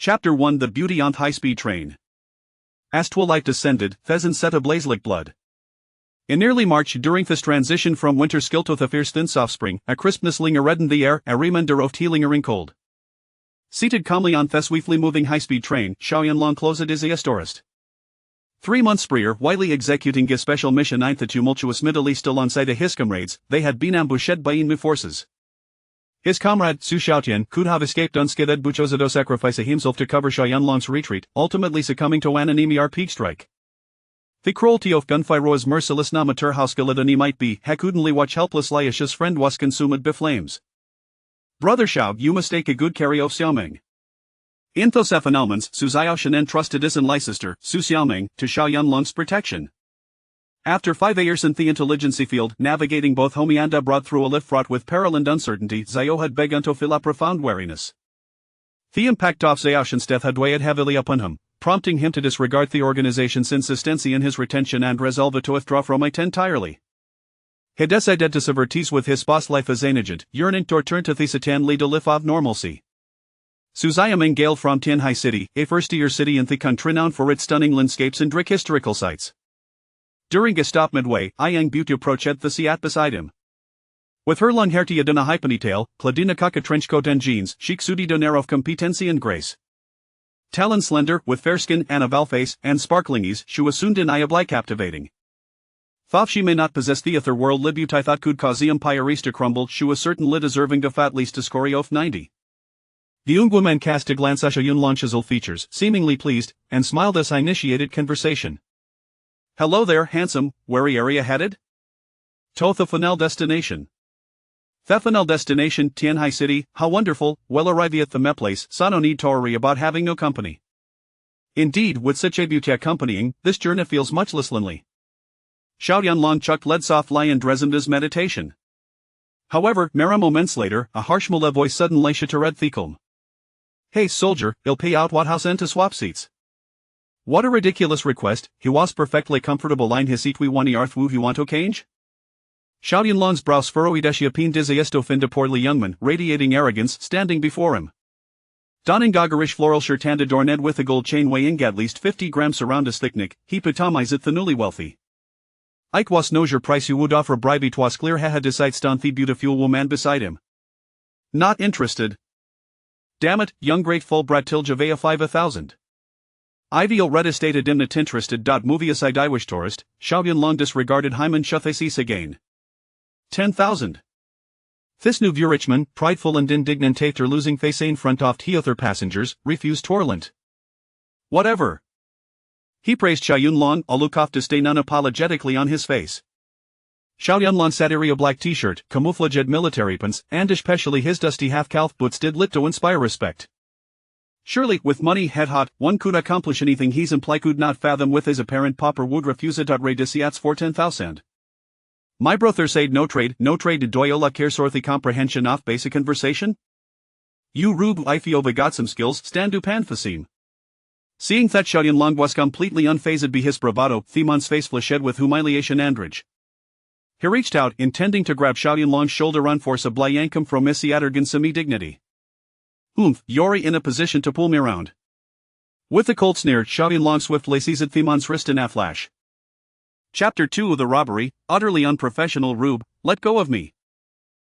Chapter 1 The Beauty on High-Speed Train. As twilight descended, pheasants set ablaze like blood. In early March, during this transition from winter skill to the fierce thin soft spring, a crispness linger reddened the air, a reminder of tea lingering cold. Seated calmly on this swiftly moving high-speed train, Xiao Yanlong closed his eyes tourist. 3 months prior, while executing a special mission in the tumultuous Middle East alongside his comrades, they had been ambushed by enemy forces. His comrade, Su Xiaotian, could have escaped unscathed but chose to sacrifice himself to cover Xiao Yanlong's retreat, ultimately succumbing to an enemy peak strike. The cruelty of gunfire was merciless no matter how skilled he might be, he couldn't watch helplessly as his friend was consumed by flames. Brother Xiao, you must take a good care of Xiaoming. In those elements, Su Xiaoshan entrusted his only sister, Su Xiaoming, to Xiao Yanlong's protection. After 5 years in the intelligence field, navigating both home and abroad through a life fraught with peril and uncertainty, Xiao had begun to feel a profound weariness. The impact of Xiaoshan's death had weighed heavily upon him, prompting him to disregard the organization's insistency in his retention and resolve to withdraw from it entirely. He decided to sever ties with his past life as an agent, yearning to return to the Satan lead a life of normalcy. Su Xiaoming hailed from Tianhai City, a first-tier city in the country known for its stunning landscapes and rich historical sites. During a stop midway, a young beauty approached the seat beside him. With her long hair tied in a high ponytail, clad in a cocked trench coat and jeans, she exuded an air of competency and grace. Tall and slender, with fair skin and a val face and sparkling eyes, she was soon undeniably captivating. Though she may not possess the otherworldly beauty that could cause the empire to crumble, she was certainly deserving of at least a score of 90. The young woman cast a glance at Xiao Yanlong's chiseled features, seemingly pleased, and smiled as I initiated conversation. Hello there, handsome, where are you headed? To the final destination. The final destination, Tianhai City, how wonderful, well arrived at the me place, so no need to worry about having no company. Indeed, with such a beauty accompanying, this journey feels much less lonely. Xiao Yanlong chucked led softly and resumed his meditation. However, mere moments later, a harsh mule voice suddenly shattered the calm. Hey soldier, I'll pay out what house and to swap seats. What a ridiculous request, he was perfectly comfortable in his seat we want earth woo you want to change? Xiao Yanlong's brows furrowed as she appeared to offend a portly young man, radiating arrogance, standing before him. Donning a garish floral shirt and adorned with a gold chain weighing at least 50 grams around his thick neck, he epitomized the newly wealthy. Ike was knows your price you would offer bribe it was clear he had decided on the beautiful woman beside him. Not interested. Damn it, young grateful brat till Javea 5,000. Ivy already stated in not interested. Movie aside I wish tourist, Xiao Yanlong disregarded Hyman Shuthesis again. 10,000. This new Richman, prideful and indignant after losing face in front of the other passengers, refused Torrent. Whatever. He praised Xiao Yanlong, a look of disdain unapologetically on his face. Xiao Yanlong sat in a black t-shirt, camouflaged military pants, and especially his dusty half-calf boots did lit to inspire respect. Surely, with money head hot, one could accomplish anything he's imply could not fathom with his apparent pauper would refuse it outrageous yats for 10,000. My brother said no trade do you care sort the comprehension of basic conversation? You rube I feel got some skills stand du panfasim. Seeing that Xiao Yanlong was completely unfazed by his bravado, Thimon's face flashed with humiliation and rage. He reached out, intending to grab Xiao Yanlong's shoulder and force a yankum from Missy Attergan's semi-dignity. You're in a position to pull me around. With a cold sneer, Xiao Yanlong swiftly seized Thimon's wrist in a flash. Chapter 2 of the robbery, utterly unprofessional rube, let go of me.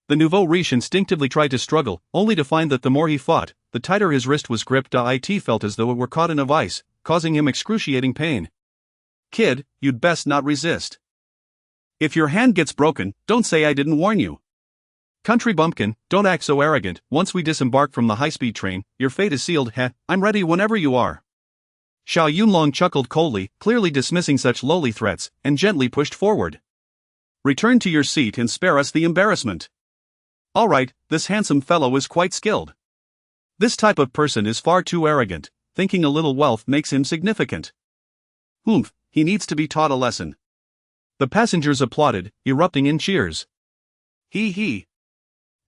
The nouveau riche instinctively tried to struggle, only to find that the more he fought, the tighter his wrist was gripped. It felt as though it were caught in a vice, causing him excruciating pain. Kid, you'd best not resist. If your hand gets broken, don't say I didn't warn you. Country bumpkin, don't act so arrogant. Once we disembark from the high-speed train, your fate is sealed. I'm ready whenever you are. Xiao Yanlong chuckled coldly, clearly dismissing such lowly threats, and gently pushed forward. Return to your seat and spare us the embarrassment. All right, this handsome fellow is quite skilled. This type of person is far too arrogant, thinking a little wealth makes him significant. He needs to be taught a lesson. The passengers applauded, erupting in cheers. He.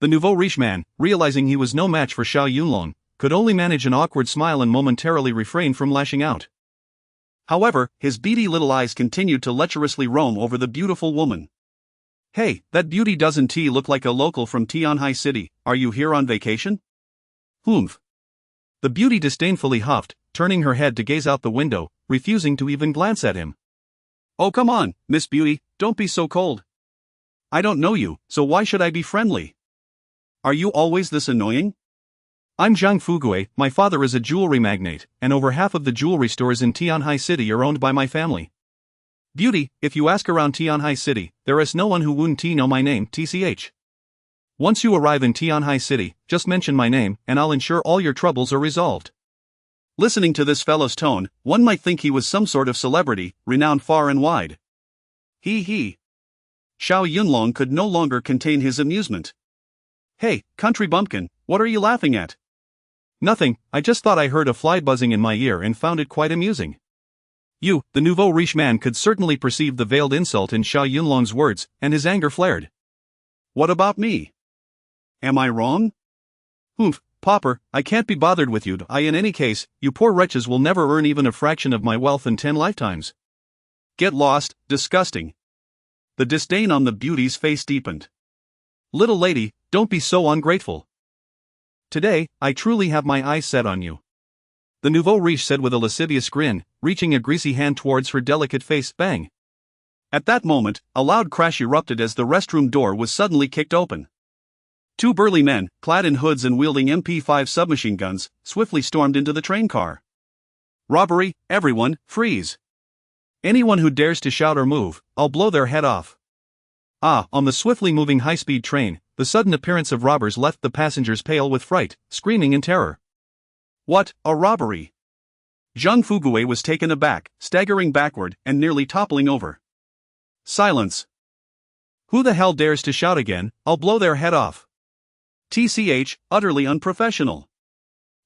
The nouveau riche man, realizing he was no match for Xiao Yanlong, could only manage an awkward smile and momentarily refrain from lashing out. However, his beady little eyes continued to lecherously roam over the beautiful woman. Hey, that beauty doesn't look like a local from Tianhai City, are you here on vacation? The beauty disdainfully huffed, turning her head to gaze out the window, refusing to even glance at him. Oh come on, Miss Beauty, don't be so cold. I don't know you, so why should I be friendly? Are you always this annoying? I'm Zhang Fugui, my father is a jewelry magnate, and over half of the jewelry stores in Tianhai City are owned by my family. Beauty, if you ask around Tianhai City, there is no one who wouldn't know my name, TCH. Once you arrive in Tianhai City, just mention my name, and I'll ensure all your troubles are resolved. Listening to this fellow's tone, one might think he was some sort of celebrity, renowned far and wide. He. Xiao Yunlong could no longer contain his amusement. Hey, country bumpkin, what are you laughing at? Nothing, I just thought I heard a fly buzzing in my ear and found it quite amusing. You, the nouveau riche man, could certainly perceive the veiled insult in Xiao Yunlong's words, and his anger flared. What about me? Am I wrong? Oomph, pauper, I can't be bothered with you. In any case, you poor wretches will never earn even a fraction of my wealth in 10 lifetimes. Get lost, disgusting. The disdain on the beauty's face deepened. Little lady, don't be so ungrateful. Today, I truly have my eyes set on you. The nouveau riche said with a lascivious grin, reaching a greasy hand towards her delicate face. Bang! At that moment, a loud crash erupted as the restroom door was suddenly kicked open. Two burly men, clad in hoods and wielding MP5 submachine guns, swiftly stormed into the train car. Robbery, everyone, freeze! Anyone who dares to shout or move, I'll blow their head off. On the swiftly moving high-speed train, the sudden appearance of robbers left the passengers pale with fright, screaming in terror. What, a robbery? Zhang Fugui was taken aback, staggering backward and nearly toppling over. Silence. Who the hell dares to shout again? I'll blow their head off. TCH, utterly unprofessional.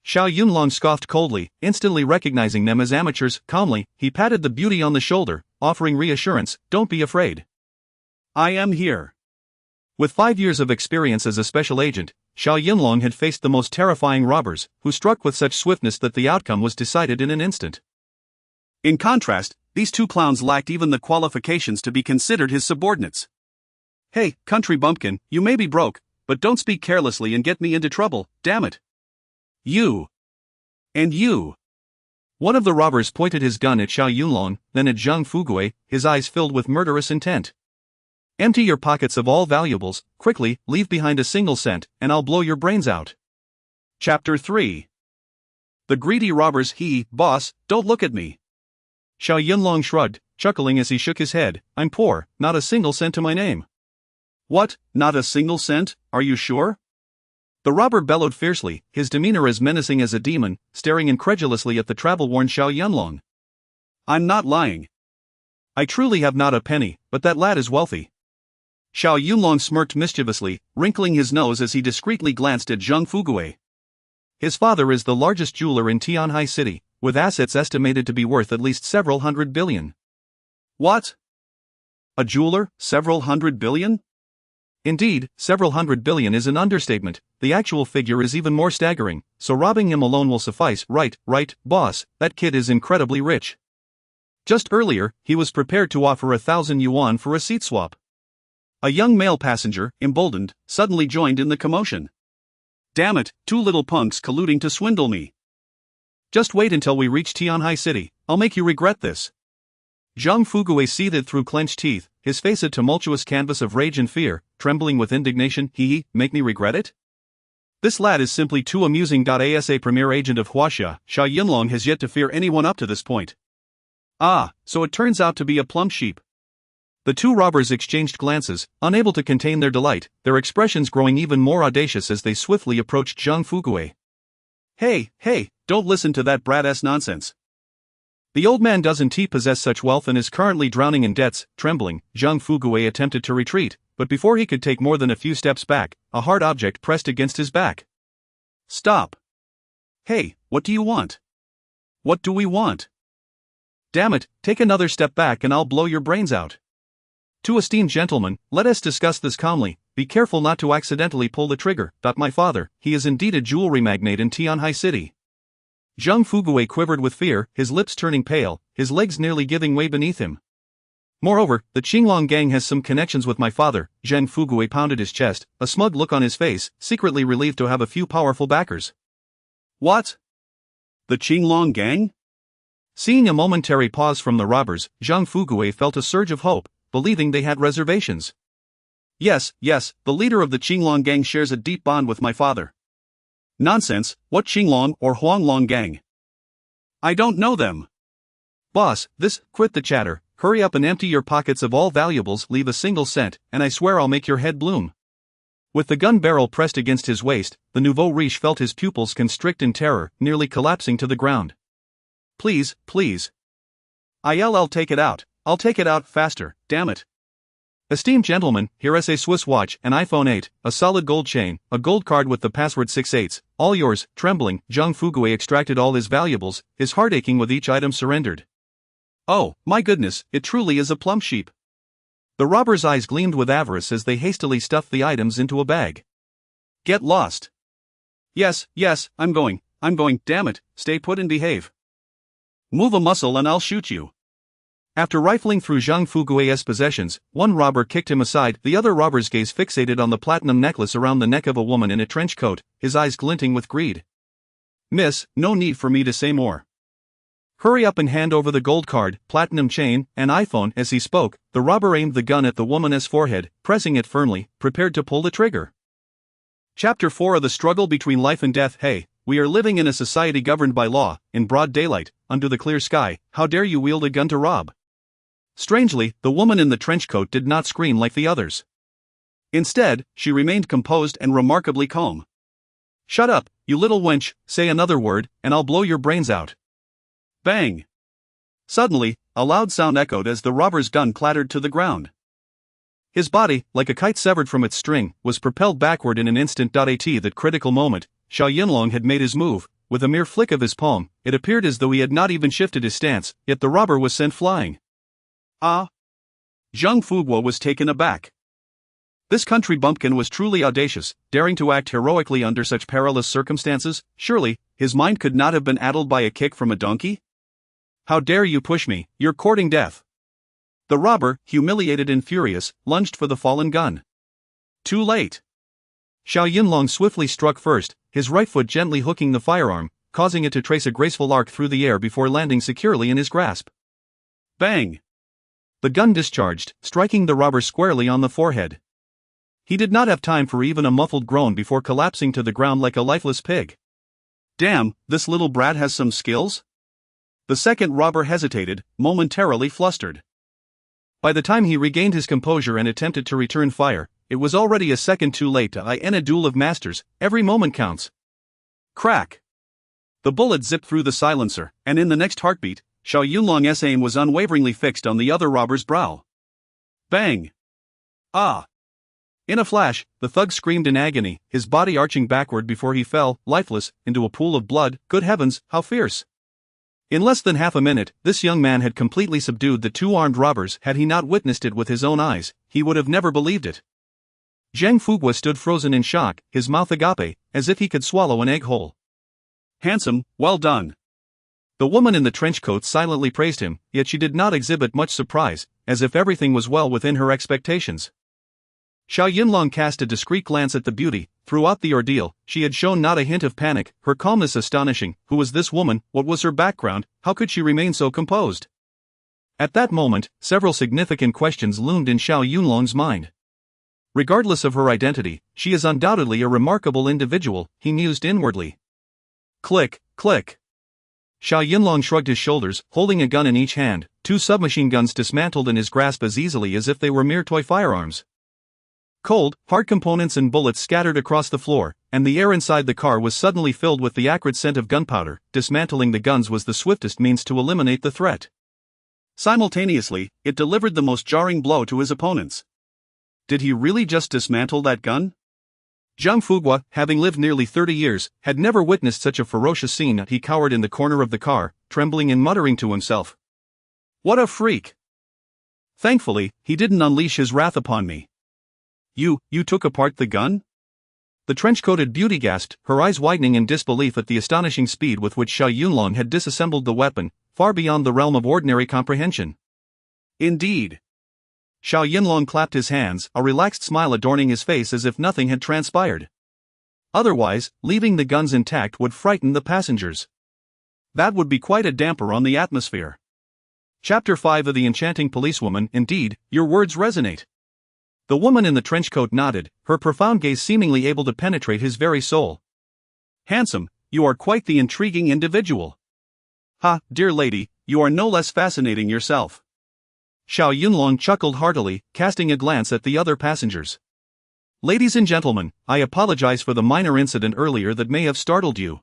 Xiao Yunlong scoffed coldly, instantly recognizing them as amateurs. Calmly, he patted the beauty on the shoulder, offering reassurance, don't be afraid. I am here. With 5 years of experience as a special agent, Xiao Yunlong had faced the most terrifying robbers, who struck with such swiftness that the outcome was decided in an instant. In contrast, these two clowns lacked even the qualifications to be considered his subordinates. Hey, country bumpkin, you may be broke, but don't speak carelessly and get me into trouble, damn it. You. And you. One of the robbers pointed his gun at Xiao Yunlong, then at Zhang Fugui, his eyes filled with murderous intent. Empty your pockets of all valuables, quickly, leave behind a single cent, and I'll blow your brains out. Chapter 3. The greedy robbers. Boss, don't look at me. Xiao Yunlong shrugged, chuckling as he shook his head. I'm poor, not a single cent to my name. What, not a single cent, are you sure? The robber bellowed fiercely, his demeanor as menacing as a demon, staring incredulously at the travel-worn Xiao Yunlong. I'm not lying. I truly have not a penny, but that lad is wealthy. Xiao Yunlong smirked mischievously, wrinkling his nose as he discreetly glanced at Zhang Fugui. His father is the largest jeweler in Tianhai City, with assets estimated to be worth at least several hundred billion. What? A jeweler, several hundred billion? Indeed, several hundred billion is an understatement. The actual figure is even more staggering, so robbing him alone will suffice. Right, boss, that kid is incredibly rich. Just earlier, he was prepared to offer 1,000 yuan for a seat swap. A young male passenger, emboldened, suddenly joined in the commotion. Damn it, two little punks colluding to swindle me. Just wait until we reach Tianhai City, I'll make you regret this. Zhang Fugui seethed through clenched teeth, his face a tumultuous canvas of rage and fear, trembling with indignation. Make me regret it? This lad is simply too amusing. As a premier agent of Huaxia, Xiao Yunlong has yet to fear anyone up to this point. So it turns out to be a plump sheep. The two robbers exchanged glances, unable to contain their delight, their expressions growing even more audacious as they swiftly approached Zhang Fugui. Hey, don't listen to that brat-ass nonsense. The old man doesn't possess such wealth and is currently drowning in debts. Trembling, Zhang Fugui attempted to retreat, but before he could take more than a few steps back, a hard object pressed against his back. Stop. Hey, what do you want? What do we want? Damn it, take another step back and I'll blow your brains out. To esteemed gentlemen, let us discuss this calmly. Be careful not to accidentally pull the trigger. My father, he is indeed a jewelry magnate in Tianhai City. Zhang Fugui quivered with fear, his lips turning pale, his legs nearly giving way beneath him. Moreover, the Qinglong gang has some connections with my father. Zhang Fugui pounded his chest, a smug look on his face, secretly relieved to have a few powerful backers. What? The Qinglong gang? Seeing a momentary pause from the robbers, Zhang Fuguei felt a surge of hope, believing they had reservations. Yes, the leader of the Qinglong gang shares a deep bond with my father. Nonsense, what Qinglong or Huanglong gang? I don't know them. Boss, quit the chatter, hurry up and empty your pockets of all valuables, leave a single cent, and I swear I'll make your head bloom. With the gun barrel pressed against his waist, the nouveau riche felt his pupils constrict in terror, nearly collapsing to the ground. Please. I'll take it out. I'll take it out faster, damn it. Esteemed gentlemen, here is a Swiss watch, an iPhone 8, a solid gold chain, a gold card with the password 68, all yours. Trembling, Zhang Fuguei extracted all his valuables, his heart aching with each item surrendered. Oh, my goodness, it truly is a plump sheep. The robbers' eyes gleamed with avarice as they hastily stuffed the items into a bag. Get lost. Yes, I'm going, damn it, stay put and behave. Move a muscle and I'll shoot you. After rifling through Zhang Fuguei's possessions, one robber kicked him aside, the other robber's gaze fixated on the platinum necklace around the neck of a woman in a trench coat, his eyes glinting with greed. Miss, no need for me to say more. Hurry up and hand over the gold card, platinum chain, and iPhone. As he spoke, the robber aimed the gun at the woman's forehead, pressing it firmly, prepared to pull the trigger. Chapter 4 of the struggle between life and death. Hey, we are living in a society governed by law, in broad daylight, under the clear sky. How dare you wield a gun to rob? Strangely, the woman in the trench coat did not scream like the others. Instead, she remained composed and remarkably calm. Shut up, you little wench, say another word, and I'll blow your brains out. Bang! Suddenly, a loud sound echoed as the robber's gun clattered to the ground. His body, like a kite severed from its string, was propelled backward in an instant. At that critical moment, Xiao Yinlong had made his move. With a mere flick of his palm, it appeared as though he had not even shifted his stance, yet the robber was sent flying. Ah! Zhang Fuguo was taken aback. This country bumpkin was truly audacious, daring to act heroically under such perilous circumstances. Surely, his mind could not have been addled by a kick from a donkey? How dare you push me, you're courting death. The robber, humiliated and furious, lunged for the fallen gun. Too late. Xiao Yinlong swiftly struck first, his right foot gently hooking the firearm, causing it to trace a graceful arc through the air before landing securely in his grasp. Bang! The gun discharged, striking the robber squarely on the forehead. He did not have time for even a muffled groan before collapsing to the ground like a lifeless pig. Damn, this little brat has some skills? The second robber hesitated, momentarily flustered. By the time he regained his composure and attempted to return fire, it was already a second too late. In a duel of masters, every moment counts. Crack! The bullet zipped through the silencer, and in the next heartbeat, Xiao Yunlong's aim was unwaveringly fixed on the other robber's brow. Bang! Ah! In a flash, the thug screamed in agony, his body arching backward before he fell, lifeless, into a pool of blood. Good heavens, how fierce! In less than half a minute, this young man had completely subdued the two armed robbers. Had he not witnessed it with his own eyes, he would have never believed it. Zhang Fuguo stood frozen in shock, his mouth agape, as if he could swallow an egg whole. Handsome, well done. The woman in the trench coat silently praised him, yet she did not exhibit much surprise, as if everything was well within her expectations. Xiao Yinlong cast a discreet glance at the beauty. Throughout the ordeal, she had shown not a hint of panic, her calmness astonishing. Who was this woman? What was her background? How could she remain so composed? At that moment, several significant questions loomed in Xiao Yunlong's mind. Regardless of her identity, she is undoubtedly a remarkable individual, he mused inwardly. Click, click. Xiao Yinlong shrugged his shoulders, holding a gun in each hand, two submachine guns dismantled in his grasp as easily as if they were mere toy firearms. Cold, hard components and bullets scattered across the floor, and the air inside the car was suddenly filled with the acrid scent of gunpowder. Dismantling the guns was the swiftest means to eliminate the threat. Simultaneously, it delivered the most jarring blow to his opponents. Did he really just dismantle that gun? Zhang Fuguo, having lived nearly 30 years, had never witnessed such a ferocious scene. He cowered in the corner of the car, trembling and muttering to himself. What a freak! Thankfully, he didn't unleash his wrath upon me. You took apart the gun? The trench-coated beauty gasped, her eyes widening in disbelief at the astonishing speed with which Xiao Yunlong had disassembled the weapon, far beyond the realm of ordinary comprehension. Indeed. Xiao Yinlong clapped his hands, a relaxed smile adorning his face as if nothing had transpired. Otherwise, leaving the guns intact would frighten the passengers. That would be quite a damper on the atmosphere. Chapter 5 of The Enchanting Policewoman. Indeed, your words resonate. The woman in the trench coat nodded, her profound gaze seemingly able to penetrate his very soul. Handsome, you are quite the intriguing individual. Ha, dear lady, you are no less fascinating yourself. Xiao Yunlong chuckled heartily, casting a glance at the other passengers. Ladies and gentlemen, I apologize for the minor incident earlier that may have startled you.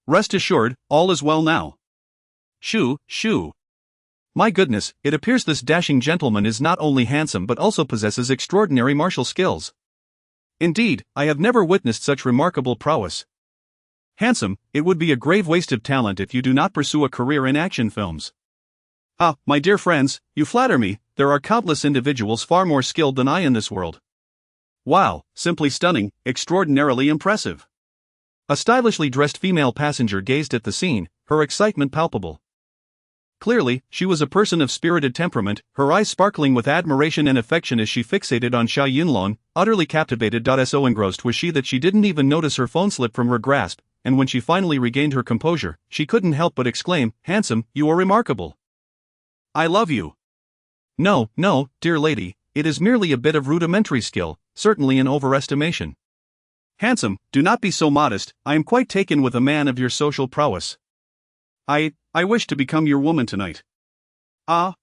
Rest assured, all is well now. Shoo, shoo. My goodness, it appears this dashing gentleman is not only handsome but also possesses extraordinary martial skills. Indeed, I have never witnessed such remarkable prowess. Handsome, it would be a grave waste of talent if you do not pursue a career in action films. Ah, my dear friends, you flatter me, there are countless individuals far more skilled than I in this world. Wow, simply stunning, extraordinarily impressive. A stylishly dressed female passenger gazed at the scene, her excitement palpable. Clearly, she was a person of spirited temperament, her eyes sparkling with admiration and affection as she fixated on Xiao Yunlong, utterly captivated. So engrossed was she that she didn't even notice her phone slip from her grasp, and when she finally regained her composure, she couldn't help but exclaim, "Handsome, you are remarkable. I love you." No, no, dear lady, it is merely a bit of rudimentary skill, certainly an overestimation. Handsome, do not be so modest, I am quite taken with a man of your social prowess. I wish to become your woman tonight. Ah?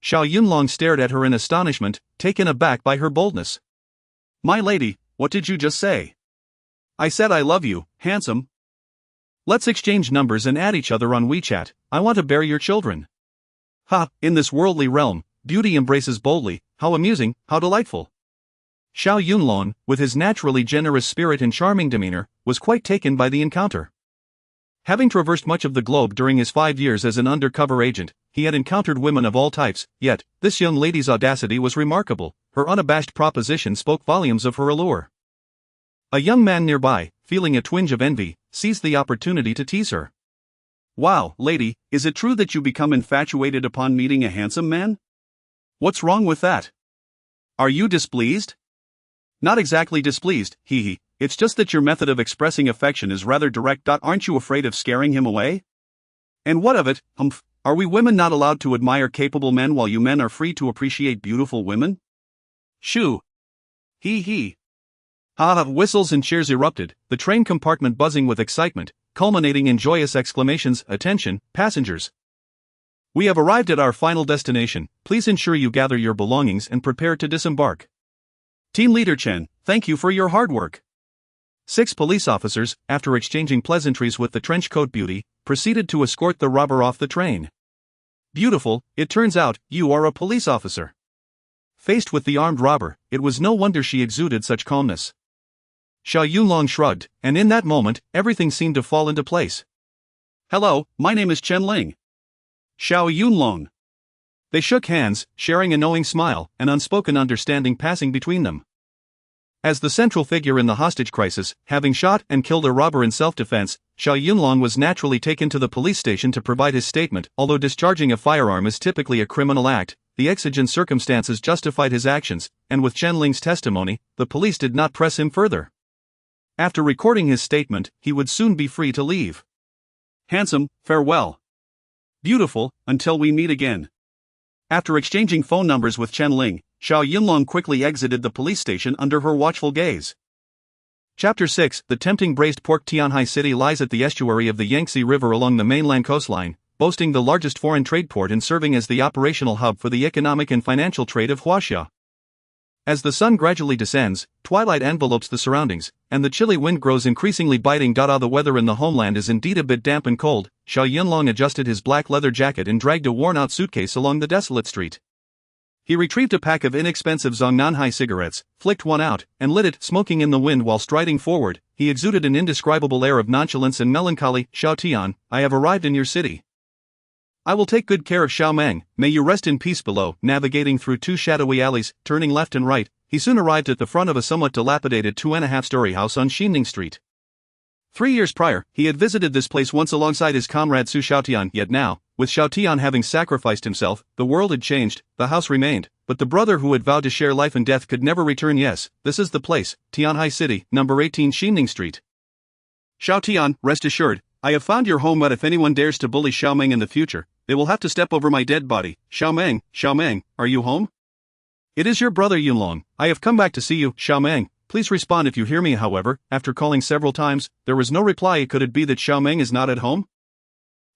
Xiao Yunlong stared at her in astonishment, taken aback by her boldness. My lady, what did you just say? I said I love you, handsome. Let's exchange numbers and add each other on WeChat, I want to bear your children. Ha, in this worldly realm, beauty embraces boldly, how amusing, how delightful. Xiao Yunlong, with his naturally generous spirit and charming demeanor, was quite taken by the encounter. Having traversed much of the globe during his 5 years as an undercover agent, he had encountered women of all types, yet, this young lady's audacity was remarkable, her unabashed proposition spoke volumes of her allure. A young man nearby, feeling a twinge of envy, seized the opportunity to tease her. Wow, lady, is it true that you become infatuated upon meeting a handsome man? What's wrong with that? Are you displeased? Not exactly displeased, hee. It's just that your method of expressing affection is rather direct. Aren't you afraid of scaring him away? And what of it, are we women not allowed to admire capable men while you men are free to appreciate beautiful women? Shoo. Hee. Ha, whistles and cheers erupted, the train compartment buzzing with excitement, culminating in joyous exclamations. Attention, passengers. We have arrived at our final destination, please ensure you gather your belongings and prepare to disembark. Team Leader Chen, thank you for your hard work. 6 police officers, after exchanging pleasantries with the trenchcoat beauty, proceeded to escort the robber off the train. Beautiful, it turns out, you are a police officer. Faced with the armed robber, it was no wonder she exuded such calmness. Xiao Yunlong shrugged, and in that moment, everything seemed to fall into place. Hello, my name is Chen Ling. Xiao Yunlong. They shook hands, sharing a knowing smile, an unspoken understanding passing between them. As the central figure in the hostage crisis, having shot and killed a robber in self-defense, Xiao Yunlong was naturally taken to the police station to provide his statement. Although discharging a firearm is typically a criminal act, the exigent circumstances justified his actions, and with Chen Ling's testimony, the police did not press him further. After recording his statement, he would soon be free to leave. Handsome, farewell. Beautiful, until we meet again. After exchanging phone numbers with Chen Ling, Xiao Yunlong quickly exited the police station under her watchful gaze. Chapter 6. The tempting braised pork. Tianhai City lies at the estuary of the Yangtze River along the mainland coastline, boasting the largest foreign trade port and serving as the operational hub for the economic and financial trade of Huaxia. As the sun gradually descends, twilight envelopes the surroundings, and the chilly wind grows increasingly biting. The weather in the homeland is indeed a bit damp and cold. Xiao Yunlong adjusted his black leather jacket and dragged a worn-out suitcase along the desolate street. He retrieved a pack of inexpensive Zongnanhai cigarettes, flicked one out, and lit it, smoking in the wind while striding forward. He exuded an indescribable air of nonchalance and melancholy. Xiao Tian, I have arrived in your city. I will take good care of Xiao Meng, may you rest in peace. Below, navigating through 2 shadowy alleys, turning left and right, he soon arrived at the front of a somewhat dilapidated 2.5-story house on Xinning Street. 3 years prior, he had visited this place once alongside his comrade Su Xiaotian, yet now, with Xiaotian having sacrificed himself, the world had changed, the house remained, but the brother who had vowed to share life and death could never return. Yes, this is the place, Tianhai City, number 18 Xinning Street. Xiaotian, rest assured, I have found your home, but if anyone dares to bully Xiaomeng in the future, they will have to step over my dead body. Xiaomeng, are you home? It is your brother Yunlong. I have come back to see you, Xiaomeng. Please respond if you hear me. However, after calling several times, there was no reply. Could it be that Xiaomeng is not at home?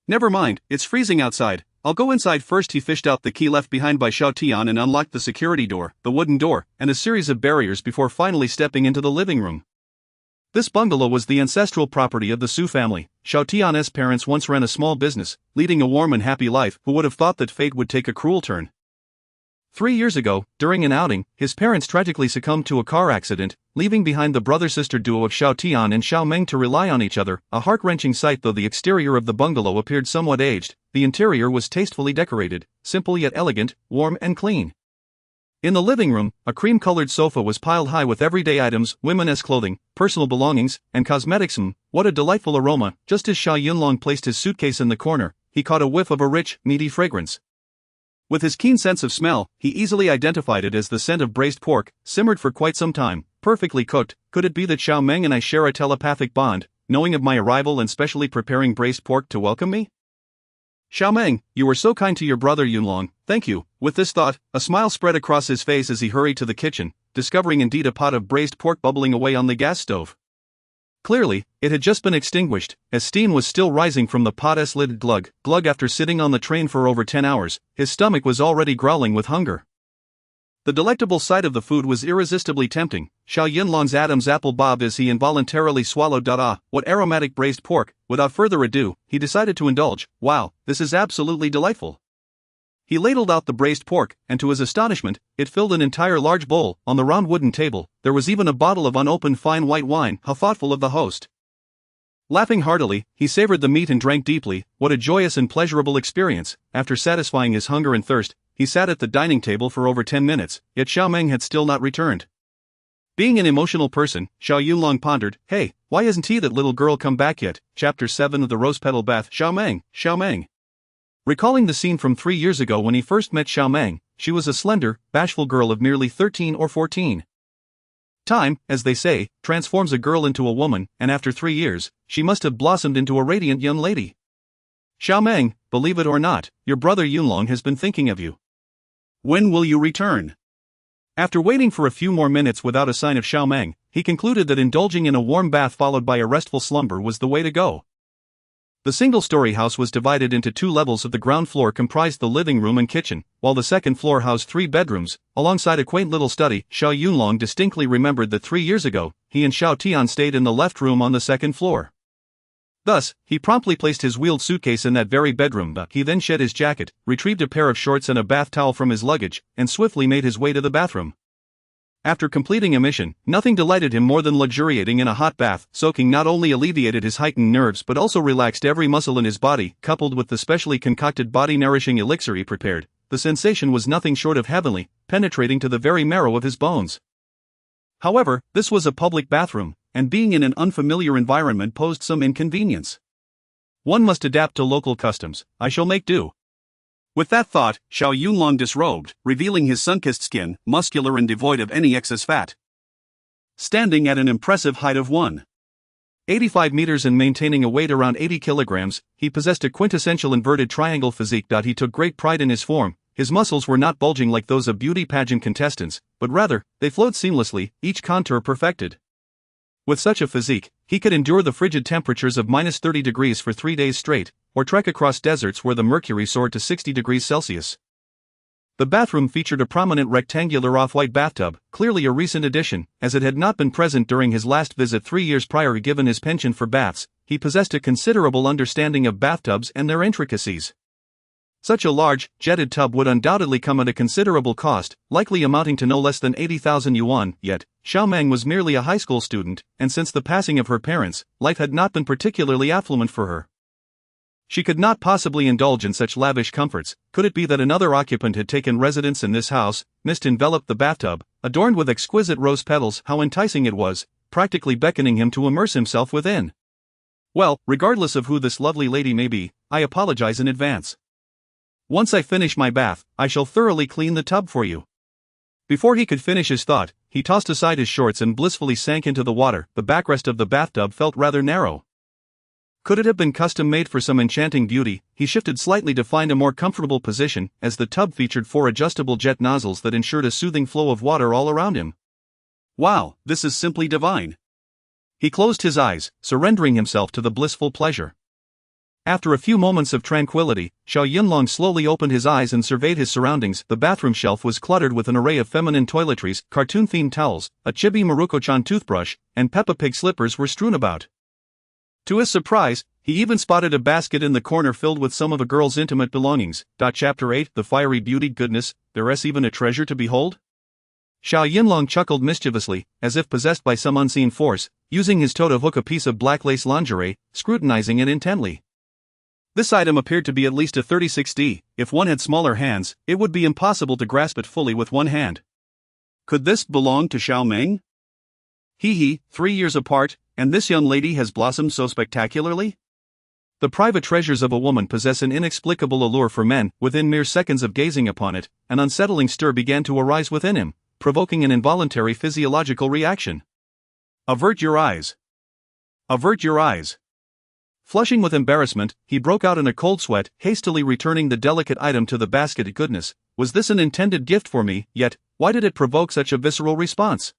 Never mind, it's freezing outside. I'll go inside first. He fished out the key left behind by Xiao Tian and unlocked the security door, the wooden door, and a series of barriers before finally stepping into the living room. This bungalow was the ancestral property of the Su family. Xiao Tian's parents once ran a small business, leading a warm and happy life. Who would have thought that fate would take a cruel turn? 3 years ago, during an outing, his parents tragically succumbed to a car accident, leaving behind the brother-sister duo of Xiao Tian and Xiaomeng to rely on each other, a heart-wrenching sight. Though the exterior of the bungalow appeared somewhat aged, the interior was tastefully decorated, simple yet elegant, warm and clean. In the living room, a cream-colored sofa was piled high with everyday items, women's clothing, personal belongings, and cosmetics. What a delightful aroma! Just as Xiao Yunlong placed his suitcase in the corner, he caught a whiff of a rich, meaty fragrance. With his keen sense of smell, he easily identified it as the scent of braised pork, simmered for quite some time, perfectly cooked. Could it be that Xiaomeng and I share a telepathic bond, knowing of my arrival and specially preparing braised pork to welcome me? Xiaomeng, you were so kind to your brother Yunlong, thank you. With this thought, a smile spread across his face as he hurried to the kitchen, discovering indeed a pot of braised pork bubbling away on the gas stove. Clearly, it had just been extinguished, as steam was still rising from the pot's lid. Glug, glug. After sitting on the train for over 10 hours, his stomach was already growling with hunger. The delectable sight of the food was irresistibly tempting. Xiao Yunlong's Adam's apple bobbed as he involuntarily swallowed. What aromatic braised pork! Without further ado, he decided to indulge. Wow, this is absolutely delightful. He ladled out the braised pork, and to his astonishment, it filled an entire large bowl. On the round wooden table, there was even a bottle of unopened fine white wine. How thoughtful of the host. Laughing heartily, he savored the meat and drank deeply. What a joyous and pleasurable experience! After satisfying his hunger and thirst, he sat at the dining table for over 10 minutes, yet Xiaomeng had still not returned. Being an emotional person, Xiao Yunlong pondered, hey, why hasn't that little girl come back yet? Chapter 7 of the Rose Petal Bath. Xiaomeng. Recalling the scene from 3 years ago when he first met Xiaomeng, she was a slender, bashful girl of merely 13 or 14. Time, as they say, transforms a girl into a woman, and after 3 years, she must have blossomed into a radiant young lady. Xiaomeng, believe it or not, your brother Yunlong has been thinking of you. When will you return? After waiting for a few more minutes without a sign of Xiaomeng, he concluded that indulging in a warm bath followed by a restful slumber was the way to go. The single-story house was divided into 2 levels. Of the ground floor comprised the living room and kitchen, while the second floor housed 3 bedrooms, alongside a quaint little study. Xiao Yunlong distinctly remembered that 3 years ago, he and Xiao Tian stayed in the left room on the second floor. Thus, he promptly placed his wheeled suitcase in that very bedroom. He then shed his jacket, retrieved a pair of shorts and a bath towel from his luggage, and swiftly made his way to the bathroom. After completing a mission, nothing delighted him more than luxuriating in a hot bath. Soaking not only alleviated his heightened nerves but also relaxed every muscle in his body. Coupled with the specially concocted body-nourishing elixir he prepared, the sensation was nothing short of heavenly, penetrating to the very marrow of his bones. However, this was a public bathroom, and being in an unfamiliar environment posed some inconvenience. One must adapt to local customs. I shall make do. With that thought, Xiao Yunlong disrobed, revealing his sun-kissed skin, muscular and devoid of any excess fat. Standing at an impressive height of 1.85 meters and maintaining a weight around 80 kilograms, he possessed a quintessential inverted triangle physique. He took great pride in his form. His muscles were not bulging like those of beauty pageant contestants, but rather, they flowed seamlessly, each contour perfected. With such a physique, he could endure the frigid temperatures of -30 degrees for 3 days straight, or trek across deserts where the mercury soared to 60 degrees Celsius. The bathroom featured a prominent rectangular off-white bathtub, clearly a recent addition, as it had not been present during his last visit 3 years prior. Given his penchant for baths, he possessed a considerable understanding of bathtubs and their intricacies. Such a large, jetted tub would undoubtedly come at a considerable cost, likely amounting to no less than 80,000 yuan, yet, Xiaomeng was merely a high school student, and since the passing of her parents, life had not been particularly affluent for her. She could not possibly indulge in such lavish comforts. Could it be that another occupant had taken residence in this house? Mist enveloped the bathtub, adorned with exquisite rose petals. How enticing it was, practically beckoning him to immerse himself within. Well, regardless of who this lovely lady may be, I apologize in advance. Once I finish my bath, I shall thoroughly clean the tub for you. Before he could finish his thought, he tossed aside his shorts and blissfully sank into the water. The backrest of the bathtub felt rather narrow. Could it have been custom-made for some enchanting beauty? He shifted slightly to find a more comfortable position, as the tub featured 4 adjustable jet nozzles that ensured a soothing flow of water all around him. Wow, this is simply divine. He closed his eyes, surrendering himself to the blissful pleasure. After a few moments of tranquility, Xiao Yunlong slowly opened his eyes and surveyed his surroundings. The bathroom shelf was cluttered with an array of feminine toiletries, cartoon-themed towels, a chibi Maruko-chan toothbrush, and Peppa Pig slippers were strewn about. To his surprise, he even spotted a basket in the corner filled with some of a girl's intimate belongings. Chapter 8, The Fiery Beauty. Goodness, there's even a treasure to behold? Xiao Yunlong chuckled mischievously, as if possessed by some unseen force, using his toe to hook a piece of black lace lingerie, scrutinizing it intently. This item appeared to be at least a 36D. If one had smaller hands, it would be impossible to grasp it fully with one hand. Could this belong to Xiao Meng? Hee, 3 years apart, and this young lady has blossomed so spectacularly? The private treasures of a woman possess an inexplicable allure for men. Within mere seconds of gazing upon it, an unsettling stir began to arise within him, provoking an involuntary physiological reaction. Avert your eyes. Avert your eyes. Flushing with embarrassment, he broke out in a cold sweat, hastily returning the delicate item to the basket. Goodness, was this an intended gift for me? Yet, why did it provoke such a visceral response?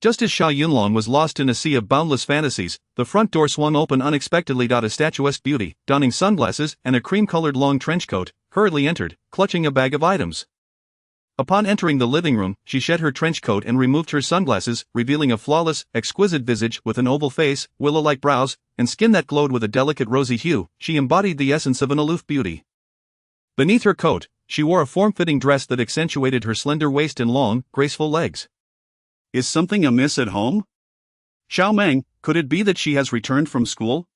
Just as Xiao Yunlong was lost in a sea of boundless fantasies, the front door swung open unexpectedly. A statuesque beauty, donning sunglasses and a cream-colored long trench coat, hurriedly entered, clutching a bag of items. Upon entering the living room, she shed her trench coat and removed her sunglasses, revealing a flawless, exquisite visage with an oval face, willow-like brows, and skin that glowed with a delicate rosy hue. She embodied the essence of an aloof beauty. Beneath her coat, she wore a form-fitting dress that accentuated her slender waist and long, graceful legs. Is something amiss at home? Xiao Meng, could it be that she has returned from school?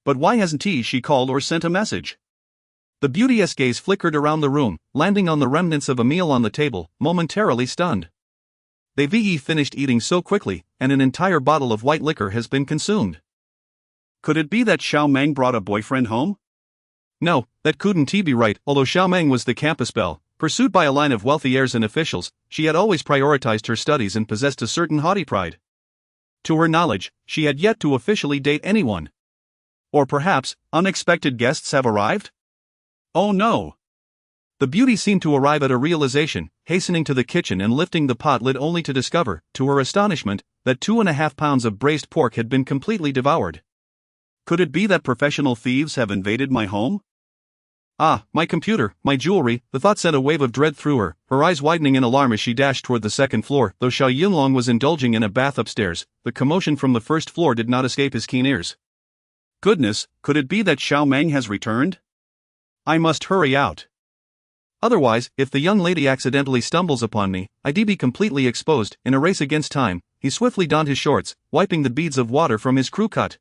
But why hasn't she called or sent a message? The beauteous gaze flickered around the room, landing on the remnants of a meal on the table, momentarily stunned. They've finished eating so quickly, and an entire bottle of white liquor has been consumed. Could it be that Xiao Meng brought a boyfriend home? No, that couldn't be right. Although Xiao Meng was the campus belle, pursued by a line of wealthy heirs and officials, she had always prioritized her studies and possessed a certain haughty pride. To her knowledge, she had yet to officially date anyone. Or perhaps, unexpected guests have arrived? Oh no! The beauty seemed to arrive at a realization, hastening to the kitchen and lifting the pot lid only to discover, to her astonishment, that 2.5 pounds of braised pork had been completely devoured. Could it be that professional thieves have invaded my home? Ah, my computer, my jewelry. The thought sent a wave of dread through her, her eyes widening in alarm as she dashed toward the second floor. Though Xiao Yunlong was indulging in a bath upstairs, the commotion from the first floor did not escape his keen ears. Goodness, could it be that Xiao Meng has returned? I must hurry out. Otherwise, if the young lady accidentally stumbles upon me, I'd be completely exposed. In a race against time, he swiftly donned his shorts, wiping the beads of water from his crew cut.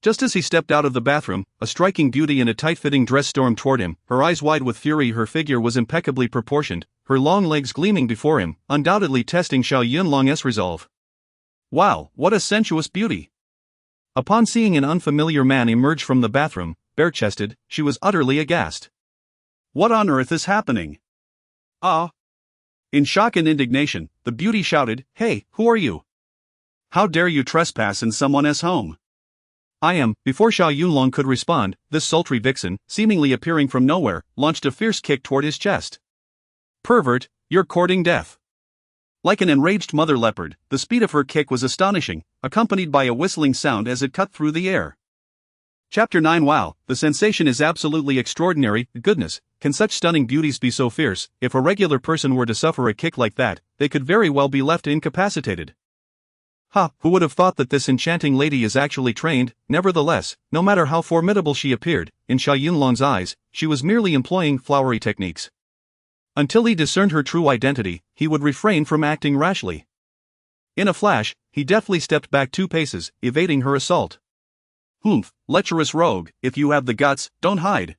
Just as he stepped out of the bathroom, a striking beauty in a tight-fitting dress stormed toward him, her eyes wide with fury. Her figure was impeccably proportioned, her long legs gleaming before him, undoubtedly testing Xiao Yunlong's resolve. Wow, what a sensuous beauty! Upon seeing an unfamiliar man emerge from the bathroom, bare-chested, she was utterly aghast. What on earth is happening? Ah! In shock and indignation, the beauty shouted, "Hey, who are you? How dare you trespass in someone's home?" I am. Before Xiao Yunlong could respond, this sultry vixen, seemingly appearing from nowhere, launched a fierce kick toward his chest. Pervert, you're courting death. Like an enraged mother leopard, the speed of her kick was astonishing, accompanied by a whistling sound as it cut through the air. Chapter 9. Wow, the sensation is absolutely extraordinary. Goodness, can such stunning beauties be so fierce? If a regular person were to suffer a kick like that, they could very well be left incapacitated. Ha, who would have thought that this enchanting lady is actually trained? Nevertheless, no matter how formidable she appeared, in Xiao Yunlong's eyes, she was merely employing flowery techniques. Until he discerned her true identity, he would refrain from acting rashly. In a flash, he deftly stepped back 2 paces, evading her assault. Humph, lecherous rogue, if you have the guts, don't hide.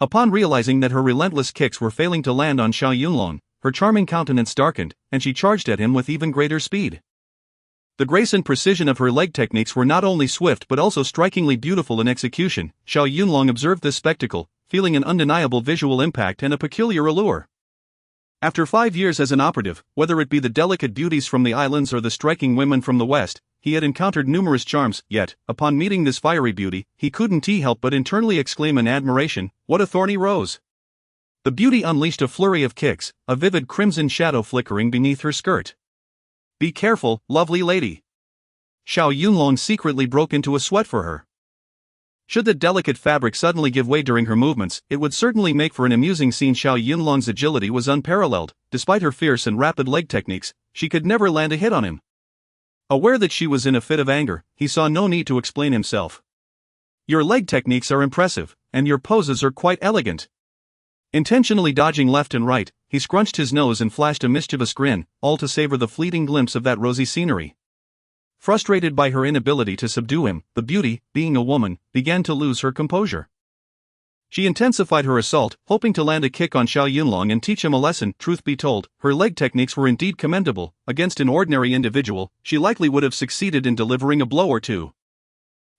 Upon realizing that her relentless kicks were failing to land on Xiao Yunlong, her charming countenance darkened, and she charged at him with even greater speed. The grace and precision of her leg techniques were not only swift but also strikingly beautiful in execution. Xiao Yunlong observed this spectacle, feeling an undeniable visual impact and a peculiar allure. After 5 years as an operative, whether it be the delicate beauties from the islands or the striking women from the West, he had encountered numerous charms, yet, upon meeting this fiery beauty, he couldn't help but internally exclaim in admiration, "What a thorny rose!" The beauty unleashed a flurry of kicks, a vivid crimson shadow flickering beneath her skirt. "Be careful, lovely lady." Xiao Yunlong secretly broke into a sweat for her. Should the delicate fabric suddenly give way during her movements, it would certainly make for an amusing scene. Xiao Yunlong's agility was unparalleled. Despite her fierce and rapid leg techniques, she could never land a hit on him. Aware that she was in a fit of anger, he saw no need to explain himself. "Your leg techniques are impressive, and your poses are quite elegant." Intentionally dodging left and right, he scrunched his nose and flashed a mischievous grin, all to savor the fleeting glimpse of that rosy scenery. Frustrated by her inability to subdue him, the beauty, being a woman, began to lose her composure. She intensified her assault, hoping to land a kick on Xiao Yunlong and teach him a lesson. Truth be told, her leg techniques were indeed commendable. Against an ordinary individual, she likely would have succeeded in delivering a blow or two.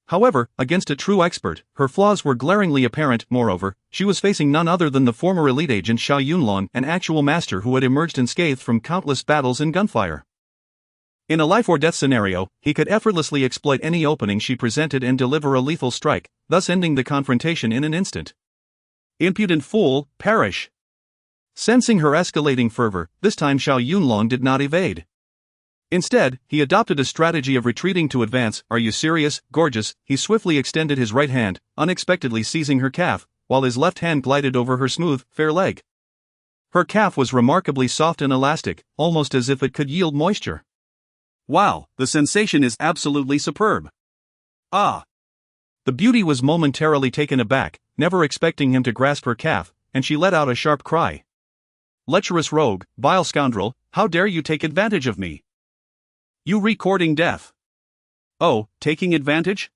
However, against a true expert, her flaws were glaringly apparent. Moreover, she was facing none other than the former elite agent Xiao Yunlong, an actual master who had emerged unscathed from countless battles and gunfire. In a life-or-death scenario, he could effortlessly exploit any opening she presented and deliver a lethal strike, thus ending the confrontation in an instant. "Impudent fool, perish!" Sensing her escalating fervor, this time Xiao Yunlong did not evade. Instead, he adopted a strategy of retreating to advance. "Are you serious, gorgeous?" He swiftly extended his right hand, unexpectedly seizing her calf, while his left hand glided over her smooth, fair leg. Her calf was remarkably soft and elastic, almost as if it could yield moisture. "Wow, the sensation is absolutely superb." "Ah!" The beauty was momentarily taken aback, never expecting him to grasp her calf, and she let out a sharp cry. "Lecherous rogue, vile scoundrel, how dare you take advantage of me? You recording death." "Oh, taking advantage?"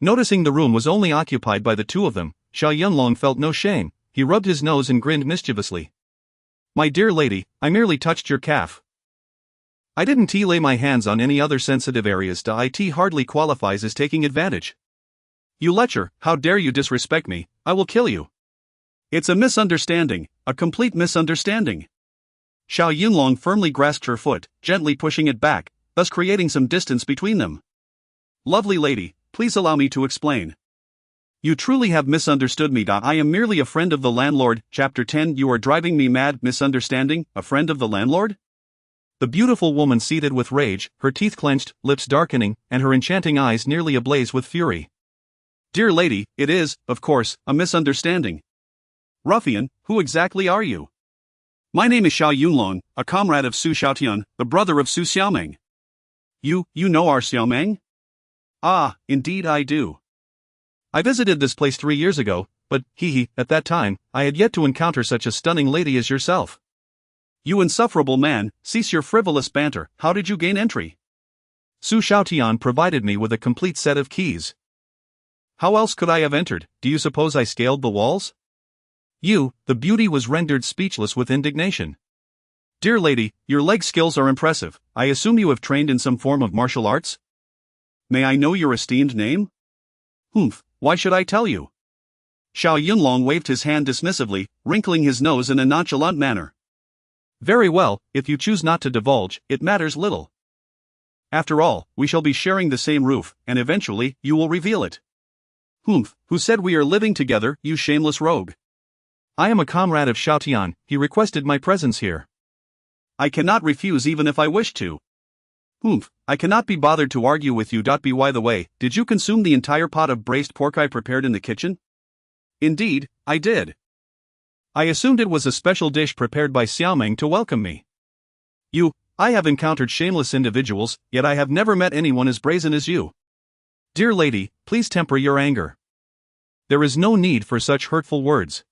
Noticing the room was only occupied by the two of them, Xiao Yunlong felt no shame. He rubbed his nose and grinned mischievously. "My dear lady, I merely touched your calf. I didn't lay my hands on any other sensitive areas. It hardly qualifies as taking advantage. You lecher, how dare you disrespect me? I will kill you." "It's a misunderstanding, a complete misunderstanding." Xiao Yunlong firmly grasped her foot, gently pushing it back, thus creating some distance between them. "Lovely lady, please allow me to explain. You truly have misunderstood me. I am merely a friend of the landlord." Chapter 10. You are driving me mad. Misunderstanding, a friend of the landlord? The beautiful woman seethed with rage, her teeth clenched, lips darkening, and her enchanting eyes nearly ablaze with fury. "Dear lady, it is, of course, a misunderstanding. Ruffian, who exactly are you?" "My name is Xiao Yunlong, a comrade of Su Xiaotian, the brother of Su Xiaomeng." You know our Xiaomeng?" "Ah, indeed I do. I visited this place 3 years ago, but, at that time, I had yet to encounter such a stunning lady as yourself." "You insufferable man, cease your frivolous banter. How did you gain entry?" "Su Xiaotian provided me with a complete set of keys." "How else could I have entered? Do you suppose I scaled the walls?" The beauty was rendered speechless with indignation. "Dear lady, your leg skills are impressive. I assume you have trained in some form of martial arts? May I know your esteemed name?" "Humph, why should I tell you?" Xiao Yunlong waved his hand dismissively, wrinkling his nose in a nonchalant manner. "Very well, if you choose not to divulge, it matters little. After all, we shall be sharing the same roof, and eventually, you will reveal it." "Humph, who said we are living together, you shameless rogue?" "I am a comrade of Xiaotian, he requested my presence here." "I cannot refuse even if I wish to." "Humph, I cannot be bothered to argue with you. By the way, did you consume the entire pot of braised pork I prepared in the kitchen?" "Indeed, I did. I assumed it was a special dish prepared by Xiaomeng to welcome me." I have encountered shameless individuals, yet I have never met anyone as brazen as you." "Dear lady, please temper your anger. There is no need for such hurtful words."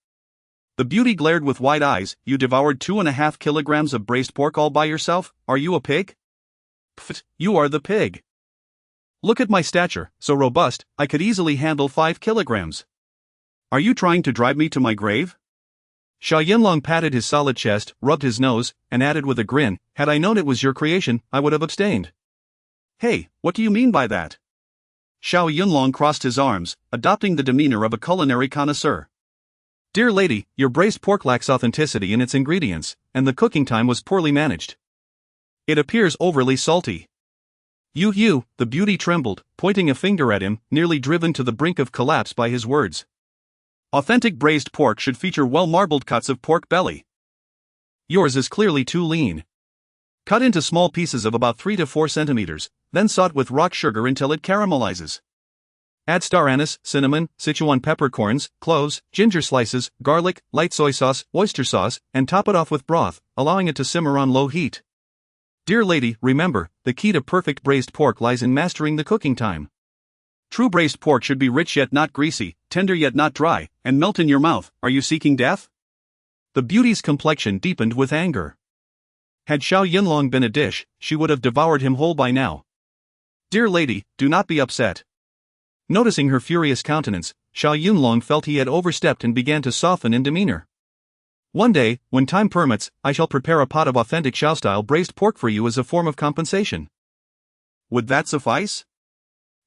The beauty glared with wide eyes. "You devoured 2.5 kilograms of braised pork all by yourself? Are you a pig?" "Pfft, you are the pig. Look at my stature, so robust, I could easily handle 5 kilograms. Are you trying to drive me to my grave?" Xiao Yunlong patted his solid chest, rubbed his nose, and added with a grin, "Had I known it was your creation, I would have abstained." "Hey, what do you mean by that?" Xiao Yunlong crossed his arms, adopting the demeanor of a culinary connoisseur. "Dear lady, your braised pork lacks authenticity in its ingredients, and the cooking time was poorly managed. It appears overly salty. You, the beauty trembled, pointing a finger at him, nearly driven to the brink of collapse by his words. Authentic braised pork should feature well-marbled cuts of pork belly. Yours is clearly too lean. Cut into small pieces of about 3 to 4 centimeters, then saute with rock sugar until it caramelizes. Add star anise, cinnamon, Sichuan peppercorns, cloves, ginger slices, garlic, light soy sauce, oyster sauce, and top it off with broth, allowing it to simmer on low heat. Dear lady, remember, the key to perfect braised pork lies in mastering the cooking time. True braised pork should be rich yet not greasy, tender yet not dry, and melt in your mouth. Are you seeking death? The beauty's complexion deepened with anger. Had Xiao Yunlong been a dish, she would have devoured him whole by now. Dear lady, do not be upset. Noticing her furious countenance, Xiao Yunlong felt he had overstepped and began to soften in demeanor. One day, when time permits, I shall prepare a pot of authentic Xiao-style braised pork for you as a form of compensation. Would that suffice?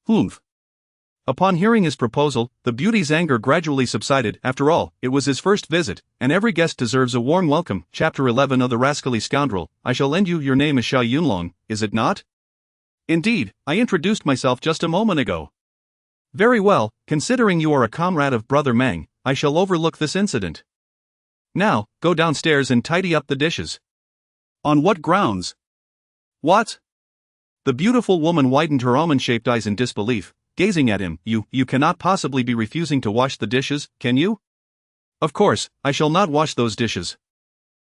Humph. Upon hearing his proposal, the beauty's anger gradually subsided. After all, it was his first visit, and every guest deserves a warm welcome. Chapter 11 of The Rascally Scoundrel. I shall lend you. Your name is Xiao Yunlong, is it not? Indeed, I introduced myself just a moment ago. Very well, considering you are a comrade of Brother Meng, I shall overlook this incident. Now, go downstairs and tidy up the dishes. On what grounds? What? The beautiful woman widened her almond-shaped eyes in disbelief, gazing at him. You cannot possibly be refusing to wash the dishes, can you? Of course, I shall not wash those dishes.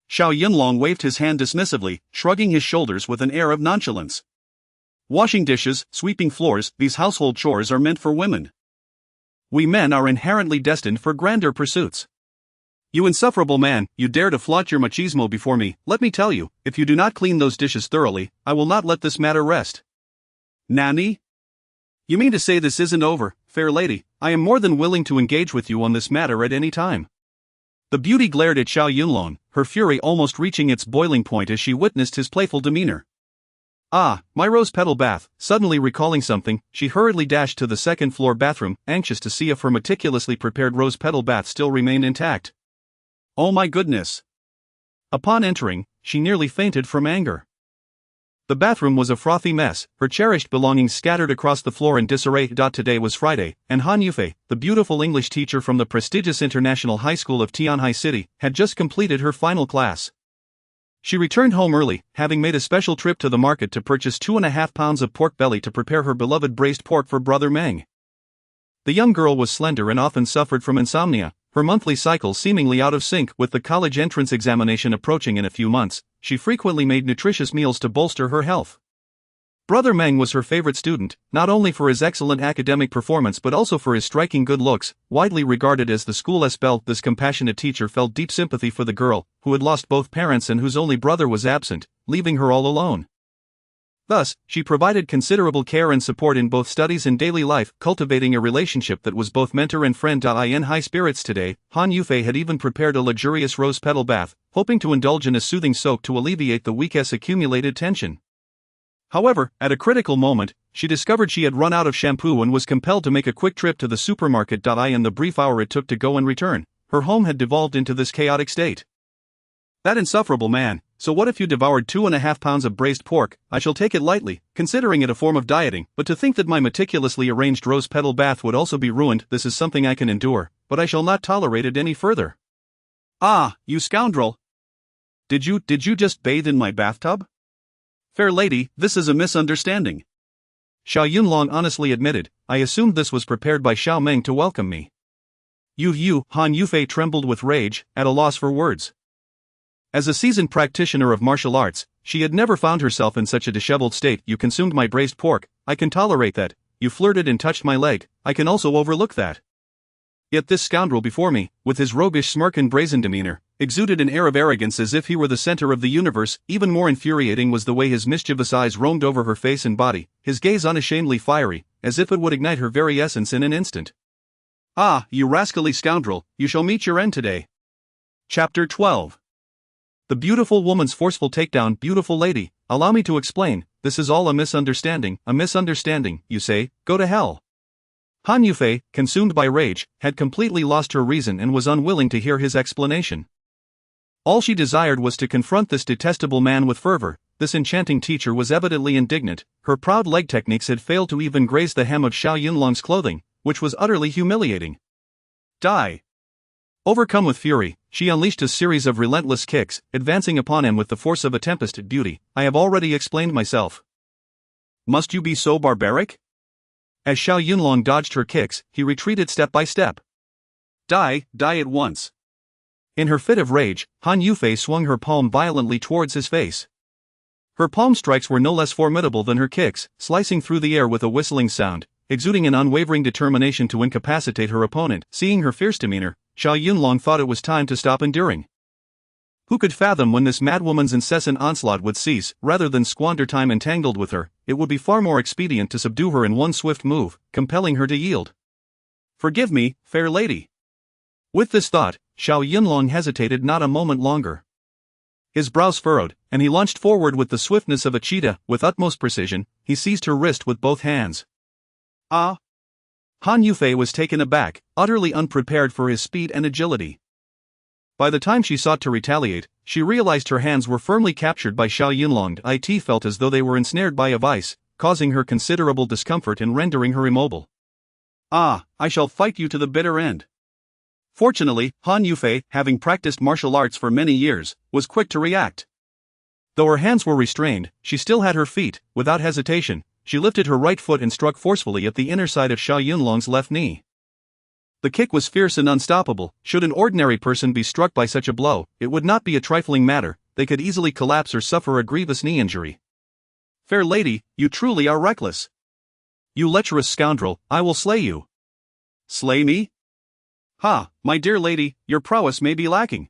Xiao Yunlong waved his hand dismissively, shrugging his shoulders with an air of nonchalance. Washing dishes, sweeping floors, these household chores are meant for women. We men are inherently destined for grander pursuits. You insufferable man, you dare to flaunt your machismo before me. Let me tell you, if you do not clean those dishes thoroughly, I will not let this matter rest. Nani? You mean to say this isn't over, fair lady? I am more than willing to engage with you on this matter at any time. The beauty glared at Xiao Yunlong, her fury almost reaching its boiling point as she witnessed his playful demeanor. Ah, my rose-petal bath. Suddenly recalling something, she hurriedly dashed to the second-floor bathroom, anxious to see if her meticulously prepared rose-petal bath still remained intact. Oh my goodness! Upon entering, she nearly fainted from anger. The bathroom was a frothy mess, her cherished belongings scattered across the floor in disarray. Today was Friday, and Han Yufei, the beautiful English teacher from the prestigious International High School of Tianhai City, had just completed her final class. She returned home early, having made a special trip to the market to purchase 2.5 pounds of pork belly to prepare her beloved braised pork for Brother Meng. The young girl was slender and often suffered from insomnia, her monthly cycle seemingly out of sync. With the college entrance examination approaching in a few months, she frequently made nutritious meals to bolster her health. Brother Meng was her favorite student, not only for his excellent academic performance but also for his striking good looks. Widely regarded as the school's belle, this compassionate teacher felt deep sympathy for the girl, who had lost both parents and whose only brother was absent, leaving her all alone. Thus, she provided considerable care and support in both studies and daily life, cultivating a relationship that was both mentor and friend. In high spirits today, Han Yufei had even prepared a luxurious rose-petal bath, hoping to indulge in a soothing soak to alleviate the week's accumulated tension. However, at a critical moment, she discovered she had run out of shampoo and was compelled to make a quick trip to the supermarket. In the brief hour it took to go and return, her home had devolved into this chaotic state. That insufferable man. So what if you devoured 2.5 pounds of braised pork? I shall take it lightly, considering it a form of dieting, but to think that my meticulously arranged rose-petal bath would also be ruined, this is something I can endure, but I shall not tolerate it any further. Ah, you scoundrel! Did you just bathe in my bathtub? Fair lady, this is a misunderstanding. Xiao Yunlong honestly admitted, I assumed this was prepared by Xiao Meng to welcome me. Han Yufei trembled with rage, at a loss for words. As a seasoned practitioner of martial arts, she had never found herself in such a disheveled state. You consumed my braised pork, I can tolerate that. You flirted and touched my leg, I can also overlook that. Yet this scoundrel before me, with his roguish smirk and brazen demeanor, exuded an air of arrogance as if he were the center of the universe. Even more infuriating was the way his mischievous eyes roamed over her face and body, his gaze unashamedly fiery, as if it would ignite her very essence in an instant. Ah, you rascally scoundrel, you shall meet your end today. Chapter 12. The beautiful woman's forceful takedown. Beautiful lady, allow me to explain, this is all a misunderstanding, you say, go to hell. Han Yufei, consumed by rage, had completely lost her reason and was unwilling to hear his explanation. All she desired was to confront this detestable man with fervor. this enchanting teacher was evidently indignant. Her proud leg techniques had failed to even graze the hem of Xiao Yunlong's clothing, which was utterly humiliating. Die! Overcome with fury, she unleashed a series of relentless kicks, advancing upon him with the force of a tempest. Beauty, I have already explained myself. Must you be so barbaric? As Xiao Yunlong dodged her kicks, he retreated step by step. Die at once. In her fit of rage, Han Yufei swung her palm violently towards his face. Her palm strikes were no less formidable than her kicks, slicing through the air with a whistling sound, exuding an unwavering determination to incapacitate her opponent. Seeing her fierce demeanor, Xiao Yunlong thought it was time to stop enduring. Who could fathom when this madwoman's incessant onslaught would cease? Rather than squander time entangled with her, it would be far more expedient to subdue her in one swift move, compelling her to yield. Forgive me, fair lady. With this thought, Xiao Yunlong hesitated not a moment longer. His brows furrowed, and he launched forward with the swiftness of a cheetah. With utmost precision, he seized her wrist with both hands. Ah! Han Yufei was taken aback, utterly unprepared for his speed and agility. By the time she sought to retaliate, she realized her hands were firmly captured by Xiao Yunlong. It felt as though they were ensnared by a vice, causing her considerable discomfort and rendering her immobile. Ah, I shall fight you to the bitter end. Fortunately, Han Yufei, having practiced martial arts for many years, was quick to react. Though her hands were restrained, she still had her feet. Without hesitation, she lifted her right foot and struck forcefully at the inner side of Xiao Yunlong's left knee. The kick was fierce and unstoppable. Should an ordinary person be struck by such a blow, it would not be a trifling matter. They could easily collapse or suffer a grievous knee injury. Fair lady, you truly are reckless. You lecherous scoundrel, I will slay you. Slay me? Ha, my dear lady, your prowess may be lacking.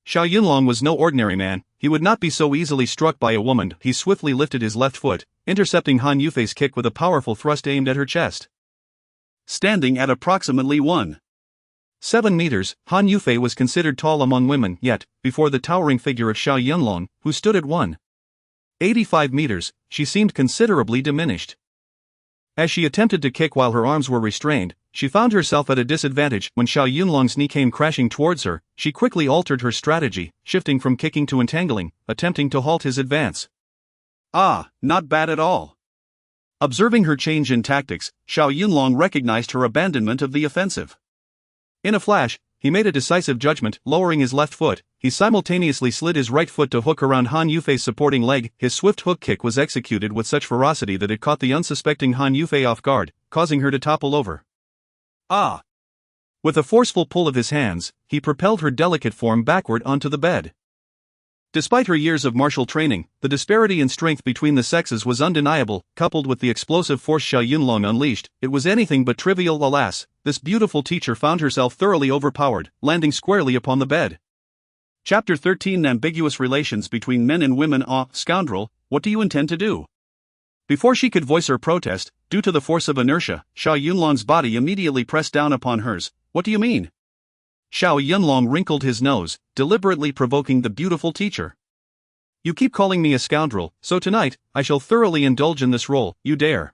Xiao Yunlong was no ordinary man. He would not be so easily struck by a woman. He swiftly lifted his left foot, intercepting Han Yufei's kick with a powerful thrust aimed at her chest. Standing at approximately 1.7 meters, Han Yufei was considered tall among women, yet, before the towering figure of Xiao Yunlong, who stood at 1.85 meters, she seemed considerably diminished. As she attempted to kick while her arms were restrained, she found herself at a disadvantage. When Xiao Yunlong's knee came crashing towards her, she quickly altered her strategy, shifting from kicking to entangling, attempting to halt his advance. Ah, not bad at all. Observing her change in tactics, Xiao Yunlong recognized her abandonment of the offensive. In a flash, he made a decisive judgment. Lowering his left foot, he simultaneously slid his right foot to hook around Han Yufei's supporting leg. His swift hook kick was executed with such ferocity that it caught the unsuspecting Han Yufei off guard, causing her to topple over. Ah! With a forceful pull of his hands, he propelled her delicate form backward onto the bed. Despite her years of martial training, the disparity in strength between the sexes was undeniable. Coupled with the explosive force Xiao Yunlong unleashed, it was anything but trivial. Alas, this beautiful teacher found herself thoroughly overpowered, landing squarely upon the bed. Chapter 13: Ambiguous Relations Between Men and Women. Ah, scoundrel, what do you intend to do? Before she could voice her protest, due to the force of inertia, Xiao Yunlong's body immediately pressed down upon hers. What do you mean? Xiao Yunlong wrinkled his nose, deliberately provoking the beautiful teacher. You keep calling me a scoundrel, so tonight, I shall thoroughly indulge in this role. You dare.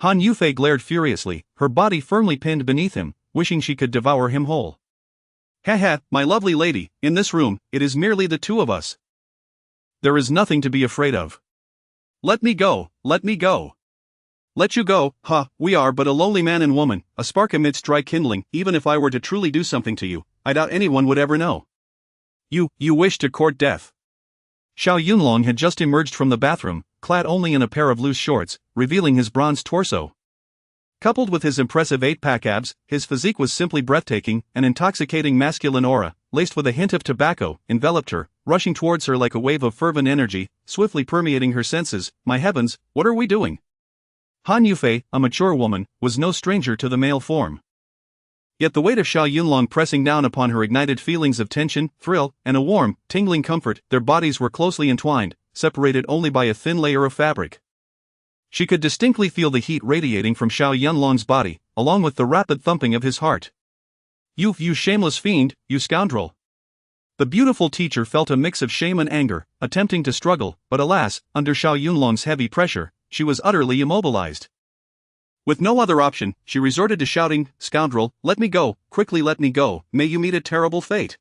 Han Yufei glared furiously, her body firmly pinned beneath him, wishing she could devour him whole. Ha, my lovely lady, in this room, it is merely the two of us. There is nothing to be afraid of. Let me go, let me go. Let you go, we are but a lowly man and woman, a spark amidst dry kindling. Even if I were to truly do something to you, I doubt anyone would ever know. You wish to court death. Xiao Yunlong had just emerged from the bathroom, clad only in a pair of loose shorts, revealing his bronzed torso. Coupled with his impressive 8-pack abs, his physique was simply breathtaking. An intoxicating masculine aura, laced with a hint of tobacco, enveloped her, rushing towards her like a wave of fervent energy, swiftly permeating her senses. My heavens, what are we doing? Han Yufei, a mature woman, was no stranger to the male form. Yet the weight of Xiao Yunlong pressing down upon her ignited feelings of tension, thrill, and a warm, tingling comfort. Their bodies were closely entwined, separated only by a thin layer of fabric. She could distinctly feel the heat radiating from Xiao Yunlong's body, along with the rapid thumping of his heart. You shameless fiend, you scoundrel. The beautiful teacher felt a mix of shame and anger, attempting to struggle, but alas, under Xiao Yunlong's heavy pressure, she was utterly immobilized. With no other option, she resorted to shouting, Scoundrel, let me go, quickly let me go, may you meet a terrible fate.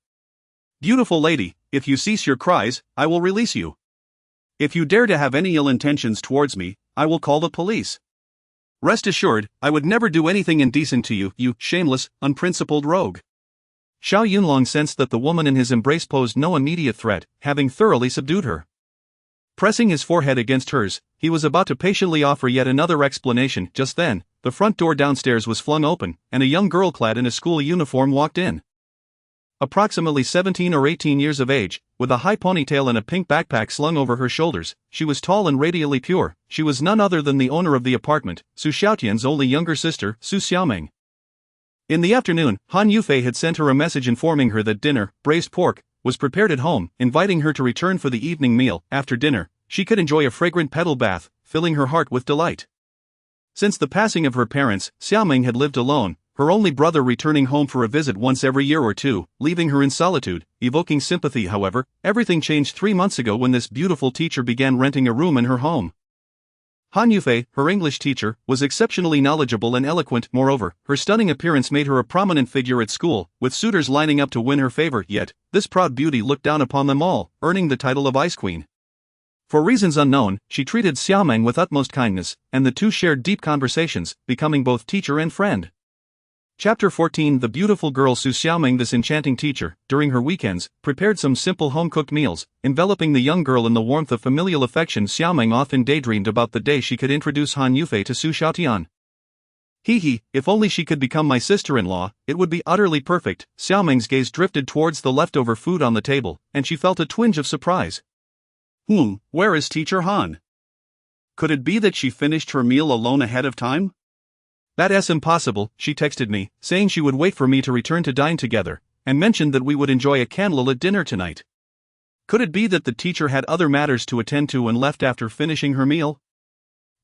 Beautiful lady, if you cease your cries, I will release you. If you dare to have any ill intentions towards me, I will call the police. Rest assured, I would never do anything indecent to you, you shameless, unprincipled rogue. Xiao Yunlong sensed that the woman in his embrace posed no immediate threat, having thoroughly subdued her. Pressing his forehead against hers, he was about to patiently offer yet another explanation. Just then, the front door downstairs was flung open, and a young girl clad in a school uniform walked in. Approximately 17 or 18 years of age, with a high ponytail and a pink backpack slung over her shoulders, she was tall and radiantly pure. She was none other than the owner of the apartment, Su Xiaotian's only younger sister, Su Xiaoming. In the afternoon, Han Yufei had sent her a message informing her that dinner, braised pork, was prepared at home, inviting her to return for the evening meal. After dinner, she could enjoy a fragrant petal bath, filling her heart with delight. Since the passing of her parents, Xiaoming had lived alone, her only brother returning home for a visit once every year or two, leaving her in solitude, evoking sympathy. However, everything changed 3 months ago when this beautiful teacher began renting a room in her home. Han Yufei, her English teacher, was exceptionally knowledgeable and eloquent. Moreover, her stunning appearance made her a prominent figure at school, with suitors lining up to win her favor. Yet, this proud beauty looked down upon them all, earning the title of Ice Queen. For reasons unknown, she treated Xiaoming with utmost kindness, and the two shared deep conversations, becoming both teacher and friend. Chapter 14. The beautiful girl Su Xiaoming. This enchanting teacher, during her weekends, prepared some simple home-cooked meals, enveloping the young girl in the warmth of familial affection. Xiaoming often daydreamed about the day she could introduce Han Yufei to Su Xiaotian. If only she could become my sister-in-law, it would be utterly perfect. Xiaoming's gaze drifted towards the leftover food on the table, and she felt a twinge of surprise. Where is Teacher Han? Could it be that she finished her meal alone ahead of time? That's impossible. She texted me, saying she would wait for me to return to dine together, and mentioned that we would enjoy a candlelit dinner tonight. Could it be that the teacher had other matters to attend to and left after finishing her meal?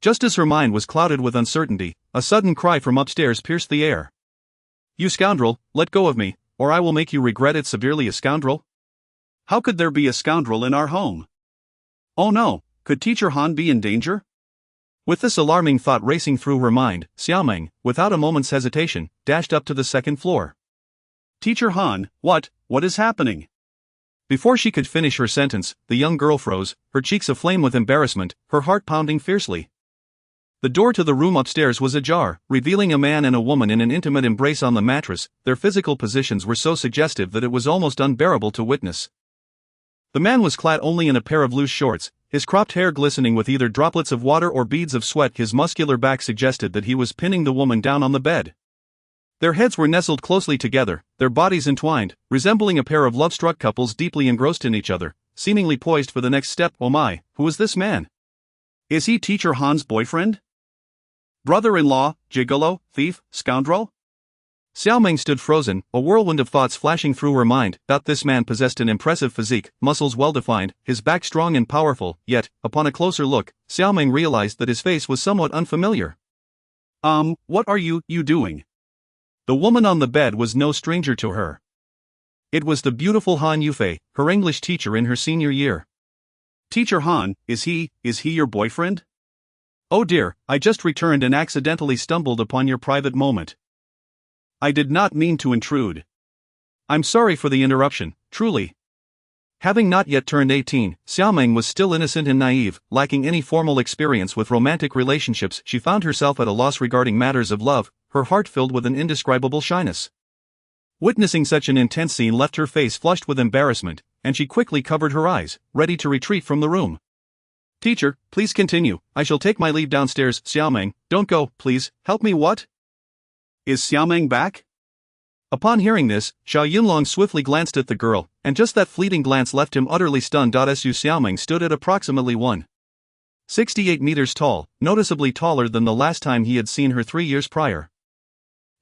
Just as her mind was clouded with uncertainty, a sudden cry from upstairs pierced the air. You scoundrel, let go of me, or I will make you regret it severely. A scoundrel? How could there be a scoundrel in our home? Oh no, could Teacher Han be in danger? With this alarming thought racing through her mind, Xiaoming, without a moment's hesitation, dashed up to the second floor. Teacher Han, what is happening? Before she could finish her sentence, the young girl froze, her cheeks aflame with embarrassment, her heart pounding fiercely. The door to the room upstairs was ajar, revealing a man and a woman in an intimate embrace on the mattress. Their physical positions were so suggestive that it was almost unbearable to witness. The man was clad only in a pair of loose shorts, his cropped hair glistening with either droplets of water or beads of sweat. His muscular back suggested that he was pinning the woman down on the bed. Their heads were nestled closely together, their bodies entwined, resembling a pair of love-struck couples deeply engrossed in each other, seemingly poised for the next step. Oh my, who is this man? Is he Teacher Han's boyfriend? Brother-in-law, gigolo, thief, scoundrel? Xiaoming stood frozen, a whirlwind of thoughts flashing through her mind. This man possessed an impressive physique, muscles well-defined, his back strong and powerful, yet, upon a closer look, Xiaoming realized that his face was somewhat unfamiliar. What are you doing? The woman on the bed was no stranger to her. It was the beautiful Han Yufei, her English teacher in her senior year. Teacher Han, is he your boyfriend? Oh dear, I just returned and accidentally stumbled upon your private moment. I did not mean to intrude. I'm sorry for the interruption, truly. Having not yet turned 18, Xiaoming was still innocent and naive, lacking any formal experience with romantic relationships. She found herself at a loss regarding matters of love, her heart filled with an indescribable shyness. Witnessing such an intense scene left her face flushed with embarrassment, and she quickly covered her eyes, ready to retreat from the room. Teacher, please continue. I shall take my leave downstairs. Xiaoming, don't go, please, help me. What? Is Xiaoming back? Upon hearing this, Xiao Yunlong swiftly glanced at the girl, and just that fleeting glance left him utterly stunned. Su Xiaoming stood at approximately 1.68 meters tall, noticeably taller than the last time he had seen her 3 years prior.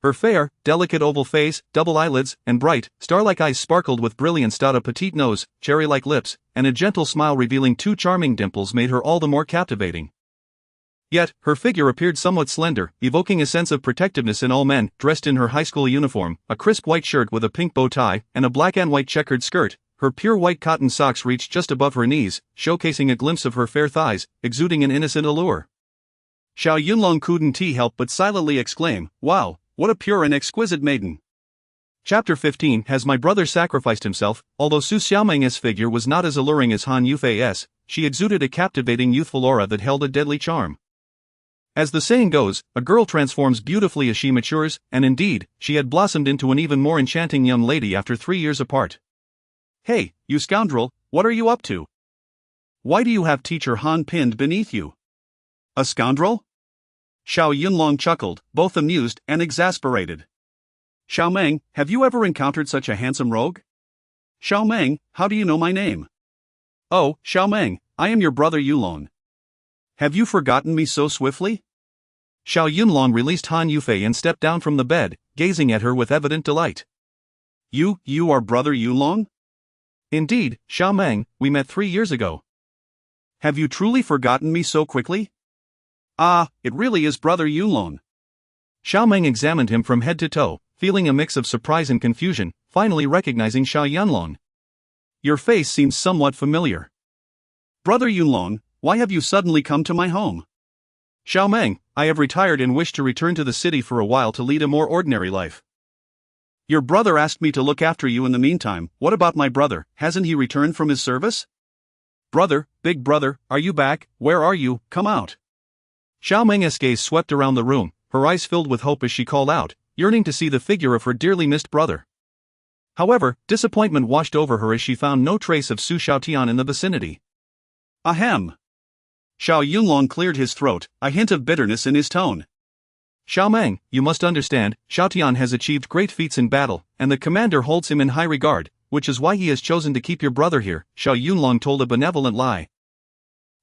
Her fair, delicate oval face, double eyelids, and bright, star-like eyes sparkled with brilliance. A petite nose, cherry-like lips, and a gentle smile revealing 2 charming dimples made her all the more captivating. Yet, her figure appeared somewhat slender, evoking a sense of protectiveness in all men. Dressed in her high school uniform, a crisp white shirt with a pink bow tie, and a black and white checkered skirt, her pure white cotton socks reached just above her knees, showcasing a glimpse of her fair thighs, exuding an innocent allure. Xiao Yunlong couldn't help but silently exclaim, "Wow, what a pure and exquisite maiden!" Chapter 15. Has my brother sacrificed himself? Although Su Xiaomeng's figure was not as alluring as Han Yufei's, she exuded a captivating youthful aura that held a deadly charm. As the saying goes, a girl transforms beautifully as she matures, and indeed, she had blossomed into an even more enchanting young lady after 3 years apart. Hey, you scoundrel, what are you up to? Why do you have Teacher Han pinned beneath you? A scoundrel? Xiao Yunlong chuckled, both amused and exasperated. Xiaomeng, have you ever encountered such a handsome rogue? Xiaomeng, how do you know my name? Oh, Xiaomeng, I am your brother Yulong. Have you forgotten me so swiftly? Xiao Yunlong released Han Yufei and stepped down from the bed, gazing at her with evident delight. You are brother Yulong? Indeed, Xiaomeng, we met 3 years ago. Have you truly forgotten me so quickly? Ah, it really is brother Yulong. Xiaomeng examined him from head to toe, feeling a mix of surprise and confusion, finally recognizing Xiao Yunlong. Your face seems somewhat familiar. Brother Yunlong, why have you suddenly come to my home? Xiaomeng, I have retired and wish to return to the city for a while to lead a more ordinary life. Your brother asked me to look after you in the meantime. What about my brother? Hasn't he returned from his service? Brother, big brother, are you back? Where are you? Come out. Xiaomeng's gaze swept around the room, her eyes filled with hope as she called out, yearning to see the figure of her dearly missed brother. However, disappointment washed over her as she found no trace of Su Xiaotian in the vicinity. Ahem. Xiao Yunlong cleared his throat, a hint of bitterness in his tone. Xiaomeng, you must understand, Xiaotian has achieved great feats in battle, and the commander holds him in high regard, which is why he has chosen to keep your brother here, Xiao Yunlong told a benevolent lie.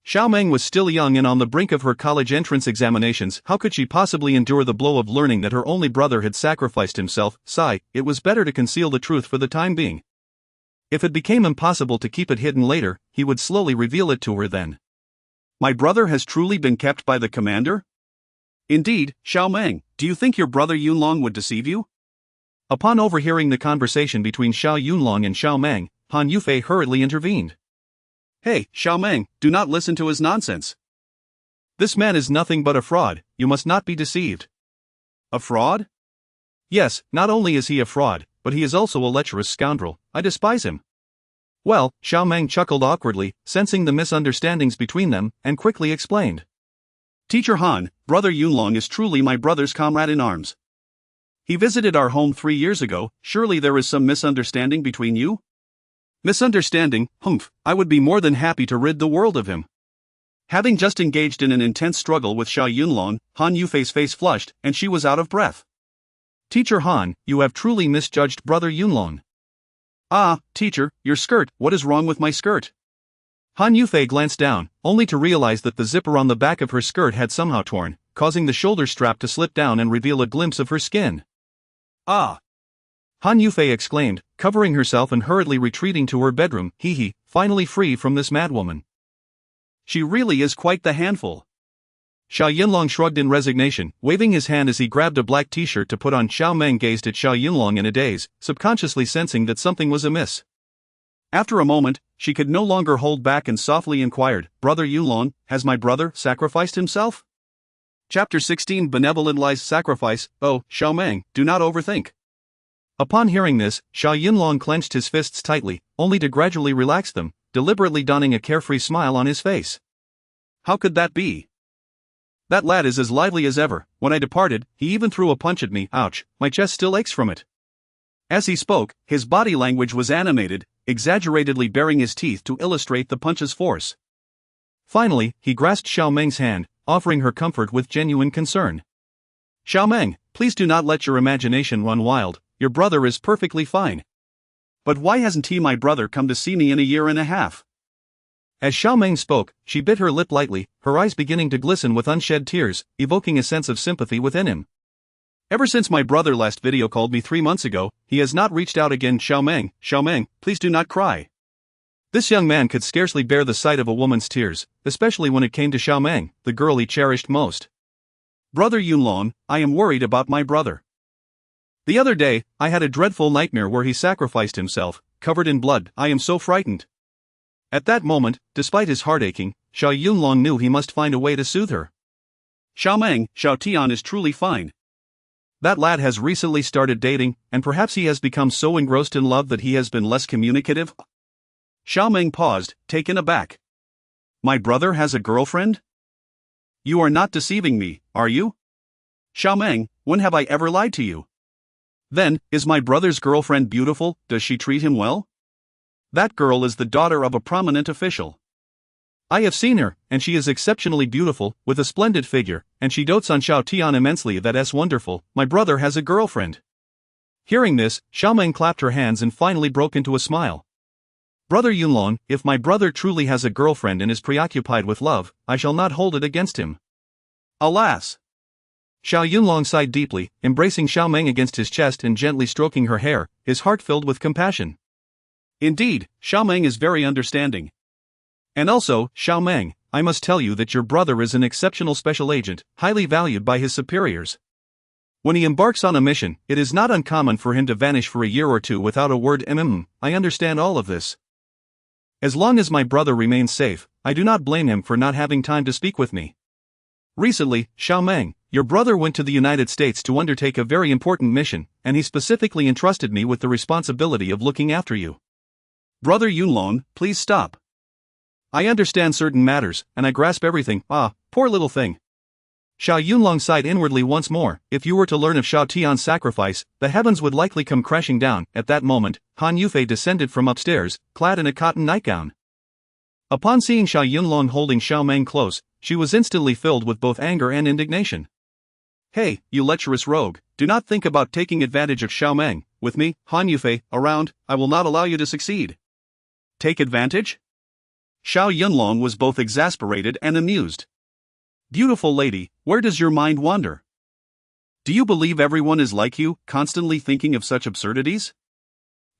Xiaomeng was still young and on the brink of her college entrance examinations. How could she possibly endure the blow of learning that her only brother had sacrificed himself? Sigh, it was better to conceal the truth for the time being. If it became impossible to keep it hidden later, he would slowly reveal it to her then. My brother has truly been kept by the commander? Indeed, Xiaomeng, do you think your brother Yunlong would deceive you? Upon overhearing the conversation between Xiao Yunlong and Xiaomeng, Han Yufei hurriedly intervened. Hey, Xiaomeng, do not listen to his nonsense. This man is nothing but a fraud, you must not be deceived. A fraud? Yes, not only is he a fraud, but he is also a lecherous scoundrel. I despise him. Well, Xiaomeng chuckled awkwardly, sensing the misunderstandings between them, and quickly explained. Teacher Han, brother Yunlong is truly my brother's comrade in arms. He visited our home 3 years ago. Surely there is some misunderstanding between you? Misunderstanding? Humph, I would be more than happy to rid the world of him. Having just engaged in an intense struggle with Xiao Yunlong, Han Yufei's face flushed, and she was out of breath. Teacher Han, you have truly misjudged brother Yunlong. Ah, teacher, your skirt, what is wrong with my skirt? Han Yufei glanced down, only to realize that the zipper on the back of her skirt had somehow torn, causing the shoulder strap to slip down and reveal a glimpse of her skin. Ah! Han Yufei exclaimed, covering herself and hurriedly retreating to her bedroom. Hee, finally free from this madwoman. She really is quite the handful. Xiao Yunlong shrugged in resignation, waving his hand as he grabbed a black t-shirt to put on. Xiaomeng gazed at Xiao Yunlong in a daze, subconsciously sensing that something was amiss. After a moment, she could no longer hold back and softly inquired, Brother Yunlong, has my brother sacrificed himself? Chapter 16. Benevolent Lies. Sacrifice. Oh, Xiaomeng, do not overthink. Upon hearing this, Xiao Yunlong clenched his fists tightly, only to gradually relax them, deliberately donning a carefree smile on his face. How could that be? That lad is as lively as ever. When I departed, he even threw a punch at me. Ouch, my chest still aches from it. As he spoke, his body language was animated, exaggeratedly baring his teeth to illustrate the punch's force. Finally, he grasped Xiaomeng's hand, offering her comfort with genuine concern. Xiaomeng, please do not let your imagination run wild. Your brother is perfectly fine. But why hasn't he, my brother, come to see me in a year and a half? As Xiaomeng spoke, she bit her lip lightly, her eyes beginning to glisten with unshed tears, evoking a sense of sympathy within him. Ever since my brother last video called me 3 months ago, he has not reached out again. Xiaomeng, please do not cry. This young man could scarcely bear the sight of a woman's tears, especially when it came to Xiaomeng, the girl he cherished most. Brother Yunlong, I am worried about my brother. The other day, I had a dreadful nightmare where he sacrificed himself, covered in blood. I am so frightened. At that moment, despite his heart aching, Xiao Yunlong knew he must find a way to soothe her. Xiaomeng, Xiaotian is truly fine. That lad has recently started dating, and perhaps he has become so engrossed in love that he has been less communicative? Xiao Meng paused, taken aback. My brother has a girlfriend? You are not deceiving me, are you? Xiao Meng, when have I ever lied to you? Then, is my brother's girlfriend beautiful? Does she treat him well? That girl is the daughter of a prominent official. I have seen her, and she is exceptionally beautiful, with a splendid figure, and she dotes on Xiao Tian immensely. That's wonderful. My brother has a girlfriend. Hearing this, Xiao Meng clapped her hands and finally broke into a smile. Brother Yunlong, if my brother truly has a girlfriend and is preoccupied with love, I shall not hold it against him. Alas! Xiao Yunlong sighed deeply, embracing Xiao Meng against his chest and gently stroking her hair, his heart filled with compassion. Indeed, Xiao Meng is very understanding. And also, Xiao Meng, I must tell you that your brother is an exceptional special agent, highly valued by his superiors. When he embarks on a mission, it is not uncommon for him to vanish for a year or two without a word. I understand all of this. As long as my brother remains safe, I do not blame him for not having time to speak with me. Recently, Xiao Meng, your brother went to the United States to undertake a very important mission, and he specifically entrusted me with the responsibility of looking after you. Brother Yunlong, please stop. I understand certain matters, and I grasp everything. Poor little thing. Xiao Yunlong sighed inwardly once more. If you were to learn of Xiao Tian's sacrifice, the heavens would likely come crashing down. At that moment, Han Yufei descended from upstairs, clad in a cotton nightgown. Upon seeing Xiao Yunlong holding Xiao Meng close, she was instantly filled with both anger and indignation. Hey, you lecherous rogue, do not think about taking advantage of Xiao Meng. With me, Han Yufei, around, I will not allow you to succeed. Take advantage? Xiao Yunlong was both exasperated and amused. Beautiful lady, where does your mind wander? Do you believe everyone is like you, constantly thinking of such absurdities?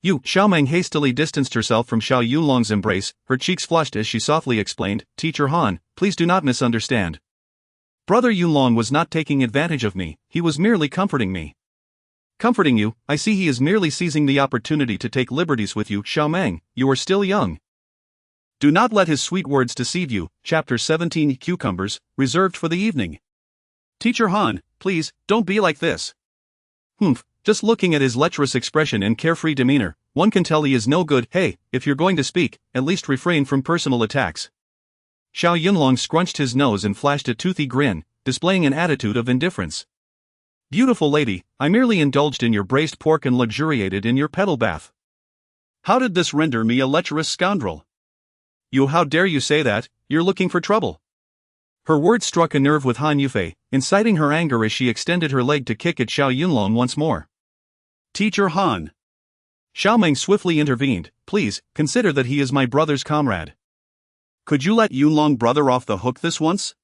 Xiao Meng hastily distanced herself from Xiao Yunlong's embrace, her cheeks flushed as she softly explained, Teacher Han, please do not misunderstand. Brother Yunlong was not taking advantage of me, he was merely comforting me. Comforting you? I see he is merely seizing the opportunity to take liberties with you. Xiao Meng, you are still young. Do not let his sweet words deceive you. Chapter 17 Cucumbers, reserved for the evening. Teacher Han, please, don't be like this. Just looking at his lecherous expression and carefree demeanor, one can tell he is no good. Hey, if you're going to speak, at least refrain from personal attacks. Xiao Yunlong scrunched his nose and flashed a toothy grin, displaying an attitude of indifference. Beautiful lady, I merely indulged in your braised pork and luxuriated in your petal bath. How did this render me a lecherous scoundrel? How dare you say that? You're looking for trouble. Her words struck a nerve with Han Yufei, inciting her anger as she extended her leg to kick at Xiao Yunlong once more. Teacher Han. Xiao Meng swiftly intervened, please, consider that he is my brother's comrade. Could you let Yunlong brother off the hook this once?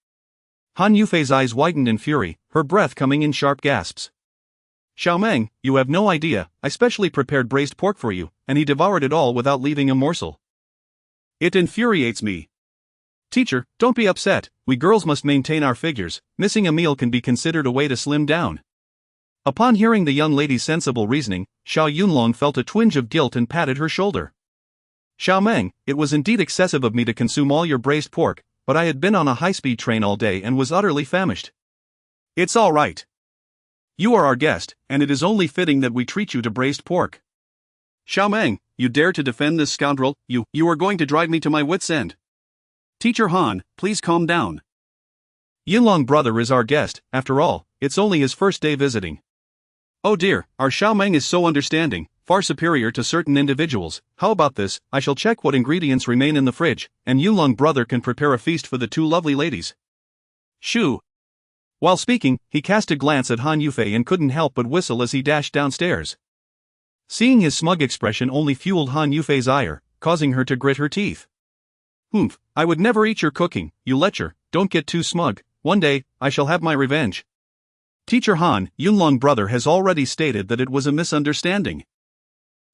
Han Yufei's eyes widened in fury, her breath coming in sharp gasps. Xiao Meng, you have no idea, I specially prepared braised pork for you, and he devoured it all without leaving a morsel. It infuriates me. Teacher, don't be upset, we girls must maintain our figures, missing a meal can be considered a way to slim down. Upon hearing the young lady's sensible reasoning, Xiao Yunlong felt a twinge of guilt and patted her shoulder. Xiao Meng, it was indeed excessive of me to consume all your braised pork, but I had been on a high-speed train all day and was utterly famished. It's all right. You are our guest, and it is only fitting that we treat you to braised pork. Xiao Meng, you dare to defend this scoundrel? You are going to drive me to my wit's end. Teacher Han, please calm down. Yunlong brother is our guest, after all, it's only his first day visiting. Oh dear, our Xiao Meng is so understanding, far superior to certain individuals. How about this, I shall check what ingredients remain in the fridge, and Yunlong brother can prepare a feast for the two lovely ladies. Shoo! While speaking, he cast a glance at Han Yufei and couldn't help but whistle as he dashed downstairs. Seeing his smug expression only fueled Han Yufei's ire, causing her to grit her teeth. I would never eat your cooking, you lecher, don't get too smug, one day, I shall have my revenge. Teacher Han, Yunlong brother has already stated that it was a misunderstanding.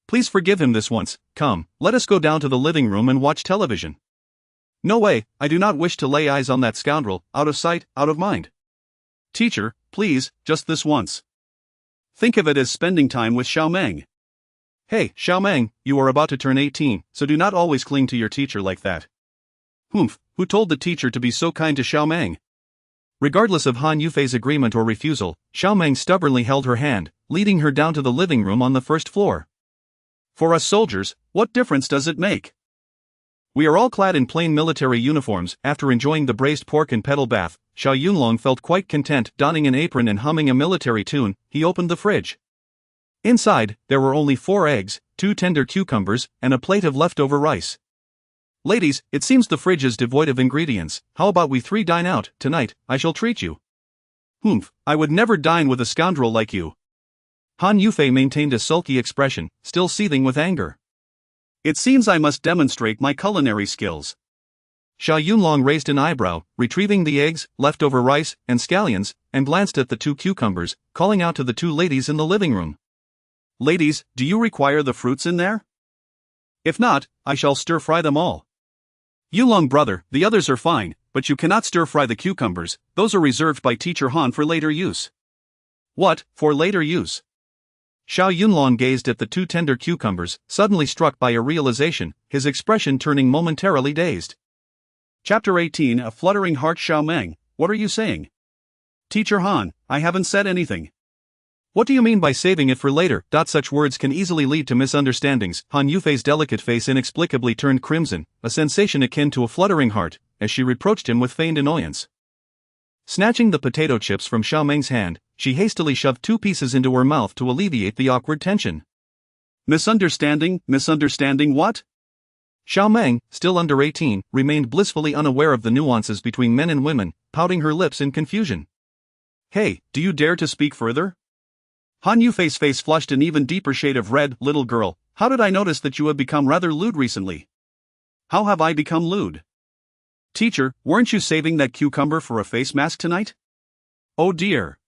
Please forgive him this once, come, let us go down to the living room and watch television. No way, I do not wish to lay eyes on that scoundrel, out of sight, out of mind. Teacher, please, just this once. Think of it as spending time with Xiao Meng. Hey, Xiao Meng, you are about to turn 18, so do not always cling to your teacher like that. Who told the teacher to be so kind to Xiao Meng? Regardless of Han Yufei's agreement or refusal, Xiao Meng stubbornly held her hand, leading her down to the living room on the first floor. For us soldiers, what difference does it make? We are all clad in plain military uniforms. After enjoying the braised pork and petal bath, Xiao Yunlong felt quite content. Donning an apron and humming a military tune, he opened the fridge. Inside, there were only 4 eggs, 2 tender cucumbers, and a plate of leftover rice. Ladies, it seems the fridge is devoid of ingredients. How about we 3 dine out? Tonight, I shall treat you. Humph, I would never dine with a scoundrel like you. Han Yufei maintained a sulky expression, still seething with anger. It seems I must demonstrate my culinary skills. Xiao Yunlong raised an eyebrow, retrieving the eggs, leftover rice, and scallions, and glanced at the 2 cucumbers, calling out to the 2 ladies in the living room. Ladies, do you require the fruits in there? If not, I shall stir-fry them all. Yulong brother, the others are fine, but you cannot stir-fry the cucumbers, those are reserved by Teacher Han for later use. What, for later use? Xiao Yunlong gazed at the 2 tender cucumbers, suddenly struck by a realization, his expression turning momentarily dazed. Chapter 18 A Fluttering Heart. Xiao Meng, what are you saying? Teacher Han, I haven't said anything. What do you mean by saving it for later? Such words can easily lead to misunderstandings. Han Yufei's delicate face inexplicably turned crimson, a sensation akin to a fluttering heart, as she reproached him with feigned annoyance. Snatching the potato chips from Xiao Meng's hand, she hastily shoved 2 pieces into her mouth to alleviate the awkward tension. Misunderstanding what? Xiao Meng, still under 18, remained blissfully unaware of the nuances between men and women, pouting her lips in confusion. Hey, do you dare to speak further? Han Yufei's face flushed an even deeper shade of red. Little girl, how did I notice that you have become rather lewd recently? How have I become lewd? Teacher, weren't you saving that cucumber for a face mask tonight? Oh dear.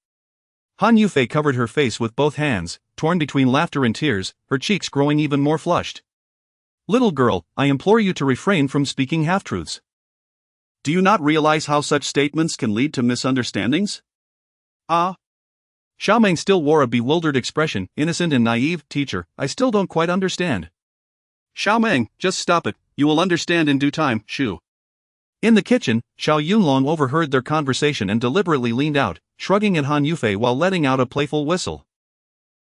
Han Yufei covered her face with both hands, torn between laughter and tears, her cheeks growing even more flushed. Little girl, I implore you to refrain from speaking half-truths. Do you not realize how such statements can lead to misunderstandings? Xiao Meng still wore a bewildered expression, innocent and naive. Teacher, I still don't quite understand. Xiao Meng, just stop it, you will understand in due time. Shoo. In the kitchen, Xiao Yunlong overheard their conversation and deliberately leaned out, shrugging at Han Yufei while letting out a playful whistle.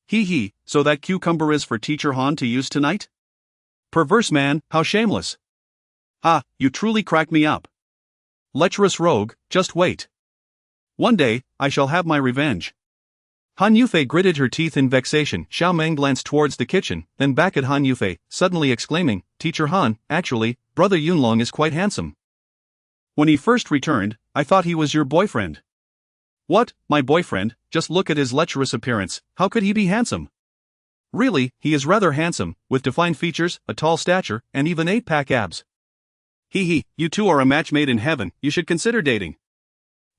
Hee, so that cucumber is for Teacher Han to use tonight? Perverse man, how shameless. You truly crack me up. Lecherous rogue, just wait. One day, I shall have my revenge. Han Yufei gritted her teeth in vexation. Xiao Meng glanced towards the kitchen, then back at Han Yufei, suddenly exclaiming, Teacher Han, actually, Brother Yunlong is quite handsome. When he first returned, I thought he was your boyfriend. What, my boyfriend? Just look at his lecherous appearance, how could he be handsome? Really, he is rather handsome, with defined features, a tall stature, and even 8-pack abs. Hee, you two are a match made in heaven, you should consider dating.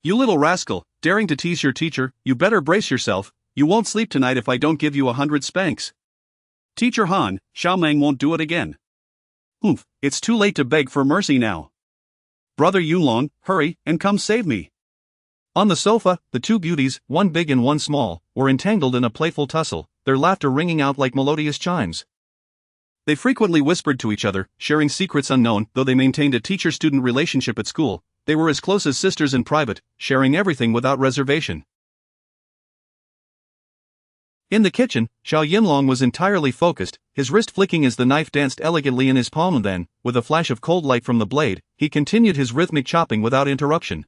You little rascal, daring to tease your teacher, you better brace yourself, you won't sleep tonight if I don't give you 100 spanks. Teacher Han, Xiao Meng won't do it again. Humph, it's too late to beg for mercy now. Brother Yunlong, hurry, and come save me. On the sofa, the 2 beauties, one big and one small, were entangled in a playful tussle, their laughter ringing out like melodious chimes. They frequently whispered to each other, sharing secrets unknown. Though they maintained a teacher-student relationship at school, they were as close as sisters in private, sharing everything without reservation. In the kitchen, Xiao Yunlong was entirely focused, his wrist flicking as the knife danced elegantly in his palm. Then, with a flash of cold light from the blade, he continued his rhythmic chopping without interruption.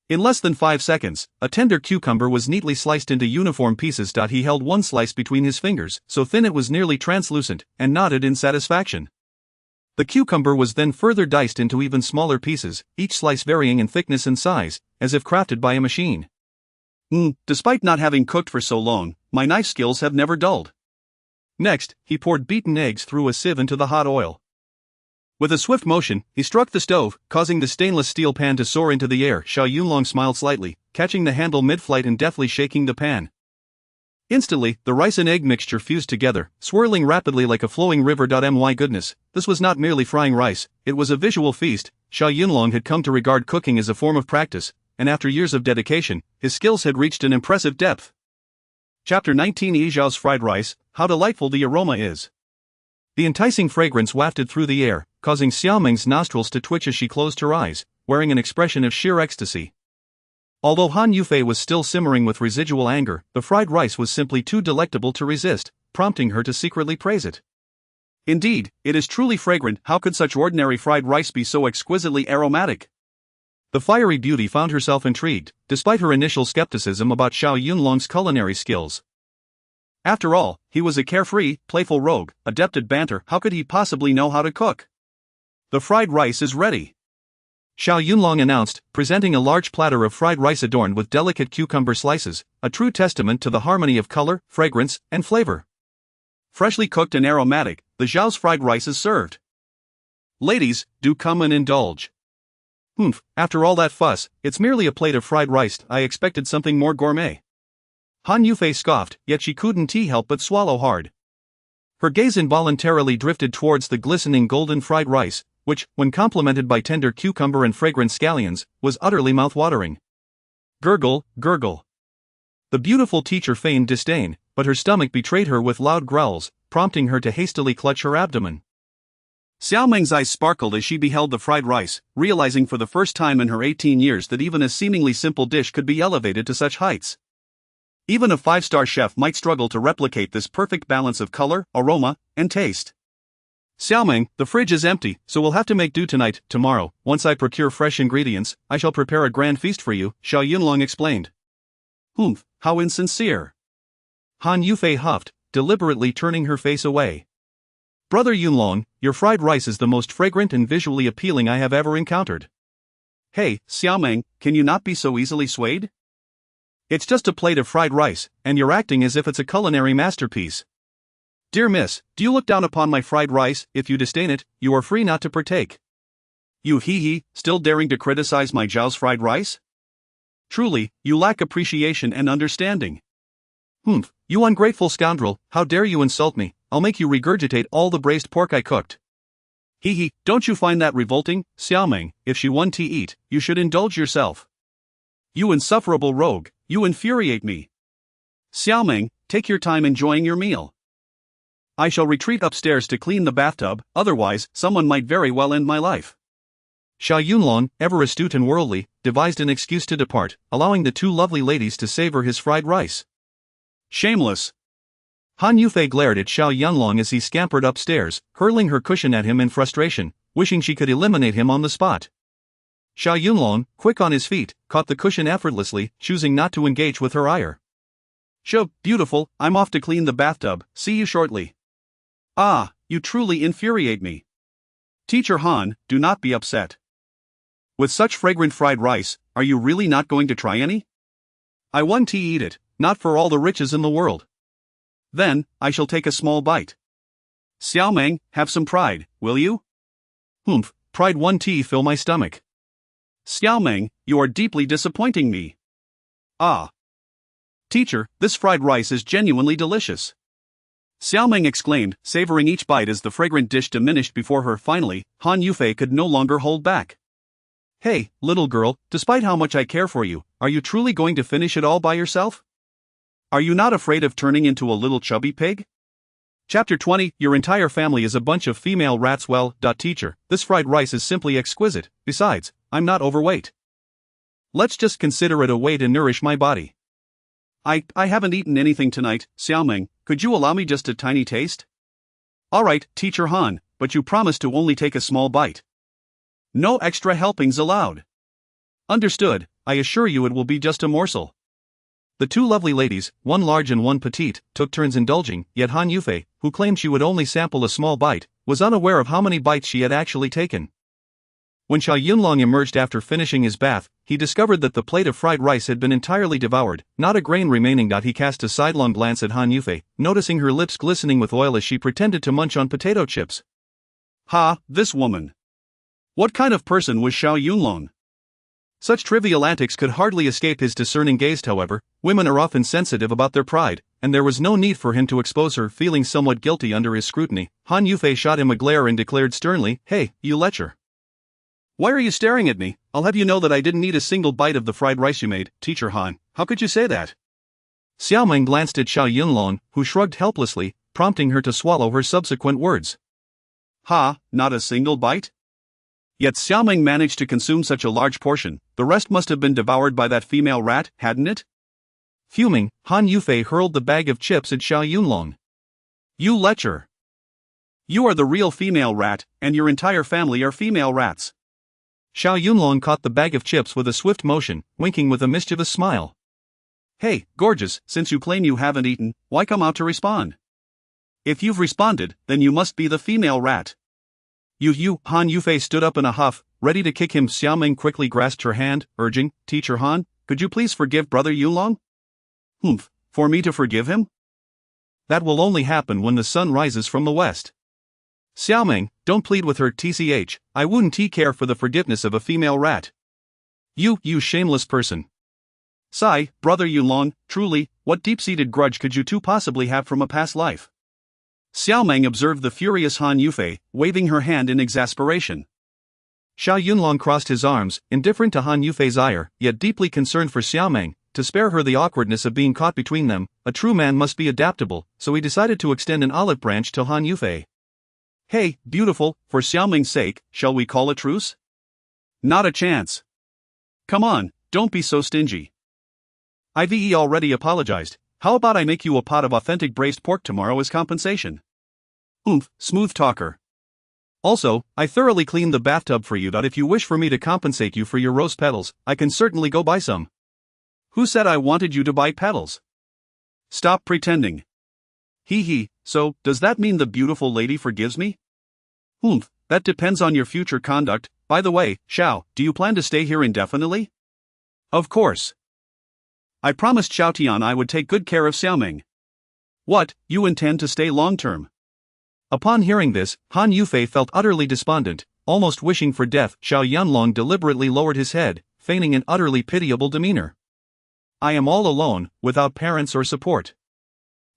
In less than 5 seconds, a tender cucumber was neatly sliced into uniform pieces. He held one slice between his fingers, so thin it was nearly translucent, and nodded in satisfaction. The cucumber was then further diced into even smaller pieces, each slice varying in thickness and size, as if crafted by a machine. Despite not having cooked for so long, my knife skills have never dulled. Next, he poured beaten eggs through a sieve into the hot oil. With a swift motion, he struck the stove, causing the stainless steel pan to soar into the air. Xiao Yunlong smiled slightly, catching the handle mid-flight and deftly shaking the pan. Instantly, the rice and egg mixture fused together, swirling rapidly like a flowing river. My goodness, this was not merely frying rice, it was a visual feast. Xiao Yunlong had come to regard cooking as a form of practice, and after years of dedication, his skills had reached an impressive depth. Chapter 19 Yijiao's fried rice, how delightful the aroma is. The enticing fragrance wafted through the air, causing Xiao Meng's nostrils to twitch as she closed her eyes, wearing an expression of sheer ecstasy. Although Han Yufei was still simmering with residual anger, the fried rice was simply too delectable to resist, prompting her to secretly praise it. Indeed, it is truly fragrant. How could such ordinary fried rice be so exquisitely aromatic? The fiery beauty found herself intrigued, despite her initial skepticism about Xiao Yunlong's culinary skills. After all, he was a carefree, playful rogue, adept at banter. How could he possibly know how to cook? The fried rice is ready, Xiao Yunlong announced, presenting a large platter of fried rice adorned with delicate cucumber slices, a true testament to the harmony of color, fragrance, and flavor. Freshly cooked and aromatic, the Zhao's fried rice is served. Ladies, do come and indulge. After all that fuss, it's merely a plate of fried rice. I expected something more gourmet. Han Yufei scoffed, yet she couldn't help but swallow hard. Her gaze involuntarily drifted towards the glistening golden fried rice, which, when complemented by tender cucumber and fragrant scallions, was utterly mouth-watering. Gurgle, gurgle. The beautiful teacher feigned disdain, but her stomach betrayed her with loud growls, prompting her to hastily clutch her abdomen. Xiao Meng's eyes sparkled as she beheld the fried rice, realizing for the first time in her 18 years that even a seemingly simple dish could be elevated to such heights. Even a 5-star chef might struggle to replicate this perfect balance of color, aroma, and taste. Xiao Meng, the fridge is empty, so we'll have to make do tonight. Tomorrow, once I procure fresh ingredients, I shall prepare a grand feast for you, Xiao Yunlong explained. How insincere. Han Yufei huffed, deliberately turning her face away. Brother Yunlong, your fried rice is the most fragrant and visually appealing I have ever encountered. Hey, Xiao Meng, can you not be so easily swayed? It's just a plate of fried rice, and you're acting as if it's a culinary masterpiece. Dear miss, do you look down upon my fried rice? If you disdain it, you are free not to partake. You still daring to criticize my Zhao's fried rice? Truly, you lack appreciation and understanding. You ungrateful scoundrel, how dare you insult me? I'll make you regurgitate all the braised pork I cooked. Don't you find that revolting, Xiao Meng? If she wants to eat, you should indulge yourself. You insufferable rogue, you infuriate me. Xiao Meng, take your time enjoying your meal. I shall retreat upstairs to clean the bathtub, otherwise, someone might very well end my life. Xiao Yunlong, ever astute and worldly, devised an excuse to depart, allowing the two lovely ladies to savor his fried rice. Shameless. Han Yufei glared at Xiao Yunlong as he scampered upstairs, hurling her cushion at him in frustration, wishing she could eliminate him on the spot. Xiao Yunlong, quick on his feet, caught the cushion effortlessly, choosing not to engage with her ire. Beautiful, I'm off to clean the bathtub, see you shortly. You truly infuriate me. Teacher Han, do not be upset. With such fragrant fried rice, are you really not going to try any? I want to eat it, not for all the riches in the world. Then, I shall take a small bite. Xiao Meng, have some pride, will you? Pride one tea fill my stomach. Xiao Meng, you are deeply disappointing me. Teacher, this fried rice is genuinely delicious. Xiao Meng exclaimed, savoring each bite as the fragrant dish diminished before her. Finally, Han Yufei could no longer hold back. Hey, little girl, despite how much I care for you, are you truly going to finish it all by yourself? Are you not afraid of turning into a little chubby pig? Chapter 20, Your entire family is a bunch of female rats. Well, teacher, this fried rice is simply exquisite. Besides, I'm not overweight. Let's just consider it a way to nourish my body. I haven't eaten anything tonight, Xiao Meng, could you allow me just a tiny taste? Alright, Teacher Han, but you promised to only take a small bite. No extra helpings allowed. Understood, I assure you it will be just a morsel. The two lovely ladies, one large and one petite, took turns indulging, yet Han Yufei, who claimed she would only sample a small bite, was unaware of how many bites she had actually taken. When Xiao Yunlong emerged after finishing his bath, he discovered that the plate of fried rice had been entirely devoured, not a grain remaining. He cast a sidelong glance at Han Yufei, noticing her lips glistening with oil as she pretended to munch on potato chips. This woman. What kind of person was Xiao Yunlong? Such trivial antics could hardly escape his discerning gaze. However, women are often sensitive about their pride, and there was no need for him to expose her. Feeling somewhat guilty under his scrutiny, Han Yufei shot him a glare and declared sternly, Hey, you lecher. Why are you staring at me? I'll have you know that I didn't eat a single bite of the fried rice you made, Teacher Han. How could you say that? Xiao Meng glanced at Xiao Yunlong, who shrugged helplessly, prompting her to swallow her subsequent words. Not a single bite? Yet Xiao Meng managed to consume such a large portion, the rest must have been devoured by that female rat, hadn't it? Fuming, Han Yufei hurled the bag of chips at Xiao Yunlong. You lecher! You are the real female rat, and your entire family are female rats. Xiao Yunlong caught the bag of chips with a swift motion, winking with a mischievous smile. Hey, gorgeous, since you claim you haven't eaten, why come out to respond? If you've responded, then you must be the female rat. You, Han Yufei stood up in a huff, ready to kick him. Xiao Meng quickly grasped her hand, urging, Teacher Han, could you please forgive Brother Yunlong? Humph, for me to forgive him? That will only happen when the sun rises from the west. Xiao Meng, don't plead with her. Tch, I wouldn't care for the forgiveness of a female rat. You shameless person. Sigh, Brother Yunlong, truly, what deep-seated grudge could you two possibly have from a past life? Xiao Meng observed the furious Han Yufei, waving her hand in exasperation. Xiao Yunlong crossed his arms, indifferent to Han Yufei's ire, yet deeply concerned for Xiao Meng. To spare her the awkwardness of being caught between them, a true man must be adaptable, so he decided to extend an olive branch to Han Yufei. Hey, beautiful, for Xiao Meng's sake, shall we call a truce? Not a chance. Come on, don't be so stingy. I've already apologized. How about I make you a pot of authentic braised pork tomorrow as compensation? Oomph, smooth talker. Also, I thoroughly cleaned the bathtub for you. If you wish for me to compensate you for your rose petals, I can certainly go buy some. Who said I wanted you to buy petals? Stop pretending. So, does that mean the beautiful lady forgives me? Oomph, that depends on your future conduct. By the way, Xiao, do you plan to stay here indefinitely? Of course. I promised Xiao Tian I would take good care of Xiao Meng. What, you intend to stay long-term? Upon hearing this, Han Yufei felt utterly despondent, almost wishing for death. Xiao Yunlong deliberately lowered his head, feigning an utterly pitiable demeanor. I am all alone, without parents or support.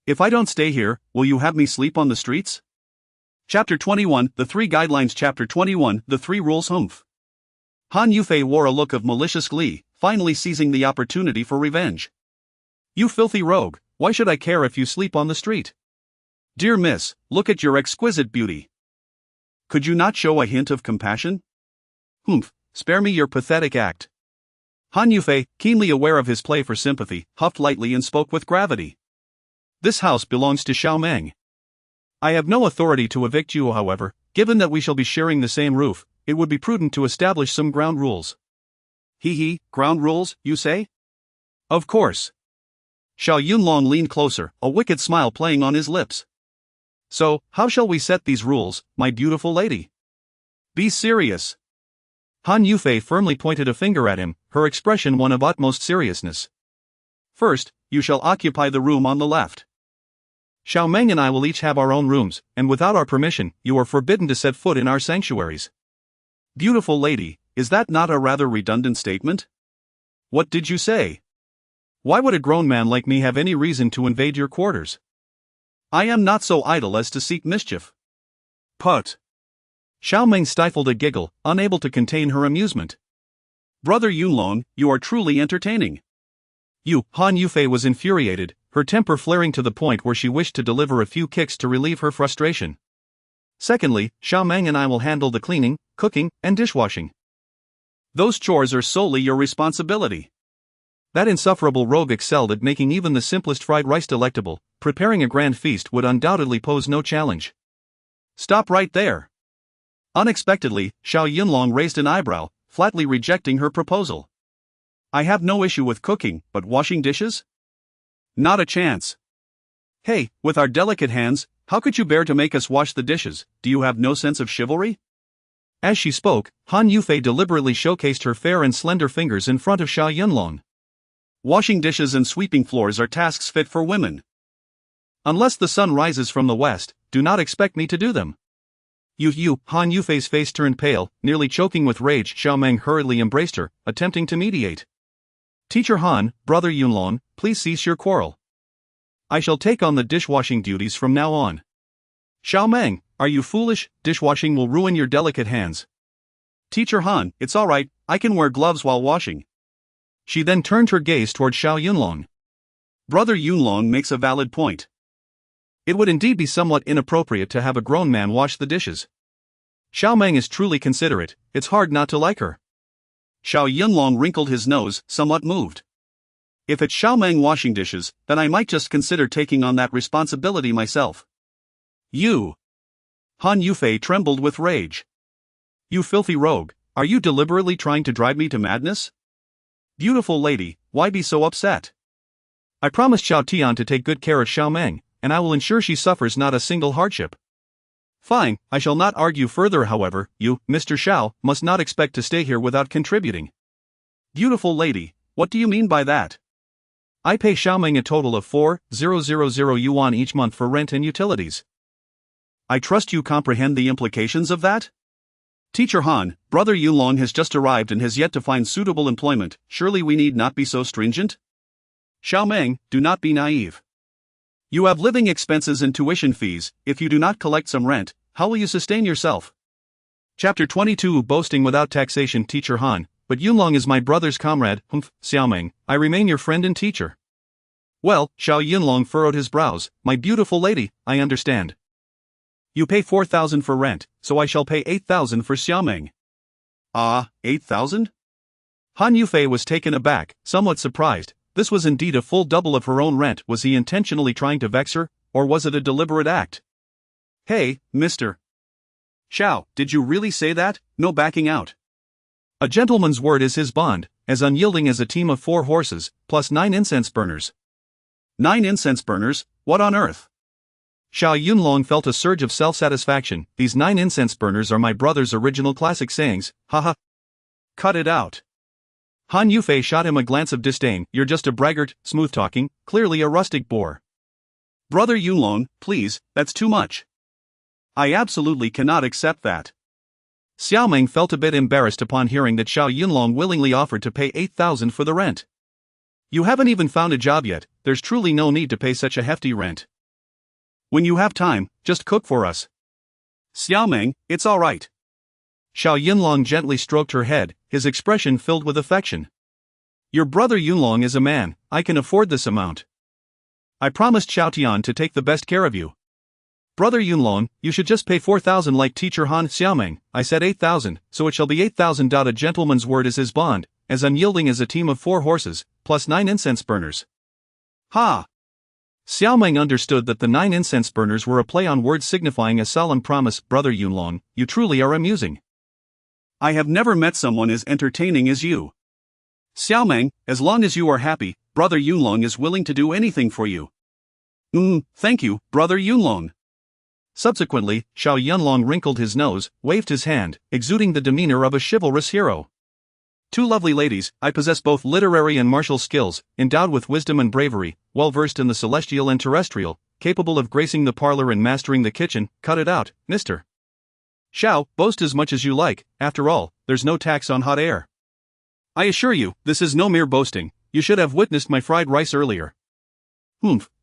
If I don't stay here, will you have me sleep on the streets? Chapter 21, The Three Guidelines. Chapter 21, The Three Rules. Humph. Han Yufei wore a look of malicious glee, finally seizing the opportunity for revenge. You filthy rogue, why should I care if you sleep on the street? Dear miss, look at your exquisite beauty. Could you not show a hint of compassion? Humph, spare me your pathetic act. Han Yufei, keenly aware of his play for sympathy, huffed lightly and spoke with gravity. This house belongs to Xiao Meng. I have no authority to evict you, however. Given that we shall be sharing the same roof, it would be prudent to establish some ground rules. Ground rules, you say? Of course. Xiao Yunlong leaned closer, a wicked smile playing on his lips. So, how shall we set these rules, my beautiful lady? Be serious. Han Yufei firmly pointed a finger at him, her expression one of utmost seriousness. First, you shall occupy the room on the left. Xiao Meng and I will each have our own rooms, and without our permission, you are forbidden to set foot in our sanctuaries. Beautiful lady, is that not a rather redundant statement? What did you say? Why would a grown man like me have any reason to invade your quarters? I am not so idle as to seek mischief. Put. Xiao Meng stifled a giggle, unable to contain her amusement. Brother Yunlong, you are truly entertaining. Han Yufei was infuriated, her temper flaring to the point where she wished to deliver a few kicks to relieve her frustration. Secondly, Xiao Meng and I will handle the cleaning, cooking, and dishwashing. Those chores are solely your responsibility. That insufferable rogue excelled at making even the simplest fried rice delectable. Preparing a grand feast would undoubtedly pose no challenge. Stop right there. Unexpectedly, Xiao Yunlong raised an eyebrow, flatly rejecting her proposal. I have no issue with cooking, but washing dishes? Not a chance. Hey, with our delicate hands, how could you bear to make us wash the dishes? Do you have no sense of chivalry? As she spoke, Han Yufei deliberately showcased her fair and slender fingers in front of Xiao Yunlong. Washing dishes and sweeping floors are tasks fit for women. Unless the sun rises from the west, do not expect me to do them. Han Yufei's face turned pale, nearly choking with rage. Xiao Meng hurriedly embraced her, attempting to mediate. Teacher Han, Brother Yunlong, please cease your quarrel. I shall take on the dishwashing duties from now on. Xiao Meng, are you foolish? Dishwashing will ruin your delicate hands. Teacher Han, it's all right, I can wear gloves while washing. She then turned her gaze toward Xiao Yunlong. Brother Yunlong makes a valid point. It would indeed be somewhat inappropriate to have a grown man wash the dishes. Xiao Meng is truly considerate, it's hard not to like her. Xiao Yunlong wrinkled his nose, somewhat moved. If it's Xiao Meng washing dishes, then I might just consider taking on that responsibility myself. You! Han Yufei trembled with rage. You filthy rogue, are you deliberately trying to drive me to madness? Beautiful lady, why be so upset? I promised Xiao Tian to take good care of Xiao Meng, and I will ensure she suffers not a single hardship. Fine, I shall not argue further. However, you, Mr. Xiao, must not expect to stay here without contributing. Beautiful lady, what do you mean by that? I pay Xiao Meng a total of 4,000 yuan each month for rent and utilities. I trust you comprehend the implications of that? Teacher Han, Brother Yunlong has just arrived and has yet to find suitable employment. Surely we need not be so stringent? Xiao Meng, do not be naive. You have living expenses and tuition fees. If you do not collect some rent, how will you sustain yourself? Chapter 22 Boasting without taxation. Teacher Han, but Yunlong is my brother's comrade. Xiao Meng, I remain your friend and teacher. Well, Xiao Yunlong furrowed his brows. My beautiful lady, I understand. You pay 4,000 for rent, so I shall pay 8,000 for Xiao Meng. Ah, 8,000? Han Yufei was taken aback, somewhat surprised. This was indeed a full double of her own rent. Was he intentionally trying to vex her, or was it a deliberate act? Hey, Mr. Xiao, did you really say that? No backing out. A gentleman's word is his bond, as unyielding as a team of 4 horses, plus 9 incense burners. 9 incense burners? What on earth? Xiao Yunlong felt a surge of self-satisfaction. These 9 incense burners are my brother's original classic sayings, haha. Cut it out. Han Yufei shot him a glance of disdain. You're just a braggart, smooth-talking, clearly a rustic boor. Brother Yunlong, please, that's too much. I absolutely cannot accept that. Xiao Meng felt a bit embarrassed upon hearing that Xiao Yunlong willingly offered to pay 8,000 for the rent. You haven't even found a job yet, there's truly no need to pay such a hefty rent. When you have time, just cook for us. Xiao Meng, it's all right. Xiao Yunlong gently stroked her head, his expression filled with affection. Your brother Yunlong is a man, I can afford this amount. I promised Xiao Tian to take the best care of you. Brother Yunlong, you should just pay 4,000 like Teacher Han. Xiao Meng, I said 8,000, so it shall be 8,000. A gentleman's word is his bond, as unyielding as a team of 4 horses, plus 9 incense burners. Ha! Xiao Meng understood that the 9 incense burners were a play on words signifying a solemn promise. Brother Yunlong, you truly are amusing. I have never met someone as entertaining as you. Xiao Meng, as long as you are happy, Brother Yunlong is willing to do anything for you. Thank you, Brother Yunlong. Subsequently, Xiao Yunlong wrinkled his nose, waved his hand, exuding the demeanor of a chivalrous hero. 2 lovely ladies, I possess both literary and martial skills, endowed with wisdom and bravery, well versed in the celestial and terrestrial, capable of gracing the parlor and mastering the kitchen. Cut it out, Mr. Xiao, boast as much as you like, after all, there's no tax on hot air. I assure you, this is no mere boasting, you should have witnessed my fried rice earlier.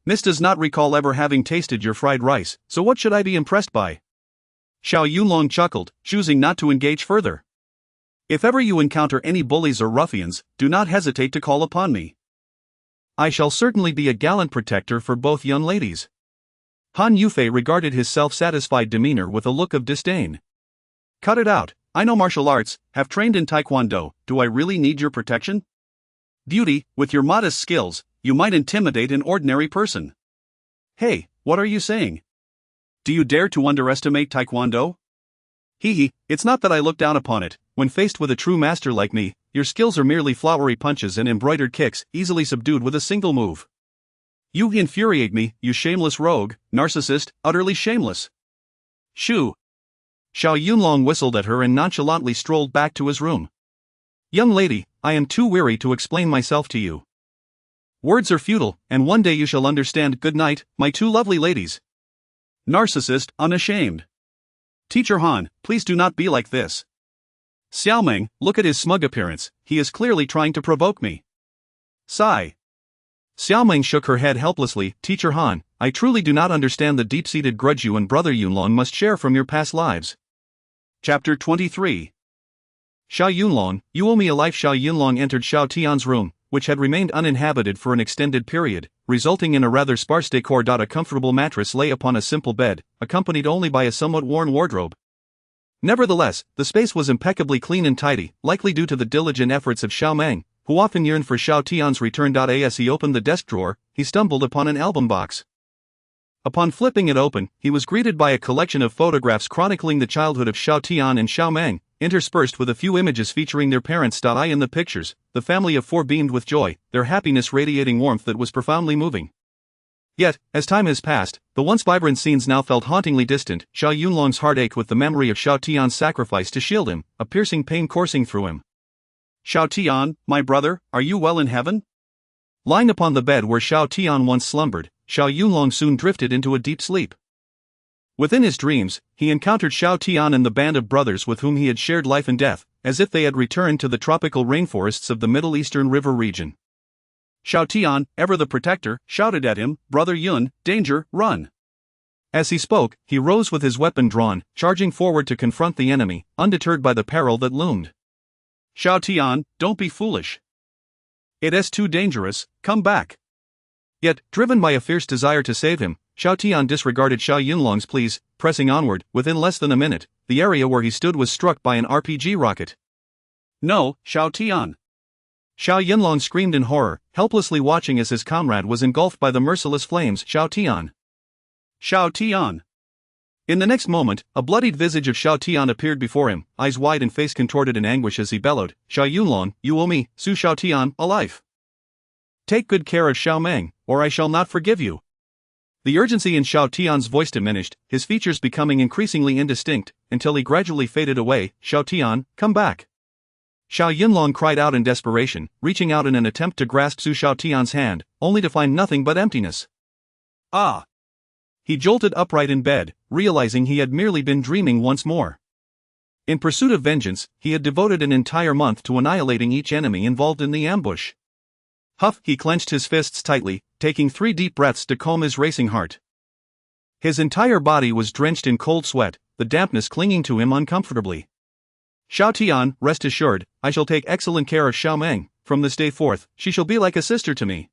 Miss does not recall ever having tasted your fried rice, so what should I be impressed by? Xiao Yunlong chuckled, choosing not to engage further. If ever you encounter any bullies or ruffians, do not hesitate to call upon me. I shall certainly be a gallant protector for both young ladies. Han Yufei regarded his self-satisfied demeanor with a look of disdain. Cut it out, I know martial arts, have trained in taekwondo, do I really need your protection? Beauty, with your modest skills, you might intimidate an ordinary person. Hey, what are you saying? Do you dare to underestimate taekwondo? It's not that I look down upon it. When faced with a true master like me, your skills are merely flowery punches and embroidered kicks, easily subdued with a single move. You infuriate me, you shameless rogue, narcissist, utterly shameless. Shoo! Xiao Yunlong whistled at her and nonchalantly strolled back to his room. Young lady, I am too weary to explain myself to you. Words are futile, and one day you shall understand. Good night, my 2 lovely ladies. Narcissist, unashamed. Teacher Han, please do not be like this. Xiao Meng, look at his smug appearance, he is clearly trying to provoke me. Sigh. Xiao Meng shook her head helplessly. Teacher Han, I truly do not understand the deep-seated grudge you and Brother Yunlong must share from your past lives. Chapter 23 Xiao Yunlong, you owe me a life. Xiao Yunlong entered Xiao Tian's room, which had remained uninhabited for an extended period, resulting in a rather sparse decor. A comfortable mattress lay upon a simple bed, accompanied only by a somewhat worn wardrobe. Nevertheless, the space was impeccably clean and tidy, likely due to the diligent efforts of Xiao Meng, who often yearned for Xiao Tian's return. As he opened the desk drawer, he stumbled upon an album box. Upon flipping it open, he was greeted by a collection of photographs chronicling the childhood of Xiao Tian and Xiao Meng, interspersed with a few images featuring their parents. In the pictures, the family of four beamed with joy, their happiness radiating warmth that was profoundly moving. Yet, as time has passed, the once vibrant scenes now felt hauntingly distant. Xiao Yunlong's heart ached with the memory of Xiao Tian's sacrifice to shield him, a piercing pain coursing through him. Xiao Tian, my brother, are you well in heaven? Lying upon the bed where Xiao Tian once slumbered, Xiao Yunlong soon drifted into a deep sleep. Within his dreams, he encountered Xiao Tian and the band of brothers with whom he had shared life and death, as if they had returned to the tropical rainforests of the Middle Eastern river region. Xiao Tian, ever the protector, shouted at him, "Brother Yun, danger, run!" As he spoke, he rose with his weapon drawn, charging forward to confront the enemy, undeterred by the peril that loomed. Xiao Tian, don't be foolish. It is too dangerous, come back. Yet, driven by a fierce desire to save him, Xiao Tian disregarded Xiao Yunlong's pleas, pressing onward. Within less than a minute, the area where he stood was struck by an RPG rocket. No, Xiao Tian. Xiao Yunlong screamed in horror, helplessly watching as his comrade was engulfed by the merciless flames. Xiao Tian. Xiao Tian. In the next moment, a bloodied visage of Xiao Tian appeared before him, eyes wide and face contorted in anguish as he bellowed, "Xiao Yunlong, you owe me, Su Xiao Tian, a life. Take good care of Xiao Meng, or I shall not forgive you." The urgency in Xiao Tian's voice diminished, his features becoming increasingly indistinct, until he gradually faded away. Xiao Tian, come back. Xiao Yunlong cried out in desperation, reaching out in an attempt to grasp Su Xiao Tian's hand, only to find nothing but emptiness. Ah! He jolted upright in bed, realizing he had merely been dreaming once more. In pursuit of vengeance, he had devoted an entire month to annihilating each enemy involved in the ambush. Huff, he clenched his fists tightly, taking 3 deep breaths to calm his racing heart. His entire body was drenched in cold sweat, the dampness clinging to him uncomfortably. Xiao Tian, rest assured, I shall take excellent care of Xiao Meng. From this day forth, she shall be like a sister to me.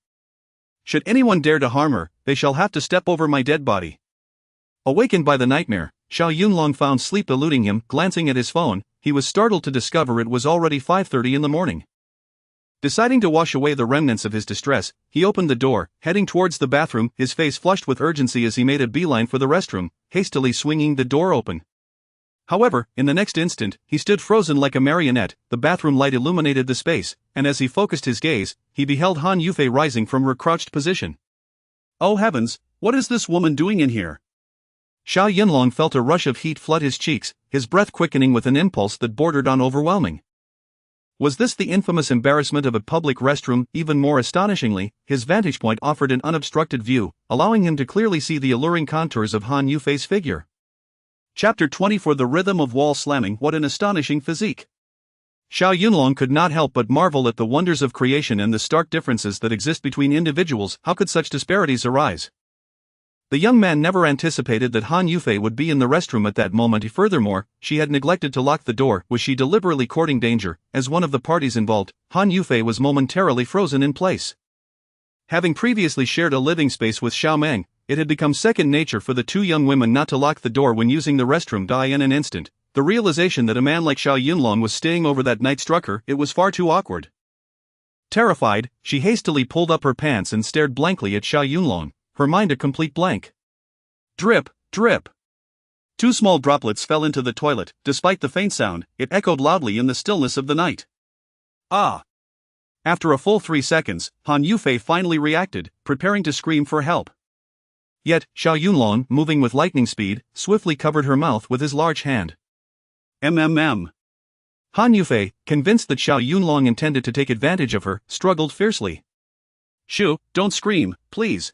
Should anyone dare to harm her, they shall have to step over my dead body. Awakened by the nightmare, Xiao Yunlong found sleep eluding him. Glancing at his phone, he was startled to discover it was already 5:30 in the morning. Deciding to wash away the remnants of his distress, he opened the door, heading towards the bathroom, his face flushed with urgency as he made a beeline for the restroom, hastily swinging the door open. However, in the next instant, he stood frozen like a marionette. The bathroom light illuminated the space, and as he focused his gaze, he beheld Han Yufei rising from her crouched position. Oh heavens, what is this woman doing in here? Xiao Yunlong felt a rush of heat flood his cheeks, his breath quickening with an impulse that bordered on overwhelming. Was this the infamous embarrassment of a public restroom? Even more astonishingly, his vantage point offered an unobstructed view, allowing him to clearly see the alluring contours of Han Yufei's figure. Chapter 20 For the rhythm of wall slamming. What an astonishing physique! Xiao Yunlong could not help but marvel at the wonders of creation and the stark differences that exist between individuals. How could such disparities arise? The young man never anticipated that Han Yufei would be in the restroom at that moment. Furthermore, she had neglected to lock the door. Was she deliberately courting danger? As one of the parties involved, Han Yufei was momentarily frozen in place. Having previously shared a living space with Xiao Meng, it had become second nature for the two young women not to lock the door when using the restroom. In an instant, the realization that a man like Xiao Yunlong was staying over that night struck her. It was far too awkward. Terrified, she hastily pulled up her pants and stared blankly at Xiao Yunlong, her mind a complete blank. Drip, drip. 2 small droplets fell into the toilet. Despite the faint sound, it echoed loudly in the stillness of the night. Ah! After a full 3 seconds, Han Yufei finally reacted, preparing to scream for help. Yet, Xiao Yunlong, moving with lightning speed, swiftly covered her mouth with his large hand. Han Yufei, convinced that Xiao Yunlong intended to take advantage of her, struggled fiercely. Shoo, don't scream, please.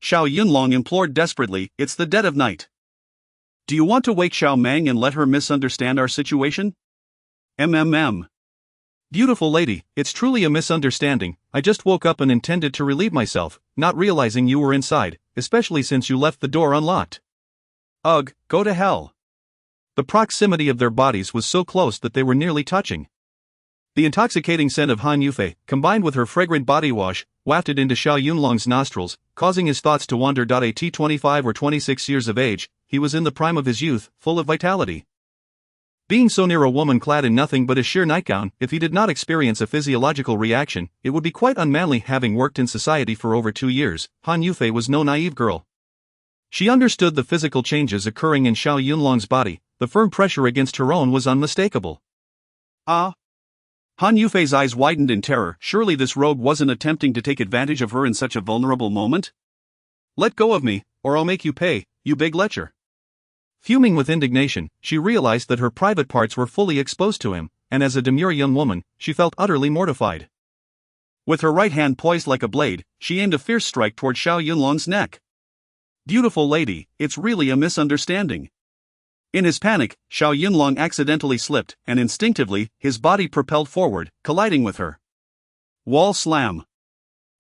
Xiao Yunlong implored desperately, it's the dead of night. Do you want to wake Xiao Meng and let her misunderstand our situation? Beautiful lady, it's truly a misunderstanding. I just woke up and intended to relieve myself, not realizing you were inside, especially since you left the door unlocked. Ugh, go to hell. The proximity of their bodies was so close that they were nearly touching. The intoxicating scent of Han Yufei, combined with her fragrant body wash, wafted into Xiao Yunlong's nostrils, causing his thoughts to wander. At 25 or 26 years of age, he was in the prime of his youth, full of vitality. Being so near a woman clad in nothing but a sheer nightgown, if he did not experience a physiological reaction, it would be quite unmanly. Having worked in society for over 2 years, Han Yufei was no naive girl. She understood the physical changes occurring in Xiao Yunlong's body. The firm pressure against her own was unmistakable. Ah! Han Yufei's eyes widened in terror. Surely this rogue wasn't attempting to take advantage of her in such a vulnerable moment? Let go of me, or I'll make you pay, you big lecher. Fuming with indignation, she realized that her private parts were fully exposed to him, and as a demure young woman, she felt utterly mortified. With her right hand poised like a blade, she aimed a fierce strike toward Xiao Yunlong's neck. Beautiful lady, it's really a misunderstanding. In his panic, Xiao Yunlong accidentally slipped, and instinctively, his body propelled forward, colliding with her. Wall slam.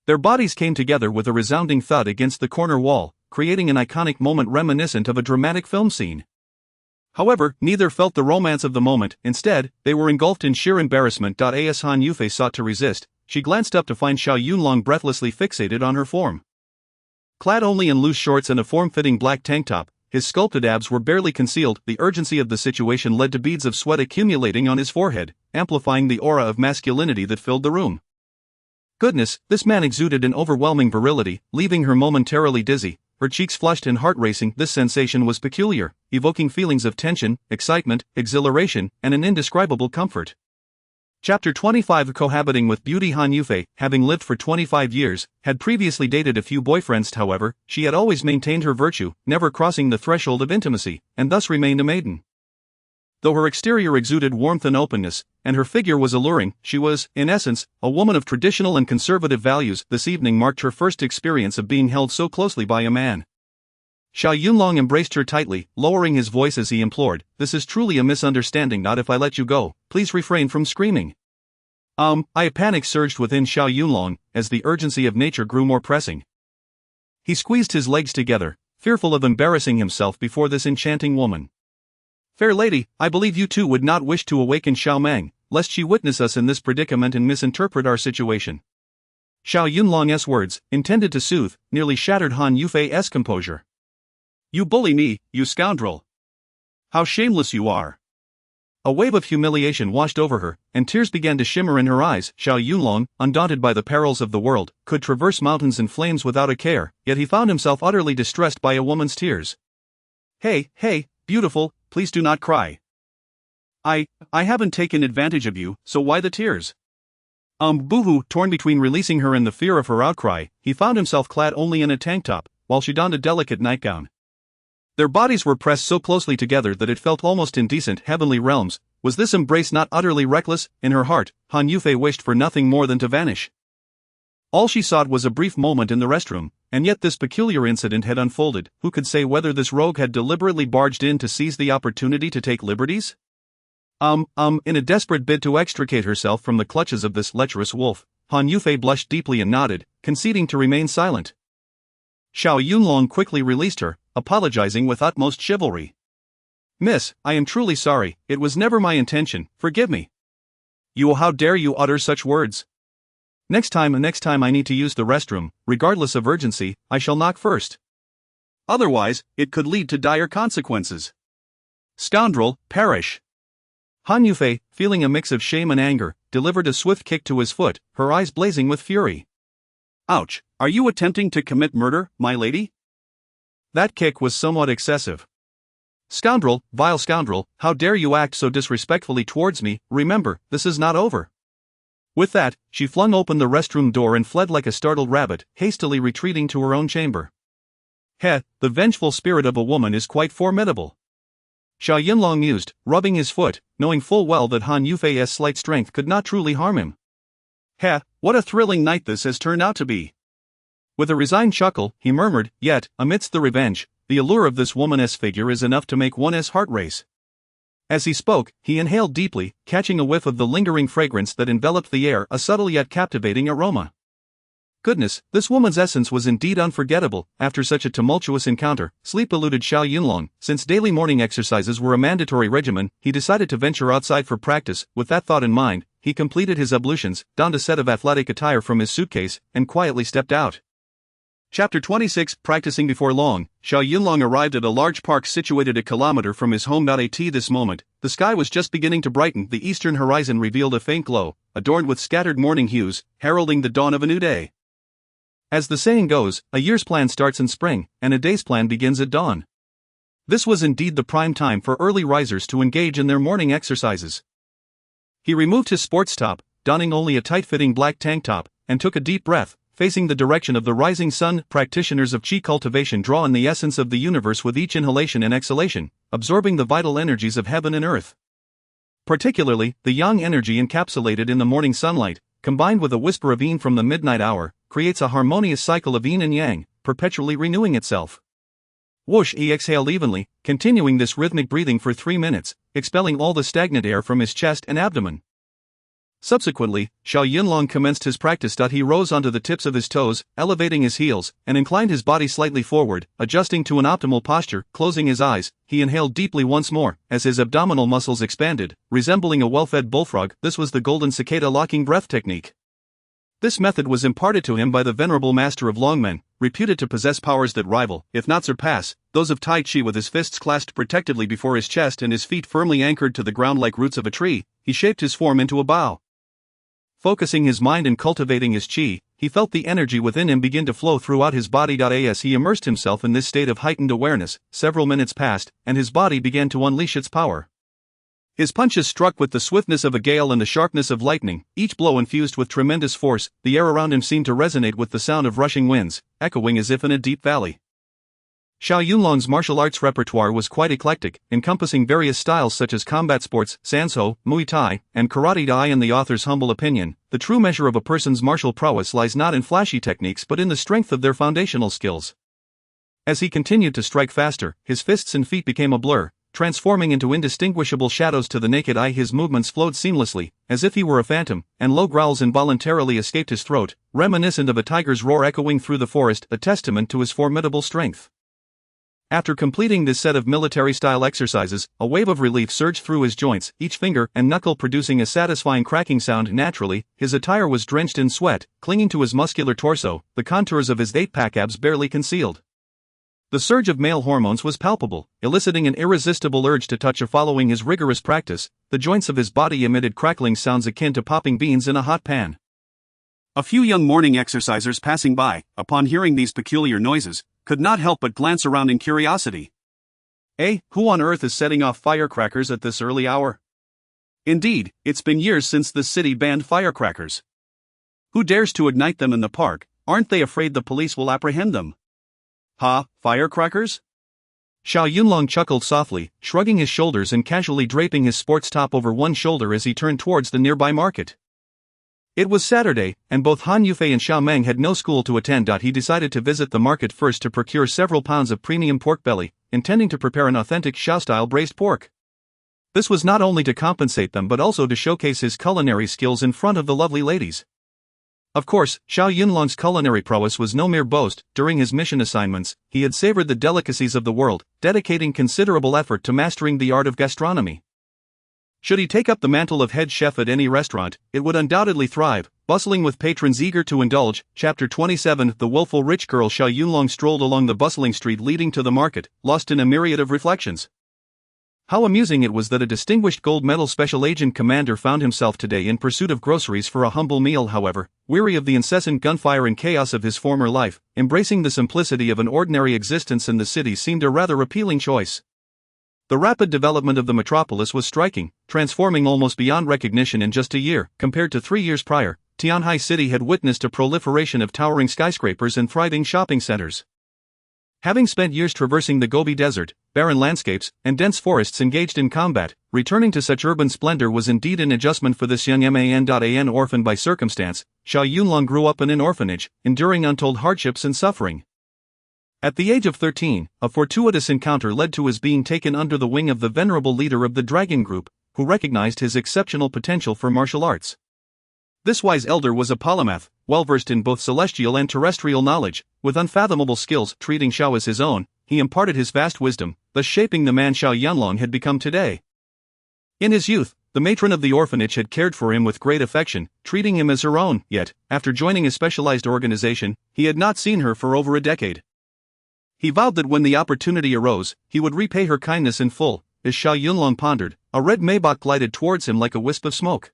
Their bodies came together with a resounding thud against the corner wall, creating an iconic moment reminiscent of a dramatic film scene. However, neither felt the romance of the moment. Instead, they were engulfed in sheer embarrassment. As Han Yufei sought to resist, she glanced up to find Xiao Yunlong breathlessly fixated on her form. Clad only in loose shorts and a form-fitting black tank top, his sculpted abs were barely concealed. The urgency of the situation led to beads of sweat accumulating on his forehead, amplifying the aura of masculinity that filled the room. Goodness, this man exuded an overwhelming virility, leaving her momentarily dizzy, her cheeks flushed and heart racing. This sensation was peculiar, evoking feelings of tension, excitement, exhilaration, and an indescribable comfort. Chapter 25. Cohabiting with beauty. Han Yufei, having lived for 25 years, had previously dated a few boyfriends. However, she had always maintained her virtue, never crossing the threshold of intimacy, and thus remained a maiden. Though her exterior exuded warmth and openness, and her figure was alluring, she was, in essence, a woman of traditional and conservative values. This evening marked her first experience of being held so closely by a man. Xiao Yunlong embraced her tightly, lowering his voice as he implored, "This is truly a misunderstanding. Not if I let you go, please refrain from screaming." A panic surged within Xiao Yunlong, as the urgency of nature grew more pressing. He squeezed his legs together, fearful of embarrassing himself before this enchanting woman. "Fair lady, I believe you too would not wish to awaken Xiao Meng, lest she witness us in this predicament and misinterpret our situation." Xiao Yunlong's words, intended to soothe, nearly shattered Han Yufei's composure. "You bully me, you scoundrel! How shameless you are!" A wave of humiliation washed over her, and tears began to shimmer in her eyes. Xiao Yunlong, undaunted by the perils of the world, could traverse mountains in flames without a care, yet he found himself utterly distressed by a woman's tears. Hey, beautiful, please do not cry. I haven't taken advantage of you, so why the tears?" Boohoo. Torn between releasing her and the fear of her outcry, he found himself clad only in a tank top, while she donned a delicate nightgown. Their bodies were pressed so closely together that it felt almost indecent. Heavenly realms, was this embrace not utterly reckless? In her heart, Han Yufei wished for nothing more than to vanish. All she sought was a brief moment in the restroom, and yet this peculiar incident had unfolded. Who could say whether this rogue had deliberately barged in to seize the opportunity to take liberties? In a desperate bid to extricate herself from the clutches of this lecherous wolf, Han Yufei blushed deeply and nodded, conceding to remain silent. Xiao Yunlong quickly released her, apologizing with utmost chivalry. "Miss, I am truly sorry, it was never my intention, forgive me." How dare you utter such words? Next time I need to use the restroom, regardless of urgency, I shall knock first. Otherwise, it could lead to dire consequences. Scoundrel, perish!" Han Yufei, feeling a mix of shame and anger, delivered a swift kick to his foot, her eyes blazing with fury. "Ouch, are you attempting to commit murder, my lady?" That kick was somewhat excessive. "Scoundrel, vile scoundrel, how dare you act so disrespectfully towards me? Remember, this is not over." With that, she flung open the restroom door and fled like a startled rabbit, hastily retreating to her own chamber. The vengeful spirit of a woman is quite formidable. Xiao Yunlong mused, rubbing his foot, knowing full well that Han Yufei's slight strength could not truly harm him. What a thrilling night this has turned out to be. With a resigned chuckle, he murmured, yet, amidst the revenge, the allure of this woman's figure is enough to make one's heart race. As he spoke, he inhaled deeply, catching a whiff of the lingering fragrance that enveloped the air, a subtle yet captivating aroma. Goodness, this woman's essence was indeed unforgettable. After such a tumultuous encounter, sleep eluded Xiao Yunlong. Since daily morning exercises were a mandatory regimen, he decided to venture outside for practice. With that thought in mind, he completed his ablutions, donned a set of athletic attire from his suitcase, and quietly stepped out. Chapter 26 Practicing before long, Xiao Yunlong arrived at a large park situated a kilometer from his home. At this moment, the sky was just beginning to brighten, the eastern horizon revealed a faint glow, adorned with scattered morning hues, heralding the dawn of a new day. As the saying goes, a year's plan starts in spring, and a day's plan begins at dawn. This was indeed the prime time for early risers to engage in their morning exercises. He removed his sports top, donning only a tight-fitting black tank top, and took a deep breath, facing the direction of the rising sun. Practitioners of qi cultivation draw in the essence of the universe with each inhalation and exhalation, absorbing the vital energies of heaven and earth. Particularly, the yang energy encapsulated in the morning sunlight, combined with a whisper of yin from the midnight hour, creates a harmonious cycle of yin and yang, perpetually renewing itself. Whoosh! He exhaled evenly, continuing this rhythmic breathing for 3 minutes, expelling all the stagnant air from his chest and abdomen. Subsequently, Xiao Yunlong commenced his practice. He rose onto the tips of his toes, elevating his heels, and inclined his body slightly forward, adjusting to an optimal posture. Closing his eyes, he inhaled deeply once more, as his abdominal muscles expanded, resembling a well-fed bullfrog. This was the golden cicada locking breath technique. This method was imparted to him by the venerable master of Longmen, reputed to possess powers that rival, if not surpass, those of Tai Chi. With his fists clasped protectively before his chest and his feet firmly anchored to the ground like roots of a tree, he shaped his form into a bow. Focusing his mind and cultivating his qi, he felt the energy within him begin to flow throughout his body. As he immersed himself in this state of heightened awareness, several minutes passed, and his body began to unleash its power. His punches struck with the swiftness of a gale and the sharpness of lightning, each blow infused with tremendous force. The air around him seemed to resonate with the sound of rushing winds, echoing as if in a deep valley. Xiao Yunlong's martial arts repertoire was quite eclectic, encompassing various styles such as combat sports, sanso, Muay Thai, and karate. In the author's humble opinion, the true measure of a person's martial prowess lies not in flashy techniques but in the strength of their foundational skills. As he continued to strike faster, his fists and feet became a blur, transforming into indistinguishable shadows to the naked eye. His movements flowed seamlessly, as if he were a phantom, and low growls involuntarily escaped his throat, reminiscent of a tiger's roar echoing through the forest, a testament to his formidable strength. After completing this set of military-style exercises, a wave of relief surged through his joints, each finger and knuckle producing a satisfying cracking sound. Naturally, his attire was drenched in sweat, clinging to his muscular torso, the contours of his 8-pack abs barely concealed. The surge of male hormones was palpable, eliciting an irresistible urge to touch. Following his rigorous practice, the joints of his body emitted crackling sounds akin to popping beans in a hot pan. A few young morning exercisers passing by, upon hearing these peculiar noises, could not help but glance around in curiosity. Who on earth is setting off firecrackers at this early hour? Indeed, it's been years since the city banned firecrackers. Who dares to ignite them in the park? Aren't they afraid the police will apprehend them? Firecrackers? Xiao Yunlong chuckled softly, shrugging his shoulders and casually draping his sports top over one shoulder as he turned towards the nearby market. It was Saturday, and both Han Yufei and Xiao Meng had no school to attend. He decided to visit the market first to procure several pounds of premium pork belly, intending to prepare an authentic Xiao-style braised pork. This was not only to compensate them but also to showcase his culinary skills in front of the lovely ladies. Of course, Xiao Yunlong's culinary prowess was no mere boast. During his mission assignments, he had savored the delicacies of the world, dedicating considerable effort to mastering the art of gastronomy. Should he take up the mantle of head chef at any restaurant, it would undoubtedly thrive, bustling with patrons eager to indulge. Chapter 27 The Willful Rich Girl. Xiao Yunlong strolled along the bustling street leading to the market, lost in a myriad of reflections. How amusing it was that a distinguished gold medal special agent commander found himself today in pursuit of groceries for a humble meal. However, weary of the incessant gunfire and chaos of his former life, embracing the simplicity of an ordinary existence in the city seemed a rather appealing choice. The rapid development of the metropolis was striking, transforming almost beyond recognition in just a year. Compared to 3 years prior, Tianhai City had witnessed a proliferation of towering skyscrapers and thriving shopping centers. Having spent years traversing the Gobi Desert, barren landscapes, and dense forests engaged in combat, returning to such urban splendor was indeed an adjustment for this young man. Orphaned by circumstance, Xiao Yunlong grew up in an orphanage, enduring untold hardships and suffering. At the age of 13, a fortuitous encounter led to his being taken under the wing of the venerable leader of the Dragon Group, who recognized his exceptional potential for martial arts. This wise elder was a polymath, well-versed in both celestial and terrestrial knowledge, with unfathomable skills. Treating Xiao as his own, he imparted his vast wisdom, thus shaping the man Xiao Yunlong had become today. In his youth, The matron of the orphanage had cared for him with great affection, treating him as her own, yet, after joining a specialized organization, he had not seen her for over a decade. He vowed that when the opportunity arose, he would repay her kindness in full. As Xiao Yunlong pondered, a red Maybach glided towards him like a wisp of smoke.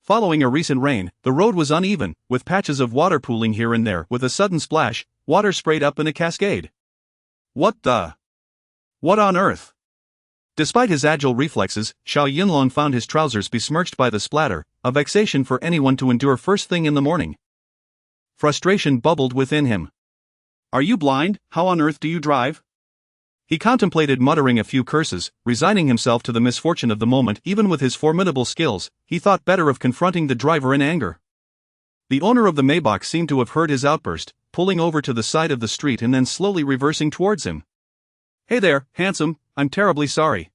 Following a recent rain, the road was uneven, with patches of water pooling here and there. With a sudden splash, water sprayed up in a cascade. What on earth? Despite his agile reflexes, Xiao Yunlong found his trousers besmirched by the splatter, a vexation for anyone to endure first thing in the morning. Frustration bubbled within him. Are you blind? How on earth do you drive? He contemplated muttering a few curses, resigning himself to the misfortune of the moment. Even with his formidable skills, he thought better of confronting the driver in anger. The owner of the Maybach seemed to have heard his outburst, pulling over to the side of the street and then slowly reversing towards him. Hey there, handsome, I'm terribly sorry.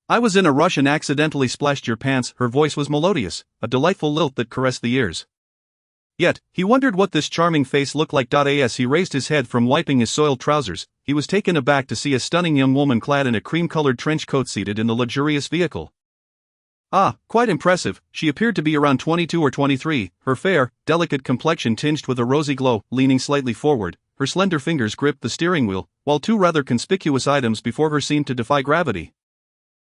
I was in a rush and accidentally splashed your pants. Her voice was melodious, a delightful lilt that caressed the ears. Yet, he wondered what this charming face looked like. As he raised his head from wiping his soiled trousers, he was taken aback to see a stunning young woman clad in a cream-colored trench coat seated in the luxurious vehicle. Ah, quite impressive. She appeared to be around 22 or 23, her fair, delicate complexion tinged with a rosy glow. Leaning slightly forward, her slender fingers gripped the steering wheel, while two rather conspicuous items before her seemed to defy gravity.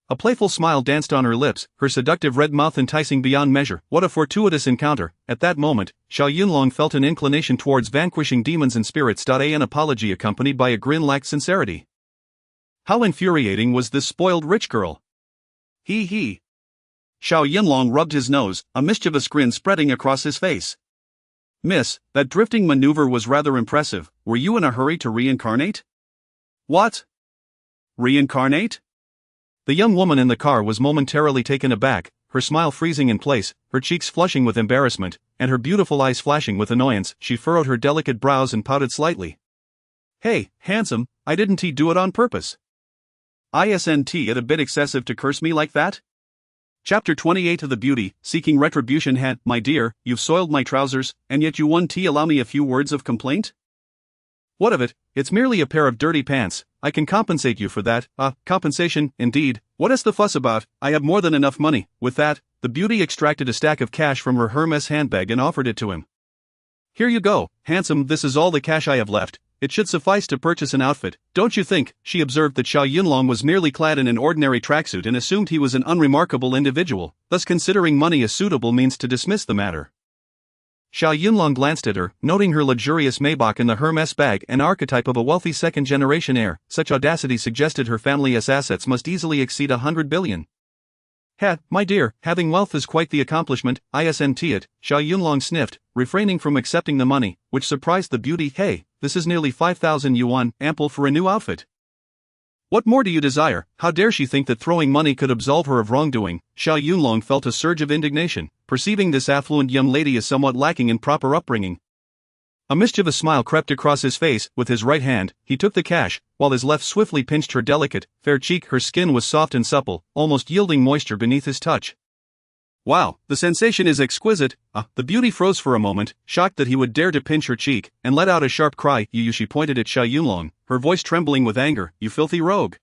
A playful smile danced on her lips, her seductive red mouth enticing beyond measure. What a fortuitous encounter! At that moment, Xiao Yunlong felt an inclination towards vanquishing demons and spirits. An apology accompanied by a grin lacked sincerity. How infuriating was this spoiled rich girl! He. Xiao Yunlong rubbed his nose, a mischievous grin spreading across his face. Miss, that drifting maneuver was rather impressive. Were you in a hurry to reincarnate? What? Reincarnate? The young woman in the car was momentarily taken aback, her smile freezing in place, her cheeks flushing with embarrassment, and her beautiful eyes flashing with annoyance. She furrowed her delicate brows and pouted slightly. Hey, handsome, I didn't do it on purpose. Isn't it a bit excessive to curse me like that? Chapter 28 of the Beauty, Seeking Retribution. My dear, you've soiled my trousers, and yet you won't allow me a few words of complaint? What of it? It's merely a pair of dirty pants. I can compensate you for that. Compensation, indeed. What is the fuss about? I have more than enough money. With that, the beauty extracted a stack of cash from her Hermes handbag and offered it to him. Here you go, handsome, this is all the cash I have left. It should suffice to purchase an outfit, don't you think? She observed that Xiao Yunlong was merely clad in an ordinary tracksuit and assumed he was an unremarkable individual, thus considering money a suitable means to dismiss the matter. Xiao Yunlong glanced at her, noting her luxurious Maybach in the Hermes bag, an archetype of a wealthy second-generation heir. Such audacity suggested her family's assets must easily exceed 100 billion. My dear, having wealth is quite the accomplishment, isn't it? Xiao Yunlong sniffed, refraining from accepting the money, which surprised the beauty. Hey, this is nearly 5,000 yuan, ample for a new outfit. What more do you desire? How dare she think that throwing money could absolve her of wrongdoing? Xiao Yunlong felt a surge of indignation, perceiving this affluent young lady as somewhat lacking in proper upbringing. A mischievous smile crept across his face. With his right hand, he took the cash, while his left swiftly pinched her delicate, fair cheek. Her skin was soft and supple, almost yielding moisture beneath his touch. Wow, the sensation is exquisite. The beauty froze for a moment, shocked that he would dare to pinch her cheek, and let out a sharp cry. You, she pointed at Xiao Yunlong, her voice trembling with anger. You filthy rogue.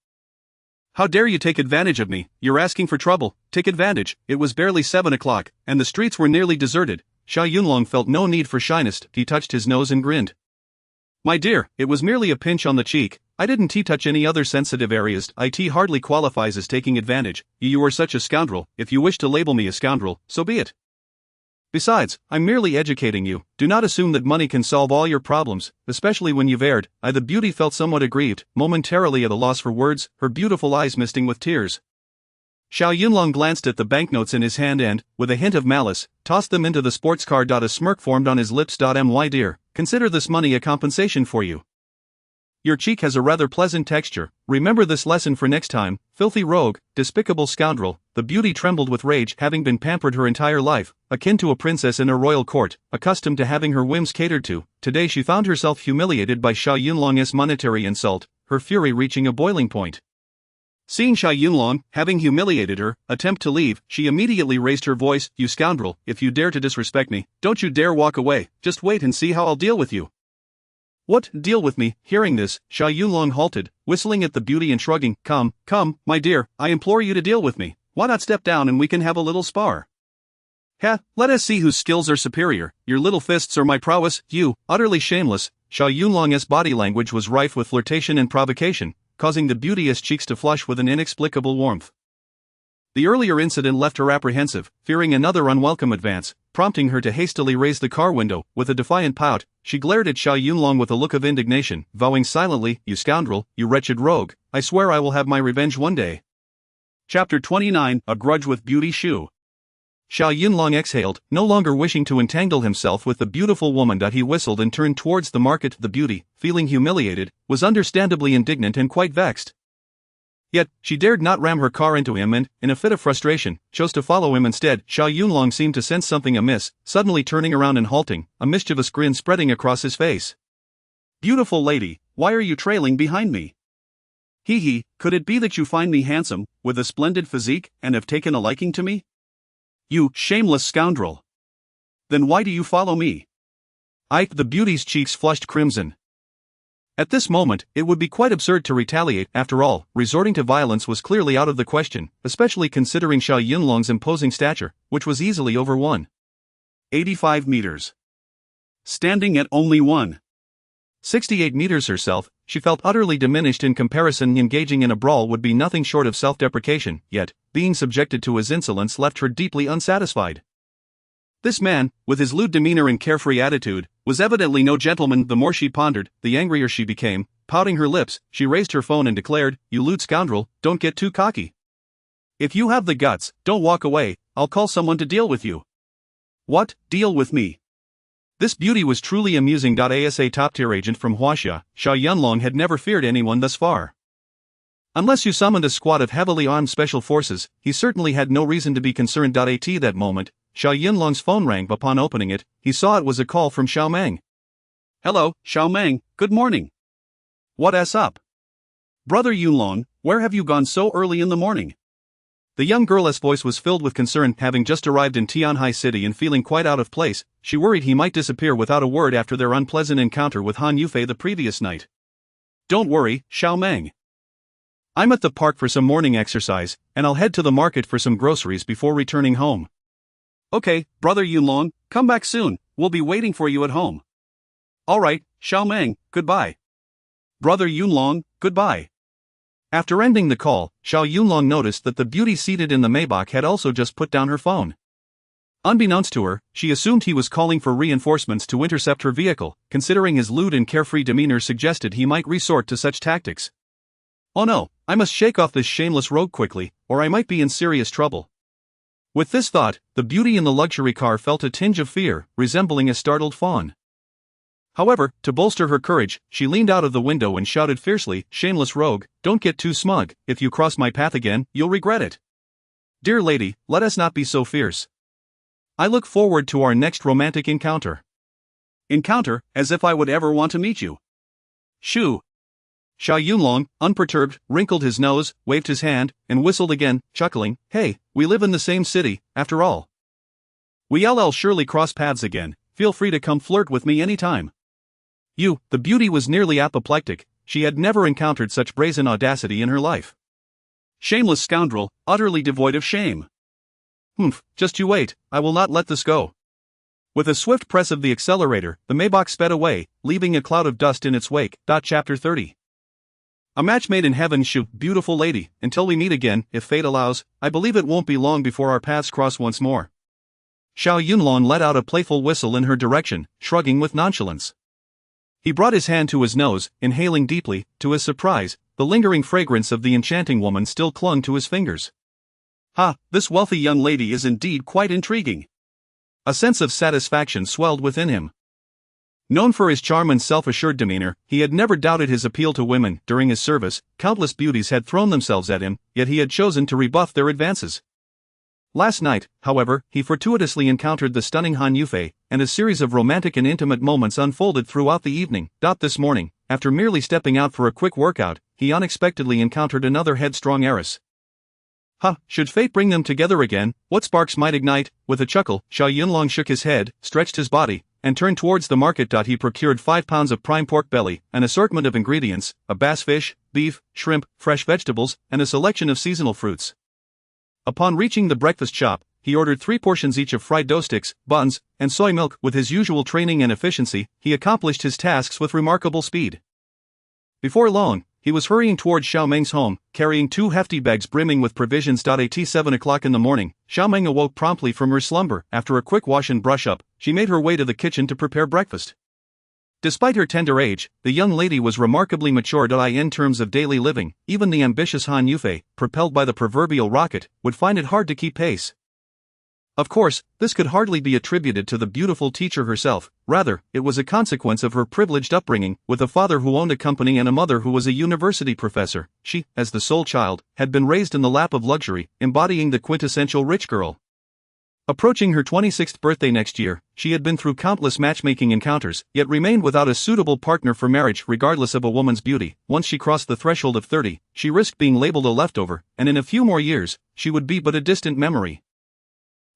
How dare you take advantage of me? You're asking for trouble. Take advantage. It was barely 7 o'clock, and the streets were nearly deserted. Xiao Yunlong felt no need for shyness. He touched his nose and grinned. My dear, it was merely a pinch on the cheek. I didn't touch any other sensitive areas. It hardly qualifies as taking advantage. You are such a scoundrel. If you wish to label me a scoundrel, so be it. Besides, I'm merely educating you. Do not assume that money can solve all your problems, especially when you've erred. The beauty felt somewhat aggrieved, momentarily at a loss for words, her beautiful eyes misting with tears. Xiao Yunlong glanced at the banknotes in his hand and, with a hint of malice, tossed them into the sports car. A smirk formed on his lips. My dear, consider this money a compensation for you. Your cheek has a rather pleasant texture. Remember this lesson for next time. Filthy rogue, despicable scoundrel. The beauty trembled with rage, having been pampered her entire life, akin to a princess in a royal court, accustomed to having her whims catered to. Today she found herself humiliated by Xiao Yunlong's monetary insult, her fury reaching a boiling point. Seeing Xiao Yunlong, having humiliated her, attempt to leave, she immediately raised her voice. You scoundrel, if you dare to disrespect me, don't you dare walk away. Just wait and see how I'll deal with you. What, deal with me? Hearing this, Xiao Yunlong halted, whistling at the beauty and shrugging. Come, my dear, I implore you to deal with me. Why not step down and we can have a little spar? Heh, let us see whose skills are superior, your little fists or my prowess, you, utterly shameless. Xiao Yunlong's body language was rife with flirtation and provocation, causing the beauteous cheeks to flush with an inexplicable warmth. The earlier incident left her apprehensive, fearing another unwelcome advance, prompting her to hastily raise the car window. With a defiant pout, she glared at Xiao Yunlong with a look of indignation, vowing silently, "You scoundrel, you wretched rogue, I swear I will have my revenge one day." Chapter 29, A Grudge with Beauty Shu. Xiao Yunlong exhaled, no longer wishing to entangle himself with the beautiful woman. He whistled and turned towards the market. The beauty, feeling humiliated, was understandably indignant and quite vexed. Yet, she dared not ram her car into him and, in a fit of frustration, chose to follow him instead. Xiao Yunlong seemed to sense something amiss, suddenly turning around and halting, a mischievous grin spreading across his face. "Beautiful lady, why are you trailing behind me? Hee hee, could it be that you find me handsome, with a splendid physique, and have taken a liking to me? You shameless scoundrel! Then why do you follow me?" The beauty's cheeks flushed crimson. At this moment, it would be quite absurd to retaliate. After all, resorting to violence was clearly out of the question, especially considering Xiao Yunlong's imposing stature, which was easily over 185 meters. Standing at only 168 meters herself, she felt utterly diminished in comparison. Engaging in a brawl would be nothing short of self-deprecation, yet, being subjected to his insolence left her deeply unsatisfied. This man, with his lewd demeanor and carefree attitude, was evidently no gentleman. The more she pondered, the angrier she became. Pouting her lips, she raised her phone and declared, "You lewd scoundrel, don't get too cocky. If you have the guts, don't walk away, I'll call someone to deal with you." "What, deal with me?" This beauty was truly amusing. As a top-tier agent from Huaxia, Xiao Yunlong had never feared anyone thus far. Unless you summoned a squad of heavily armed special forces, he certainly had no reason to be concerned. At that moment, Xiao Yunlong's phone rang. Upon opening it, he saw it was a call from Xiao Meng. "Hello, Xiao Meng, good morning. What's up? Brother Yunlong, where have you gone so early in the morning?" The young girl's voice was filled with concern. Having just arrived in Tianhai City and feeling quite out of place, she worried he might disappear without a word after their unpleasant encounter with Han Yufei the previous night. "Don't worry, Xiao Meng. I'm at the park for some morning exercise, and I'll head to the market for some groceries before returning home." "Okay, Brother Yunlong, come back soon, we'll be waiting for you at home." "Alright, Xiao Meng, goodbye." "Brother Yunlong, goodbye." After ending the call, Xiao Yunlong noticed that the beauty seated in the Maybach had also just put down her phone. Unbeknownst to her, she assumed he was calling for reinforcements to intercept her vehicle, considering his lewd and carefree demeanor suggested he might resort to such tactics. "Oh no, I must shake off this shameless rogue quickly, or I might be in serious trouble." With this thought, the beauty in the luxury car felt a tinge of fear, resembling a startled fawn. However, to bolster her courage, she leaned out of the window and shouted fiercely, "Shameless rogue, don't get too smug, if you cross my path again, you'll regret it. Dear lady, let us not be so fierce. I look forward to our next romantic encounter." "Encounter, as if I would ever want to meet you. Shoo." Xiao Yunlong, unperturbed, wrinkled his nose, waved his hand, and whistled again, chuckling, "Hey, we live in the same city, after all. We'll surely cross paths again, feel free to come flirt with me anytime." The beauty was nearly apoplectic, she had never encountered such brazen audacity in her life. "Shameless scoundrel, utterly devoid of shame. Humph, just you wait, I will not let this go." With a swift press of the accelerator, the Maybach sped away, leaving a cloud of dust in its wake. Chapter 30. A match made in heaven. Shoo, beautiful lady, until we meet again, if fate allows, I believe it won't be long before our paths cross once more. Xiao Yunlong let out a playful whistle in her direction, shrugging with nonchalance. He brought his hand to his nose, inhaling deeply. To his surprise, the lingering fragrance of the enchanting woman still clung to his fingers. "Ha, this wealthy young lady is indeed quite intriguing." A sense of satisfaction swelled within him. Known for his charm and self-assured demeanor, he had never doubted his appeal to women. During his service, countless beauties had thrown themselves at him, yet he had chosen to rebuff their advances. Last night, however, he fortuitously encountered the stunning Han Yufei, and a series of romantic and intimate moments unfolded throughout the evening. This morning, after merely stepping out for a quick workout, he unexpectedly encountered another headstrong heiress. Should fate bring them together again, what sparks might ignite? With a chuckle, Xiao Yunlong shook his head, stretched his body, and turned towards the market. He procured 5 pounds of prime pork belly, an assortment of ingredients, a bass fish, beef, shrimp, fresh vegetables, and a selection of seasonal fruits. Upon reaching the breakfast shop, he ordered 3 portions each of fried dough sticks, buns, and soy milk. With his usual training and efficiency, he accomplished his tasks with remarkable speed. Before long, he was hurrying towards Xiao Meng's home, carrying 2 hefty bags brimming with provisions. At 7 o'clock in the morning, Xiao Meng awoke promptly from her slumber. After a quick wash and brush up, she made her way to the kitchen to prepare breakfast. Despite her tender age, the young lady was remarkably mature. In terms of daily living, even the ambitious Han Yufei, propelled by the proverbial rocket, would find it hard to keep pace. Of course, this could hardly be attributed to the beautiful teacher herself, rather, it was a consequence of her privileged upbringing, with a father who owned a company and a mother who was a university professor. She, as the sole child, had been raised in the lap of luxury, embodying the quintessential rich girl. Approaching her 26th birthday next year, she had been through countless matchmaking encounters, yet remained without a suitable partner for marriage. Regardless of a woman's beauty, once she crossed the threshold of 30, she risked being labeled a leftover, and in a few more years, she would be but a distant memory.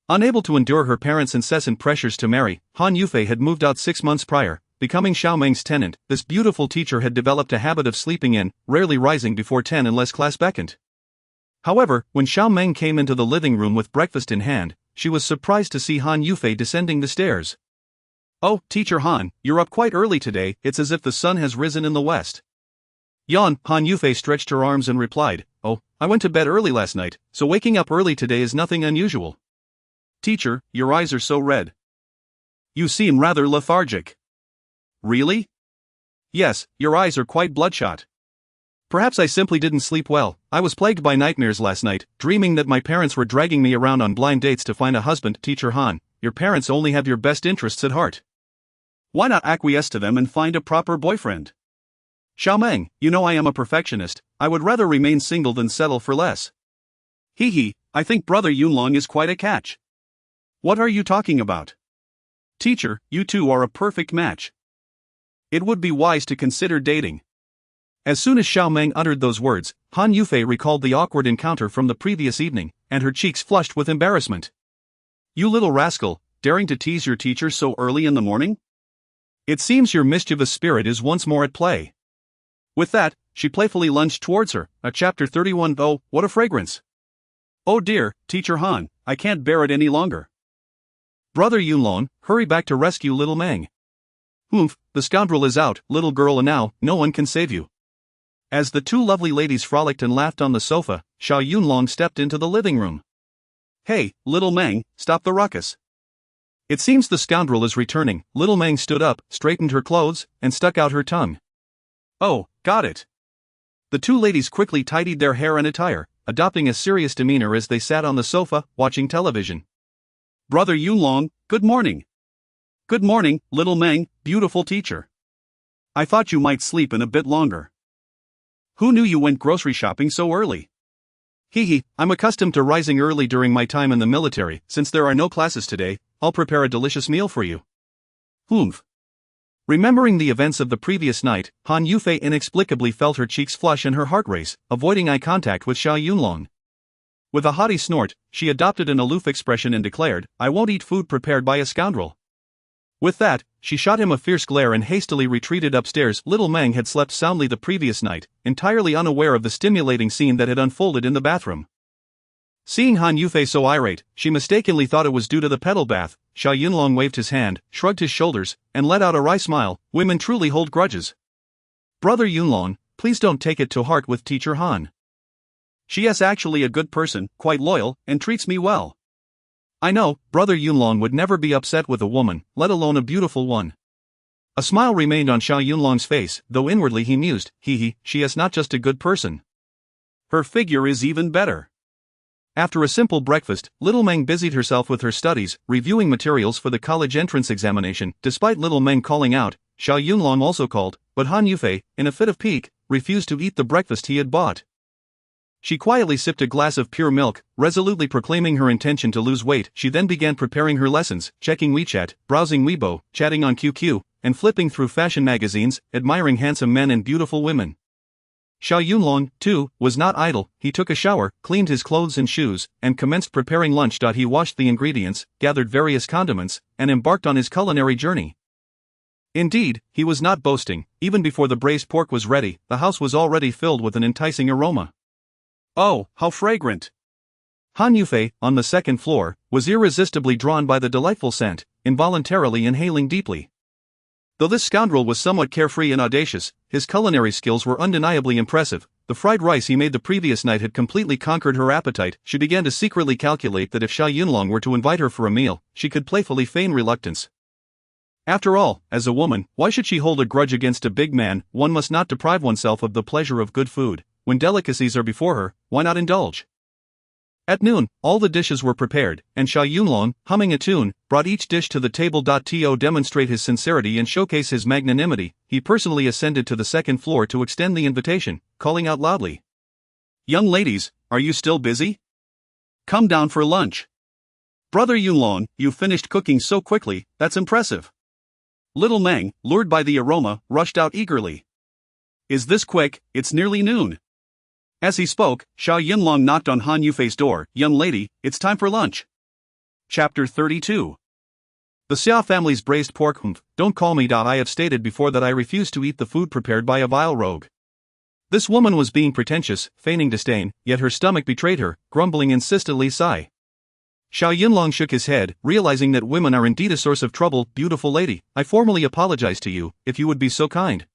Unable to endure her parents' incessant pressures to marry, Han Yufei had moved out 6 months prior, becoming Xiao Meng's tenant. This beautiful teacher had developed a habit of sleeping in, rarely rising before 10 unless class beckoned. However, when Xiao Meng came into the living room with breakfast in hand, she was surprised to see Han Yufei descending the stairs. "Oh, Teacher Han, you're up quite early today. It's as if the sun has risen in the west." Han Yufei stretched her arms and replied, "Oh, I went to bed early last night, so waking up early today is nothing unusual." "Teacher, your eyes are so red. You seem rather lethargic." "Really?" "Yes, your eyes are quite bloodshot." "Perhaps I simply didn't sleep well. I was plagued by nightmares last night, dreaming that my parents were dragging me around on blind dates to find a husband." "Teacher Han, your parents only have your best interests at heart. Why not acquiesce to them and find a proper boyfriend?" "Xiao Meng, you know I am a perfectionist. I would rather remain single than settle for less." I think Brother Yunlong is quite a catch." "What are you talking about?" "Teacher, you two are a perfect match. It would be wise to consider dating." As soon as Xiao Meng uttered those words, Han Yufei recalled the awkward encounter from the previous evening, and her cheeks flushed with embarrassment. "You little rascal, daring to tease your teacher so early in the morning? It seems your mischievous spirit is once more at play." With that, she playfully lunged towards her. Chapter 31. Oh, what a fragrance! "Oh dear, Teacher Han, I can't bear it any longer. Brother Yunlong, hurry back to rescue little Meng." "Humph, the scoundrel is out, little girl, and now, no one can save you." As the two lovely ladies frolicked and laughed on the sofa, Xiao Yunlong stepped into the living room. "Hey, little Meng, stop the ruckus. It seems the scoundrel is returning." Little Meng stood up, straightened her clothes, and stuck out her tongue. "Oh, got it." The two ladies quickly tidied their hair and attire, adopting a serious demeanor as they sat on the sofa, watching television. "Brother Yunlong, good morning." "Good morning, little Meng, beautiful teacher. I thought you might sleep in a bit longer. Who knew you went grocery shopping so early?" I'm accustomed to rising early during my time in the military. Since there are no classes today, I'll prepare a delicious meal for you." "Humph." Remembering the events of the previous night, Han Yufei inexplicably felt her cheeks flush and her heart race, avoiding eye contact with Xiao Yunlong. With a haughty snort, she adopted an aloof expression and declared, "I won't eat food prepared by a scoundrel." With that, she shot him a fierce glare and hastily retreated upstairs. Little Meng had slept soundly the previous night, entirely unaware of the stimulating scene that had unfolded in the bathroom. Seeing Han Yufei so irate, she mistakenly thought it was due to the pedal bath. Xiao Yunlong waved his hand, shrugged his shoulders, and let out a wry smile. Women truly hold grudges. "Brother Yunlong, please don't take it to heart with Teacher Han. She is actually a good person, quite loyal, and treats me well." "I know, Brother Yunlong would never be upset with a woman, let alone a beautiful one." A smile remained on Xiao Yunlong's face, though inwardly he mused, she is not just a good person. Her figure is even better." After a simple breakfast, little Meng busied herself with her studies, reviewing materials for the college entrance examination. Despite little Meng calling out, Xiao Yunlong also called, but Han Yufei, in a fit of pique, refused to eat the breakfast he had bought. She quietly sipped a glass of pure milk, resolutely proclaiming her intention to lose weight. She then began preparing her lessons, checking WeChat, browsing Weibo, chatting on QQ, and flipping through fashion magazines, admiring handsome men and beautiful women. Xiao Yunlong, too, was not idle. He took a shower, cleaned his clothes and shoes, and commenced preparing lunch. He washed the ingredients, gathered various condiments, and embarked on his culinary journey. Indeed, he was not boasting. Even before the braised pork was ready, the house was already filled with an enticing aroma. "Oh, how fragrant! Han Yufei, on the second floor, was irresistibly drawn by the delightful scent, involuntarily inhaling deeply. Though this scoundrel was somewhat carefree and audacious, his culinary skills were undeniably impressive. The fried rice he made the previous night had completely conquered her appetite. She began to secretly calculate that if Xiao Yunlong were to invite her for a meal, she could playfully feign reluctance. After all, as a woman, why should she hold a grudge against a big man? One must not deprive oneself of the pleasure of good food. When delicacies are before her, why not indulge? At noon, all the dishes were prepared, and Xiao Yunlong, humming a tune, brought each dish to the table. To demonstrate his sincerity and showcase his magnanimity, he personally ascended to the second floor to extend the invitation, calling out loudly, "Young ladies, are you still busy? Come down for lunch. Brother Yunlong, you finished cooking so quickly, that's impressive." Little Meng, lured by the aroma, rushed out eagerly. "Is this quick? It's nearly noon." As he spoke, Xiao Yunlong knocked on Han Yufei's door. "Young lady, it's time for lunch." Chapter 32. The Xia family's braised pork. Don't call me. I have stated before that I refuse to eat the food prepared by a vile rogue. This woman was being pretentious, feigning disdain, yet her stomach betrayed her, grumbling insistently. Sigh. Xiao Yunlong shook his head, realizing that women are indeed a source of trouble. "Beautiful lady, I formally apologize to you, if you would be so kind."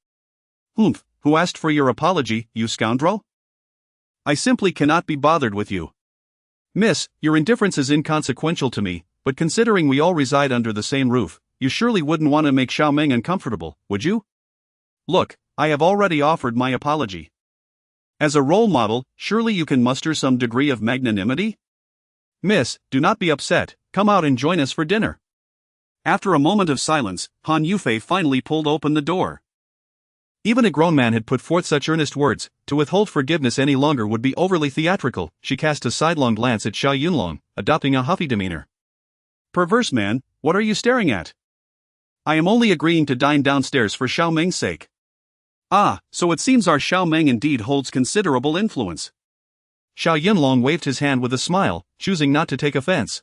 Who asked for your apology, you scoundrel? I simply cannot be bothered with you. Miss, your indifference is inconsequential to me, but considering we all reside under the same roof, you surely wouldn't want to make Xiao Meng uncomfortable, would you? Look, I have already offered my apology. As a role model, surely you can muster some degree of magnanimity? Miss, do not be upset, come out and join us for dinner. After a moment of silence, Han Yufei finally pulled open the door. Even a grown man had put forth such earnest words. To withhold forgiveness any longer would be overly theatrical. She cast a sidelong glance at Xiao Yunlong, adopting a huffy demeanor. Perverse man, what are you staring at? I am only agreeing to dine downstairs for Xiao Meng's sake. Ah, so it seems our Xiao Meng indeed holds considerable influence. Xiao Yunlong waved his hand with a smile, choosing not to take offense.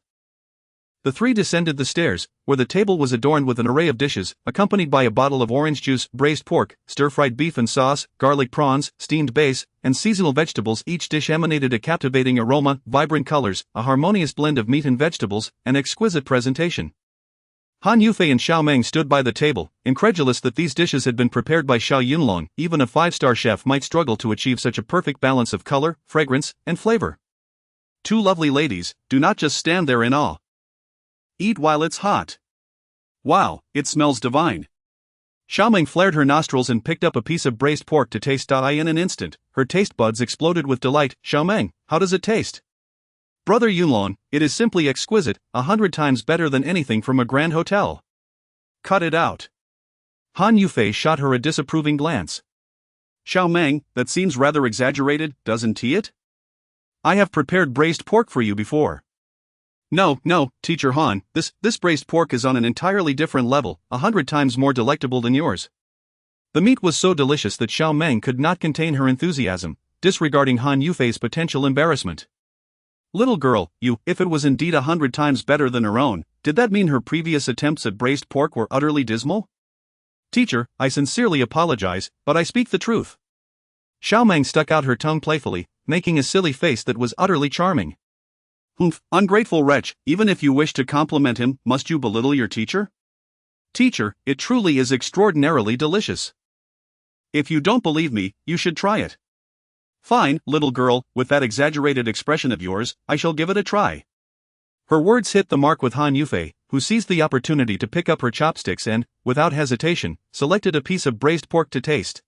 The three descended the stairs, where the table was adorned with an array of dishes, accompanied by a bottle of orange juice, braised pork, stir-fried beef and sauce, garlic prawns, steamed base, and seasonal vegetables. Each dish emanated a captivating aroma, vibrant colors, a harmonious blend of meat and vegetables, and exquisite presentation. Han Yufei and Xiao Meng stood by the table, incredulous that these dishes had been prepared by Xiao Yunlong. Even a five-star chef might struggle to achieve such a perfect balance of color, fragrance, and flavor. Two lovely ladies, do not just stand there in awe. Eat while it's hot. Wow, it smells divine. Xiao Meng flared her nostrils and picked up a piece of braised pork to taste. In an instant, her taste buds exploded with delight. Xiao Meng, how does it taste? Brother Yunlong, it is simply exquisite, 100 times better than anything from a grand hotel. Cut it out. Han Yufei shot her a disapproving glance. Xiao Meng, that seems rather exaggerated, doesn't it? I have prepared braised pork for you before. No, Teacher Han, this braised pork is on an entirely different level, 100 times more delectable than yours. The meat was so delicious that Xiao Meng could not contain her enthusiasm, disregarding Han Yufei's potential embarrassment. Little girl, if it was indeed 100 times better than her own, did that mean her previous attempts at braised pork were utterly dismal? Teacher, I sincerely apologize, but I speak the truth. Xiao Meng stuck out her tongue playfully, making a silly face that was utterly charming. Ungrateful wretch, even if you wish to compliment him, must you belittle your teacher? Teacher, it truly is extraordinarily delicious. If you don't believe me, you should try it. Fine, little girl, with that exaggerated expression of yours, I shall give it a try. Her words hit the mark with Han Yufei, who seized the opportunity to pick up her chopsticks and, without hesitation, selected a piece of braised pork to taste.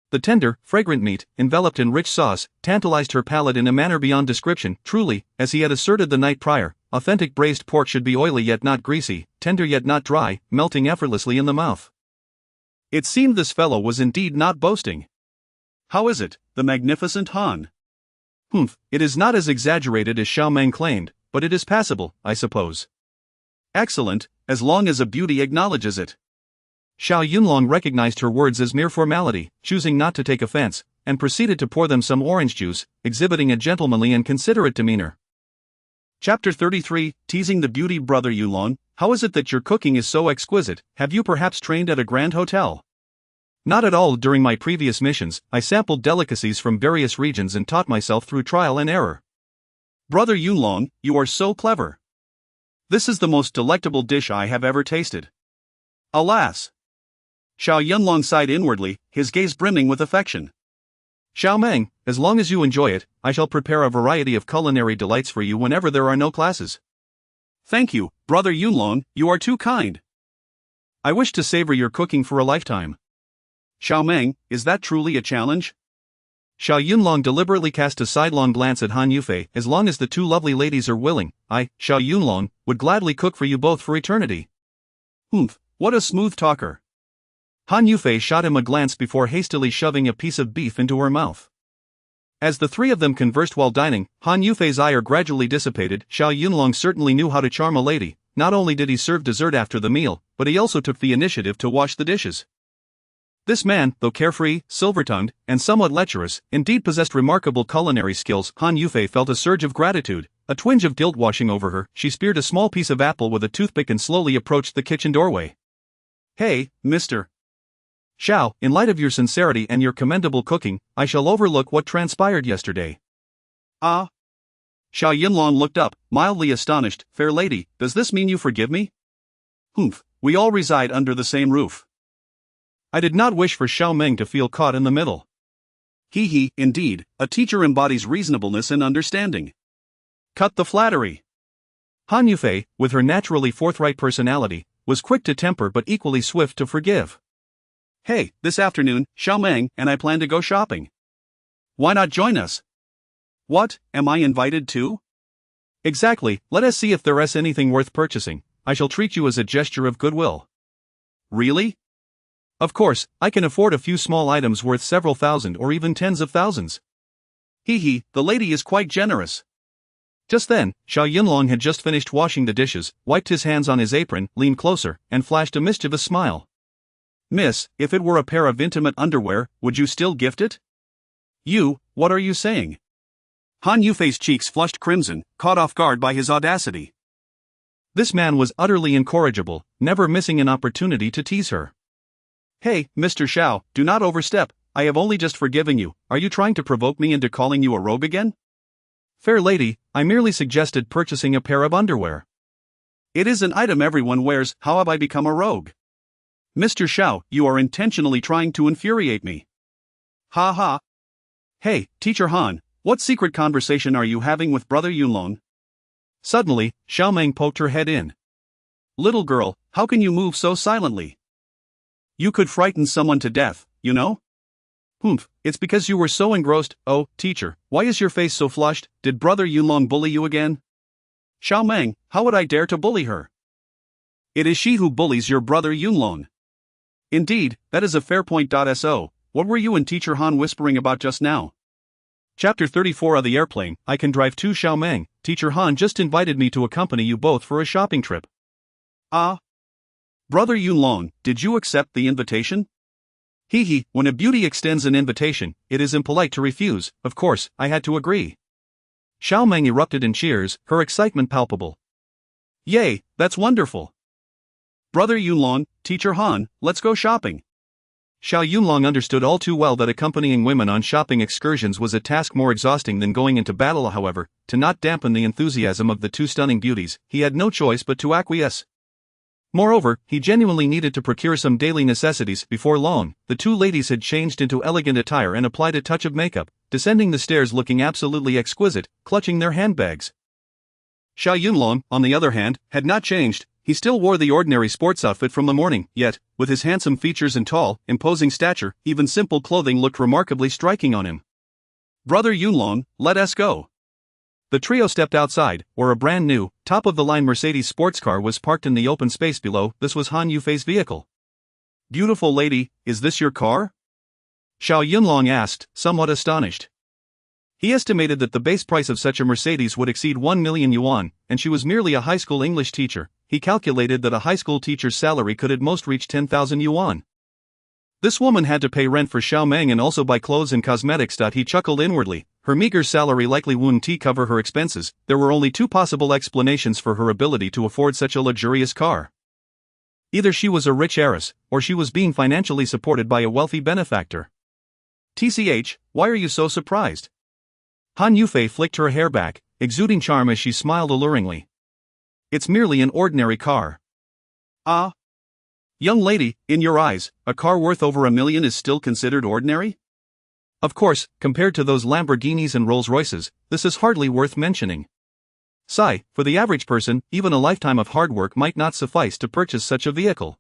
The tender, fragrant meat, enveloped in rich sauce, tantalized her palate in a manner beyond description. Truly, as he had asserted the night prior, authentic braised pork should be oily yet not greasy, tender yet not dry, melting effortlessly in the mouth. It seemed this fellow was indeed not boasting. How is it, the magnificent Han? It is not as exaggerated as Xiao Meng claimed, but it is passable, I suppose. Excellent, as long as a beauty acknowledges it. Xiao Yunlong recognized her words as mere formality, choosing not to take offense, and proceeded to pour them some orange juice, exhibiting a gentlemanly and considerate demeanor. Chapter 33, Teasing the Beauty. Brother Yunlong, how is it that your cooking is so exquisite? Have you perhaps trained at a grand hotel? Not at all. During my previous missions, I sampled delicacies from various regions and taught myself through trial and error. Brother Yunlong, you are so clever. This is the most delectable dish I have ever tasted. Alas! Xiao Yunlong sighed inwardly, his gaze brimming with affection. Xiao Meng, as long as you enjoy it, I shall prepare a variety of culinary delights for you whenever there are no classes. Thank you, Brother Yunlong, you are too kind. I wish to savor your cooking for a lifetime. Xiao Meng, is that truly a challenge? Xiao Yunlong deliberately cast a sidelong glance at Han Yufei. As long as the two lovely ladies are willing, I, Xiao Yunlong, would gladly cook for you both for eternity. Humph, what a smooth talker. Han Yufei shot him a glance before hastily shoving a piece of beef into her mouth. As the three of them conversed while dining, Han Yufei's ire gradually dissipated. Xiao Yunlong certainly knew how to charm a lady. Not only did he serve dessert after the meal, but he also took the initiative to wash the dishes. This man, though carefree, silver-tongued, and somewhat lecherous, indeed possessed remarkable culinary skills. Han Yufei felt a surge of gratitude, a twinge of guilt washing over her. She speared a small piece of apple with a toothpick and slowly approached the kitchen doorway. Hey, Mr. Xiao, in light of your sincerity and your commendable cooking, I shall overlook what transpired yesterday. Ah? Xiao Yunlong looked up, mildly astonished. Fair lady, does this mean you forgive me? Humph, we all reside under the same roof. I did not wish for Xiao Meng to feel caught in the middle. He, indeed, a teacher embodies reasonableness and understanding. Cut the flattery. Han Yufei, with her naturally forthright personality, was quick to temper but equally swift to forgive. Hey, this afternoon, Xiao Meng and I plan to go shopping. Why not join us? What, am I invited too? Exactly, let us see if there is anything worth purchasing. I shall treat you as a gesture of goodwill. Really? Of course, I can afford a few small items worth several thousand or even tens of thousands. The lady is quite generous. Just then, Xiao Yunlong had just finished washing the dishes, wiped his hands on his apron, leaned closer, and flashed a mischievous smile. Miss, if it were a pair of intimate underwear, would you still gift it? You, what are you saying? Han Yufei's cheeks flushed crimson, caught off guard by his audacity. This man was utterly incorrigible, never missing an opportunity to tease her. Hey, Mr. Xiao, do not overstep, I have only just forgiven you. Are you trying to provoke me into calling you a rogue again? Fair lady, I merely suggested purchasing a pair of underwear. It is an item everyone wears, how have I become a rogue? Mr. Xiao, you are intentionally trying to infuriate me. Ha ha. Hey, Teacher Han, what secret conversation are you having with Brother Yunlong? Suddenly, Xiao Meng poked her head in. Little girl, how can you move so silently? You could frighten someone to death, you know? Humph, it's because you were so engrossed. Oh, teacher, why is your face so flushed? Did Brother Yunlong bully you again? Xiao Meng, how would I dare to bully her? It is she who bullies your Brother Yunlong. Indeed, that is a fair point. So, what were you and Teacher Han whispering about just now? Chapter 34 of the airplane. I can drive too. Xiao Meng, Teacher Han just invited me to accompany you both for a shopping trip. Ah? Brother Yunlong, did you accept the invitation? When a beauty extends an invitation, it is impolite to refuse. Of course, I had to agree. Xiao Meng erupted in cheers, her excitement palpable. Yay, that's wonderful. Brother Yunlong, Teacher Han, let's go shopping. Xiao Yunlong understood all too well that accompanying women on shopping excursions was a task more exhausting than going into battle. However, to not dampen the enthusiasm of the two stunning beauties, he had no choice but to acquiesce. Moreover, he genuinely needed to procure some daily necessities. Before long, the two ladies had changed into elegant attire and applied a touch of makeup, descending the stairs looking absolutely exquisite, clutching their handbags. Xiao Yunlong, on the other hand, had not changed. He still wore the ordinary sports outfit from the morning, yet, with his handsome features and tall, imposing stature, even simple clothing looked remarkably striking on him. Brother Yunlong, let us go. The trio stepped outside, where a brand new, top-of-the-line Mercedes sports car was parked in the open space below. This was Han Yufei's vehicle. Beautiful lady, is this your car? Xiao Yunlong asked, somewhat astonished. He estimated that the base price of such a Mercedes would exceed 1 million yuan, and she was merely a high school English teacher. He calculated that a high school teacher's salary could at most reach 10,000 yuan. This woman had to pay rent for Xiao Meng and also buy clothes and cosmetics. He chuckled inwardly. Her meager salary likely wouldn't cover her expenses. There were only two possible explanations for her ability to afford such a luxurious car. Either she was a rich heiress, or she was being financially supported by a wealthy benefactor. TCH, why are you so surprised? Han Yufei flicked her hair back, exuding charm as she smiled alluringly. It's merely an ordinary car. Ah. Young lady, in your eyes, a car worth over $1 million is still considered ordinary? Of course, compared to those Lamborghinis and Rolls-Royces, this is hardly worth mentioning. Sigh, for the average person, even a lifetime of hard work might not suffice to purchase such a vehicle.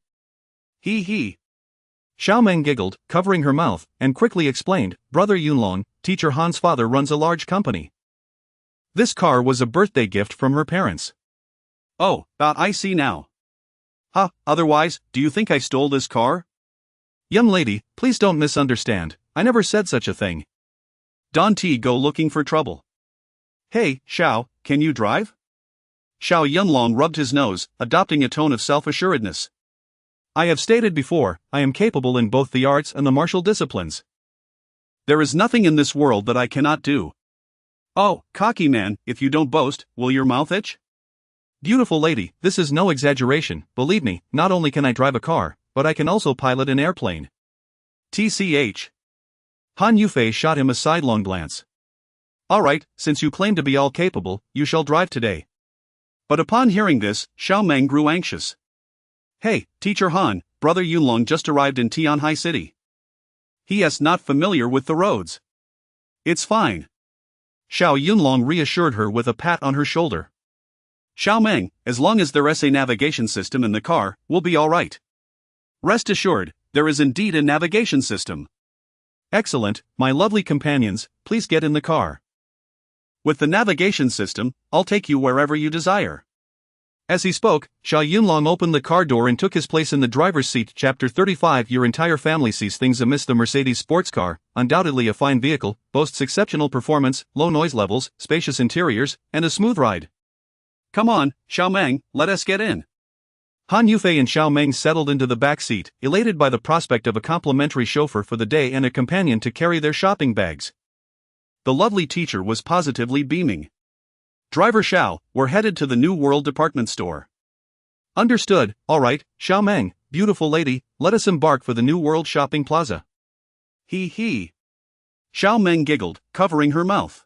Hee hee. Xiao Meng giggled, covering her mouth, and quickly explained, Brother Yunlong, Teacher Han's father runs a large company. This car was a birthday gift from her parents. Oh, I see now. Ha, otherwise, do you think I stole this car? Young lady, please don't misunderstand, I never said such a thing. Don't go looking for trouble. Hey, Xiao, can you drive? Xiao Yunlong rubbed his nose, adopting a tone of self-assuredness. I have stated before, I am capable in both the arts and the martial disciplines. There is nothing in this world that I cannot do. Oh, cocky man, if you don't boast, will your mouth itch? Beautiful lady, this is no exaggeration, believe me, not only can I drive a car, but I can also pilot an airplane. TCH. Han Yufei shot him a sidelong glance. Alright, since you claim to be all capable, you shall drive today. But upon hearing this, Xiao Meng grew anxious. Hey, Teacher Han, Brother Yunlong just arrived in Tianhai City. He is not familiar with the roads. It's fine. Xiao Yunlong reassured her with a pat on her shoulder. Xiao Meng, as long as there is a navigation system in the car, we'll be alright. Rest assured, there is indeed a navigation system. Excellent, my lovely companions, please get in the car. With the navigation system, I'll take you wherever you desire. As he spoke, Xiao Yunlong opened the car door and took his place in the driver's seat. Chapter 35. Your entire family sees things amiss. The Mercedes sports car, undoubtedly a fine vehicle, boasts exceptional performance, low noise levels, spacious interiors, and a smooth ride. Come on, Xiao Meng, let us get in. Han Yufei and Xiao Meng settled into the back seat, elated by the prospect of a complimentary chauffeur for the day and a companion to carry their shopping bags. The lovely teacher was positively beaming. Driver Xiao, we're headed to the New World department store. Understood, alright, Xiao Meng, beautiful lady, let us embark for the New World shopping plaza. Hee hee. Xiao Meng giggled, covering her mouth.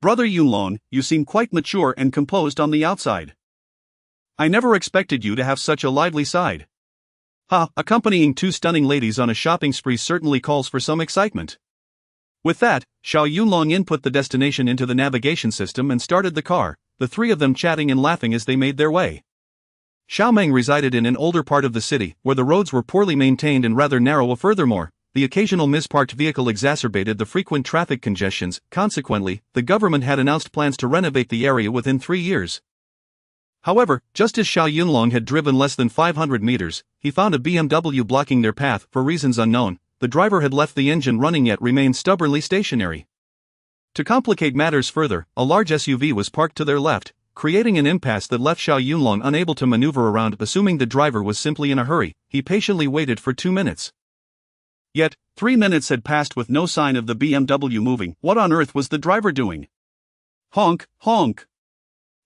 Brother Yunlong, you seem quite mature and composed on the outside. I never expected you to have such a lively side. Accompanying two stunning ladies on a shopping spree certainly calls for some excitement. With that, Xiao Yunlong input the destination into the navigation system and started the car, the three of them chatting and laughing as they made their way. Xiao Meng resided in an older part of the city, where the roads were poorly maintained and rather narrow. Furthermore, the occasional misparked vehicle exacerbated the frequent traffic congestions. Consequently, the government had announced plans to renovate the area within 3 years. However, just as Xiao Yunlong had driven less than 500 meters, he found a BMW blocking their path. For reasons unknown, the driver had left the engine running yet remained stubbornly stationary. To complicate matters further, a large SUV was parked to their left, creating an impasse that left Xiao Yunlong unable to maneuver around. Assuming the driver was simply in a hurry, he patiently waited for 2 minutes. Yet, 3 minutes had passed with no sign of the BMW moving. What on earth was the driver doing? Honk, honk.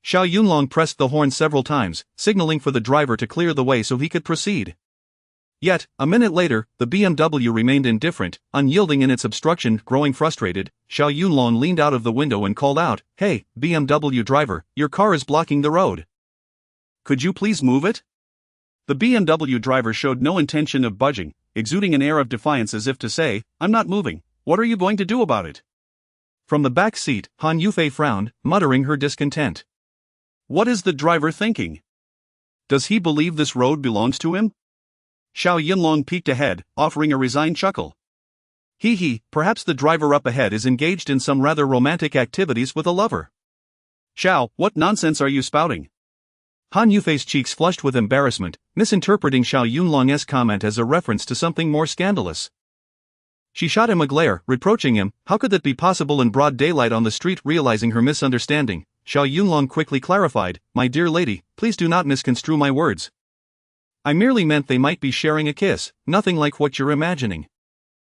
Xiao Yunlong pressed the horn several times, signaling for the driver to clear the way so he could proceed. Yet, a minute later, the BMW remained indifferent, unyielding in its obstruction. Growing frustrated, Xiao Yunlong leaned out of the window and called out, "Hey, BMW driver, your car is blocking the road. Could you please move it?" The BMW driver showed no intention of budging, exuding an air of defiance as if to say, "I'm not moving, what are you going to do about it?" From the back seat, Han Yufei frowned, muttering her discontent. What is the driver thinking? Does he believe this road belongs to him? Xiao Yunlong peeked ahead, offering a resigned chuckle. Hee hee, perhaps the driver up ahead is engaged in some rather romantic activities with a lover. Xiao, what nonsense are you spouting? Han Yufei's cheeks flushed with embarrassment, misinterpreting Xiao Yunlong's comment as a reference to something more scandalous. She shot him a glare, reproaching him. How could that be possible in broad daylight on the street? Realizing her misunderstanding, Xiao Yunlong quickly clarified, "My dear lady, please do not misconstrue my words. I merely meant they might be sharing a kiss, nothing like what you're imagining."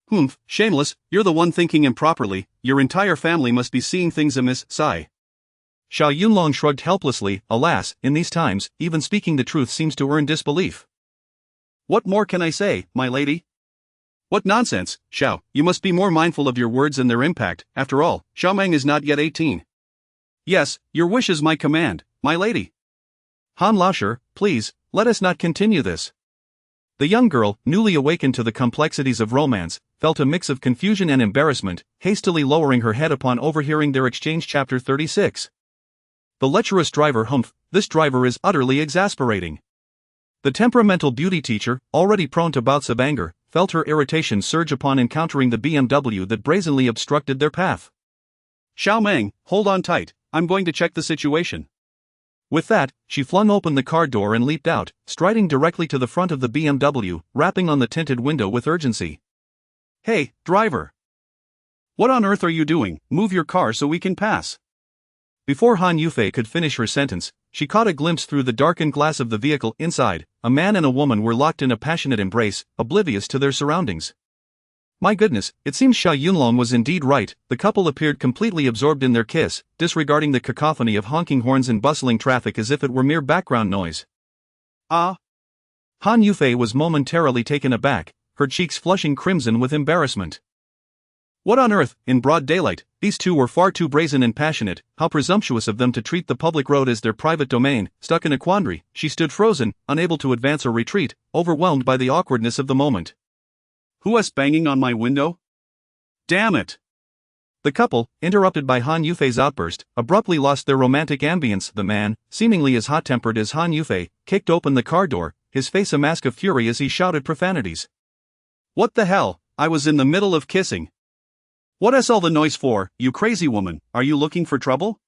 Humph, shameless, you're the one thinking improperly, your entire family must be seeing things amiss. Sigh. Xiao Yunlong shrugged helplessly. Alas, in these times, even speaking the truth seems to earn disbelief. What more can I say, my lady? What nonsense, Xiao, you must be more mindful of your words and their impact. After all, Xiao Meng is not yet 18. Yes, your wish is my command, my lady. Han Laosher, please, let us not continue this. The young girl, newly awakened to the complexities of romance, felt a mix of confusion and embarrassment, hastily lowering her head upon overhearing their exchange. Chapter 36. The lecherous driver. Humph, this driver is utterly exasperating. The temperamental beauty teacher, already prone to bouts of anger, felt her irritation surge upon encountering the BMW that brazenly obstructed their path. Xiao Meng, hold on tight, I'm going to check the situation. With that, she flung open the car door and leaped out, striding directly to the front of the BMW, rapping on the tinted window with urgency. Hey, driver! What on earth are you doing? Move your car so we can pass. Before Han Yufei could finish her sentence, she caught a glimpse through the darkened glass of the vehicle. Inside, a man and a woman were locked in a passionate embrace, oblivious to their surroundings. My goodness, it seems Xiao Yunlong was indeed right. The couple appeared completely absorbed in their kiss, disregarding the cacophony of honking horns and bustling traffic as if it were mere background noise. Ah! Han Yufei was momentarily taken aback, her cheeks flushing crimson with embarrassment. What on earth, in broad daylight, these two were far too brazen and passionate. How presumptuous of them to treat the public road as their private domain. Stuck in a quandary, she stood frozen, unable to advance or retreat, overwhelmed by the awkwardness of the moment. Who's banging on my window? Damn it! The couple, interrupted by Han Yufei's outburst, abruptly lost their romantic ambience. The man, seemingly as hot-tempered as Han Yufei, kicked open the car door, his face a mask of fury as he shouted profanities. What the hell? I was in the middle of kissing. What's all the noise for, you crazy woman? Are you looking for trouble?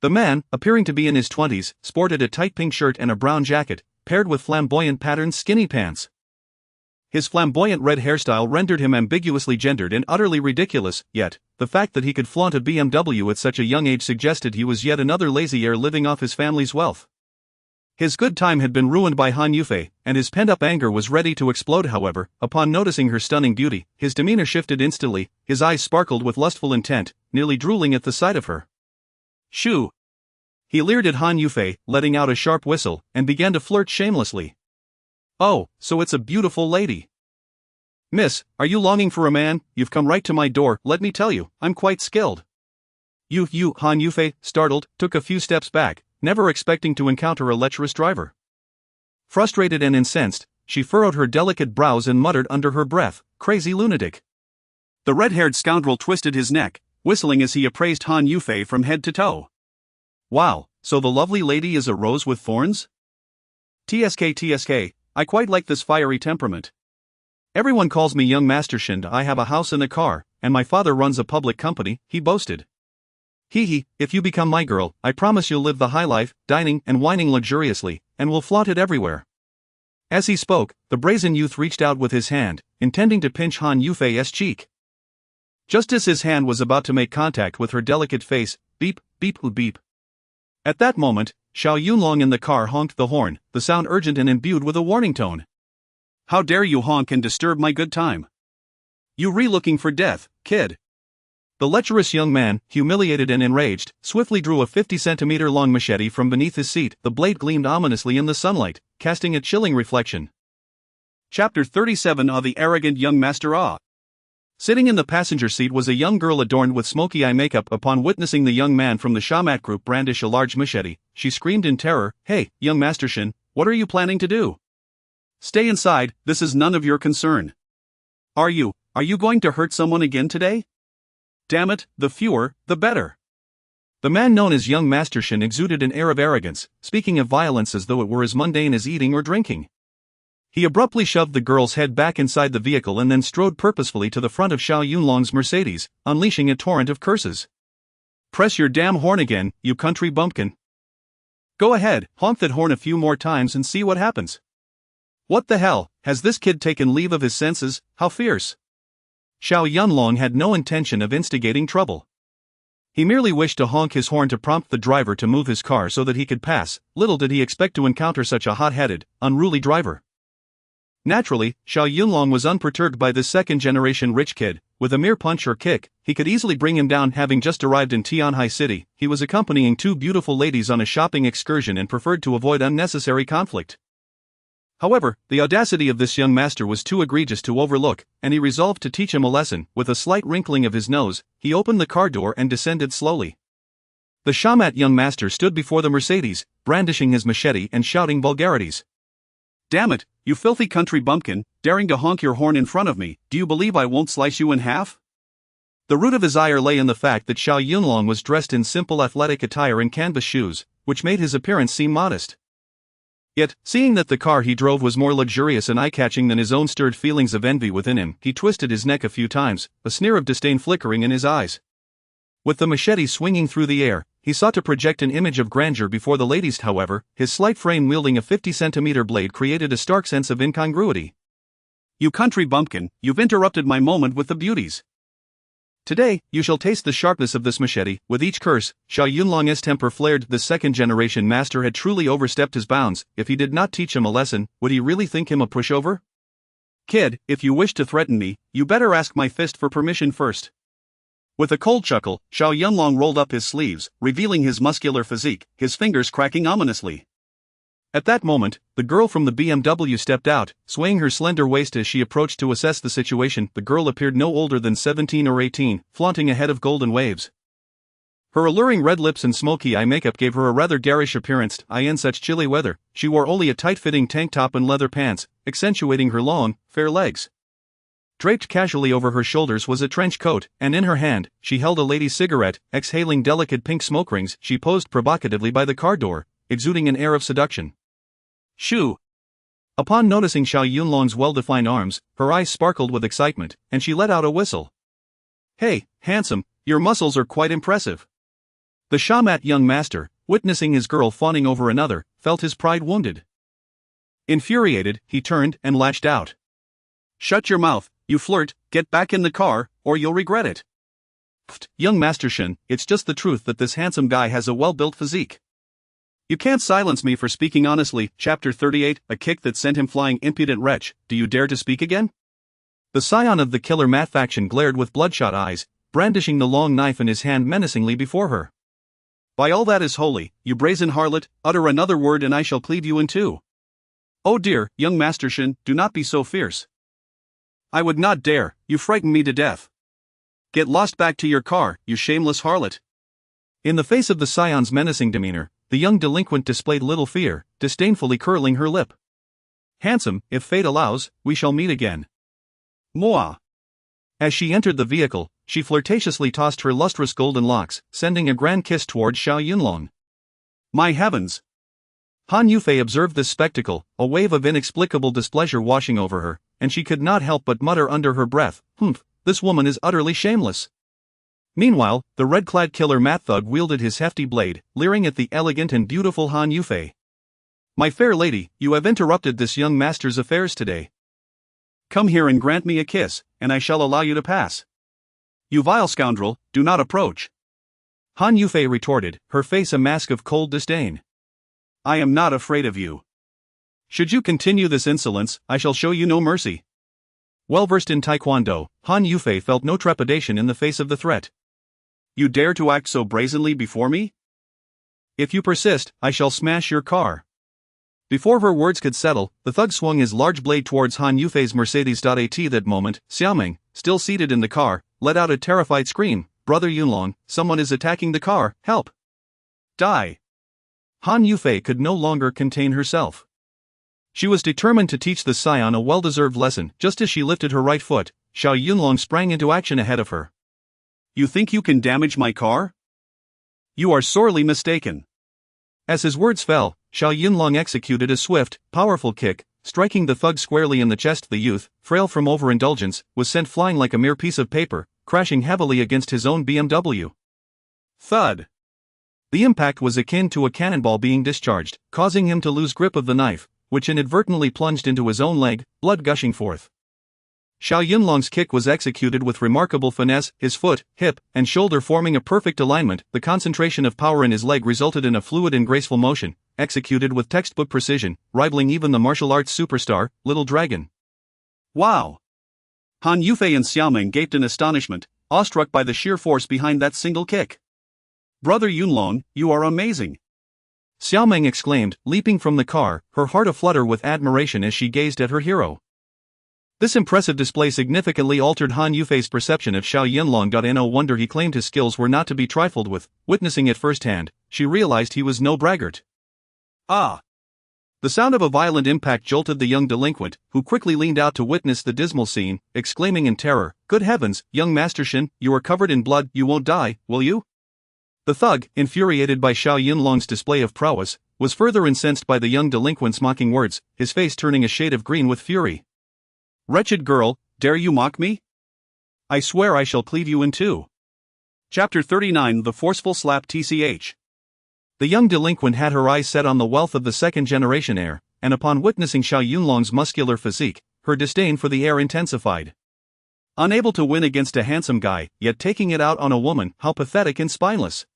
The man, appearing to be in his 20s, sported a tight pink shirt and a brown jacket, paired with flamboyant patterned skinny pants. His flamboyant red hairstyle rendered him ambiguously gendered and utterly ridiculous, yet, the fact that he could flaunt a BMW at such a young age suggested he was yet another lazy heir living off his family's wealth. His good time had been ruined by Han Yufei, and his pent-up anger was ready to explode. However, upon noticing her stunning beauty, his demeanor shifted instantly, his eyes sparkled with lustful intent, nearly drooling at the sight of her. Shoo! He leered at Han Yufei, letting out a sharp whistle, and began to flirt shamelessly. Oh, so it's a beautiful lady. Miss, are you longing for a man? You've come right to my door. Let me tell you, I'm quite skilled. You, Han Yufei, startled, took a few steps back, never expecting to encounter a lecherous driver. Frustrated and incensed, she furrowed her delicate brows and muttered under her breath, crazy lunatic. The red-haired scoundrel twisted his neck, whistling as he appraised Han Yufei from head to toe. Wow, so the lovely lady is a rose with thorns? TSK, I quite like this fiery temperament. Everyone calls me young Master Shind. I have a house and a car, and my father runs a public company, he boasted. Hee, if you become my girl, I promise you'll live the high life, dining and whining luxuriously, and will flaunt it everywhere. As he spoke, the brazen youth reached out with his hand, intending to pinch Han Yufei's cheek. Just as his hand was about to make contact with her delicate face, beep, beep, beep. At that moment, Xiao Yunlong in the car honked the horn, the sound urgent and imbued with a warning tone. How dare you honk and disturb my good time? You looking for death, kid? The lecherous young man, humiliated and enraged, swiftly drew a 50-centimeter-long machete from beneath his seat. The blade gleamed ominously in the sunlight, casting a chilling reflection. Chapter 37 of the Arrogant Young Master. Sitting in the passenger seat was a young girl adorned with smoky eye makeup. Upon witnessing the young man from the Shamat group brandish a large machete, she screamed in terror, Hey, young Master Shin, what are you planning to do? Stay inside, this is none of your concern. Are you going to hurt someone again today? Damn it, the fewer, the better. The man known as young Master Shin exuded an air of arrogance, speaking of violence as though it were as mundane as eating or drinking. He abruptly shoved the girl's head back inside the vehicle and then strode purposefully to the front of Xiao Yunlong's Mercedes, unleashing a torrent of curses. Press your damn horn again, you country bumpkin. Go ahead, honk that horn a few more times and see what happens. What the hell, has this kid taken leave of his senses? How fierce. Xiao Yunlong had no intention of instigating trouble. He merely wished to honk his horn to prompt the driver to move his car so that he could pass. Little did he expect to encounter such a hot-headed, unruly driver. Naturally, Xiao Yunlong was unperturbed by this second-generation rich kid. With a mere punch or kick, he could easily bring him down. Having just arrived in Tianhai City, he was accompanying two beautiful ladies on a shopping excursion and preferred to avoid unnecessary conflict. However, the audacity of this young master was too egregious to overlook, and he resolved to teach him a lesson. With a slight wrinkling of his nose, he opened the car door and descended slowly. The shamat young master stood before the Mercedes, brandishing his machete and shouting vulgarities. Damn it, you filthy country bumpkin, daring to honk your horn in front of me, do you believe I won't slice you in half? The root of his ire lay in the fact that Xiao Yunlong was dressed in simple athletic attire and canvas shoes, which made his appearance seem modest. Yet, seeing that the car he drove was more luxurious and eye-catching than his own, stirred feelings of envy within him. He twisted his neck a few times, a sneer of disdain flickering in his eyes. With the machete swinging through the air, he sought to project an image of grandeur before the ladies. However, his slight frame wielding a 50-centimeter blade created a stark sense of incongruity. You country bumpkin, you've interrupted my moment with the beauties. Today, you shall taste the sharpness of this machete. With each curse, Xiao Yunlong's temper flared. The second-generation master had truly overstepped his bounds. If he did not teach him a lesson, would he really think him a pushover? Kid, if you wish to threaten me, you better ask my fist for permission first. With a cold chuckle, Xiao Yunlong rolled up his sleeves, revealing his muscular physique, his fingers cracking ominously. At that moment, the girl from the BMW stepped out, swaying her slender waist as she approached to assess the situation. The girl appeared no older than 17 or 18, flaunting a head of golden waves. Her alluring red lips and smoky eye makeup gave her a rather garish appearance. In such chilly weather, she wore only a tight-fitting tank top and leather pants, accentuating her long, fair legs. Draped casually over her shoulders was a trench coat, and in her hand, she held a lady's cigarette. Exhaling delicate pink smoke rings, she posed provocatively by the car door, exuding an air of seduction. Shoo! Upon noticing Xiao Yunlong's well-defined arms, her eyes sparkled with excitement, and she let out a whistle. Hey, handsome, your muscles are quite impressive. The shamat young master, witnessing his girl fawning over another, felt his pride wounded. Infuriated, he turned and lashed out. Shut your mouth, you flirt, get back in the car, or you'll regret it. Pfft, young Master Shen, it's just the truth that this handsome guy has a well-built physique. You can't silence me for speaking honestly. Chapter 38, a kick that sent him flying. Impudent wretch, do you dare to speak again? The scion of the killer Mat faction glared with bloodshot eyes, brandishing the long knife in his hand menacingly before her. By all that is holy, you brazen harlot, utter another word and I shall cleave you in two. Oh dear, young Master Shen, do not be so fierce. I would not dare, you frighten me to death. Get lost back to your car, you shameless harlot. In the face of the scion's menacing demeanor, the young delinquent displayed little fear, disdainfully curling her lip. Handsome, if fate allows, we shall meet again. Moi. As she entered the vehicle, she flirtatiously tossed her lustrous golden locks, sending a grand kiss toward Xiao Yunlong. My heavens! Han Yufei observed this spectacle, a wave of inexplicable displeasure washing over her, and she could not help but mutter under her breath, "Humph, this woman is utterly shameless." Meanwhile, the red-clad killer Mat thug wielded his hefty blade, leering at the elegant and beautiful Han Yufei. My fair lady, you have interrupted this young master's affairs today. Come here and grant me a kiss, and I shall allow you to pass. You vile scoundrel, do not approach. Han Yufei retorted, her face a mask of cold disdain. I am not afraid of you. Should you continue this insolence, I shall show you no mercy. Well versed in taekwondo, Han Yufei felt no trepidation in the face of the threat. You dare to act so brazenly before me? If you persist, I shall smash your car. Before her words could settle, the thug swung his large blade towards Han Yufei's Mercedes. At that moment, Xiaoming, still seated in the car, let out a terrified scream. Brother Yunlong, someone is attacking the car, help! Die! Han Yufei could no longer contain herself. She was determined to teach the scion a well-deserved lesson. Just as she lifted her right foot, Xiao Yunlong sprang into action ahead of her. You think you can damage my car? You are sorely mistaken. As his words fell, Xiao Yunlong executed a swift, powerful kick, striking the thug squarely in the chest. The youth, frail from overindulgence, was sent flying like a mere piece of paper, crashing heavily against his own BMW. Thud! The impact was akin to a cannonball being discharged, causing him to lose grip of the knife, which inadvertently plunged into his own leg, blood gushing forth. Xiao Yunlong's kick was executed with remarkable finesse, his foot, hip, and shoulder forming a perfect alignment. The concentration of power in his leg resulted in a fluid and graceful motion, executed with textbook precision, rivaling even the martial arts superstar, Little Dragon. Wow! Han Yufei and Xiaoming gaped in astonishment, awestruck by the sheer force behind that single kick. Brother Yunlong, you are amazing! Xiaoming exclaimed, leaping from the car, her heart aflutter with admiration as she gazed at her hero. This impressive display significantly altered Han Yufei's perception of Xiao Yunlong. No wonder he claimed his skills were not to be trifled with. Witnessing it firsthand, she realized he was no braggart. Ah! The sound of a violent impact jolted the young delinquent, who quickly leaned out to witness the dismal scene, exclaiming in terror, "Good heavens, young Master Shin, you are covered in blood, you won't die, will you?" The thug, infuriated by Xiao Yunlong's display of prowess, was further incensed by the young delinquent's mocking words, his face turning a shade of green with fury. "Wretched girl, dare you mock me? I swear I shall cleave you in two." Chapter 39 The Forceful Slap. TCH. The young delinquent had her eyes set on the wealth of the second-generation heir, and upon witnessing Xiao Yunlong's muscular physique, her disdain for the heir intensified. Unable to win against a handsome guy, yet taking it out on a woman, how pathetic and spineless.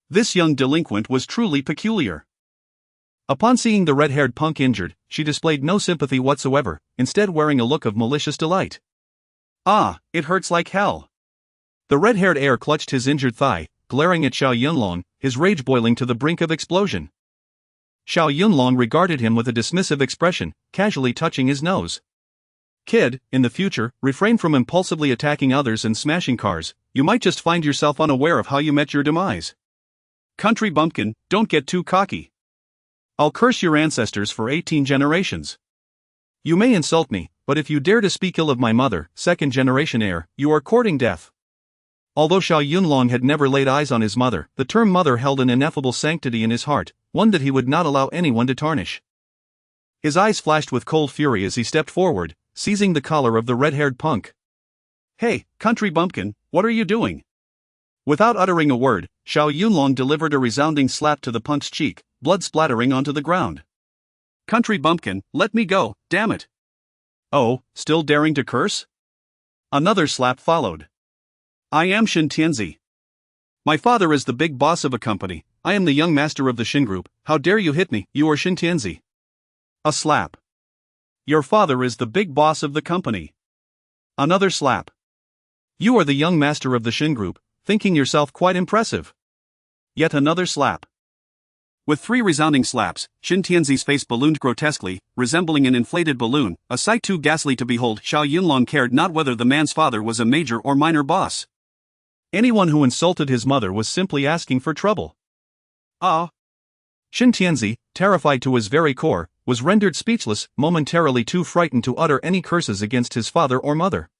This young delinquent was truly peculiar. Upon seeing the red-haired punk injured, she displayed no sympathy whatsoever, instead wearing a look of malicious delight. "Ah, it hurts like hell." The red-haired heir clutched his injured thigh, glaring at Xiao Yunlong, his rage boiling to the brink of explosion. Xiao Yunlong regarded him with a dismissive expression, casually touching his nose. "Kid, in the future, refrain from impulsively attacking others and smashing cars, you might just find yourself unaware of how you met your demise. Country bumpkin, don't get too cocky. I'll curse your ancestors for 18 generations. You may insult me, but if you dare to speak ill of my mother, second-generation heir, you are courting death." Although Xiao Yunlong had never laid eyes on his mother, the term mother held an ineffable sanctity in his heart, one that he would not allow anyone to tarnish. His eyes flashed with cold fury as he stepped forward, seizing the collar of the red-haired punk. "Hey, country bumpkin, what are you doing?" Without uttering a word, Xiao Yunlong delivered a resounding slap to the punk's cheek, blood splattering onto the ground. "Country bumpkin, let me go, damn it." "Oh, still daring to curse?" Another slap followed. "I am Shin Tianzi. My father is the big boss of a company, I am the young master of the Shin Group, how dare you hit me, you are Shin Tianzi." A slap. "Your father is the big boss of the company." Another slap. "You are the young master of the Shin Group, thinking yourself quite impressive." Yet another slap. With 3 resounding slaps, Shin Tianzi's face ballooned grotesquely, resembling an inflated balloon, a sight too ghastly to behold. Xiao Yunlong cared not whether the man's father was a major or minor boss. Anyone who insulted his mother was simply asking for trouble. Ah! Shin Tianzi, terrified to his very core, was rendered speechless, momentarily too frightened to utter any curses against his father or mother.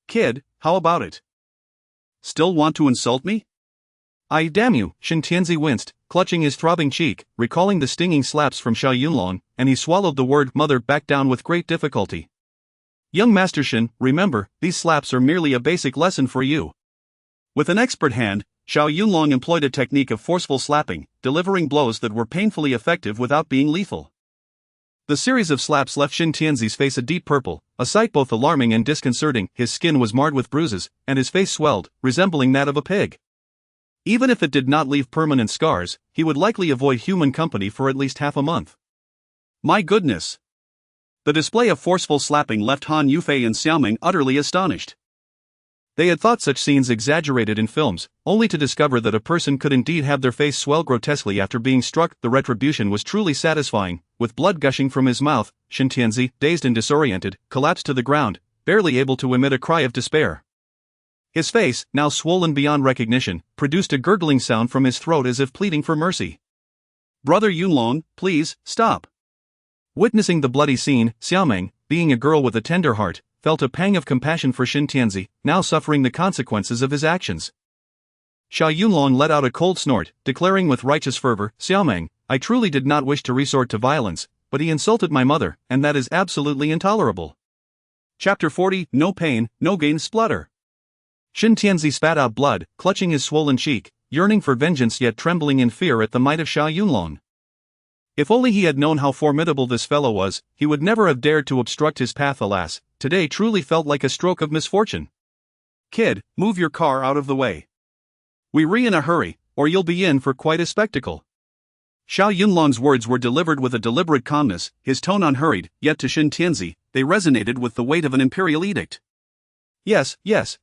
"Kid, how about it? Still want to insult me?" "I damn you," Shin Tianzi winced, clutching his throbbing cheek, recalling the stinging slaps from Xiao Yunlong, and he swallowed the word mother back down with great difficulty. "Young Master Shin, remember, these slaps are merely a basic lesson for you." With an expert hand, Xiao Yunlong employed a technique of forceful slapping, delivering blows that were painfully effective without being lethal. The series of slaps left Shin Tianzi's face a deep purple, a sight both alarming and disconcerting. His skin was marred with bruises, and his face swelled, resembling that of a pig. Even if it did not leave permanent scars, he would likely avoid human company for at least half a month. My goodness! The display of forceful slapping left Han Yufei and Xiaoming utterly astonished. They had thought such scenes exaggerated in films, only to discover that a person could indeed have their face swell grotesquely after being struck. The retribution was truly satisfying. With blood gushing from his mouth, Shin Tianzi, dazed and disoriented, collapsed to the ground, barely able to emit a cry of despair. His face, now swollen beyond recognition, produced a gurgling sound from his throat as if pleading for mercy. "Brother Yunlong, please, stop." Witnessing the bloody scene, Xiaoming, being a girl with a tender heart, felt a pang of compassion for Shin Tianzi, now suffering the consequences of his actions. Xiao Yunlong let out a cold snort, declaring with righteous fervor, "Xiaoming, I truly did not wish to resort to violence, but he insulted my mother, and that is absolutely intolerable." Chapter 40 No Pain, No Gain. Splutter. Shin Tianzi spat out blood, clutching his swollen cheek, yearning for vengeance yet trembling in fear at the might of Xiao Yunlong. If only he had known how formidable this fellow was, he would never have dared to obstruct his path. Alas, today truly felt like a stroke of misfortune. "Kid, move your car out of the way. We're in a hurry, or you'll be in for quite a spectacle." Xiao Yunlong's words were delivered with a deliberate calmness, his tone unhurried, yet to Shin Tianzi, they resonated with the weight of an imperial edict. Yes,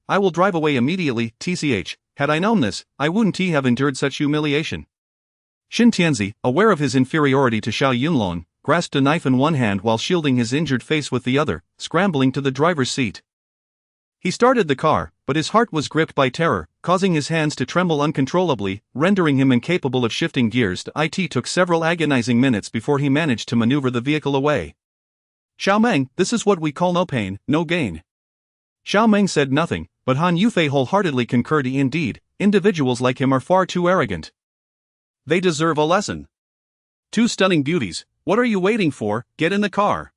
I will drive away immediately. TCH, had I known this, I wouldn't have endured such humiliation." Shin Tianzi, aware of his inferiority to Xiao Yunlong, grasped a knife in one hand while shielding his injured face with the other, scrambling to the driver's seat. He started the car, but his heart was gripped by terror, causing his hands to tremble uncontrollably, rendering him incapable of shifting gears. It took several agonizing minutes before he managed to maneuver the vehicle away. "Xiao Meng, this is what we call no pain, no gain." Xiao Meng said nothing, but Han Yufei wholeheartedly concurred. Indeed, individuals like him are far too arrogant. They deserve a lesson. Two stunning beauties, what are you waiting for? Get in the car.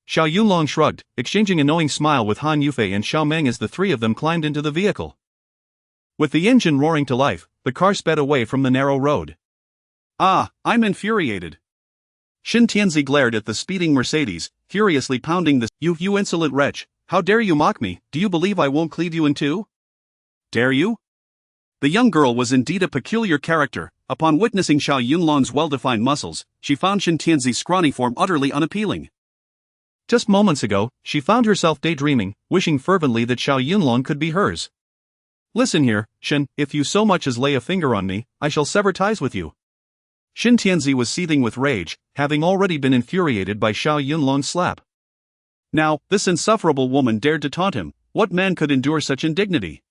Xiao Yunlong shrugged, exchanging a knowing smile with Han Yufei and Xiao Meng as the three of them climbed into the vehicle. With the engine roaring to life, the car sped away from the narrow road. "Ah, I'm infuriated." Shin Tianzi glared at the speeding Mercedes, furiously pounding the You insolent wretch, how dare you mock me? Do you believe I won't cleave you in two? Dare you? The young girl was indeed a peculiar character. Upon witnessing Xiao Yunlong's well-defined muscles, she found Shin Tianzi's scrawny form utterly unappealing. Just moments ago, she found herself daydreaming, wishing fervently that Xiao Yunlong could be hers. "Listen here, Shin, if you so much as lay a finger on me, I shall sever ties with you." Shin Tianzi was seething with rage, having already been infuriated by Xiao Yunlong's slap. Now, this insufferable woman dared to taunt him. What man could endure such indignity?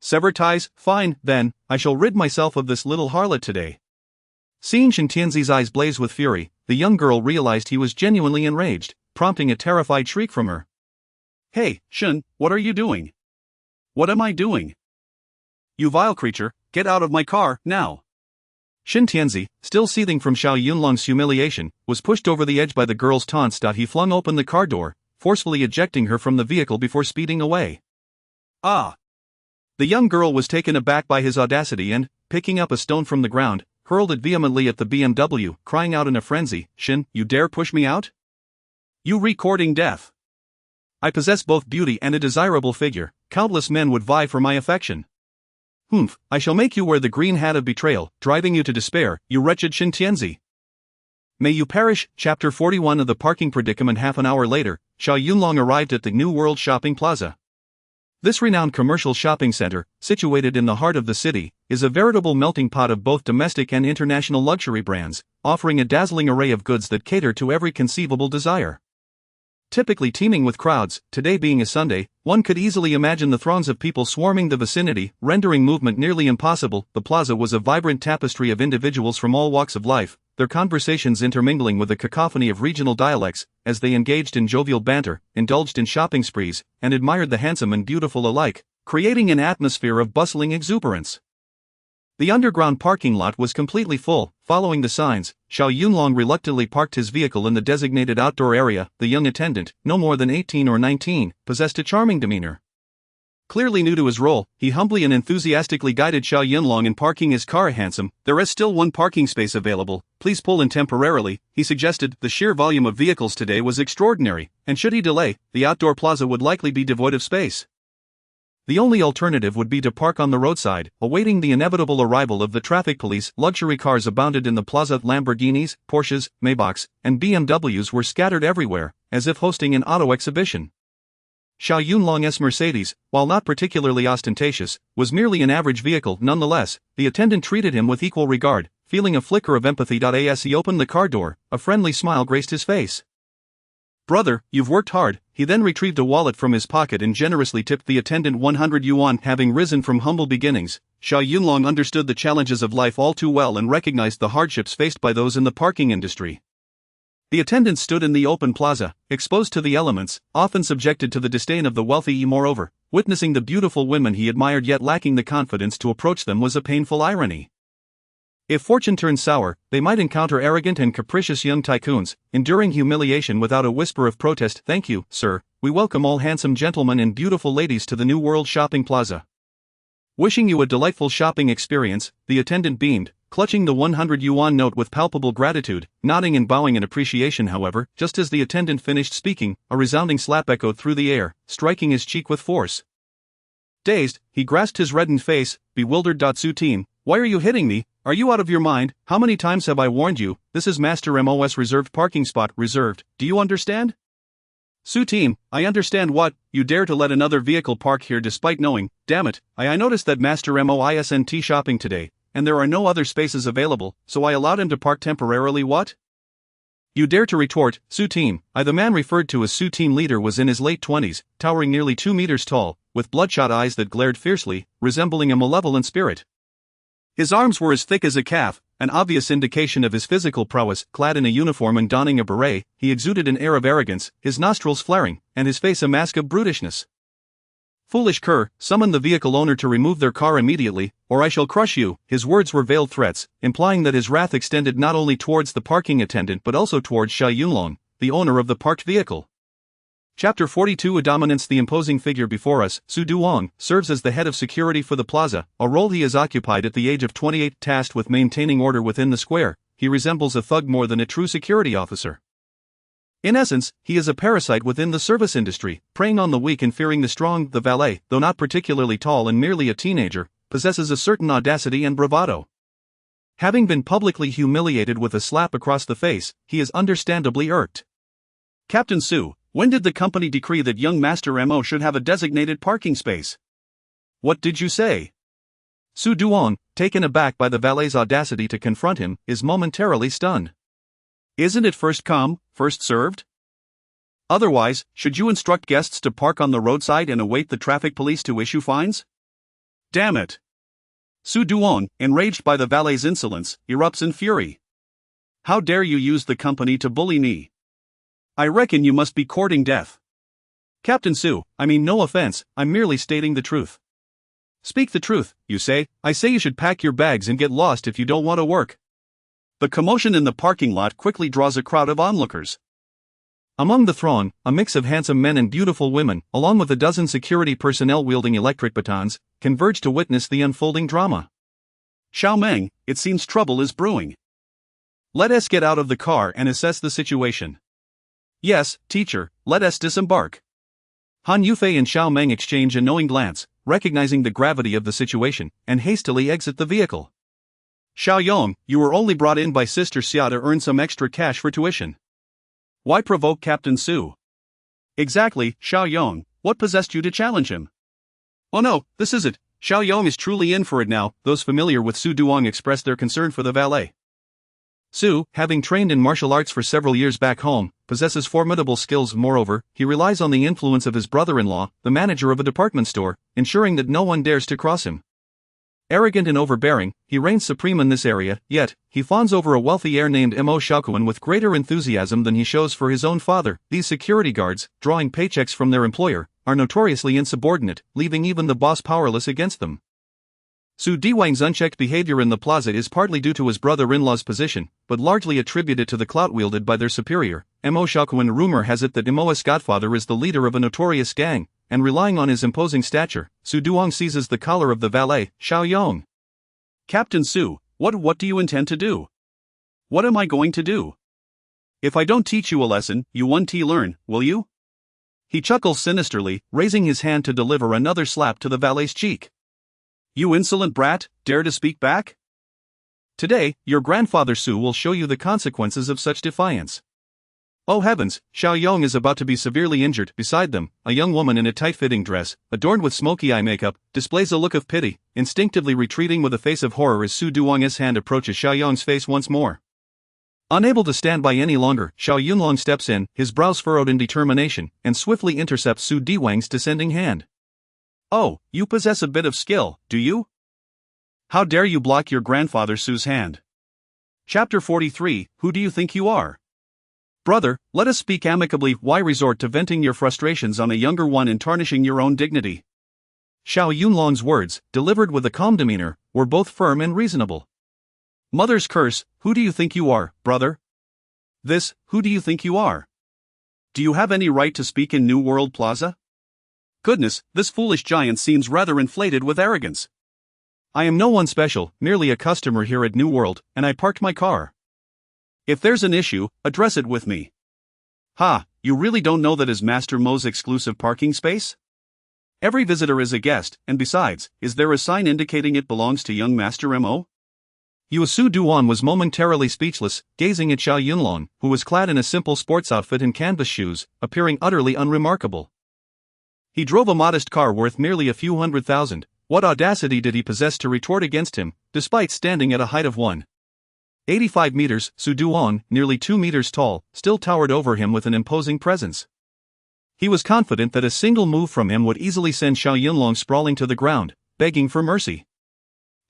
"Sever ties? Fine, then, I shall rid myself of this little harlot today." Seeing Shin Tianzi's eyes blaze with fury, the young girl realized he was genuinely enraged, prompting a terrified shriek from her. "Hey, Shin, what are you doing?" "What am I doing?" "You vile creature, get out of my car, now!" Shin Tianzi, still seething from Xiao Yunlong's humiliation, was pushed over the edge by the girl's taunts. He flung open the car door, forcefully ejecting her from the vehicle before speeding away. "Ah!" The young girl was taken aback by his audacity and, picking up a stone from the ground, hurled it vehemently at the BMW, crying out in a frenzy, "Shin, you dare push me out? You recording death. I possess both beauty and a desirable figure, countless men would vie for my affection. Humph, I shall make you wear the green hat of betrayal, driving you to despair, you wretched Shin Tianzi. May you perish." Chapter 41 of the Parking Predicament. Half an hour later, Xiao Yunlong arrived at the New World Shopping Plaza. This renowned commercial shopping center, situated in the heart of the city, is a veritable melting pot of both domestic and international luxury brands, offering a dazzling array of goods that cater to every conceivable desire. Typically teeming with crowds, today being a Sunday, one could easily imagine the throngs of people swarming the vicinity, rendering movement nearly impossible. The plaza was a vibrant tapestry of individuals from all walks of life, their conversations intermingling with a cacophony of regional dialects, as they engaged in jovial banter, indulged in shopping sprees, and admired the handsome and beautiful alike, creating an atmosphere of bustling exuberance. The underground parking lot was completely full. Following the signs, Xiao Yunlong reluctantly parked his vehicle in the designated outdoor area. The young attendant, no more than 18 or 19, possessed a charming demeanor. Clearly new to his role, he humbly and enthusiastically guided Xiao Yunlong in parking his car. "Handsome, there is still one parking space available, please pull in temporarily," he suggested. The sheer volume of vehicles today was extraordinary, and should he delay, the outdoor plaza would likely be devoid of space. The only alternative would be to park on the roadside, awaiting the inevitable arrival of the traffic police. Luxury cars abounded in the plaza. Lamborghinis, Porsches, Maybachs, and BMWs were scattered everywhere, as if hosting an auto exhibition. Xiao Yunlong's Mercedes, while not particularly ostentatious, was merely an average vehicle. Nonetheless, the attendant treated him with equal regard. Feeling a flicker of empathy as he opened the car door, a friendly smile graced his face. "Brother, you've worked hard." He then retrieved a wallet from his pocket and generously tipped the attendant 100 yuan. Having risen from humble beginnings, Xiao Yunlong understood the challenges of life all too well and recognized the hardships faced by those in the parking industry. The attendant stood in the open plaza, exposed to the elements, often subjected to the disdain of the wealthy. Moreover, witnessing the beautiful women he admired yet lacking the confidence to approach them was a painful irony. If fortune turned sour, they might encounter arrogant and capricious young tycoons, enduring humiliation without a whisper of protest. "Thank you, sir, we welcome all handsome gentlemen and beautiful ladies to the New World Shopping Plaza. Wishing you a delightful shopping experience," the attendant beamed, clutching the 100 yuan note with palpable gratitude, nodding and bowing in appreciation. However, just as the attendant finished speaking, a resounding slap echoed through the air, striking his cheek with force. Dazed, he grasped his reddened face, bewildered. Su Team, why are you hitting me? Are you out of your mind? How many times have I warned you? This is Master MOS reserved parking spot. Reserved, do you understand? Su Team, I understand what, you dare to let another vehicle park here despite knowing, damn it, I noticed that Master MOISNT shopping today, and there are no other spaces available, so I allowed him to park temporarily. What? You dare to retort, Su Team. The man referred to as Su Team leader was in his late 20s, towering nearly 2 meters tall, with bloodshot eyes that glared fiercely, resembling a malevolent spirit. His arms were as thick as a calf, an obvious indication of his physical prowess. Clad in a uniform and donning a beret, he exuded an air of arrogance, his nostrils flaring, and his face a mask of brutishness. Foolish cur, summon the vehicle owner to remove their car immediately, or I shall crush you. His words were veiled threats, implying that his wrath extended not only towards the parking attendant but also towards Xiao Yunlong, the owner of the parked vehicle. Chapter 42 Dominance. The imposing figure before us, Su Duong, serves as the head of security for the plaza, a role he has occupied at the age of 28. Tasked with maintaining order within the square, he resembles a thug more than a true security officer. In essence, he is a parasite within the service industry, preying on the weak and fearing the strong. The valet, though not particularly tall and merely a teenager, possesses a certain audacity and bravado. Having been publicly humiliated with a slap across the face, he is understandably irked. Captain Su, when did the company decree that young Master Mo should have a designated parking space? What did you say? Su Duong, taken aback by the valet's audacity to confront him, is momentarily stunned. Isn't it first come, first served? Otherwise, should you instruct guests to park on the roadside and await the traffic police to issue fines? Damn it! Su Duong, enraged by the valet's insolence, erupts in fury. How dare you use the company to bully me? I reckon you must be courting death. Captain Su, I mean no offense, I'm merely stating the truth. Speak the truth, you say. I say you should pack your bags and get lost if you don't want to work. The commotion in the parking lot quickly draws a crowd of onlookers. Among the throng, a mix of handsome men and beautiful women, along with a dozen security personnel wielding electric batons, converge to witness the unfolding drama. Xiao Meng, it seems trouble is brewing. Let us get out of the car and assess the situation. Yes, teacher, let us disembark. Han Yufei and Xiao Meng exchange a knowing glance, recognizing the gravity of the situation, and hastily exit the vehicle. Xiao Yong, you were only brought in by Sister Xia to earn some extra cash for tuition. Why provoke Captain Su? Exactly, Xiao Yong, what possessed you to challenge him? Oh no, this is it. Xiao Yong is truly in for it now. Those familiar with Su Duong expressed their concern for the valet. Su, having trained in martial arts for several years back home, possesses formidable skills. Moreover, he relies on the influence of his brother-in-law, the manager of a department store, ensuring that no one dares to cross him. Arrogant and overbearing, he reigns supreme in this area, yet, he fawns over a wealthy heir named Mo Xiaoquan with greater enthusiasm than he shows for his own father. These security guards, drawing paychecks from their employer, are notoriously insubordinate, leaving even the boss powerless against them. Su Diwang's unchecked behavior in the plaza is partly due to his brother-in-law's position, but largely attributed to the clout wielded by their superior. Mo Xiaoquan. Rumor has it that Mo's godfather is the leader of a notorious gang, and relying on his imposing stature, Su Duong seizes the collar of the valet, Xiao Yong. Captain Su, what do you intend to do? What am I going to do? If I don't teach you a lesson, you won't learn, will you? He chuckles sinisterly, raising his hand to deliver another slap to the valet's cheek. You insolent brat, dare to speak back? Today, your grandfather Su will show you the consequences of such defiance. Oh heavens, Xiao Yong is about to be severely injured. Beside them, a young woman in a tight-fitting dress, adorned with smoky eye makeup, displays a look of pity, instinctively retreating with a face of horror as Su Duong's hand approaches Xiao Yong's face once more. Unable to stand by any longer, Xiao Yunlong steps in, his brows furrowed in determination, and swiftly intercepts Su Diwang's descending hand. Oh, you possess a bit of skill, do you? How dare you block your grandfather Su's hand? Chapter 43, Who do you think you are? Brother, let us speak amicably. Why resort to venting your frustrations on a younger one and tarnishing your own dignity? Xiao Yunlong's words, delivered with a calm demeanor, were both firm and reasonable. Mother's curse, who do you think you are, brother? This, who do you think you are? Do you have any right to speak in New World Plaza? Goodness, this foolish giant seems rather inflated with arrogance. I am no one special, merely a customer here at New World, and I parked my car. If there's an issue, address it with me. Ha, you really don't know that is Master Mo's exclusive parking space? Every visitor is a guest, and besides, is there a sign indicating it belongs to young Master Mo? Su Duan was momentarily speechless, gazing at Xiao Yunlong, who was clad in a simple sports outfit and canvas shoes, appearing utterly unremarkable. He drove a modest car worth merely a few $100,000. What audacity did he possess to retort against him, despite standing at a height of 1 85 meters, Su Duong, nearly 2 meters tall, still towered over him with an imposing presence. He was confident that a single move from him would easily send Xiao Yunlong sprawling to the ground, begging for mercy.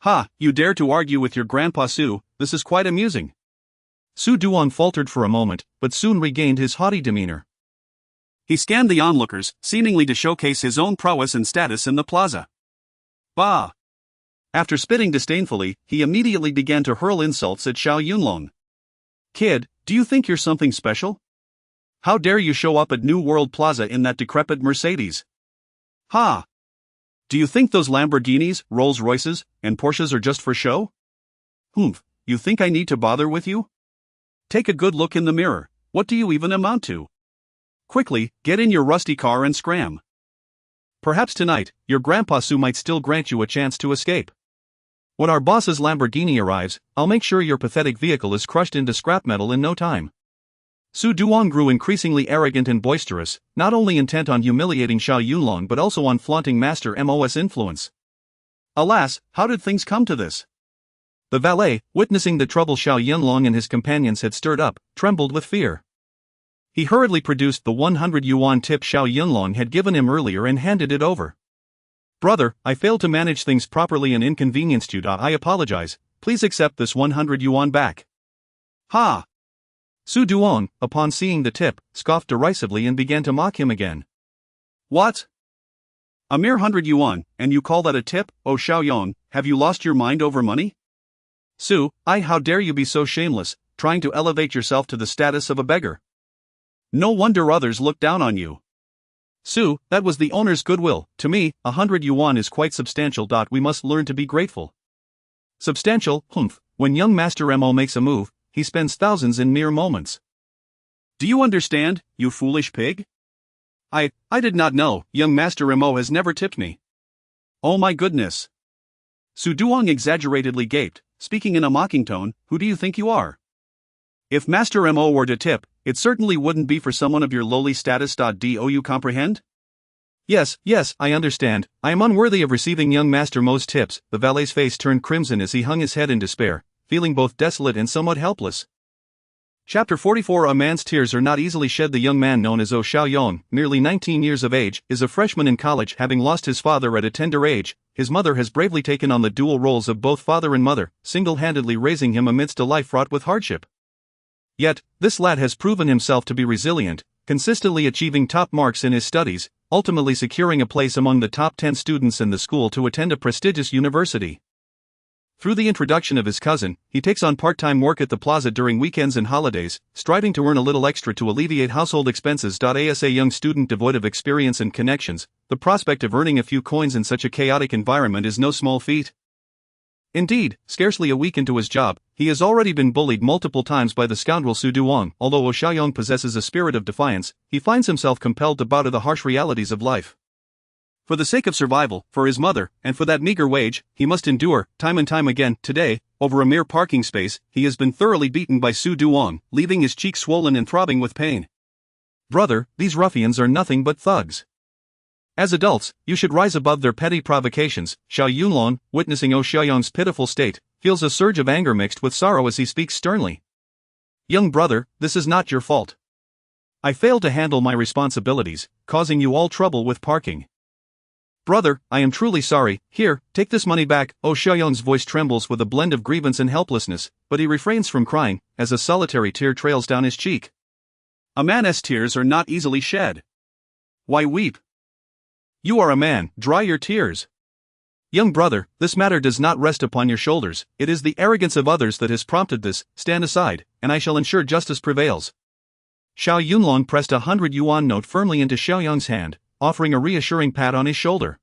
"Ha, you dare to argue with your grandpa Su, this is quite amusing." Su Duong faltered for a moment, but soon regained his haughty demeanor. He scanned the onlookers, seemingly to showcase his own prowess and status in the plaza. Bah! After spitting disdainfully, he immediately began to hurl insults at Xiao Yunlong. "Kid, do you think you're something special? How dare you show up at New World Plaza in that decrepit Mercedes? Ha! Do you think those Lamborghinis, Rolls Royces, and Porsches are just for show? Humph, you think I need to bother with you? Take a good look in the mirror, what do you even amount to? Quickly, get in your rusty car and scram. Perhaps tonight, your grandpa Su might still grant you a chance to escape. When our boss's Lamborghini arrives, I'll make sure your pathetic vehicle is crushed into scrap metal in no time." Su Duong grew increasingly arrogant and boisterous, not only intent on humiliating Xiao Yunlong but also on flaunting Master Mo's influence. Alas, how did things come to this? The valet, witnessing the trouble Xiao Yunlong and his companions had stirred up, trembled with fear. He hurriedly produced the 100 yuan tip Xiao Yunlong had given him earlier and handed it over. "Brother, I failed to manage things properly and inconvenienced you. I apologize, please accept this 100 yuan back." Ha! Su Duong, upon seeing the tip, scoffed derisively and began to mock him again. "What? A mere 100 yuan, and you call that a tip? Oh Xiaoyong, have you lost your mind over money? Su, how dare you be so shameless, trying to elevate yourself to the status of a beggar? No wonder others look down on you. Su, that was the owner's goodwill. To me, 100 yuan is quite substantial. We must learn to be grateful." Substantial, humph, when young Master Mo makes a move, he spends thousands in mere moments. Do you understand, you foolish pig? I did not know, young Master Mo has never tipped me. Oh my goodness. Su Duong exaggeratedly gaped, speaking in a mocking tone, who do you think you are? If Master Mo were to tip, it certainly wouldn't be for someone of your lowly status. Do you comprehend? Yes, I understand. I am unworthy of receiving young Master Mo's tips. The valet's face turned crimson as he hung his head in despair, feeling both desolate and somewhat helpless. Chapter 44. A man's tears are not easily shed. The young man known as O Xiaoyong, nearly 19 years of age, is a freshman in college. Having lost his father at a tender age, his mother has bravely taken on the dual roles of both father and mother, single-handedly raising him amidst a life fraught with hardship. Yet, this lad has proven himself to be resilient, consistently achieving top marks in his studies, ultimately securing a place among the top 10 students in the school to attend a prestigious university. Through the introduction of his cousin, he takes on part-time work at the plaza during weekends and holidays, striving to earn a little extra to alleviate household expenses. As a young student devoid of experience and connections, the prospect of earning a few coins in such a chaotic environment is no small feat. Indeed, scarcely a week into his job, he has already been bullied multiple times by the scoundrel Su Duong. Although O Xiaoyong possesses a spirit of defiance, he finds himself compelled to bow to the harsh realities of life. For the sake of survival, for his mother, and for that meager wage, he must endure, time and time again. Today, over a mere parking space, he has been thoroughly beaten by Su Duong, leaving his cheeks swollen and throbbing with pain. Brother, these ruffians are nothing but thugs. As adults, you should rise above their petty provocations. Xiao Yunlong, witnessing O Xiaoyong's pitiful state, feels a surge of anger mixed with sorrow as he speaks sternly. Young brother, this is not your fault. I failed to handle my responsibilities, causing you all trouble with parking. Brother, I am truly sorry. Here, take this money back. O Xiaoyong's voice trembles with a blend of grievance and helplessness, but he refrains from crying, as a solitary tear trails down his cheek. A man's tears are not easily shed. Why weep? You are a man, dry your tears. Young brother, this matter does not rest upon your shoulders, it is the arrogance of others that has prompted this. Stand aside, and I shall ensure justice prevails. Xiao Yunlong pressed a 100 yuan note firmly into Xiaoyong's hand, offering a reassuring pat on his shoulder.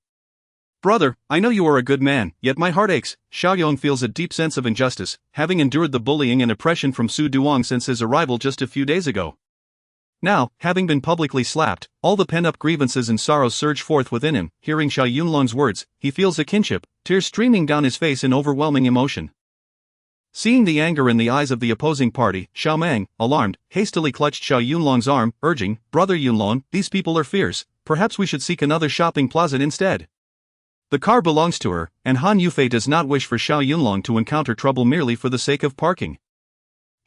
Brother, I know you are a good man, yet my heart aches. Xiaoyong feels a deep sense of injustice, having endured the bullying and oppression from Su Duong since his arrival just a few days ago. Now, having been publicly slapped, all the pent-up grievances and sorrows surge forth within him. Hearing Xiao Yunlong's words, he feels a kinship, tears streaming down his face in overwhelming emotion. Seeing the anger in the eyes of the opposing party, Xiao Mang, alarmed, hastily clutched Xiao Yunlong's arm, urging, Brother Yunlong, these people are fierce, perhaps we should seek another shopping plaza instead. The car belongs to her, and Han Yufei does not wish for Xiao Yunlong to encounter trouble merely for the sake of parking.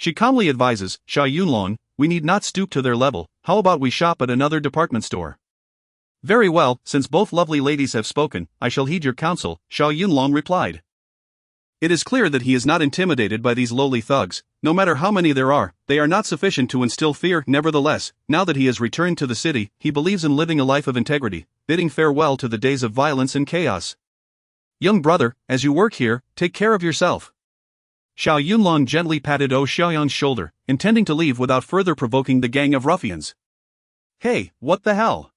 She calmly advises, Xiao Yunlong, we need not stoop to their level, how about we shop at another department store? Very well, since both lovely ladies have spoken, I shall heed your counsel, Xiao Yunlong replied. It is clear that he is not intimidated by these lowly thugs. No matter how many there are, they are not sufficient to instill fear. Nevertheless, now that he has returned to the city, he believes in living a life of integrity, bidding farewell to the days of violence and chaos. Young brother, as you work here, take care of yourself. Xiao Yunlong gently patted Oh Xiaoyang's shoulder, intending to leave without further provoking the gang of ruffians. Hey, what the hell?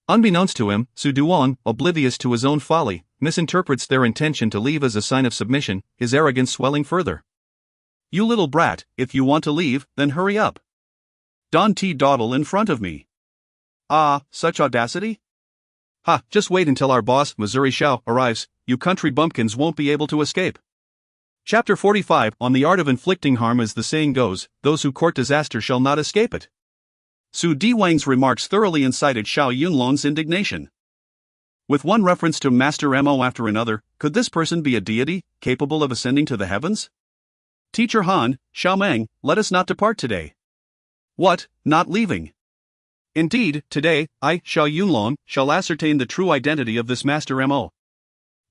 Unbeknownst to him, Su Duong, oblivious to his own folly, misinterprets their intention to leave as a sign of submission, his arrogance swelling further. You little brat, if you want to leave, then hurry up. Don't dawdle in front of me. Ah, such audacity? Ha, just wait until our boss, Missouri Xiao, arrives, you country bumpkins won't be able to escape. Chapter 45 On the Art of Inflicting Harm. As the saying goes, those who court disaster shall not escape it. Su Diwang's remarks thoroughly incited Xiao Yunlong's indignation. With one reference to Master Mo after another, could this person be a deity, capable of ascending to the heavens? Teacher Han, Xiao Meng, let us not depart today. What, not leaving? Indeed, today, I, Xiao Yunlong, shall ascertain the true identity of this Master Mo.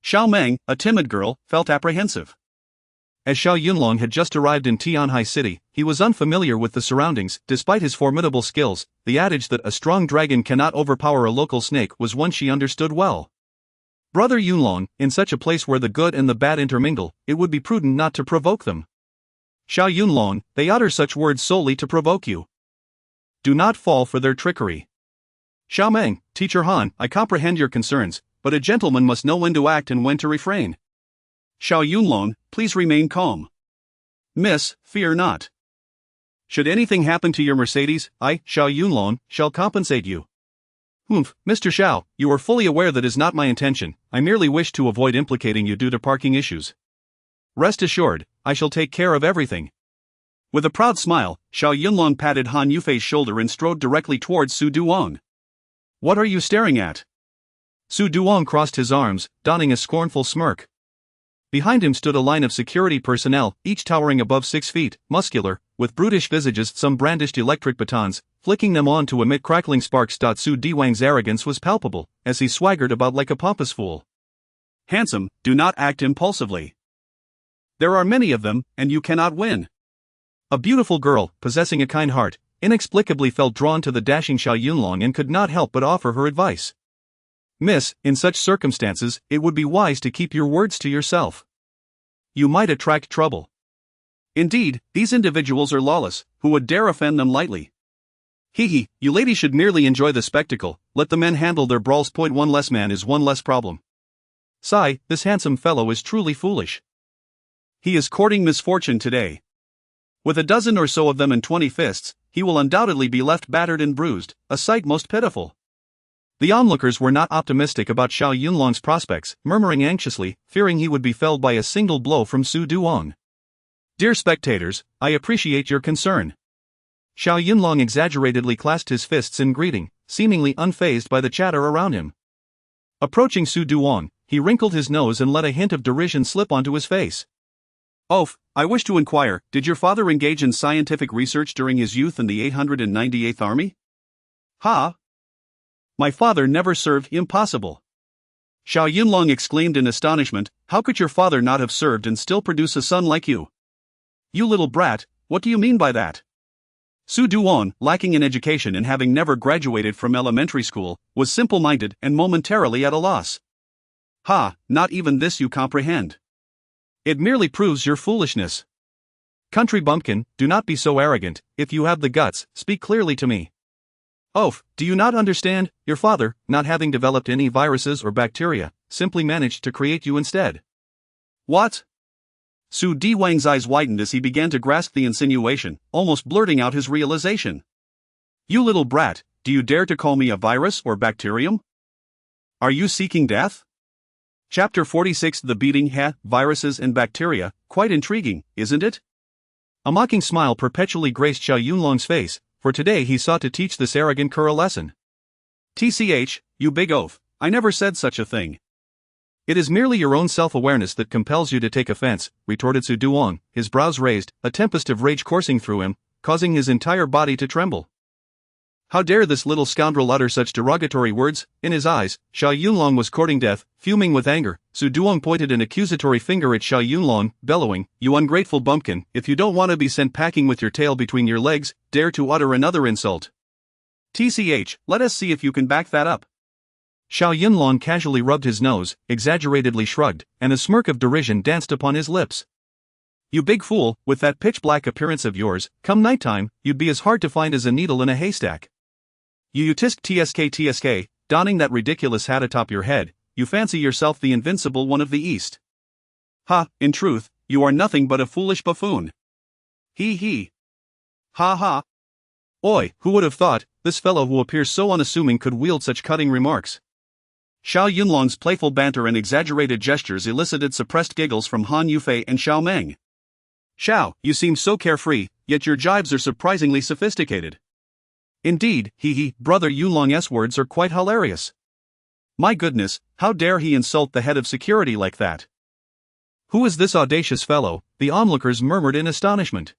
Xiao Meng, a timid girl, felt apprehensive. As Xiao Yunlong had just arrived in Tianhai City, he was unfamiliar with the surroundings. Despite his formidable skills, the adage that a strong dragon cannot overpower a local snake was one she understood well. Brother Yunlong, in such a place where the good and the bad intermingle, it would be prudent not to provoke them. Xiao Yunlong, they utter such words solely to provoke you. Do not fall for their trickery. Xiao Meng, Teacher Han, I comprehend your concerns, but a gentleman must know when to act and when to refrain. Xiao Yunlong, please remain calm. Miss, fear not. Should anything happen to your Mercedes, I, Xiao Yunlong, shall compensate you. Mr. Xiao, you are fully aware that is not my intention. I merely wish to avoid implicating you due to parking issues. Rest assured, I shall take care of everything. With a proud smile, Xiao Yunlong patted Han Yufei's shoulder and strode directly towards Su Duong. What are you staring at? Su Duong crossed his arms, donning a scornful smirk. Behind him stood a line of security personnel, each towering above 6 feet, muscular, with brutish visages. Some brandished electric batons, flicking them on to emit crackling sparks. Su Diwang's arrogance was palpable, as he swaggered about like a pompous fool. Handsome, do not act impulsively. There are many of them, and you cannot win. A beautiful girl, possessing a kind heart, inexplicably felt drawn to the dashing Xiao Yunlong and could not help but offer her advice. Miss, in such circumstances, it would be wise to keep your words to yourself. You might attract trouble. Indeed, these individuals are lawless, who would dare offend them lightly. Hee, you ladies should merely enjoy the spectacle, let the men handle their brawls. One less man is one less problem. Sigh, this handsome fellow is truly foolish. He is courting misfortune today. With a dozen or so of them and 20 fists, he will undoubtedly be left battered and bruised, a sight most pitiful. The onlookers were not optimistic about Xiao Yunlong's prospects, murmuring anxiously, fearing he would be felled by a single blow from Su Duong. Dear spectators, I appreciate your concern. Xiao Yunlong exaggeratedly clasped his fists in greeting, seemingly unfazed by the chatter around him. Approaching Su Duong, he wrinkled his nose and let a hint of derision slip onto his face. I wish to inquire, did your father engage in scientific research during his youth in the 898th Army? Ha! My father never served. Impossible. Xiao Yunlong exclaimed in astonishment, how could your father not have served and still produce a son like you? You little brat, what do you mean by that? Su Duong, lacking in education and having never graduated from elementary school, was simple-minded and momentarily at a loss. Ha, not even this you comprehend. It merely proves your foolishness. Country bumpkin, do not be so arrogant. If you have the guts, speak clearly to me. Do you not understand? Your father, not having developed any viruses or bacteria, simply managed to create you instead. What? Su Diwang's eyes widened as he began to grasp the insinuation, almost blurting out his realization. You little brat, do you dare to call me a virus or bacterium? Are you seeking death? Chapter 46 The Beating Viruses and Bacteria, quite intriguing, isn't it? A mocking smile perpetually graced Xiao Yunlong's face, for today he sought to teach this arrogant cur a lesson. TCH, you big oaf, I never said such a thing. It is merely your own self-awareness that compels you to take offense, retorted Su Duong, his brows raised, a tempest of rage coursing through him, causing his entire body to tremble. How dare this little scoundrel utter such derogatory words? In his eyes, Xiao Yunlong was courting death. Fuming with anger, Su Duong pointed an accusatory finger at Xiao Yunlong, bellowing, "You ungrateful bumpkin, if you don't want to be sent packing with your tail between your legs, dare to utter another insult. TCH, let us see if you can back that up." Xiao Yunlong casually rubbed his nose, exaggeratedly shrugged, and a smirk of derision danced upon his lips. "You big fool, with that pitch-black appearance of yours, come nighttime, you'd be as hard to find as a needle in a haystack. You tisk tsk, donning that ridiculous hat atop your head, you fancy yourself the invincible one of the East. Ha, in truth, you are nothing but a foolish buffoon. He he. Ha ha. Oi, who would have thought, this fellow who appears so unassuming could wield such cutting remarks." Xiao Yunlong's playful banter and exaggerated gestures elicited suppressed giggles from Han Yufei and Xiao Meng. "Xiao, you seem so carefree, yet your jibes are surprisingly sophisticated." "Indeed, he, brother Yunlong's words are quite hilarious. My goodness, how dare he insult the head of security like that? Who is this audacious fellow?" the onlookers murmured in astonishment.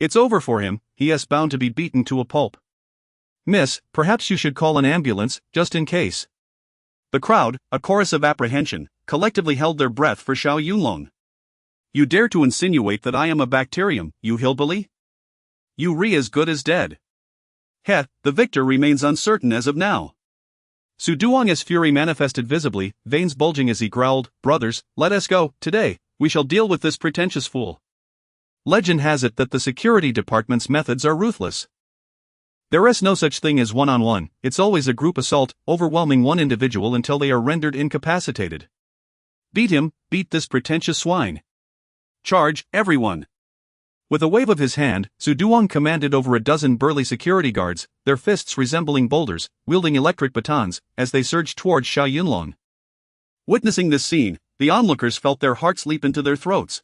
"It's over for him, he is bound to be beaten to a pulp. Miss, perhaps you should call an ambulance, just in case." The crowd, a chorus of apprehension, collectively held their breath for Xiao Yunlong. "You dare to insinuate that I am a bacterium, you hillbilly? You re as good as dead." Heh, the victor remains uncertain as of now. Su Duong's fury manifested visibly, veins bulging as he growled, "Brothers, let us go, today, we shall deal with this pretentious fool. Legend has it that the security department's methods are ruthless. There is no such thing as one-on-one, it's always a group assault, overwhelming one individual until they are rendered incapacitated. Beat him, beat this pretentious swine. Charge, everyone." With a wave of his hand, Su Duong commanded over a dozen burly security guards, their fists resembling boulders, wielding electric batons, as they surged towards Xiao Yunlong. Witnessing this scene, the onlookers felt their hearts leap into their throats.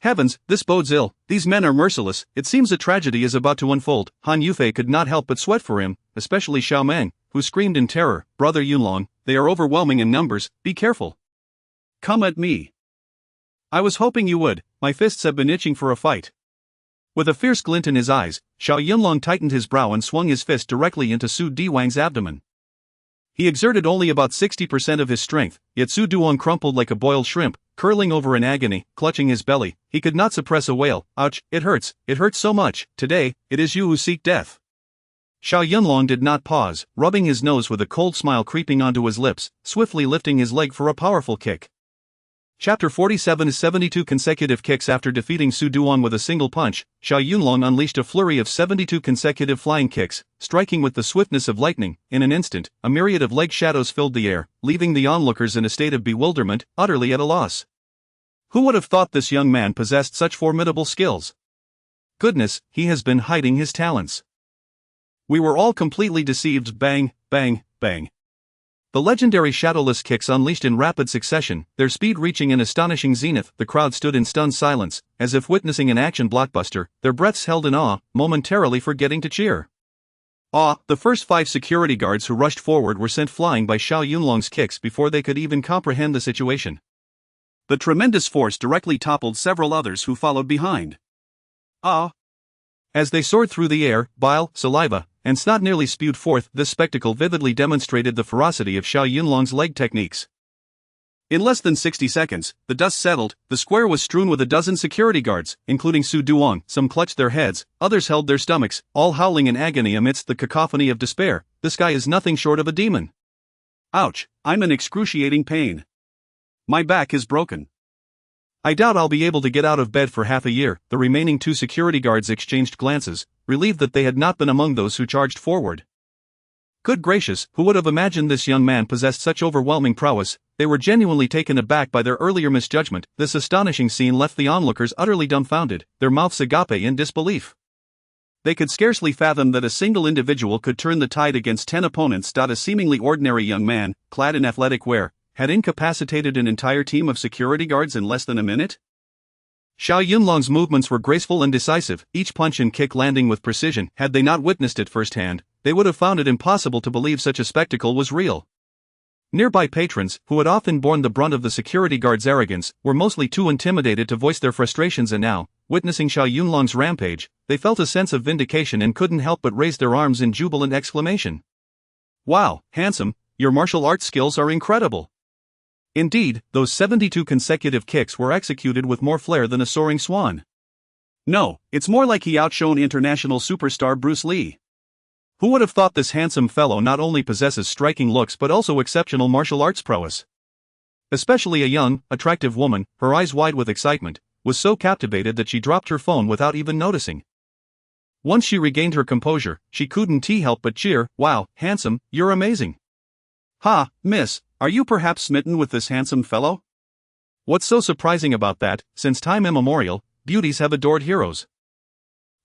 Heavens, this bodes ill, these men are merciless, it seems a tragedy is about to unfold. Han Yufei could not help but sweat for him, especially Xiao Meng, who screamed in terror, "Brother Yunlong, they are overwhelming in numbers, be careful. Come at me. I was hoping you would, my fists have been itching for a fight." With a fierce glint in his eyes, Xiao Yunlong tightened his brow and swung his fist directly into Su Duong's abdomen. He exerted only about 60% of his strength, yet Su Duong crumpled like a boiled shrimp, curling over in agony, clutching his belly. He could not suppress a wail. "Ouch, it hurts so much, today, it is you who seek death." Xiao Yunlong did not pause, rubbing his nose with a cold smile creeping onto his lips, swiftly lifting his leg for a powerful kick. Chapter 47 is 72 consecutive kicks. After defeating Su Duong with a single punch, Xiao Yunlong unleashed a flurry of 72 consecutive flying kicks, striking with the swiftness of lightning. In an instant, a myriad of leg shadows filled the air, leaving the onlookers in a state of bewilderment, utterly at a loss. Who would have thought this young man possessed such formidable skills? Goodness, he has been hiding his talents. We were all completely deceived. Bang, bang, bang. The legendary shadowless kicks unleashed in rapid succession, their speed reaching an astonishing zenith. The crowd stood in stunned silence, as if witnessing an action blockbuster, their breaths held in awe, momentarily forgetting to cheer. The first 5 security guards who rushed forward were sent flying by Xiao Yunlong's kicks before they could even comprehend the situation. The tremendous force directly toppled several others who followed behind. As they soared through the air, bile, saliva, and snot nearly spewed forth. This spectacle vividly demonstrated the ferocity of Xiao Yunlong's leg techniques. In less than 60 seconds, the dust settled, the square was strewn with a dozen security guards, including Su Duong. Some clutched their heads, others held their stomachs, all howling in agony amidst the cacophony of despair. This guy is nothing short of a demon. Ouch, I'm in excruciating pain. My back is broken. I doubt I'll be able to get out of bed for half a year. The remaining 2 security guards exchanged glances, relieved that they had not been among those who charged forward. Good gracious, who would have imagined this young man possessed such overwhelming prowess? They were genuinely taken aback by their earlier misjudgment. This astonishing scene left the onlookers utterly dumbfounded, their mouths agape in disbelief. They could scarcely fathom that a single individual could turn the tide against 10 opponents. A seemingly ordinary young man, clad in athletic wear, had incapacitated an entire team of security guards in less than a minute? Xiao Yunlong's movements were graceful and decisive, each punch and kick landing with precision. Had they not witnessed it firsthand, they would have found it impossible to believe such a spectacle was real. Nearby patrons, who had often borne the brunt of the security guard's arrogance, were mostly too intimidated to voice their frustrations, and now, witnessing Xiao Yunlong's rampage, they felt a sense of vindication and couldn't help but raise their arms in jubilant exclamation. Wow, handsome, your martial arts skills are incredible. Indeed, those 72 consecutive kicks were executed with more flair than a soaring swan. No, it's more like he outshone international superstar Bruce Lee. Who would have thought this handsome fellow not only possesses striking looks but also exceptional martial arts prowess? Especially a young, attractive woman, her eyes wide with excitement, was so captivated that she dropped her phone without even noticing. Once she regained her composure, she couldn't help but cheer, "Wow, handsome, you're amazing." "Ha, miss, are you perhaps smitten with this handsome fellow?" What's so surprising about that? Since time immemorial, beauties have adored heroes.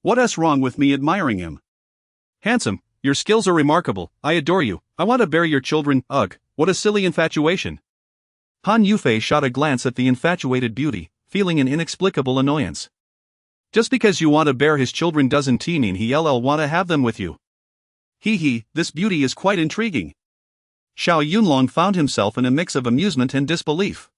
What's wrong with me admiring him? Handsome, your skills are remarkable, I adore you, I want to bear your children. Ugh, what a silly infatuation. Han Yufei shot a glance at the infatuated beauty, feeling an inexplicable annoyance. Just because you want to bear his children doesn't mean he'll want to have them with you. This beauty is quite intriguing. Xiao Yunlong found himself in a mix of amusement and disbelief.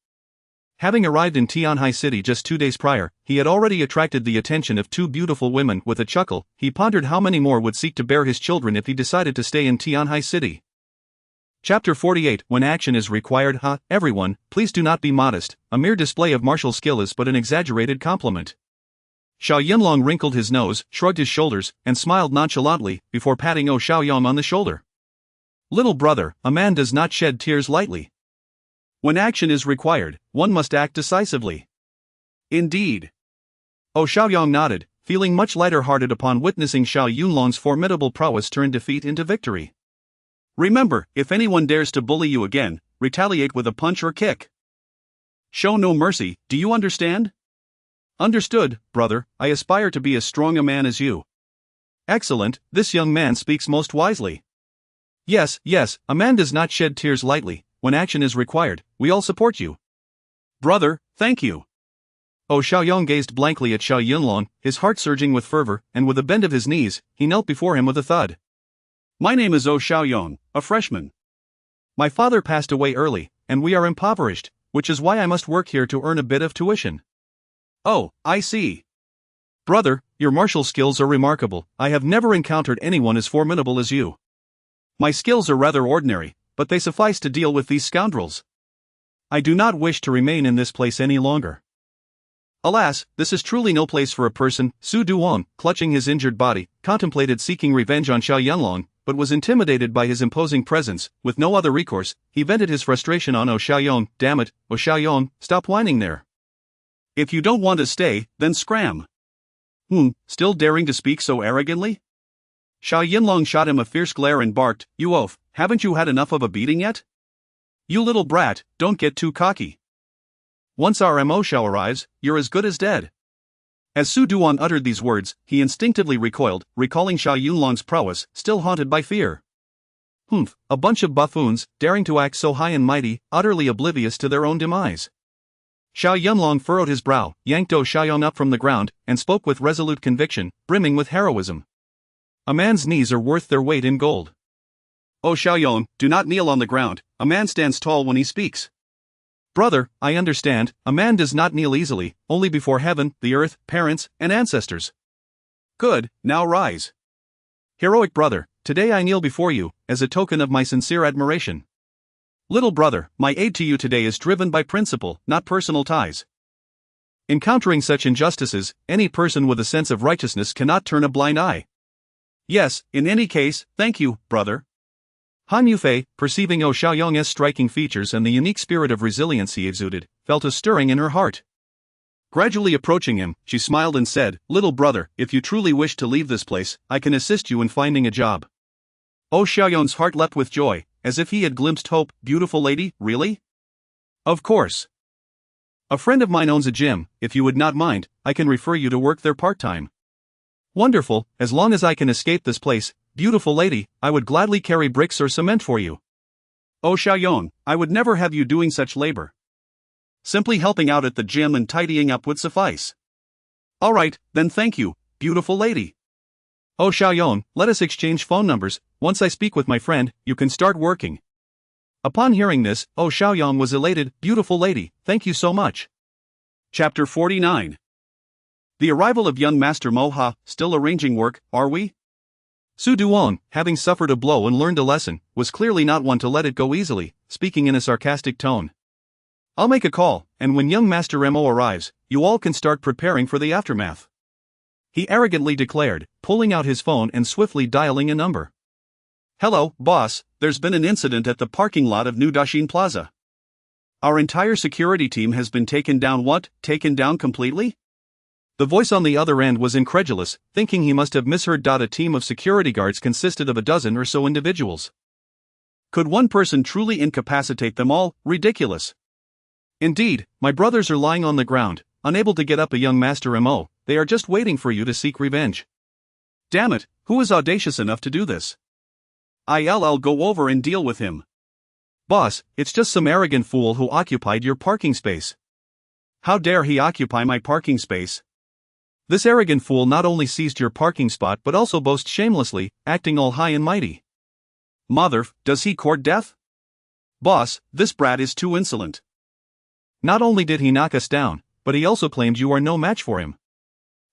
Having arrived in Tianhai City just 2 days prior, he had already attracted the attention of 2 beautiful women. With a chuckle, he pondered how many more would seek to bear his children if he decided to stay in Tianhai City. Chapter 48. When action is required. Everyone, please do not be modest, a mere display of martial skill is but an exaggerated compliment. Xiao Yunlong wrinkled his nose, shrugged his shoulders, and smiled nonchalantly, before patting Xiaoyong on the shoulder. "Little brother, a man does not shed tears lightly. When action is required, one must act decisively." "Indeed." Xiaoyong nodded, feeling much lighter-hearted upon witnessing Xiao Yunlong's formidable prowess turn defeat into victory. "Remember, if anyone dares to bully you again, retaliate with a punch or kick. Show no mercy, do you understand?" "Understood, brother, I aspire to be as strong a man as you." "Excellent, this young man speaks most wisely." Yes, a man does not shed tears lightly. When action is required, we all support you." "Brother, thank you." Xiaoyong gazed blankly at Xiao Yunlong, his heart surging with fervor, and with a bend of his knees, he knelt before him with a thud. "My name is Xiaoyong, a freshman. My father passed away early, and we are impoverished, which is why I must work here to earn a bit of tuition." "Oh, I see. Brother, your martial skills are remarkable. I have never encountered anyone as formidable as you. My skills are rather ordinary, but they suffice to deal with these scoundrels. I do not wish to remain in this place any longer." "Alas, this is truly no place for a person." Su Duong, clutching his injured body, contemplated seeking revenge on Xiao Yunlong, but was intimidated by his imposing presence. With no other recourse, he vented his frustration on Xiaoyong. "Damn it, Xiaoyong, stop whining there. If you don't want to stay, then scram." Still daring to speak so arrogantly?" Xiao Yunlong shot him a fierce glare and barked, "You oaf, haven't you had enough of a beating yet? You little brat, don't get too cocky. Once our Mo Xiao arrives, you're as good as dead." As Su Duan uttered these words, he instinctively recoiled, recalling Xiao Yunlong's prowess, still haunted by fear. A bunch of buffoons, daring to act so high and mighty, utterly oblivious to their own demise. Xiao Yunlong furrowed his brow, yanked Xiaoyong up from the ground, and spoke with resolute conviction, brimming with heroism. "A man's knees are worth their weight in gold. Xiaoyong, do not kneel on the ground, a man stands tall when he speaks." "Brother, I understand, a man does not kneel easily, only before heaven, the earth, parents, and ancestors." "Good, now rise." "Heroic brother, today I kneel before you, as a token of my sincere admiration." "Little brother, my aid to you today is driven by principle, not personal ties." Encountering such injustices, any person with a sense of righteousness cannot turn a blind eye. "Yes, in any case, thank you, brother." Han Yufei, perceiving Xiaoyong's striking features and the unique spirit of resilience he exuded, felt a stirring in her heart. Gradually approaching him, she smiled and said, "Little brother, if you truly wish to leave this place, I can assist you in finding a job." Xiaoyong's heart leapt with joy, as if he had glimpsed hope. "Beautiful lady, really?" "Of course. A friend of mine owns a gym, if you would not mind, I can refer you to work there part-time." "Wonderful, as long as I can escape this place, beautiful lady, I would gladly carry bricks or cement for you." Xiaoyong, I would never have you doing such labor. Simply helping out at the gym and tidying up would suffice." "All right, then thank you, beautiful lady." Xiaoyong, let us exchange phone numbers. Once I speak with my friend, you can start working." Upon hearing this, Xiaoyang was elated. Beautiful lady, thank you so much. Chapter 49. The arrival of young Master Moha, still arranging work, are we? Su Duong, having suffered a blow and learned a lesson, was clearly not one to let it go easily, speaking in a sarcastic tone. I'll make a call, and when young Master Mo arrives, you all can start preparing for the aftermath. He arrogantly declared, pulling out his phone and swiftly dialing a number. Hello, boss, there's been an incident at the parking lot of New Dashin Plaza. Our entire security team has been taken down. What, taken down completely? The voice on the other end was incredulous, thinking he must have misheard. A team of security guards consisted of a dozen or so individuals. Could one person truly incapacitate them all? Ridiculous. Indeed, my brothers are lying on the ground, unable to get up. A young Master Mo, they are just waiting for you to seek revenge. Damn it, who is audacious enough to do this? I'll go over and deal with him. Boss, it's just some arrogant fool who occupied your parking space. How dare he occupy my parking space? This arrogant fool not only seized your parking spot but also boasts shamelessly, acting all high and mighty. Mother, does he court death? Boss, this brat is too insolent. Not only did he knock us down, but he also claimed you are no match for him.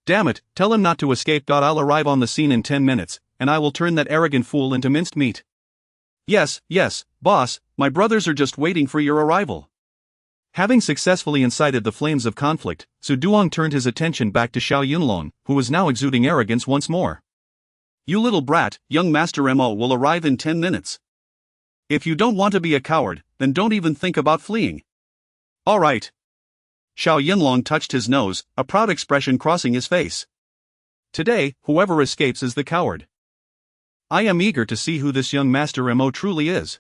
Damn it, tell him not to escape. I'll arrive on the scene in 10 minutes, and I will turn that arrogant fool into minced meat. Yes, boss, my brothers are just waiting for your arrival. Having successfully incited the flames of conflict, Su Duong turned his attention back to Xiao Yunlong, who was now exuding arrogance once more. You little brat, young Master Mo will arrive in 10 minutes. If you don't want to be a coward, then don't even think about fleeing. All right. Xiao Yunlong touched his nose, a proud expression crossing his face. Today, whoever escapes is the coward. I am eager to see who this young Master Mo truly is.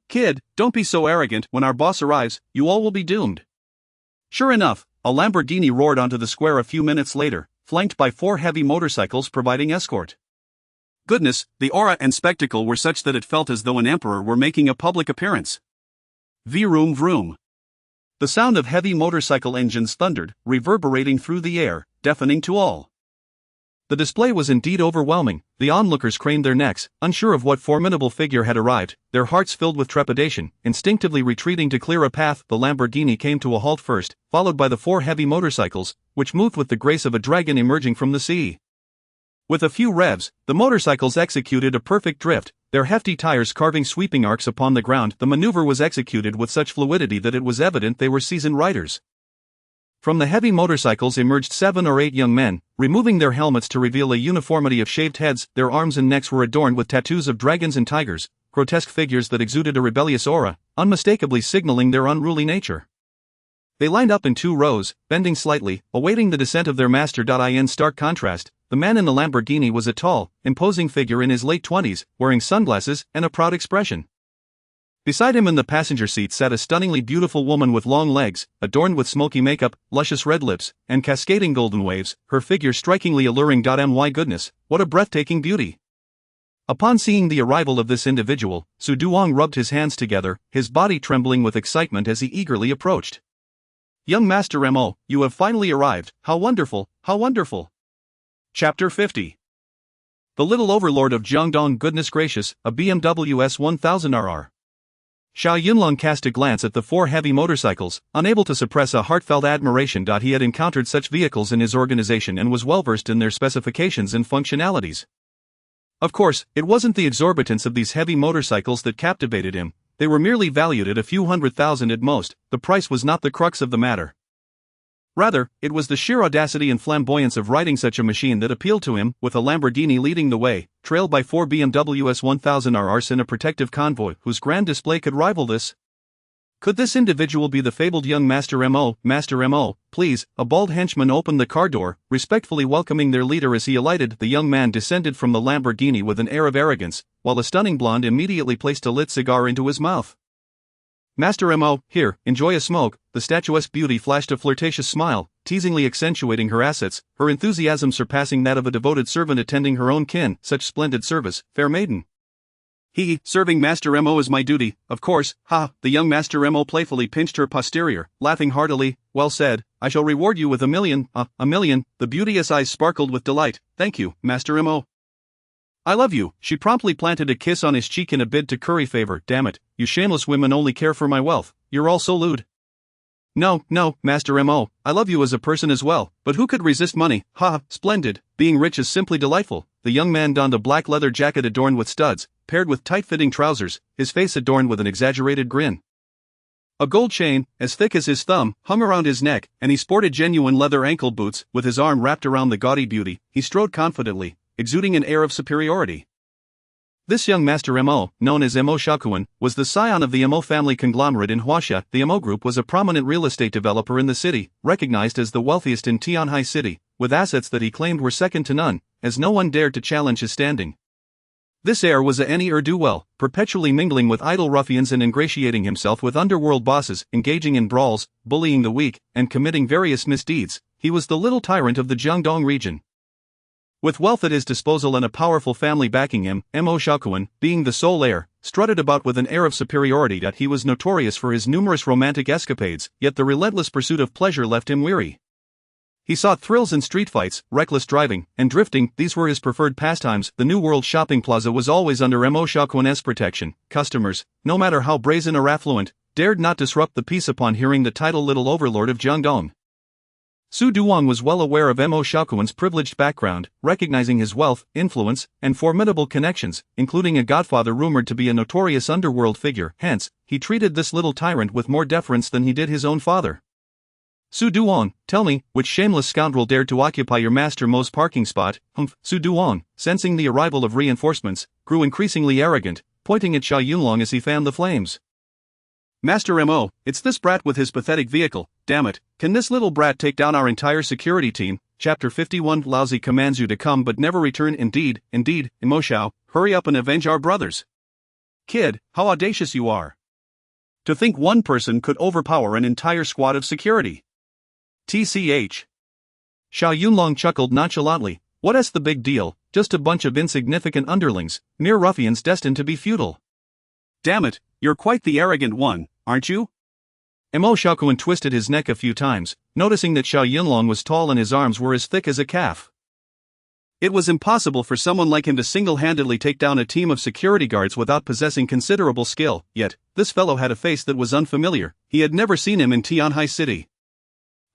Kid, don't be so arrogant. When our boss arrives, you all will be doomed. Sure enough, a Lamborghini roared onto the square a few minutes later, flanked by 4 heavy motorcycles providing escort. Goodness, the aura and spectacle were such that it felt as though an emperor were making a public appearance. Vroom vroom. The sound of heavy motorcycle engines thundered, reverberating through the air, deafening to all. The display was indeed overwhelming. The onlookers craned their necks, unsure of what formidable figure had arrived, their hearts filled with trepidation. Instinctively retreating to clear a path, the Lamborghini came to a halt first, followed by the 4 heavy motorcycles, which moved with the grace of a dragon emerging from the sea. With a few revs, the motorcycles executed a perfect drift, their hefty tires carving sweeping arcs upon the ground. The maneuver was executed with such fluidity that it was evident they were seasoned riders. From the heavy motorcycles emerged 7 or 8 young men, removing their helmets to reveal a uniformity of shaved heads. Their arms and necks were adorned with tattoos of dragons and tigers, grotesque figures that exuded a rebellious aura, unmistakably signaling their unruly nature. They lined up in 2 rows, bending slightly, awaiting the descent of their master. In stark contrast, the man in the Lamborghini was a tall, imposing figure in his late 20s, wearing sunglasses and a proud expression. Beside him in the passenger seat sat a stunningly beautiful woman with long legs, adorned with smoky makeup, luscious red lips, and cascading golden waves, her figure strikingly alluring. My goodness, what a breathtaking beauty! Upon seeing the arrival of this individual, Su Duong rubbed his hands together, his body trembling with excitement as he eagerly approached. Young Master Mo, you have finally arrived. How wonderful, how wonderful! Chapter 50. The little overlord of Jiangdong. Goodness gracious, a BMW S1000RR. Xiao Yunlong cast a glance at the 4 heavy motorcycles, unable to suppress a heartfelt admiration. He had encountered such vehicles in his organization and was well versed in their specifications and functionalities. Of course, it wasn't the exorbitance of these heavy motorcycles that captivated him. They were merely valued at a few $100,000 at most. The price was not the crux of the matter. Rather, it was the sheer audacity and flamboyance of riding such a machine that appealed to him, with a Lamborghini leading the way, trailed by 4 BMW S1000RRs in a protective convoy whose grand display could rival this. Could this individual be the fabled young Master Mo? Master Mo, please. A bald henchman opened the car door, respectfully welcoming their leader as he alighted. The young man descended from the Lamborghini with an air of arrogance, while the stunning blonde immediately placed a lit cigar into his mouth. Master Mo, here, enjoy a smoke. The statuesque beauty flashed a flirtatious smile, teasingly accentuating her assets, her enthusiasm surpassing that of a devoted servant attending her own kin. Such splendid service, fair maiden. Serving Master Mo is my duty, of course. Ha! The young Master Mo playfully pinched her posterior, laughing heartily. Well said, I shall reward you with $1 million. $1 million. The beauteous eyes sparkled with delight. Thank you, Master Mo. I love you. She promptly planted a kiss on his cheek in a bid to curry favor. Damn it, you shameless women only care for my wealth. You're all so lewd. No, Master M.O., I love you as a person as well, but who could resist money? Ha, splendid. Being rich is simply delightful. The young man donned a black leather jacket adorned with studs, paired with tight-fitting trousers, his face adorned with an exaggerated grin. A gold chain, as thick as his thumb, hung around his neck, and he sported genuine leather ankle boots. With his arm wrapped around the gaudy beauty, he strode confidently, exuding an air of superiority. This young Master M.O., known as M.O. Shakuin, was the scion of the M.O. family conglomerate in Huaxia. The M.O. Group was a prominent real estate developer in the city, recognized as the wealthiest in Tianhai City, with assets that he claimed were second to none, as no one dared to challenge his standing. This heir was a ne'er-do-well, perpetually mingling with idle ruffians and ingratiating himself with underworld bosses, engaging in brawls, bullying the weak, and committing various misdeeds. He was the little tyrant of the Jiangdong region. With wealth at his disposal and a powerful family backing him, M.O. Shakuin, being the sole heir, strutted about with an air of superiority. That he was notorious for his numerous romantic escapades, yet the relentless pursuit of pleasure left him weary. He sought thrills in street fights, reckless driving, and drifting. These were his preferred pastimes. The New World Shopping Plaza was always under M.O. Shakuin's protection. Customers, no matter how brazen or affluent, dared not disrupt the peace upon hearing the title Little Overlord of Jiangdong. Su Duong was well aware of M.O. Shakuin's privileged background, recognizing his wealth, influence, and formidable connections, including a godfather rumored to be a notorious underworld figure. Hence, he treated this little tyrant with more deference than he did his own father. Su Duong, tell me, which shameless scoundrel dared to occupy your Master Mo's parking spot? Humph. Su Duong, sensing the arrival of reinforcements, grew increasingly arrogant, pointing at Xiao Yunlong as he fanned the flames. Master M.O., it's this brat with his pathetic vehicle. Damn it, can this little brat take down our entire security team? Chapter 51. Lousy commands you to come but never return. Indeed, M.O. Xiao, hurry up and avenge our brothers. Kid, how audacious you are. To think one person could overpower an entire squad of security. TCH. Xiao Yunlong chuckled nonchalantly. What's the big deal? Just a bunch of insignificant underlings, mere ruffians destined to be feudal. Damn it, you're quite the arrogant one, aren't you? M.O. Shakuin twisted his neck a few times, noticing that Xiao Yunlong was tall and his arms were as thick as a calf. It was impossible for someone like him to single-handedly take down a team of security guards without possessing considerable skill, yet, this fellow had a face that was unfamiliar. He had never seen him in Tianhai City.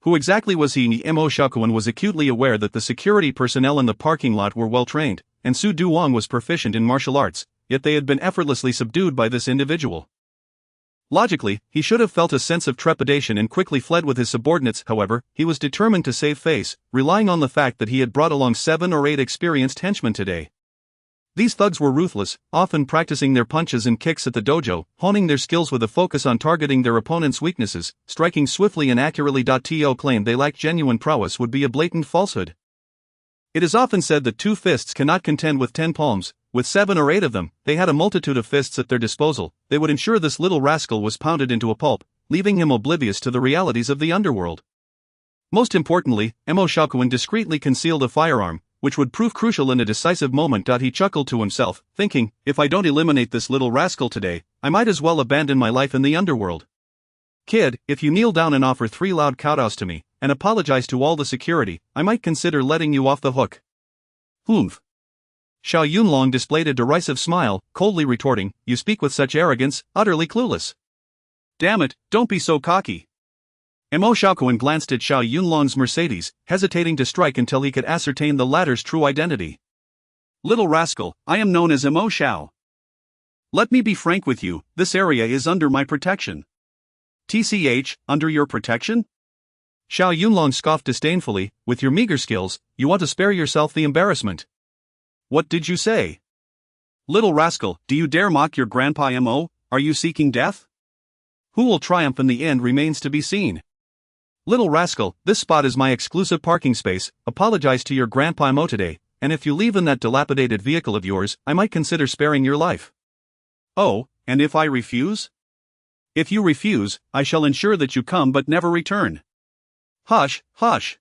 Who exactly was he? M.O. Shakuin was acutely aware that the security personnel in the parking lot were well-trained, and Su Duong was proficient in martial arts, yet they had been effortlessly subdued by this individual. Logically, he should have felt a sense of trepidation and quickly fled with his subordinates. However, he was determined to save face, relying on the fact that he had brought along 7 or 8 experienced henchmen today. These thugs were ruthless, often practicing their punches and kicks at the dojo, honing their skills with a focus on targeting their opponent's weaknesses, striking swiftly and accurately. To claim they lacked genuine prowess would be a blatant falsehood. It is often said that 2 fists cannot contend with 10 palms. With 7 or 8 of them, they had a multitude of fists at their disposal. They would ensure this little rascal was pounded into a pulp, leaving him oblivious to the realities of the underworld. Most importantly, M.O. Shakuin discreetly concealed a firearm, which would prove crucial in a decisive moment. He chuckled to himself, thinking, if I don't eliminate this little rascal today, I might as well abandon my life in the underworld. Kid, if you kneel down and offer 3 loud kowtows to me, and apologize to all the security, I might consider letting you off the hook. Humph. Xiao Yunlong displayed a derisive smile, coldly retorting, you speak with such arrogance, utterly clueless. Damn it, don't be so cocky. M.O. Shakuin glanced at Xiao Yunlong's Mercedes, hesitating to strike until he could ascertain the latter's true identity. Little rascal, I am known as M.O. Xiao. Let me be frank with you, this area is under my protection. TCH, under your protection? Xiao Yunlong scoffed disdainfully, with your meager skills, you want to spare yourself the embarrassment. What did you say? Little rascal, do you dare mock your grandpa M.O.? Are you seeking death? Who will triumph in the end remains to be seen. Little rascal, this spot is my exclusive parking space. Apologize to your grandpa M.O. today, and if you leave in that dilapidated vehicle of yours, I might consider sparing your life. Oh, and if I refuse? If you refuse, I shall ensure that you come but never return. Hush, hush.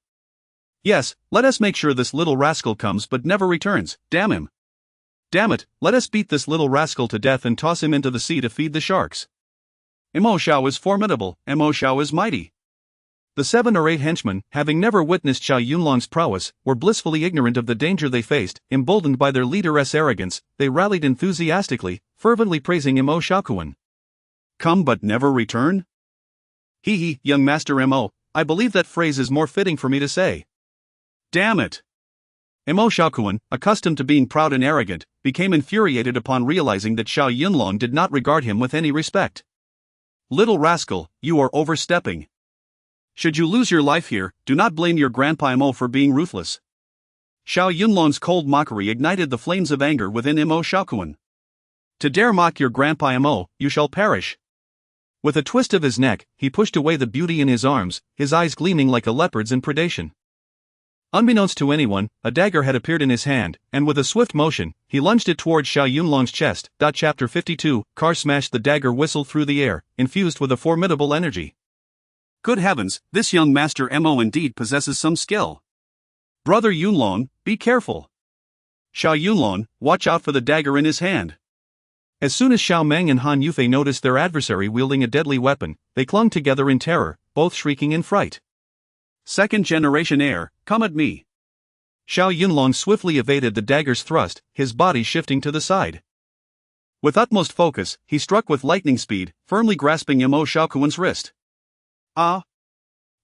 Yes, let us make sure this little rascal comes but never returns. Damn him. Damn it, let us beat this little rascal to death and toss him into the sea to feed the sharks. M.O. Xiao is formidable, M.O. Xiao is mighty. The 7 or 8 henchmen, having never witnessed Xiao Yunlong's prowess, were blissfully ignorant of the danger they faced. Emboldened by their leader's arrogance, they rallied enthusiastically, fervently praising Mo Shaokuan. Come but never return? Hee, young Master Mo, I believe that phrase is more fitting for me to say. Damn it! Mo Shaokuan, accustomed to being proud and arrogant, became infuriated upon realizing that Xiao Yunlong did not regard him with any respect. Little rascal, you are overstepping. Should you lose your life here, do not blame your grandpa Mo for being ruthless. Xiao Yunlong's cold mockery ignited the flames of anger within Mo Shaokuan. To dare mock your grandpa Mo, you shall perish. With a twist of his neck, he pushed away the beauty in his arms, his eyes gleaming like a leopard's in predation. Unbeknownst to anyone, a dagger had appeared in his hand, and with a swift motion, he lunged it towards Xiao Yunlong's chest. Chapter 52, Car smashed. The dagger whistled through the air, infused with a formidable energy. Good heavens, this young Master Mo indeed possesses some skill. Brother Yunlong, be careful. Xiao Yunlong, watch out for the dagger in his hand. As soon as Xiao Meng and Han Yufei noticed their adversary wielding a deadly weapon, they clung together in terror, both shrieking in fright. Second generation heir, come at me. Xiao Yunlong swiftly evaded the dagger's thrust, his body shifting to the side. With utmost focus, he struck with lightning speed, firmly grasping Mo Shaokuan's wrist. Mo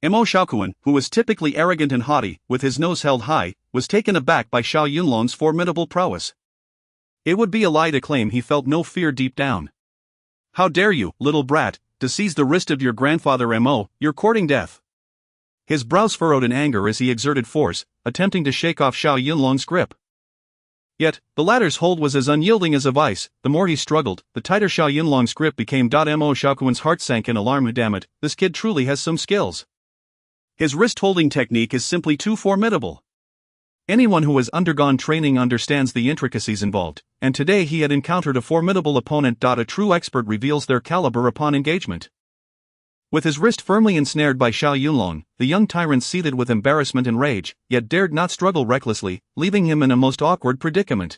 Shaokuan, who was typically arrogant and haughty, with his nose held high, was taken aback by Xiao Yunlong's formidable prowess. It would be a lie to claim he felt no fear deep down. How dare you, little brat, to seize the wrist of your grandfather Mo, you're courting death. His brows furrowed in anger as he exerted force, attempting to shake off Xiao Yunlong's grip. Yet, the latter's hold was as unyielding as a vice. The more he struggled, the tighter Xiao Yunlong's grip became. Mo Shaokuan's heart sank in alarm. Damn it, this kid truly has some skills. His wrist-holding technique is simply too formidable. Anyone who has undergone training understands the intricacies involved, and today he had encountered a formidable opponent. A true expert reveals their caliber upon engagement. With his wrist firmly ensnared by Xiao Yunlong, the young tyrant seethed with embarrassment and rage, yet dared not struggle recklessly, leaving him in a most awkward predicament.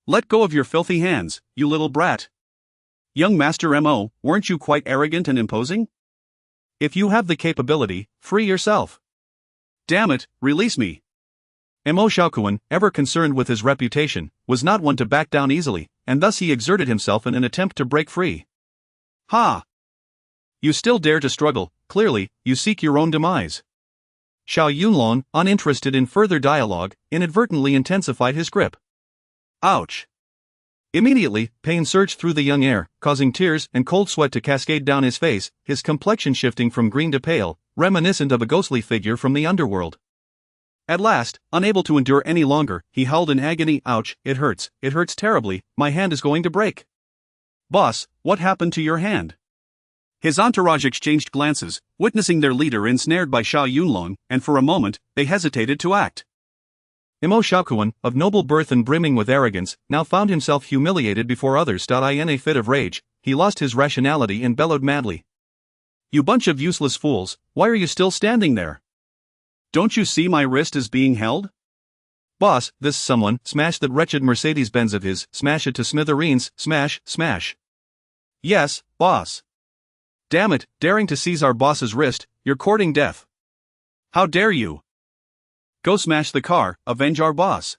Let go of your filthy hands, you little brat. Young Master Mo, weren't you quite arrogant and imposing? If you have the capability, free yourself. Damn it, release me. Mo Shaokuan, ever concerned with his reputation, was not one to back down easily, and thus he exerted himself in an attempt to break free. Ha! You still dare to struggle, clearly, you seek your own demise. Xiao Yunlong, uninterested in further dialogue, inadvertently intensified his grip. Ouch! Immediately, pain surged through the young heir, causing tears and cold sweat to cascade down his face, his complexion shifting from green to pale, reminiscent of a ghostly figure from the underworld. At last, unable to endure any longer, he howled in agony. Ouch, it hurts terribly, my hand is going to break. Boss, what happened to your hand? His entourage exchanged glances, witnessing their leader ensnared by Xiao Yunlong, and for a moment, they hesitated to act. Mo Shaokuan, of noble birth and brimming with arrogance, now found himself humiliated before others. In a fit of rage, he lost his rationality and bellowed madly. You bunch of useless fools, why are you still standing there? Don't you see my wrist is being held? Boss, this someone, smash that wretched Mercedes-Benz of his, smash it to smithereens, smash, smash. Yes, boss. Damn it, daring to seize our boss's wrist, you're courting death. How dare you? Go smash the car, avenge our boss.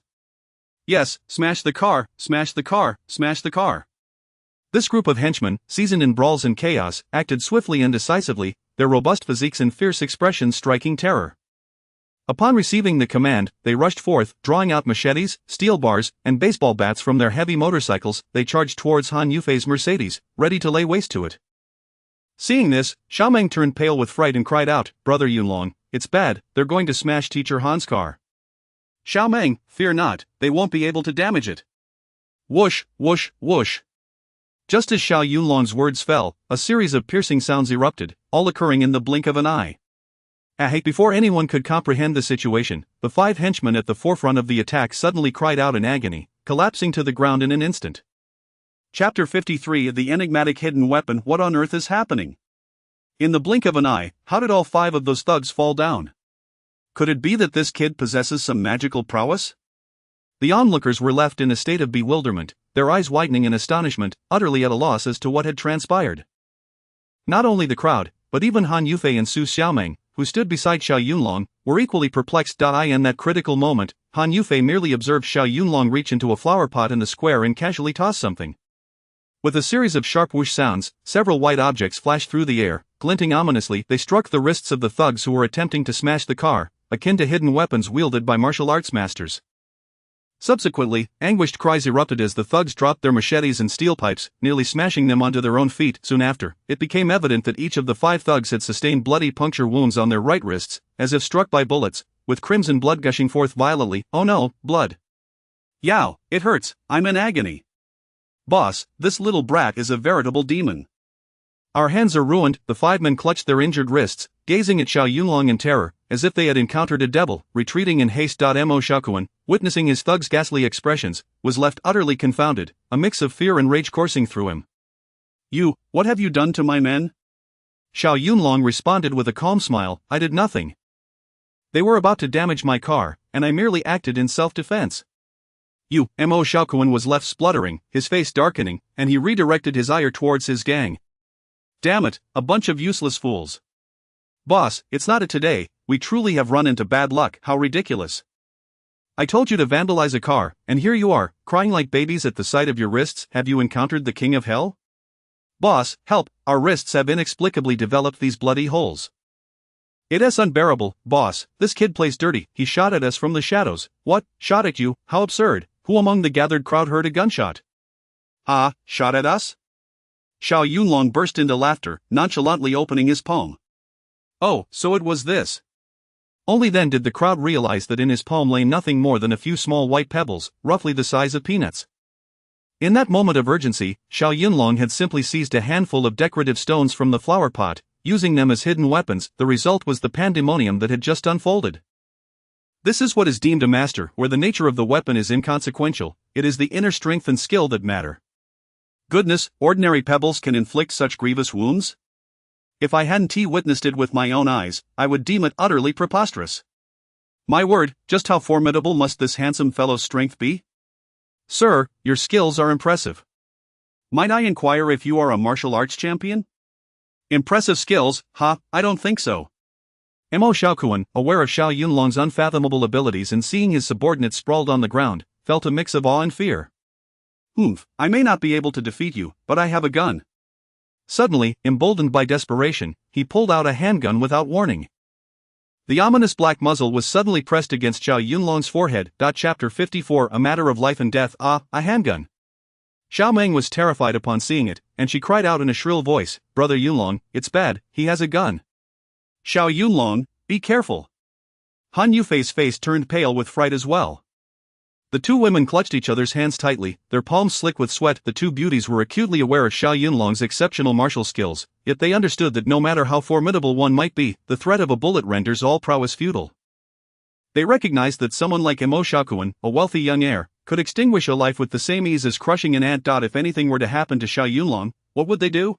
Yes, smash the car, smash the car, smash the car. This group of henchmen, seasoned in brawls and chaos, acted swiftly and decisively, their robust physiques and fierce expressions striking terror. Upon receiving the command, they rushed forth, drawing out machetes, steel bars, and baseball bats from their heavy motorcycles. They charged towards Han Yufei's Mercedes, ready to lay waste to it. Seeing this, Xiao Meng turned pale with fright and cried out, Brother Yunlong, it's bad, they're going to smash Teacher Han's car. Xiao Meng, fear not, they won't be able to damage it. Whoosh, whoosh, whoosh. Just as Xiao Yunlong's words fell, a series of piercing sounds erupted, all occurring in the blink of an eye. Before anyone could comprehend the situation, the 5 henchmen at the forefront of the attack suddenly cried out in agony, collapsing to the ground in an instant. Chapter 53 of the enigmatic hidden weapon. What on earth is happening? In the blink of an eye, how did all 5 of those thugs fall down? Could it be that this kid possesses some magical prowess? The onlookers were left in a state of bewilderment, their eyes widening in astonishment, utterly at a loss as to what had transpired. Not only the crowd, but even Han Yufei and Su Xiaomeng, who stood beside Xiao Yunlong, were equally perplexed. In that critical moment, Han Yufei merely observed Xiao Yunlong reach into a flower pot in the square and casually toss something. With a series of sharp whoosh sounds, several white objects flashed through the air, glinting ominously. They struck the wrists of the thugs who were attempting to smash the car, akin to hidden weapons wielded by martial arts masters. Subsequently, anguished cries erupted as the thugs dropped their machetes and steel pipes, nearly smashing them onto their own feet. Soon after, it became evident that each of the 5 thugs had sustained bloody puncture wounds on their right wrists, as if struck by bullets, with crimson blood gushing forth violently. Oh no, blood! Yao, it hurts, I'm in agony. Boss, this little brat is a veritable demon. Our hands are ruined. The 5 men clutched their injured wrists, gazing at Xiao Yunlong in terror, as if they had encountered a devil. Retreating in haste. Mo Shaokuan, witnessing his thug's ghastly expressions, was left utterly confounded, a mix of fear and rage coursing through him. You, what have you done to my men? Xiao Yunlong responded with a calm smile, I did nothing. They were about to damage my car, and I merely acted in self-defense. Mo Shaokuan was left spluttering, his face darkening, and he redirected his ire towards his gang. Damn it, a bunch of useless fools. Boss, it's not a today, we truly have run into bad luck. How ridiculous. I told you to vandalize a car, and here you are, crying like babies at the sight of your wrists. Have you encountered the king of hell? Boss, help, our wrists have inexplicably developed these bloody holes. It is unbearable, boss, this kid plays dirty. He shot at us from the shadows. What, shot at you? How absurd. Who among the gathered crowd heard a gunshot? Shot at us? Xiao Yunlong burst into laughter, nonchalantly opening his palm. Oh, so it was this. Only then did the crowd realize that in his palm lay nothing more than a few small white pebbles, roughly the size of peanuts. In that moment of urgency, Xiao Yunlong had simply seized a handful of decorative stones from the flower pot, using them as hidden weapons. The result was the pandemonium that had just unfolded. This is what is deemed a master, where the nature of the weapon is inconsequential, it is the inner strength and skill that matter. Goodness, ordinary pebbles can inflict such grievous wounds? If I hadn't witnessed it with my own eyes, I would deem it utterly preposterous. My word, just how formidable must this handsome fellow's strength be? Sir, your skills are impressive. Might I inquire if you are a martial arts champion? Impressive skills, I don't think so. Mo Shaokuan, aware of Xiao Yunlong's unfathomable abilities and seeing his subordinate sprawled on the ground, felt a mix of awe and fear. I may not be able to defeat you, but I have a gun. Suddenly, emboldened by desperation, he pulled out a handgun without warning. The ominous black muzzle was suddenly pressed against Xiao Yunlong's forehead. Chapter 54 A Matter of Life and Death. A handgun. Xiao Meng was terrified upon seeing it, and she cried out in a shrill voice, Brother Yunlong, it's bad, he has a gun. Xiao Yunlong, be careful. Han Yufei's face turned pale with fright as well. The 2 women clutched each other's hands tightly, their palms slick with sweat. The 2 beauties were acutely aware of Xiao Yunlong's exceptional martial skills, yet they understood that no matter how formidable one might be, the threat of a bullet renders all prowess futile. They recognized that someone like Mo Shaokuan, a wealthy young heir, could extinguish a life with the same ease as crushing an ant. If anything were to happen to Xiao Yunlong, what would they do?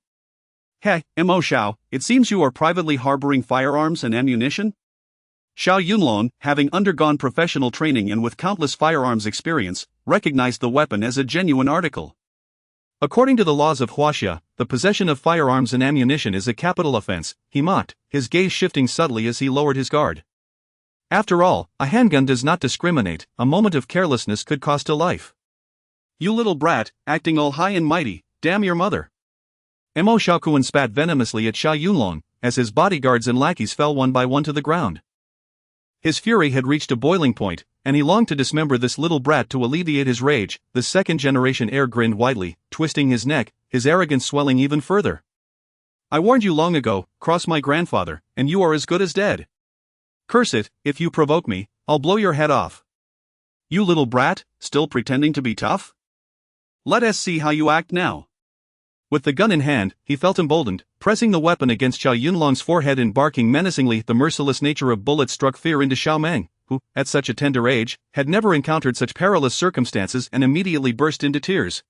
Hey, Mo Xiao, it seems you are privately harboring firearms and ammunition? Xiao Yunlong, having undergone professional training and with countless firearms experience, recognized the weapon as a genuine article. According to the laws of Huaxia, the possession of firearms and ammunition is a capital offense, he mocked, his gaze shifting subtly as he lowered his guard. After all, a handgun does not discriminate, a moment of carelessness could cost a life. You little brat, acting all high and mighty, damn your mother. Mo Shaokuan spat venomously at Xiao Yunlong, as his bodyguards and lackeys fell one by one to the ground. His fury had reached a boiling point, and he longed to dismember this little brat to alleviate his rage. The second-generation heir grinned widely, twisting his neck, his arrogance swelling even further. I warned you long ago, cross my grandfather, and you are as good as dead. Curse it, if you provoke me, I'll blow your head off. You little brat, still pretending to be tough? Let us see how you act now. With the gun in hand, he felt emboldened, pressing the weapon against Xiao Yunlong's forehead and barking menacingly. The merciless nature of bullets struck fear into Xiao Meng, who, at such a tender age, had never encountered such perilous circumstances and immediately burst into tears.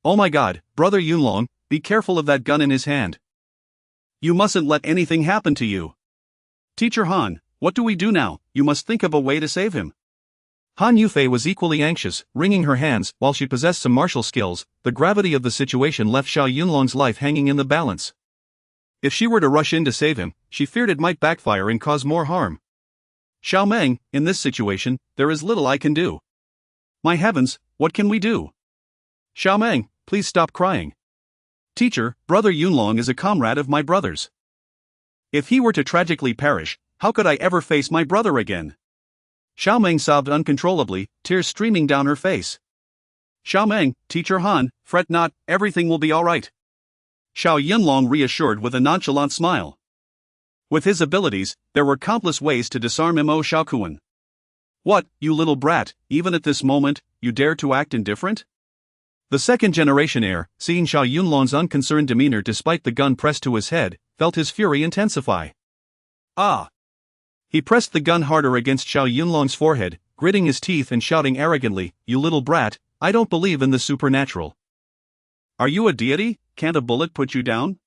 Oh my God, Brother Yunlong, be careful of that gun in his hand. You mustn't let anything happen to you. Teacher Han, what do we do now? You must think of a way to save him. Han Yufei was equally anxious, wringing her hands. While she possessed some martial skills, the gravity of the situation left Xiao Yunlong's life hanging in the balance. If she were to rush in to save him, she feared it might backfire and cause more harm. Xiao Meng, in this situation, there is little I can do. My heavens, what can we do? Xiao Meng, please stop crying. Teacher, Brother Yunlong is a comrade of my brother's. If he were to tragically perish, how could I ever face my brother again? Xiao Meng sobbed uncontrollably, tears streaming down her face. Xiao Meng, Teacher Han, fret not, everything will be all right. Xiao Yunlong reassured with a nonchalant smile. With his abilities, there were countless ways to disarm Mo Xiaokuan. What, you little brat, even at this moment, you dare to act indifferent? The second-generation heir, seeing Xiao Yunlong's unconcerned demeanor despite the gun pressed to his head, felt his fury intensify. Ah! He pressed the gun harder against Xiao Yunlong's forehead, gritting his teeth and shouting arrogantly, "You little brat, I don't believe in the supernatural. Are you a deity? Can't a bullet put you down?"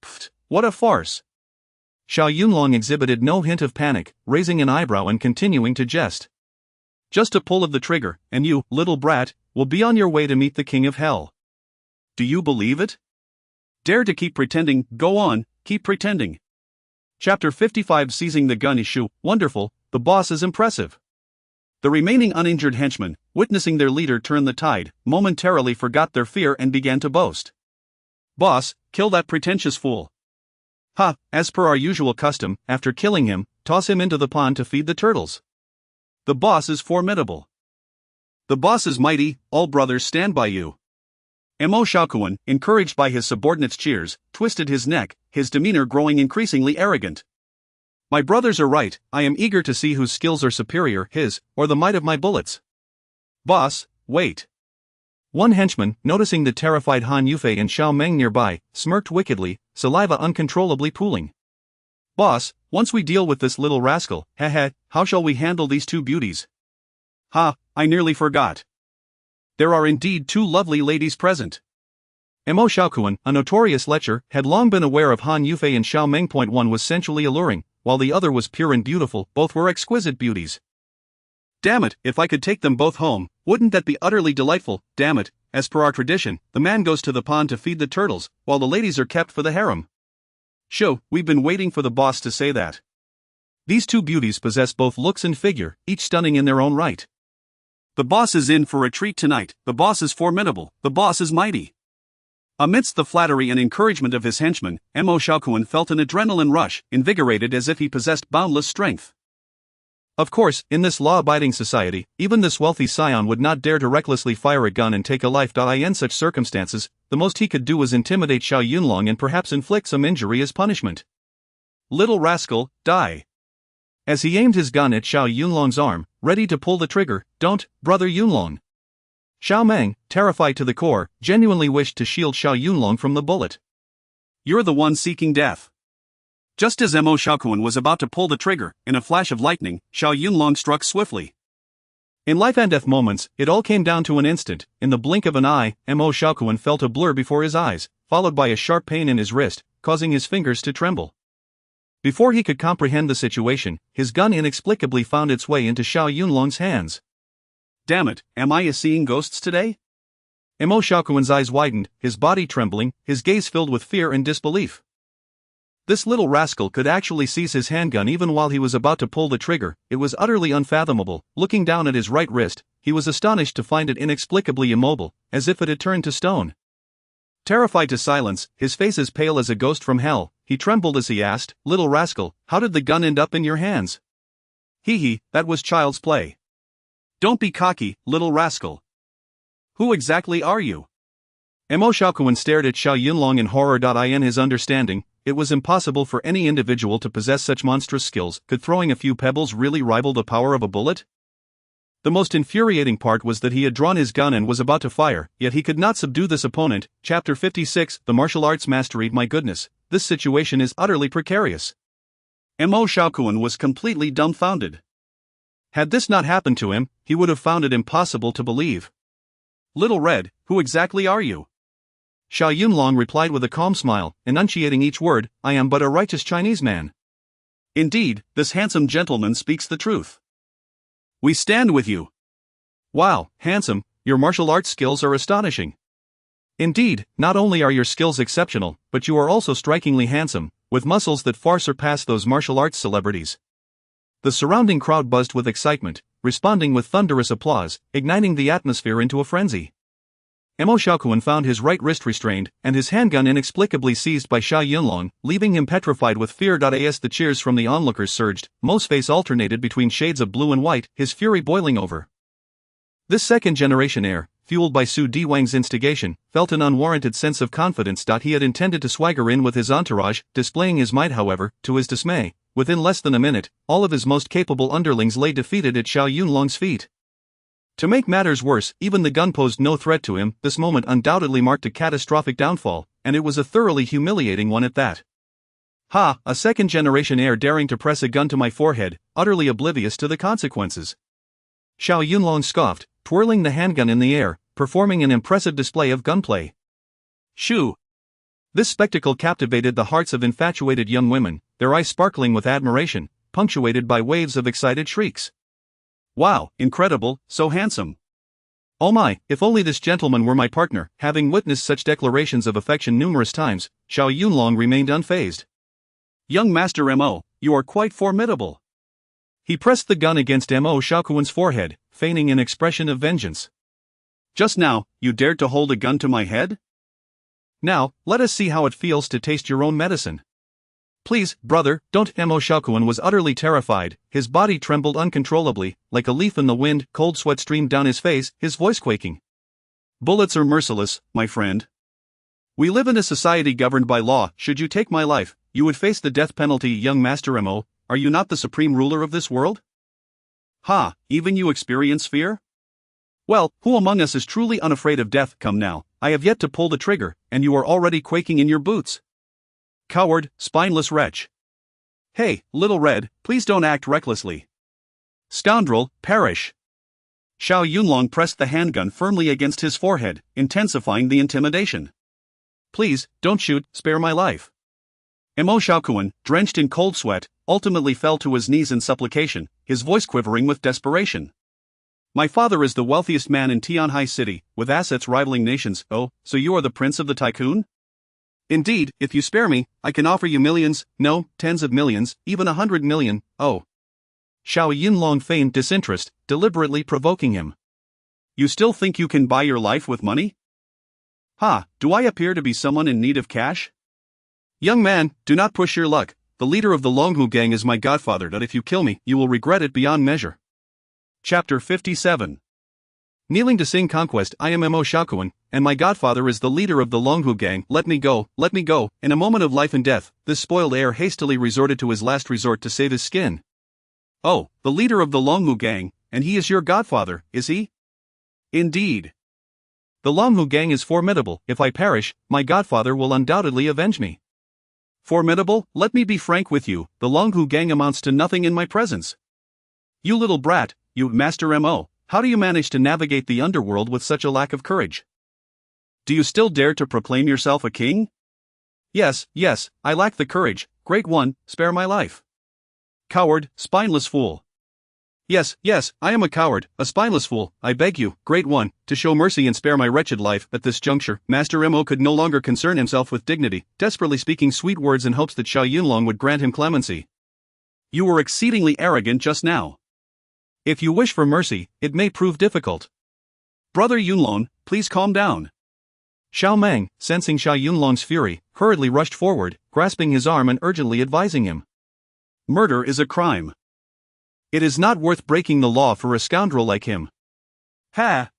Pfft, what a farce! Xiao Yunlong exhibited no hint of panic, raising an eyebrow and continuing to jest. Just a pull of the trigger, and you, little brat, will be on your way to meet the king of hell. Do you believe it? Dare to keep pretending, go on, keep pretending. Chapter 55 Seizing the gun issue, wonderful, the boss is impressive. The remaining uninjured henchmen, witnessing their leader turn the tide, momentarily forgot their fear and began to boast. Boss, kill that pretentious fool. Ha, as per our usual custom, after killing him, toss him into the pond to feed the turtles. The boss is formidable. The boss is mighty, all brothers stand by you. Mo Xiaokuan, encouraged by his subordinates' cheers, twisted his neck, his demeanor growing increasingly arrogant. My brothers are right, I am eager to see whose skills are superior, his, or the might of my bullets. Boss, wait. One henchman, noticing the terrified Han Yufei and Xiao Meng nearby, smirked wickedly, saliva uncontrollably pooling. Boss, once we deal with this little rascal, how shall we handle these two beauties? Ha, I nearly forgot. There are indeed two lovely ladies present. Mo Xiaokuan, a notorious lecher, had long been aware of Han Yufei and Xiao Meng. One was sensually alluring, while the other was pure and beautiful, both were exquisite beauties. Damn it, if I could take them both home, wouldn't that be utterly delightful? Damn it, as per our tradition, the man goes to the pond to feed the turtles, while the ladies are kept for the harem. Shoo, we've been waiting for the boss to say that. These two beauties possess both looks and figure, each stunning in their own right. The boss is in for a treat tonight, the boss is formidable, the boss is mighty. Amidst the flattery and encouragement of his henchmen, Mo Xiaokuan felt an adrenaline rush, invigorated as if he possessed boundless strength. Of course, in this law-abiding society, even this wealthy scion would not dare to recklessly fire a gun and take a life. In such circumstances, the most he could do was intimidate Xiao Yunlong and perhaps inflict some injury as punishment. Little rascal, die. As he aimed his gun at Xiao Yunlong's arm, ready to pull the trigger, don't, Brother Yunlong. Xiao Meng, terrified to the core, genuinely wished to shield Xiao Yunlong from the bullet. You're the one seeking death. Just as Mo Xiaokuan was about to pull the trigger, in a flash of lightning, Xiao Yunlong struck swiftly. In life and death moments, it all came down to an instant. In the blink of an eye, Mo Xiaokuan felt a blur before his eyes, followed by a sharp pain in his wrist, causing his fingers to tremble. Before he could comprehend the situation, his gun inexplicably found its way into Xiao Yunlong's hands. Damn it, am I seeing ghosts today? Mo Xiaokuan's eyes widened, his body trembling, his gaze filled with fear and disbelief. This little rascal could actually seize his handgun even while he was about to pull the trigger. It was utterly unfathomable. Looking down at his right wrist, he was astonished to find it inexplicably immobile, as if it had turned to stone. Terrified to silence, his face as pale as a ghost from hell, he trembled as he asked, "Little rascal, how did the gun end up in your hands?" Hee, that was child's play. Don't be cocky, little rascal. Who exactly are you? Mo Xiaokuan stared at Xiao Yunlong in horror. In his understanding, it was impossible for any individual to possess such monstrous skills. Could throwing a few pebbles really rival the power of a bullet? The most infuriating part was that he had drawn his gun and was about to fire, yet he could not subdue this opponent. Chapter 56 The Martial Arts Mastery. My goodness, this situation is utterly precarious. Mo Xiaokuan was completely dumbfounded. Had this not happened to him, he would have found it impossible to believe. Little Red, who exactly are you? Xiao Yunlong replied with a calm smile, enunciating each word, I am but a righteous Chinese man. Indeed, this handsome gentleman speaks the truth. We stand with you. Wow, handsome, your martial arts skills are astonishing. Indeed, not only are your skills exceptional, but you are also strikingly handsome, with muscles that far surpass those martial arts celebrities. The surrounding crowd buzzed with excitement, responding with thunderous applause, igniting the atmosphere into a frenzy. Mo Xiaoquan found his right wrist restrained, and his handgun inexplicably seized by Xiao Yunlong, leaving him petrified with fear. As the cheers from the onlookers surged, Mo's face alternated between shades of blue and white, his fury boiling over. This second-generation heir, fueled by Su Diwang's instigation, felt an unwarranted sense of confidence. He had intended to swagger in with his entourage, displaying his might. However, to his dismay, within less than a minute, all of his most capable underlings lay defeated at Xiao Yunlong's feet. To make matters worse, even the gun posed no threat to him. This moment undoubtedly marked a catastrophic downfall, and it was a thoroughly humiliating one at that. Ha, a second-generation heir daring to press a gun to my forehead, utterly oblivious to the consequences. Xiao Yunlong scoffed, twirling the handgun in the air, performing an impressive display of gunplay. Shoo! This spectacle captivated the hearts of infatuated young women, their eyes sparkling with admiration, punctuated by waves of excited shrieks. Wow, incredible, so handsome. Oh my, if only this gentleman were my partner. Having witnessed such declarations of affection numerous times, Xiao Yunlong remained unfazed. Young Master Mo, you are quite formidable. He pressed the gun against Mo Xiaoquan's forehead, feigning an expression of vengeance. Just now, you dared to hold a gun to my head? Now, let us see how it feels to taste your own medicine. Please, brother, don't. Mo Xiaoquan was utterly terrified, his body trembled uncontrollably, like a leaf in the wind. Cold sweat streamed down his face, his voice quaking. Bullets are merciless, my friend. We live in a society governed by law. Should you take my life, you would face the death penalty. Young Master Mo, are you not the supreme ruler of this world? Ha, even you experience fear? Well, who among us is truly unafraid of death? Come now, I have yet to pull the trigger, and you are already quaking in your boots. Coward, spineless wretch. Hey, little red, please don't act recklessly. Scoundrel, perish. Xiao Yunlong pressed the handgun firmly against his forehead, intensifying the intimidation. Please, don't shoot, spare my life. Mo Xiaoquan, drenched in cold sweat, ultimately fell to his knees in supplication, his voice quivering with desperation. My father is the wealthiest man in Tianhai City, with assets rivaling nations. Oh, so you are the prince of the tycoon? Indeed, if you spare me, I can offer you millions, no, tens of millions, even 100 million, oh. Xiao Yunlong feigned disinterest, deliberately provoking him. You still think you can buy your life with money? Ha, do I appear to be someone in need of cash? Young man, do not push your luck. The leader of the Longhu gang is my godfather. That if you kill me, you will regret it beyond measure. Chapter 57. Kneeling to sing conquest. I am Mo Xiaoquan, and my godfather is the leader of the Longhu gang. Let me go, let me go. In a moment of life and death, this spoiled heir hastily resorted to his last resort to save his skin. Oh, the leader of the Longhu gang, and he is your godfather, is he? Indeed. The Longhu gang is formidable. If I perish, my godfather will undoubtedly avenge me. Formidable? Let me be frank with you, the Longhu gang amounts to nothing in my presence. You little brat, you Master Mo. How do you manage to navigate the underworld with such a lack of courage? Do you still dare to proclaim yourself a king? Yes, I lack the courage. Great one, spare my life. Coward, spineless fool. Yes, I am a coward, a spineless fool. I beg you, Great One, to show mercy and spare my wretched life. At this juncture, Master Mo could no longer concern himself with dignity, desperately speaking sweet words in hopes that Xiao Yunlong would grant him clemency. You were exceedingly arrogant just now. If you wish for mercy, it may prove difficult. Brother Yunlong, please calm down. Xiao Meng, sensing Xiao Yunlong's fury, hurriedly rushed forward, grasping his arm and urgently advising him. Murder is a crime. It is not worth breaking the law for a scoundrel like him. Ha!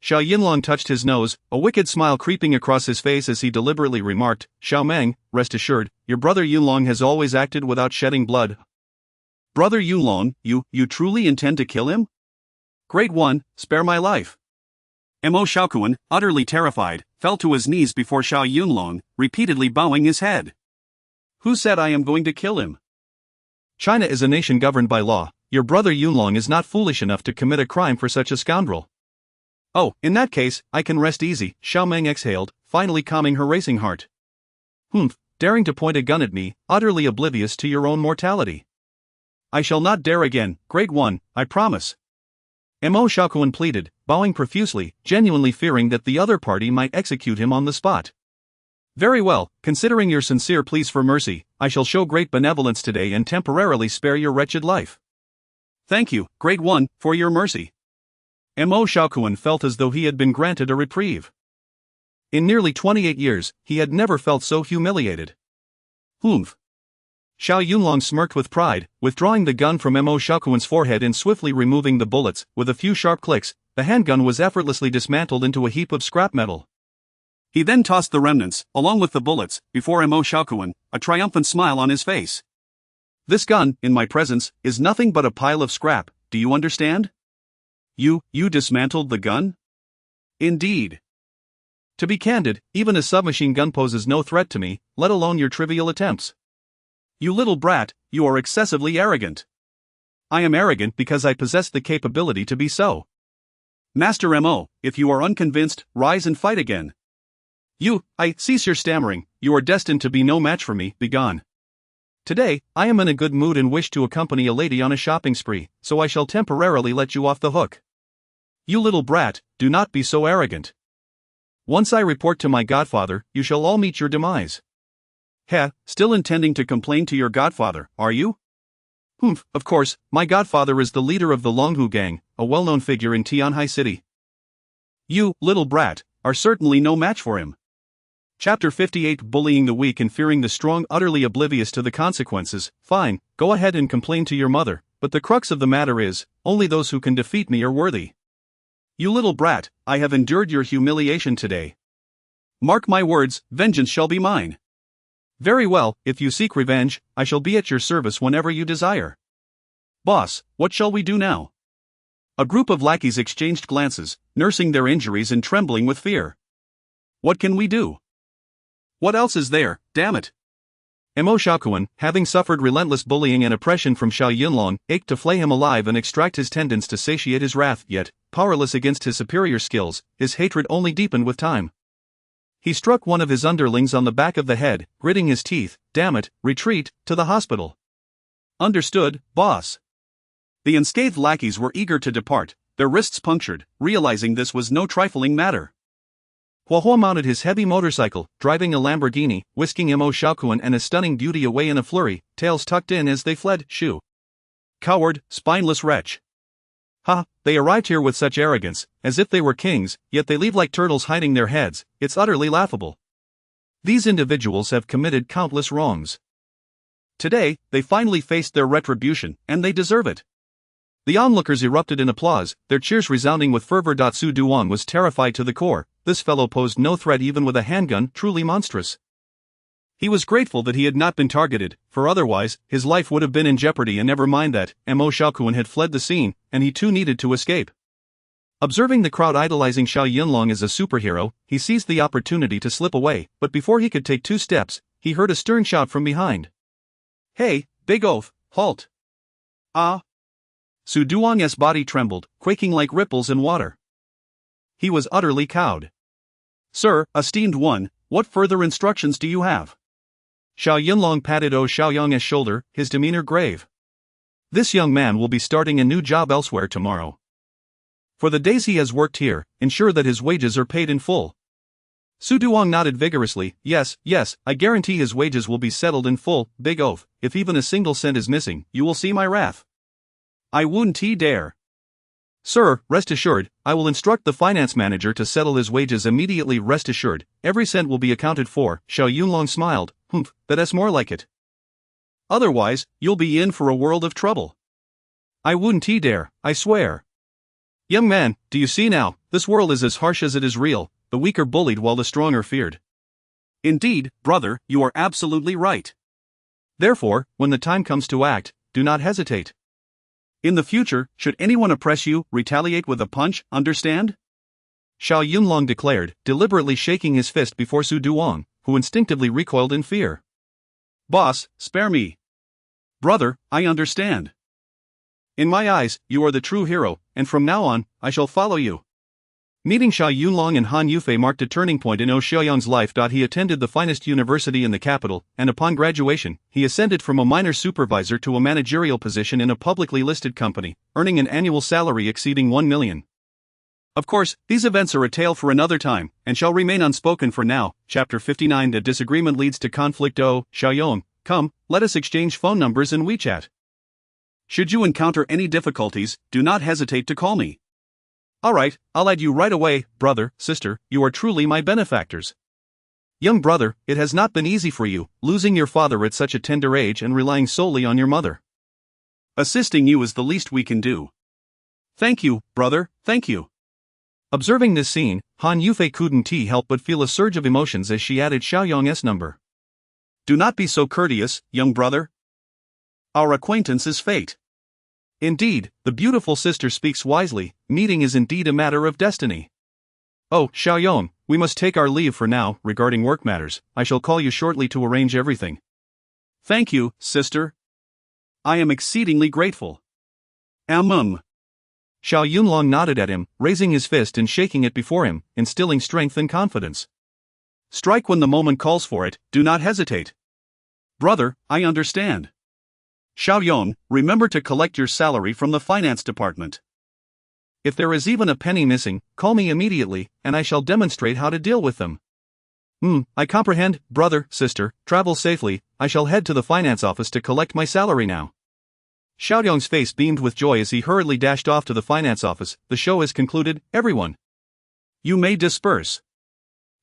Xiao Yunlong touched his nose, a wicked smile creeping across his face as he deliberately remarked, Xiao Meng, rest assured, your brother Yunlong has always acted without shedding blood. Brother Yunlong, you truly intend to kill him? Great One, spare my life. Mo Xiaoquan, utterly terrified, fell to his knees before Xiao Yunlong, repeatedly bowing his head. Who said I am going to kill him? China is a nation governed by law. Your brother Yunlong is not foolish enough to commit a crime for such a scoundrel. Oh, in that case, I can rest easy, Xiao Meng exhaled, finally calming her racing heart. Humph, daring to point a gun at me, utterly oblivious to your own mortality. I shall not dare again, Great One, I promise. Mo Xiaoquan pleaded, bowing profusely, genuinely fearing that the other party might execute him on the spot. Very well, considering your sincere pleas for mercy, I shall show great benevolence today and temporarily spare your wretched life. Thank you, Great One, for your mercy. Mo Xiaoquan felt as though he had been granted a reprieve. In nearly 28 years, he had never felt so humiliated. Humph. Xiao Yunlong smirked with pride, withdrawing the gun from Mo Xiaoquan's forehead and swiftly removing the bullets. With a few sharp clicks, the handgun was effortlessly dismantled into a heap of scrap metal. He then tossed the remnants, along with the bullets, before Mo Xiaoquan, a triumphant smile on his face. This gun, in my presence, is nothing but a pile of scrap, do you understand? You dismantled the gun? Indeed. To be candid, even a submachine gun poses no threat to me, let alone your trivial attempts. You little brat, you are excessively arrogant. I am arrogant because I possess the capability to be so. Master Mo, if you are unconvinced, rise and fight again. Cease your stammering, you are destined to be no match for me, begone. Today, I am in a good mood and wish to accompany a lady on a shopping spree, so I shall temporarily let you off the hook. You little brat, do not be so arrogant. Once I report to my godfather, you shall all meet your demise. Still intending to complain to your godfather, are you? Humph, of course, my godfather is the leader of the Longhu gang, a well-known figure in Tianhai City. You, little brat, are certainly no match for him. Chapter 58 Bullying the weak and fearing the strong. Utterly oblivious to the consequences. Fine, go ahead and complain to your mother, but the crux of the matter is, only those who can defeat me are worthy. You little brat, I have endured your humiliation today. Mark my words, vengeance shall be mine. Very well, if you seek revenge, I shall be at your service whenever you desire. Boss, what shall we do now? A group of lackeys exchanged glances, nursing their injuries and trembling with fear. What can we do? What else is there, damn it? Mo Xiaoquan, having suffered relentless bullying and oppression from Xiao Yunlong, ached to flay him alive and extract his tendons to satiate his wrath, yet, powerless against his superior skills, his hatred only deepened with time. He struck one of his underlings on the back of the head, gritting his teeth, damn it, retreat, to the hospital. Understood, boss. The unscathed lackeys were eager to depart, their wrists punctured, realizing this was no trifling matter. Hua mounted his heavy motorcycle, driving a Lamborghini, whisking Mo Xiaoquan and a stunning beauty away in a flurry, tails tucked in as they fled. Shoo. Coward, spineless wretch. They arrived here with such arrogance, as if they were kings, yet they leave like turtles hiding their heads. It's utterly laughable. These individuals have committed countless wrongs. Today, they finally faced their retribution, and they deserve it. The onlookers erupted in applause, their cheers resounding with fervor. Su Duan was terrified to the core. This fellow posed no threat even with a handgun, truly monstrous. He was grateful that he had not been targeted, for otherwise, his life would have been in jeopardy. And never mind that, Mo Xiaoquan had fled the scene, and he too needed to escape. Observing the crowd idolizing Xiao Yunlong as a superhero, he seized the opportunity to slip away, but before he could take 2 steps, he heard a stern shout from behind. Hey, big oaf, halt! Su Duang's body trembled, quaking like ripples in water. He was utterly cowed. Sir, esteemed one, what further instructions do you have? Xiao Yunlong patted Xiaoyang's shoulder, his demeanor grave. This young man will be starting a new job elsewhere tomorrow. For the days he has worked here, ensure that his wages are paid in full. Su Duang nodded vigorously. Yes, I guarantee his wages will be settled in full. Big oaf, if even a single cent is missing, you will see my wrath. I wouldn't dare. Sir, rest assured, I will instruct the finance manager to settle his wages immediately. Rest assured, every cent will be accounted for. Xiao Yunlong smiled. That's more like it. Otherwise, you'll be in for a world of trouble. I wouldn't dare, I swear. Young man, do you see now, this world is as harsh as it is real, the weak are bullied while the strong are feared. Indeed, brother, you are absolutely right. Therefore, when the time comes to act, do not hesitate. In the future, should anyone oppress you, retaliate with a punch, understand? Xiao Yunlong declared, deliberately shaking his fist before Su Duang, who instinctively recoiled in fear. Boss, spare me. Brother, I understand. In my eyes, you are the true hero, and from now on, I shall follow you. Meeting Xiao Yunlong and Han Yufei marked a turning point in Xiaoyang's life. He attended the finest university in the capital, and upon graduation, he ascended from a minor supervisor to a managerial position in a publicly listed company, earning an annual salary exceeding 1 million. Of course, these events are a tale for another time, and shall remain unspoken for now. Chapter 59. A disagreement leads to conflict. Oh, Xiaoyong, come, let us exchange phone numbers in WeChat. Should you encounter any difficulties, do not hesitate to call me. Alright, I'll add you right away. Brother, sister, you are truly my benefactors. Young brother, it has not been easy for you, losing your father at such a tender age and relying solely on your mother. Assisting you is the least we can do. Thank you, brother, thank you. Observing this scene, Han Yufei couldn't help but feel a surge of emotions as she added Xiaoyong's number. Do not be so courteous, young brother. Our acquaintance is fate. Indeed, the beautiful sister speaks wisely, meeting is indeed a matter of destiny. Oh, Xiaoyong, we must take our leave for now. Regarding work matters, I shall call you shortly to arrange everything. Thank you, sister. I am exceedingly grateful. Xiao Yunlong nodded at him, raising his fist and shaking it before him, instilling strength and confidence. Strike when the moment calls for it, do not hesitate. Brother, I understand. Xiaoyong, remember to collect your salary from the finance department. If there is even a penny missing, call me immediately, and I shall demonstrate how to deal with them. I comprehend, brother, sister, travel safely. I shall head to the finance office to collect my salary now. Xiaoyong's face beamed with joy as he hurriedly dashed off to the finance office. The show is concluded, everyone. You may disperse.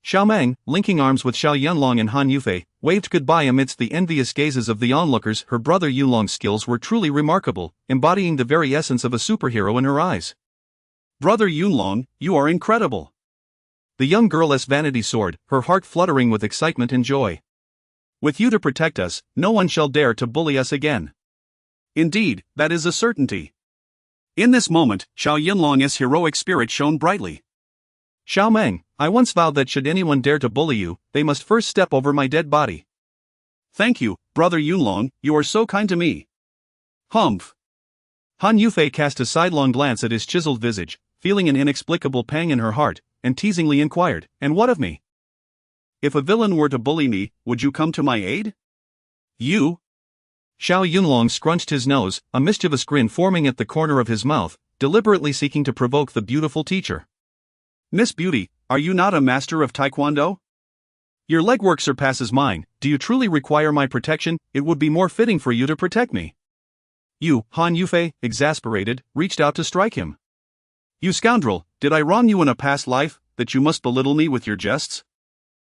Xiao Meng, linking arms with Xiao Yunlong and Han Yufei, waved goodbye amidst the envious gazes of the onlookers. Her brother Yulong's skills were truly remarkable, embodying the very essence of a superhero in her eyes. Brother Yunlong, you are incredible. The young girl's vanity soared, her heart fluttering with excitement and joy. With you to protect us, no one shall dare to bully us again. Indeed, that is a certainty. In this moment, Xiao Yunlong's heroic spirit shone brightly. Xiao Meng, I once vowed that should anyone dare to bully you, they must first step over my dead body. Thank you, brother Yunlong, you are so kind to me. Humph. Han Yufei cast a sidelong glance at his chiseled visage, feeling an inexplicable pang in her heart, and teasingly inquired, and what of me? If a villain were to bully me, would you come to my aid? You? Xiao Yunlong scrunched his nose, a mischievous grin forming at the corner of his mouth, deliberately seeking to provoke the beautiful teacher. Miss Beauty, are you not a master of Taekwondo? Your legwork surpasses mine. Do you truly require my protection? It would be more fitting for you to protect me. You, Han Yufei, exasperated, reached out to strike him. You scoundrel, did I wrong you in a past life, that you must belittle me with your jests?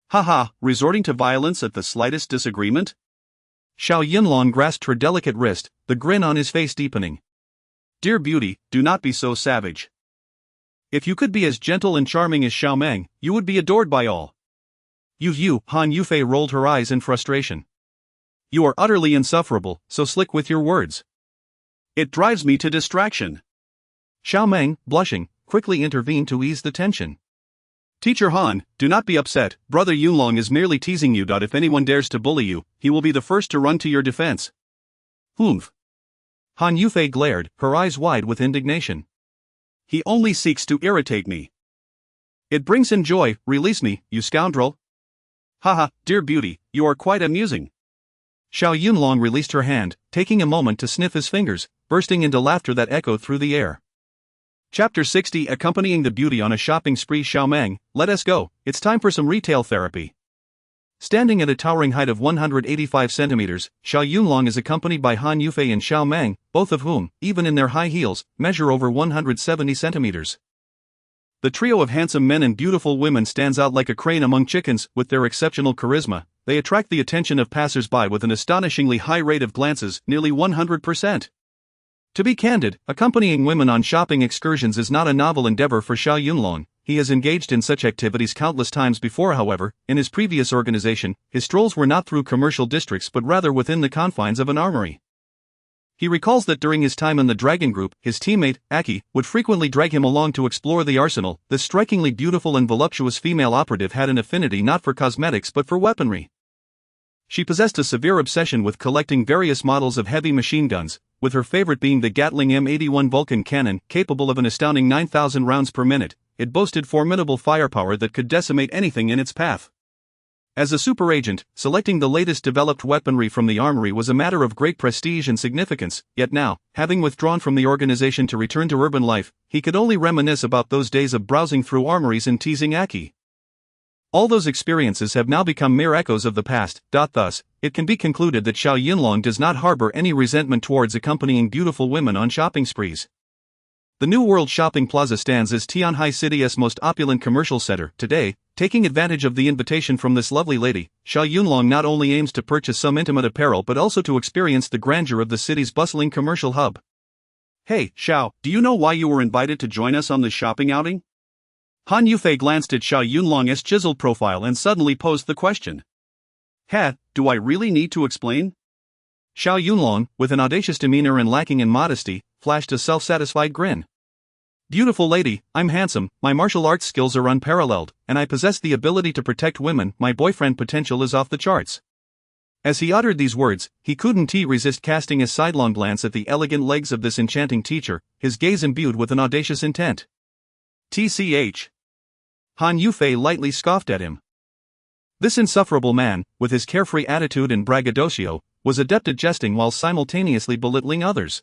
Haha, resorting to violence at the slightest disagreement? Xiao Yunlong grasped her delicate wrist, the grin on his face deepening. Dear Beauty, do not be so savage. If you could be as gentle and charming as Xiao Meng, you would be adored by all. You, Han Yufei rolled her eyes in frustration. You are utterly insufferable, so slick with your words. It drives me to distraction. Xiao Meng, blushing, quickly intervened to ease the tension. Teacher Han, do not be upset, brother Yunlong is merely teasing you. If anyone dares to bully you, he will be the first to run to your defense. Humph. Han Yufei glared, her eyes wide with indignation. He only seeks to irritate me. It brings him joy. Release me, you scoundrel. Haha, dear Beauty, you are quite amusing. Xiao Yunlong released her hand, taking a moment to sniff his fingers, bursting into laughter that echoed through the air. Chapter 60. Accompanying the beauty on a shopping spree. Xiao Meng, let us go, it's time for some retail therapy. Standing at a towering height of 185 centimeters, Xiao Yunlong is accompanied by Han Yufei and Xiao Meng, both of whom, even in their high heels, measure over 170 centimeters. The trio of handsome men and beautiful women stands out like a crane among chickens. With their exceptional charisma, they attract the attention of passers-by with an astonishingly high rate of glances, nearly 100%. To be candid, accompanying women on shopping excursions is not a novel endeavor for Xiao Yunlong. He has engaged in such activities countless times before. However, in his previous organization, his strolls were not through commercial districts but rather within the confines of an armory. He recalls that during his time in the Dragon Group, his teammate, Aki, would frequently drag him along to explore the arsenal. This strikingly beautiful and voluptuous female operative had an affinity not for cosmetics but for weaponry. She possessed a severe obsession with collecting various models of heavy machine guns, with her favorite being the Gatling M81 Vulcan cannon, capable of an astounding 9,000 rounds per minute. it boasted formidable firepower that could decimate anything in its path. As a super agent, selecting the latest developed weaponry from the armory was a matter of great prestige and significance, yet now, having withdrawn from the organization to return to urban life, he could only reminisce about those days of browsing through armories and teasing Aki. All those experiences have now become mere echoes of the past. Thus, it can be concluded that Xiao Yunlong does not harbor any resentment towards accompanying beautiful women on shopping sprees. The New World Shopping Plaza stands as Tianhai City's most opulent commercial center. Today, taking advantage of the invitation from this lovely lady, Xiao Yunlong not only aims to purchase some intimate apparel but also to experience the grandeur of the city's bustling commercial hub. Hey, Xiao, do you know why you were invited to join us on this shopping outing? Han Yufei glanced at Xiao Yunlong's chiseled profile and suddenly posed the question. Do I really need to explain? Xiao Yunlong, with an audacious demeanor and lacking in modesty, flashed a self-satisfied grin. Beautiful lady, I'm handsome, my martial arts skills are unparalleled, and I possess the ability to protect women. My boyfriend potential is off the charts. As he uttered these words, he couldn't resist casting a sidelong glance at the elegant legs of this enchanting teacher, his gaze imbued with an audacious intent. TCH. Han Yufei lightly scoffed at him. This insufferable man, with his carefree attitude and braggadocio, was adept at jesting while simultaneously belittling others.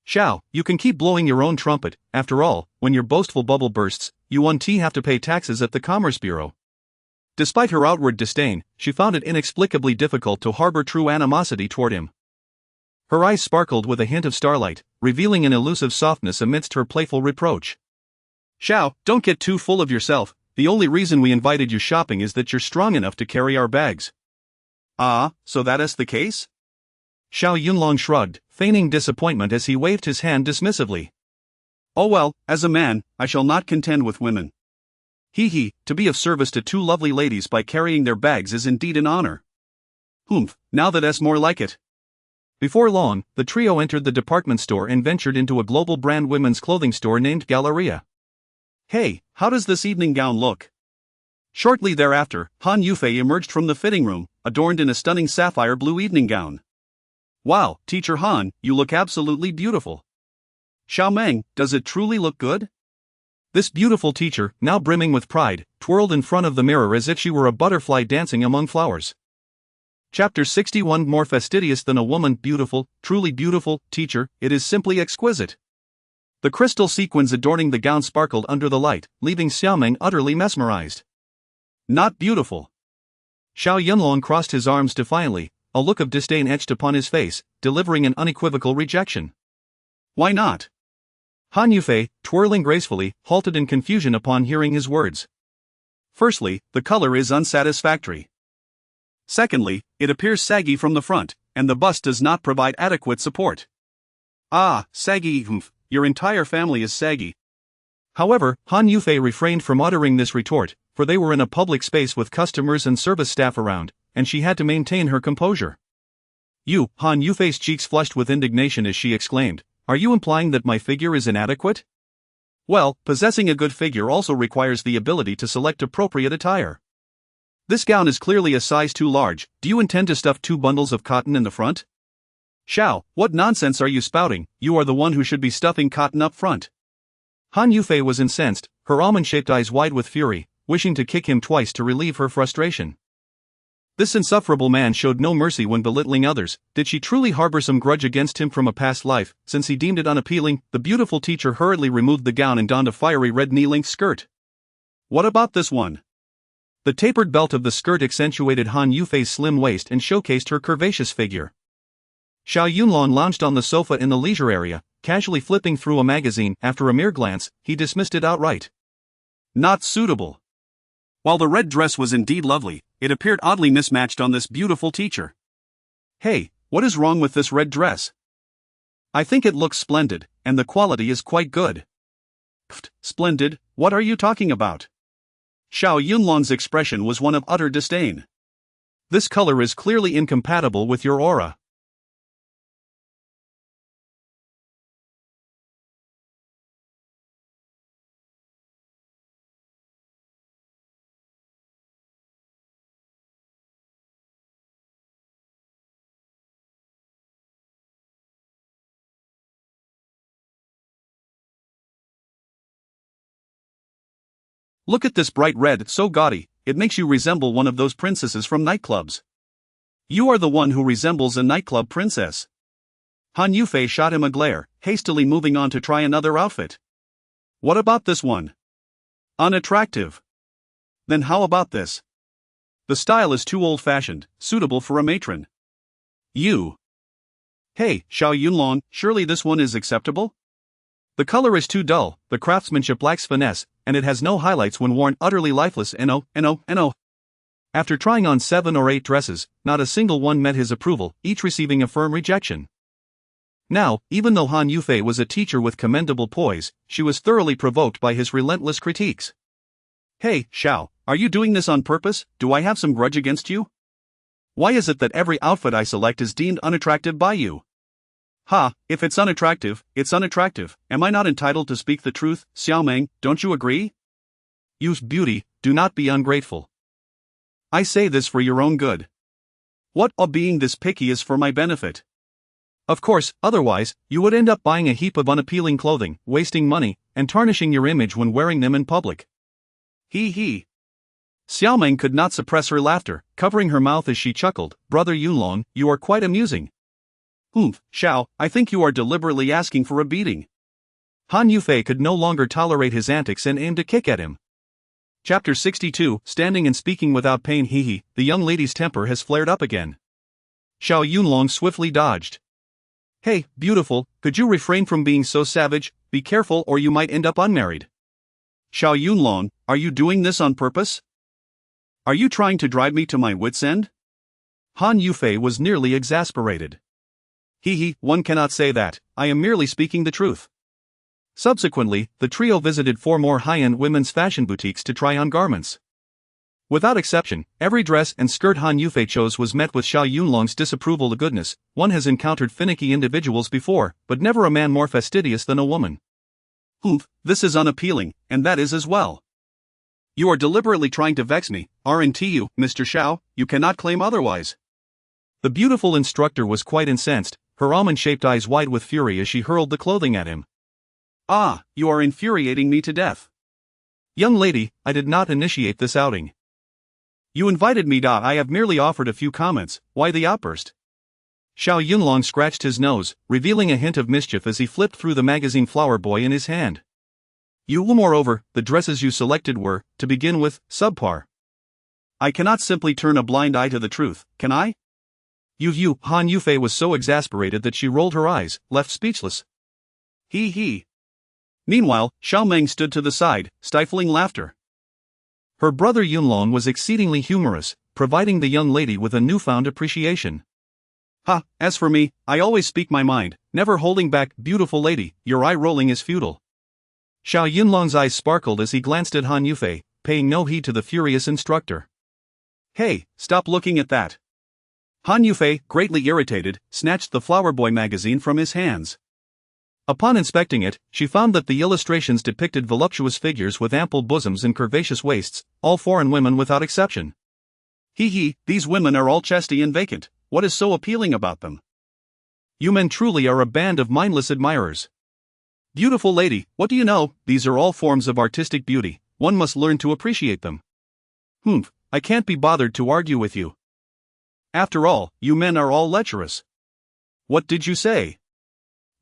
Xiao, you can keep blowing your own trumpet. After all, when your boastful bubble bursts, you have to pay taxes at the Commerce Bureau. Despite her outward disdain, she found it inexplicably difficult to harbor true animosity toward him. Her eyes sparkled with a hint of starlight, revealing an elusive softness amidst her playful reproach. Xiao, don't get too full of yourself. The only reason we invited you shopping is that you're strong enough to carry our bags. Ah, so that is the case? Xiao Yunlong shrugged, feigning disappointment as he waved his hand dismissively. Oh well, as a man, I shall not contend with women. To be of service to two lovely ladies by carrying their bags is indeed an honor. Now that's more like it. Before long, the trio entered the department store and ventured into a global brand women's clothing store named Galleria. Hey, how does this evening gown look? Shortly thereafter, Han Yufei emerged from the fitting room, adorned in a stunning sapphire blue evening gown. Wow, Teacher Han, you look absolutely beautiful. Xiao Meng, does it truly look good? This beautiful teacher, now brimming with pride, twirled in front of the mirror as if she were a butterfly dancing among flowers. Chapter 61. More fastidious than a woman. Beautiful, truly beautiful, teacher, it is simply exquisite. The crystal sequins adorning the gown sparkled under the light, leaving Xiao Meng utterly mesmerized. Not beautiful. Xiao Yunlong crossed his arms defiantly, a look of disdain etched upon his face, delivering an unequivocal rejection. Why not? Han Yufei, twirling gracefully, halted in confusion upon hearing his words. Firstly, the color is unsatisfactory. Secondly, it appears saggy from the front, and the bust does not provide adequate support. Ah, saggy, your entire family is saggy. However, Han Yufei refrained from uttering this retort, for they were in a public space with customers and service staff around, and she had to maintain her composure. Han Yufei's cheeks flushed with indignation as she exclaimed, are you implying that my figure is inadequate? Well, possessing a good figure also requires the ability to select appropriate attire. This gown is clearly a size too large. Do you intend to stuff 2 bundles of cotton in the front? Xiao, what nonsense are you spouting? You are the one who should be stuffing cotton up front. Han Yufei was incensed, her almond-shaped eyes wide with fury, wishing to kick him twice to relieve her frustration. This insufferable man showed no mercy when belittling others. Did she truly harbor some grudge against him from a past life, since he deemed it unappealing? The beautiful teacher hurriedly removed the gown and donned a fiery red knee-length skirt. What about this one? The tapered belt of the skirt accentuated Han Yufei's slim waist and showcased her curvaceous figure. Xiao Yunlong lounged on the sofa in the leisure area, casually flipping through a magazine. After a mere glance, he dismissed it outright. Not suitable. While the red dress was indeed lovely, it appeared oddly mismatched on this beautiful teacher. Hey, what is wrong with this red dress? I think it looks splendid, and the quality is quite good. Splendid, what are you talking about? Xiao Yunlong's expression was one of utter disdain. This color is clearly incompatible with your aura. Look at this bright red, so gaudy, it makes you resemble one of those princesses from nightclubs. You are the one who resembles a nightclub princess. Han Yufei shot him a glare, hastily moving on to try another outfit. What about this one? Unattractive. Then how about this? The style is too old-fashioned, suitable for a matron. You. Hey, Xiao Yunlong, surely this one is acceptable? The color is too dull, the craftsmanship lacks finesse, and it has no highlights when worn utterly lifeless. No. After trying on 7 or 8 dresses, not a single one met his approval, each receiving a firm rejection. Now, even though Han Yufei was a teacher with commendable poise, she was thoroughly provoked by his relentless critiques. Hey, Xiao, are you doing this on purpose? Do I have some grudge against you? Why is it that every outfit I select is deemed unattractive by you? Ha, if it's unattractive, it's unattractive. Am I not entitled to speak the truth, Xiaomeng, don't you agree? Use beauty, do not be ungrateful. I say this for your own good. What of being this picky is for my benefit. Of course, otherwise, you would end up buying a heap of unappealing clothing, wasting money, and tarnishing your image when wearing them in public. He. Xiaomeng could not suppress her laughter, covering her mouth as she chuckled. Brother Yunlong, you are quite amusing. Xiao, I think you are deliberately asking for a beating. Han Yufei could no longer tolerate his antics and aimed a kick at him. Chapter 62, Standing and Speaking Without Pain. The young lady's temper has flared up again. Xiao Yunlong swiftly dodged. Hey, beautiful, could you refrain from being so savage? Be careful or you might end up unmarried. Xiao Yunlong, are you doing this on purpose? Are you trying to drive me to my wit's end? Han Yufei was nearly exasperated. One cannot say that, I am merely speaking the truth. Subsequently, the trio visited 4 more high-end women's fashion boutiques to try on garments. Without exception, every dress and skirt Han Yufei chose was met with Xiao Yunlong's disapproval. The goodness, one has encountered finicky individuals before, but never a man more fastidious than a woman. This is unappealing, and that is as well. You are deliberately trying to vex me, aren't you, Mr. Xiao? You cannot claim otherwise. The beautiful instructor was quite incensed, her almond-shaped eyes wide with fury as she hurled the clothing at him. Ah, you are infuriating me to death. Young lady, I did not initiate this outing. You invited me. I have merely offered a few comments. Why the outburst? Xiao Yunlong scratched his nose, revealing a hint of mischief as he flipped through the magazine Flower Boy in his hand. Moreover, the dresses you selected were, to begin with, subpar. I cannot simply turn a blind eye to the truth, can I? Han Yufei was so exasperated that she rolled her eyes, left speechless. Meanwhile, Xiaomeng stood to the side, stifling laughter. Her brother Yunlong was exceedingly humorous, providing the young lady with a newfound appreciation. As for me, I always speak my mind, never holding back. Beautiful lady, your eye-rolling is futile. Xiao Yunlong's eyes sparkled as he glanced at Han Yufei, paying no heed to the furious instructor. Hey, stop looking at that. Han Yufei, greatly irritated, snatched the Flower Boy magazine from his hands. Upon inspecting it, she found that the illustrations depicted voluptuous figures with ample bosoms and curvaceous waists, all foreign women without exception. These women are all chesty and vacant. What is so appealing about them? You men truly are a band of mindless admirers. Beautiful lady, what do you know? These are all forms of artistic beauty. One must learn to appreciate them. I can't be bothered to argue with you. After all, you men are all lecherous. What did you say?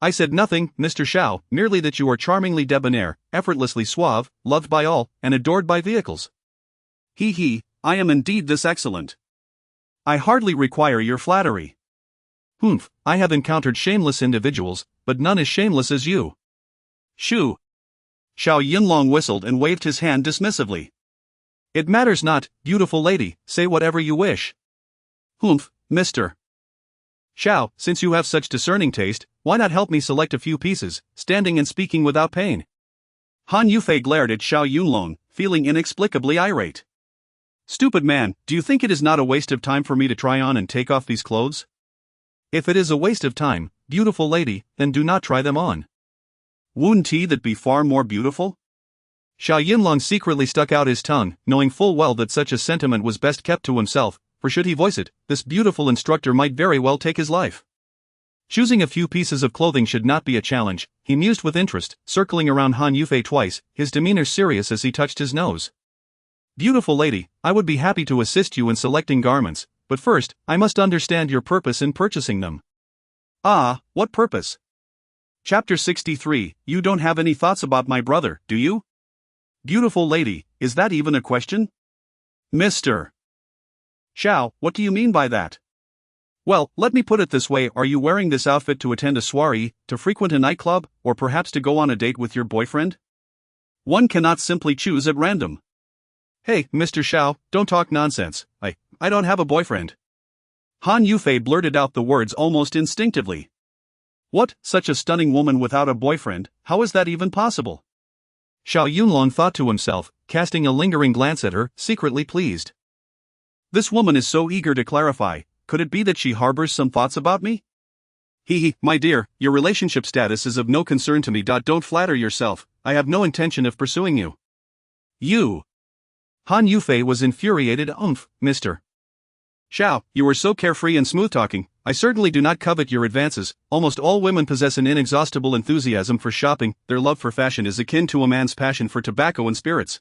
I said nothing, Mr. Xiao, merely that you are charmingly debonair, effortlessly suave, loved by all, and adored by vehicles. I am indeed this excellent. I hardly require your flattery. I have encountered shameless individuals, but none as shameless as you. Shoo. Xiao Yunlong whistled and waved his hand dismissively. It matters not, beautiful lady, say whatever you wish. Mr. Xiao, since you have such discerning taste, why not help me select a few pieces, Standing and Speaking Without Pain? Han Yufei glared at Xiao Yunlong, feeling inexplicably irate. Stupid man, do you think it is not a waste of time for me to try on and take off these clothes? If it is a waste of time, beautiful lady, then do not try them on. Wouldn't that be far more beautiful? Xiao Yunlong secretly stuck out his tongue, knowing full well that such a sentiment was best kept to himself, for should he voice it, this beautiful instructor might very well take his life. Choosing a few pieces of clothing should not be a challenge, he mused with interest, circling around Han Yufei twice, his demeanor serious as he touched his nose. Beautiful lady, I would be happy to assist you in selecting garments, but first, I must understand your purpose in purchasing them. Ah, what purpose? Chapter 63, You don't have any thoughts about my brother, do you? Beautiful lady, is that even a question? Mr. Xiao, what do you mean by that? Well, let me put it this way, are you wearing this outfit to attend a soiree, to frequent a nightclub, or perhaps to go on a date with your boyfriend? One cannot simply choose at random. Hey, Mr. Xiao, don't talk nonsense, I don't have a boyfriend. Han Yufei blurted out the words almost instinctively. What, such a stunning woman without a boyfriend, how is that even possible? Xiao Yunlong thought to himself, casting a lingering glance at her, secretly pleased. This woman is so eager to clarify, could it be that she harbors some thoughts about me? My dear, your relationship status is of no concern to me. Don't flatter yourself, I have no intention of pursuing you. You. Han Yufei was infuriated. Mr. Xiao, you are so carefree and smooth-talking, I certainly do not covet your advances. Almost all women possess an inexhaustible enthusiasm for shopping, their love for fashion is akin to a man's passion for tobacco and spirits.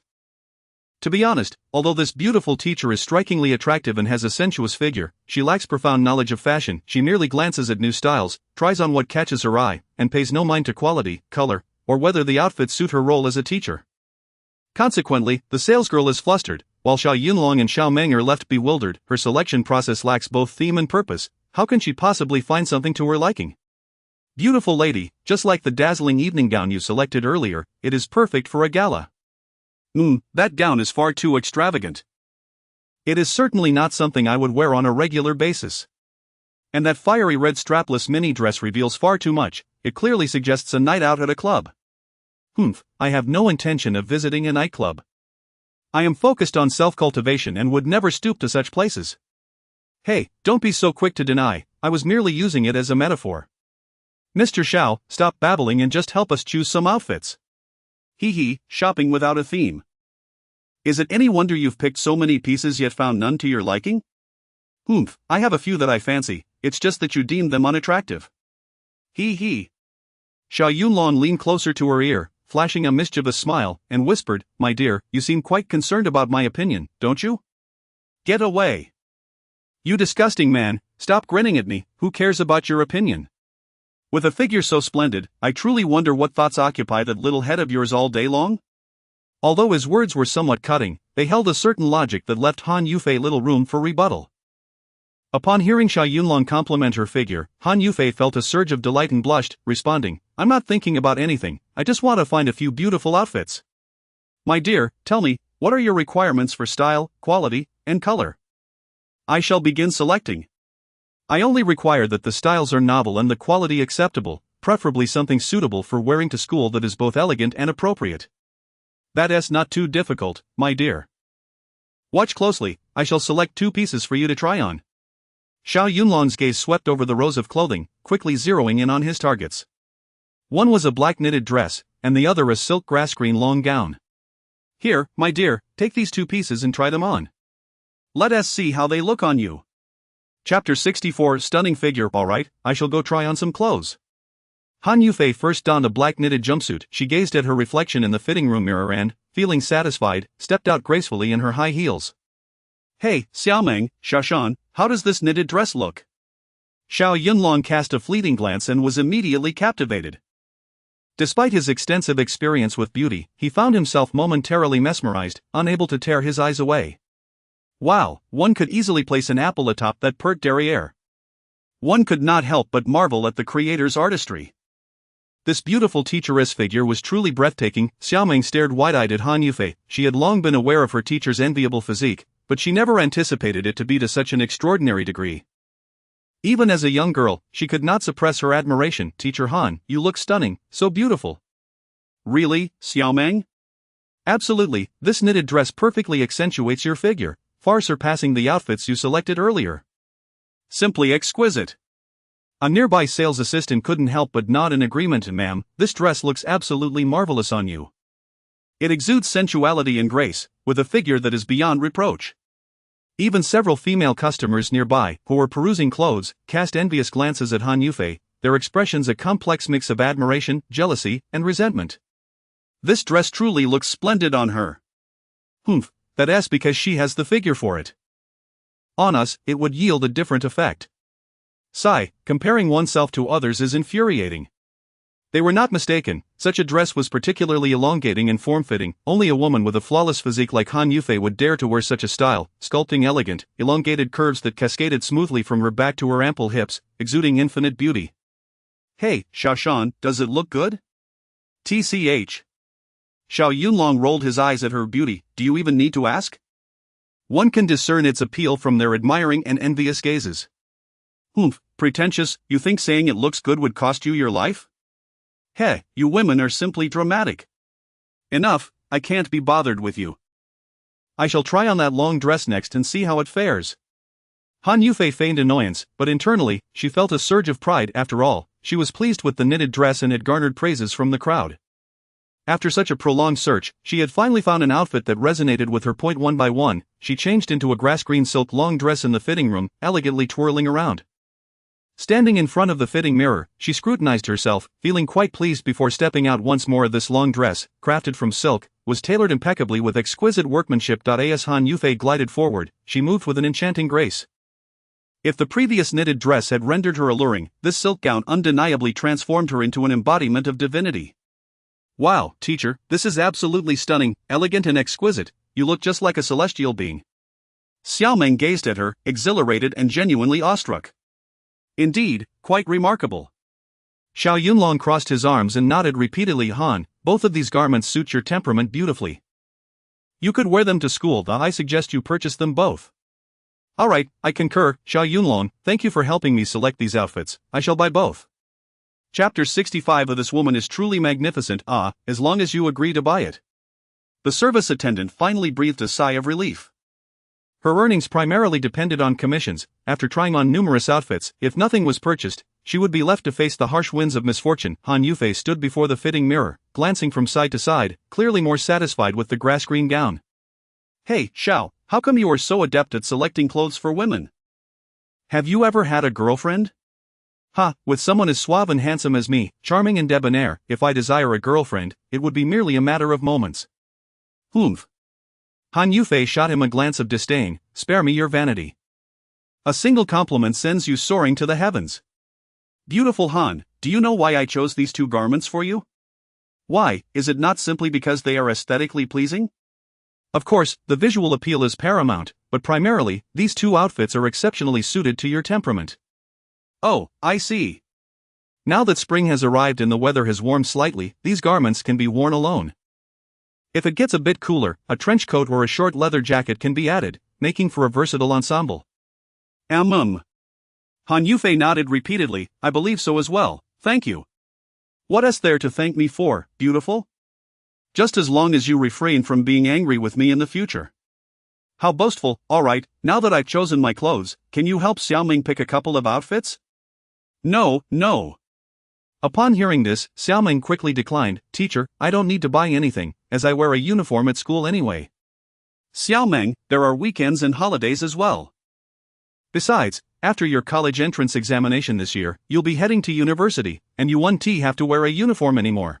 To be honest, although this beautiful teacher is strikingly attractive and has a sensuous figure, she lacks profound knowledge of fashion. She merely glances at new styles, tries on what catches her eye, and pays no mind to quality, color, or whether the outfits suit her role as a teacher. Consequently, the salesgirl is flustered, while Xiao Yunlong and Xiao Meng are left bewildered. Her selection process lacks both theme and purpose. How can she possibly find something to her liking? Beautiful lady, just like the dazzling evening gown you selected earlier, it is perfect for a gala. That gown is far too extravagant. It is certainly not something I would wear on a regular basis. And that fiery red strapless mini dress reveals far too much, it clearly suggests a night out at a club. I have no intention of visiting a nightclub. I am focused on self-cultivation and would never stoop to such places. Hey, don't be so quick to deny, I was merely using it as a metaphor. Mr. Xiao, stop babbling and just help us choose some outfits. Shopping without a theme. Is it any wonder you've picked so many pieces yet found none to your liking? I have a few that I fancy, it's just that you deemed them unattractive. Xiao Yunlong leaned closer to her ear, flashing a mischievous smile, and whispered, My dear, you seem quite concerned about my opinion, don't you? Get away. You disgusting man, stop grinning at me, who cares about your opinion? With a figure so splendid, I truly wonder what thoughts occupy that little head of yours all day long? Although his words were somewhat cutting, they held a certain logic that left Han Yufei little room for rebuttal. Upon hearing Xiao Yunlong compliment her figure, Han Yufei felt a surge of delight and blushed, responding, I'm not thinking about anything, I just want to find a few beautiful outfits. My dear, tell me, what are your requirements for style, quality, and color? I shall begin selecting. I only require that the styles are novel and the quality acceptable, preferably something suitable for wearing to school that is both elegant and appropriate. That's not too difficult, my dear. Watch closely, I shall select 2 pieces for you to try on. Xiao Yunlong's gaze swept over the rows of clothing, quickly zeroing in on his targets. One was a black knitted dress, and the other a silk grass green long gown. Here, my dear, take these 2 pieces and try them on. Let us see how they look on you. Chapter 64 Stunning figure. Alright, I shall go try on some clothes. Han Yufei first donned a black knitted jumpsuit. She gazed at her reflection in the fitting room mirror and, feeling satisfied, stepped out gracefully in her high heels. Hey, Xiaomeng, Shashan, how does this knitted dress look? Xiao Yunlong cast a fleeting glance and was immediately captivated. Despite his extensive experience with beauty, he found himself momentarily mesmerized, unable to tear his eyes away. Wow, one could easily place an apple atop that pert derriere. One could not help but marvel at the creator's artistry. This beautiful teacheress figure was truly breathtaking. Xiaomeng stared wide-eyed at Han Yufei. She had long been aware of her teacher's enviable physique, but she never anticipated it to be to such an extraordinary degree. Even as a young girl, she could not suppress her admiration. Teacher Han, you look stunning, so beautiful. Really, Xiaomeng? Absolutely, this knitted dress perfectly accentuates your figure, far surpassing the outfits you selected earlier. Simply exquisite. A nearby sales assistant couldn't help but nod in agreement. Ma'am, this dress looks absolutely marvelous on you. It exudes sensuality and grace, with a figure that is beyond reproach. Even several female customers nearby, who were perusing clothes, cast envious glances at Han Yufei, their expressions a complex mix of admiration, jealousy, and resentment. This dress truly looks splendid on her. Humph, that's because she has the figure for it. On us, it would yield a different effect. Sigh, comparing oneself to others is infuriating. They were not mistaken, such a dress was particularly elongating and form-fitting. Only a woman with a flawless physique like Han Yufei would dare to wear such a style, sculpting elegant, elongated curves that cascaded smoothly from her back to her ample hips, exuding infinite beauty. Hey, Xiaoshan, does it look good? TCH. Xiao Yunlong rolled his eyes at her beauty. Do you even need to ask? One can discern its appeal from their admiring and envious gazes. Humph, pretentious, you think saying it looks good would cost you your life? Heh, you women are simply dramatic. Enough, I can't be bothered with you. I shall try on that long dress next and see how it fares. Han Yufei feigned annoyance, but internally, she felt a surge of pride. After all, she was pleased with the knitted dress and it garnered praises from the crowd. After such a prolonged search, she had finally found an outfit that resonated with her. One by one, she changed into a grass-green silk long dress in the fitting room, elegantly twirling around. Standing in front of the fitting mirror, she scrutinized herself, feeling quite pleased before stepping out once more. This long dress, crafted from silk, was tailored impeccably with exquisite workmanship. As Han Yufei glided forward, she moved with an enchanting grace. If the previous knitted dress had rendered her alluring, this silk gown undeniably transformed her into an embodiment of divinity. Wow, teacher, this is absolutely stunning, elegant and exquisite. You look just like a celestial being. Xiaomeng gazed at her, exhilarated and genuinely awestruck. Indeed, quite remarkable. Xiao Yunlong crossed his arms and nodded repeatedly. Han, both of these garments suit your temperament beautifully. You could wear them to school. I suggest you purchase them both. Alright, I concur, Xiao Yunlong, thank you for helping me select these outfits. I shall buy both. Chapter 65 of This Woman is Truly Magnificent. As long as you agree to buy it. The service attendant finally breathed a sigh of relief. Her earnings primarily depended on commissions. After trying on numerous outfits, if nothing was purchased, she would be left to face the harsh winds of misfortune. Han Yufei stood before the fitting mirror, glancing from side to side, clearly more satisfied with the grass-green gown. Hey, Xiao, how come you are so adept at selecting clothes for women? Have you ever had a girlfriend? With someone as suave and handsome as me, charming and debonair, if I desire a girlfriend, it would be merely a matter of moments. Humph. Han Yufei shot him a glance of disdain. Spare me your vanity. A single compliment sends you soaring to the heavens. Beautiful Han, do you know why I chose these two garments for you? Why, is it not simply because they are aesthetically pleasing? Of course, the visual appeal is paramount, but primarily, these two outfits are exceptionally suited to your temperament. Oh, I see. Now that spring has arrived and the weather has warmed slightly, these garments can be worn alone. If it gets a bit cooler, a trench coat or a short leather jacket can be added, making for a versatile ensemble. Han Yufei nodded repeatedly. I believe so as well, thank you. What is there to thank me for, beautiful? Just as long as you refrain from being angry with me in the future. How boastful. Alright, now that I've chosen my clothes, can you help Xiaomeng pick a couple of outfits? No. Upon hearing this, Xiaomeng quickly declined. Teacher, I don't need to buy anything, as I wear a uniform at school anyway. Xiaomeng, there are weekends and holidays as well. Besides, after your college entrance examination this year, you'll be heading to university, and you won't have to wear a uniform anymore.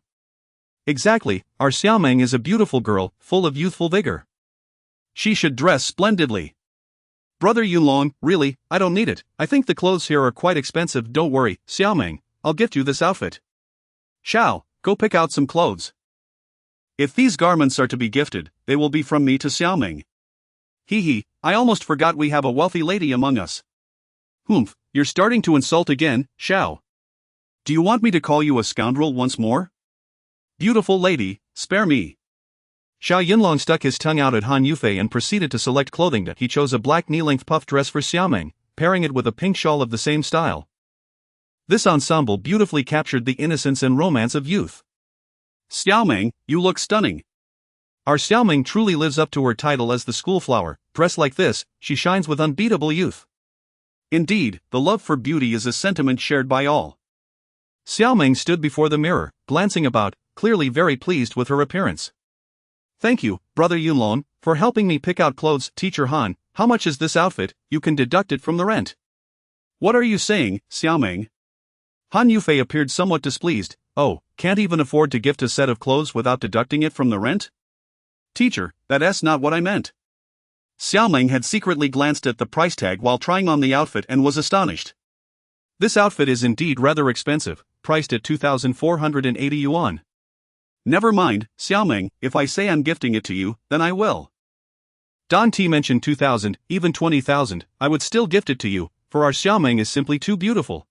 Exactly, our Xiaomeng is a beautiful girl, full of youthful vigor. She should dress splendidly. Brother Yunlong, really, I don't need it. I think the clothes here are quite expensive. Don't worry, Xiaomeng, I'll gift you this outfit. Xiao, go pick out some clothes. If these garments are to be gifted, they will be from me to Xiaomeng. I almost forgot we have a wealthy lady among us. Humph, you're starting to insult again, Xiao. Do you want me to call you a scoundrel once more? Beautiful lady, spare me. Xiao Yunlong stuck his tongue out at Han Yufei and proceeded to select clothing. He chose a black knee-length puff dress for Xiaomeng, pairing it with a pink shawl of the same style. This ensemble beautifully captured the innocence and romance of youth. Xiaomeng, you look stunning. Our Xiaomeng truly lives up to her title as the school flower. Dressed like this, she shines with unbeatable youth. Indeed, the love for beauty is a sentiment shared by all. Xiaomeng stood before the mirror, glancing about, clearly very pleased with her appearance. Thank you, Brother Yunlong, for helping me pick out clothes. Teacher Han, how much is this outfit? You can deduct it from the rent. What are you saying, Xiaomeng? Han Yufei appeared somewhat displeased. Oh, can't even afford to gift a set of clothes without deducting it from the rent? Teacher, that's not what I meant. Xiaomeng had secretly glanced at the price tag while trying on the outfit and was astonished. This outfit is indeed rather expensive, priced at 2,480 yuan. Never mind, Xiaomeng, if I say I'm gifting it to you, then I will. Don T mentioned 2,000, even 20,000, I would still gift it to you, for our Xiaomeng is simply too beautiful.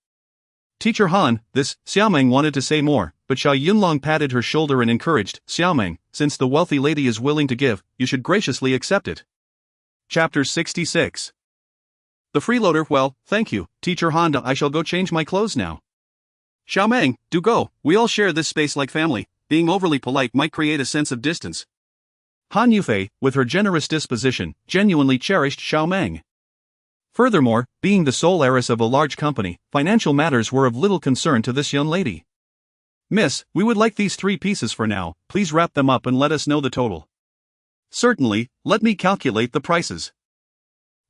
Teacher Han, this, Xiaomeng wanted to say more, but Xiao Yunlong patted her shoulder and encouraged, Xiaomeng, since the wealthy lady is willing to give, you should graciously accept it. Chapter 66. The freeloader, well, thank you, Teacher Han, I shall go change my clothes now. Xiaomeng, do go, we all share this space like family, being overly polite might create a sense of distance. Han Yufei, with her generous disposition, genuinely cherished Xiaomeng. Furthermore, being the sole heiress of a large company, financial matters were of little concern to this young lady. Miss, we would like these 3 pieces for now, please wrap them up and let us know the total. Certainly, let me calculate the prices.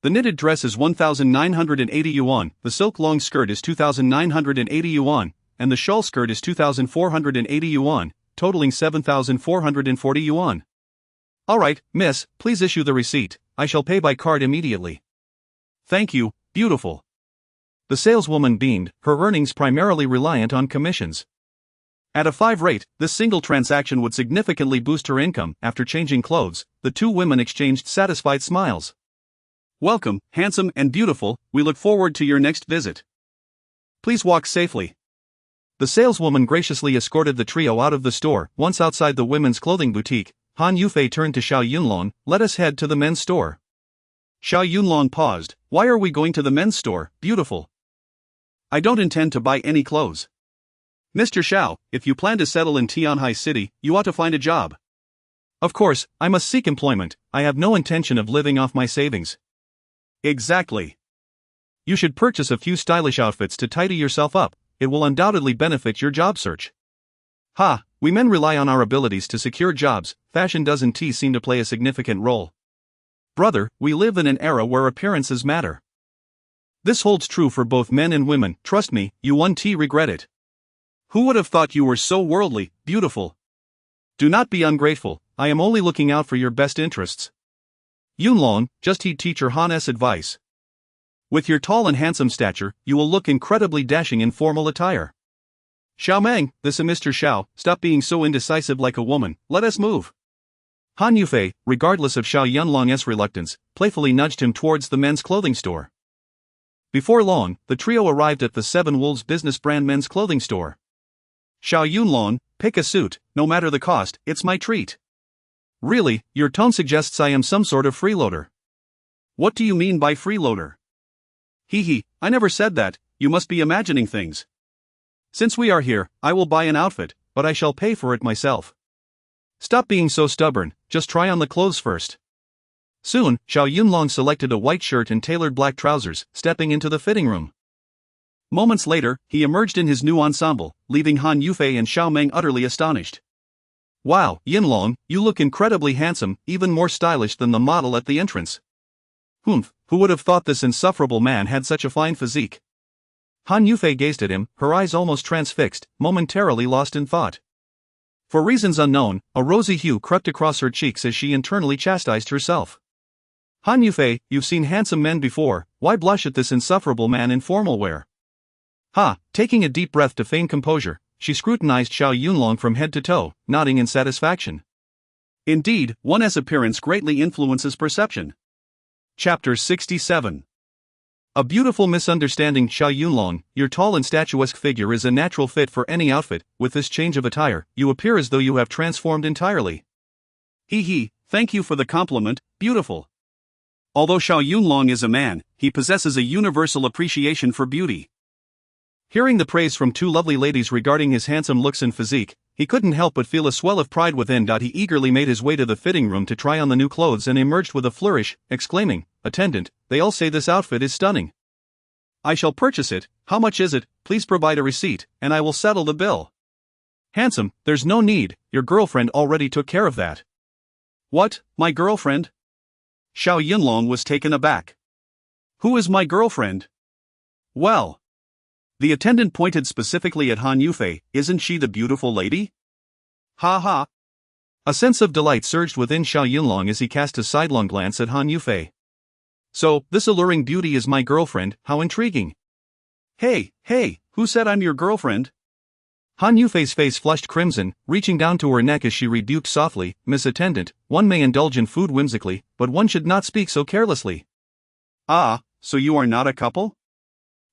The knitted dress is 1,980 yuan, the silk long skirt is 2,980 yuan, and the shawl skirt is 2,480 yuan, totaling 7,440 yuan. Alright, miss, please issue the receipt, I shall pay by card immediately. Thank you, beautiful. The saleswoman beamed, her earnings primarily reliant on commissions. At a 5 rate, this single transaction would significantly boost her income. After changing clothes, the 2 women exchanged satisfied smiles. Welcome, handsome and beautiful, we look forward to your next visit. Please walk safely. The saleswoman graciously escorted the trio out of the store. Once outside the women's clothing boutique, Han Yufei turned to Xiao Yunlong, let us head to the men's store. Xiao Yunlong paused, why are we going to the men's store, beautiful? I don't intend to buy any clothes. Mr. Xiao, if you plan to settle in Tianhai City, you ought to find a job. Of course, I must seek employment, I have no intention of living off my savings. Exactly. You should purchase a few stylish outfits to tidy yourself up, it will undoubtedly benefit your job search. Ha, we men rely on our abilities to secure jobs, fashion doesn't seem to play a significant role. Brother, we live in an era where appearances matter. This holds true for both men and women, trust me, you won't regret it. Who would have thought you were so worldly, beautiful? Do not be ungrateful, I am only looking out for your best interests. Yunlong, just heed Teacher Han's advice. With your tall and handsome stature, you will look incredibly dashing in formal attire. Xiaomeng, this is Mr. Xiao, stop being so indecisive like a woman, let us move. Han Yufei, regardless of Xiao Yunlong's reluctance, playfully nudged him towards the men's clothing store. Before long, the trio arrived at the Seven Wolves business brand men's clothing store. Xiao Yunlong, pick a suit, no matter the cost, it's my treat. Really, your tone suggests I am some sort of freeloader. What do you mean by freeloader? Hee, I never said that, you must be imagining things. Since we are here, I will buy an outfit, but I shall pay for it myself. Stop being so stubborn, just try on the clothes first. Soon, Xiao Yunlong selected a white shirt and tailored black trousers, stepping into the fitting room. Moments later, he emerged in his new ensemble, leaving Han Yufei and Xiaomeng utterly astonished. Wow, Yunlong, you look incredibly handsome, even more stylish than the model at the entrance. Humph, who would have thought this insufferable man had such a fine physique? Han Yufei gazed at him, her eyes almost transfixed, momentarily lost in thought. For reasons unknown, a rosy hue crept across her cheeks as she internally chastised herself. Han Yufei, you've seen handsome men before, why blush at this insufferable man in formal wear? Ha, taking a deep breath to feign composure, she scrutinized Xiao Yunlong from head to toe, nodding in satisfaction. Indeed, one's appearance greatly influences perception. Chapter 67. A beautiful misunderstanding. Xiao Yunlong, your tall and statuesque figure is a natural fit for any outfit, with this change of attire, you appear as though you have transformed entirely. Hee, thank you for the compliment, beautiful. Although Xiao Yunlong is a man, he possesses a universal appreciation for beauty. Hearing the praise from 2 lovely ladies regarding his handsome looks and physique, he couldn't help but feel a swell of pride within. He eagerly made his way to the fitting room to try on the new clothes and emerged with a flourish, exclaiming, "Attendant, they all say this outfit is stunning. I shall purchase it, how much is it, please provide a receipt, and I will settle the bill." Handsome, there's no need, your girlfriend already took care of that. What, my girlfriend? Xiao Yunlong was taken aback. Who is my girlfriend? Well. The attendant pointed specifically at Han Yufei. Isn't she the beautiful lady? Ha ha. A sense of delight surged within Xiao Yunlong as he cast a sidelong glance at Han Yufei. So, this alluring beauty is my girlfriend, how intriguing. Hey, who said I'm your girlfriend? Han Yufei's face flushed crimson, reaching down to her neck as she rebuked softly, Miss Attendant, one may indulge in food whimsically, but one should not speak so carelessly. Ah, so you are not a couple?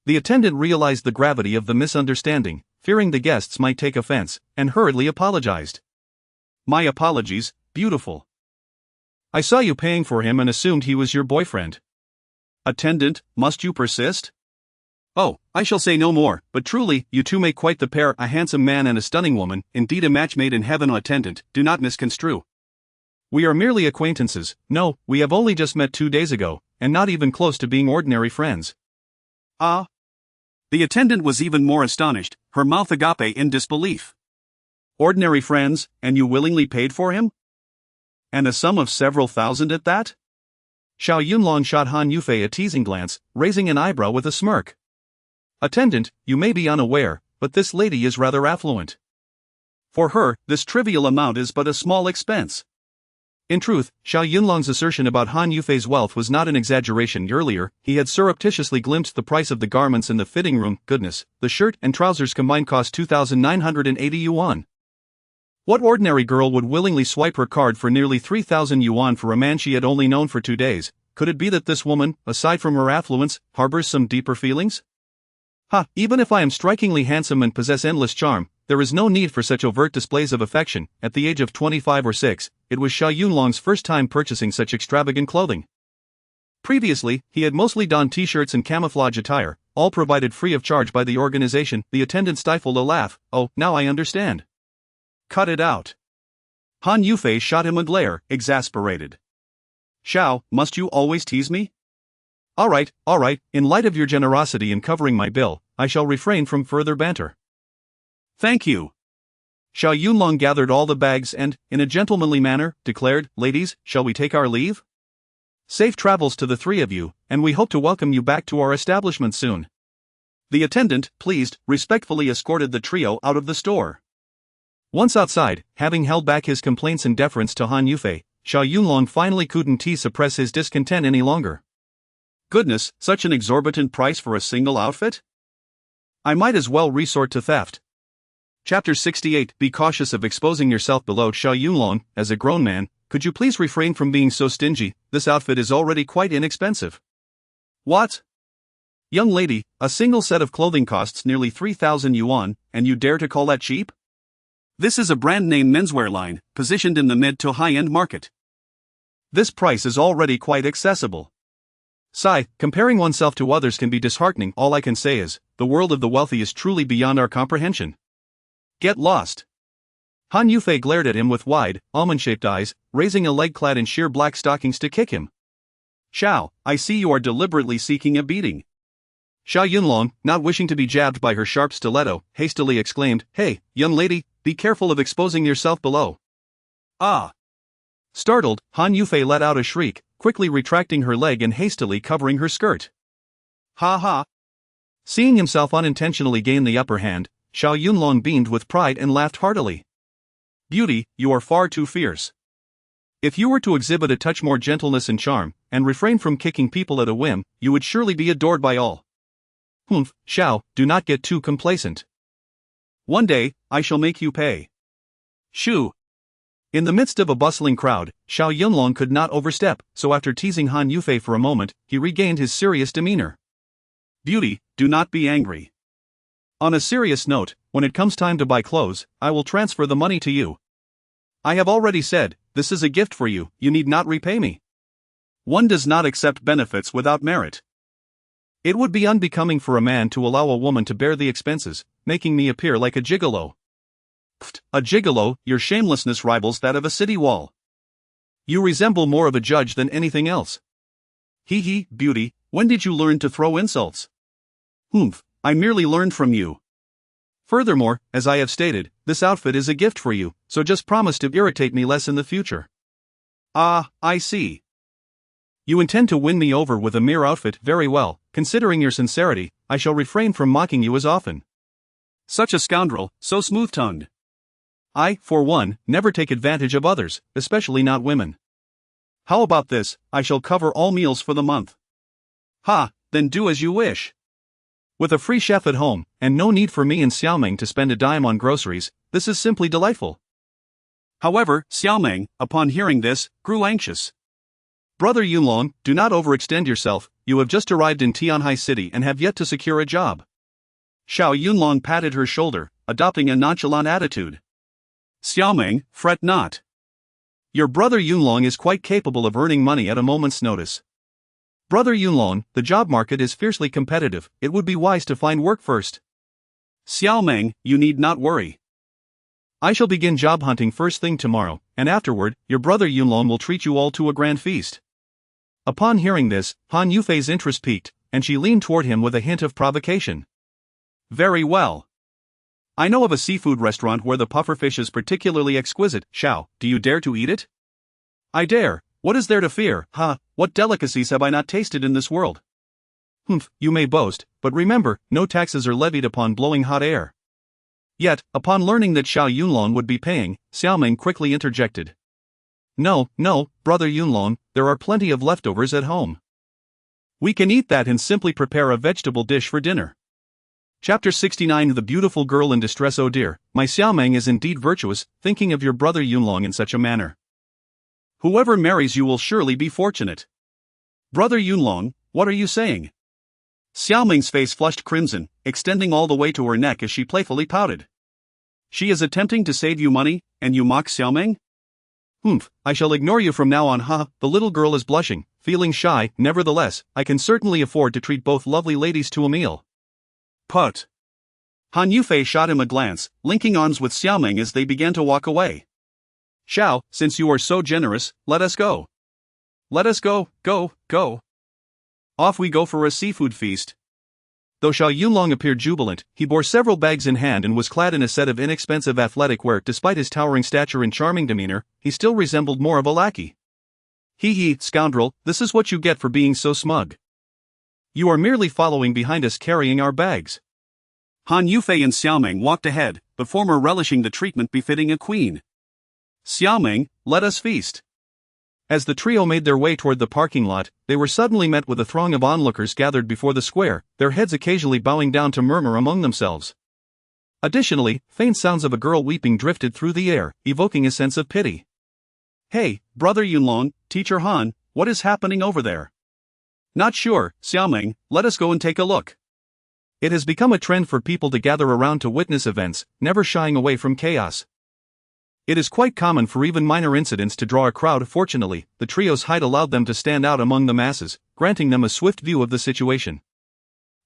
The attendant realized the gravity of the misunderstanding, fearing the guests might take offense, and hurriedly apologized. My apologies, beautiful. I saw you paying for him and assumed he was your boyfriend. Attendant, must you persist? Oh, I shall say no more, but truly, you two make quite the pair, a handsome man and a stunning woman, indeed a match made in heaven. Attendant, do not misconstrue. We are merely acquaintances, no, we have only just met 2 days ago, and not even close to being ordinary friends. Ah? The attendant was even more astonished, her mouth agape in disbelief. Ordinary friends, and you willingly paid for him? And a sum of several thousand at that? Xiao Yunlong shot Han Yufei a teasing glance, raising an eyebrow with a smirk. Attendant, you may be unaware, but this lady is rather affluent. For her, this trivial amount is but a small expense. In truth, Xiao Yunlong's assertion about Han Yufei's wealth was not an exaggeration. Earlier, he had surreptitiously glimpsed the price of the garments in the fitting room. Goodness, the shirt and trousers combined cost 2,980 yuan. What ordinary girl would willingly swipe her card for nearly 3,000 yuan for a man she had only known for 2 days? Could it be that this woman, aside from her affluence, harbors some deeper feelings? Even if I am strikingly handsome and possess endless charm, there is no need for such overt displays of affection. At the age of 25 or 6, it was Xiao Yunlong's first time purchasing such extravagant clothing. Previously, he had mostly donned t-shirts and camouflage attire, all provided free of charge by the organization. The attendant stifled a laugh. Oh, now I understand. Cut it out. Han Yufei shot him a glare, exasperated. Xiao, must you always tease me? All right, in light of your generosity in covering my bill, I shall refrain from further banter. Thank you. Xiao Yunlong gathered all the bags and, in a gentlemanly manner, declared, Ladies, shall we take our leave? Safe travels to the three of you, and we hope to welcome you back to our establishment soon. The attendant, pleased, respectfully escorted the trio out of the store. Once outside, having held back his complaints in deference to Han Yufei, Xiao Yunlong finally couldn't suppress his discontent any longer. Goodness, such an exorbitant price for a single outfit? I might as well resort to theft. Chapter 68. Be cautious of exposing yourself below. Xiao Yunlong, as a grown man, could you please refrain from being so stingy? This outfit is already quite inexpensive. What? Young lady, a single set of clothing costs nearly 3,000 yuan, and you dare to call that cheap? This is a brand-name menswear line, positioned in the mid to high-end market. This price is already quite accessible. Sigh, comparing oneself to others can be disheartening. All I can say is, the world of the wealthy is truly beyond our comprehension. Get lost. Han Yufei glared at him with wide, almond-shaped eyes, raising a leg clad in sheer black stockings to kick him. Xiao, I see you are deliberately seeking a beating. Xiao Yunlong, not wishing to be jabbed by her sharp stiletto, hastily exclaimed, Hey, young lady, be careful of exposing yourself below. Ah! Startled, Han Yufei let out a shriek, quickly retracting her leg and hastily covering her skirt. Ha ha! Seeing himself unintentionally gain the upper hand, Xiao Yunlong beamed with pride and laughed heartily. Beauty, you are far too fierce. If you were to exhibit a touch more gentleness and charm, and refrain from kicking people at a whim, you would surely be adored by all. Humph, Xiao, do not get too complacent. One day, I shall make you pay. Shoo! In the midst of a bustling crowd, Xiao Yunlong could not overstep, so after teasing Han Yufei for a moment, he regained his serious demeanor. Beauty, do not be angry. On a serious note, when it comes time to buy clothes, I will transfer the money to you. I have already said, this is a gift for you, you need not repay me. One does not accept benefits without merit. It would be unbecoming for a man to allow a woman to bear the expenses, making me appear like a gigolo. Pfft, a gigolo, your shamelessness rivals that of a city wall. You resemble more of a judge than anything else. Hee, beauty, when did you learn to throw insults? Humph, I merely learned from you. Furthermore, as I have stated, this outfit is a gift for you, so just promise to irritate me less in the future. Ah, I see. You intend to win me over with a mere outfit. Very well, considering your sincerity, I shall refrain from mocking you as often. Such a scoundrel, so smooth-tongued. I, for one, never take advantage of others, especially not women. How about this? I shall cover all meals for the month. Ha, then do as you wish. With a free chef at home, and no need for me and Xiaoming to spend a dime on groceries, this is simply delightful. However, Xiaoming, upon hearing this, grew anxious. Brother Yunlong, do not overextend yourself, you have just arrived in Tianhai City and have yet to secure a job. Xiao Yunlong patted her shoulder, adopting a nonchalant attitude. Xiaoming, fret not. Your brother Yunlong is quite capable of earning money at a moment's notice. Brother Yunlong, the job market is fiercely competitive, it would be wise to find work first. Xiaoming, you need not worry. I shall begin job hunting first thing tomorrow, and afterward, your brother Yunlong will treat you all to a grand feast. Upon hearing this, Han Yufei's interest piqued, and she leaned toward him with a hint of provocation. Very well. I know of a seafood restaurant where the pufferfish is particularly exquisite. Xiao, do you dare to eat it? I dare. What is there to fear? What delicacies have I not tasted in this world? Humph, you may boast, but remember, no taxes are levied upon blowing hot air. Yet, upon learning that Xiao Yunlong would be paying, Xiaoming quickly interjected. No, brother Yunlong, there are plenty of leftovers at home. We can eat that and simply prepare a vegetable dish for dinner. Chapter 69 The Beautiful Girl in Distress. Oh dear, my Xiaoming is indeed virtuous, thinking of your brother Yunlong in such a manner. Whoever marries you will surely be fortunate. Brother Yunlong, what are you saying? Xiaoming's face flushed crimson, extending all the way to her neck as she playfully pouted. She is attempting to save you money, and you mock Xiaoming? Humph, I shall ignore you from now on. The little girl is blushing, feeling shy. Nevertheless, I can certainly afford to treat both lovely ladies to a meal. Put. Han Yufei shot him a glance, linking arms with Xiaoming as they began to walk away. Xiao, since you are so generous, let us go. Let us go. Off we go for a seafood feast. Though Xiao Yunlong appeared jubilant, he bore several bags in hand and was clad in a set of inexpensive athletic wear. Despite his towering stature and charming demeanor, he still resembled more of a lackey. Hee, scoundrel, this is what you get for being so smug. You are merely following behind us carrying our bags. Han Yufei and Xiaoming walked ahead, the former relishing the treatment befitting a queen. Xiaoming, let us feast. As the trio made their way toward the parking lot, they were suddenly met with a throng of onlookers gathered before the square, their heads occasionally bowing down to murmur among themselves. Additionally, faint sounds of a girl weeping drifted through the air, evoking a sense of pity. Hey, brother Yunlong, teacher Han, what is happening over there? Not sure, Xiaoming, let us go and take a look. It has become a trend for people to gather around to witness events, never shying away from chaos. It is quite common for even minor incidents to draw a crowd. Fortunately, the trio's height allowed them to stand out among the masses, granting them a swift view of the situation.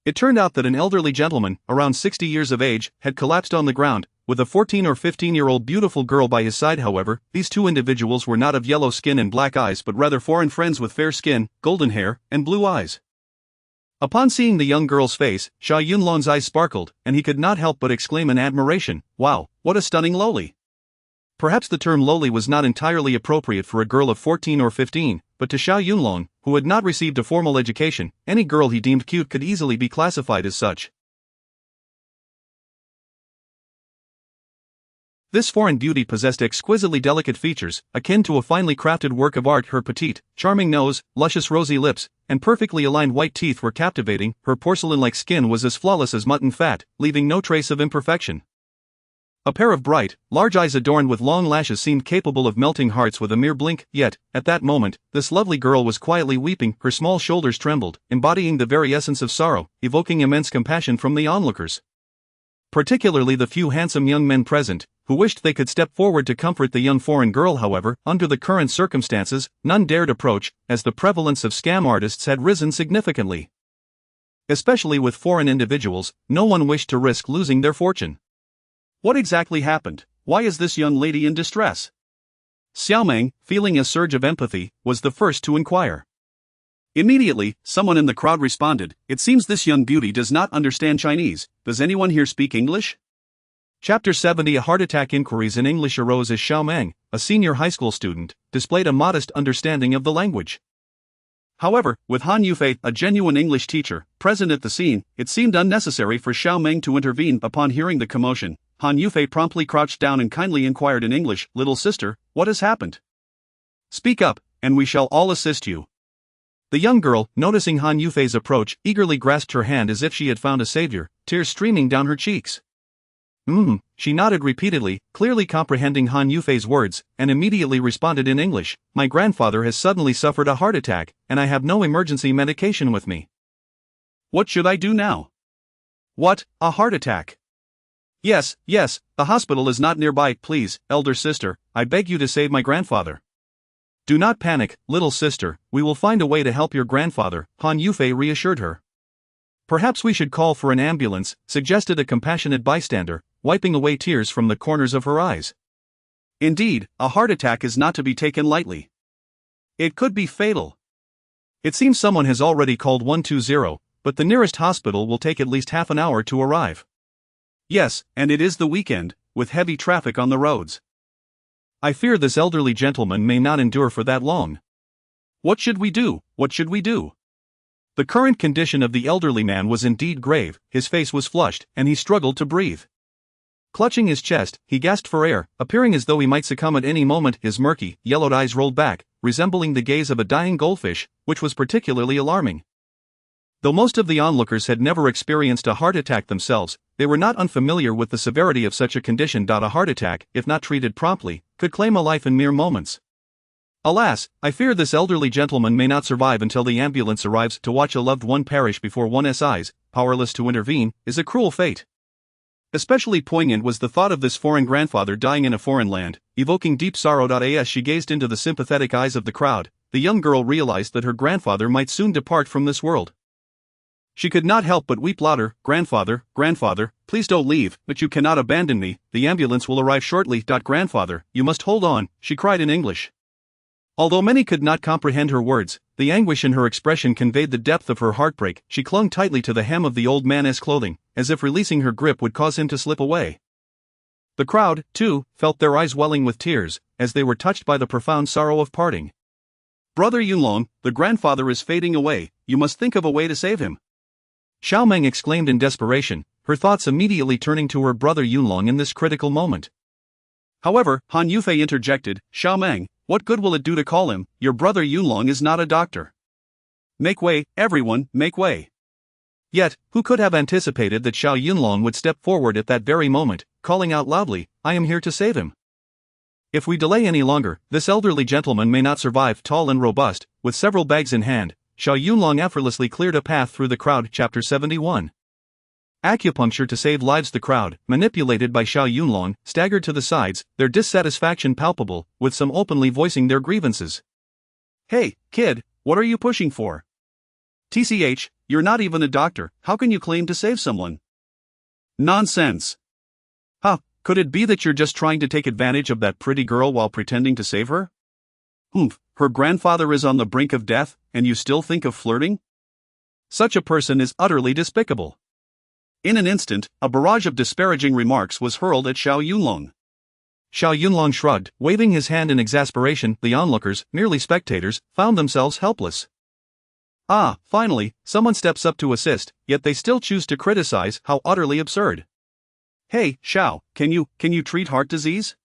It turned out that an elderly gentleman, around 60 years of age, had collapsed on the ground, with a 14 or 15-year-old beautiful girl by his side. However, these two individuals were not of yellow skin and black eyes but rather foreign friends with fair skin, golden hair, and blue eyes. Upon seeing the young girl's face, Xiao Yunlong's eyes sparkled, and he could not help but exclaim in admiration, "Wow, what a stunning loli!" Perhaps the term loli was not entirely appropriate for a girl of 14 or 15, but to Xiao Yunlong, who had not received a formal education, any girl he deemed cute could easily be classified as such. This foreign beauty possessed exquisitely delicate features, akin to a finely crafted work of art. Her petite, charming nose, luscious rosy lips, and perfectly aligned white teeth were captivating. Her porcelain-like skin was as flawless as mutton fat, leaving no trace of imperfection. A pair of bright, large eyes adorned with long lashes seemed capable of melting hearts with a mere blink. Yet, at that moment, this lovely girl was quietly weeping. Her small shoulders trembled, embodying the very essence of sorrow, evoking immense compassion from the onlookers. Particularly the few handsome young men present, who wished they could step forward to comfort the young foreign girl. However, under the current circumstances, none dared approach, as the prevalence of scam artists had risen significantly. Especially with foreign individuals, no one wished to risk losing their fortune. What exactly happened? Why is this young lady in distress? Xiaoming, feeling a surge of empathy, was the first to inquire. Immediately, someone in the crowd responded, "It seems this young beauty does not understand Chinese. Does anyone here speak English?" Chapter 70 A heart attack. Inquiries in English arose as Xiaoming, a senior high school student, displayed a modest understanding of the language. However, with Han Yufei, a genuine English teacher, present at the scene, it seemed unnecessary for Xiao Meng to intervene. Upon hearing the commotion, Han Yufei promptly crouched down and kindly inquired in English, "Little sister, what has happened? Speak up, and we shall all assist you." The young girl, noticing Han Yufei's approach, eagerly grasped her hand as if she had found a savior, tears streaming down her cheeks. She nodded repeatedly, clearly comprehending Han Yufei's words, and immediately responded in English, "My grandfather has suddenly suffered a heart attack, and I have no emergency medication with me. What should I do now?" "What, a heart attack?" Yes, the hospital is not nearby. Please, elder sister, I beg you to save my grandfather." "Do not panic, little sister, we will find a way to help your grandfather," Han Yufei reassured her. "Perhaps we should call for an ambulance," suggested a compassionate bystander, wiping away tears from the corners of her eyes. Indeed, a heart attack is not to be taken lightly. It could be fatal. It seems someone has already called 120, but the nearest hospital will take at least half an hour to arrive. Yes, and it is the weekend, with heavy traffic on the roads. I fear this elderly gentleman may not endure for that long. What should we do? What should we do? The current condition of the elderly man was indeed grave, his face was flushed, and he struggled to breathe. Clutching his chest, he gasped for air, appearing as though he might succumb at any moment. His murky, yellowed eyes rolled back, resembling the gaze of a dying goldfish, which was particularly alarming. Though most of the onlookers had never experienced a heart attack themselves, they were not unfamiliar with the severity of such a condition. A heart attack, if not treated promptly, could claim a life in mere moments. Alas, I fear this elderly gentleman may not survive until the ambulance arrives. To watch a loved one perish before one's eyes, powerless to intervene, is a cruel fate. Especially poignant was the thought of this foreign grandfather dying in a foreign land, evoking deep sorrow. As she gazed into the sympathetic eyes of the crowd, the young girl realized that her grandfather might soon depart from this world. She could not help but weep louder. "Grandfather, please don't leave, but you cannot abandon me, the ambulance will arrive shortly. Grandfather, you must hold on," she cried in English. Although many could not comprehend her words, the anguish in her expression conveyed the depth of her heartbreak. She clung tightly to the hem of the old man's clothing, as if releasing her grip would cause him to slip away. The crowd, too, felt their eyes welling with tears, as they were touched by the profound sorrow of parting. "Brother Yunlong, the grandfather is fading away, you must think of a way to save him," Xiao Meng exclaimed in desperation, her thoughts immediately turning to her brother Yunlong in this critical moment. However, Han Yufei interjected, "Xiao Meng, what good will it do to call him? Your brother Yunlong is not a doctor. Make way, everyone, make way." Yet, who could have anticipated that Xiao Yunlong would step forward at that very moment, calling out loudly, "I am here to save him." If we delay any longer, this elderly gentleman may not survive. Tall and robust, with several bags in hand, Xiao Yunlong effortlessly cleared a path through the crowd. Chapter 71. Acupuncture to save lives. The crowd, manipulated by Xiao Yunlong, staggered to the sides, their dissatisfaction palpable, with some openly voicing their grievances. "Hey, kid, what are you pushing for? TCH, you're not even a doctor, how can you claim to save someone? Nonsense. Could it be that you're just trying to take advantage of that pretty girl while pretending to save her? Her grandfather is on the brink of death, and you still think of flirting? Such a person is utterly despicable." In an instant, a barrage of disparaging remarks was hurled at Xiao Yunlong. Xiao Yunlong shrugged, waving his hand in exasperation. The onlookers, merely spectators, found themselves helpless. Finally, someone steps up to assist, yet they still choose to criticize. How utterly absurd. "Hey, Xiao, can you treat heart disease?"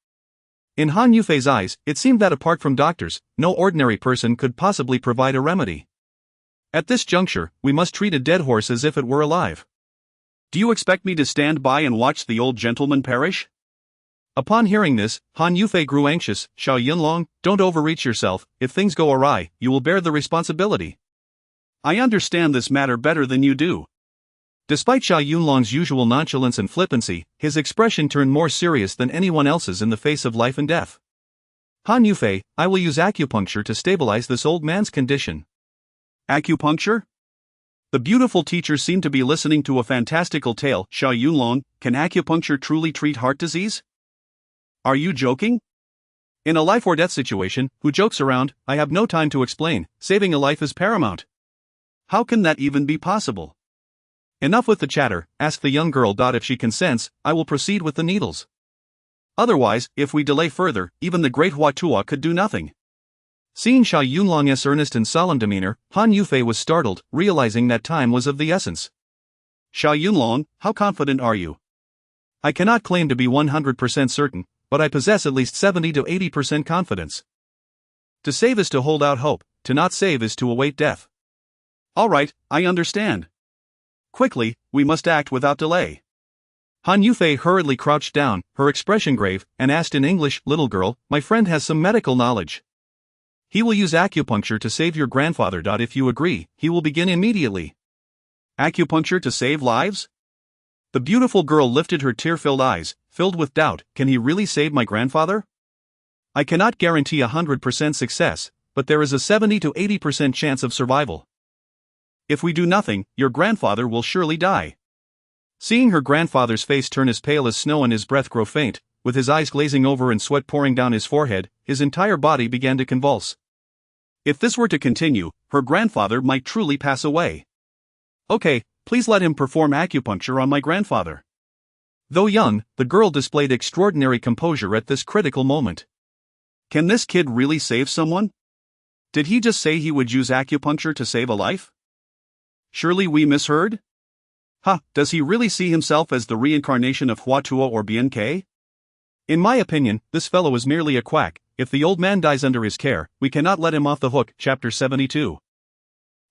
In Han Yufei's eyes, it seemed that apart from doctors, no ordinary person could possibly provide a remedy. "At this juncture, we must treat a dead horse as if it were alive. Do you expect me to stand by and watch the old gentleman perish?" Upon hearing this, Han Yufei grew anxious. "Xiao Yunlong, don't overreach yourself, if things go awry, you will bear the responsibility. I understand this matter better than you do." Despite Xiao Yunlong's usual nonchalance and flippancy, his expression turned more serious than anyone else's in the face of life and death. "Han Yufei, I will use acupuncture to stabilize this old man's condition." "Acupuncture?" The beautiful teacher seemed to be listening to a fantastical tale. "Xiao Yunlong, can acupuncture truly treat heart disease? Are you joking?" In a life or death situation, who jokes around? I have no time to explain, saving a life is paramount. How can that even be possible? Enough with the chatter, ask the young girl. If she consents, I will proceed with the needles. Otherwise, if we delay further, even the great Huatua could do nothing. Seeing Xiao Yunlong's earnest and solemn demeanor, Han Yufei was startled, realizing that time was of the essence. Xiao Yunlong, how confident are you? I cannot claim to be 100% certain, but I possess at least 70 to 80% confidence. To save is to hold out hope, to not save is to await death. All right, I understand. Quickly, we must act without delay. Han Yufei hurriedly crouched down, her expression grave, and asked in English, "Little girl, my friend has some medical knowledge. He will use acupuncture to save your grandfather. If you agree, he will begin immediately." Acupuncture to save lives? The beautiful girl lifted her tear-filled eyes, filled with doubt. Can he really save my grandfather? I cannot guarantee 100% success, but there is a 70 to 80% chance of survival. If we do nothing, your grandfather will surely die. Seeing her grandfather's face turn as pale as snow and his breath grow faint, with his eyes glazing over and sweat pouring down his forehead, his entire body began to convulse. If this were to continue, her grandfather might truly pass away. Okay, please let him perform acupuncture on my grandfather. Though young, the girl displayed extraordinary composure at this critical moment. Can this kid really save someone? Did he just say he would use acupuncture to save a life? Surely we misheard? Does he really see himself as the reincarnation of Huatuo or BNK? In my opinion, this fellow is merely a quack. If the old man dies under his care, we cannot let him off the hook. Chapter 72.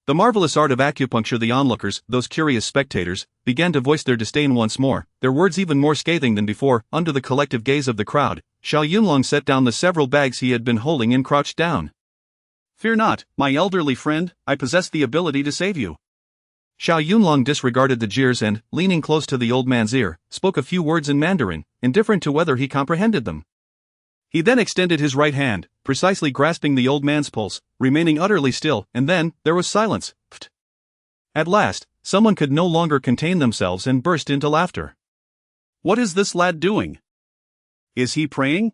The marvelous art of acupuncture. The onlookers, those curious spectators, began to voice their disdain once more, their words even more scathing than before. Under the collective gaze of the crowd, Xiao Yunlong set down the several bags he had been holding and crouched down. Fear not, my elderly friend, I possess the ability to save you. Xiao Yunlong disregarded the jeers and, leaning close to the old man's ear, spoke a few words in Mandarin, indifferent to whether he comprehended them. He then extended his right hand, precisely grasping the old man's pulse, remaining utterly still, and then, there was silence. Pfft. At last, someone could no longer contain themselves and burst into laughter. What is this lad doing? Is he praying?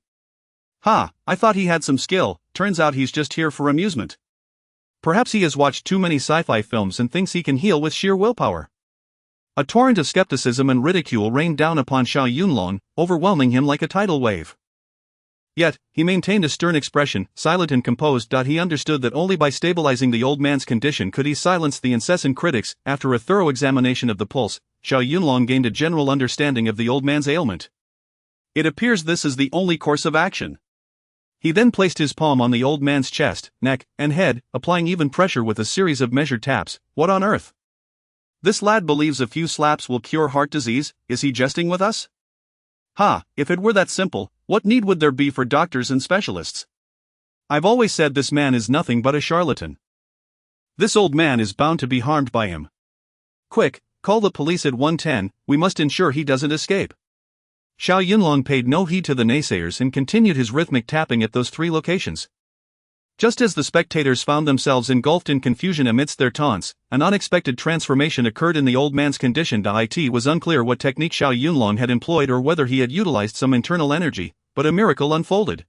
I thought he had some skill, turns out he's just here for amusement. Perhaps he has watched too many sci-fi films and thinks he can heal with sheer willpower. A torrent of skepticism and ridicule rained down upon Xiao Yunlong, overwhelming him like a tidal wave. Yet, he maintained a stern expression, silent and composed. He understood that only by stabilizing the old man's condition could he silence the incessant critics. After a thorough examination of the pulse, Xiao Yunlong gained a general understanding of the old man's ailment. It appears this is the only course of action. He then placed his palm on the old man's chest, neck, and head, applying even pressure with a series of measured taps. What on earth? This lad believes a few slaps will cure heart disease. Is he jesting with us? If it were that simple, what need would there be for doctors and specialists? I've always said this man is nothing but a charlatan. This old man is bound to be harmed by him. Quick, call the police at 110, we must ensure he doesn't escape. Xiao Yunlong paid no heed to the naysayers and continued his rhythmic tapping at those three locations. Just as the spectators found themselves engulfed in confusion amidst their taunts, an unexpected transformation occurred in the old man's condition. It was unclear what technique Xiao Yunlong had employed or whether he had utilized some internal energy, but a miracle unfolded.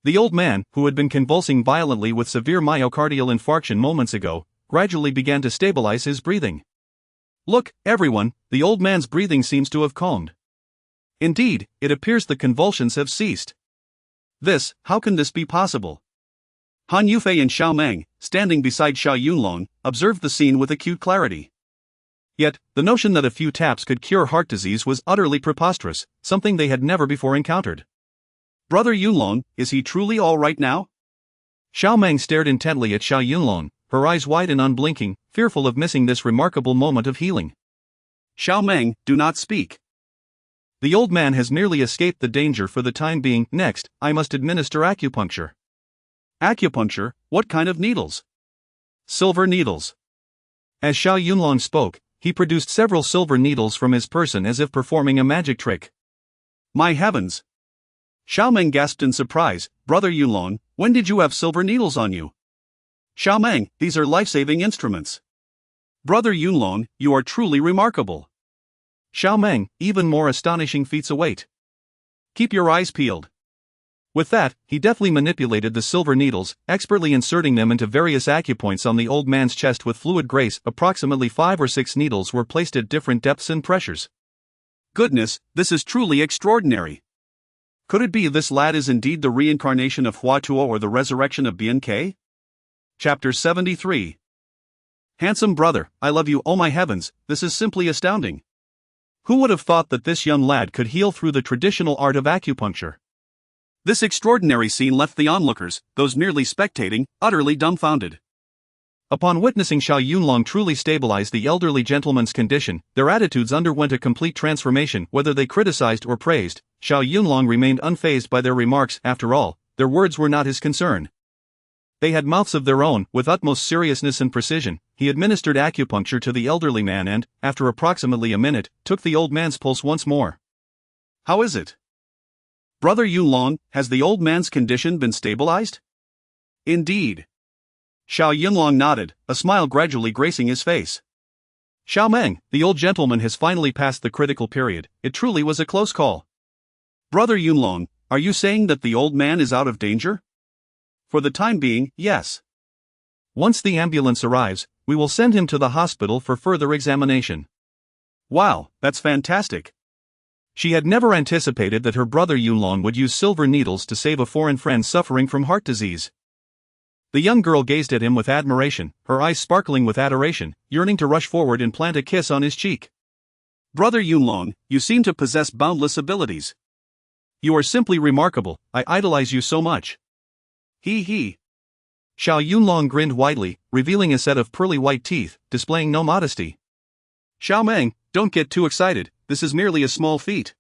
The old man, who had been convulsing violently with severe myocardial infarction moments ago, gradually began to stabilize his breathing. Look, everyone, the old man's breathing seems to have calmed. Indeed, it appears the convulsions have ceased. How can this be possible? Han Yufei and Xiao Meng, standing beside Xiao Yunlong, observed the scene with acute clarity. Yet, the notion that a few taps could cure heart disease was utterly preposterous, something they had never before encountered. Brother Yunlong, is he truly all right now? Xiao Meng stared intently at Xiao Yunlong, her eyes wide and unblinking, fearful of missing this remarkable moment of healing. Xiao Meng, do not speak. The old man has nearly escaped the danger for the time being. Next, I must administer acupuncture. Acupuncture? What kind of needles? Silver needles. As Xiao Yunlong spoke, he produced several silver needles from his person as if performing a magic trick. My heavens! Xiao Meng gasped in surprise. Brother Yunlong, when did you have silver needles on you? Xiao Meng, these are life-saving instruments. Brother Yunlong, you are truly remarkable. Xiao Meng, even more astonishing feats await. Keep your eyes peeled. With that, he deftly manipulated the silver needles, expertly inserting them into various acupoints on the old man's chest with fluid grace. Approximately 5 or 6 needles were placed at different depths and pressures. Goodness, this is truly extraordinary. Could it be this lad is indeed the reincarnation of Hua Tuo or the resurrection of BNK? Chapter 73. Handsome brother, I love you, oh my heavens, this is simply astounding. Who would have thought that this young lad could heal through the traditional art of acupuncture? This extraordinary scene left the onlookers, those merely spectating, utterly dumbfounded. Upon witnessing Xiao Yunlong truly stabilize the elderly gentleman's condition, their attitudes underwent a complete transformation. Whether they criticized or praised, Xiao Yunlong remained unfazed by their remarks. After all, their words were not his concern. They had mouths of their own. With utmost seriousness and precision, he administered acupuncture to the elderly man and, after approximately a minute, took the old man's pulse once more. How is it? Brother Yunlong, has the old man's condition been stabilized? Indeed. Xiao Yunlong nodded, a smile gradually gracing his face. Xiao Meng, the old gentleman has finally passed the critical period. It truly was a close call. Brother Yunlong, are you saying that the old man is out of danger? For the time being, yes. Once the ambulance arrives, we will send him to the hospital for further examination. Wow, that's fantastic. She had never anticipated that her brother Yunlong would use silver needles to save a foreign friend suffering from heart disease. The young girl gazed at him with admiration, her eyes sparkling with adoration, yearning to rush forward and plant a kiss on his cheek. Brother Yunlong, you seem to possess boundless abilities. You are simply remarkable, I idolize you so much. He. Xiao Yunlong grinned widely, revealing a set of pearly white teeth, displaying no modesty. Xiao Meng, don't get too excited, this is merely a small feat.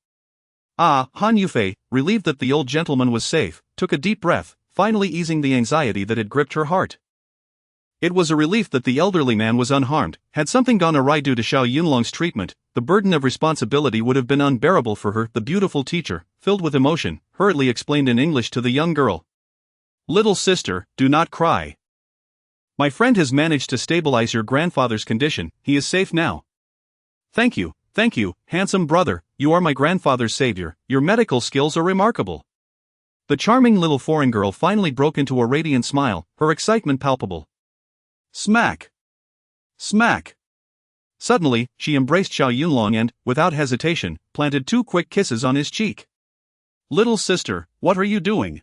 Han Yufei, relieved that the old gentleman was safe, took a deep breath, finally easing the anxiety that had gripped her heart. It was a relief that the elderly man was unharmed. Had something gone awry due to Xiao Yunlong's treatment, the burden of responsibility would have been unbearable for her. The beautiful teacher, filled with emotion, hurriedly explained in English to the young girl. Little sister, do not cry. My friend has managed to stabilize your grandfather's condition, he is safe now. Thank you, handsome brother, you are my grandfather's savior, your medical skills are remarkable. The charming little foreign girl finally broke into a radiant smile, her excitement palpable. Smack! Smack! Suddenly, she embraced Xiao Yunlong and, without hesitation, planted 2 quick kisses on his cheek. Little sister, what are you doing?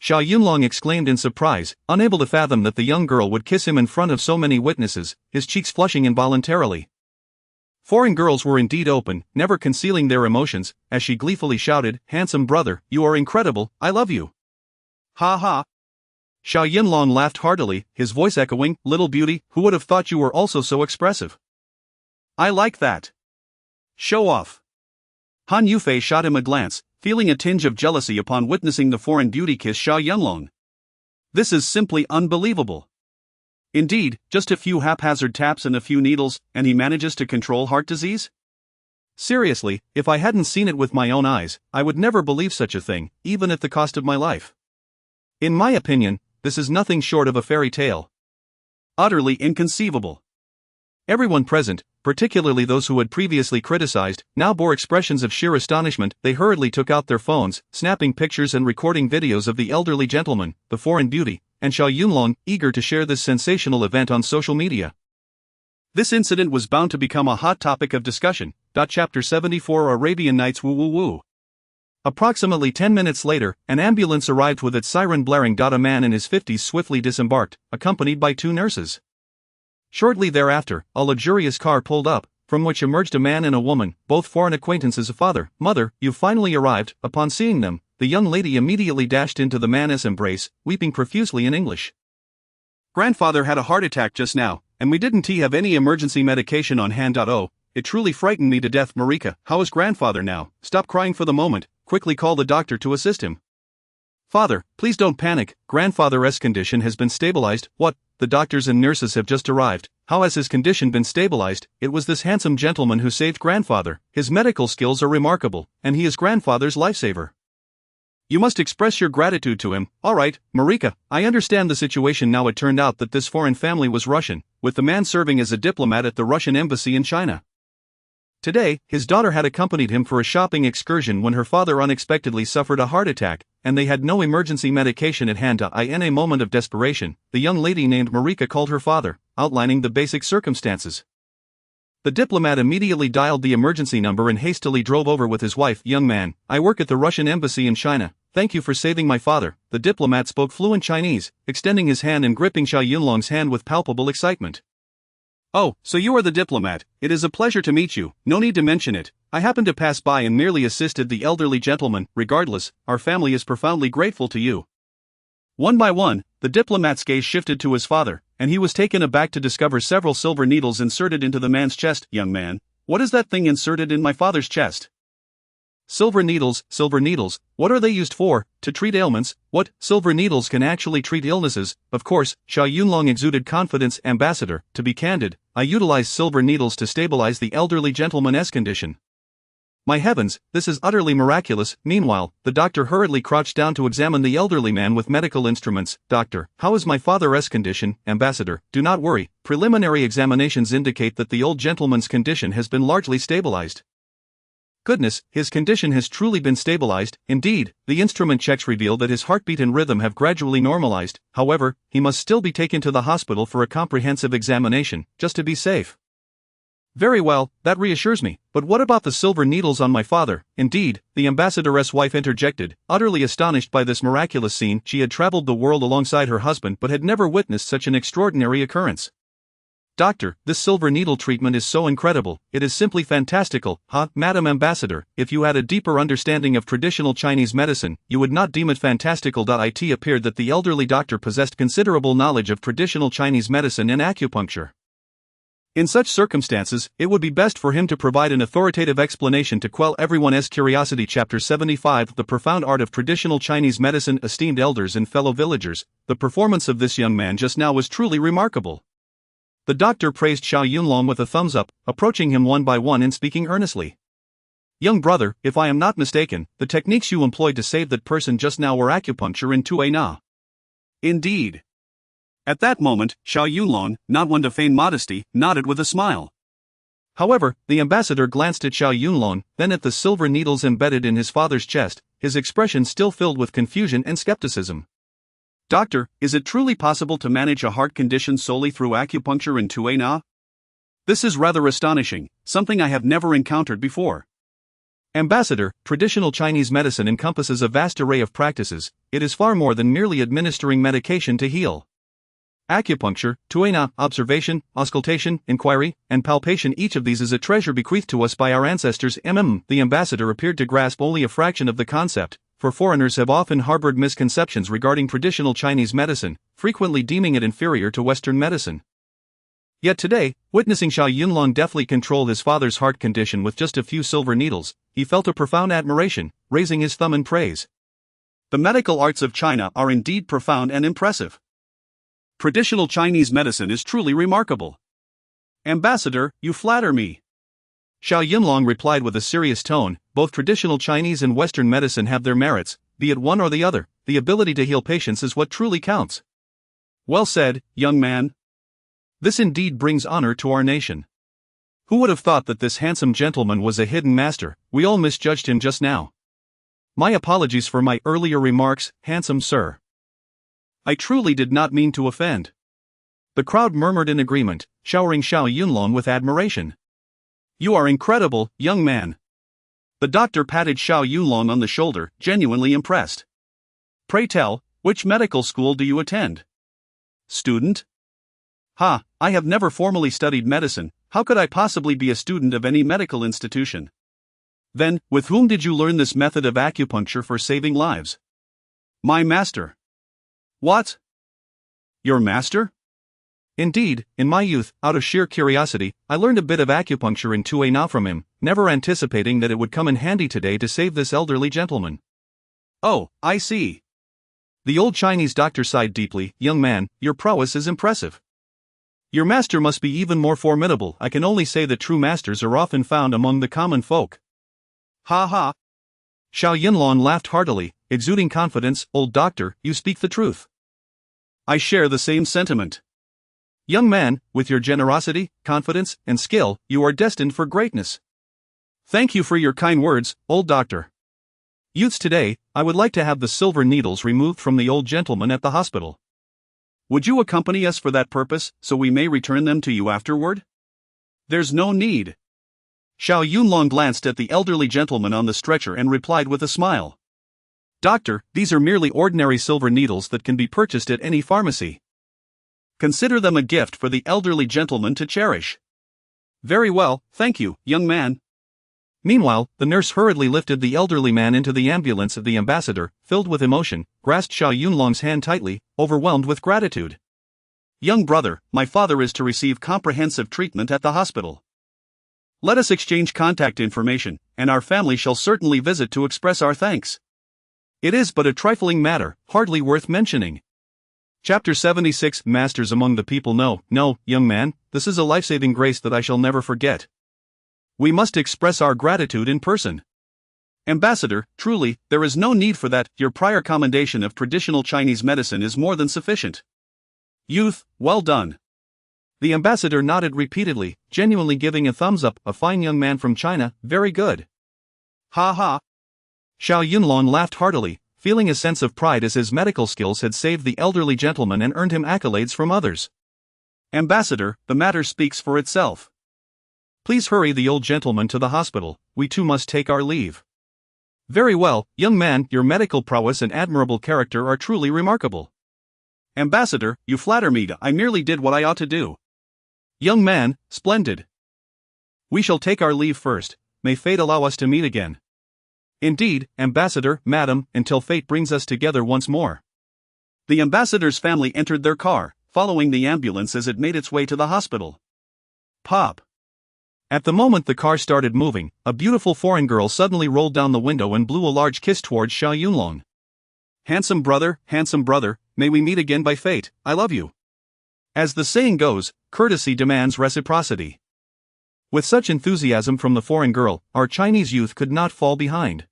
Xiao Yunlong exclaimed in surprise, unable to fathom that the young girl would kiss him in front of so many witnesses, his cheeks flushing involuntarily. Foreign girls were indeed open, never concealing their emotions, as she gleefully shouted, handsome brother, you are incredible, I love you. Ha ha. Xiao Yunlong laughed heartily, his voice echoing, little beauty, who would have thought you were also so expressive? I like that. Show off. Han Yufei shot him a glance, feeling a tinge of jealousy upon witnessing the foreign beauty kiss Xiao Yunlong. This is simply unbelievable. Indeed, just a few haphazard taps and a few needles, and he manages to control heart disease? Seriously, if I hadn't seen it with my own eyes, I would never believe such a thing, even at the cost of my life. In my opinion, this is nothing short of a fairy tale. Utterly inconceivable. Everyone present, particularly those who had previously criticized, now bore expressions of sheer astonishment. They hurriedly took out their phones, snapping pictures and recording videos of the elderly gentleman, the foreign beauty, and Xiao Yunlong, eager to share this sensational event on social media. This incident was bound to become a hot topic of discussion. Chapter 74 Arabian Nights Woo Woo Woo. Approximately 10 minutes later, an ambulance arrived with its siren blaring. A man in his 50s swiftly disembarked, accompanied by 2 nurses. Shortly thereafter, a luxurious car pulled up, from which emerged a man and a woman, both foreign acquaintances. Father, mother, you've finally arrived. Upon seeing them, the young lady immediately dashed into the man's embrace, weeping profusely in English. Grandfather had a heart attack just now, and we didn't have any emergency medication on hand. Oh, it truly frightened me to death. Marika, how is grandfather now? Stop crying for the moment, quickly call the doctor to assist him. Father, please don't panic, grandfather's condition has been stabilized. What? The doctors and nurses have just arrived. How has his condition been stabilized? It was this handsome gentleman who saved grandfather. His medical skills are remarkable, and he is grandfather's lifesaver. You must express your gratitude to him. Alright, Marika, I understand the situation now. It turned out that this foreign family was Russian, with the man serving as a diplomat at the Russian embassy in China. Today, his daughter had accompanied him for a shopping excursion when her father unexpectedly suffered a heart attack, and they had no emergency medication at hand. In a moment of desperation, the young lady named Marika called her father, outlining the basic circumstances. The diplomat immediately dialed the emergency number and hastily drove over with his wife. "Young man, I work at the Russian embassy in China. Thank you for saving my father." The diplomat spoke fluent Chinese, extending his hand and gripping Xiao Yunlong's hand with palpable excitement. "Oh, so you are the diplomat. It is a pleasure to meet you. No need to mention it. I happened to pass by and merely assisted the elderly gentleman. Regardless, our family is profoundly grateful to you." One by one, the diplomat's gaze shifted to his father, and he was taken aback to discover several silver needles inserted into the man's chest. "Young man, what is that thing inserted in my father's chest?" Silver needles, what are they used for? To treat ailments. What? Silver needles can actually treat illnesses, of course. Xiao Yunlong exuded confidence. "Ambassador, to be candid, I utilized silver needles to stabilize the elderly gentleman's condition." "My heavens, this is utterly miraculous." Meanwhile, the doctor hurriedly crouched down to examine the elderly man with medical instruments. "Doctor, how is my father's condition?" "Ambassador, do not worry. Preliminary examinations indicate that the old gentleman's condition has been largely stabilized." "Goodness, his condition has truly been stabilized." "Indeed, the instrument checks reveal that his heartbeat and rhythm have gradually normalized. However, he must still be taken to the hospital for a comprehensive examination, just to be safe." "Very well, that reassures me, but what about the silver needles on my father?" "Indeed," the ambassador's wife interjected, utterly astonished by this miraculous scene. She had traveled the world alongside her husband but had never witnessed such an extraordinary occurrence. "Doctor, this silver needle treatment is so incredible, it is simply fantastical." Madam Ambassador, if you had a deeper understanding of traditional Chinese medicine, you would not deem it fantastical. It appeared that the elderly doctor possessed considerable knowledge of traditional Chinese medicine and acupuncture. In such circumstances, it would be best for him to provide an authoritative explanation to quell everyone's curiosity. Chapter 75 The Profound Art of Traditional Chinese Medicine. Esteemed elders and fellow villagers, the performance of this young man just now was truly remarkable. The doctor praised Xiao Yunlong with a thumbs up, approaching him one by one and speaking earnestly. "Young brother, if I am not mistaken, the techniques you employed to save that person just now were acupuncture and tue na." "Indeed." At that moment, Xiao Yunlong, not one to feign modesty, nodded with a smile. However, the ambassador glanced at Xiao Yunlong, then at the silver needles embedded in his father's chest, his expression still filled with confusion and skepticism. "Doctor, is it truly possible to manage a heart condition solely through acupuncture and tue na? This is rather astonishing, something I have never encountered before." "Ambassador, traditional Chinese medicine encompasses a vast array of practices. It is far more than merely administering medication to heal. Acupuncture, tue na, observation, auscultation, inquiry, and palpation, each of these is a treasure bequeathed to us by our ancestors." The ambassador appeared to grasp only a fraction of the concept, for foreigners have often harbored misconceptions regarding traditional Chinese medicine, frequently deeming it inferior to Western medicine. Yet today, witnessing Xiao Yunlong deftly control his father's heart condition with just a few silver needles, he felt a profound admiration, raising his thumb in praise. "The medical arts of China are indeed profound and impressive. Traditional Chinese medicine is truly remarkable. Ambassador, you flatter me." Xiao Yunlong replied with a serious tone, "Both traditional Chinese and Western medicine have their merits, be it one or the other. The ability to heal patients is what truly counts." "Well said, young man. This indeed brings honor to our nation. Who would have thought that this handsome gentleman was a hidden master? We all misjudged him just now. My apologies for my earlier remarks, handsome sir. I truly did not mean to offend." The crowd murmured in agreement, showering Xiao Yunlong with admiration. "You are incredible, young man." The doctor patted Xiao Yunlong on the shoulder, genuinely impressed. "Pray tell, which medical school do you attend?" "Student? I have never formally studied medicine. How could I possibly be a student of any medical institution?" "Then, with whom did you learn this method of acupuncture for saving lives?" "My master." "What? Your master?" "Indeed, in my youth, out of sheer curiosity, I learned a bit of acupuncture and tue na from him, never anticipating that it would come in handy today to save this elderly gentleman." "Oh, I see." The old Chinese doctor sighed deeply. "Young man, your prowess is impressive. Your master must be even more formidable. I can only say that true masters are often found among the common folk." "Ha ha." Xiao Yunlong laughed heartily, exuding confidence. "Old doctor, you speak the truth. I share the same sentiment. Young man, with your generosity, confidence, and skill, you are destined for greatness." "Thank you for your kind words, old doctor. Youths today, I would like to have the silver needles removed from the old gentleman at the hospital. Would you accompany us for that purpose, so we may return them to you afterward?" There's no need. Xiao Yunlong glanced at the elderly gentleman on the stretcher and replied with a smile. Doctor, these are merely ordinary silver needles that can be purchased at any pharmacy. Consider them a gift for the elderly gentleman to cherish. Very well, thank you, young man. Meanwhile, the nurse hurriedly lifted the elderly man into the ambulance. The ambassador, filled with emotion, grasped Xiao Yunlong's hand tightly, overwhelmed with gratitude. Young brother, my father is to receive comprehensive treatment at the hospital. Let us exchange contact information, and our family shall certainly visit to express our thanks. It is but a trifling matter, hardly worth mentioning. Chapter 76 Masters among the people. No, young man, this is a life-saving grace that I shall never forget. We must express our gratitude in person. Ambassador, truly, there is no need for that. Your prior commendation of traditional Chinese medicine is more than sufficient. Youth, well done. The ambassador nodded repeatedly, genuinely giving a thumbs up. A fine young man from China, very good. Ha ha. Xiao Yunlong laughed heartily, feeling a sense of pride as his medical skills had saved the elderly gentleman and earned him accolades from others. Ambassador, the matter speaks for itself. Please hurry the old gentleman to the hospital, we too must take our leave. Very well, young man, your medical prowess and admirable character are truly remarkable. Ambassador, you flatter me. I merely did what I ought to do. Young man, splendid. We shall take our leave first, may fate allow us to meet again. Indeed, Ambassador, Madam, until fate brings us together once more. The ambassador's family entered their car, following the ambulance as it made its way to the hospital. Pop. At the moment the car started moving, a beautiful foreign girl suddenly rolled down the window and blew a large kiss towards Xiao Yunlong. Handsome brother, may we meet again by fate, I love you. As the saying goes, courtesy demands reciprocity. With such enthusiasm from the foreign girl, our Chinese youth could not fall behind.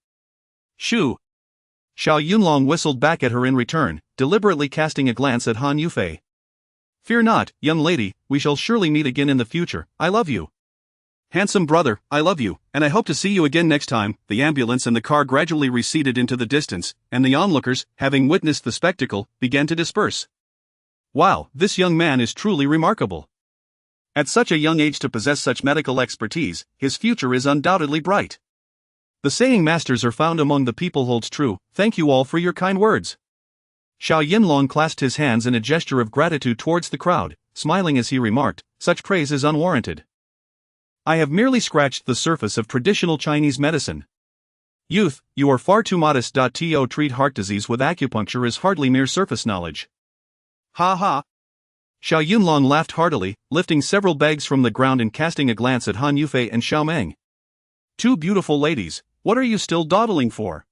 Shoo! Xiao Yunlong whistled back at her in return, deliberately casting a glance at Han Yufei. Fear not, young lady, we shall surely meet again in the future, I love you. Handsome brother, I love you, and I hope to see you again next time. The ambulance and the car gradually receded into the distance, and the onlookers, having witnessed the spectacle, began to disperse. Wow, this young man is truly remarkable. At such a young age to possess such medical expertise, his future is undoubtedly bright. The saying masters are found among the people holds true. Thank you all for your kind words. Xiao Yunlong clasped his hands in a gesture of gratitude towards the crowd, smiling as he remarked, such praise is unwarranted. I have merely scratched the surface of traditional Chinese medicine. Youth, you are far too modest. To treat heart disease with acupuncture is hardly mere surface knowledge. Ha ha. Xiao Yunlong laughed heartily, lifting several bags from the ground and casting a glance at Han Yufei and Xiao Meng. Two beautiful ladies, what are you still dawdling for?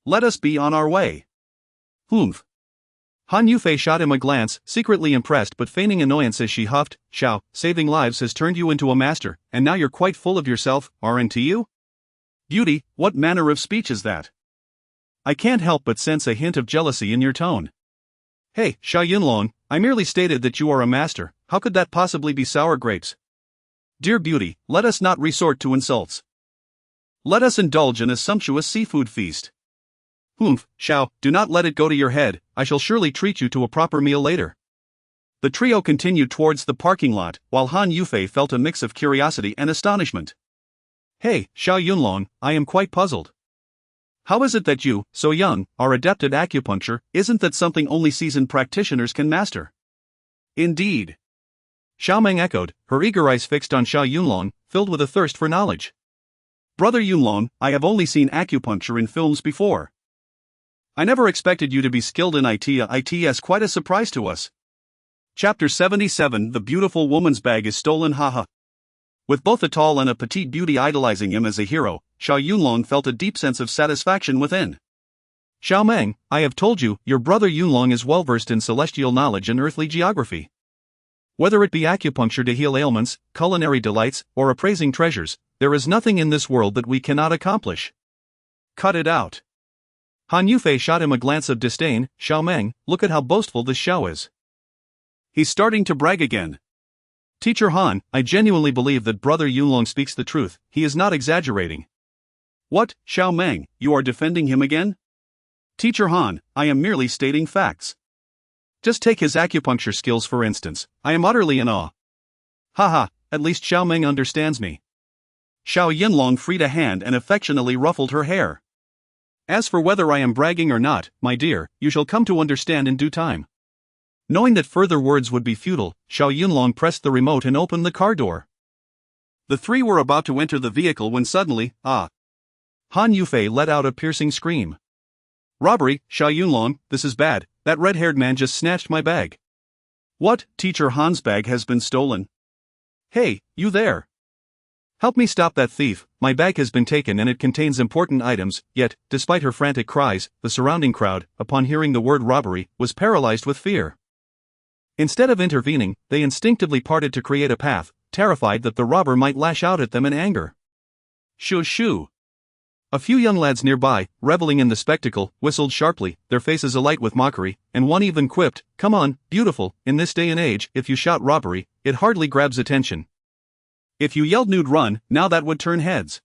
Let us be on our way. Humph. Han Yufei shot him a glance, secretly impressed but feigning annoyance as she huffed, Xiao, saving lives has turned you into a master, and now you're quite full of yourself, aren't you? Beauty, what manner of speech is that? I can't help but sense a hint of jealousy in your tone. Hey, Xiao Yunlong, I merely stated that you are a master, how could that possibly be sour grapes? Dear beauty, let us not resort to insults. Let us indulge in a sumptuous seafood feast. Humph, Xiao, do not let it go to your head, I shall surely treat you to a proper meal later. The trio continued towards the parking lot, while Han Yufei felt a mix of curiosity and astonishment. Hey, Xiao Yunlong, I am quite puzzled. How is it that you, so young, are adept at acupuncture? Isn't that something only seasoned practitioners can master? Indeed. Xiao Meng echoed, her eager eyes fixed on Xiao Yunlong, filled with a thirst for knowledge. Brother Yunlong, I have only seen acupuncture in films before. I never expected you to be skilled in it. It's quite a surprise to us. Chapter 77 The beautiful woman's bag is stolen. Haha. With both a tall and a petite beauty idolizing him as a hero, Xiao Yunlong felt a deep sense of satisfaction within. Xiao Meng, I have told you, your brother Yunlong is well versed in celestial knowledge and earthly geography. Whether it be acupuncture to heal ailments, culinary delights, or appraising treasures, there is nothing in this world that we cannot accomplish. Cut it out. Han Yufei shot him a glance of disdain. Xiao Meng, look at how boastful this Xiao is. He's starting to brag again. Teacher Han, I genuinely believe that brother Yunlong speaks the truth, he is not exaggerating. What, Xiao Meng, you are defending him again? Teacher Han, I am merely stating facts. Just take his acupuncture skills for instance, I am utterly in awe. Haha, at least Xiao Meng understands me. Xiao Yinlong freed a hand and affectionately ruffled her hair. As for whether I am bragging or not, my dear, you shall come to understand in due time. Knowing that further words would be futile, Xiao Yunlong pressed the remote and opened the car door. The three were about to enter the vehicle when suddenly, Han Yufei let out a piercing scream. Robbery, Xiao Yunlong, this is bad, that red-haired man just snatched my bag. What, Teacher Han's bag has been stolen? Hey, you there! Help me stop that thief, my bag has been taken and it contains important items, yet, despite her frantic cries, the surrounding crowd, upon hearing the word robbery, was paralyzed with fear. Instead of intervening, they instinctively parted to create a path, terrified that the robber might lash out at them in anger. Shoo shoo! A few young lads nearby, reveling in the spectacle, whistled sharply, their faces alight with mockery, and one even quipped, "Come on, beautiful, in this day and age, if you shout robbery, it hardly grabs attention. If you yelled nude run, now that would turn heads."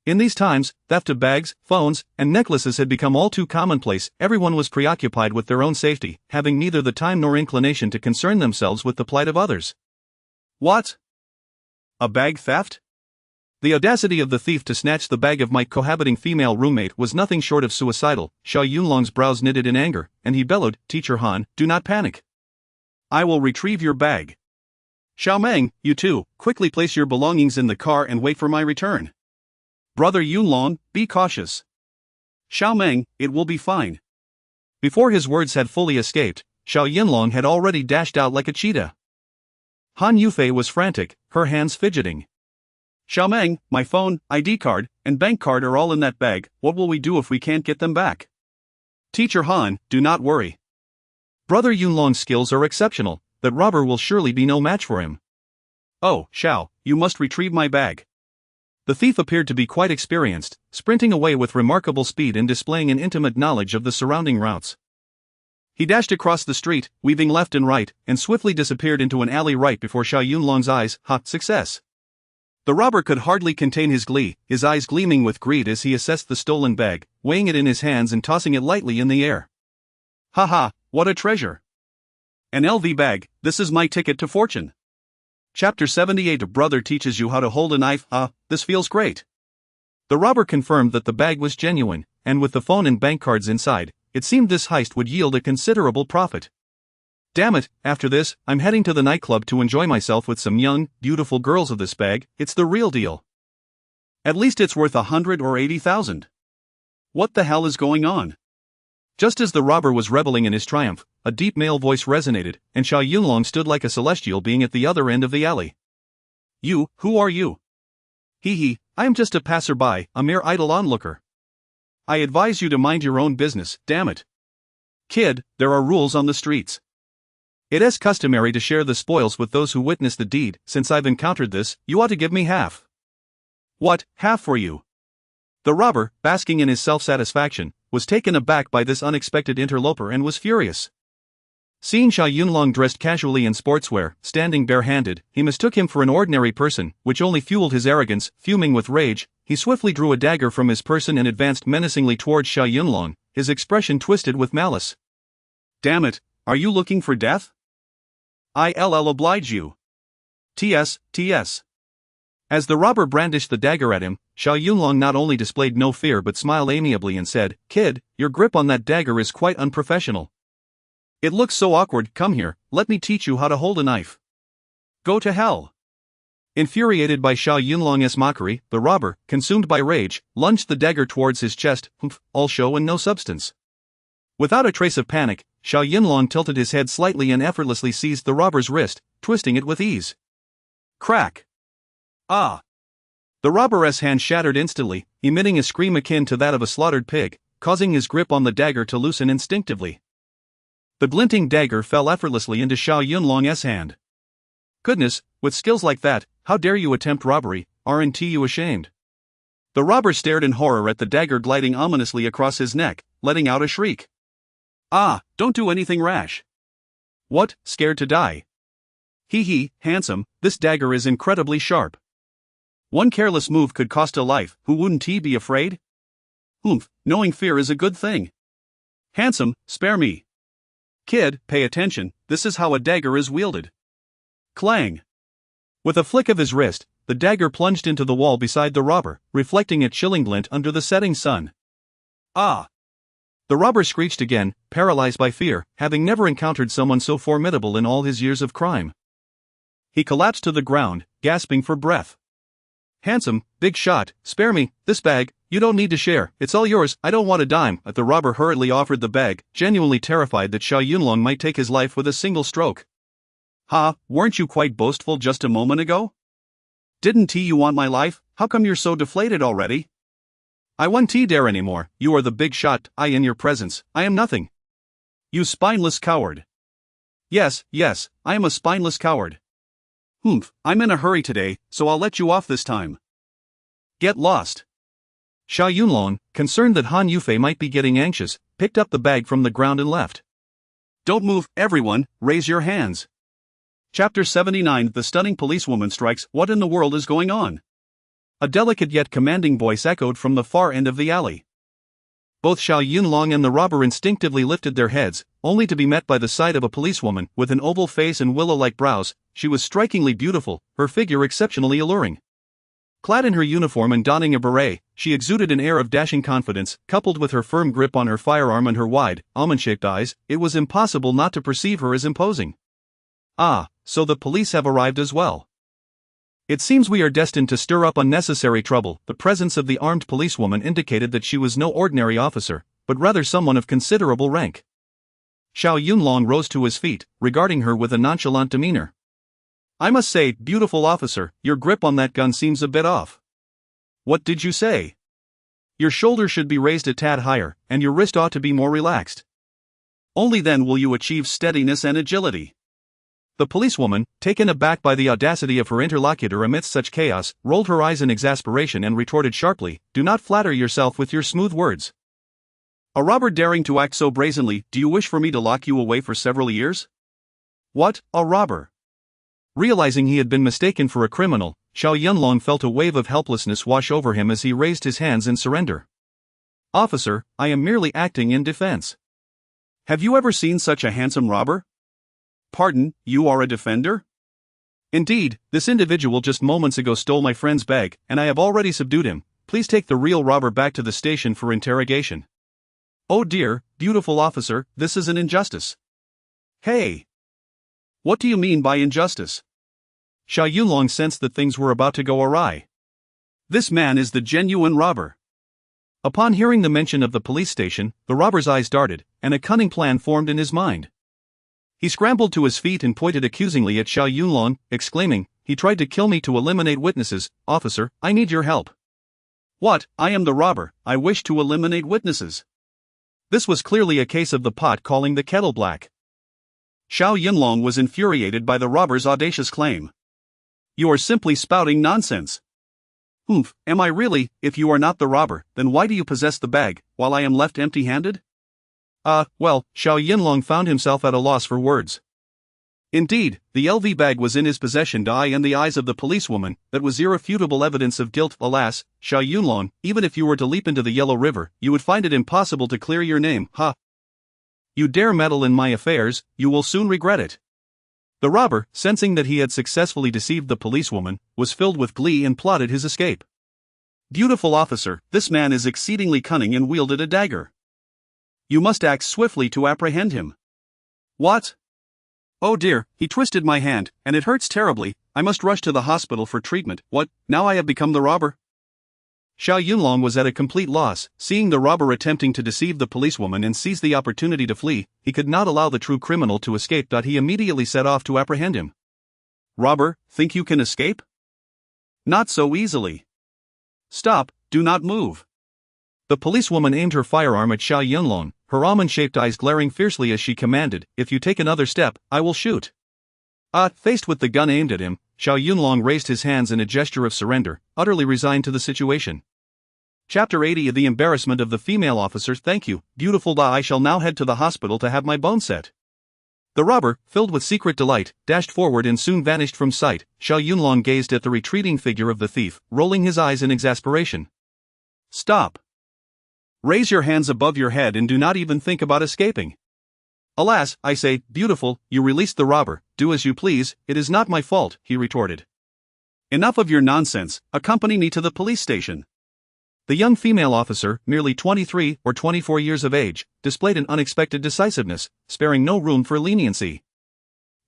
In these times, theft of bags, phones, and necklaces had become all too commonplace. Everyone was preoccupied with their own safety, having neither the time nor inclination to concern themselves with the plight of others. What? A bag theft? The audacity of the thief to snatch the bag of my cohabiting female roommate was nothing short of suicidal. Xiao Yunlong's brows knitted in anger, and he bellowed, "Teacher Han, do not panic. I will retrieve your bag. Xiao Meng, you too, quickly place your belongings in the car and wait for my return. Brother Yunlong, be cautious. Xiao Meng, it will be fine." Before his words had fully escaped, Xiao Yinlong had already dashed out like a cheetah. Han Yufei was frantic, her hands fidgeting. "Xiao Meng, my phone, ID card, and bank card are all in that bag. What will we do if we can't get them back?" "Teacher Han, do not worry. Brother Yunlong's skills are exceptional. That robber will surely be no match for him." "Oh, Xiao, you must retrieve my bag." The thief appeared to be quite experienced, sprinting away with remarkable speed and displaying an intimate knowledge of the surrounding routes. He dashed across the street, weaving left and right, and swiftly disappeared into an alley right before Xiao Yunlong's eyes. Success! The robber could hardly contain his glee, his eyes gleaming with greed as he assessed the stolen bag, weighing it in his hands and tossing it lightly in the air. "Ha, what a treasure! An LV bag, this is my ticket to fortune." Chapter 78 Brother teaches you how to hold a knife. This feels great. The robber confirmed that the bag was genuine, and with the phone and bank cards inside, it seemed this heist would yield a considerable profit. Damn it, after this, I'm heading to the nightclub to enjoy myself with some young, beautiful girls of this bag. It's the real deal. At least it's worth 100 or 80,000. What the hell is going on? Just as the robber was reveling in his triumph, a deep male voice resonated, and Xiao Yunlong stood like a celestial being at the other end of the alley. "You, who are you?" I am just a passerby, a mere idle onlooker. I advise you to mind your own business, damn it. Kid, there are rules on the streets. It is customary to share the spoils with those who witness the deed. Since I've encountered this, you ought to give me half." "What, half for you?" The robber, basking in his self-satisfaction, was taken aback by this unexpected interloper and was furious. Seeing Xiao Yunlong dressed casually in sportswear, standing barehanded, he mistook him for an ordinary person, which only fueled his arrogance. Fuming with rage, he swiftly drew a dagger from his person and advanced menacingly towards Xiao Yunlong, his expression twisted with malice. "Damn it, are you looking for death? I'll oblige you. TS. As the robber brandished the dagger at him, Xiao Yunlong not only displayed no fear but smiled amiably and said, "Kid, your grip on that dagger is quite unprofessional. It looks so awkward. Come here, let me teach you how to hold a knife." "Go to hell." Infuriated by Xiao Yunlong's mockery, the robber, consumed by rage, lunged the dagger towards his chest, all show and no substance. Without a trace of panic, Xiao Yunlong tilted his head slightly and effortlessly seized the robber's wrist, twisting it with ease. Crack! Ah! The robber's hand shattered instantly, emitting a scream akin to that of a slaughtered pig, causing his grip on the dagger to loosen instinctively. The glinting dagger fell effortlessly into Xiao Yunlong's hand. Goodness, with skills like that, how dare you attempt robbery? Aren't you ashamed? The robber stared in horror at the dagger gliding ominously across his neck, letting out a shriek. Don't do anything rash. What, scared to die? Handsome, this dagger is incredibly sharp. One careless move could cost a life. Who wouldn't he be afraid? Knowing fear is a good thing. Handsome, spare me. Kid, pay attention, this is how a dagger is wielded. Clang. With a flick of his wrist, the dagger plunged into the wall beside the robber, reflecting a chilling glint under the setting sun. Ah! The robber screeched again, paralyzed by fear, having never encountered someone so formidable in all his years of crime. He collapsed to the ground, gasping for breath. "Handsome, big shot, spare me, this bag, you don't need to share, it's all yours, I don't want a dime." The robber hurriedly offered the bag, genuinely terrified that Xiao Yunlong might take his life with a single stroke. "Ha, weren't you quite boastful just a moment ago? Didn't you want my life? How come you're so deflated already?" "I won't dare anymore, you are the big shot, in your presence, I am nothing." "You spineless coward." Yes, I am a spineless coward." "Humph, I'm in a hurry today, so I'll let you off this time." "Get lost." Xiao Yunlong, concerned that Han Yufei might be getting anxious, picked up the bag from the ground and left. "Don't move, everyone, raise your hands." Chapter 79. The stunning policewoman strikes. What in the world is going on? A delicate yet commanding voice echoed from the far end of the alley. Both Xiao Yunlong and the robber instinctively lifted their heads, only to be met by the sight of a policewoman with an oval face and willow-like brows. She was strikingly beautiful, her figure exceptionally alluring. Clad in her uniform and donning a beret, she exuded an air of dashing confidence, coupled with her firm grip on her firearm and her wide, almond-shaped eyes. It was impossible not to perceive her as imposing. "Ah, so the police have arrived as well. It seems we are destined to stir up unnecessary trouble." The presence of the armed policewoman indicated that she was no ordinary officer, but rather someone of considerable rank. Xiao Yunlong rose to his feet, regarding her with a nonchalant demeanor. "I must say, beautiful officer, your grip on that gun seems a bit off." "What did you say?" "Your shoulder should be raised a tad higher, and your wrist ought to be more relaxed. Only then will you achieve steadiness and agility." The policewoman, taken aback by the audacity of her interlocutor amidst such chaos, rolled her eyes in exasperation and retorted sharply, "Do not flatter yourself with your smooth words. A robber daring to act so brazenly, do you wish for me to lock you away for several years?" "What, a robber?" Realizing he had been mistaken for a criminal, Xiao Yunlong felt a wave of helplessness wash over him as he raised his hands in surrender. "Officer, I am merely acting in defense." "Have you ever seen such a handsome robber?" "Pardon, you are a defender?" "Indeed, this individual just moments ago stole my friend's bag, and I have already subdued him. Please take the real robber back to the station for interrogation." "Oh dear, beautiful officer, this is an injustice." "Hey! What do you mean by injustice?" Xiao Yunlong sensed that things were about to go awry. "This man is the genuine robber." Upon hearing the mention of the police station, the robber's eyes darted, and a cunning plan formed in his mind. He scrambled to his feet and pointed accusingly at Xiao Yunlong, exclaiming, "He tried to kill me to eliminate witnesses. Officer, I need your help." "What, I am the robber, I wish to eliminate witnesses." This was clearly a case of the pot calling the kettle black. Xiao Yunlong was infuriated by the robber's audacious claim. "You are simply spouting nonsense." "Humph, am I really? If you are not the robber, then why do you possess the bag, while I am left empty-handed?" Well, Xiao Yunlong found himself at a loss for words. Indeed, the LV bag was in his possession, in the eyes of the policewoman, that was irrefutable evidence of guilt. Alas, Xiao Yunlong, even if you were to leap into the Yellow River, you would find it impossible to clear your name. Ha! You dare meddle in my affairs, you will soon regret it. The robber, sensing that he had successfully deceived the policewoman, was filled with glee and plotted his escape. "Beautiful officer, this man is exceedingly cunning and wielded a dagger. You must act swiftly to apprehend him." "What? Oh dear, he twisted my hand, and it hurts terribly. I must rush to the hospital for treatment. What, now I have become the robber?" Xiao Yunlong was at a complete loss. Seeing the robber attempting to deceive the policewoman and seize the opportunity to flee, he could not allow the true criminal to escape. He immediately set off to apprehend him. "Robber, think you can escape? Not so easily. Stop, do not move." The policewoman aimed her firearm at Xiao Yunlong, her almond-shaped eyes glaring fiercely as she commanded, "If you take another step, I will shoot." Faced with the gun aimed at him, Xiao Yunlong raised his hands in a gesture of surrender, utterly resigned to the situation. Chapter 80. The embarrassment of the female officer. "Thank you, beautiful I shall now head to the hospital to have my bones set." The robber, filled with secret delight, dashed forward and soon vanished from sight. Xiao Yunlong gazed at the retreating figure of the thief, rolling his eyes in exasperation. "Stop! Raise your hands above your head and do not even think about escaping." "Alas, I say, beautiful, you released the robber, do as you please, it is not my fault," he retorted. Enough of your nonsense, accompany me to the police station. The young female officer, merely 23 or 24 years of age, displayed an unexpected decisiveness, sparing no room for leniency.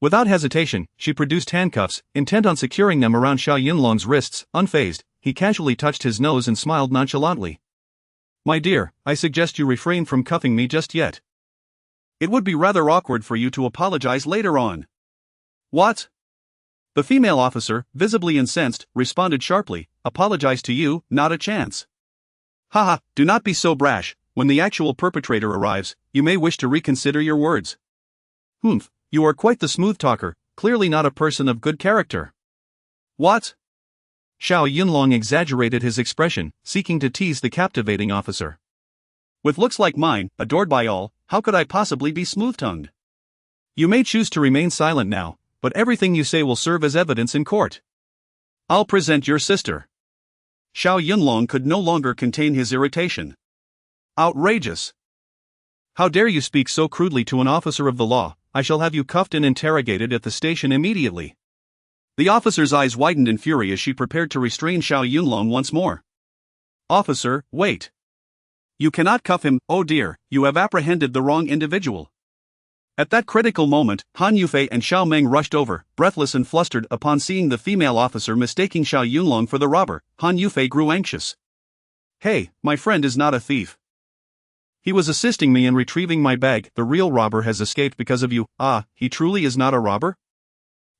Without hesitation, she produced handcuffs, intent on securing them around Xiao Yunlong's wrists. Unfazed, he casually touched his nose and smiled nonchalantly. My dear, I suggest you refrain from cuffing me just yet. It would be rather awkward for you to apologize later on. What? The female officer, visibly incensed, responded sharply, apologize to you, not a chance. Haha, do not be so brash. When the actual perpetrator arrives, you may wish to reconsider your words. Humph, you are quite the smooth talker, clearly not a person of good character. What? Xiao Yunlong exaggerated his expression, seeking to tease the captivating officer. With looks like mine, adored by all, how could I possibly be smooth-tongued? You may choose to remain silent now, but everything you say will serve as evidence in court. I'll present your sister. Xiao Yunlong could no longer contain his irritation. Outrageous! How dare you speak so crudely to an officer of the law? I shall have you cuffed and interrogated at the station immediately. The officer's eyes widened in fury as she prepared to restrain Xiao Yunlong once more. Officer, wait. You cannot cuff him. Oh dear, you have apprehended the wrong individual. At that critical moment, Han Yufei and Xiao Meng rushed over, breathless and flustered. Upon seeing the female officer mistaking Xiao Yunlong for the robber, Han Yufei grew anxious. Hey, my friend is not a thief. He was assisting me in retrieving my bag. The real robber has escaped because of you. Ah, he truly is not a robber?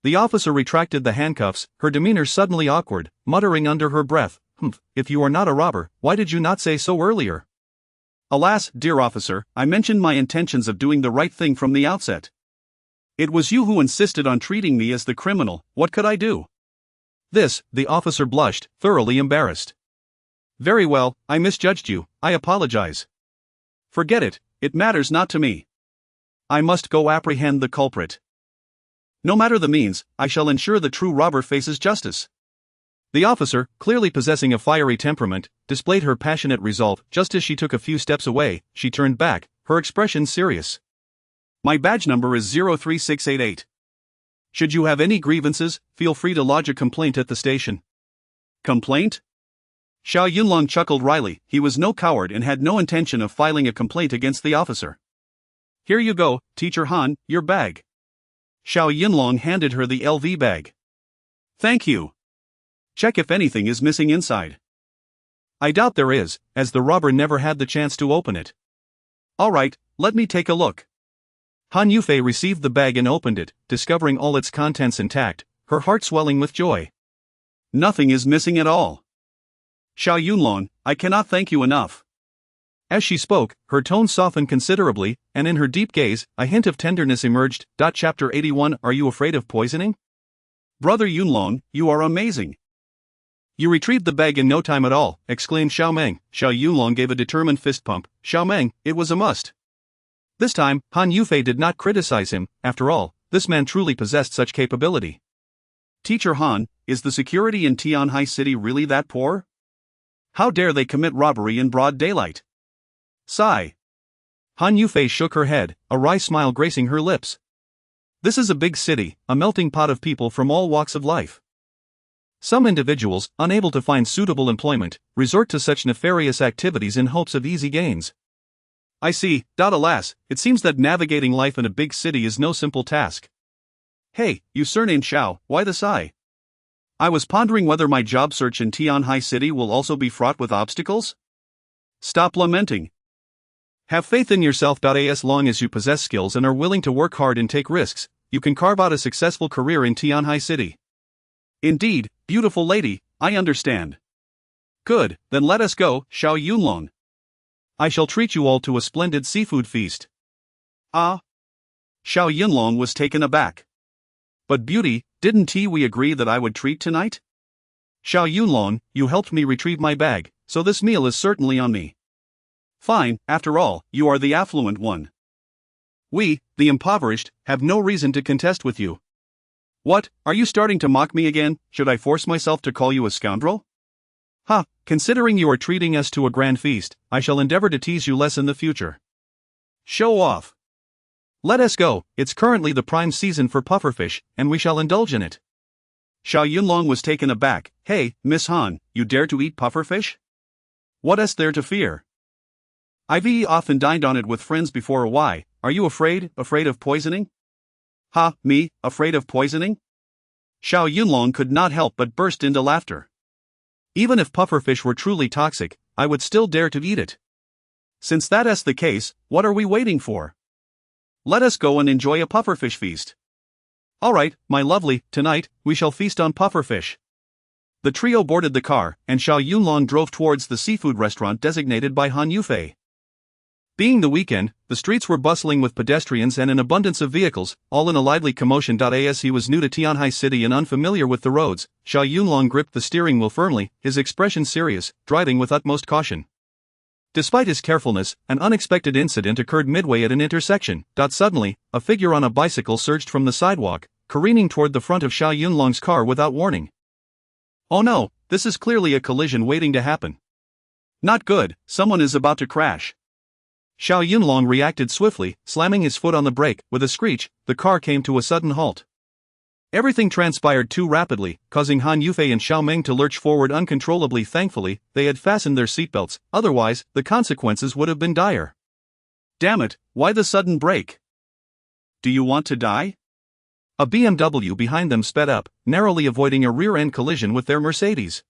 The officer retracted the handcuffs, her demeanor suddenly awkward, muttering under her breath, if you are not a robber, why did you not say so earlier? Alas, dear officer, I mentioned my intentions of doing the right thing from the outset. It was you who insisted on treating me as the criminal. What could I do? This, the officer blushed, thoroughly embarrassed. Very well, I misjudged you, I apologize. Forget it, it matters not to me. I must go apprehend the culprit. No matter the means, I shall ensure the true robber faces justice. The officer, clearly possessing a fiery temperament, displayed her passionate resolve. Just as she took a few steps away, she turned back, her expression serious. My badge number is 03688. Should you have any grievances, feel free to lodge a complaint at the station. Complaint? Xiao Yunlong chuckled wryly. He was no coward and had no intention of filing a complaint against the officer. Here you go, Teacher Han, your bag. Xiao Yunlong handed her the LV bag. Thank you. Check if anything is missing inside. I doubt there is, as the robber never had the chance to open it. Alright, let me take a look. Han Yufei received the bag and opened it, discovering all its contents intact, her heart swelling with joy. Nothing is missing at all. Xiao Yunlong, I cannot thank you enough. As she spoke, her tone softened considerably, and in her deep gaze, a hint of tenderness emerged. Chapter 81. Are you afraid of poisoning? Brother Yunlong, you are amazing. You retrieved the bag in no time at all, exclaimed Xiao Meng. Xiao Yunlong gave a determined fist pump. Xiao Meng, it was a must. This time, Han Yufei did not criticize him. After all, this man truly possessed such capability. Teacher Han, is the security in Tianhai City really that poor? How dare they commit robbery in broad daylight? Sigh. Han Yufei shook her head, a wry smile gracing her lips. This is a big city, a melting pot of people from all walks of life. Some individuals, unable to find suitable employment, resort to such nefarious activities in hopes of easy gains. I see. Alas, it seems that navigating life in a big city is no simple task. Hey, you surnamed Xiao, why the sigh? I was pondering whether my job search in Tianhai City will also be fraught with obstacles? Stop lamenting. Have faith in yourself. As long as you possess skills and are willing to work hard and take risks, you can carve out a successful career in Tianhai City. Indeed, beautiful lady, I understand. Good, then let us go, Xiao Yunlong. I shall treat you all to a splendid seafood feast. Ah? Xiao Yunlong was taken aback. But beauty, didn't we agree that I would treat tonight? Xiao Yunlong, you helped me retrieve my bag, so this meal is certainly on me. Fine, after all, you are the affluent one. We, the impoverished, have no reason to contest with you. What, are you starting to mock me again? Should I force myself to call you a scoundrel? Ha, considering you are treating us to a grand feast, I shall endeavor to tease you less in the future. Show off. Let us go, it's currently the prime season for pufferfish, and we shall indulge in it. Xiao Yunlong was taken aback. Hey, Miss Han, you dare to eat pufferfish? What is there to fear? I've often dined on it with friends before. Why, are you afraid of poisoning? Ha, me, afraid of poisoning? Xiao Yunlong could not help but burst into laughter. Even if pufferfish were truly toxic, I would still dare to eat it. Since that is the case, what are we waiting for? Let us go and enjoy a pufferfish feast. Alright, my lovely, tonight, we shall feast on pufferfish. The trio boarded the car, and Xiao Yunlong drove towards the seafood restaurant designated by Han Yufei. Being the weekend, the streets were bustling with pedestrians and an abundance of vehicles, all in a lively commotion. As he was new to Tianhai City and unfamiliar with the roads, Xiao Yunlong gripped the steering wheel firmly, his expression serious, driving with utmost caution. Despite his carefulness, an unexpected incident occurred midway at an intersection. Suddenly, a figure on a bicycle surged from the sidewalk, careening toward the front of Xiao Yunlong's car without warning. Oh no, this is clearly a collision waiting to happen. Not good, someone is about to crash. Xiao Yunlong reacted swiftly, slamming his foot on the brake. With a screech, the car came to a sudden halt. Everything transpired too rapidly, causing Han Yufei and Xiao Ming to lurch forward uncontrollably. Thankfully, they had fastened their seatbelts, otherwise, the consequences would have been dire. Damn it, why the sudden brake? Do you want to die? A BMW behind them sped up, narrowly avoiding a rear-end collision with their Mercedes.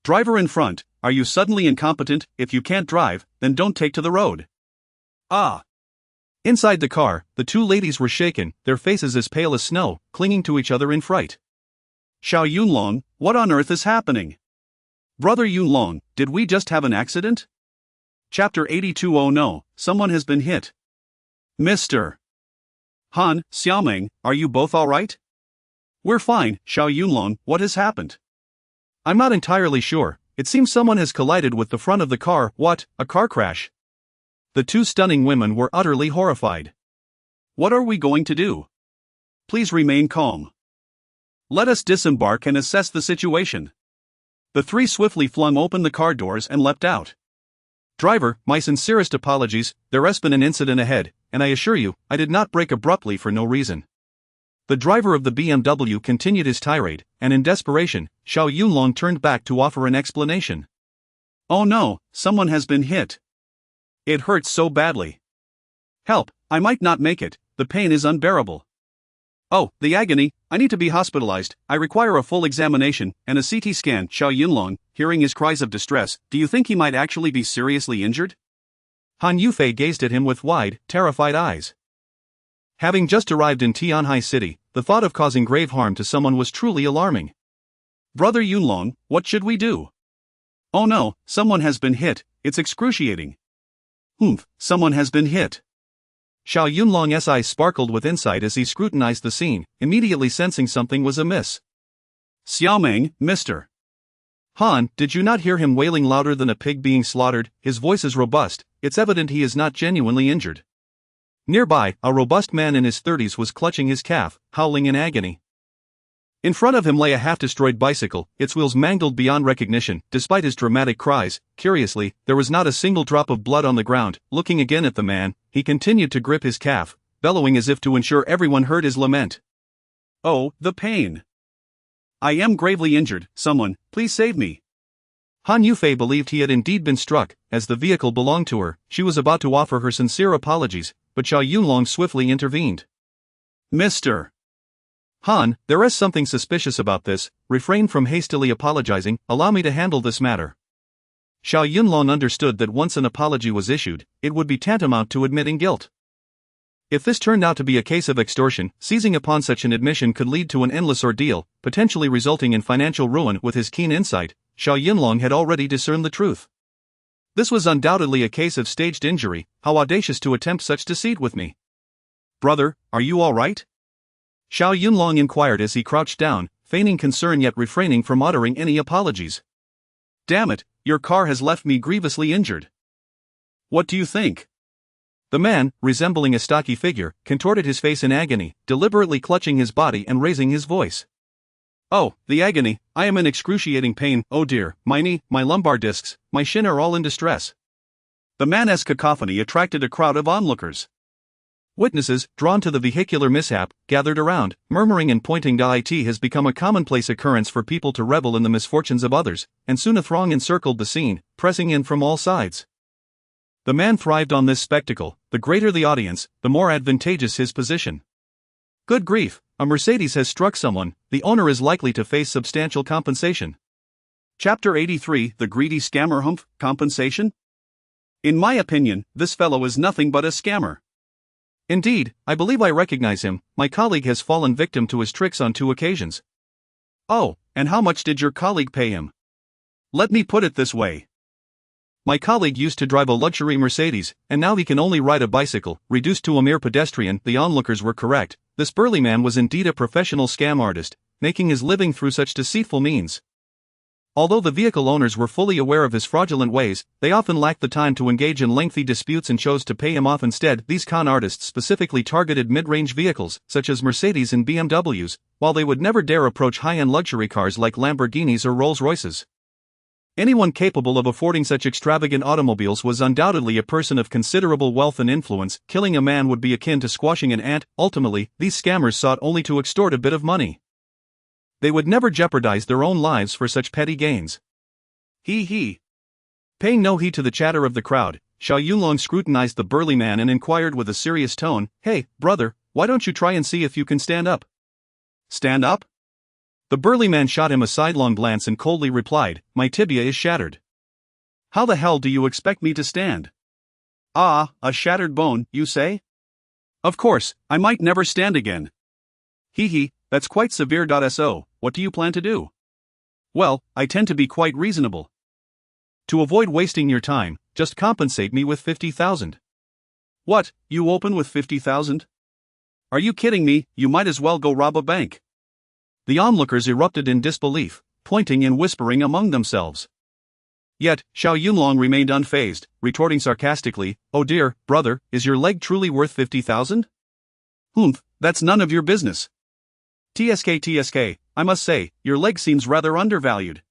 Driver in front, are you suddenly incompetent? If you can't drive, then don't take to the road. Ah! Inside the car, the two ladies were shaken, their faces as pale as snow, clinging to each other in fright. Xiao Yunlong, what on earth is happening? Brother Yunlong, did we just have an accident? Chapter 82. Oh no, someone has been hit. Mr. Han, Xiaoming, are you both alright? We're fine, Xiao Yunlong, what has happened? I'm not entirely sure, it seems someone has collided with the front of the car. What, a car crash? The two stunning women were utterly horrified. What are we going to do? Please remain calm. Let us disembark and assess the situation. The three swiftly flung open the car doors and leapt out. Driver, my sincerest apologies, there has been an incident ahead, and I assure you, I did not brake abruptly for no reason. The driver of the BMW continued his tirade, and in desperation, Xiao Yunlong turned back to offer an explanation. Oh no, someone has been hit. It hurts so badly. Help, I might not make it, the pain is unbearable. Oh, the agony, I need to be hospitalized, I require a full examination, and a CT scan. Xiao Yunlong, hearing his cries of distress, do you think he might actually be seriously injured? Han Yufei gazed at him with wide, terrified eyes. Having just arrived in Tianhai City, the thought of causing grave harm to someone was truly alarming. Brother Yunlong, what should we do? Oh no, someone has been hit, it's excruciating. Someone has been hit. Xiao Yunlong's eyes sparkled with insight as he scrutinized the scene, immediately sensing something was amiss. Xiaoming, Mr. Han, did you not hear him wailing louder than a pig being slaughtered? His voice is robust, it's evident he is not genuinely injured. Nearby, a robust man in his 30s was clutching his calf, howling in agony. In front of him lay a half-destroyed bicycle, its wheels mangled beyond recognition. Despite his dramatic cries, curiously, there was not a single drop of blood on the ground. Looking again at the man, he continued to grip his calf, bellowing as if to ensure everyone heard his lament. Oh, the pain! I am gravely injured, someone, please save me. Han Yufei believed he had indeed been struck, as the vehicle belonged to her. She was about to offer her sincere apologies, but Xiao Yunlong swiftly intervened. Mr. Han, there is something suspicious about this, refrain from hastily apologizing, allow me to handle this matter. Xiao Yunlong understood that once an apology was issued, it would be tantamount to admitting guilt. If this turned out to be a case of extortion, seizing upon such an admission could lead to an endless ordeal, potentially resulting in financial ruin. With his keen insight, Xiao Yunlong had already discerned the truth. This was undoubtedly a case of staged injury. How audacious to attempt such deceit with me. Brother, are you all right? Xiao Yunlong inquired as he crouched down, feigning concern yet refraining from uttering any apologies. Damn it, your car has left me grievously injured. What do you think? The man, resembling a stocky figure, contorted his face in agony, deliberately clutching his body and raising his voice. Oh, the agony, I am in excruciating pain. Oh dear, my knee, my lumbar discs, my shin are all in distress. The man's cacophony attracted a crowd of onlookers. Witnesses, drawn to the vehicular mishap, gathered around, murmuring and pointing. It has become a commonplace occurrence for people to revel in the misfortunes of others, and soon a throng encircled the scene, pressing in from all sides. The man thrived on this spectacle. The greater the audience, the more advantageous his position. Good grief, a Mercedes has struck someone, the owner is likely to face substantial compensation. Chapter 83, The Greedy Scammer. Humph, compensation? In my opinion, this fellow is nothing but a scammer. Indeed, I believe I recognize him. My colleague has fallen victim to his tricks on 2 occasions. Oh, and how much did your colleague pay him? Let me put it this way. My colleague used to drive a luxury Mercedes, and now he can only ride a bicycle, reduced to a mere pedestrian. The onlookers were correct. This burly man was indeed a professional scam artist, making his living through such deceitful means. Although the vehicle owners were fully aware of his fraudulent ways, they often lacked the time to engage in lengthy disputes and chose to pay him off instead. These con artists specifically targeted mid-range vehicles, such as Mercedes and BMWs, while they would never dare approach high-end luxury cars like Lamborghinis or Rolls-Royces. Anyone capable of affording such extravagant automobiles was undoubtedly a person of considerable wealth and influence. Killing a man would be akin to squashing an ant. Ultimately, these scammers sought only to extort a bit of money. They would never jeopardize their own lives for such petty gains. He. Paying no heed to the chatter of the crowd, Xiao Yunlong scrutinized the burly man and inquired with a serious tone, "Hey, brother, why don't you try and see if you can stand up?" Stand up? The burly man shot him a sidelong glance and coldly replied, "My tibia is shattered." How the hell do you expect me to stand? Ah, a shattered bone, you say? Of course, I might never stand again. That's quite severe. So, what do you plan to do? Well, I tend to be quite reasonable. To avoid wasting your time, just compensate me with 50,000. What, you open with 50,000? Are you kidding me? You might as well go rob a bank. The onlookers erupted in disbelief, pointing and whispering among themselves. Yet, Xiao Yunlong remained unfazed, retorting sarcastically, "Oh dear, brother, is your leg truly worth 50,000? Humph, that's none of your business. TSK, I must say, your leg seems rather undervalued.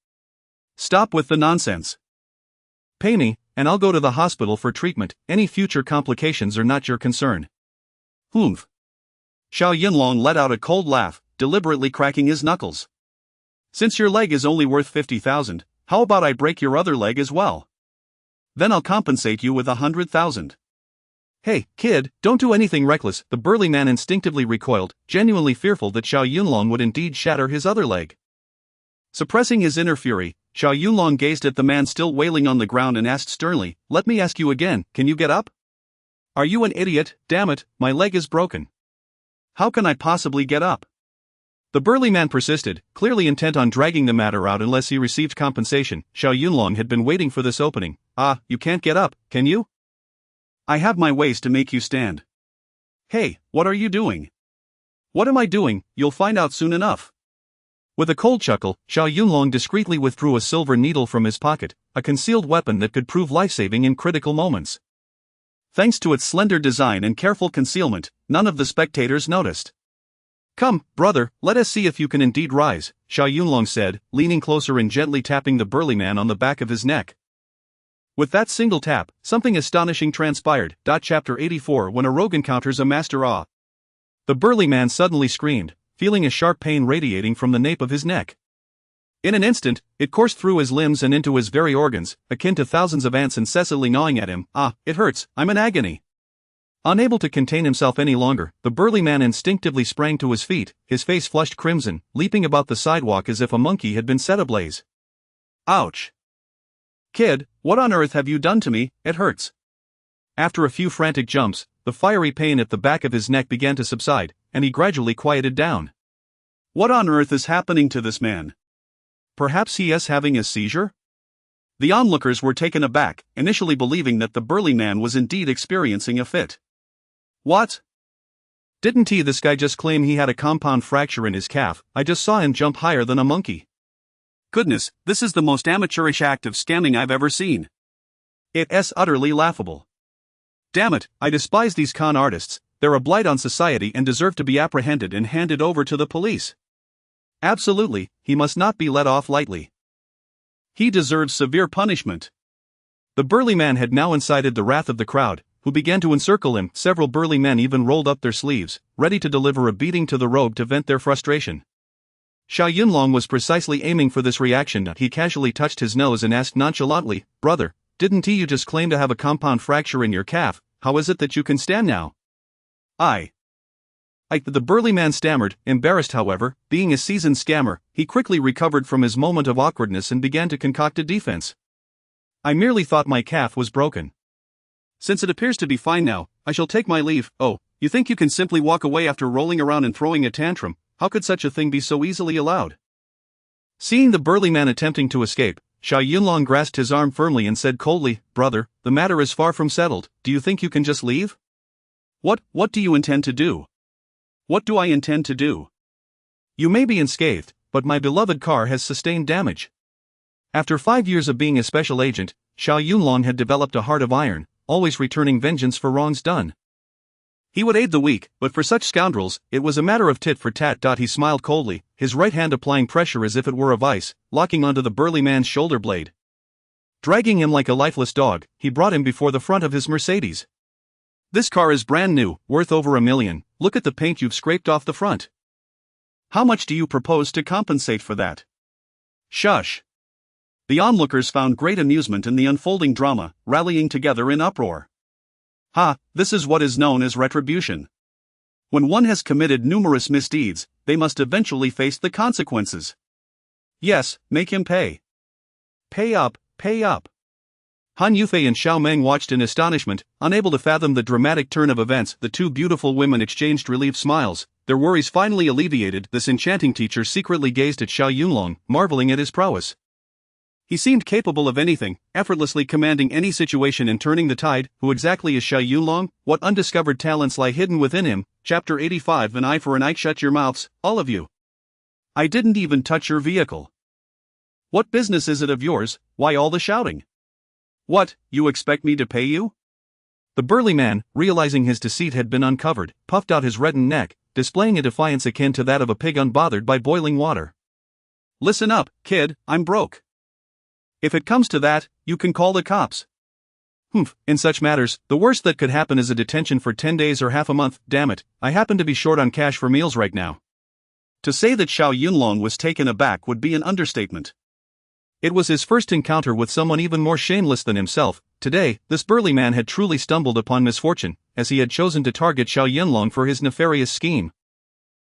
Stop with the nonsense. Pay me, and I'll go to the hospital for treatment. Any future complications are not your concern." Humph. Xiao Yunlong let out a cold laugh, deliberately cracking his knuckles. "Since your leg is only worth 50,000, how about I break your other leg as well? Then I'll compensate you with 100,000. Hey, kid, don't do anything reckless." The burly man instinctively recoiled, genuinely fearful that Xiao Yunlong would indeed shatter his other leg. Suppressing his inner fury, Xiao Yunlong gazed at the man still wailing on the ground and asked sternly, "Let me ask you again, can you get up?" "Are you an idiot? Damn it, my leg is broken. How can I possibly get up?" The burly man persisted, clearly intent on dragging the matter out unless he received compensation. Xiao Yunlong had been waiting for this opening. "Ah, you can't get up, can you? I have my ways to make you stand." "Hey, what are you doing?" "What am I doing? You'll find out soon enough." With a cold chuckle, Xiao Yunlong discreetly withdrew a silver needle from his pocket, a concealed weapon that could prove life-saving in critical moments. Thanks to its slender design and careful concealment, none of the spectators noticed. "Come, brother, let us see if you can indeed rise," Xiao Yunlong said, leaning closer and gently tapping the burly man on the back of his neck. With that single tap, something astonishing transpired. Chapter 84, When a rogue encounters a master. The burly man suddenly screamed, feeling a sharp pain radiating from the nape of his neck. In an instant, it coursed through his limbs and into his very organs, akin to thousands of ants incessantly gnawing at him. "Ah, it hurts, I'm in agony." Unable to contain himself any longer, the burly man instinctively sprang to his feet, his face flushed crimson, leaping about the sidewalk as if a monkey had been set ablaze. "Ouch! Kid, what on earth have you done to me? It hurts." After a few frantic jumps, the fiery pain at the back of his neck began to subside, and he gradually quieted down. What on earth is happening to this man? Perhaps he is having a seizure? The onlookers were taken aback, initially believing that the burly man was indeed experiencing a fit. What? Didn't this guy just claim he had a compound fracture in his calf? I just saw him jump higher than a monkey. Goodness, this is the most amateurish act of scamming I've ever seen. It's utterly laughable. Damn it, I despise these con artists. They're a blight on society and deserve to be apprehended and handed over to the police. Absolutely, he must not be let off lightly. He deserves severe punishment. The burly man had now incited the wrath of the crowd, who began to encircle him. Several burly men even rolled up their sleeves, ready to deliver a beating to the rogue to vent their frustration. Xiao Yunlong was precisely aiming for this reaction. He casually touched his nose and asked nonchalantly, "Brother, didn't you just claim to have a compound fracture in your calf? How is it that you can stand now?" The burly man stammered, embarrassed however. Being a seasoned scammer, he quickly recovered from his moment of awkwardness and began to concoct a defense. "I merely thought my calf was broken. Since it appears to be fine now, I shall take my leave." "Oh, you think you can simply walk away after rolling around and throwing a tantrum? How could such a thing be so easily allowed?" Seeing the burly man attempting to escape, Xiao Yunlong grasped his arm firmly and said coldly, "Brother, the matter is far from settled. Do you think you can just leave?" What do you intend to do?" "What do I intend to do? You may be unscathed, but my beloved car has sustained damage." After 5 years of being a special agent, Xiao Yunlong had developed a heart of iron, always returning vengeance for wrongs done. He would aid the weak, but for such scoundrels, it was a matter of tit for tat. He smiled coldly, his right hand applying pressure as if it were a vice, locking onto the burly man's shoulder blade. Dragging him like a lifeless dog, he brought him before the front of his Mercedes. "This car is brand new, worth over $1 million. Look at the paint you've scraped off the front. How much do you propose to compensate for that?" "Shush." The onlookers found great amusement in the unfolding drama, rallying together in uproar. "Ha, this is what is known as retribution. When one has committed numerous misdeeds, they must eventually face the consequences. Yes, make him pay. Pay up, pay up." Han Yufei and Xiao Meng watched in astonishment, unable to fathom the dramatic turn of events. The two beautiful women exchanged relieved smiles, their worries finally alleviated. This enchanting teacher secretly gazed at Xiao Yunlong, marveling at his prowess. He seemed capable of anything, effortlessly commanding any situation and turning the tide. Who exactly is Xiao Yunlong? What undiscovered talents lie hidden within him? Chapter 85. An eye for an eye. Shut your mouths, all of you. I didn't even touch your vehicle. What business is it of yours? Why all the shouting? What, you expect me to pay you? The burly man, realizing his deceit had been uncovered, puffed out his reddened neck, displaying a defiance akin to that of a pig unbothered by boiling water. "Listen up, kid, I'm broke. If it comes to that, you can call the cops." "Humph, in such matters, the worst that could happen is a detention for 10 days or half a month. Damn it, I happen to be short on cash for meals right now." To say that Xiao Yunlong was taken aback would be an understatement. It was his first encounter with someone even more shameless than himself. Today, this burly man had truly stumbled upon misfortune, as he had chosen to target Xiao Yunlong for his nefarious scheme.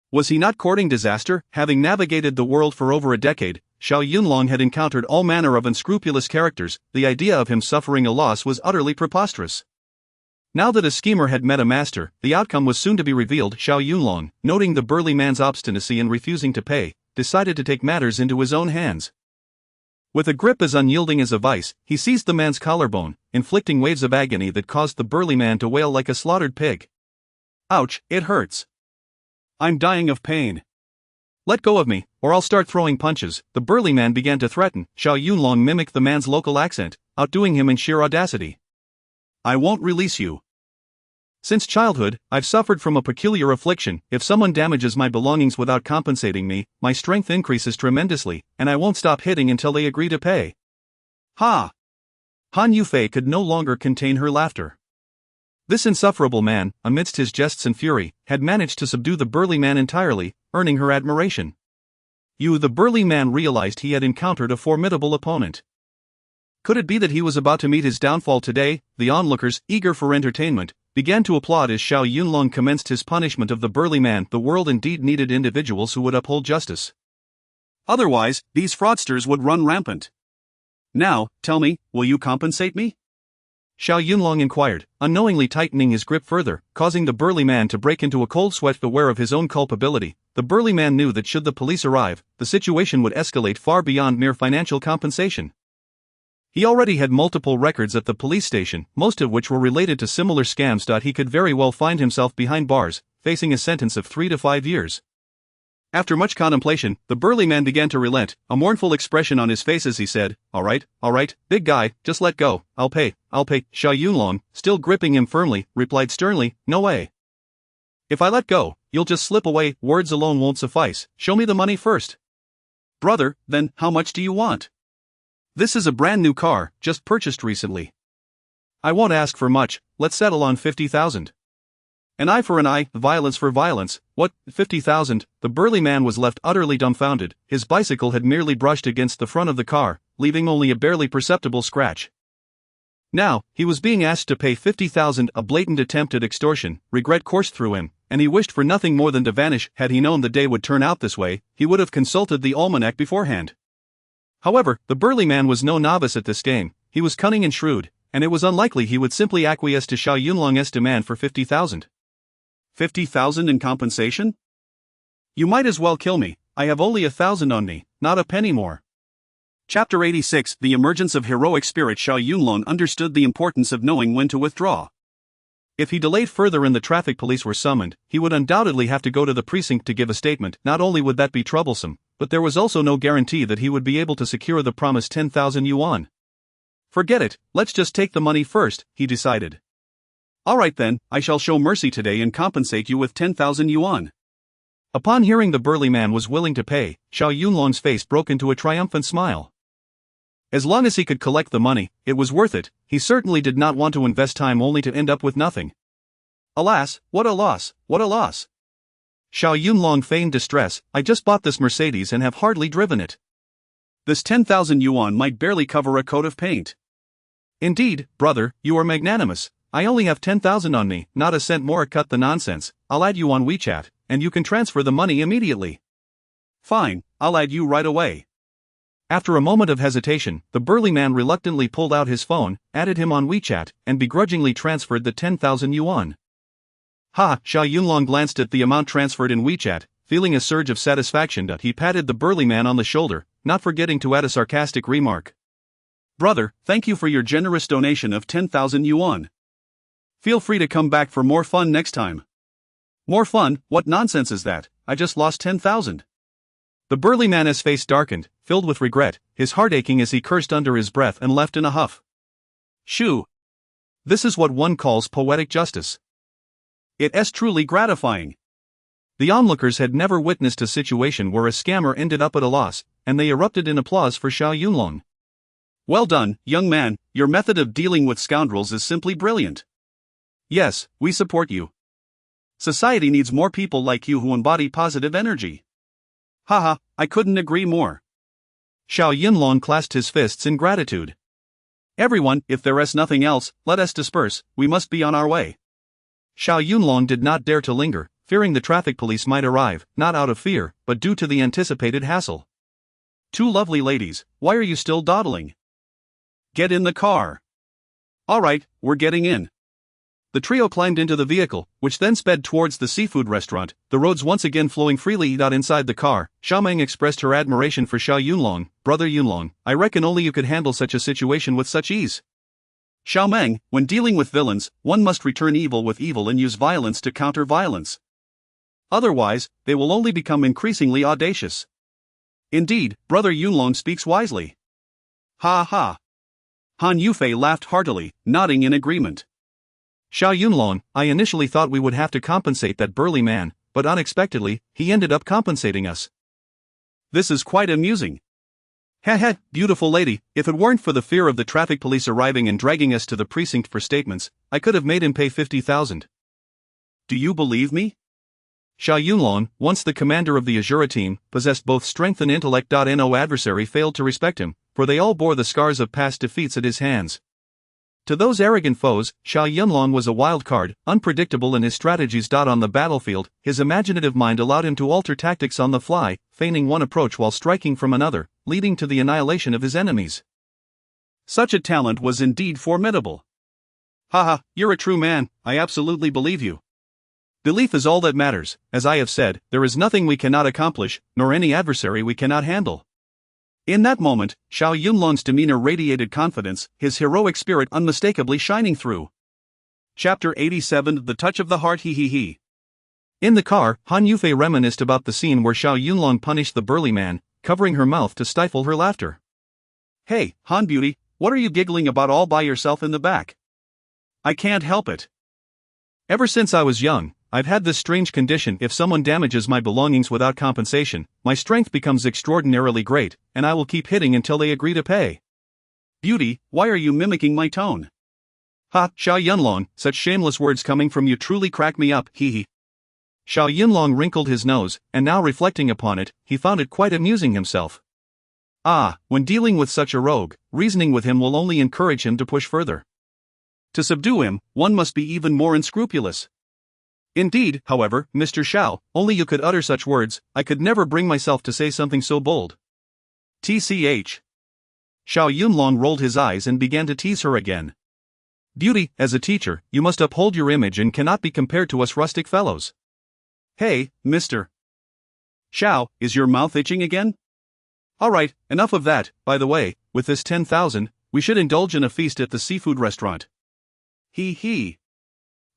Was he not courting disaster? Having navigated the world for over a decade, Xiao Yunlong had encountered all manner of unscrupulous characters. The idea of him suffering a loss was utterly preposterous. Now that a schemer had met a master, the outcome was soon to be revealed. Xiao Yunlong, noting the burly man's obstinacy in refusing to pay, decided to take matters into his own hands. With a grip as unyielding as a vice, he seized the man's collarbone, inflicting waves of agony that caused the burly man to wail like a slaughtered pig. "Ouch, it hurts. I'm dying of pain. Let go of me, or I'll start throwing punches." The burly man began to threaten. Xiao Yunlong mimicked the man's local accent, outdoing him in sheer audacity. "I won't release you. Since childhood, I've suffered from a peculiar affliction. If someone damages my belongings without compensating me, my strength increases tremendously, and I won't stop hitting until they agree to pay." "Ha!" Han Yufei could no longer contain her laughter. This insufferable man, amidst his jests and fury, had managed to subdue the burly man entirely, earning her admiration. The burly man realized he had encountered a formidable opponent. Could it be that he was about to meet his downfall today? The onlookers, eager for entertainment, began to applaud as Xiao Yunlong commenced his punishment of the burly man. The world indeed needed individuals who would uphold justice. Otherwise, these fraudsters would run rampant. "Now, tell me, will you compensate me?" Xiao Yunlong inquired, unknowingly tightening his grip further, causing the burly man to break into a cold sweat. Aware of his own culpability, the burly man knew that should the police arrive, the situation would escalate far beyond mere financial compensation. He already had multiple records at the police station, most of which were related to similar scams. He could very well find himself behind bars, facing a sentence of 3 to 5 years. After much contemplation, the burly man began to relent, a mournful expression on his face as he said, all right, big guy, just let go, I'll pay. Xiao Yunlong, still gripping him firmly, replied sternly, "No way. If I let go, you'll just slip away. Words alone won't suffice, show me the money first." "Brother, then, how much do you want? This is a brand new car, just purchased recently." I won't ask for much, let's settle on 50,000. An eye for an eye, violence for violence. What, 50,000? The burly man was left utterly dumbfounded. His bicycle had merely brushed against the front of the car, leaving only a barely perceptible scratch. Now, he was being asked to pay 50,000, a blatant attempt at extortion. Regret coursed through him, and he wished for nothing more than to vanish. Had he known the day would turn out this way, he would have consulted the almanac beforehand. However, the burly man was no novice at this game. He was cunning and shrewd, and it was unlikely he would simply acquiesce to Xiao Yunlong's demand for 50,000. 50,000 in compensation? You might as well kill me. I have only 1,000 on me, not a penny more. Chapter 86. The emergence of heroic spirit. Xiao Yunlong understood the importance of knowing when to withdraw. If he delayed further and the traffic police were summoned, he would undoubtedly have to go to the precinct to give a statement. Not only would that be troublesome, but there was also no guarantee that he would be able to secure the promised 10,000 yuan. Forget it, let's just take the money first, he decided. Alright then, I shall show mercy today and compensate you with 10,000 yuan. Upon hearing the burly man was willing to pay, Xiao Yunlong's face broke into a triumphant smile. As long as he could collect the money, it was worth it. He certainly did not want to invest time only to end up with nothing. Alas, what a loss, what a loss. Xiao Yunlong feigned distress. I just bought this Mercedes and have hardly driven it. This 10,000 yuan might barely cover a coat of paint. Indeed, brother, you are magnanimous. I only have 10,000 on me, not a cent more. Cut the nonsense. I'll add you on WeChat, and you can transfer the money immediately. Fine, I'll add you right away. After a moment of hesitation, the burly man reluctantly pulled out his phone, added him on WeChat, and begrudgingly transferred the 10,000 yuan. Ha! Xiao Yunlong glanced at the amount transferred in WeChat, feeling a surge of satisfaction. He patted the burly man on the shoulder, not forgetting to add a sarcastic remark. Brother, thank you for your generous donation of 10,000 yuan. Feel free to come back for more fun next time. More fun? What nonsense is that? I just lost 10,000. The burly man's face darkened, filled with regret, his heart aching as he cursed under his breath and left in a huff. Shoo! This is what one calls poetic justice. It's truly gratifying. The onlookers had never witnessed a situation where a scammer ended up at a loss, and they erupted in applause for Xiao Yunlong. Well done, young man, your method of dealing with scoundrels is simply brilliant. Yes, we support you. Society needs more people like you who embody positive energy. Haha, I couldn't agree more. Xiao Yunlong clasped his fists in gratitude. Everyone, if there is nothing else, let us disperse, we must be on our way. Xiao Yunlong did not dare to linger, fearing the traffic police might arrive, not out of fear, but due to the anticipated hassle. Two lovely ladies, why are you still dawdling? Get in the car. Alright, we're getting in. The trio climbed into the vehicle, which then sped towards the seafood restaurant, the roads once again flowing freely. Inside the car, Xiaomeng expressed her admiration for Xiao Yunlong. Brother Yunlong, I reckon only you could handle such a situation with such ease. Xiaomeng, when dealing with villains, one must return evil with evil and use violence to counter violence. Otherwise, they will only become increasingly audacious. Indeed, Brother Yunlong speaks wisely. Ha ha. Han Yufei laughed heartily, nodding in agreement. Xiao Yunlong, I initially thought we would have to compensate that burly man, but unexpectedly, he ended up compensating us. This is quite amusing. Heh, beautiful lady, if it weren't for the fear of the traffic police arriving and dragging us to the precinct for statements, I could have made him pay 50,000. Do you believe me? Xiao Yunlong, once the commander of the Azura team, possessed both strength and intellect. No adversary failed to respect him, for they all bore the scars of past defeats at his hands. To those arrogant foes, Xiao Yunlong was a wild card, unpredictable in his strategies. On the battlefield, his imaginative mind allowed him to alter tactics on the fly, feigning one approach while striking from another, leading to the annihilation of his enemies. Such a talent was indeed formidable. Haha, you're a true man, I absolutely believe you. Belief is all that matters. As I have said, there is nothing we cannot accomplish, nor any adversary we cannot handle. In that moment, Xiao Yunlong's demeanor radiated confidence, his heroic spirit unmistakably shining through. Chapter 87. The Touch of the Heart. He. In the car, Han Yufei reminisced about the scene where Xiao Yunlong punished the burly man, covering her mouth to stifle her laughter. Hey, Han Beauty, what are you giggling about all by yourself in the back? I can't help it. Ever since I was young, I've had this strange condition. If someone damages my belongings without compensation, my strength becomes extraordinarily great, and I will keep hitting until they agree to pay. Beauty, why are you mimicking my tone? Ha, Xiao Yunlong, such shameless words coming from you truly crack me up, hee hee. Xiao Yunlong wrinkled his nose, and now reflecting upon it, he found it quite amusing himself. Ah, when dealing with such a rogue, reasoning with him will only encourage him to push further. To subdue him, one must be even more unscrupulous. Indeed, however, Mr. Xiao, only you could utter such words, I could never bring myself to say something so bold. TCH. Xiao Yunlong rolled his eyes and began to tease her again. Beauty, as a teacher, you must uphold your image and cannot be compared to us rustic fellows. Hey, Mr. Xiao, is your mouth itching again? Alright, enough of that. By the way, with this 10,000, we should indulge in a feast at the seafood restaurant. Hee hee.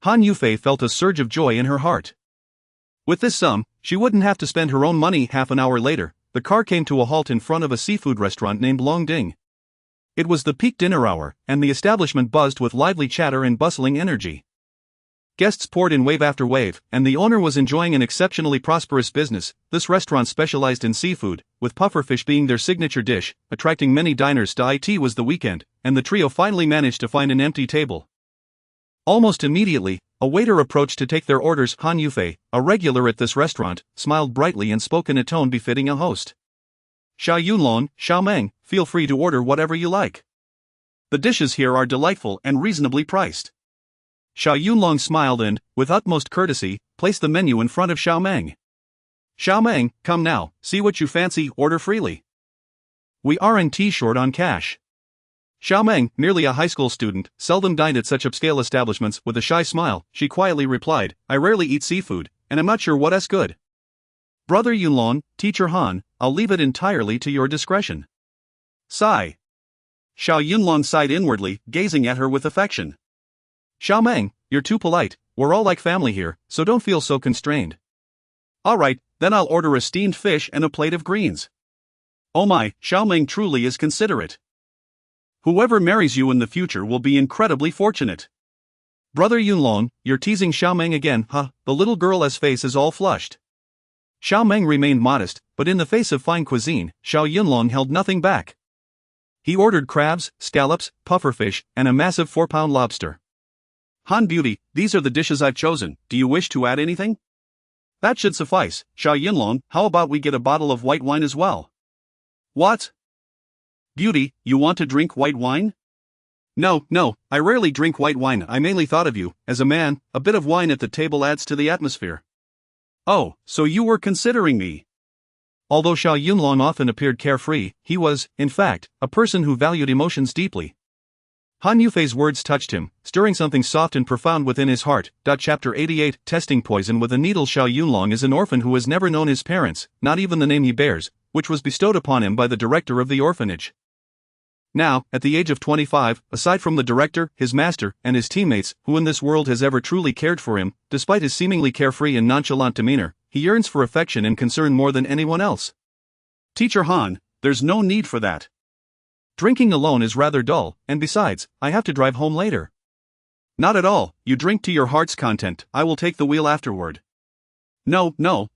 Han Yufei felt a surge of joy in her heart. With this sum, she wouldn't have to spend her own money. Half an hour later, the car came to a halt in front of a seafood restaurant named Longding. It was the peak dinner hour, and the establishment buzzed with lively chatter and bustling energy. Guests poured in wave after wave, and the owner was enjoying an exceptionally prosperous business. This restaurant specialized in seafood, with pufferfish being their signature dish, attracting many diners. It was the weekend, and the trio finally managed to find an empty table. Almost immediately, a waiter approached to take their orders. Han Yufei, a regular at this restaurant, smiled brightly and spoke in a tone befitting a host. Xiao Yunlong, Xiao Meng, feel free to order whatever you like. The dishes here are delightful and reasonably priced. Xiao Yunlong smiled and, with utmost courtesy, placed the menu in front of Xiao Meng. Xiao Meng, come now, see what you fancy, order freely. We aren't short on cash. Xiao Meng, merely a high school student, seldom dined at such upscale establishments. With a shy smile, she quietly replied, I rarely eat seafood, and I'm not sure what's good. Brother Yunlong, Teacher Han, I'll leave it entirely to your discretion. Sigh. Xiao Yunlong sighed inwardly, gazing at her with affection. Xiao Meng, you're too polite, we're all like family here, so don't feel so constrained. Alright, then I'll order a steamed fish and a plate of greens. Oh my, Xiao Meng truly is considerate. Whoever marries you in the future will be incredibly fortunate. Brother Yunlong, you're teasing Xiao Meng again, huh? The little girl's face is all flushed. Xiao Meng remained modest, but in the face of fine cuisine, Xiao Yunlong held nothing back. He ordered crabs, scallops, pufferfish, and a massive 4-pound lobster. Han Beauty, these are the dishes I've chosen. Do you wish to add anything? That should suffice. Xiao Yunlong, how about we get a bottle of white wine as well? What? Beauty, you want to drink white wine? No, I rarely drink white wine. I mainly thought of you. As a man, a bit of wine at the table adds to the atmosphere. Oh, so you were considering me. Although Xiao Yunlong often appeared carefree, he was, in fact, a person who valued emotions deeply. Han Yufei's words touched him, stirring something soft and profound within his heart. Chapter 88, Testing Poison with a Needle. Xiao Yunlong is an orphan who has never known his parents, not even the name he bears, which was bestowed upon him by the director of the orphanage. Now, at the age of 25, aside from the director, his master, and his teammates, who in this world has ever truly cared for him, despite his seemingly carefree and nonchalant demeanor, he yearns for affection and concern more than anyone else. Teacher Han, there's no need for that. Drinking alone is rather dull, and besides, I have to drive home later. Not at all, you drink to your heart's content, I will take the wheel afterward. No,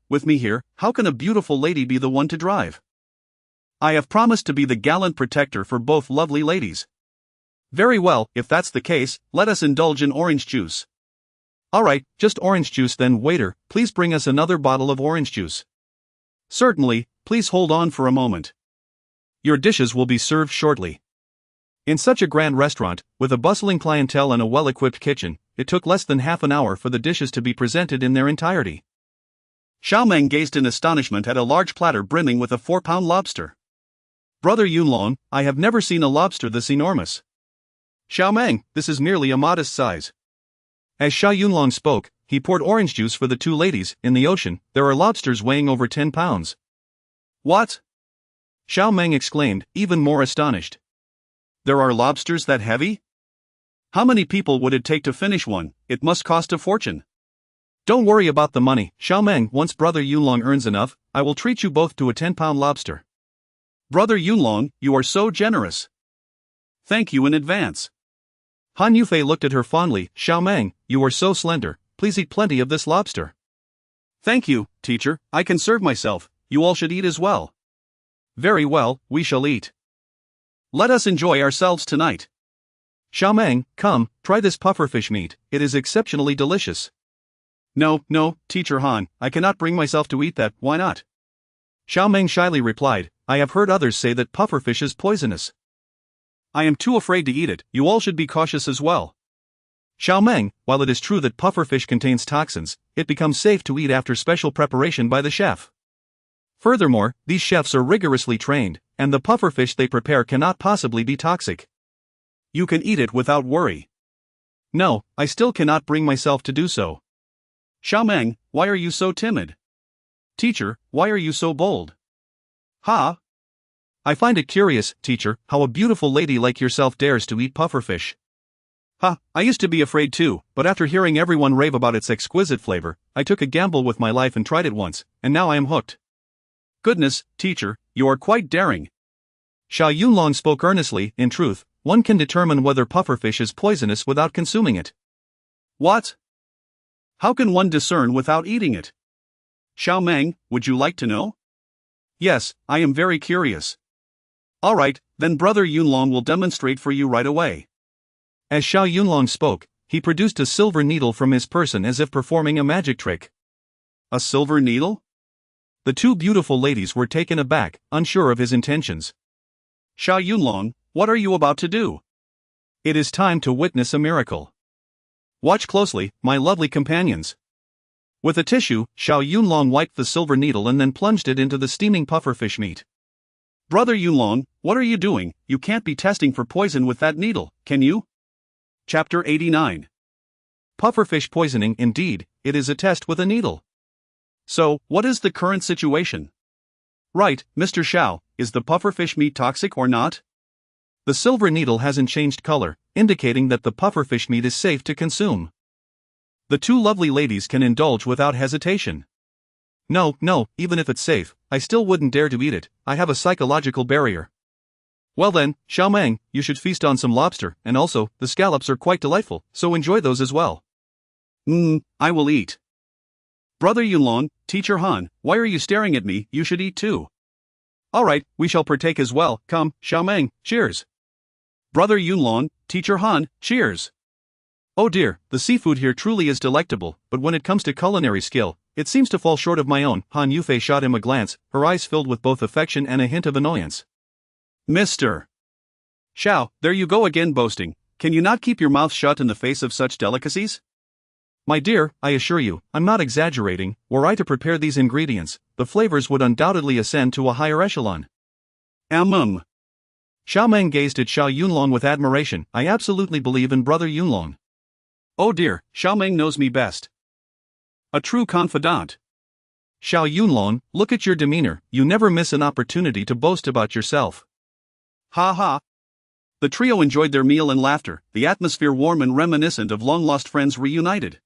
with me here, how can a beautiful lady be the one to drive? I have promised to be the gallant protector for both lovely ladies. Very well, if that's the case, let us indulge in orange juice. Alright, just orange juice then. Waiter, please bring us another bottle of orange juice. Certainly, please hold on for a moment. Your dishes will be served shortly. In such a grand restaurant, with a bustling clientele and a well-equipped kitchen, it took less than half an hour for the dishes to be presented in their entirety. Xiao Meng gazed in astonishment at a large platter brimming with a 4-pound lobster. Brother Yunlong, I have never seen a lobster this enormous. Xiao Meng, this is merely a modest size. As Xiao Yunlong spoke, he poured orange juice for the two ladies. In the ocean, there are lobsters weighing over 10 pounds. What? Xiao Meng exclaimed, even more astonished. There are lobsters that heavy? How many people would it take to finish one? It must cost a fortune. Don't worry about the money, Xiao Meng. Once Brother Yunlong earns enough, I will treat you both to a 10-pound lobster. Brother Yunlong, you are so generous. Thank you in advance. Han Yufei looked at her fondly. Xiao Meng, you are so slender, please eat plenty of this lobster. Thank you, teacher, I can serve myself, you all should eat as well. Very well, we shall eat. Let us enjoy ourselves tonight. Xiaomeng, come, try this pufferfish meat, it is exceptionally delicious. No, no, Teacher Han, I cannot bring myself to eat that, why not? Xiaomeng shyly replied, I have heard others say that pufferfish is poisonous. I am too afraid to eat it, you all should be cautious as well. Xiaomeng, while it is true that pufferfish contains toxins, it becomes safe to eat after special preparation by the chef. Furthermore, these chefs are rigorously trained, and the pufferfish they prepare cannot possibly be toxic. You can eat it without worry. No, I still cannot bring myself to do so. Xiaomeng, why are you so timid? Teacher, why are you so bold? Ha! I find it curious, teacher, how a beautiful lady like yourself dares to eat pufferfish. Ha, I used to be afraid too, but after hearing everyone rave about its exquisite flavor, I took a gamble with my life and tried it once, and now I am hooked. Goodness, teacher, you are quite daring. Xiao Yunlong spoke earnestly. In truth, one can determine whether pufferfish is poisonous without consuming it. What? How can one discern without eating it? Xiaomeng, would you like to know? Yes, I am very curious. Alright, then Brother Yunlong will demonstrate for you right away. As Xiao Yunlong spoke, he produced a silver needle from his person as if performing a magic trick. A silver needle? The two beautiful ladies were taken aback, unsure of his intentions. Xiao Yunlong, what are you about to do? It is time to witness a miracle. Watch closely, my lovely companions. With a tissue, Xiao Yunlong wiped the silver needle and then plunged it into the steaming pufferfish meat. Brother Yunlong, what are you doing? You can't be testing for poison with that needle, can you? Chapter 89. Pufferfish poisoning. Indeed, it is a test with a needle. So, what is the current situation? Right, Mr. Xiao, is the pufferfish meat toxic or not? The silver needle hasn't changed color, indicating that the pufferfish meat is safe to consume. The two lovely ladies can indulge without hesitation. No, even if it's safe, I still wouldn't dare to eat it, I have a psychological barrier. Well then, Xiaomeng, you should feast on some lobster, and also, the scallops are quite delightful, so enjoy those as well. I will eat. Brother Yunlong, Teacher Han, why are you staring at me? You should eat too. Alright, we shall partake as well, come, Xiaomeng, cheers. Brother Yunlong, Teacher Han, cheers. Oh dear, the seafood here truly is delectable, but when it comes to culinary skill, it seems to fall short of my own. Han Yufei shot him a glance, her eyes filled with both affection and a hint of annoyance. Mr. Xiao, there you go again boasting, can you not keep your mouth shut in the face of such delicacies? My dear, I assure you, I'm not exaggerating, were I to prepare these ingredients, the flavors would undoubtedly ascend to a higher echelon. Xiaomeng gazed at Xiao Yunlong with admiration. I absolutely believe in Brother Yunlong. Oh dear, Xiaomeng knows me best. A true confidant. Xiao Yunlong, look at your demeanor, you never miss an opportunity to boast about yourself. Ha ha. The trio enjoyed their meal and laughter, the atmosphere warm and reminiscent of long-lost friends reunited.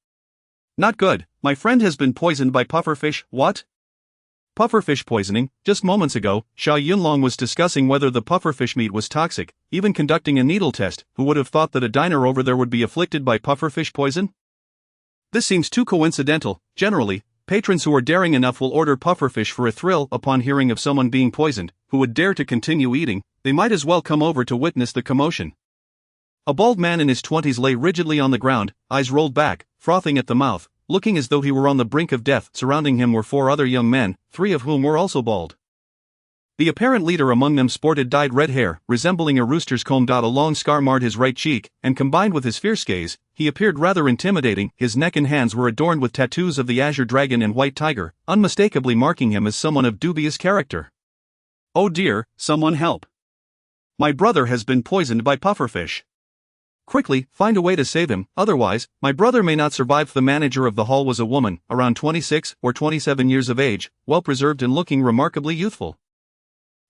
Not good, my friend has been poisoned by pufferfish. What? Pufferfish poisoning. Just moments ago, Xiao Yunlong was discussing whether the pufferfish meat was toxic, even conducting a needle test. Who would have thought that a diner over there would be afflicted by pufferfish poison? This seems too coincidental. Generally, patrons who are daring enough will order pufferfish for a thrill upon hearing of someone being poisoned. Who would dare to continue eating? They might as well come over to witness the commotion. A bald man in his 20s lay rigidly on the ground, eyes rolled back, frothing at the mouth, looking as though he were on the brink of death. Surrounding him were 4 other young men, 3 of whom were also bald. The apparent leader among them sported dyed red hair, resembling a rooster's comb. A long scar marred his right cheek, and combined with his fierce gaze, he appeared rather intimidating. His neck and hands were adorned with tattoos of the azure dragon and white tiger, unmistakably marking him as someone of dubious character. Oh dear, someone help. My brother has been poisoned by pufferfish. Quickly, find a way to save him, otherwise, my brother may not survive. The manager of the hall was a woman, around 26 or 27 years of age, well-preserved and looking remarkably youthful.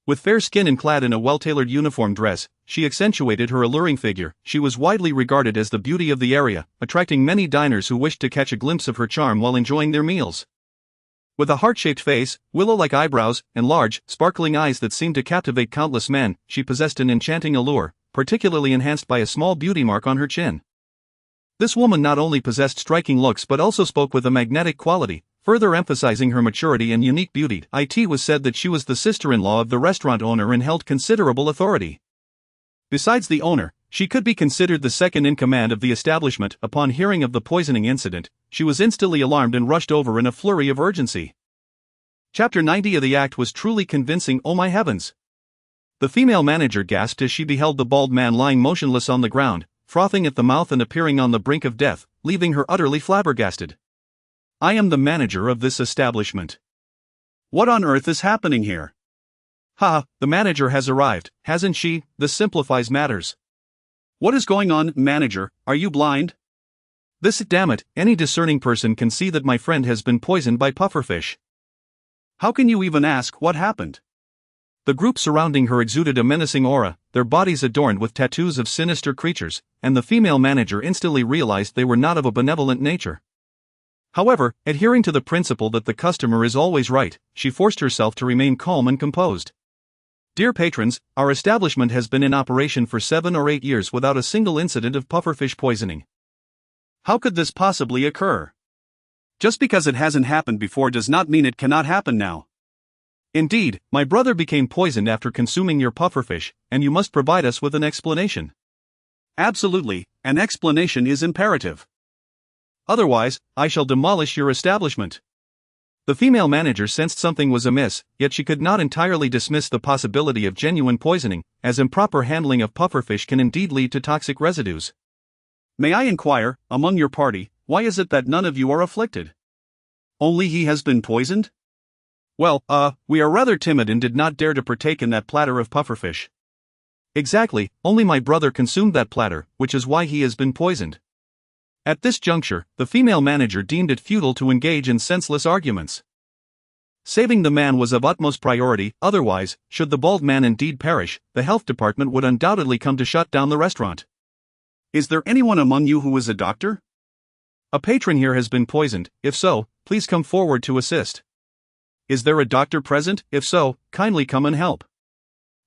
With fair skin and clad in a well-tailored uniform dress, she accentuated her alluring figure. She was widely regarded as the beauty of the area, attracting many diners who wished to catch a glimpse of her charm while enjoying their meals. With a heart-shaped face, willow-like eyebrows, and large, sparkling eyes that seemed to captivate countless men, she possessed an enchanting allure, particularly enhanced by a small beauty mark on her chin. This woman not only possessed striking looks but also spoke with a magnetic quality, further emphasizing her maturity and unique beauty. It was said that she was the sister-in-law of the restaurant owner and held considerable authority. Besides the owner, she could be considered the second in command of the establishment. Upon hearing of the poisoning incident, she was instantly alarmed and rushed over in a flurry of urgency. Chapter 90 of the act was truly convincing. Oh my heavens! The female manager gasped as she beheld the bald man lying motionless on the ground, frothing at the mouth and appearing on the brink of death, leaving her utterly flabbergasted. I am the manager of this establishment. What on earth is happening here? Ha, the manager has arrived, hasn't she? This simplifies matters. What is going on, manager? Are you blind? Damn it, any discerning person can see that my friend has been poisoned by pufferfish. How can you even ask what happened? The group surrounding her exuded a menacing aura, their bodies adorned with tattoos of sinister creatures, and the female manager instantly realized they were not of a benevolent nature. However, adhering to the principle that the customer is always right, she forced herself to remain calm and composed. Dear patrons, our establishment has been in operation for 7 or 8 years without a single incident of pufferfish poisoning. How could this possibly occur? Just because it hasn't happened before does not mean it cannot happen now. Indeed, my brother became poisoned after consuming your pufferfish, and you must provide us with an explanation. Absolutely, an explanation is imperative. Otherwise, I shall demolish your establishment. The female manager sensed something was amiss, yet she could not entirely dismiss the possibility of genuine poisoning, as improper handling of pufferfish can indeed lead to toxic residues. May I inquire, among your party, why is it that none of you are afflicted? Only he has been poisoned? Well, we are rather timid and did not dare to partake in that platter of pufferfish. Exactly, only my brother consumed that platter, which is why he has been poisoned. At this juncture, the female manager deemed it futile to engage in senseless arguments. Saving the man was of utmost priority, otherwise, should the bald man indeed perish, the health department would undoubtedly come to shut down the restaurant. Is there anyone among you who is a doctor? A patron here has been poisoned. If so, please come forward to assist. Is there a doctor present? If so, kindly come and help.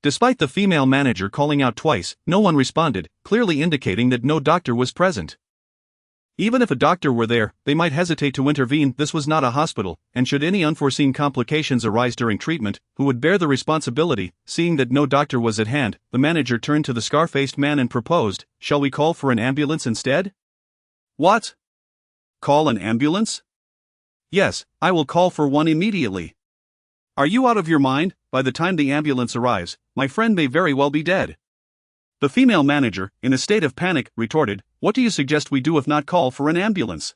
Despite the female manager calling out twice, no one responded, clearly indicating that no doctor was present. Even if a doctor were there, they might hesitate to intervene. This was not a hospital, and should any unforeseen complications arise during treatment, who would bear the responsibility? Seeing that no doctor was at hand, the manager turned to the scar-faced man and proposed, "Shall we call for an ambulance instead?" What? Call an ambulance? Yes, I will call for one immediately. Are you out of your mind? By the time the ambulance arrives, my friend may very well be dead. The female manager, in a state of panic, retorted, "What do you suggest we do if not call for an ambulance?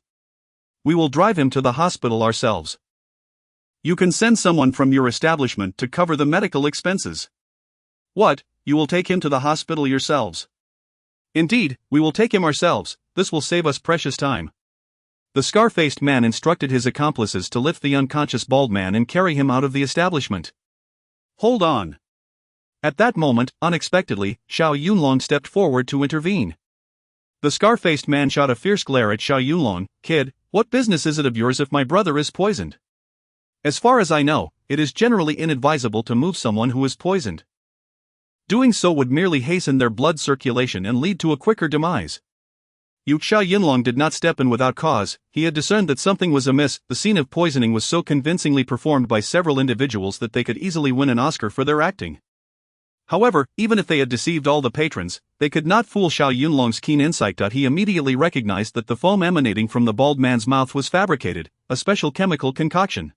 We will drive him to the hospital ourselves. You can send someone from your establishment to cover the medical expenses." What, you will take him to the hospital yourselves? Indeed, we will take him ourselves, this will save us precious time. The scar-faced man instructed his accomplices to lift the unconscious bald man and carry him out of the establishment. Hold on. At that moment, unexpectedly, Xiao Yunlong stepped forward to intervene. The scar-faced man shot a fierce glare at Xiao Yunlong. "Kid, what business is it of yours if my brother is poisoned? As far as I know, it is generally inadvisable to move someone who is poisoned. Doing so would merely hasten their blood circulation and lead to a quicker demise." Xiao Yunlong did not step in without cause. He had discerned that something was amiss. The scene of poisoning was so convincingly performed by several individuals that they could easily win an Oscar for their acting. However, even if they had deceived all the patrons, they could not fool Xiao Yunlong's keen insight. He immediately recognized that the foam emanating from the bald man's mouth was fabricated, a special chemical concoction.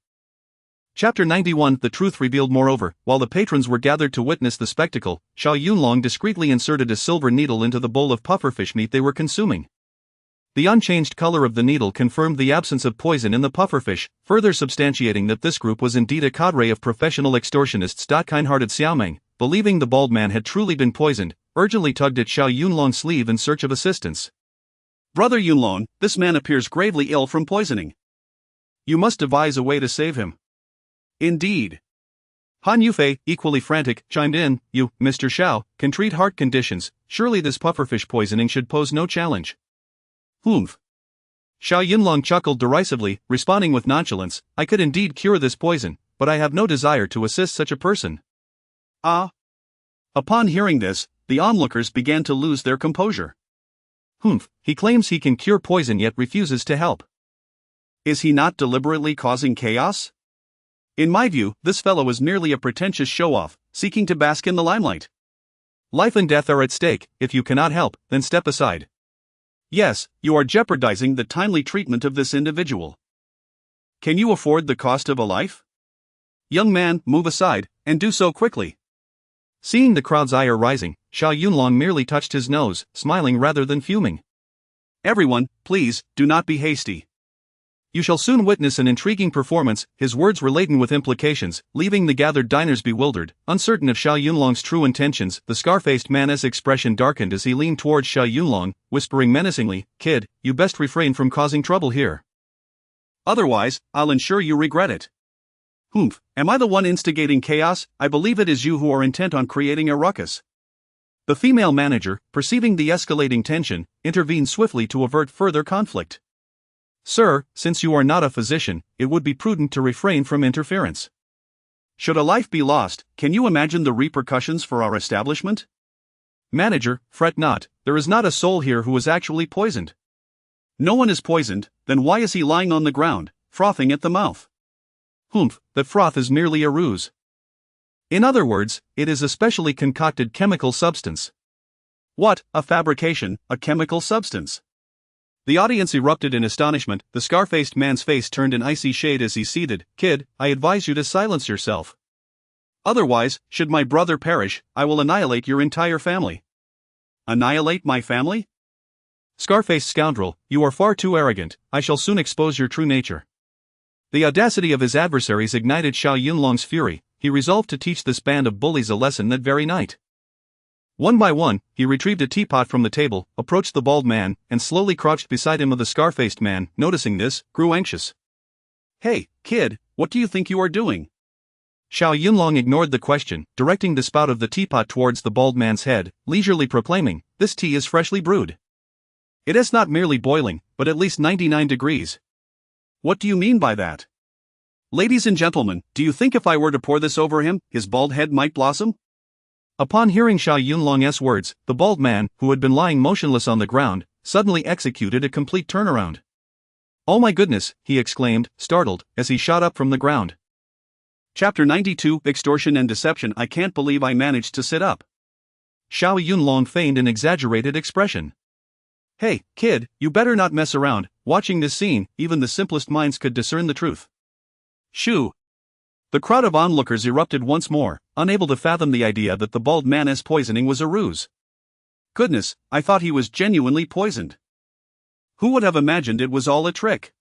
Chapter 91 The truth revealed. Moreover, while the patrons were gathered to witness the spectacle, Xiao Yunlong discreetly inserted a silver needle into the bowl of pufferfish meat they were consuming. The unchanged color of the needle confirmed the absence of poison in the pufferfish, further substantiating that this group was indeed a cadre of professional extortionists. Kind-hearted Xiaomeng, believing the bald man had truly been poisoned, urgently tugged at Xiao Yunlong's sleeve in search of assistance. "Brother Yunlong, this man appears gravely ill from poisoning. You must devise a way to save him." "Indeed." Han Yufei, equally frantic, chimed in, "You, Mr. Xiao, can treat heart conditions, surely this pufferfish poisoning should pose no challenge." "Humph." Xiao Yunlong chuckled derisively, responding with nonchalance, "I could indeed cure this poison, but I have no desire to assist such a person." Ah. Upon hearing this, the onlookers began to lose their composure. "Humph, he claims he can cure poison yet refuses to help. Is he not deliberately causing chaos? In my view, this fellow is merely a pretentious show-off, seeking to bask in the limelight." Life and death are at stake. If you cannot help, then step aside. Yes, you are jeopardizing the timely treatment of this individual. Can you afford the cost of a life? Young man, move aside, and do so quickly. Seeing the crowd's ire rising, Xiao Yunlong merely touched his nose, smiling rather than fuming. Everyone, please, do not be hasty. You shall soon witness an intriguing performance. His words were laden with implications, leaving the gathered diners bewildered, uncertain of Xiao Yunlong's true intentions. The scar-faced man's expression darkened as he leaned towards Xiao Yunlong, whispering menacingly, "Kid, you best refrain from causing trouble here. Otherwise, I'll ensure you regret it." "Humph, am I the one instigating chaos? I believe it is you who are intent on creating a ruckus." The female manager, perceiving the escalating tension, intervened swiftly to avert further conflict. "Sir, since you are not a physician, it would be prudent to refrain from interference. Should a life be lost, can you imagine the repercussions for our establishment?" "Manager, fret not, there is not a soul here who is actually poisoned." "No one is poisoned, then why is he lying on the ground, frothing at the mouth?" "Humph, that froth is merely a ruse. In other words, it is a specially concocted chemical substance." "What, a fabrication, a chemical substance?" The audience erupted in astonishment. The scar-faced man's face turned an icy shade as he ceded. "Kid, I advise you to silence yourself. Otherwise, should my brother perish, I will annihilate your entire family." "Annihilate my family?" "Scar-faced scoundrel, you are far too arrogant. I shall soon expose your true nature." The audacity of his adversaries ignited Xiao Yunlong's fury. He resolved to teach this band of bullies a lesson that very night. One by one, he retrieved a teapot from the table, approached the bald man, and slowly crouched beside him. The scar-faced man, noticing this, grew anxious. "Hey, kid, what do you think you are doing?" Xiao Yunlong ignored the question, directing the spout of the teapot towards the bald man's head, leisurely proclaiming, "This tea is freshly brewed. It is not merely boiling, but at least 99 degrees. "What do you mean by that?" "Ladies and gentlemen, do you think if I were to pour this over him, his bald head might blossom?" Upon hearing Xiao Yunlong's words, the bald man, who had been lying motionless on the ground, suddenly executed a complete turnaround. "Oh my goodness," he exclaimed, startled, as he shot up from the ground. Chapter 92, Extortion and Deception. "I can't believe I managed to sit up." Xiao Yunlong feigned an exaggerated expression. "Hey, kid, you better not mess around." Watching this scene, even the simplest minds could discern the truth. "Shoo!" The crowd of onlookers erupted once more, unable to fathom the idea that the bald man's poisoning was a ruse. "Goodness, I thought he was genuinely poisoned. Who would have imagined it was all a trick?"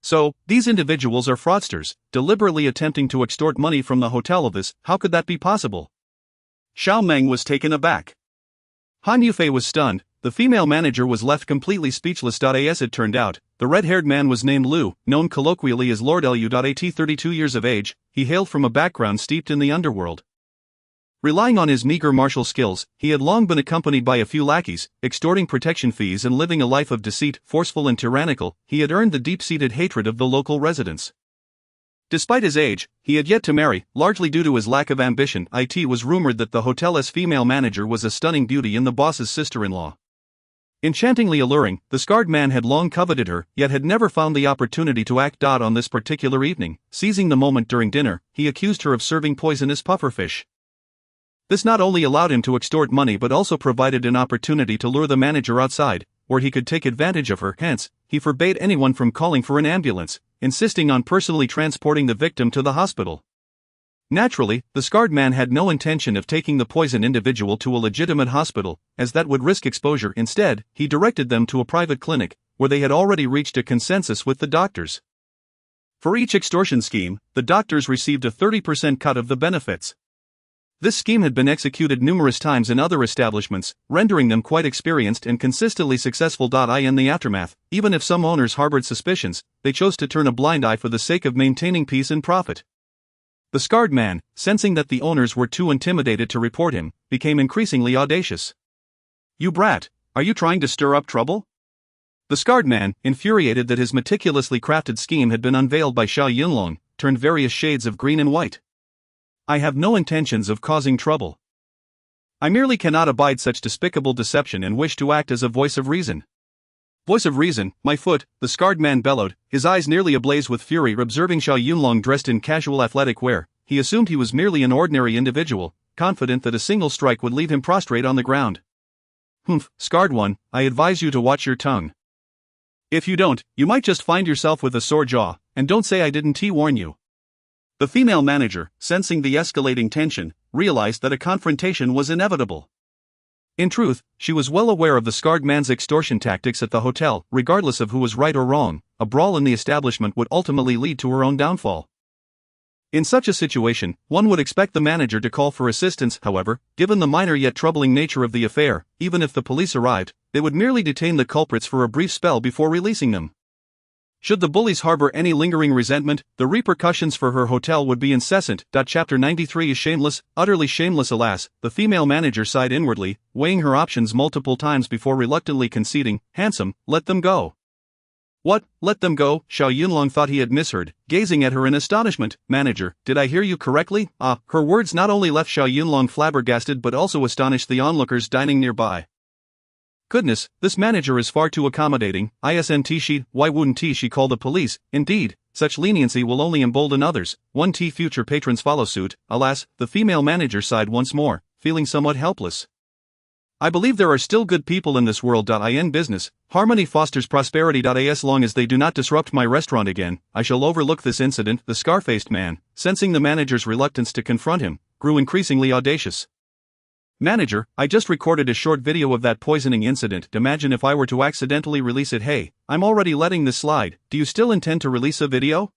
So, these individuals are fraudsters, deliberately attempting to extort money from the hotel. Of this, how could that be possible? Xiao Meng was taken aback. Han Yufei was stunned. The female manager was left completely speechless. As it turned out, the red-haired man was named Lu, known colloquially as Lord Lu. At 32 years of age, he hailed from a background steeped in the underworld. Relying on his meager martial skills, he had long been accompanied by a few lackeys, extorting protection fees and living a life of deceit. Forceful and tyrannical, he had earned the deep-seated hatred of the local residents. Despite his age, he had yet to marry, largely due to his lack of ambition. It was rumored that the hotel's female manager was a stunning beauty and the boss's sister-in-law. Enchantingly alluring, the scarred man had long coveted her, yet had never found the opportunity to act. On this particular evening, seizing the moment during dinner, he accused her of serving poisonous pufferfish. This not only allowed him to extort money but also provided an opportunity to lure the manager outside, where he could take advantage of her. Hence, he forbade anyone from calling for an ambulance, insisting on personally transporting the victim to the hospital. Naturally, the scarred man had no intention of taking the poisoned individual to a legitimate hospital, as that would risk exposure. Instead, he directed them to a private clinic, where they had already reached a consensus with the doctors. For each extortion scheme, the doctors received a 30% cut of the benefits. This scheme had been executed numerous times in other establishments, rendering them quite experienced and consistently successful. In the aftermath, even if some owners harbored suspicions, they chose to turn a blind eye for the sake of maintaining peace and profit. The scarred man, sensing that the owners were too intimidated to report him, became increasingly audacious. "You brat, are you trying to stir up trouble?" The scarred man, infuriated that his meticulously crafted scheme had been unveiled by Xiao Yunlong, turned various shades of green and white. "I have no intentions of causing trouble. I merely cannot abide such despicable deception and wish to act as a voice of reason." "Voice of reason, my foot," the scarred man bellowed, his eyes nearly ablaze with fury. Observing Xiao Yunlong dressed in casual athletic wear, he assumed he was merely an ordinary individual, confident that a single strike would leave him prostrate on the ground. Humph, scarred one, I advise you to watch your tongue. If you don't, you might just find yourself with a sore jaw, and don't say I didn't warn you. The female manager, sensing the escalating tension, realized that a confrontation was inevitable. In truth, she was well aware of the scarred man's extortion tactics at the hotel. Regardless of who was right or wrong, a brawl in the establishment would ultimately lead to her own downfall. In such a situation, one would expect the manager to call for assistance. However, given the minor yet troubling nature of the affair, even if the police arrived, they would merely detain the culprits for a brief spell before releasing them. Should the bullies harbor any lingering resentment, the repercussions for her hotel would be incessant. Chapter 93 is shameless, utterly shameless. Alas, the female manager sighed inwardly, weighing her options multiple times before reluctantly conceding. Handsome, let them go. What, let them go? Xiao Yunlong thought he had misheard, gazing at her in astonishment. Manager, did I hear you correctly? Her words not only left Xiao Yunlong flabbergasted but also astonished the onlookers dining nearby. Goodness, this manager is far too accommodating. Why wouldn't she call the police? Indeed, such leniency will only embolden others. Future patrons follow suit. Alas, the female manager sighed once more, feeling somewhat helpless. I believe there are still good people in this world. In business, harmony fosters prosperity. As long as they do not disrupt my restaurant again, I shall overlook this incident. The scar-faced man, sensing the manager's reluctance to confront him, grew increasingly audacious. Manager, I just recorded a short video of that poisoning incident. Imagine if I were to accidentally release it. Hey, I'm already letting this slide. Do you still intend to release a video?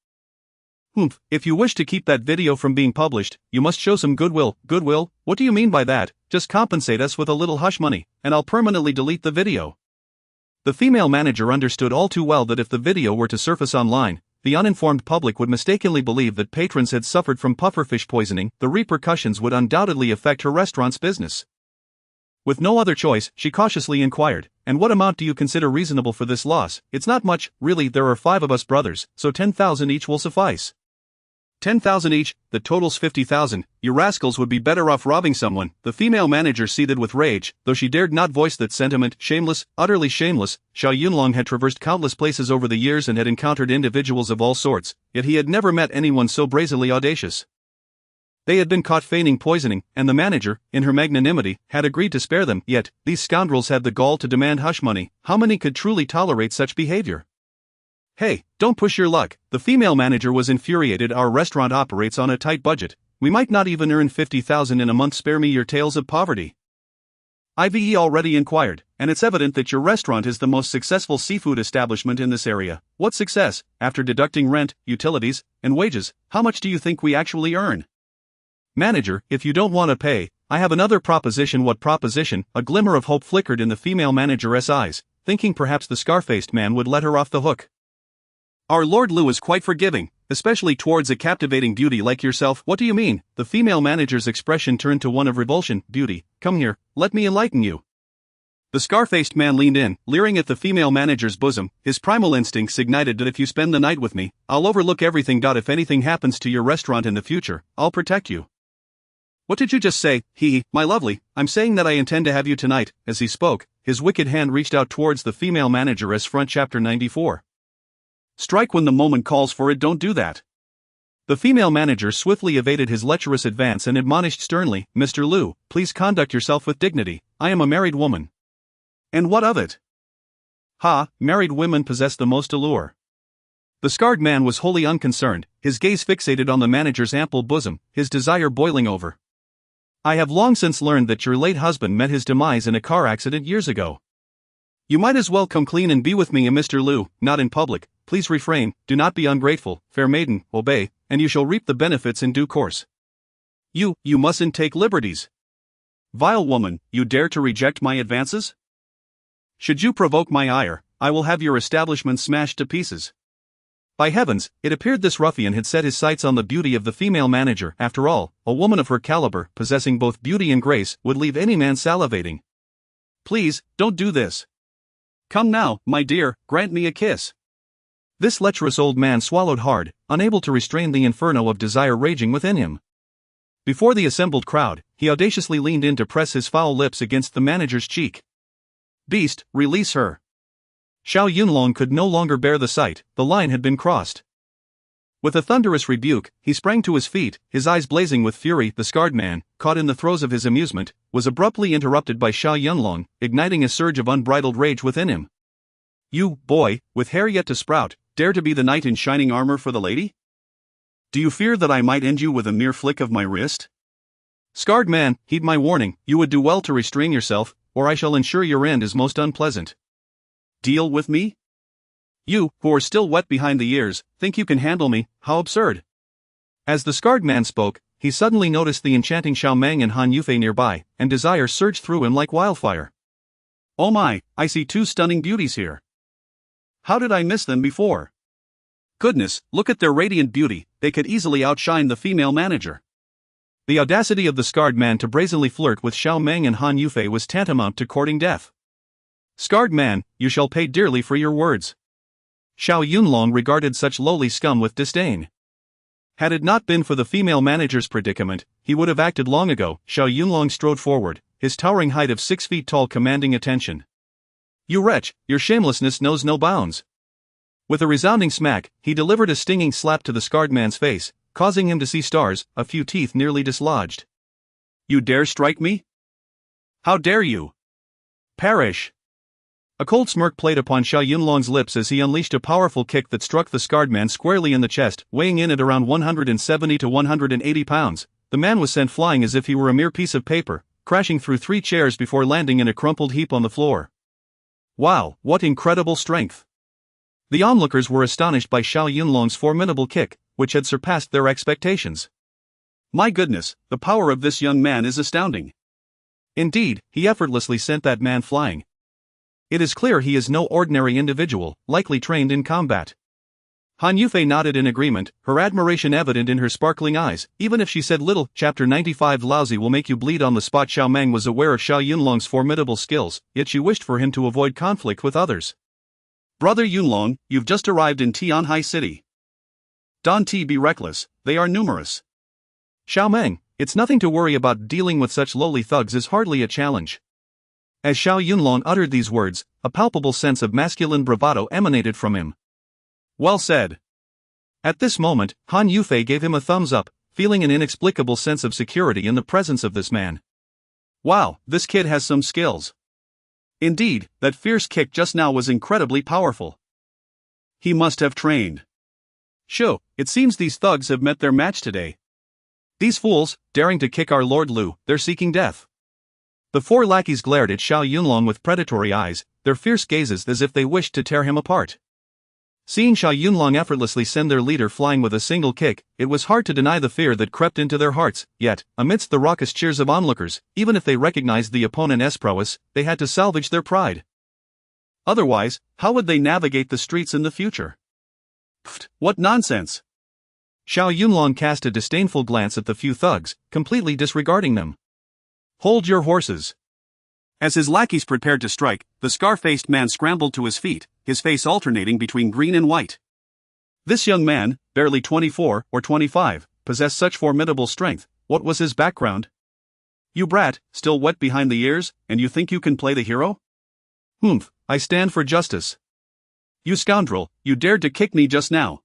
Humph, if you wish to keep that video from being published, you must show some goodwill. Goodwill? What do you mean by that? Just compensate us with a little hush money, and I'll permanently delete the video. The female manager understood all too well that if the video were to surface online, the uninformed public would mistakenly believe that patrons had suffered from pufferfish poisoning. The repercussions would undoubtedly affect her restaurant's business. With no other choice, she cautiously inquired, and what amount do you consider reasonable for this loss? It's not much, really. There are 5 of us brothers, so 10,000 each will suffice. 10,000 each, the total's 50,000, you rascals would be better off robbing someone. The female manager seethed with rage, though she dared not voice that sentiment. Shameless, utterly shameless. Xiao Yunlong had traversed countless places over the years and had encountered individuals of all sorts, yet he had never met anyone so brazenly audacious. They had been caught feigning poisoning, and the manager, in her magnanimity, had agreed to spare them, yet these scoundrels had the gall to demand hush money. How many could truly tolerate such behavior? Hey, don't push your luck. The female manager was infuriated. Our restaurant operates on a tight budget. We might not even earn 50,000 in a month. Spare me your tales of poverty. Ive already inquired, and it's evident that your restaurant is the most successful seafood establishment in this area. What success? After deducting rent, utilities, and wages, how much do you think we actually earn? Manager, if you don't want to pay, I have another proposition. What proposition? A glimmer of hope flickered in the female manager's eyes, thinking perhaps the scar-faced man would let her off the hook. Our Lord Lu is quite forgiving, especially towards a captivating beauty like yourself. What do you mean? The female manager's expression turned to one of revulsion. Beauty, come here, let me enlighten you. The scar-faced man leaned in, leering at the female manager's bosom. His primal instincts ignited that if you spend the night with me, I'll overlook everything. If anything happens to your restaurant in the future, I'll protect you. What did you just say? My lovely, I'm saying that I intend to have you tonight. As he spoke, his wicked hand reached out towards the female manager's front. Chapter 94. Strike when the moment calls for it. Don't do that. The female manager swiftly evaded his lecherous advance and admonished sternly, Mr. Lu, please conduct yourself with dignity. I am a married woman. And what of it? Married women possess the most allure. The scarred man was wholly unconcerned, his gaze fixated on the manager's ample bosom, his desire boiling over. I have long since learned that your late husband met his demise in a car accident years ago. You might as well come clean and be with me, Mr. Lu, not in public. Please refrain, do not be ungrateful, fair maiden, obey, and you shall reap the benefits in due course. You mustn't take liberties. Vile woman, you dare to reject my advances? Should you provoke my ire, I will have your establishment smashed to pieces. By heavens, it appeared this ruffian had set his sights on the beauty of the female manager. After all, a woman of her caliber, possessing both beauty and grace, would leave any man salivating. Please, don't do this. Come now, my dear, grant me a kiss. This lecherous old man swallowed hard, unable to restrain the inferno of desire raging within him. Before the assembled crowd, he audaciously leaned in to press his foul lips against the manager's cheek. Beast, release her. Xiao Yunlong could no longer bear the sight, the line had been crossed. With a thunderous rebuke, he sprang to his feet, his eyes blazing with fury. The scarred man, caught in the throes of his amusement, was abruptly interrupted by Xiao Yunlong, igniting a surge of unbridled rage within him. You, boy, with hair yet to sprout, dare to be the knight in shining armor for the lady? Do you fear that I might end you with a mere flick of my wrist? Scarred man, heed my warning, you would do well to restrain yourself, or I shall ensure your end is most unpleasant. Deal with me? You, who are still wet behind the ears, think you can handle me? How absurd. As the scarred man spoke, he suddenly noticed the enchanting Xiao Meng and Han Yufei nearby, and desire surged through him like wildfire. Oh my, I see two stunning beauties here. How did I miss them before? Goodness, look at their radiant beauty, they could easily outshine the female manager. The audacity of the scarred man to brazenly flirt with Xiao Meng and Han Yufei was tantamount to courting death. Scarred man, you shall pay dearly for your words. Xiao Yunlong regarded such lowly scum with disdain. Had it not been for the female manager's predicament, he would have acted long ago. Xiao Yunlong strode forward, his towering height of 6 feet tall commanding attention. You wretch, your shamelessness knows no bounds. With a resounding smack, he delivered a stinging slap to the scarred man's face, causing him to see stars, a few teeth nearly dislodged. You dare strike me? How dare you? Perish! A cold smirk played upon Xiao Yunlong's lips as he unleashed a powerful kick that struck the scarred man squarely in the chest, weighing in at around 170 to 180 pounds. The man was sent flying as if he were a mere piece of paper, crashing through 3 chairs before landing in a crumpled heap on the floor. Wow, what incredible strength! The onlookers were astonished by Xiao Yunlong's formidable kick, which had surpassed their expectations. My goodness, the power of this young man is astounding. Indeed, he effortlessly sent that man flying. It is clear he is no ordinary individual, likely trained in combat. Han Yufei nodded in agreement, her admiration evident in her sparkling eyes, even if she said little. Chapter 95 Lousy will make you bleed on the spot. Xiao Meng was aware of Xiao Yunlong's formidable skills, yet she wished for him to avoid conflict with others. Brother Yunlong, you've just arrived in Tianhai City. Don't be reckless, they are numerous. Xiao Meng, it's nothing to worry about. Dealing with such lowly thugs is hardly a challenge. As Xiao Yunlong uttered these words, a palpable sense of masculine bravado emanated from him. Well said. At this moment, Han Yufei gave him a thumbs up, feeling an inexplicable sense of security in the presence of this man. Wow, this kid has some skills. Indeed, that fierce kick just now was incredibly powerful. He must have trained. Shoo, it seems these thugs have met their match today. These fools, daring to kick our Lord Lu, they're seeking death. The 4 lackeys glared at Xiao Yunlong with predatory eyes, their fierce gazes as if they wished to tear him apart. Seeing Xiao Yunlong effortlessly send their leader flying with a single kick, it was hard to deny the fear that crept into their hearts. Yet, amidst the raucous cheers of onlookers, even if they recognized the opponent's prowess, they had to salvage their pride. Otherwise, how would they navigate the streets in the future? Pfft, what nonsense! Xiao Yunlong cast a disdainful glance at the few thugs, completely disregarding them. Hold your horses. As his lackeys prepared to strike, the scar-faced man scrambled to his feet, his face alternating between green and white. This young man, barely 24 or 25, possessed such formidable strength. What was his background? You brat, still wet behind the ears, and you think you can play the hero? Humph, I stand for justice. You scoundrel, you dared to kick me just now.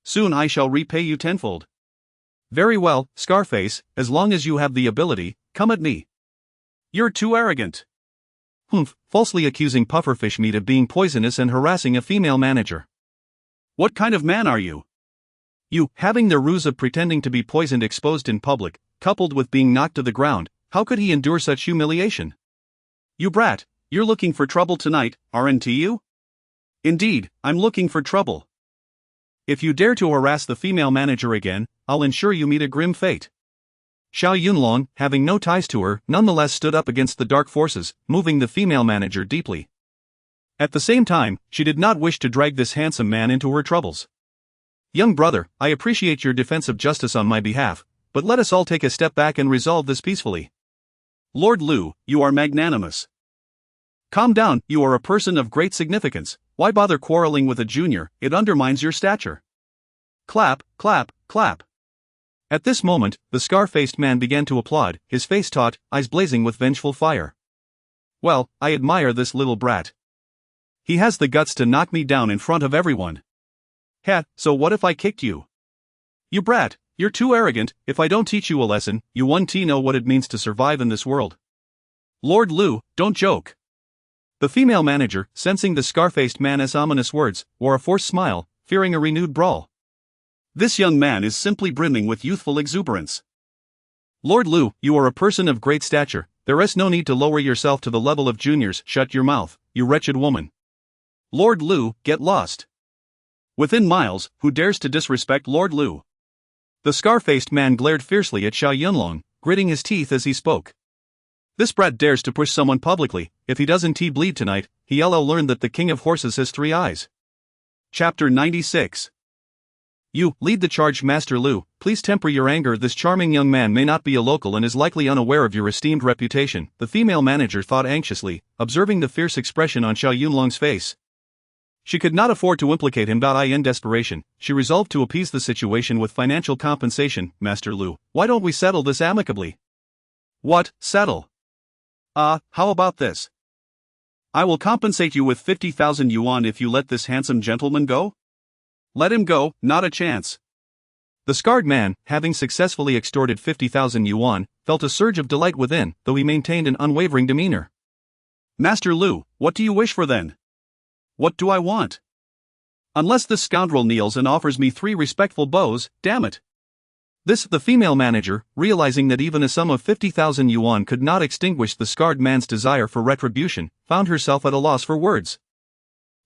Soon I shall repay you tenfold. Very well, Scarface, as long as you have the ability, come at me. You're too arrogant. Humph, falsely accusing pufferfish meat of being poisonous and harassing a female manager. What kind of man are you? You, having the ruse of pretending to be poisoned exposed in public, coupled with being knocked to the ground, how could he endure such humiliation? You brat, you're looking for trouble tonight, aren't you? Indeed, I'm looking for trouble. If you dare to harass the female manager again, I'll ensure you meet a grim fate. Xiao Yunlong, having no ties to her, nonetheless stood up against the dark forces, moving the female manager deeply. At the same time, she did not wish to drag this handsome man into her troubles. Young brother, I appreciate your defense of justice on my behalf, but let us all take a step back and resolve this peacefully. Lord Lu, you are magnanimous. Calm down, you are a person of great significance. Why bother quarreling with a junior? It undermines your stature. Clap, clap, clap. At this moment, the scar-faced man began to applaud, his face taut, eyes blazing with vengeful fire. Well, I admire this little brat. He has the guts to knock me down in front of everyone. Ha, so what if I kicked you? You brat, you're too arrogant. If I don't teach you a lesson, you won't know what it means to survive in this world. Lord Liu, don't joke. The female manager, sensing the scar-faced man's ominous words, wore a forced smile, fearing a renewed brawl. This young man is simply brimming with youthful exuberance. Lord Liu, you are a person of great stature, there is no need to lower yourself to the level of juniors. Shut your mouth, you wretched woman. Lord Liu, get lost. Within miles, who dares to disrespect Lord Liu? The scar-faced man glared fiercely at Xiao Yunlong, gritting his teeth as he spoke. This brat dares to push someone publicly. If he doesn't bleed tonight, he'll learn that the king of horses has 3 eyes. Chapter 96. You, lead the charge, Master Liu. Please temper your anger. This charming young man may not be a local and is likely unaware of your esteemed reputation, the female manager thought anxiously, observing the fierce expression on Xiao Yunlong's face. She could not afford to implicate him. In desperation, she resolved to appease the situation with financial compensation. Master Liu, why don't we settle this amicably? What, settle? How about this? I will compensate you with 50,000 yuan if you let this handsome gentleman go? Let him go, not a chance. The scarred man, having successfully extorted 50,000 yuan, felt a surge of delight within, though he maintained an unwavering demeanor. Master Liu, what do you wish for then? What do I want? Unless this scoundrel kneels and offers me 3 respectful bows, damn it. The female manager, realizing that even a sum of 50,000 yuan could not extinguish the scarred man's desire for retribution, found herself at a loss for words.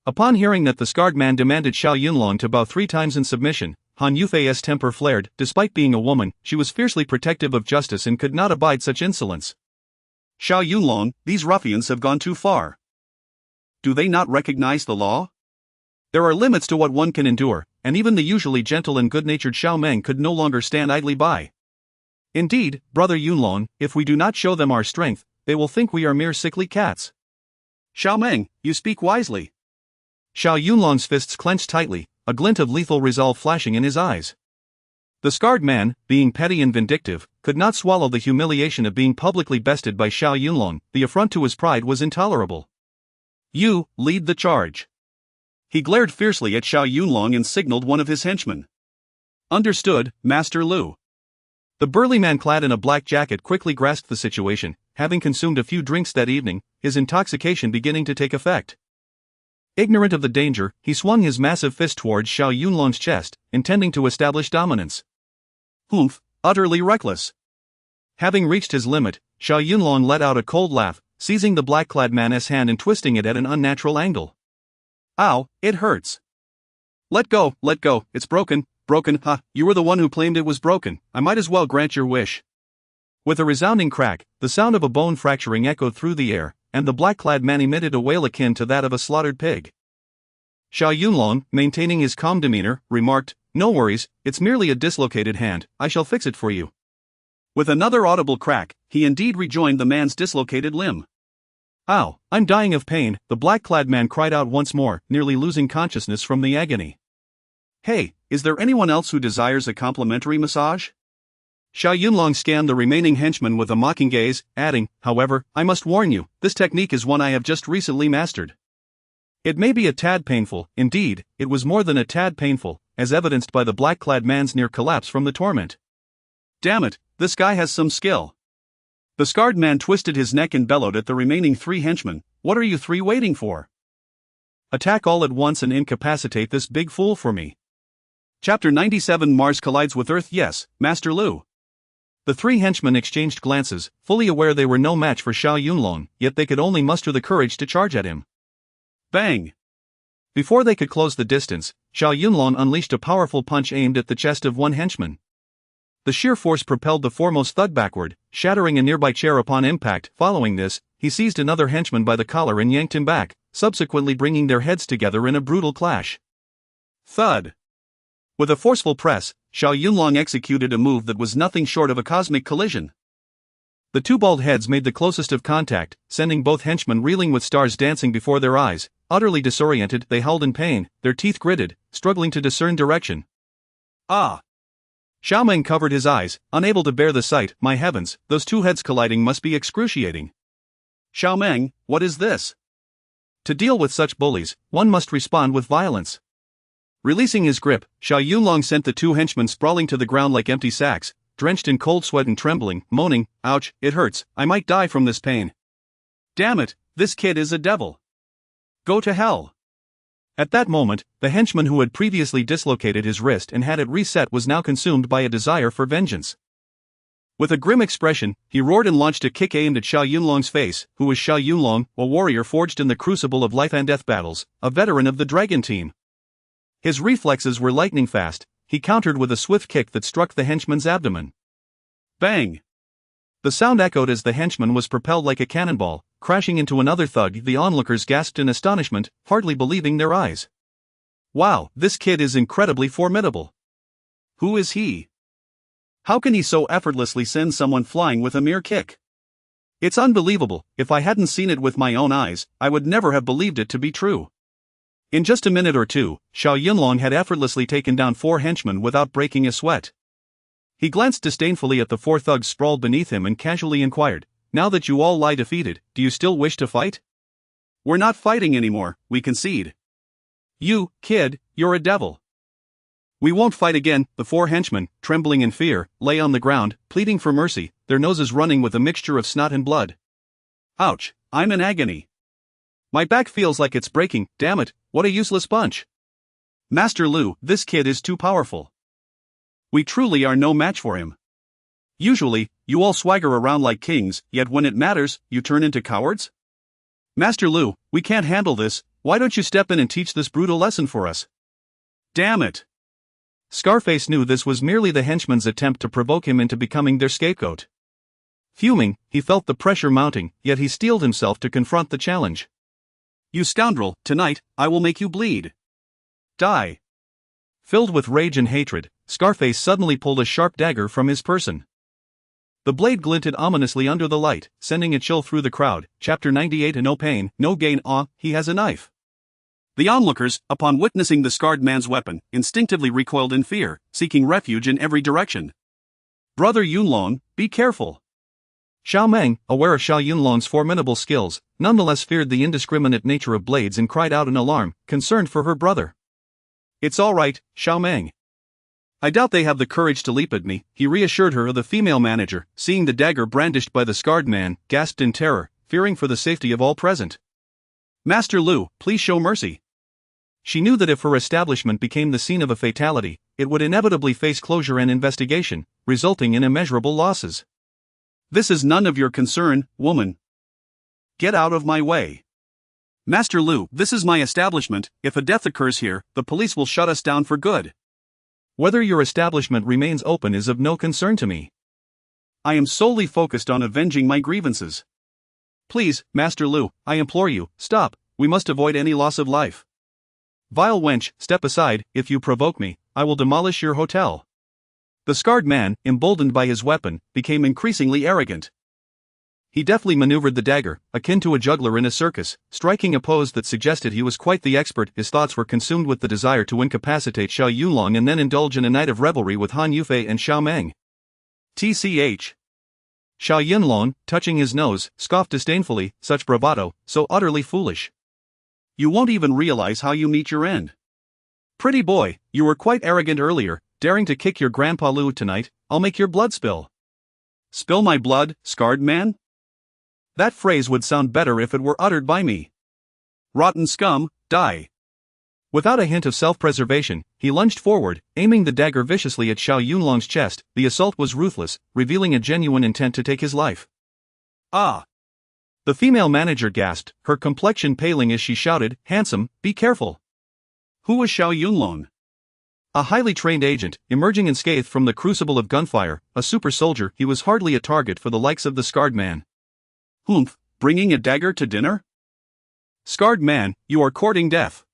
Upon hearing that the scarred man demanded Xiao Yunlong to bow 3 times in submission, Han Yufei's temper flared. Despite being a woman, she was fiercely protective of justice and could not abide such insolence. Xiao Yunlong, these ruffians have gone too far. Do they not recognize the law? There are limits to what one can endure, and even the usually gentle and good-natured Xiao Meng could no longer stand idly by. Indeed, brother Yunlong, if we do not show them our strength, they will think we are mere sickly cats. Xiao Meng, you speak wisely. Xiao Yunlong's fists clenched tightly, a glint of lethal resolve flashing in his eyes. The scarred man, being petty and vindictive, could not swallow the humiliation of being publicly bested by Xiao Yunlong. The affront to his pride was intolerable. You, lead the charge. He glared fiercely at Xiao Yunlong and signaled one of his henchmen. Understood, Master Liu. The burly man clad in a black jacket quickly grasped the situation, having consumed a few drinks that evening, his intoxication beginning to take effect. Ignorant of the danger, he swung his massive fist towards Xiao Yunlong's chest, intending to establish dominance. Humph, utterly reckless. Having reached his limit, Xiao Yunlong let out a cold laugh, seizing the black-clad man's hand and twisting it at an unnatural angle. Ow, it hurts. Let go, it's broken, ha, you were the one who claimed it was broken, I might as well grant your wish. With a resounding crack, the sound of a bone fracturing echoed through the air, and the black-clad man emitted a wail akin to that of a slaughtered pig. Xiao Yunlong, maintaining his calm demeanor, remarked, No worries, it's merely a dislocated hand, I shall fix it for you. With another audible crack, he indeed rejoined the man's dislocated limb. Ow, I'm dying of pain, the black-clad man cried out once more, nearly losing consciousness from the agony. Hey, is there anyone else who desires a complimentary massage? Xiao Yunlong scanned the remaining henchman with a mocking gaze, adding, However, I must warn you, this technique is one I have just recently mastered. It may be a tad painful, indeed, it was more than a tad painful, as evidenced by the black-clad man's near collapse from the torment. Damn it, this guy has some skill. The scarred man twisted his neck and bellowed at the remaining 3 henchmen, What are you 3 waiting for? Attack all at once and incapacitate this big fool for me. Chapter 97 Mars collides with Earth. Yes, Master Liu. The 3 henchmen exchanged glances, fully aware they were no match for Xiao Yunlong, yet they could only muster the courage to charge at him. Bang! Before they could close the distance, Xiao Yunlong unleashed a powerful punch aimed at the chest of one henchman. The sheer force propelled the foremost thug backward, shattering a nearby chair upon impact. Following this, he seized another henchman by the collar and yanked him back, subsequently bringing their heads together in a brutal clash. Thud! With a forceful press, Xiao Yunlong executed a move that was nothing short of a cosmic collision. The 2 bald heads made the closest of contact, sending both henchmen reeling with stars dancing before their eyes. Utterly disoriented, they howled in pain, their teeth gritted, struggling to discern direction. Ah! Xiao Meng covered his eyes, unable to bear the sight. My heavens, those 2 heads colliding must be excruciating. Xiao Meng, what is this? To deal with such bullies, one must respond with violence. Releasing his grip, Xiao Yunlong sent the two henchmen sprawling to the ground like empty sacks, drenched in cold sweat and trembling, moaning, "Ouch, it hurts, I might die from this pain. Damn it, this kid is a devil. Go to hell." At that moment, the henchman who had previously dislocated his wrist and had it reset was now consumed by a desire for vengeance. With a grim expression, he roared and launched a kick aimed at Xiao Yunlong's face, who was Xiao Yunlong, a warrior forged in the crucible of life and death battles, a veteran of the dragon team. His reflexes were lightning fast. He countered with a swift kick that struck the henchman's abdomen. Bang! The sound echoed as the henchman was propelled like a cannonball, crashing into another thug. The onlookers gasped in astonishment, hardly believing their eyes. Wow, this kid is incredibly formidable. Who is he? How can he so effortlessly send someone flying with a mere kick? It's unbelievable. If I hadn't seen it with my own eyes, I would never have believed it to be true. In just a minute or two, Xiao Yunlong had effortlessly taken down 4 henchmen without breaking a sweat. He glanced disdainfully at the 4 thugs sprawled beneath him and casually inquired, "Now that you all lie defeated, do you still wish to fight?" "We're not fighting anymore, we concede." "You, kid, you're a devil." "We won't fight again." The 4 henchmen, trembling in fear, lay on the ground, pleading for mercy, their noses running with a mixture of snot and blood. "Ouch, I'm in agony. My back feels like it's breaking, damn it, what a useless bunch. Master Lu, this kid is too powerful. We truly are no match for him. Usually, you all swagger around like kings, yet when it matters, you turn into cowards? Master Lu, we can't handle this, why don't you step in and teach this brutal lesson for us?" "Damn it." Scarface knew this was merely the henchman's attempt to provoke him into becoming their scapegoat. Fuming, he felt the pressure mounting, yet he steeled himself to confront the challenge. "You scoundrel, tonight, I will make you bleed. Die." Filled with rage and hatred, Scarface suddenly pulled a sharp dagger from his person. The blade glinted ominously under the light, sending a chill through the crowd. Chapter 98. No pain, no gain. He has a knife. The onlookers, upon witnessing the scarred man's weapon, instinctively recoiled in fear, seeking refuge in every direction. "Brother Yunlong, be careful." Xiao Meng, aware of Xiao Yunlong's formidable skills, nonetheless feared the indiscriminate nature of blades and cried out in alarm, concerned for her brother. "It's all right, Xiao Meng. I doubt they have the courage to leap at me," he reassured her. The female manager, seeing the dagger brandished by the scarred man, gasped in terror, fearing for the safety of all present. "Master Lu, please show mercy." She knew that if her establishment became the scene of a fatality, it would inevitably face closure and investigation, resulting in immeasurable losses. "This is none of your concern, woman. Get out of my way. Master Lu, this is my establishment. If a death occurs here, the police will shut us down for good. Whether your establishment remains open is of no concern to me. I am solely focused on avenging my grievances. Please, Master Lu, I implore you, stop, we must avoid any loss of life. Vile wench, step aside, if you provoke me, I will demolish your hotel." The scarred man, emboldened by his weapon, became increasingly arrogant. He deftly maneuvered the dagger, akin to a juggler in a circus, striking a pose that suggested he was quite the expert. His thoughts were consumed with the desire to incapacitate Xiao Yunlong and then indulge in a night of revelry with Han Yufei and Xiao Meng. TCH. Xiao Yunlong, touching his nose, scoffed disdainfully, such bravado, so utterly foolish. You won't even realize how you meet your end. Pretty boy, you were quite arrogant earlier, daring to kick your grandpa Lu tonight. I'll make your blood spill. Spill my blood, scarred man? That phrase would sound better if it were uttered by me. Rotten scum, die. Without a hint of self-preservation, he lunged forward, aiming the dagger viciously at Xiao Yunlong's chest. The assault was ruthless, revealing a genuine intent to take his life. Ah! The female manager gasped, her complexion paling as she shouted, "Handsome, be careful." Who was Xiao Yunlong? A highly trained agent, emerging unscathed from the crucible of gunfire, a super soldier. He was hardly a target for the likes of the scarred man. Humph, bringing a dagger to dinner? Scarred man, you are courting death.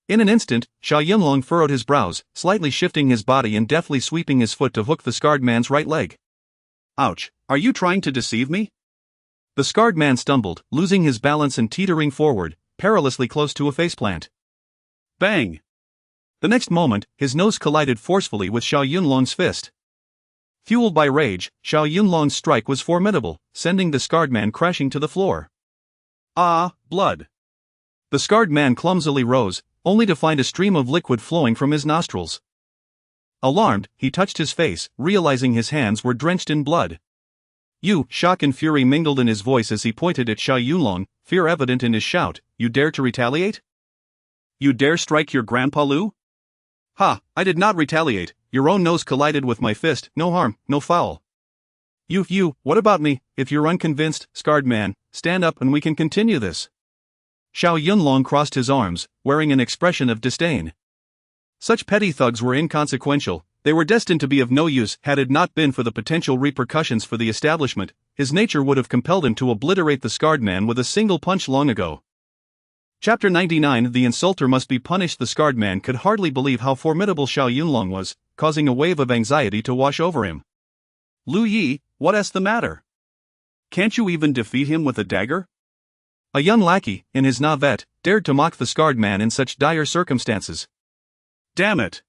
In an instant, Xiao Yunlong furrowed his brows, slightly shifting his body and deftly sweeping his foot to hook the scarred man's right leg. Ouch, are you trying to deceive me? The scarred man stumbled, losing his balance and teetering forward, perilously close to a faceplant. Bang! The next moment, his nose collided forcefully with Xiao Yunlong's fist. Fueled by rage, Xiao Yunlong's strike was formidable, sending the scarred man crashing to the floor. Ah, blood! The scarred man clumsily rose, only to find a stream of liquid flowing from his nostrils. Alarmed, he touched his face, realizing his hands were drenched in blood. Shock and fury mingled in his voice as he pointed at Xiao Yunlong, fear evident in his shout. You dare to retaliate? You dare strike your grandpa Lu? Ha, I did not retaliate, your own nose collided with my fist, no harm, no foul. What about me? If you're unconvinced, scarred man, stand up and we can continue this. Xiao Yunlong crossed his arms, wearing an expression of disdain. Such petty thugs were inconsequential, they were destined to be of no use. Had it not been for the potential repercussions for the establishment, his nature would have compelled him to obliterate the scarred man with a single punch long ago. Chapter 99 The insulter must be punished. The scarred man could hardly believe how formidable Xiao Yunlong was, causing a wave of anxiety to wash over him. Lu Yi, what's the matter? Can't you even defeat him with a dagger? A young lackey, in his navette, dared to mock the scarred man in such dire circumstances. Damn it!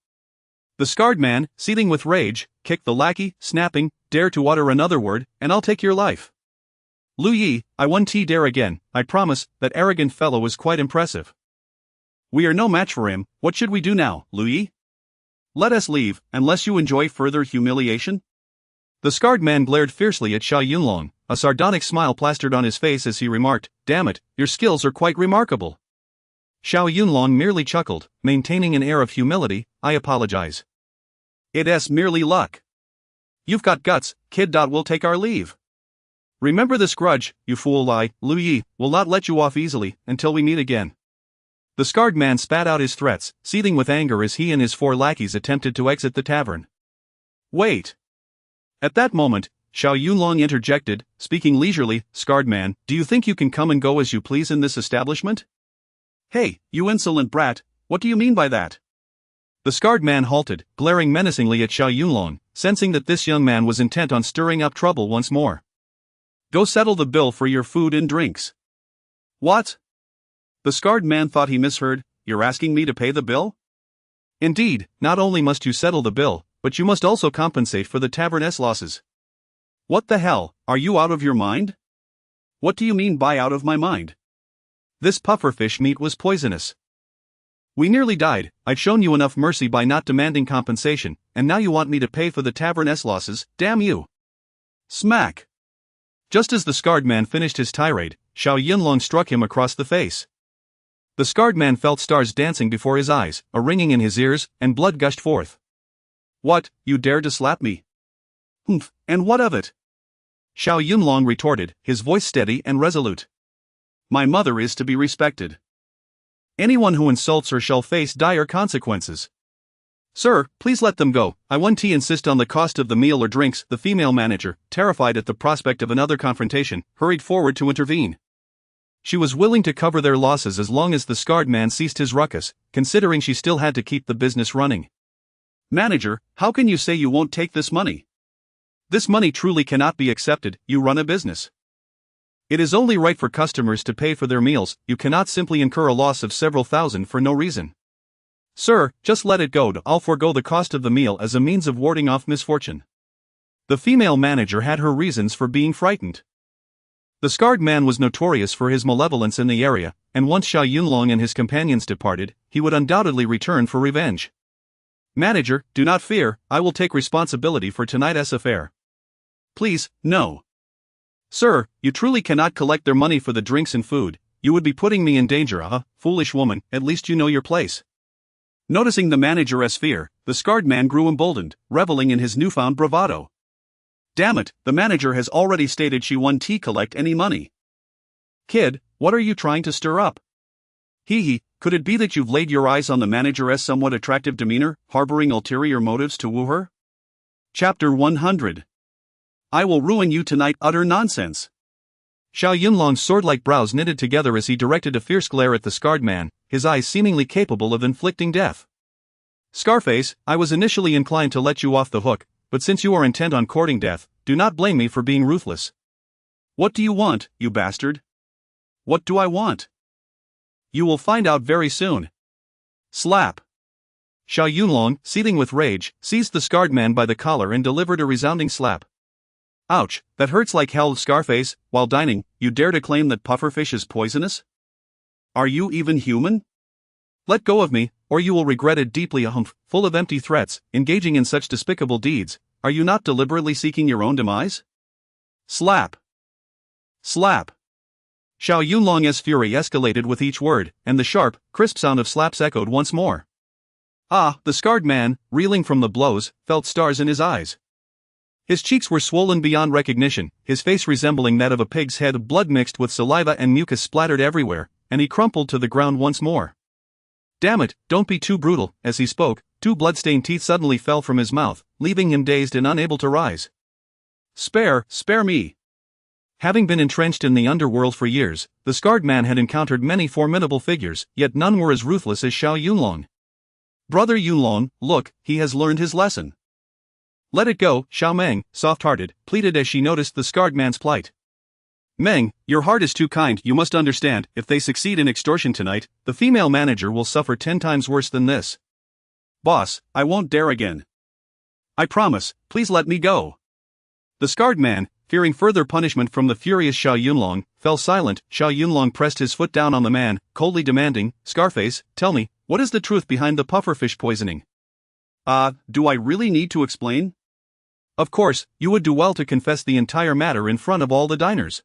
The scarred man, seething with rage, kicked the lackey, snapping, dare to utter another word, and I'll take your life. Lu Yi, I won't dare again, I promise. That arrogant fellow is quite impressive. We are no match for him. What should we do now, Lu Yi? Let us leave, unless you enjoy further humiliation? The scarred man glared fiercely at Xiao Yunlong, a sardonic smile plastered on his face as he remarked, damn it, your skills are quite remarkable. Xiao Yunlong merely chuckled, maintaining an air of humility. I apologize. It's merely luck. You've got guts, kid. We'll take our leave. Remember this grudge, you fool. Lu Yi, will not let you off easily, until we meet again. The scarred man spat out his threats, seething with anger as he and his 4 lackeys attempted to exit the tavern. Wait. At that moment, Xiao Yunlong interjected, speaking leisurely, scarred man, do you think you can come and go as you please in this establishment? Hey, you insolent brat, what do you mean by that? The scarred man halted, glaring menacingly at Xiao Yunlong, sensing that this young man was intent on stirring up trouble once more. Go settle the bill for your food and drinks. What? The scarred man thought he misheard. You're asking me to pay the bill? Indeed, not only must you settle the bill, but you must also compensate for the tavern's losses. What the hell, are you out of your mind? What do you mean by out of my mind? This pufferfish meat was poisonous. We nearly died. I've shown you enough mercy by not demanding compensation, and now you want me to pay for the tavern's losses, damn you. Smack. Just as the scarred man finished his tirade, Xiao Yunlong struck him across the face. The scarred man felt stars dancing before his eyes, a ringing in his ears, and blood gushed forth. What, you dared to slap me? Humph, and what of it? Xiao Yunlong retorted, his voice steady and resolute. My mother is to be respected. Anyone who insults her shall face dire consequences. Sir, please let them go. I won't insist on the cost of the meal or drinks. The female manager, terrified at the prospect of another confrontation, hurried forward to intervene. She was willing to cover their losses as long as the scarred man ceased his ruckus, considering she still had to keep the business running. Manager, how can you say you won't take this money? This money truly cannot be accepted. You run a business. It is only right for customers to pay for their meals. You cannot simply incur a loss of several thousand for no reason. Sir, just let it go. I'll forego the cost of the meal as a means of warding off misfortune. The female manager had her reasons for being frightened. The scarred man was notorious for his malevolence in the area, and once Xiao Yunlong and his companions departed, he would undoubtedly return for revenge. Manager, do not fear, I will take responsibility for tonight's affair. Please, no. Sir, you truly cannot collect their money for the drinks and food. You would be putting me in danger. Foolish woman, at least you know your place. Noticing the manager's fear, the scarred man grew emboldened, reveling in his newfound bravado. Damn it, the manager has already stated she won't collect any money. Kid, what are you trying to stir up? Hee, could it be that you've laid your eyes on the manager's somewhat attractive demeanor, harboring ulterior motives to woo her? Chapter 100. I will ruin you tonight. Utter nonsense. Xiao Yunlong's sword-like brows knitted together as he directed a fierce glare at the scarred man, his eyes seemingly capable of inflicting death. Scarface, I was initially inclined to let you off the hook, but since you are intent on courting death, do not blame me for being ruthless. What do you want, you bastard? What do I want? You will find out very soon. Slap. Xiao Yunlong, seething with rage, seized the scarred man by the collar and delivered a resounding slap. Ouch, that hurts like hell. Scarface, while dining, you dare to claim that pufferfish is poisonous? Are you even human? Let go of me, or you will regret it deeply. Full of empty threats, engaging in such despicable deeds, are you not deliberately seeking your own demise? Slap. Slap. Xiao Yunlong's fury escalated with each word, and the sharp, crisp sound of slaps echoed once more. Ah, the scarred man, reeling from the blows, felt stars in his eyes. His cheeks were swollen beyond recognition, his face resembling that of a pig's head, blood mixed with saliva and mucus splattered everywhere, and he crumpled to the ground once more. Damn it, don't be too brutal. As he spoke, two blood-stained teeth suddenly fell from his mouth, leaving him dazed and unable to rise. Spare me. Having been entrenched in the underworld for years, the scarred man had encountered many formidable figures, yet none were as ruthless as Xiao Yunlong. Brother Yunlong, look, he has learned his lesson. Let it go, Xiao Meng, soft-hearted, pleaded as she noticed the scarred man's plight. Meng, your heart is too kind. You must understand, if they succeed in extortion tonight, the female manager will suffer 10 times worse than this. Boss, I won't dare again. I promise, please let me go. The scarred man, fearing further punishment from the furious Xiao Yunlong, fell silent. Xiao Yunlong pressed his foot down on the man, coldly demanding, Scarface, tell me, what is the truth behind the pufferfish poisoning? Do I really need to explain? Of course, you would do well to confess the entire matter in front of all the diners.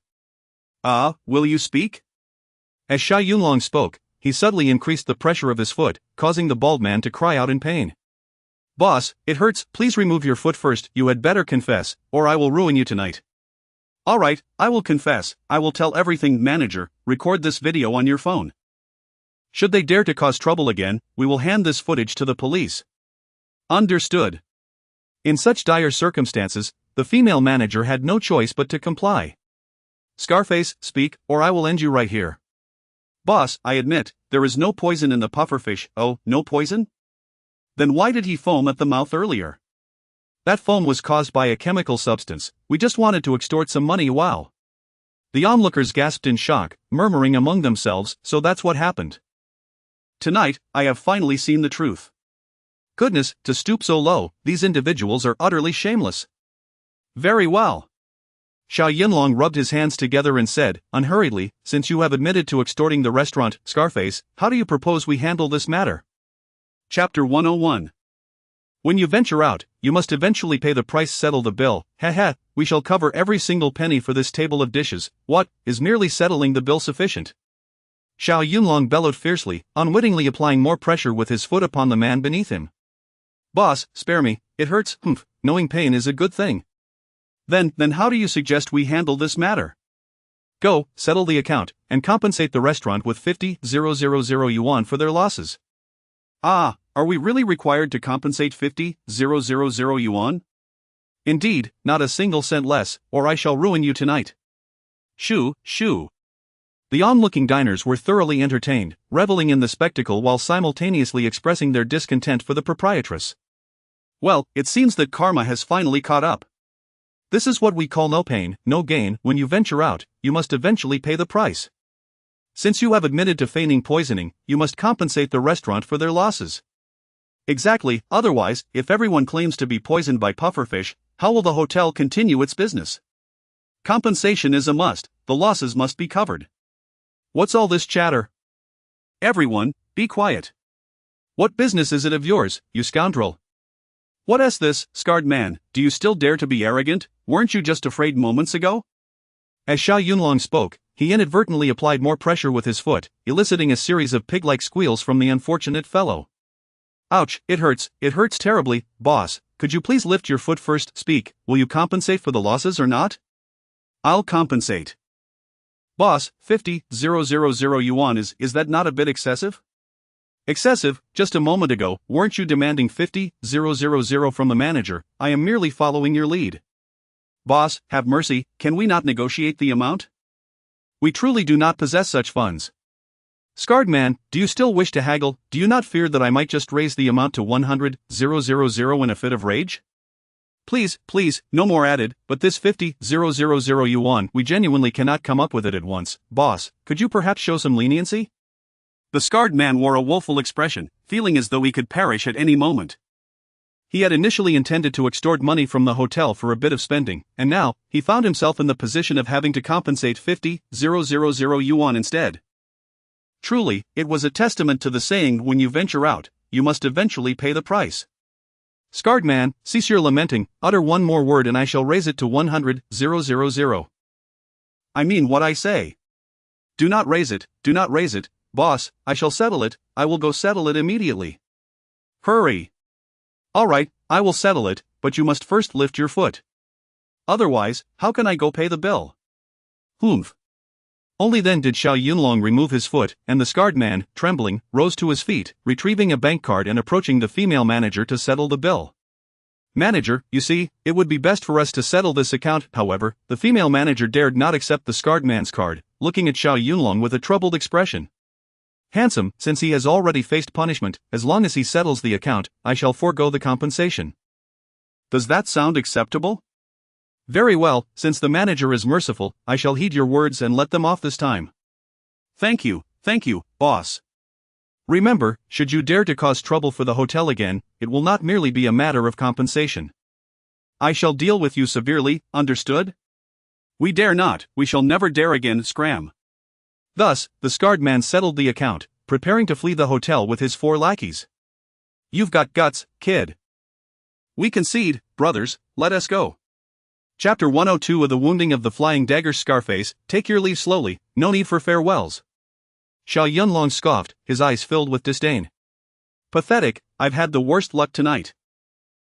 Will you speak? As Xiao Yunlong spoke, he suddenly increased the pressure of his foot, causing the bald man to cry out in pain. Boss, it hurts, please remove your foot first. You had better confess, or I will ruin you tonight. Alright, I will confess. I will tell everything. Manager, record this video on your phone. Should they dare to cause trouble again, we will hand this footage to the police. Understood. In such dire circumstances, the female manager had no choice but to comply. Scarface, speak, or I will end you right here. Boss, I admit, there is no poison in the pufferfish. Oh, no poison? Then why did he foam at the mouth earlier? That foam was caused by a chemical substance. We just wanted to extort some money. Wow. The onlookers gasped in shock, murmuring among themselves, so that's what happened. Tonight, I have finally seen the truth. Goodness, to stoop so low, these individuals are utterly shameless. Very well. Xiao Yunlong rubbed his hands together and said, unhurriedly, since you have admitted to extorting the restaurant, Scarface, how do you propose we handle this matter? Chapter 101. When you venture out, you must eventually pay the price. Settle the bill. We shall cover every single penny for this table of dishes. What, is merely settling the bill sufficient? Xiao Yunlong bellowed fiercely, unwittingly applying more pressure with his foot upon the man beneath him. Boss, spare me, it hurts. Knowing pain is a good thing. Then how do you suggest we handle this matter? Go, settle the account, and compensate the restaurant with 50,000 yuan for their losses. Are we really required to compensate 50,000 yuan? Indeed, not a single cent less, or I shall ruin you tonight. Shoo. The onlooking diners were thoroughly entertained, reveling in the spectacle while simultaneously expressing their discontent for the proprietress. Well, it seems that karma has finally caught up. This is what we call no pain, no gain. When you venture out, you must eventually pay the price. Since you have admitted to feigning poisoning, you must compensate the restaurant for their losses. Exactly, otherwise, if everyone claims to be poisoned by pufferfish, how will the hotel continue its business? Compensation is a must, the losses must be covered. What's all this chatter? Everyone, be quiet. What business is it of yours, you scoundrel? What's this, scarred man, do you still dare to be arrogant? Weren't you just afraid moments ago? As Xiao Yunlong spoke, he inadvertently applied more pressure with his foot, eliciting a series of pig-like squeals from the unfortunate fellow. Ouch, it hurts terribly. Boss, could you please lift your foot first? Speak, will you compensate for the losses or not? I'll compensate. Boss, 50,000 yuan is that not a bit excessive? Excessive? Just a moment ago, weren't you demanding 50,000 from the manager? I am merely following your lead. Boss, have mercy, can we not negotiate the amount? We truly do not possess such funds. Scarred man, do you still wish to haggle? Do you not fear that I might just raise the amount to 100,000 in a fit of rage? Please, no more added, but this 50,000 yuan, we genuinely cannot come up with it at once. Boss, could you perhaps show some leniency? The scarred man wore a woeful expression, feeling as though he could perish at any moment. He had initially intended to extort money from the hotel for a bit of spending, and now, he found himself in the position of having to compensate 50,000 yuan instead. Truly, it was a testament to the saying, when you venture out, you must eventually pay the price. Scarred man, cease your lamenting, utter one more word and I shall raise it to 100,000. I mean what I say. Do not raise it, boss, I shall settle it, I will go settle it immediately. Hurry. Alright, I will settle it, but you must first lift your foot. Otherwise, how can I go pay the bill? Humph. Only then did Xiao Yunlong remove his foot, and the scarred man, trembling, rose to his feet, retrieving a bank card and approaching the female manager to settle the bill. Manager, you see, it would be best for us to settle this account. However, the female manager dared not accept the scarred man's card, looking at Xiao Yunlong with a troubled expression. Handsome, since he has already faced punishment, as long as he settles the account, I shall forego the compensation. Does that sound acceptable? Very well, since the manager is merciful, I shall heed your words and let them off this time. Thank you, boss. Remember, should you dare to cause trouble for the hotel again, it will not merely be a matter of compensation. I shall deal with you severely, understood? We dare not, we shall never dare again, scram. Thus, the scarred man settled the account, preparing to flee the hotel with his 4 lackeys. You've got guts, kid. We concede, brothers, let us go. Chapter 102 of the Wounding of the Flying Dagger. Scarface, take your leave slowly, no need for farewells. Xiao Yunlong scoffed, his eyes filled with disdain. Pathetic, I've had the worst luck tonight.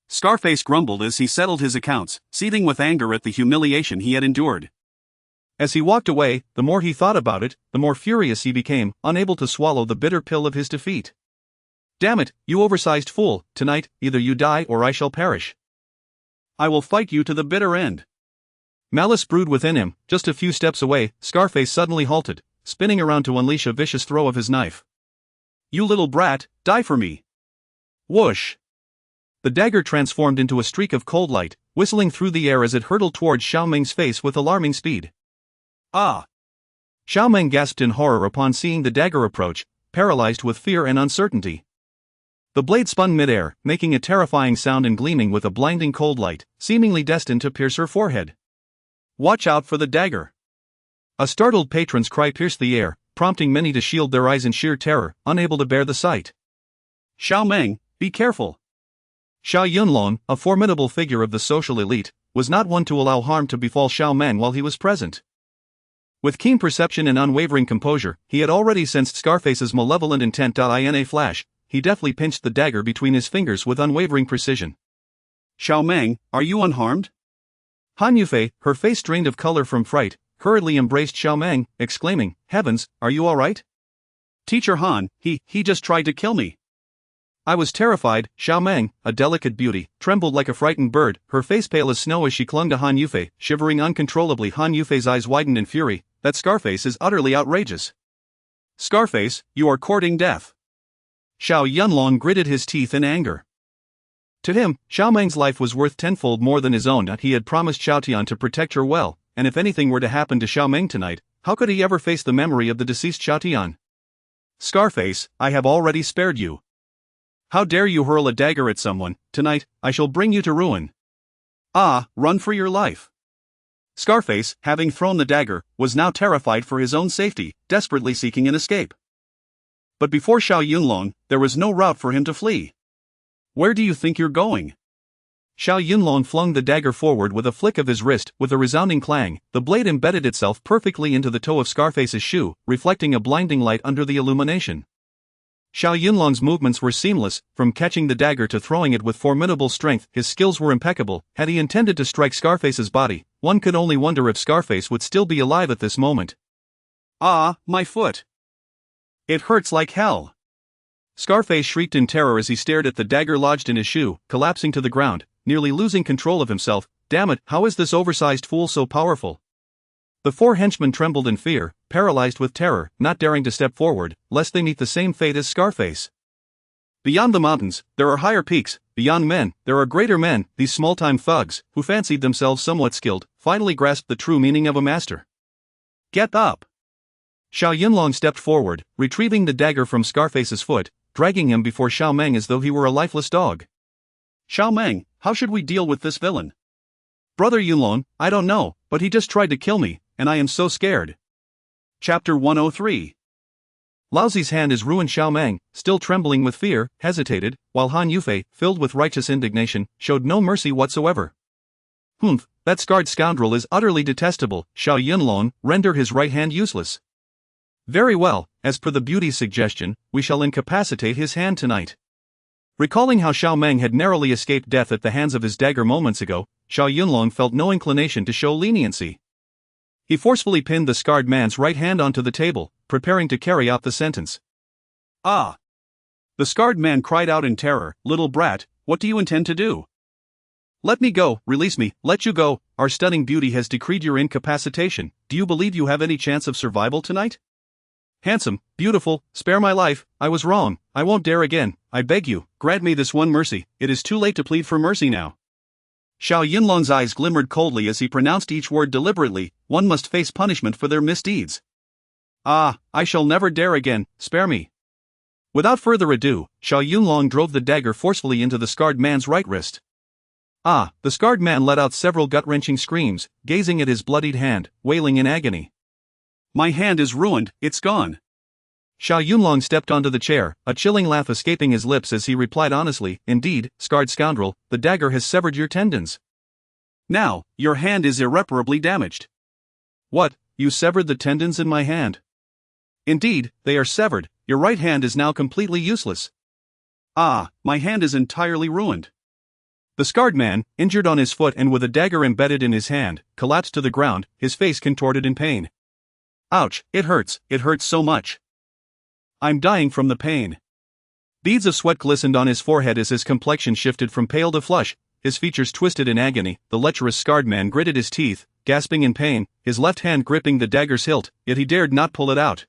Scarface grumbled as he settled his accounts, seething with anger at the humiliation he had endured. As he walked away, the more he thought about it, the more furious he became, unable to swallow the bitter pill of his defeat. Damn it, you oversized fool, tonight, either you die or I shall perish. I will fight you to the bitter end. Malice brewed within him. Just a few steps away, Scarface suddenly halted, spinning around to unleash a vicious throw of his knife. You little brat, die for me. Whoosh! The dagger transformed into a streak of cold light, whistling through the air as it hurtled towards Xiao Meng's face with alarming speed. Ah! Xiao Meng gasped in horror upon seeing the dagger approach, paralyzed with fear and uncertainty. The blade spun mid-air, making a terrifying sound and gleaming with a blinding cold light, seemingly destined to pierce her forehead. Watch out for the dagger! A startled patron's cry pierced the air, prompting many to shield their eyes in sheer terror, unable to bear the sight. Xiao Meng, be careful! Xiao Yunlong, a formidable figure of the social elite, was not one to allow harm to befall Xiao Meng while he was present. With keen perception and unwavering composure, he had already sensed Scarface's malevolent intent. In a flash, he deftly pinched the dagger between his fingers with unwavering precision. Xiao Meng, are you unharmed? Han Yufei, her face drained of color from fright, hurriedly embraced Xiao Meng, exclaiming, Heavens, are you alright? Teacher Han, he just tried to kill me. I was terrified. Xiao Meng, a delicate beauty, trembled like a frightened bird, her face pale as snow as she clung to Han Yufei, shivering uncontrollably. Han Yufei's eyes widened in fury. That Scarface is utterly outrageous. Scarface, you are courting death. Xiao Yunlong gritted his teeth in anger. To him, Xiao Meng's life was worth tenfold more than his own. He had promised Xiao Tian to protect her well, and if anything were to happen to Xiao Meng tonight, how could he ever face the memory of the deceased Xiao Tian? Scarface, I have already spared you. How dare you hurl a dagger at someone? Tonight, I shall bring you to ruin. Ah, run for your life. Scarface, having thrown the dagger, was now terrified for his own safety, desperately seeking an escape. But before Xiao Yunlong, there was no route for him to flee. Where do you think you're going? Xiao Yunlong flung the dagger forward with a flick of his wrist. With a resounding clang, the blade embedded itself perfectly into the toe of Scarface's shoe, reflecting a blinding light under the illumination. Xiao Yunlong's movements were seamless, from catching the dagger to throwing it with formidable strength. His skills were impeccable. Had he intended to strike Scarface's body, one could only wonder if Scarface would still be alive at this moment. Ah, my foot! It hurts like hell! Scarface shrieked in terror as he stared at the dagger lodged in his shoe, collapsing to the ground, nearly losing control of himself. Damn it, how is this oversized fool so powerful? The 4 henchmen trembled in fear, paralyzed with terror, not daring to step forward, lest they meet the same fate as Scarface. Beyond the mountains, there are higher peaks. Beyond men, there are greater men. These small-time thugs, who fancied themselves somewhat skilled, finally grasped the true meaning of a master. Get up! Xiao Yunlong stepped forward, retrieving the dagger from Scarface's foot, dragging him before Xiao Meng as though he were a lifeless dog. Xiao Meng, how should we deal with this villain? Brother Yunlong, I don't know, but he just tried to kill me, and I am so scared. Chapter 103. Laozi's hand is ruined. Xiao Meng, still trembling with fear, hesitated, while Han Yufei, filled with righteous indignation, showed no mercy whatsoever. Humph, that scarred scoundrel is utterly detestable. Xiao Yunlong, render his right hand useless. Very well, as per the beauty's suggestion, we shall incapacitate his hand tonight. Recalling how Xiao Meng had narrowly escaped death at the hands of his dagger moments ago, Xiao Yunlong felt no inclination to show leniency. He forcefully pinned the scarred man's right hand onto the table, preparing to carry out the sentence. Ah! The scarred man cried out in terror, "Little brat, what do you intend to do? Let me go, release me, let you go, our stunning beauty has decreed your incapacitation. Do you believe you have any chance of survival tonight? Handsome, beautiful, spare my life, I was wrong, I won't dare again, I beg you, grant me this one mercy, it is too late to plead for mercy now." Xiao Yunlong's eyes glimmered coldly as he pronounced each word deliberately. One must face punishment for their misdeeds. Ah, I shall never dare again, spare me. Without further ado, Xiao Yunlong drove the dagger forcefully into the scarred man's right wrist. Ah, the scarred man let out several gut-wrenching screams, gazing at his bloodied hand, wailing in agony. My hand is ruined, it's gone. Xiao Yunlong stepped onto the chair, a chilling laugh escaping his lips as he replied honestly, indeed, scarred scoundrel, the dagger has severed your tendons. Now, your hand is irreparably damaged. What, you severed the tendons in my hand? Indeed, they are severed, your right hand is now completely useless. Ah, my hand is entirely ruined. The scarred man, injured on his foot and with a dagger embedded in his hand, collapsed to the ground, his face contorted in pain. Ouch, it hurts so much. I'm dying from the pain. Beads of sweat glistened on his forehead as his complexion shifted from pale to flush, his features twisted in agony. The lecherous scarred man gritted his teeth, gasping in pain, his left hand gripping the dagger's hilt, yet he dared not pull it out.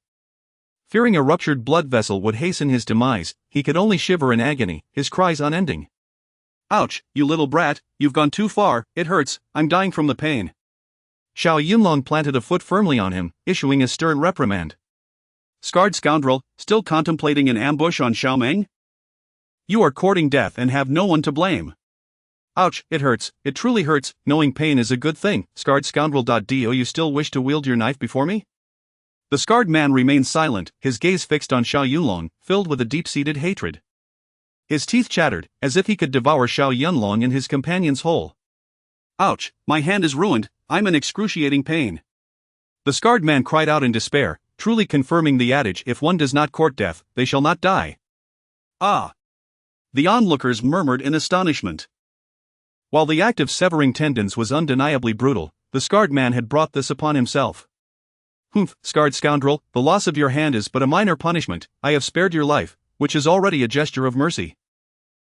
Fearing a ruptured blood vessel would hasten his demise, he could only shiver in agony, his cries unending. Ouch, you little brat, you've gone too far, it hurts, I'm dying from the pain. Xiao Yunlong planted a foot firmly on him, issuing a stern reprimand. Scarred scoundrel, still contemplating an ambush on Xiao Meng? You are courting death and have no one to blame. Ouch, it hurts, it truly hurts, knowing pain is a good thing, scarred scoundrel. Do you still wish to wield your knife before me? The scarred man remained silent, his gaze fixed on Xiao Yunlong, filled with a deep-seated hatred. His teeth chattered, as if he could devour Xiao Yunlong and his companions whole. Ouch, my hand is ruined, I'm in excruciating pain. The scarred man cried out in despair, truly confirming the adage, if one does not court death, they shall not die. Ah! The onlookers murmured in astonishment. While the act of severing tendons was undeniably brutal, the scarred man had brought this upon himself. Humph, scarred scoundrel, the loss of your hand is but a minor punishment, I have spared your life, which is already a gesture of mercy.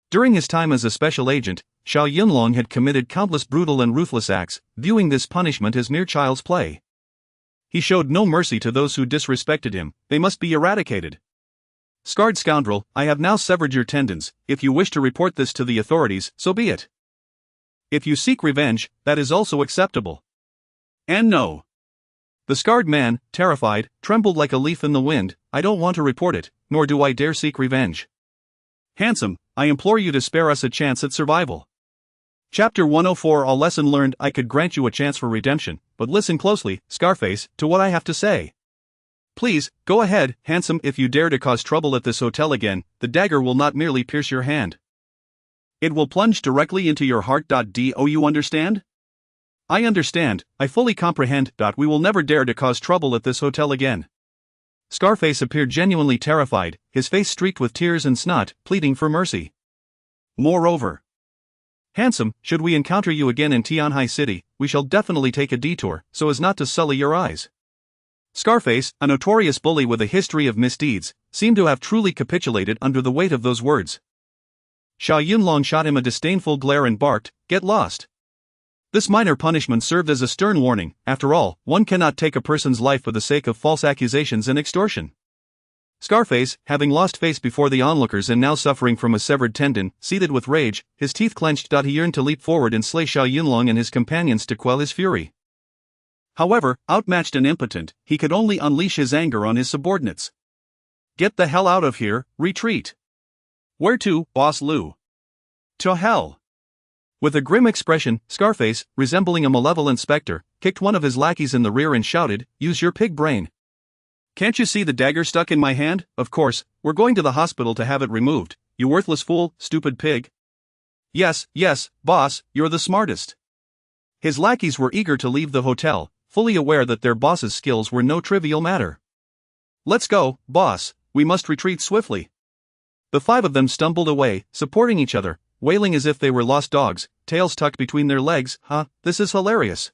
During his time as a special agent, Xiao Yunlong had committed countless brutal and ruthless acts, viewing this punishment as mere child's play. He showed no mercy to those who disrespected him, they must be eradicated. Scarred scoundrel, I have now severed your tendons, if you wish to report this to the authorities, so be it. If you seek revenge, that is also acceptable. And no. The scarred man, terrified, trembled like a leaf in the wind. I don't want to report it, nor do I dare seek revenge. Handsome, I implore you to spare us a chance at survival. Chapter 104. A lesson learned. I could grant you a chance for redemption, but listen closely, Scarface, to what I have to say. Please, go ahead, handsome. If you dare to cause trouble at this hotel again, the dagger will not merely pierce your hand. It will plunge directly into your heart. Do you understand? I understand, I fully comprehend. We will never dare to cause trouble at this hotel again. Scarface appeared genuinely terrified, his face streaked with tears and snot, pleading for mercy. Moreover, handsome, should we encounter you again in Tianhai City, we shall definitely take a detour, so as not to sully your eyes. Scarface, a notorious bully with a history of misdeeds, seemed to have truly capitulated under the weight of those words. Xiao Yunlong shot him a disdainful glare and barked, "Get lost." This minor punishment served as a stern warning. After all, one cannot take a person's life for the sake of false accusations and extortion. Scarface, having lost face before the onlookers and now suffering from a severed tendon, seethed with rage, his teeth clenched. He yearned to leap forward and slay Xiao Yunlong and his companions to quell his fury. However, outmatched and impotent, he could only unleash his anger on his subordinates. Get the hell out of here, retreat. Where to, Boss Lu? To hell. With a grim expression, Scarface, resembling a malevolent specter, kicked one of his lackeys in the rear and shouted, "Use your pig brain. Can't you see the dagger stuck in my hand? Of course, we're going to the hospital to have it removed, you worthless fool, stupid pig. Yes, boss, you're the smartest. His lackeys were eager to leave the hotel, fully aware that their boss's skills were no trivial matter. Let's go, boss, we must retreat swiftly. The five of them stumbled away, supporting each other, wailing as if they were lost dogs, tails tucked between their legs. This is hilarious.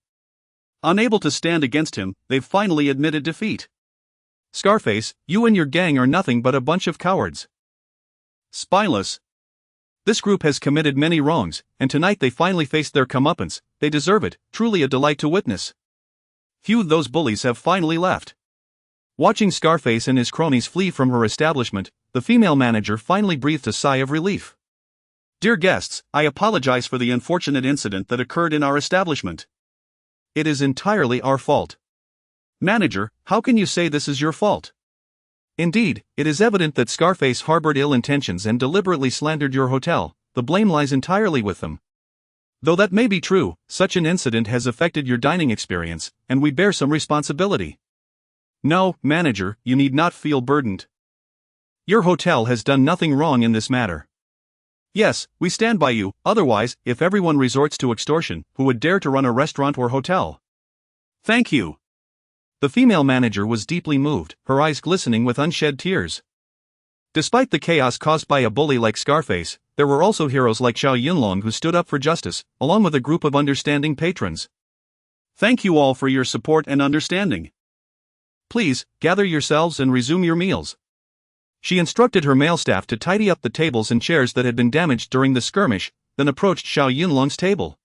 Unable to stand against him, they've finally admitted defeat. Scarface, you and your gang are nothing but a bunch of cowards. Spineless. This group has committed many wrongs, and tonight they finally faced their comeuppance. They deserve it, truly a delight to witness. Phew, those bullies have finally left. Watching Scarface and his cronies flee from her establishment, the female manager finally breathed a sigh of relief. Dear guests, I apologize for the unfortunate incident that occurred in our establishment. It is entirely our fault. Manager, how can you say this is your fault? Indeed, it is evident that Scarface harbored ill intentions and deliberately slandered your hotel. The blame lies entirely with them. Though that may be true, such an incident has affected your dining experience, and we bear some responsibility. No, manager, you need not feel burdened. Your hotel has done nothing wrong in this matter. Yes, we stand by you, otherwise, if everyone resorts to extortion, who would dare to run a restaurant or hotel? Thank you. The female manager was deeply moved, her eyes glistening with unshed tears. Despite the chaos caused by a bully like Scarface, there were also heroes like Xiao Yunlong who stood up for justice, along with a group of understanding patrons. Thank you all for your support and understanding. Please, gather yourselves and resume your meals. She instructed her male staff to tidy up the tables and chairs that had been damaged during the skirmish, then approached Xiao Yunlong's table.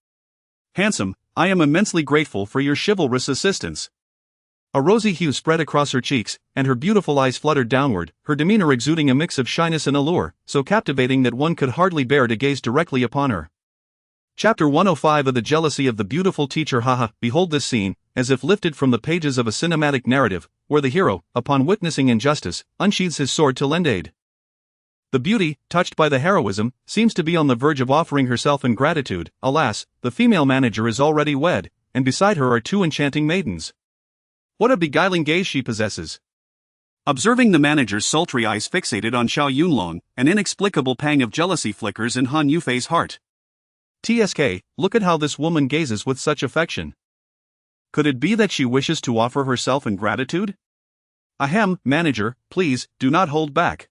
Handsome, I am immensely grateful for your chivalrous assistance. A rosy hue spread across her cheeks, and her beautiful eyes fluttered downward, her demeanor exuding a mix of shyness and allure, so captivating that one could hardly bear to gaze directly upon her. Chapter 105 of The Jealousy of the Beautiful Teacher. Behold this scene, as if lifted from the pages of a cinematic narrative, where the hero, upon witnessing injustice, unsheathes his sword to lend aid. The beauty, touched by the heroism, seems to be on the verge of offering herself in gratitude. Alas, the female manager is already wed, and beside her are two enchanting maidens. What a beguiling gaze she possesses. Observing the manager's sultry eyes fixated on Xiao Yunlong, an inexplicable pang of jealousy flickers in Han Yufei's heart. TSK, look at how this woman gazes with such affection. Could it be that she wishes to offer herself in gratitude? Ahem, manager, please, do not hold back.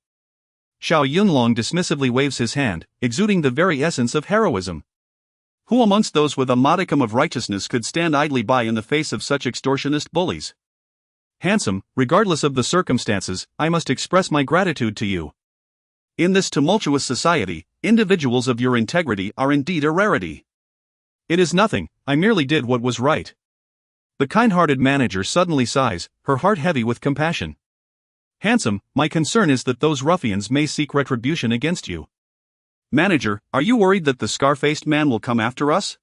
Xiao Yunlong dismissively waves his hand, exuding the very essence of heroism. Who amongst those with a modicum of righteousness could stand idly by in the face of such extortionist bullies? Handsome, regardless of the circumstances, I must express my gratitude to you. In this tumultuous society, individuals of your integrity are indeed a rarity. It is nothing, I merely did what was right. The kind-hearted manager suddenly sighs, her heart heavy with compassion. Handsome, my concern is that those ruffians may seek retribution against you. Manager, are you worried that the scar-faced man will come after us?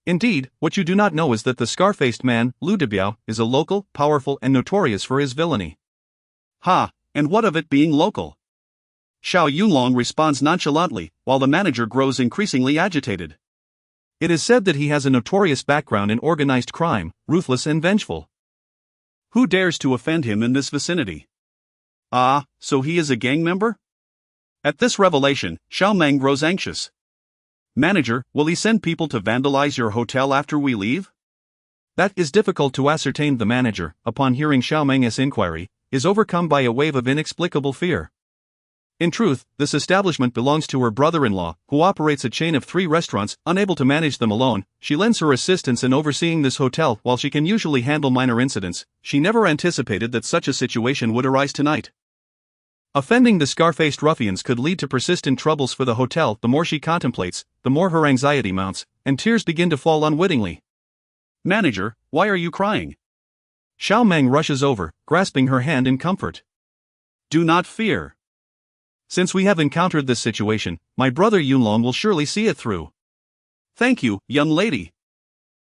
Indeed, what you do not know is that the scar-faced man, Liu Debiao, is a local, powerful and notorious for his villainy. And what of it being local? Xiao Yunlong responds nonchalantly, while the manager grows increasingly agitated. It is said that he has a notorious background in organized crime, ruthless and vengeful. Who dares to offend him in this vicinity? So he is a gang member? At this revelation, Xiao Meng grows anxious. Manager, will he send people to vandalize your hotel after we leave? That is difficult to ascertain. The manager, upon hearing Xiao Meng's inquiry, is overcome by a wave of inexplicable fear. In truth, this establishment belongs to her brother-in-law, who operates a chain of 3 restaurants. Unable to manage them alone, she lends her assistance in overseeing this hotel. While she can usually handle minor incidents, she never anticipated that such a situation would arise tonight. Offending the scar-faced ruffians could lead to persistent troubles for the hotel. The more she contemplates, the more her anxiety mounts, and tears begin to fall unwittingly. Manager, why are you crying? Xiao Meng rushes over, grasping her hand in comfort. Do not fear. Since we have encountered this situation, my brother Yunlong will surely see it through. Thank you, young lady.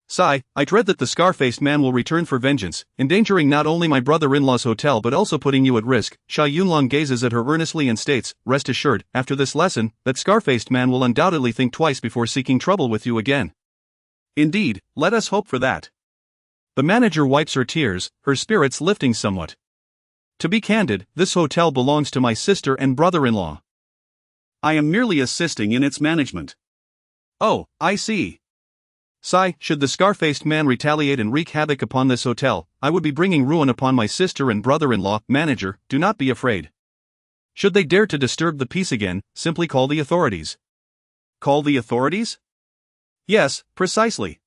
Sigh, I dread that the scar-faced man will return for vengeance, endangering not only my brother-in-law's hotel but also putting you at risk. Xiao Yunlong gazes at her earnestly and states, rest assured, after this lesson, that scar-faced man will undoubtedly think twice before seeking trouble with you again. Indeed, let us hope for that. The manager wipes her tears, her spirits lifting somewhat. To be candid, this hotel belongs to my sister and brother-in-law. I am merely assisting in its management. Oh, I see. Sigh, should the scar-faced man retaliate and wreak havoc upon this hotel, I would be bringing ruin upon my sister and brother-in-law. Manager, do not be afraid. Should they dare to disturb the peace again, simply call the authorities. Call the authorities? Yes, precisely.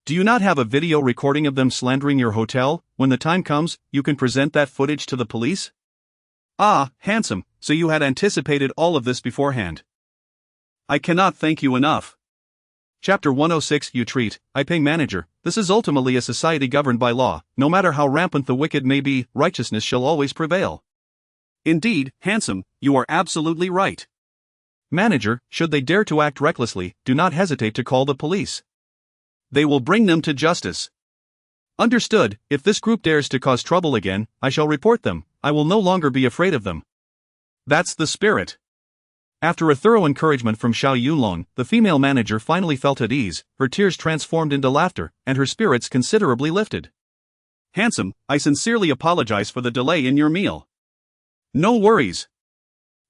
Do you not have a video recording of them slandering your hotel? When the time comes, you can present that footage to the police? Ah, handsome, so you had anticipated all of this beforehand. I cannot thank you enough. Chapter 106 You treat, I pay. Manager, this is ultimately a society governed by law. No matter how rampant the wicked may be, righteousness shall always prevail. Indeed, handsome, you are absolutely right. Manager, should they dare to act recklessly, do not hesitate to call the police. They will bring them to justice. Understood. If this group dares to cause trouble again, I shall report them. I will no longer be afraid of them. That's the spirit. After a thorough encouragement from Xiao Yunlong, the female manager finally felt at ease, her tears transformed into laughter, and her spirits considerably lifted. Handsome, I sincerely apologize for the delay in your meal. No worries.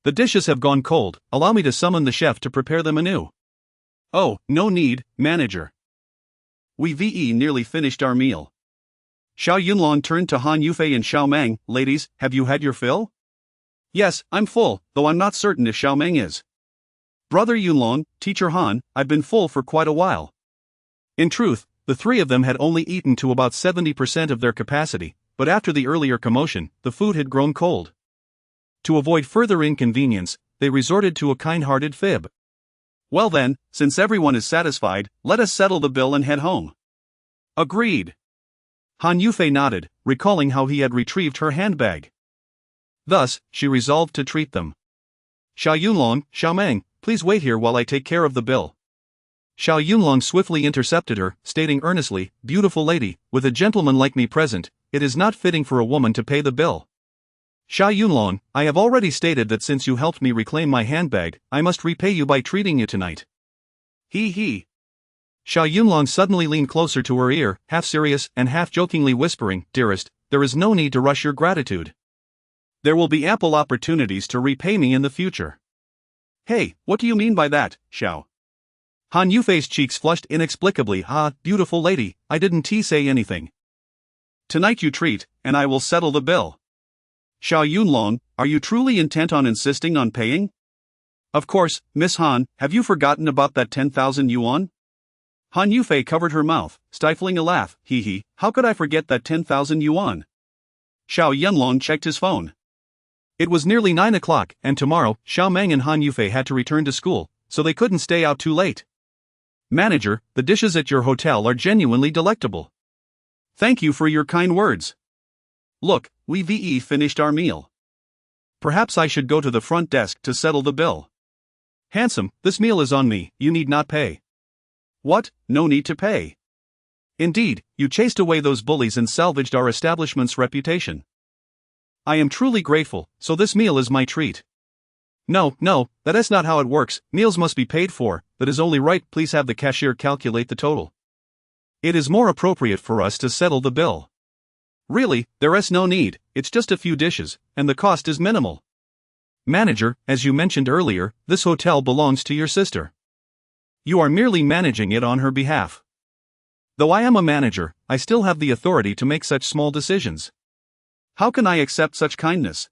The dishes have gone cold, allow me to summon the chef to prepare them anew. Oh, no need, manager. We've nearly finished our meal. Xiao Yunlong turned to Han Yufei and Xiao Meng. Ladies, have you had your fill? Yes, I'm full, though I'm not certain if Xiao Meng is. Brother Yunlong, teacher Han, I've been full for quite a while. In truth, the three of them had only eaten to about 70% of their capacity, but after the earlier commotion, the food had grown cold. To avoid further inconvenience, they resorted to a kind-hearted fib. Well then, since everyone is satisfied, let us settle the bill and head home. Agreed. Han Yufei nodded, recalling how he had retrieved her handbag. Thus, she resolved to treat them. Xiao Yunlong, Xiao Meng, please wait here while I take care of the bill. Xiao Yunlong swiftly intercepted her, stating earnestly, Beautiful lady, with a gentleman like me present, it is not fitting for a woman to pay the bill. Xiao Yunlong, I have already stated that since you helped me reclaim my handbag, I must repay you by treating you tonight. He. Xiao Yunlong suddenly leaned closer to her ear, half serious and half jokingly whispering, Dearest, there is no need to rush your gratitude. There will be ample opportunities to repay me in the future. Hey, what do you mean by that, Xiao? Han Yufei's cheeks flushed inexplicably. Ah, beautiful lady, I didn't say anything. Tonight you treat, and I will settle the bill. Xiao Yunlong, are you truly intent on insisting on paying? Of course, Miss Han, have you forgotten about that 10,000 yuan? Han Yufei covered her mouth, stifling a laugh. How could I forget that 10,000 yuan? Xiao Yunlong checked his phone. It was nearly 9 o'clock, and tomorrow, Xiao Meng and Han Yufei had to return to school, so they couldn't stay out too late. Manager, the dishes at your hotel are genuinely delectable. Thank you for your kind words. Look, we've finished our meal. Perhaps I should go to the front desk to settle the bill. Handsome, this meal is on me, you need not pay. What, no need to pay? Indeed, you chased away those bullies and salvaged our establishment's reputation. I am truly grateful, so this meal is my treat. No, that is not how it works, meals must be paid for, that is only right, please have the cashier calculate the total. It is more appropriate for us to settle the bill. Really, there is no need, it's just a few dishes, and the cost is minimal. Manager, as you mentioned earlier, this hotel belongs to your sister. You are merely managing it on her behalf. Though I am a manager, I still have the authority to make such small decisions. How can I accept such kindness?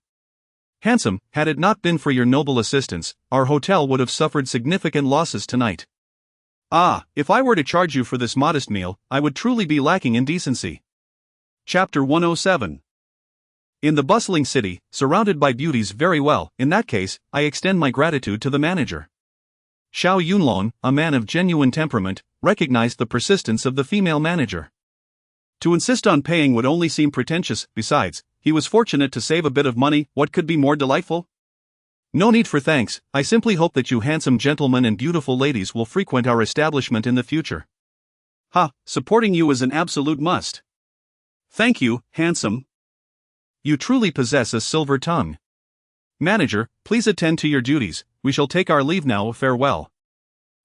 Handsome, had it not been for your noble assistance, our hotel would have suffered significant losses tonight. Ah, if I were to charge you for this modest meal, I would truly be lacking in decency. Chapter 107. In the bustling city, surrounded by beauties, very well, in that case, I extend my gratitude to the manager. Xiao Yunlong, a man of genuine temperament, recognized the persistence of the female manager. To insist on paying would only seem pretentious, besides, he was fortunate to save a bit of money, what could be more delightful? No need for thanks, I simply hope that you handsome gentlemen and beautiful ladies will frequent our establishment in the future. Supporting you is an absolute must. Thank you, handsome. You truly possess a silver tongue. Manager, please attend to your duties, we shall take our leave now, farewell.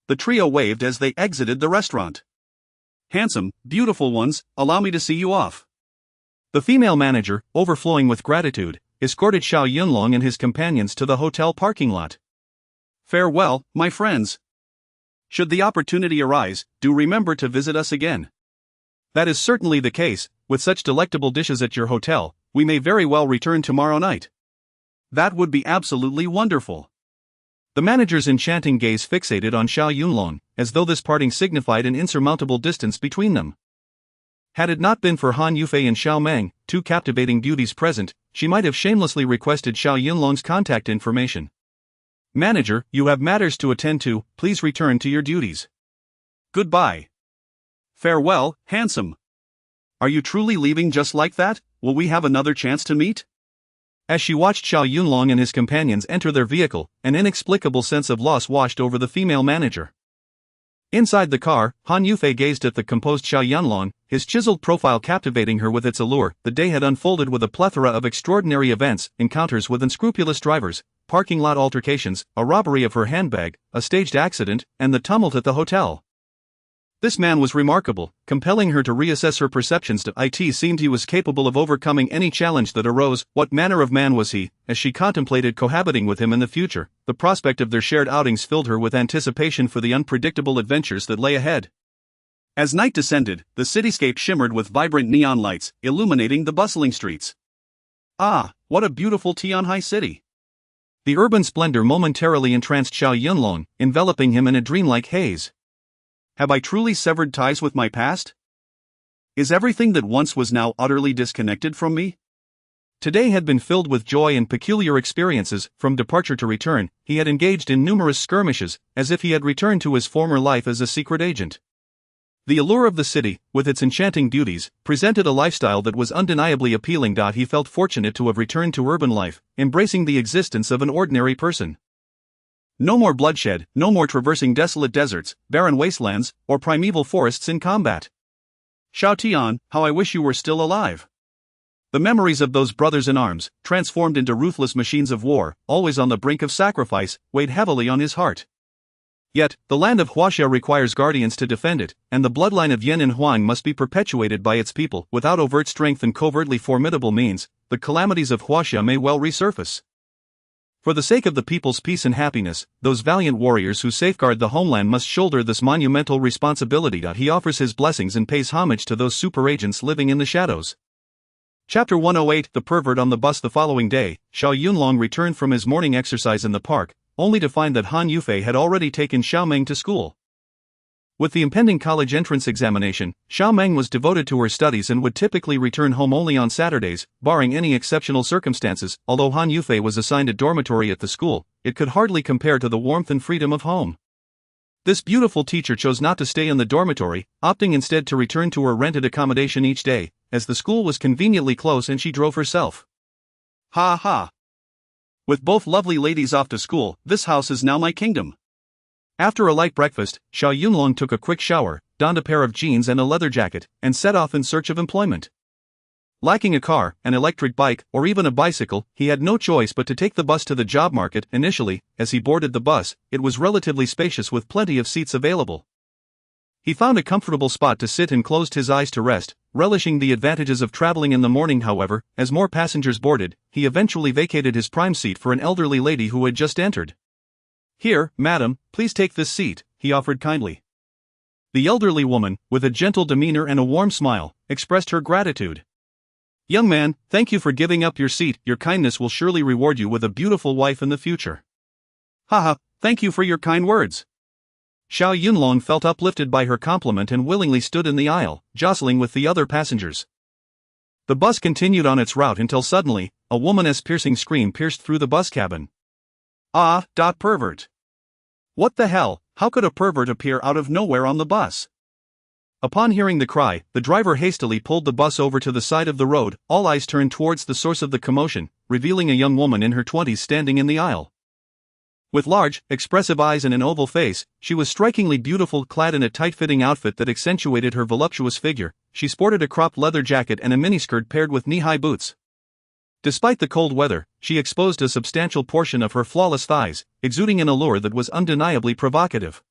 The trio waved as they exited the restaurant. Handsome, beautiful ones, allow me to see you off. The female manager, overflowing with gratitude, escorted Xiao Yunlong and his companions to the hotel parking lot. Farewell, my friends. Should the opportunity arise, do remember to visit us again. That is certainly the case. With such delectable dishes at your hotel, we may very well return tomorrow night. That would be absolutely wonderful. The manager's enchanting gaze fixated on Xiao Yunlong, as though this parting signified an insurmountable distance between them. Had it not been for Han Yufei and Xiao Meng, two captivating beauties present, she might have shamelessly requested Xiao Yunlong's contact information. Manager, you have matters to attend to, please return to your duties. Goodbye. Farewell, handsome. Are you truly leaving just like that? Will we have another chance to meet? As she watched Xiao Yunlong and his companions enter their vehicle, an inexplicable sense of loss washed over the female manager. Inside the car, Han Yufei gazed at the composed Xiao Yunlong, his chiseled profile captivating her with its allure. The day had unfolded with a plethora of extraordinary events, encounters with unscrupulous drivers, parking lot altercations, a robbery of her handbag, a staged accident, and the tumult at the hotel. This man was remarkable, compelling her to reassess her perceptions. It seemed he was capable of overcoming any challenge that arose. What manner of man was he? As she contemplated cohabiting with him in the future, the prospect of their shared outings filled her with anticipation for the unpredictable adventures that lay ahead. As night descended, the cityscape shimmered with vibrant neon lights, illuminating the bustling streets. Ah, what a beautiful Tianhai city! The urban splendor momentarily entranced Xiao Yunlong, enveloping him in a dreamlike haze. Have I truly severed ties with my past? Is everything that once was now utterly disconnected from me? Today had been filled with joy and peculiar experiences. From departure to return, he had engaged in numerous skirmishes, as if he had returned to his former life as a secret agent. The allure of the city, with its enchanting beauties, presented a lifestyle that was undeniably appealing. He felt fortunate to have returned to urban life, embracing the existence of an ordinary person. No more bloodshed, no more traversing desolate deserts, barren wastelands, or primeval forests in combat. Xiao Tian, how I wish you were still alive. The memories of those brothers in arms, transformed into ruthless machines of war, always on the brink of sacrifice, weighed heavily on his heart. Yet, the land of Huaxia requires guardians to defend it, and the bloodline of Yan and Huang must be perpetuated by its people. Without overt strength and covertly formidable means, the calamities of Huaxia may well resurface. For the sake of the people's peace and happiness, those valiant warriors who safeguard the homeland must shoulder this monumental responsibility. He offers his blessings and pays homage to those super agents living in the shadows. Chapter 108. The pervert on the bus. The following day, Xiao Yunlong returned from his morning exercise in the park, only to find that Han Yufei had already taken Xiao Meng to school. With the impending college entrance examination, Xiao Meng was devoted to her studies and would typically return home only on Saturdays, barring any exceptional circumstances. Although Han Yufei was assigned a dormitory at the school, it could hardly compare to the warmth and freedom of home. This beautiful teacher chose not to stay in the dormitory, opting instead to return to her rented accommodation each day, as the school was conveniently close and she drove herself. Ha ha! With both lovely ladies off to school, this house is now my kingdom. After a light breakfast, Xiao Yunlong took a quick shower, donned a pair of jeans and a leather jacket, and set off in search of employment. Lacking a car, an electric bike, or even a bicycle, he had no choice but to take the bus to the job market. Initially, as he boarded the bus, it was relatively spacious with plenty of seats available. He found a comfortable spot to sit and closed his eyes to rest, relishing the advantages of traveling in the morning. However, as more passengers boarded, he eventually vacated his prime seat for an elderly lady who had just entered. Here, madam, please take this seat, he offered kindly. The elderly woman, with a gentle demeanor and a warm smile, expressed her gratitude. Young man, thank you for giving up your seat. Your kindness will surely reward you with a beautiful wife in the future. Haha, thank you for your kind words. Xiao Yunlong felt uplifted by her compliment and willingly stood in the aisle, jostling with the other passengers. The bus continued on its route until suddenly, a woman's piercing scream pierced through the bus cabin. Ah, pervert. What the hell, how could a pervert appear out of nowhere on the bus? Upon hearing the cry, the driver hastily pulled the bus over to the side of the road. All eyes turned towards the source of the commotion, revealing a young woman in her 20s standing in the aisle. With large, expressive eyes and an oval face, she was strikingly beautiful, clad in a tight-fitting outfit that accentuated her voluptuous figure. She sported a cropped leather jacket and a miniskirt paired with knee-high boots. Despite the cold weather, she exposed a substantial portion of her flawless thighs, exuding an allure that was undeniably provocative.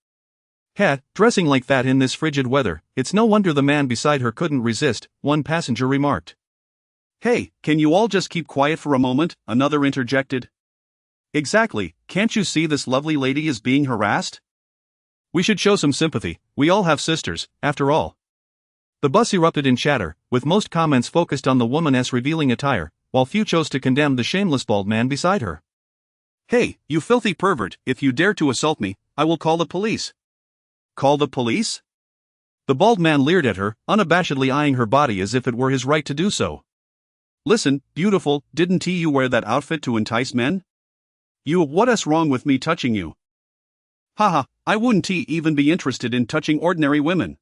Dressing like that in this frigid weather, it's no wonder the man beside her couldn't resist, one passenger remarked. Hey, can you all just keep quiet for a moment? Another interjected. Exactly, can't you see this lovely lady is being harassed? We should show some sympathy, we all have sisters, after all. The bus erupted in chatter, with most comments focused on the woman's revealing attire, while few chose to condemn the shameless bald man beside her. Hey, you filthy pervert, if you dare to assault me, I will call the police. Call the police? The bald man leered at her, unabashedly eyeing her body as if it were his right to do so. Listen, beautiful, didn't you wear that outfit to entice men? What's wrong with me touching you? Haha, I wouldn't even be interested in touching ordinary women.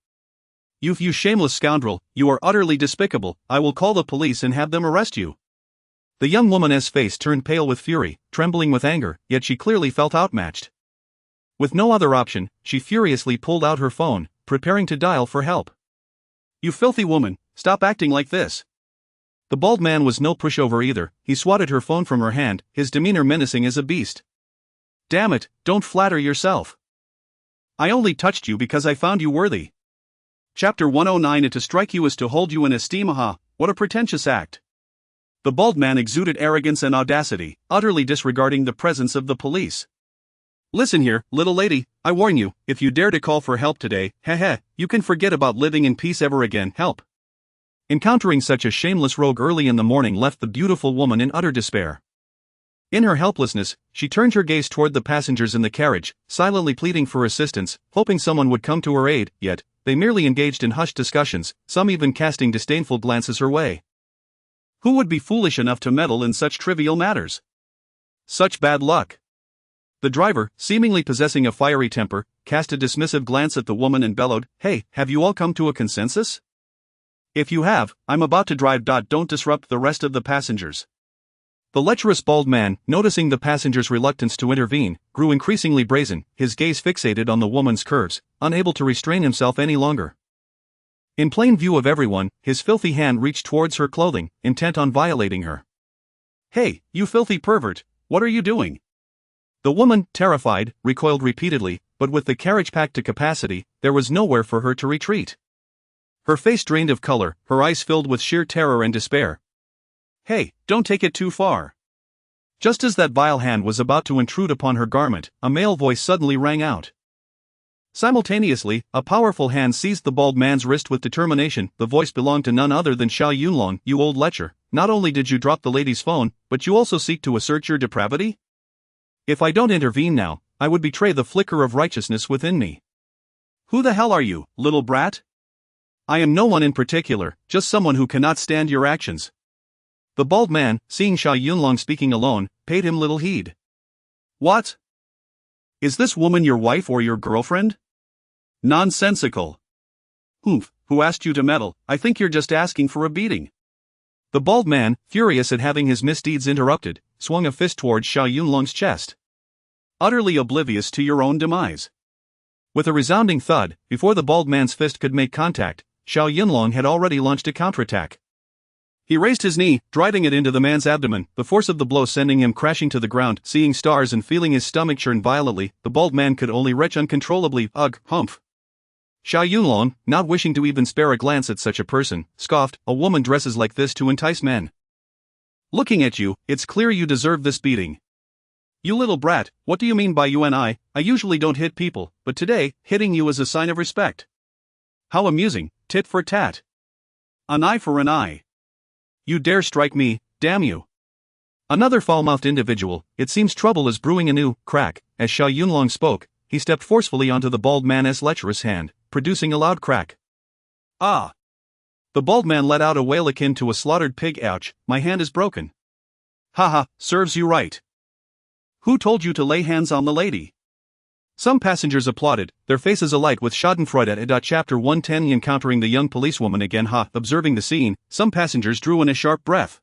You shameless scoundrel, you are utterly despicable, I will call the police and have them arrest you. The young woman's face turned pale with fury, trembling with anger, yet she clearly felt outmatched. With no other option, she furiously pulled out her phone, preparing to dial for help. You filthy woman, stop acting like this. The bald man was no pushover either, he swatted her phone from her hand, his demeanor menacing as a beast. Damn it, don't flatter yourself. I only touched you because I found you worthy. Chapter 109. To strike you is to hold you in esteem. Aha, what a pretentious act. The bald man exuded arrogance and audacity, utterly disregarding the presence of the police. Listen here, little lady, I warn you, if you dare to call for help today, you can forget about living in peace ever again. Help. Encountering such a shameless rogue early in the morning left the beautiful woman in utter despair. In her helplessness, she turned her gaze toward the passengers in the carriage, silently pleading for assistance, hoping someone would come to her aid, yet, they merely engaged in hushed discussions, some even casting disdainful glances her way. Who would be foolish enough to meddle in such trivial matters? Such bad luck. The driver, seemingly possessing a fiery temper, cast a dismissive glance at the woman and bellowed, Hey, have you all come to a consensus? If you have, I'm about to drive. Don't disrupt the rest of the passengers. The lecherous bald man, noticing the passenger's reluctance to intervene, grew increasingly brazen, his gaze fixated on the woman's curves, unable to restrain himself any longer. In plain view of everyone, his filthy hand reached towards her clothing, intent on violating her. Hey, you filthy pervert, what are you doing? The woman, terrified, recoiled repeatedly, but with the carriage packed to capacity, there was nowhere for her to retreat. Her face drained of color, her eyes filled with sheer terror and despair. Hey, don't take it too far. Just as that vile hand was about to intrude upon her garment, a male voice suddenly rang out. Simultaneously, a powerful hand seized the bald man's wrist with determination. The voice belonged to none other than Xiao Yunlong. You old lecher, not only did you drop the lady's phone, but you also seek to assert your depravity? If I don't intervene now, I would betray the flicker of righteousness within me. Who the hell are you, little brat? I am no one in particular, just someone who cannot stand your actions. The bald man, seeing Xiao Yunlong speaking alone, paid him little heed. What? Is this woman your wife or your girlfriend? Nonsensical. Humph, who asked you to meddle? I think you're just asking for a beating. The bald man, furious at having his misdeeds interrupted, swung a fist towards Xiao Yunlong's chest. Utterly oblivious to your own demise. With a resounding thud, before the bald man's fist could make contact, Xiao Yunlong had already launched a counterattack. He raised his knee, driving it into the man's abdomen, the force of the blow sending him crashing to the ground. Seeing stars and feeling his stomach churn violently, the bald man could only retch uncontrollably. Ugh, humph. Xiao Yunlong, not wishing to even spare a glance at such a person, scoffed, a woman dresses like this to entice men. Looking at you, it's clear you deserve this beating. You little brat, what do you mean by you and I usually don't hit people, but today, hitting you is a sign of respect. How amusing, tit for tat. An eye for an eye. You dare strike me, damn you. Another foul-mouthed individual, it seems trouble is brewing anew. Crack, as Xiao Yunlong spoke, he stepped forcefully onto the bald man's lecherous hand, producing a loud crack. Ah! The bald man let out a wail akin to a slaughtered pig. Ouch, my hand is broken. Haha, serves you right. Who told you to lay hands on the lady? Some passengers applauded, their faces alight with schadenfreude. Chapter 110. Encountering the young policewoman again. Observing the scene, some passengers drew in a sharp breath.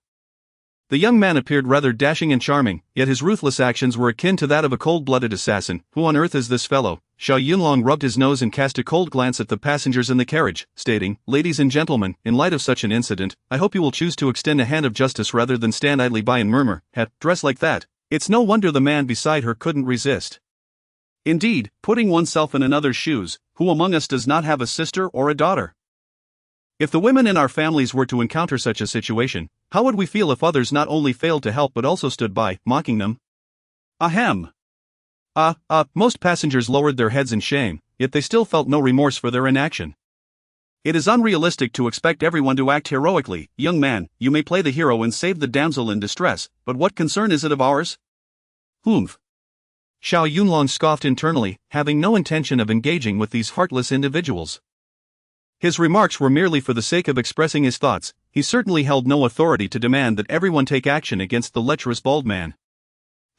The young man appeared rather dashing and charming, yet his ruthless actions were akin to that of a cold-blooded assassin. Who on earth is this fellow? Xiao Yunlong rubbed his nose and cast a cold glance at the passengers in the carriage, stating, Ladies and gentlemen, in light of such an incident, I hope you will choose to extend a hand of justice rather than stand idly by and murmur, dress like that. It's no wonder the man beside her couldn't resist. Indeed, putting oneself in another's shoes, who among us does not have a sister or a daughter? If the women in our families were to encounter such a situation, how would we feel if others not only failed to help but also stood by, mocking them? Ahem. Most passengers lowered their heads in shame, yet they still felt no remorse for their inaction. It is unrealistic to expect everyone to act heroically. Young man, you may play the hero and save the damsel in distress, but what concern is it of ours? Humph. Xiao Yunlong scoffed internally, having no intention of engaging with these heartless individuals. His remarks were merely for the sake of expressing his thoughts. He certainly held no authority to demand that everyone take action against the lecherous bald man.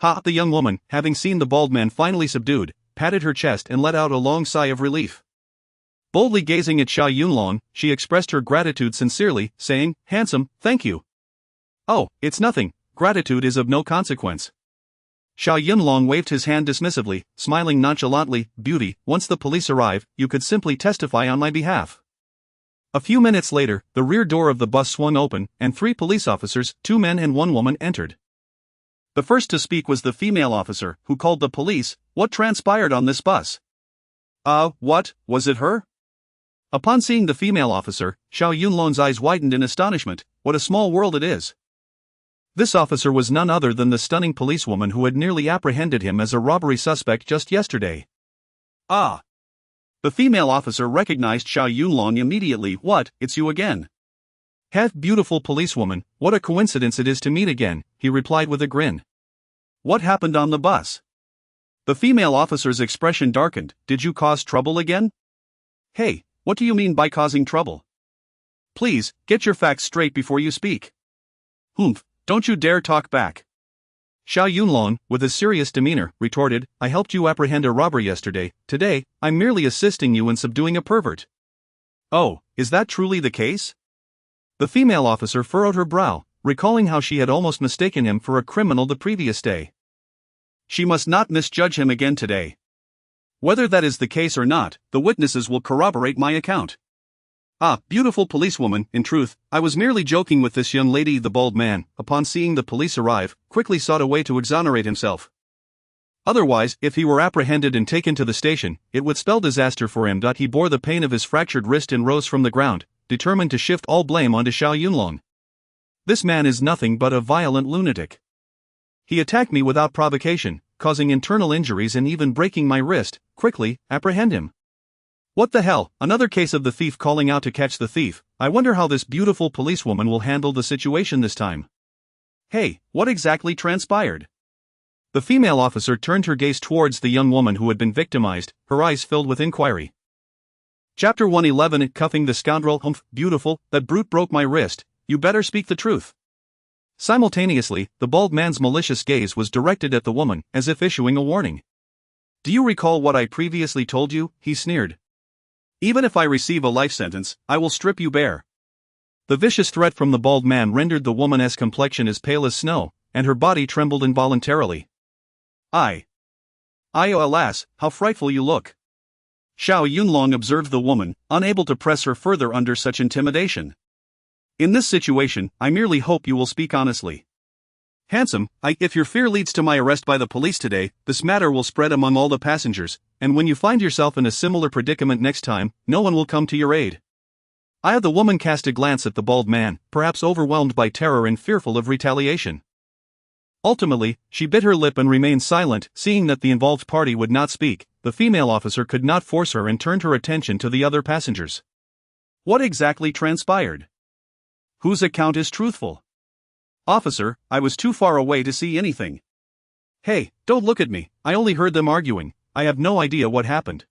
The young woman, having seen the bald man finally subdued, patted her chest and let out a long sigh of relief. Boldly gazing at Xiao Yunlong, she expressed her gratitude sincerely, saying, "Handsome, thank you." "Oh, it's nothing, gratitude is of no consequence." Xiao Yunlong waved his hand dismissively, smiling nonchalantly. "Beauty, once the police arrive, you could simply testify on my behalf." A few minutes later, the rear door of the bus swung open, and 3 police officers, 2 men and 1 woman, entered. The first to speak was the female officer, who called the police. "What transpired on this bus?" What, was it her?" Upon seeing the female officer, Xiao Yunlong's eyes widened in astonishment. What a small world it is. This officer was none other than the stunning policewoman who had nearly apprehended him as a robbery suspect just yesterday. The female officer recognized Xiao Yunlong immediately. "What, it's you again?" Beautiful policewoman, what a coincidence it is to meet again," he replied with a grin. "What happened on the bus?" The female officer's expression darkened. "Did you cause trouble again?" "Hey, what do you mean by causing trouble? Please, get your facts straight before you speak." "Humph, don't you dare talk back." Xiao Yunlong, with a serious demeanor, retorted, "I helped you apprehend a robber yesterday. Today, I'm merely assisting you in subduing a pervert." "Oh, is that truly the case?" The female officer furrowed her brow, recalling how she had almost mistaken him for a criminal the previous day. She must not misjudge him again today. Whether that is the case or not, the witnesses will corroborate my account. Beautiful policewoman, in truth, I was merely joking with this young lady." The bald man, upon seeing the police arrive, quickly sought a way to exonerate himself. Otherwise, if he were apprehended and taken to the station, it would spell disaster for him. He bore the pain of his fractured wrist and rose from the ground, determined to shift all blame onto Xiao Yunlong. "This man is nothing but a violent lunatic. He attacked me without provocation, causing internal injuries and even breaking my wrist. Quickly, apprehend him." "What the hell, another case of the thief calling out to catch the thief. I wonder how this beautiful policewoman will handle the situation this time." "Hey, what exactly transpired?" The female officer turned her gaze towards the young woman who had been victimized, her eyes filled with inquiry. Chapter 111. Cuffing the scoundrel. "Humph, beautiful, that brute broke my wrist. You better speak the truth." Simultaneously, the bald man's malicious gaze was directed at the woman, as if issuing a warning. "Do you recall what I previously told you?" he sneered. "Even if I receive a life sentence, I will strip you bare." The vicious threat from the bald man rendered the woman's complexion as pale as snow, and her body trembled involuntarily. Alas, how frightful you look." Xiao Yunlong observed the woman, unable to press her further under such intimidation. "In this situation, I merely hope you will speak honestly. Handsome, if your fear leads to my arrest by the police today, this matter will spread among all the passengers, and when you find yourself in a similar predicament next time, no one will come to your aid." The woman cast a glance at the bald man, perhaps overwhelmed by terror and fearful of retaliation. Ultimately, she bit her lip and remained silent. Seeing that the involved party would not speak, the female officer could not force her and turned her attention to the other passengers. "What exactly transpired? Whose account is truthful?" "Officer, I was too far away to see anything." "Hey, don't look at me, I only heard them arguing, I have no idea what happened."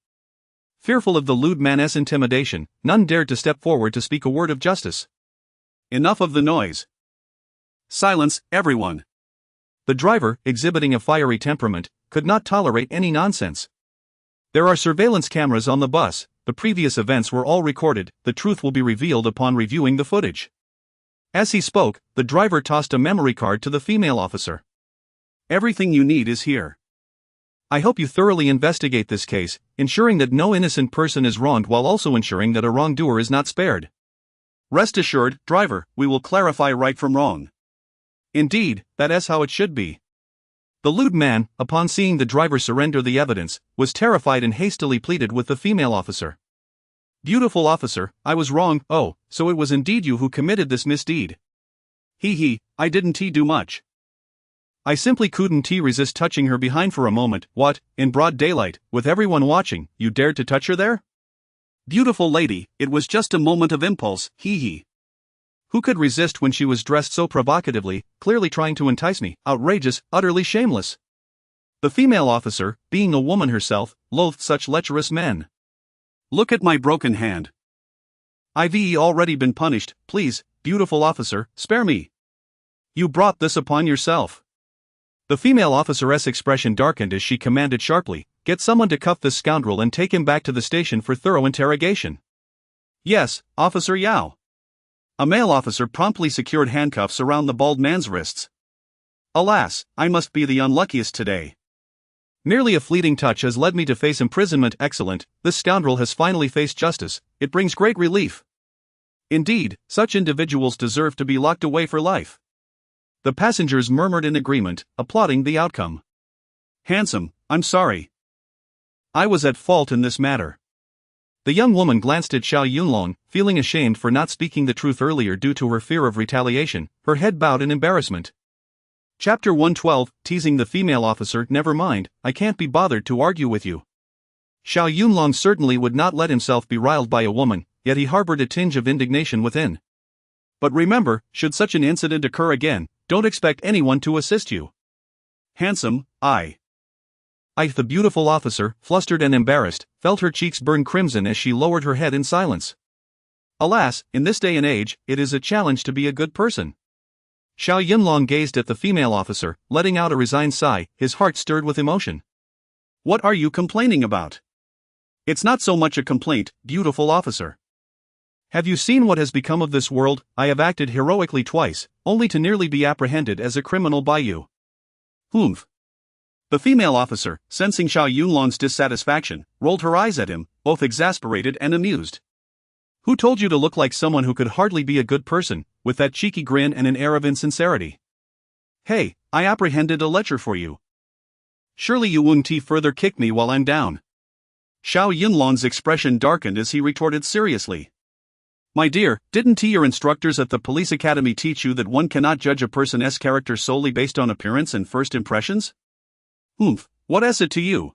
Fearful of the lewd man's intimidation, none dared to step forward to speak a word of justice. "Enough of the noise. Silence, everyone." The driver, exhibiting a fiery temperament, could not tolerate any nonsense. "There are surveillance cameras on the bus, the previous events were all recorded, the truth will be revealed upon reviewing the footage." As he spoke, the driver tossed a memory card to the female officer. "Everything you need is here. I hope you thoroughly investigate this case, ensuring that no innocent person is wronged while also ensuring that a wrongdoer is not spared. Rest assured, driver, we will clarify right from wrong." Indeed, that is how it should be. The lewd man, upon seeing the driver surrender the evidence, was terrified and hastily pleaded with the female officer. Beautiful officer, I was wrong. Oh, so it was indeed you who committed this misdeed. He, I didn't do much. I simply couldn't resist touching her behind for a moment. What, in broad daylight, with everyone watching, you dared to touch her there? Beautiful lady, it was just a moment of impulse, he. Who could resist when she was dressed so provocatively, clearly trying to entice me? Outrageous, utterly shameless. The female officer, being a woman herself, loathed such lecherous men. Look at my broken hand. I've already been punished. Please, beautiful officer, spare me. You brought this upon yourself. The female officeress' expression darkened as she commanded sharply, get someone to cuff this scoundrel and take him back to the station for thorough interrogation. Yes, Officer Yao. A male officer promptly secured handcuffs around the bald man's wrists. Alas, I must be the unluckiest today. Merely a fleeting touch has led me to face imprisonment. Excellent, this scoundrel has finally faced justice. It brings great relief. Indeed, such individuals deserve to be locked away for life. The passengers murmured in agreement, applauding the outcome. Handsome, I'm sorry. I was at fault in this matter. The young woman glanced at Xiao Yunlong, feeling ashamed for not speaking the truth earlier due to her fear of retaliation, her head bowed in embarrassment. Chapter 112, teasing the female officer. Never mind, I can't be bothered to argue with you. Xiao Yunlong certainly would not let himself be riled by a woman, yet he harbored a tinge of indignation within. But remember, should such an incident occur again, don't expect anyone to assist you. Handsome, the beautiful officer, flustered and embarrassed, felt her cheeks burn crimson as she lowered her head in silence. Alas, in this day and age, it is a challenge to be a good person. Xiao Yunlong gazed at the female officer, letting out a resigned sigh, his heart stirred with emotion. What are you complaining about? It's not so much a complaint, beautiful officer. Have you seen what has become of this world? I have acted heroically twice, only to nearly be apprehended as a criminal by you. Humph. The female officer, sensing Xiao Yunlong's dissatisfaction, rolled her eyes at him, both exasperated and amused. Who told you to look like someone who could hardly be a good person, with that cheeky grin and an air of insincerity? Hey, I apprehended a lecture for you. Surely you wouldn't further kick me while I'm down. Xiao Yunlong's expression darkened as he retorted seriously. My dear, didn't your instructors at the police academy teach you that one cannot judge a person's character solely based on appearance and first impressions? Oomph, what is it to you?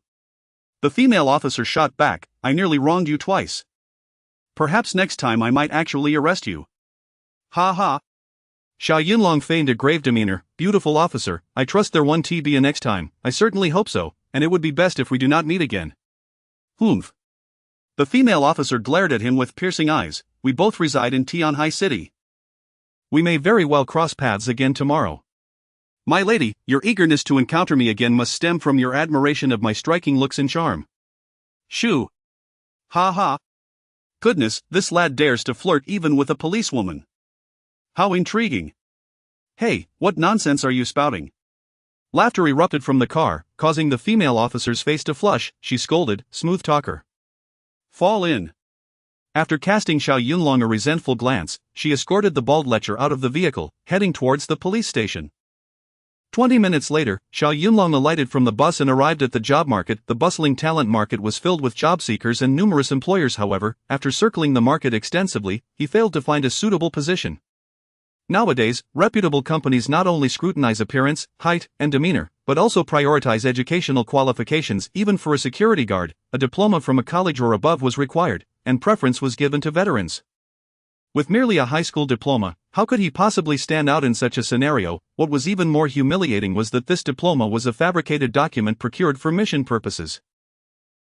The female officer shot back, I nearly wronged you twice. Perhaps next time I might actually arrest you. Ha ha. Xiao Yunlong feigned a grave demeanor. Beautiful officer, I trust there won't be a next time. I certainly hope so, and it would be best if we do not meet again. Humph. The female officer glared at him with piercing eyes. We both reside in Tianhai City. We may very well cross paths again tomorrow. My lady, your eagerness to encounter me again must stem from your admiration of my striking looks and charm. Shoo. Ha ha. Goodness, this lad dares to flirt even with a policewoman. How intriguing. Hey, what nonsense are you spouting? Laughter erupted from the car, causing the female officer's face to flush. She scolded, smooth talker. Fall in. After casting Xiao Yunlong a resentful glance, she escorted the bald lecher out of the vehicle, heading towards the police station. 20 minutes later, Xiao Yunlong alighted from the bus and arrived at the job market. The bustling talent market was filled with job seekers and numerous employers. However, after circling the market extensively, he failed to find a suitable position. Nowadays, reputable companies not only scrutinize appearance, height, and demeanor, but also prioritize educational qualifications. Even for a security guard, a diploma from a college or above was required, and preference was given to veterans. With merely a high school diploma, how could he possibly stand out in such a scenario? What was even more humiliating was that this diploma was a fabricated document procured for mission purposes.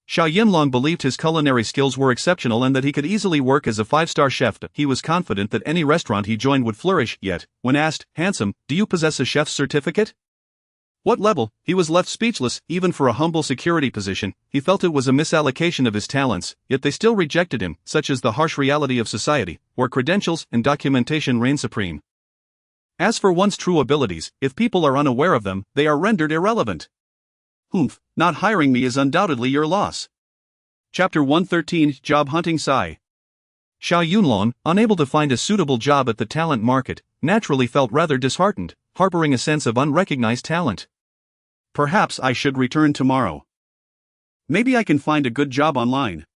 Xiao Yunlong believed his culinary skills were exceptional and that he could easily work as a 5-star chef. He was confident that any restaurant he joined would flourish, yet, when asked, handsome, do you possess a chef's certificate? What level? He was left speechless. Even for a humble security position, he felt it was a misallocation of his talents, yet they still rejected him, such is the harsh reality of society, where credentials and documentation reign supreme. As for one's true abilities, if people are unaware of them, they are rendered irrelevant. Humph, not hiring me is undoubtedly your loss. Chapter 113, Job Hunting. Sigh. Xiao Yunlong, unable to find a suitable job at the talent market, naturally felt rather disheartened, harboring a sense of unrecognized talent. Perhaps I should return tomorrow. Maybe I can find a good job online.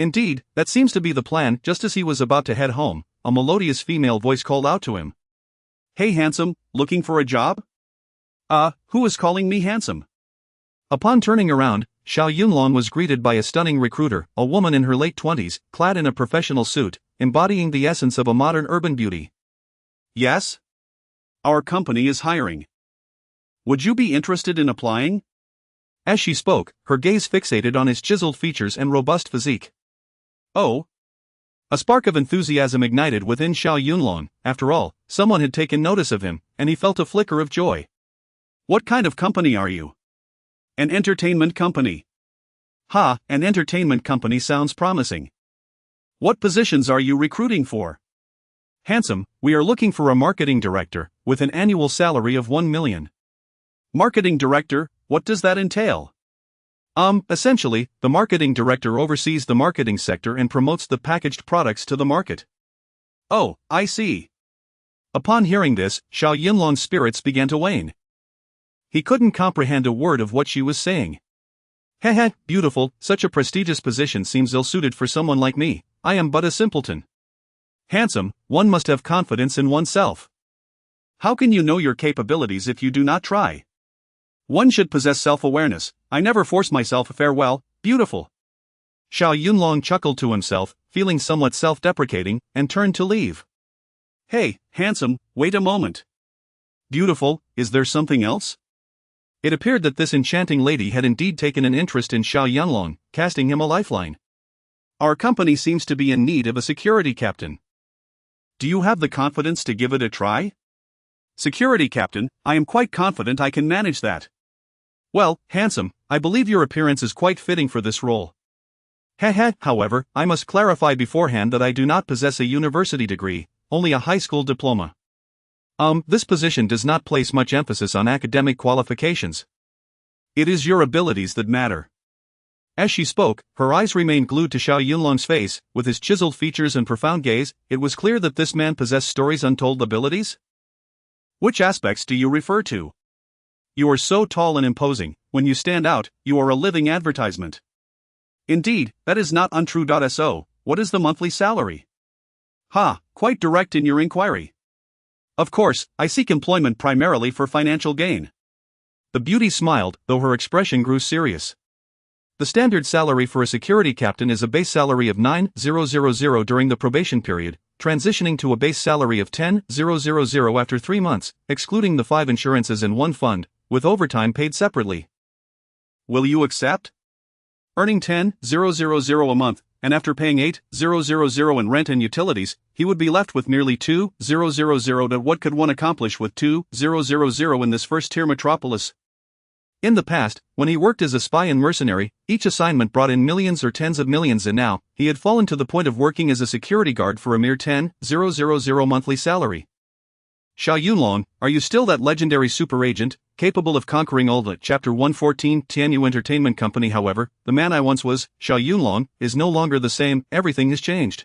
Indeed, that seems to be the plan. Just as he was about to head home, a melodious female voice called out to him. Hey handsome, looking for a job? Who is calling me handsome? Upon turning around, Xiao Yunlong was greeted by a stunning recruiter, a woman in her late 20s, clad in a professional suit, embodying the essence of a modern urban beauty. Yes? Our company is hiring. Would you be interested in applying? As she spoke, her gaze fixated on his chiseled features and robust physique. Oh. A spark of enthusiasm ignited within Xiao Yunlong. After all, someone had taken notice of him, and he felt a flicker of joy. What kind of company are you? An entertainment company. An entertainment company sounds promising. What positions are you recruiting for? Handsome, we are looking for a marketing director, with an annual salary of 1 million. Marketing director, what does that entail? Essentially, the marketing director oversees the marketing sector and promotes the packaged products to the market. Oh, I see. Upon hearing this, Xiao Yunlong's spirits began to wane. He couldn't comprehend a word of what she was saying. Beautiful, such a prestigious position seems ill-suited for someone like me. I am but a simpleton. Handsome, one must have confidence in oneself. How can you know your capabilities if you do not try? One should possess self-awareness. I never force myself. Farewell, beautiful. Xiao Yunlong chuckled to himself, feeling somewhat self-deprecating, and turned to leave. Hey, handsome, wait a moment. Beautiful, is there something else? It appeared that this enchanting lady had indeed taken an interest in Xiao Yunlong, casting him a lifeline. Our company seems to be in need of a security captain. Do you have the confidence to give it a try? Security captain, I am quite confident I can manage that. Well, handsome, I believe your appearance is quite fitting for this role. However, I must clarify beforehand that I do not possess a university degree, only a high school diploma. This position does not place much emphasis on academic qualifications. It is your abilities that matter. As she spoke, her eyes remained glued to Xiao Yunlong's face. With his chiseled features and profound gaze, it was clear that this man possessed stories untold abilities. Which aspects do you refer to? You are so tall and imposing. When you stand out, you are a living advertisement. Indeed, that is not untrue. So, what is the monthly salary? Quite direct in your inquiry. Of course, I seek employment primarily for financial gain. The beauty smiled, though her expression grew serious. The standard salary for a security captain is a base salary of 9,000 during the probation period, transitioning to a base salary of 10,000 after 3 months, excluding the 5 insurances and 1 fund, with overtime paid separately. Will you accept? Earning 10,000 a month, and after paying 8,000 in rent and utilities, he would be left with merely 2,000. What could one accomplish with 2,000 in this first-tier metropolis? In the past, when he worked as a spy and mercenary, each assignment brought in millions or tens of millions, and now, he had fallen to the point of working as a security guard for a mere 10,000 monthly salary. Xiao Yunlong, are you still that legendary super agent, capable of conquering all the Chapter 114 Tianyu Entertainment Company? However, the man I once was, Xiao Yunlong, is no longer the same. Everything has changed.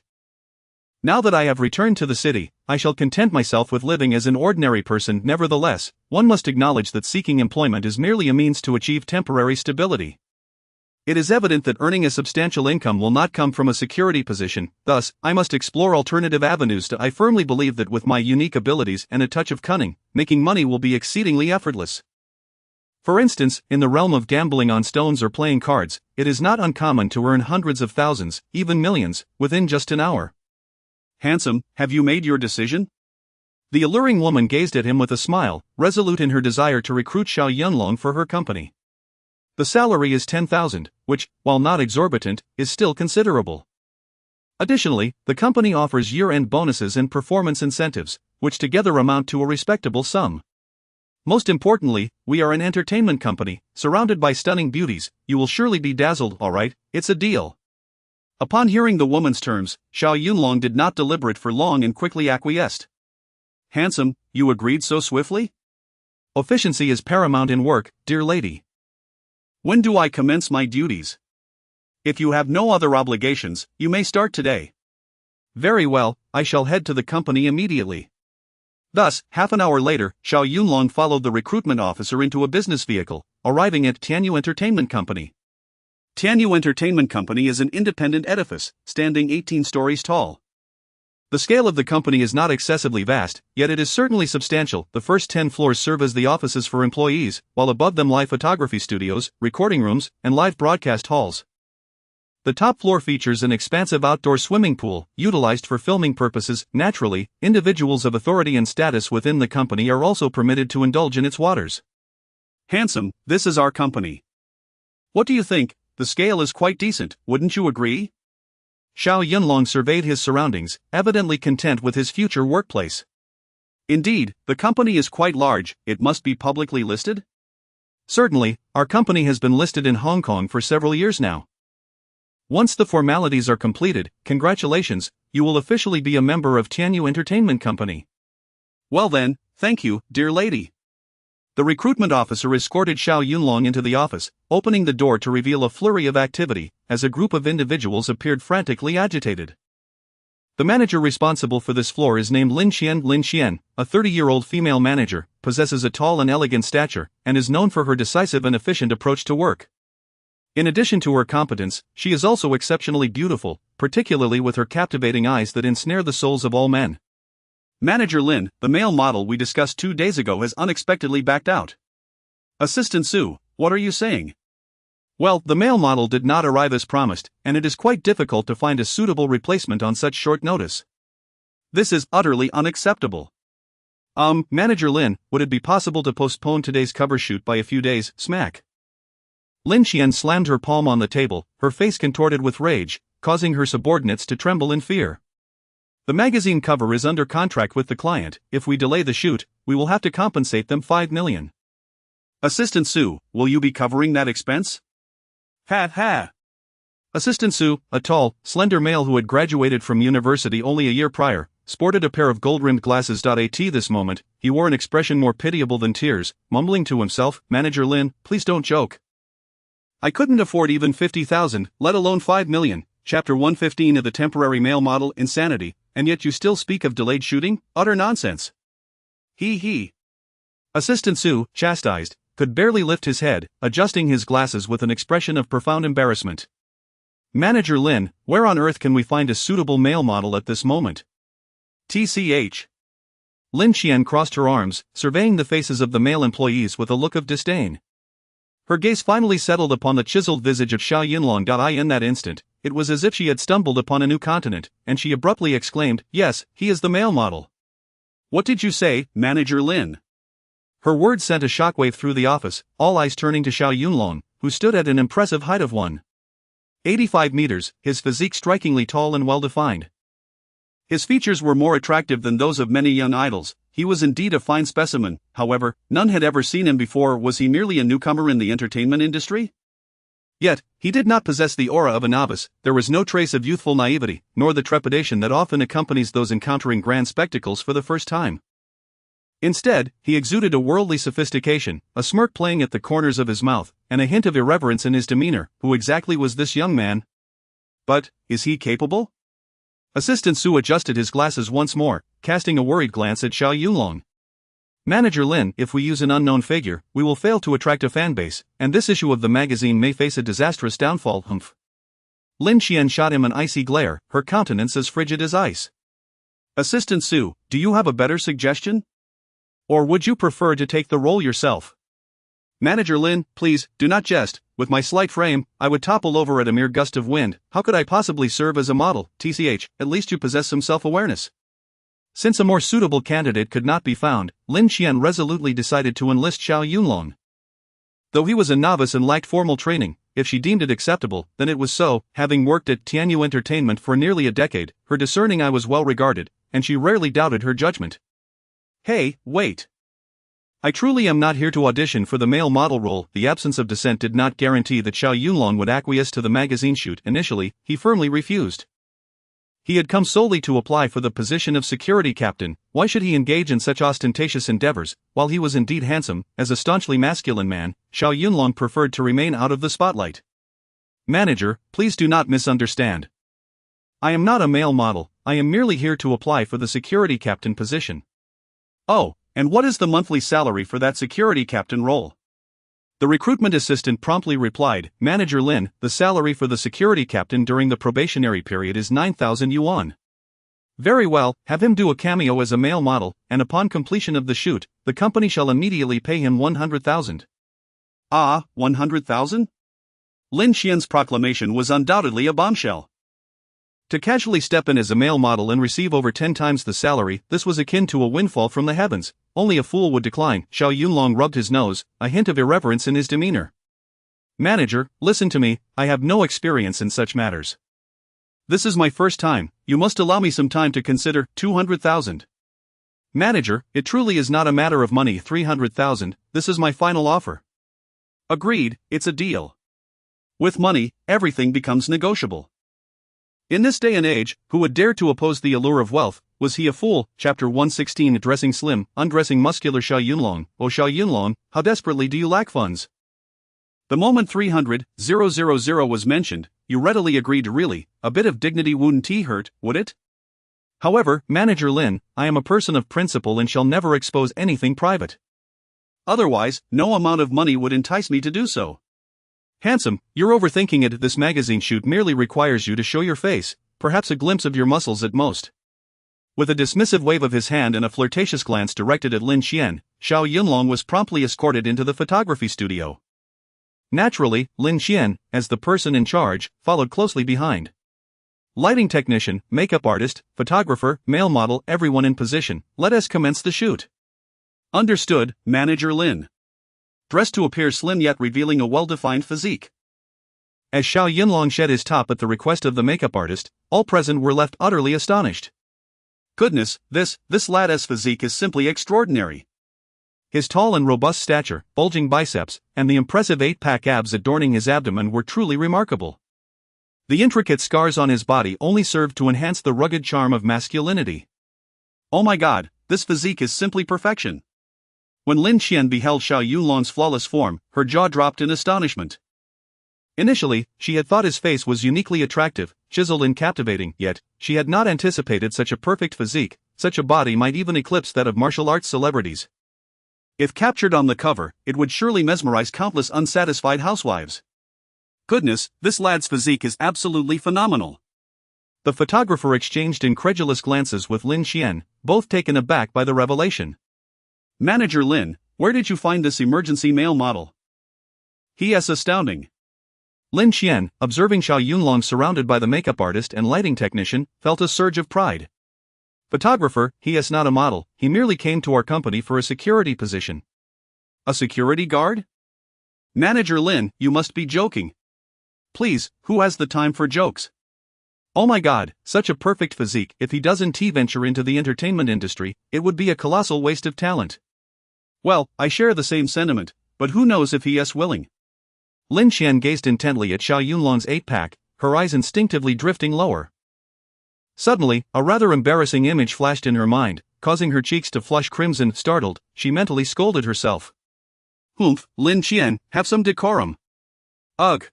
Now that I have returned to the city, I shall content myself with living as an ordinary person. Nevertheless, one must acknowledge that seeking employment is merely a means to achieve temporary stability. It is evident that earning a substantial income will not come from a security position, thus, I must explore alternative avenues. I firmly believe that with my unique abilities and a touch of cunning, making money will be exceedingly effortless. For instance, in the realm of gambling on stones or playing cards, it is not uncommon to earn hundreds of thousands, even millions, within just an hour. Handsome, have you made your decision? The alluring woman gazed at him with a smile, resolute in her desire to recruit Xiao Yunlong for her company. The salary is 10,000, which, while not exorbitant, is still considerable. Additionally, the company offers year-end bonuses and performance incentives, which together amount to a respectable sum. Most importantly, we are an entertainment company, surrounded by stunning beauties. You will surely be dazzled. All right, it's a deal. Upon hearing the woman's terms, Xiao Yunlong did not deliberate for long and quickly acquiesced. Handsome, you agreed so swiftly? Efficiency is paramount in work, dear lady. When do I commence my duties? If you have no other obligations, you may start today. Very well, I shall head to the company immediately. Thus, half an hour later, Xiao Yunlong followed the recruitment officer into a business vehicle, arriving at Tianyu Entertainment Company. Tianyu Entertainment Company is an independent edifice, standing 18 stories tall. The scale of the company is not excessively vast, yet it is certainly substantial. The first 10 floors serve as the offices for employees, while above them lie photography studios, recording rooms, and live broadcast halls. The top floor features an expansive outdoor swimming pool, utilized for filming purposes. Naturally, individuals of authority and status within the company are also permitted to indulge in its waters. Handsome, this is our company. What do you think? The scale is quite decent, wouldn't you agree? Xiao Yunlong surveyed his surroundings, evidently content with his future workplace. Indeed, the company is quite large. It must be publicly listed? Certainly, our company has been listed in Hong Kong for several years now. Once the formalities are completed, congratulations, you will officially be a member of Tianyu Entertainment Company. Well then, thank you, dear lady. The recruitment officer escorted Xiao Yunlong into the office, opening the door to reveal a flurry of activity, as a group of individuals appeared frantically agitated. The manager responsible for this floor is named Lin Xian. Lin Xian, a 30-year-old female manager, possesses a tall and elegant stature, and is known for her decisive and efficient approach to work. In addition to her competence, she is also exceptionally beautiful, particularly with her captivating eyes that ensnare the souls of all men. Manager Lin, the male model we discussed 2 days ago, has unexpectedly backed out. Assistant Su, what are you saying? Well, the male model did not arrive as promised, and it is quite difficult to find a suitable replacement on such short notice. This is utterly unacceptable. Manager Lin, would it be possible to postpone today's cover shoot by a few days? Smack. Lin Xian slammed her palm on the table, her face contorted with rage, causing her subordinates to tremble in fear. The magazine cover is under contract with the client. If we delay the shoot, we will have to compensate them 5 million. Assistant Su, will you be covering that expense? Ha ha. Assistant Su, a tall, slender male who had graduated from university only a year prior, sported a pair of gold-rimmed glasses. At this moment, he wore an expression more pitiable than tears, mumbling to himself, Manager Lin, please don't joke. I couldn't afford even 50,000, let alone 5 million. Chapter 115 of the temporary male model, Insanity, and yet you still speak of delayed shooting? Utter nonsense. He. Assistant Su, chastised, could barely lift his head, adjusting his glasses with an expression of profound embarrassment. Manager Lin, where on earth can we find a suitable male model at this moment? TCH. Lin Xian crossed her arms, surveying the faces of the male employees with a look of disdain. Her gaze finally settled upon the chiseled visage of Xiao Yunlong. In that instant, it was as if she had stumbled upon a new continent, and she abruptly exclaimed, yes, he is the male model. What did you say, Manager Lin? Her words sent a shockwave through the office, all eyes turning to Xiao Yunlong, who stood at an impressive height of 1.85 meters, his physique strikingly tall and well-defined. His features were more attractive than those of many young idols. He was indeed a fine specimen, however, none had ever seen him before. Was he merely a newcomer in the entertainment industry? Yet, he did not possess the aura of a novice. There was no trace of youthful naivety, nor the trepidation that often accompanies those encountering grand spectacles for the first time. Instead, he exuded a worldly sophistication, a smirk playing at the corners of his mouth, and a hint of irreverence in his demeanor. Who exactly was this young man? But, is he capable? Assistant Su adjusted his glasses once more, casting a worried glance at Xiao Yunlong. Manager Lin, if we use an unknown figure, we will fail to attract a fanbase, and this issue of the magazine may face a disastrous downfall. Humph. Lin Xian shot him an icy glare, her countenance as frigid as ice. Assistant Su, do you have a better suggestion? Or would you prefer to take the role yourself? Manager Lin, please, do not jest. With my slight frame, I would topple over at a mere gust of wind. How could I possibly serve as a model? TCH, at least you possess some self-awareness. Since a more suitable candidate could not be found, Lin Xian resolutely decided to enlist Xiao Yunlong. Though he was a novice and lacked formal training, if she deemed it acceptable, then it was so. Having worked at Tianyu Entertainment for nearly a decade, her discerning eye was well regarded, and she rarely doubted her judgment. Hey, wait. I truly am not here to audition for the male model role. The absence of dissent did not guarantee that Xiao Yunlong would acquiesce to the magazine shoot. Initially, he firmly refused. He had come solely to apply for the position of security captain. Why should he engage in such ostentatious endeavors? While he was indeed handsome, as a staunchly masculine man, Xiao Yunlong preferred to remain out of the spotlight. Manager, please do not misunderstand. I am not a male model. I am merely here to apply for the security captain position. Oh, and what is the monthly salary for that security captain role? The recruitment assistant promptly replied, Manager Lin, the salary for the security captain during the probationary period is 9,000 yuan. Very well, have him do a cameo as a male model, and upon completion of the shoot, the company shall immediately pay him 100,000. Ah, 100,000? Lin Xian's proclamation was undoubtedly a bombshell. To casually step in as a male model and receive over 10 times the salary, this was akin to a windfall from the heavens. Only a fool would decline. Xiao Yunlong rubbed his nose, a hint of irreverence in his demeanor. Manager, listen to me, I have no experience in such matters. This is my first time, you must allow me some time to consider. 200,000. Manager, it truly is not a matter of money. 300,000, this is my final offer. Agreed, it's a deal. With money, everything becomes negotiable. In this day and age, who would dare to oppose the allure of wealth? Was he a fool? Chapter 116. Dressing slim, undressing muscular Xiao Yunlong. Oh Xiao Yunlong, how desperately do you lack funds? The moment 300,000 was mentioned, you readily agreed. Really, a bit of dignity wouldn't hurt, would it? However, Manager Lin, I am a person of principle and shall never expose anything private. Otherwise, no amount of money would entice me to do so. Handsome, you're overthinking it. This magazine shoot merely requires you to show your face, perhaps a glimpse of your muscles at most. With a dismissive wave of his hand and a flirtatious glance directed at Lin Xian, Xiao Yunlong was promptly escorted into the photography studio. Naturally, Lin Xian, as the person in charge, followed closely behind. Lighting technician, makeup artist, photographer, male model, everyone in position, let us commence the shoot. Understood, Manager Lin. Dressed to appear slim yet revealing a well-defined physique. As Xiao Yunlong shed his top at the request of the makeup artist, all present were left utterly astonished. Goodness, this lad's physique is simply extraordinary. His tall and robust stature, bulging biceps, and the impressive 8-pack abs adorning his abdomen were truly remarkable. The intricate scars on his body only served to enhance the rugged charm of masculinity. Oh my god, this physique is simply perfection. When Lin Xian beheld Xiao Yunlong's flawless form, her jaw dropped in astonishment. Initially, she had thought his face was uniquely attractive, chiseled and captivating, yet, she had not anticipated such a perfect physique. Such a body might even eclipse that of martial arts celebrities. If captured on the cover, it would surely mesmerize countless unsatisfied housewives. Goodness, this lad's physique is absolutely phenomenal. The photographer exchanged incredulous glances with Lin Xian, both taken aback by the revelation. Manager Lin, where did you find this emergency male model? He is astounding. Lin Xian, observing Xiao Yunlong surrounded by the makeup artist and lighting technician, felt a surge of pride. Photographer, he is not a model, he merely came to our company for a security position. A security guard? Manager Lin, you must be joking. Please, who has the time for jokes? Oh my god, such a perfect physique. If he doesn't venture into the entertainment industry, it would be a colossal waste of talent. Well, I share the same sentiment, but who knows if he is willing. Lin Xian gazed intently at Xiao Yunlong's 8-pack, her eyes instinctively drifting lower. Suddenly, a rather embarrassing image flashed in her mind, causing her cheeks to flush crimson. Startled, she mentally scolded herself. Humph, Lin Xian, have some decorum. Ugh.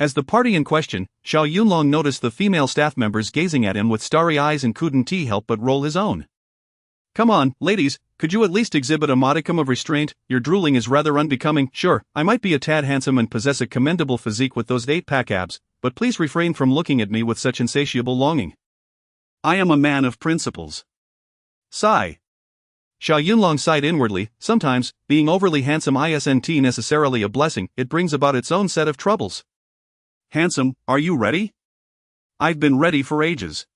As the party in question, Xiao Yunlong noticed the female staff members gazing at him with starry eyes and couldn't help but roll his own. Come on, ladies, could you at least exhibit a modicum of restraint? Your drooling is rather unbecoming. Sure, I might be a tad handsome and possess a commendable physique with those 8-pack abs, but please refrain from looking at me with such insatiable longing. I am a man of principles. Sigh. Xiao Yunlong sighed inwardly. Sometimes, being overly handsome isn't necessarily a blessing, it brings about its own set of troubles. Handsome, are you ready? I've been ready for ages.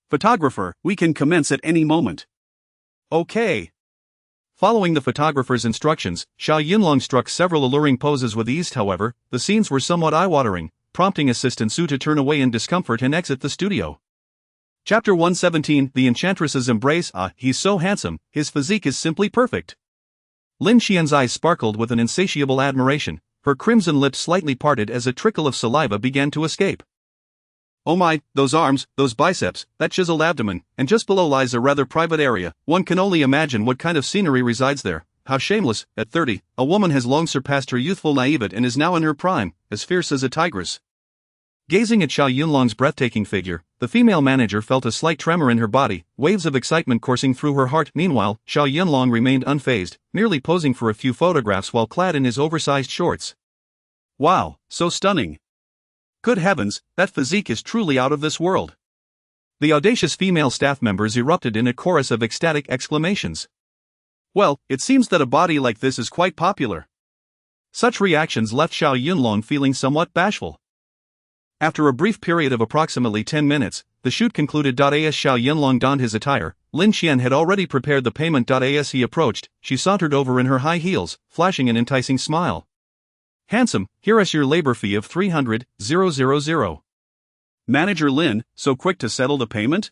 Photographer, we can commence at any moment. Okay. Following the photographer's instructions, Xiao Yunlong struck several alluring poses with ease. However, the scenes were somewhat eye-watering, prompting Assistant Su to turn away in discomfort and exit the studio. Chapter 117. The Enchantress's Embrace. Ah, he's so handsome, his physique is simply perfect. Lin Xian's eyes sparkled with an insatiable admiration, her crimson lips slightly parted as a trickle of saliva began to escape. Oh my, those arms, those biceps, that chiseled abdomen, and just below lies a rather private area. One can only imagine what kind of scenery resides there. How shameless, at 30, a woman has long surpassed her youthful naivete and is now in her prime, as fierce as a tigress. Gazing at Xiao Yunlong's breathtaking figure, The female manager felt a slight tremor in her body, waves of excitement coursing through her heart. Meanwhile, Xiao Yunlong remained unfazed, merely posing for a few photographs while clad in his oversized shorts. Wow, so stunning. Good heavens, that physique is truly out of this world. The audacious female staff members erupted in a chorus of ecstatic exclamations. Well, it seems that a body like this is quite popular. Such reactions left Xiao Yunlong feeling somewhat bashful. After a brief period of approximately 10 minutes, the shoot concluded. As Xiao Yunlong donned his attire, Lin Qian had already prepared the payment. As he approached, she sauntered over in her high heels, flashing an enticing smile. Handsome, here is your labor fee of 300,000. Manager Lin, so quick to settle the payment?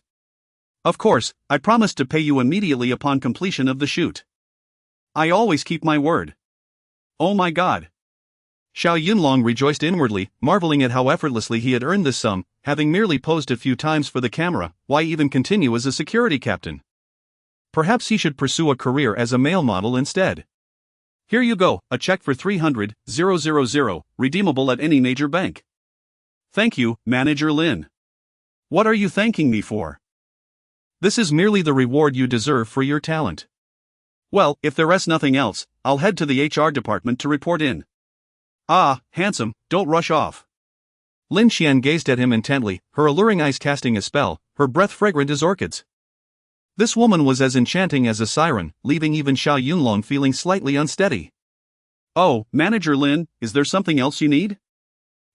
Of course, I promised to pay you immediately upon completion of the shoot. I always keep my word. Oh my god. Xiao Yunlong rejoiced inwardly, marveling at how effortlessly he had earned this sum, having merely posed a few times for the camera. Why even continue as a security captain? Perhaps he should pursue a career as a male model instead. Here you go, a check for 300,000, redeemable at any major bank. Thank you, Manager Lin. What are you thanking me for? This is merely the reward you deserve for your talent. Well, if there is nothing else, I'll head to the HR department to report in. Ah, handsome, don't rush off. Lin Qian gazed at him intently, her alluring eyes casting a spell, her breath fragrant as orchids. This woman was as enchanting as a siren, leaving even Xiao Yunlong feeling slightly unsteady. Oh, Manager Lin, is there something else you need?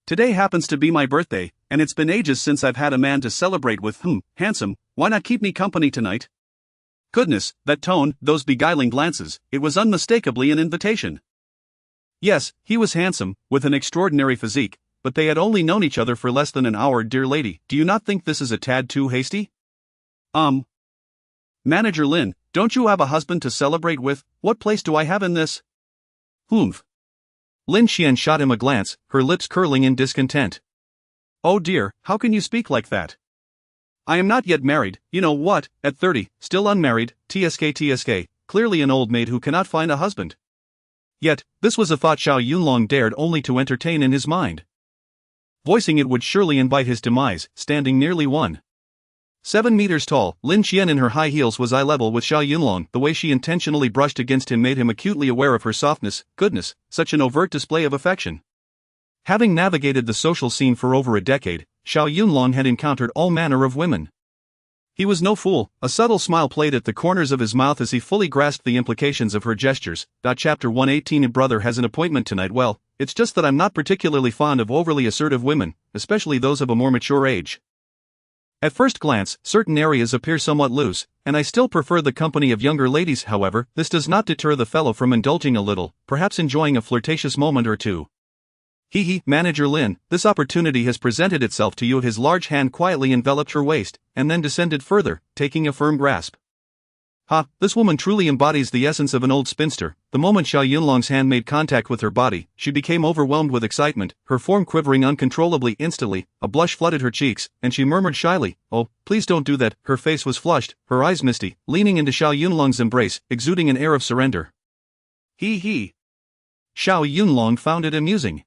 Today happens to be my birthday, and it's been ages since I've had a man to celebrate with. Handsome, why not keep me company tonight? Goodness, that tone, those beguiling glances, it was unmistakably an invitation. Yes, he was handsome, with an extraordinary physique, but they had only known each other for less than an hour. Dear lady, do you not think this is a tad too hasty? Manager Lin, don't you have a husband to celebrate with? What place do I have in this? Humph. Lin Qian shot him a glance, her lips curling in discontent. Oh dear, how can you speak like that? I am not yet married, you know what, at 30, still unmarried, tsk, clearly an old maid who cannot find a husband. Yet, this was a thought Xiao Yunlong dared only to entertain in his mind. Voicing it would surely invite his demise. Standing nearly 1.7 meters tall, Lin Qian in her high heels was eye level with Xiao Yunlong. The way she intentionally brushed against him made him acutely aware of her softness. Goodness, such an overt display of affection. Having navigated the social scene for over a decade, Xiao Yunlong had encountered all manner of women. He was no fool. A subtle smile played at the corners of his mouth as he fully grasped the implications of her gestures. Chapter 118. Brother has an appointment tonight. Well, it's just that I'm not particularly fond of overly assertive women, especially those of a more mature age. At first glance, certain areas appear somewhat loose, and I still prefer the company of younger ladies. However, this does not deter the fellow from indulging a little, perhaps enjoying a flirtatious moment or two. Manager Lin, this opportunity has presented itself to you. His large hand quietly enveloped her waist, and then descended further, taking a firm grasp. This woman truly embodies the essence of an old spinster. The moment Xiao Yunlong's hand made contact with her body, she became overwhelmed with excitement, her form quivering uncontrollably. Instantly, a blush flooded her cheeks, and she murmured shyly, "Oh, please don't do that." Her face was flushed, her eyes misty, leaning into Xiao Yunlong's embrace, exuding an air of surrender. Xiao Yunlong found it amusing.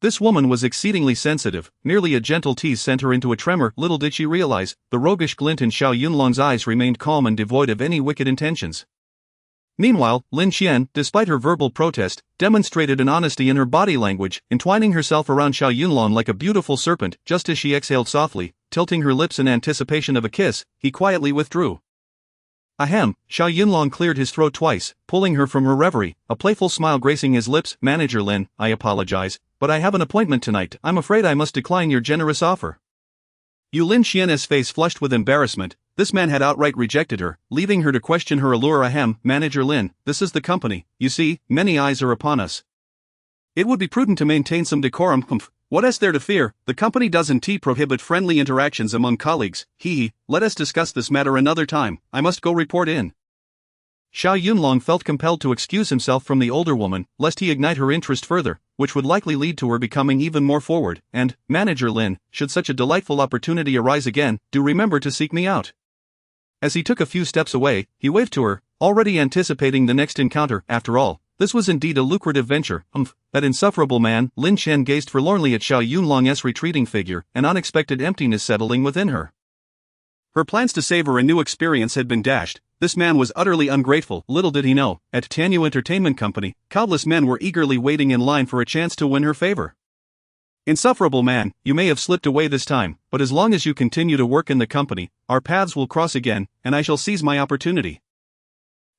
This woman was exceedingly sensitive, merely a gentle tease sent her into a tremor. Little did she realize, the roguish glint in Xiao Yunlong's eyes remained calm and devoid of any wicked intentions. Meanwhile, Lin Qian, despite her verbal protest, demonstrated an honesty in her body language, entwining herself around Xiao Yunlong like a beautiful serpent. Just as she exhaled softly, tilting her lips in anticipation of a kiss, he quietly withdrew. Ahem, Xiao Yunlong cleared his throat twice, pulling her from her reverie, a playful smile gracing his lips. Manager Lin, I apologize, but I have an appointment tonight. I'm afraid I must decline your generous offer. Lin Qian's face flushed with embarrassment. This man had outright rejected her, leaving her to question her allure. Ahem, Manager Lin, this is the company, you see, many eyes are upon us. It would be prudent to maintain some decorum. What is there to fear? The company doesn't prohibit friendly interactions among colleagues. Let us discuss this matter another time. I must go report in. Xiao Yunlong felt compelled to excuse himself from the older woman, lest he ignite her interest further, which would likely lead to her becoming even more forward. And, Manager Lin, should such a delightful opportunity arise again, do remember to seek me out. As he took a few steps away, he waved to her, already anticipating the next encounter. After all, this was indeed a lucrative venture. That insufferable man, Lin Qian gazed forlornly at Xiao Yunlong's retreating figure, an unexpected emptiness settling within her. Her plans to savor a new experience had been dashed. This man was utterly ungrateful. Little did he know, at Tianyu Entertainment Company, countless men were eagerly waiting in line for a chance to win her favor. Insufferable man, you may have slipped away this time, but as long as you continue to work in the company, our paths will cross again, and I shall seize my opportunity.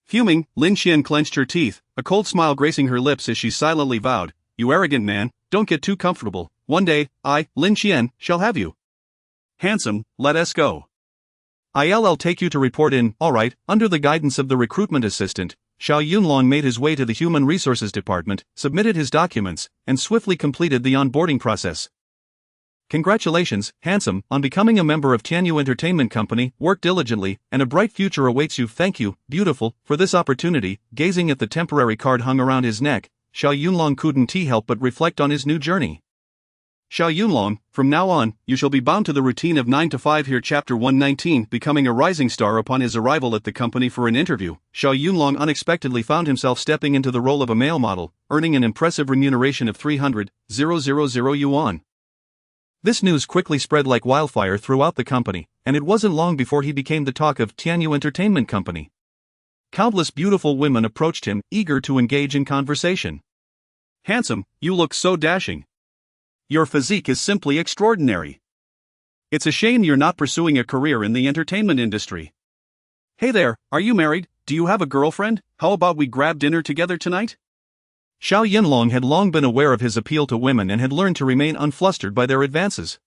Fuming, Lin Qian clenched her teeth, a cold smile gracing her lips as she silently vowed, "You arrogant man, don't get too comfortable. One day, I, Lin Qian, shall have you." "Handsome, let us go. I'll take you to report in." Alright. Under the guidance of the recruitment assistant, Xiao Yunlong made his way to the Human Resources Department, submitted his documents, and swiftly completed the onboarding process. "Congratulations, handsome, on becoming a member of Tianyu Entertainment Company. Work diligently, and a bright future awaits you." "Thank you, beautiful, for this opportunity." Gazing at the temporary card hung around his neck, Xiao Yunlong couldn't help but reflect on his new journey. "Xiao Yunlong, from now on, you shall be bound to the routine of 9 to 5 here." Chapter 119. Becoming a rising star. Upon his arrival at the company for an interview, Xiao Yunlong unexpectedly found himself stepping into the role of a male model, earning an impressive remuneration of 300,000 yuan. This news quickly spread like wildfire throughout the company, and it wasn't long before he became the talk of Tianyu Entertainment Company. Countless beautiful women approached him, eager to engage in conversation. "Handsome, you look so dashing. Your physique is simply extraordinary. It's a shame you're not pursuing a career in the entertainment industry. Hey there, are you married? Do you have a girlfriend? How about we grab dinner together tonight?" Xiao Yunlong had long been aware of his appeal to women and had learned to remain unflustered by their advances.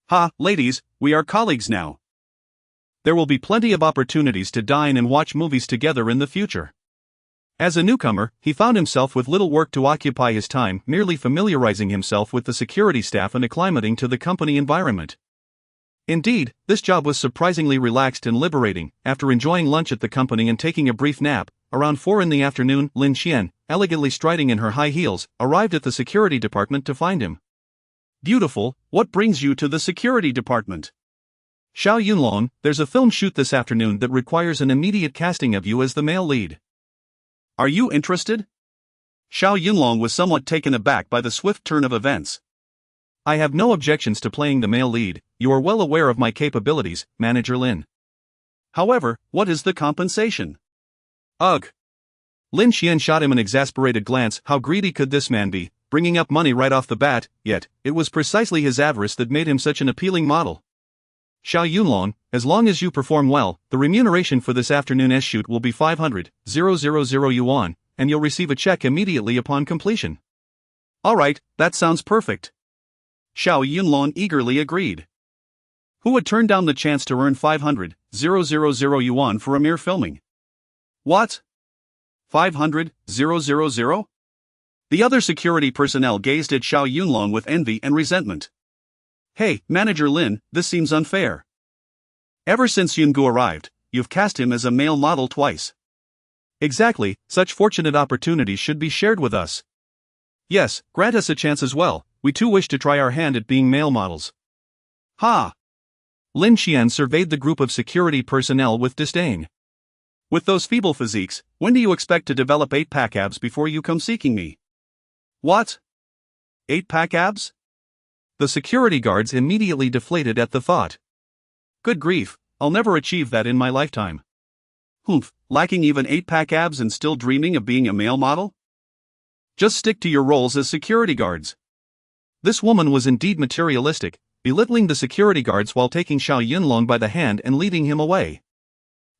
"Ha, ladies, we are colleagues now. There will be plenty of opportunities to dine and watch movies together in the future." As a newcomer, he found himself with little work to occupy his time, merely familiarizing himself with the security staff and acclimating to the company environment. Indeed, this job was surprisingly relaxed and liberating. After enjoying lunch at the company and taking a brief nap, around 4 in the afternoon, Lin Qian, elegantly striding in her high heels, arrived at the security department to find him. "Beautiful, what brings you to the security department?" "Xiao Yunlong, there's a film shoot this afternoon that requires an immediate casting of you as the male lead. Are you interested?" Xiao Yunlong was somewhat taken aback by the swift turn of events. "I have no objections to playing the male lead. You are well aware of my capabilities, Manager Lin. However, what is the compensation?" "Ugh." Lin Qian shot him an exasperated glance. How greedy could this man be, bringing up money right off the bat? Yet, it was precisely his avarice that made him such an appealing model. "Xiao Yunlong, as long as you perform well, the remuneration for this afternoon's shoot will be 500,000 yuan, and you'll receive a check immediately upon completion." "Alright, that sounds perfect." Xiao Yunlong eagerly agreed. Who would turn down the chance to earn 500,000 yuan for a mere filming? What? 500,000? The other security personnel gazed at Xiao Yunlong with envy and resentment. "Hey, Manager Lin, this seems unfair. Ever since Yungu arrived, you've cast him as a male model twice." "Exactly, such fortunate opportunities should be shared with us." "Yes, grant us a chance as well, we too wish to try our hand at being male models." "Ha!" Lin Qian surveyed the group of security personnel with disdain. "With those feeble physiques, when do you expect to develop 8-pack abs before you come seeking me?" "What? 8-pack abs?" The security guards immediately deflated at the thought. "Good grief, I'll never achieve that in my lifetime." "Humph, lacking even 8-pack abs and still dreaming of being a male model? Just stick to your roles as security guards." This woman was indeed materialistic, belittling the security guards while taking Xiao Yunlong by the hand and leading him away.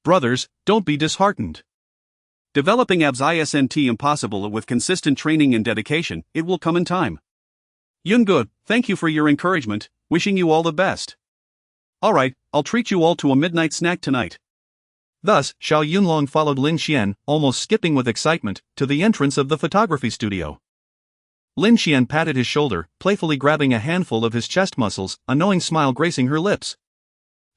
"Brothers, don't be disheartened. Developing abs isn't impossible with consistent training and dedication, it will come in time. Yungu, thank you for your encouragement, wishing you all the best. Alright, I'll treat you all to a midnight snack tonight." Thus, Xiao Yunlong followed Lin Qian, almost skipping with excitement, to the entrance of the photography studio. Lin Qian patted his shoulder, playfully grabbing a handful of his chest muscles, a knowing smile gracing her lips.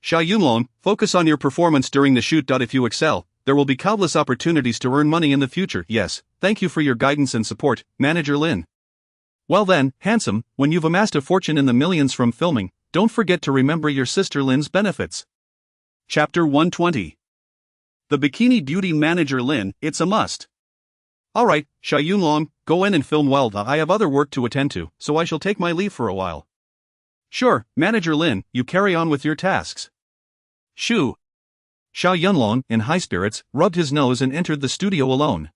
"Xiao Yunlong, focus on your performance during the shoot. If you excel, there will be countless opportunities to earn money in the future." "Yes, thank you for your guidance and support, Manager Lin." "Well then, handsome, when you've amassed a fortune in the millions from filming, don't forget to remember your sister Lin's benefits." Chapter 120. The Bikini Beauty. Manager Lin, it's a must. Alright, Xiao Yunlong, go in and film well. I have other work to attend to, so I shall take my leave for a while. Sure, Manager Lin, you carry on with your tasks. Shoo. Xiao Yunlong, in high spirits, rubbed his nose and entered the studio alone.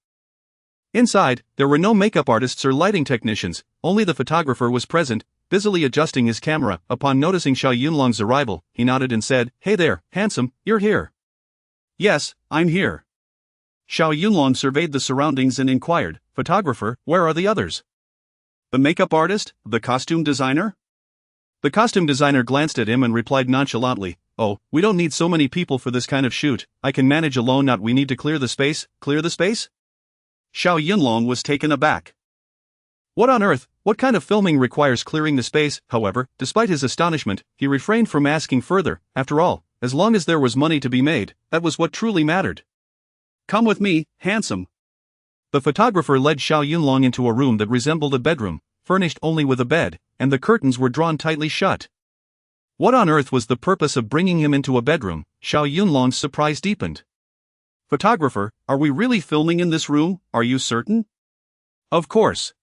Inside, there were no makeup artists or lighting technicians, only the photographer was present, busily adjusting his camera. Upon noticing Xiao Yunlong's arrival, he nodded and said, "Hey there, handsome, you're here." "Yes, I'm here." Xiao Yunlong surveyed the surroundings and inquired, "Photographer, where are the others? The makeup artist, the costume designer?" The costume designer glanced at him and replied nonchalantly, "Oh, we don't need so many people for this kind of shoot, I can manage alone. Not we need to clear the space." "Clear the space?" Xiao Yunlong was taken aback. What on earth, what kind of filming requires clearing the space? However, despite his astonishment, he refrained from asking further. After all, as long as there was money to be made, that was what truly mattered. "Come with me, handsome." The photographer led Xiao Yunlong into a room that resembled a bedroom, furnished only with a bed, and the curtains were drawn tightly shut. What on earth was the purpose of bringing him into a bedroom? Xiao Yunlong's surprise deepened. "Photographer, are we really filming in this room? Are you certain?" "Of course."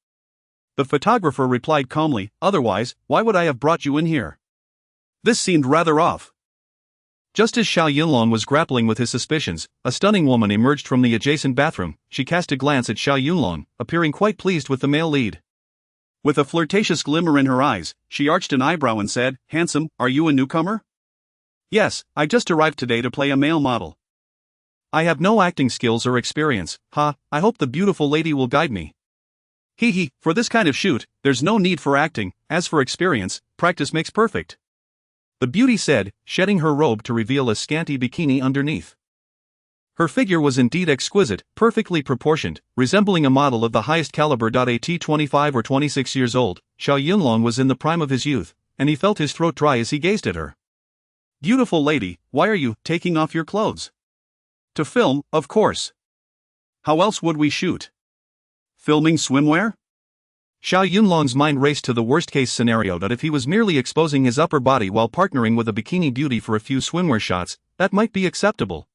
The photographer replied calmly, "Otherwise, why would I have brought you in here?" This seemed rather off. Just as Xiao Yunlong was grappling with his suspicions, a stunning woman emerged from the adjacent bathroom. She cast a glance at Xiao Yunlong, appearing quite pleased with the male lead. With a flirtatious glimmer in her eyes, she arched an eyebrow and said, "Handsome, are you a newcomer?" "Yes, I just arrived today to play a male model. I have no acting skills or experience. I hope the beautiful lady will guide me." Hee, for this kind of shoot, there's no need for acting. As for experience, practice makes perfect," the beauty said, shedding her robe to reveal a scanty bikini underneath. Her figure was indeed exquisite, perfectly proportioned, resembling a model of the highest caliber. At 25 or 26 years old, Xiao Yunlong was in the prime of his youth, and he felt his throat dry as he gazed at her. "Beautiful lady, why are you taking off your clothes?" "To film, of course. How else would we shoot? Filming swimwear?" Xiao Yunlong's mind raced to the worst-case scenario that if he was merely exposing his upper body while partnering with a bikini beauty for a few swimwear shots, that might be acceptable.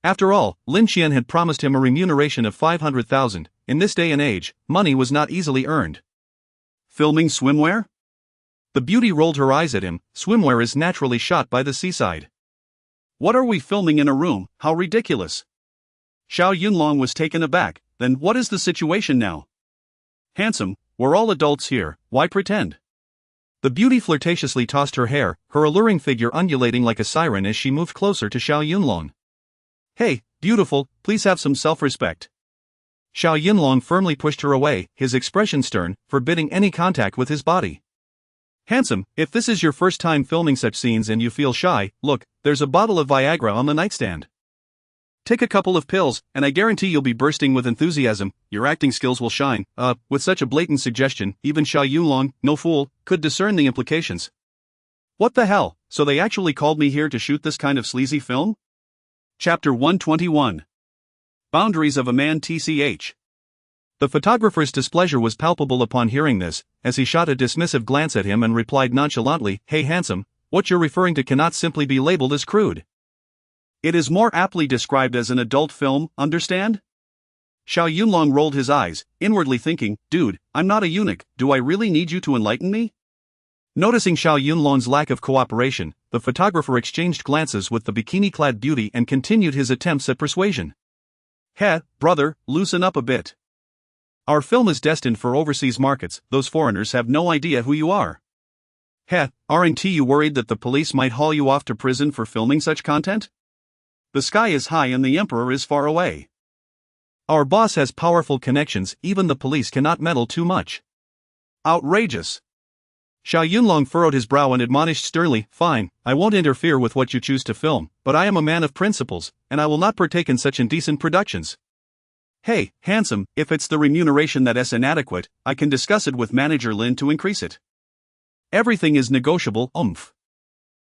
After all, Lin Qian had promised him a remuneration of 500,000. In this day and age, money was not easily earned. "Filming swimwear?" The beauty rolled her eyes at him. "Swimwear is naturally shot by the seaside. What are we filming in a room? How ridiculous." Xiao Yunlong was taken aback. "Then what is the situation now?" "Handsome, we're all adults here, why pretend?" The beauty flirtatiously tossed her hair, her alluring figure undulating like a siren as she moved closer to Xiao Yunlong. "Hey, beautiful, please have some self-respect." Xiao Yunlong firmly pushed her away, his expression stern, forbidding any contact with his body. "Handsome, if this is your first time filming such scenes and you feel shy, look, there's a bottle of Viagra on the nightstand. Take a couple of pills, and I guarantee you'll be bursting with enthusiasm. Your acting skills will shine." With such a blatant suggestion, even Xiao Yunlong, no fool, could discern the implications. What the hell, so they actually called me here to shoot this kind of sleazy film? Chapter 121. Boundaries of a Man. TCH. The photographer's displeasure was palpable upon hearing this, as he shot a dismissive glance at him and replied nonchalantly, "Hey handsome, what you're referring to cannot simply be labeled as crude. It is more aptly described as an adult film, understand?" Xiao Yunlong rolled his eyes, inwardly thinking, "Dude, I'm not a eunuch, do I really need you to enlighten me?" Noticing Xiao Yunlong's lack of cooperation, the photographer exchanged glances with the bikini-clad beauty and continued his attempts at persuasion. "Heh, brother, loosen up a bit. Our film is destined for overseas markets, those foreigners have no idea who you are. Heh, aren't you worried that the police might haul you off to prison for filming such content? The sky is high and the emperor is far away. Our boss has powerful connections, even the police cannot meddle too much." Outrageous. Xiao Yunlong furrowed his brow and admonished sternly, "Fine, I won't interfere with what you choose to film, but I am a man of principles, and I will not partake in such indecent productions. Hey, handsome, if it's the remuneration that is inadequate, I can discuss it with Manager Lin to increase it. Everything is negotiable,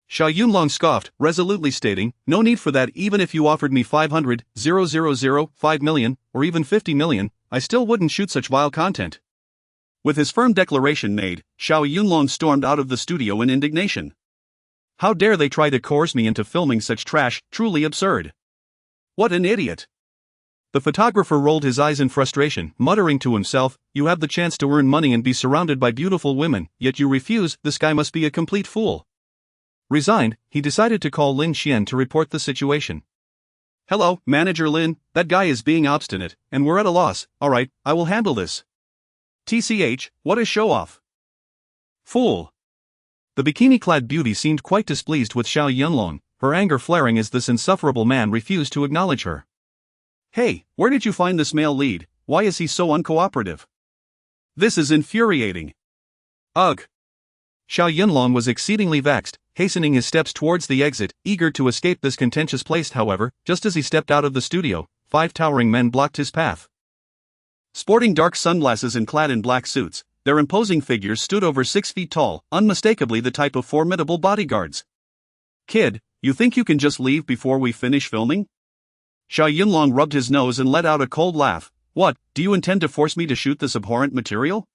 Xiao Yunlong scoffed, resolutely stating, "No need for that. Even if you offered me 500,000, 5 million, or even 50 million, I still wouldn't shoot such vile content." With his firm declaration made, Xiao Yunlong stormed out of the studio in indignation. "How dare they try to coerce me into filming such trash, truly absurd. What an idiot. The photographer rolled his eyes in frustration, muttering to himself, "You have the chance to earn money and be surrounded by beautiful women, yet you refuse. This guy must be a complete fool." Resigned, he decided to call Lin Xian to report the situation. "Hello, Manager Lin, that guy is being obstinate, and we're at a loss. Alright, I will handle this." "TCH, what a show-off." "Fool." The bikini-clad beauty seemed quite displeased with Xiao Yunlong, her anger flaring as this insufferable man refused to acknowledge her. "Hey, where did you find this male lead? Why is he so uncooperative? This is infuriating." "Ugh." Xiao Yunlong was exceedingly vexed, hastening his steps towards the exit, eager to escape this contentious place. However, just as he stepped out of the studio, 5 towering men blocked his path. Sporting dark sunglasses and clad in black suits, their imposing figures stood over 6 feet tall, unmistakably the type of formidable bodyguards. "Kid, you think you can just leave before we finish filming?" Xiao Yunlong rubbed his nose and let out a cold laugh. "What, do you intend to force me to shoot this abhorrent material?"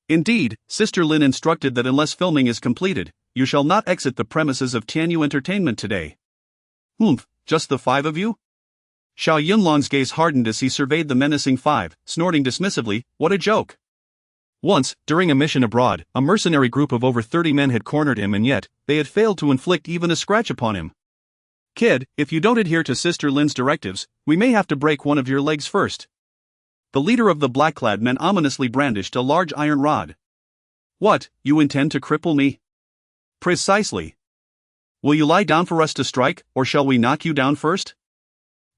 "Indeed, Sister Lin instructed that unless filming is completed, you shall not exit the premises of Tianyu Entertainment today." "Humph, just the 5 of you?" Xiao Yunlong's gaze hardened as he surveyed the menacing 5, snorting dismissively, "What a joke." Once, during a mission abroad, a mercenary group of over 30 men had cornered him, and yet, they had failed to inflict even a scratch upon him. "Kid, if you don't adhere to Sister Lin's directives, we may have to break one of your legs first." The leader of the black-clad men ominously brandished a large iron rod. "What, you intend to cripple me?" "Precisely. Will you lie down for us to strike, or shall we knock you down first?"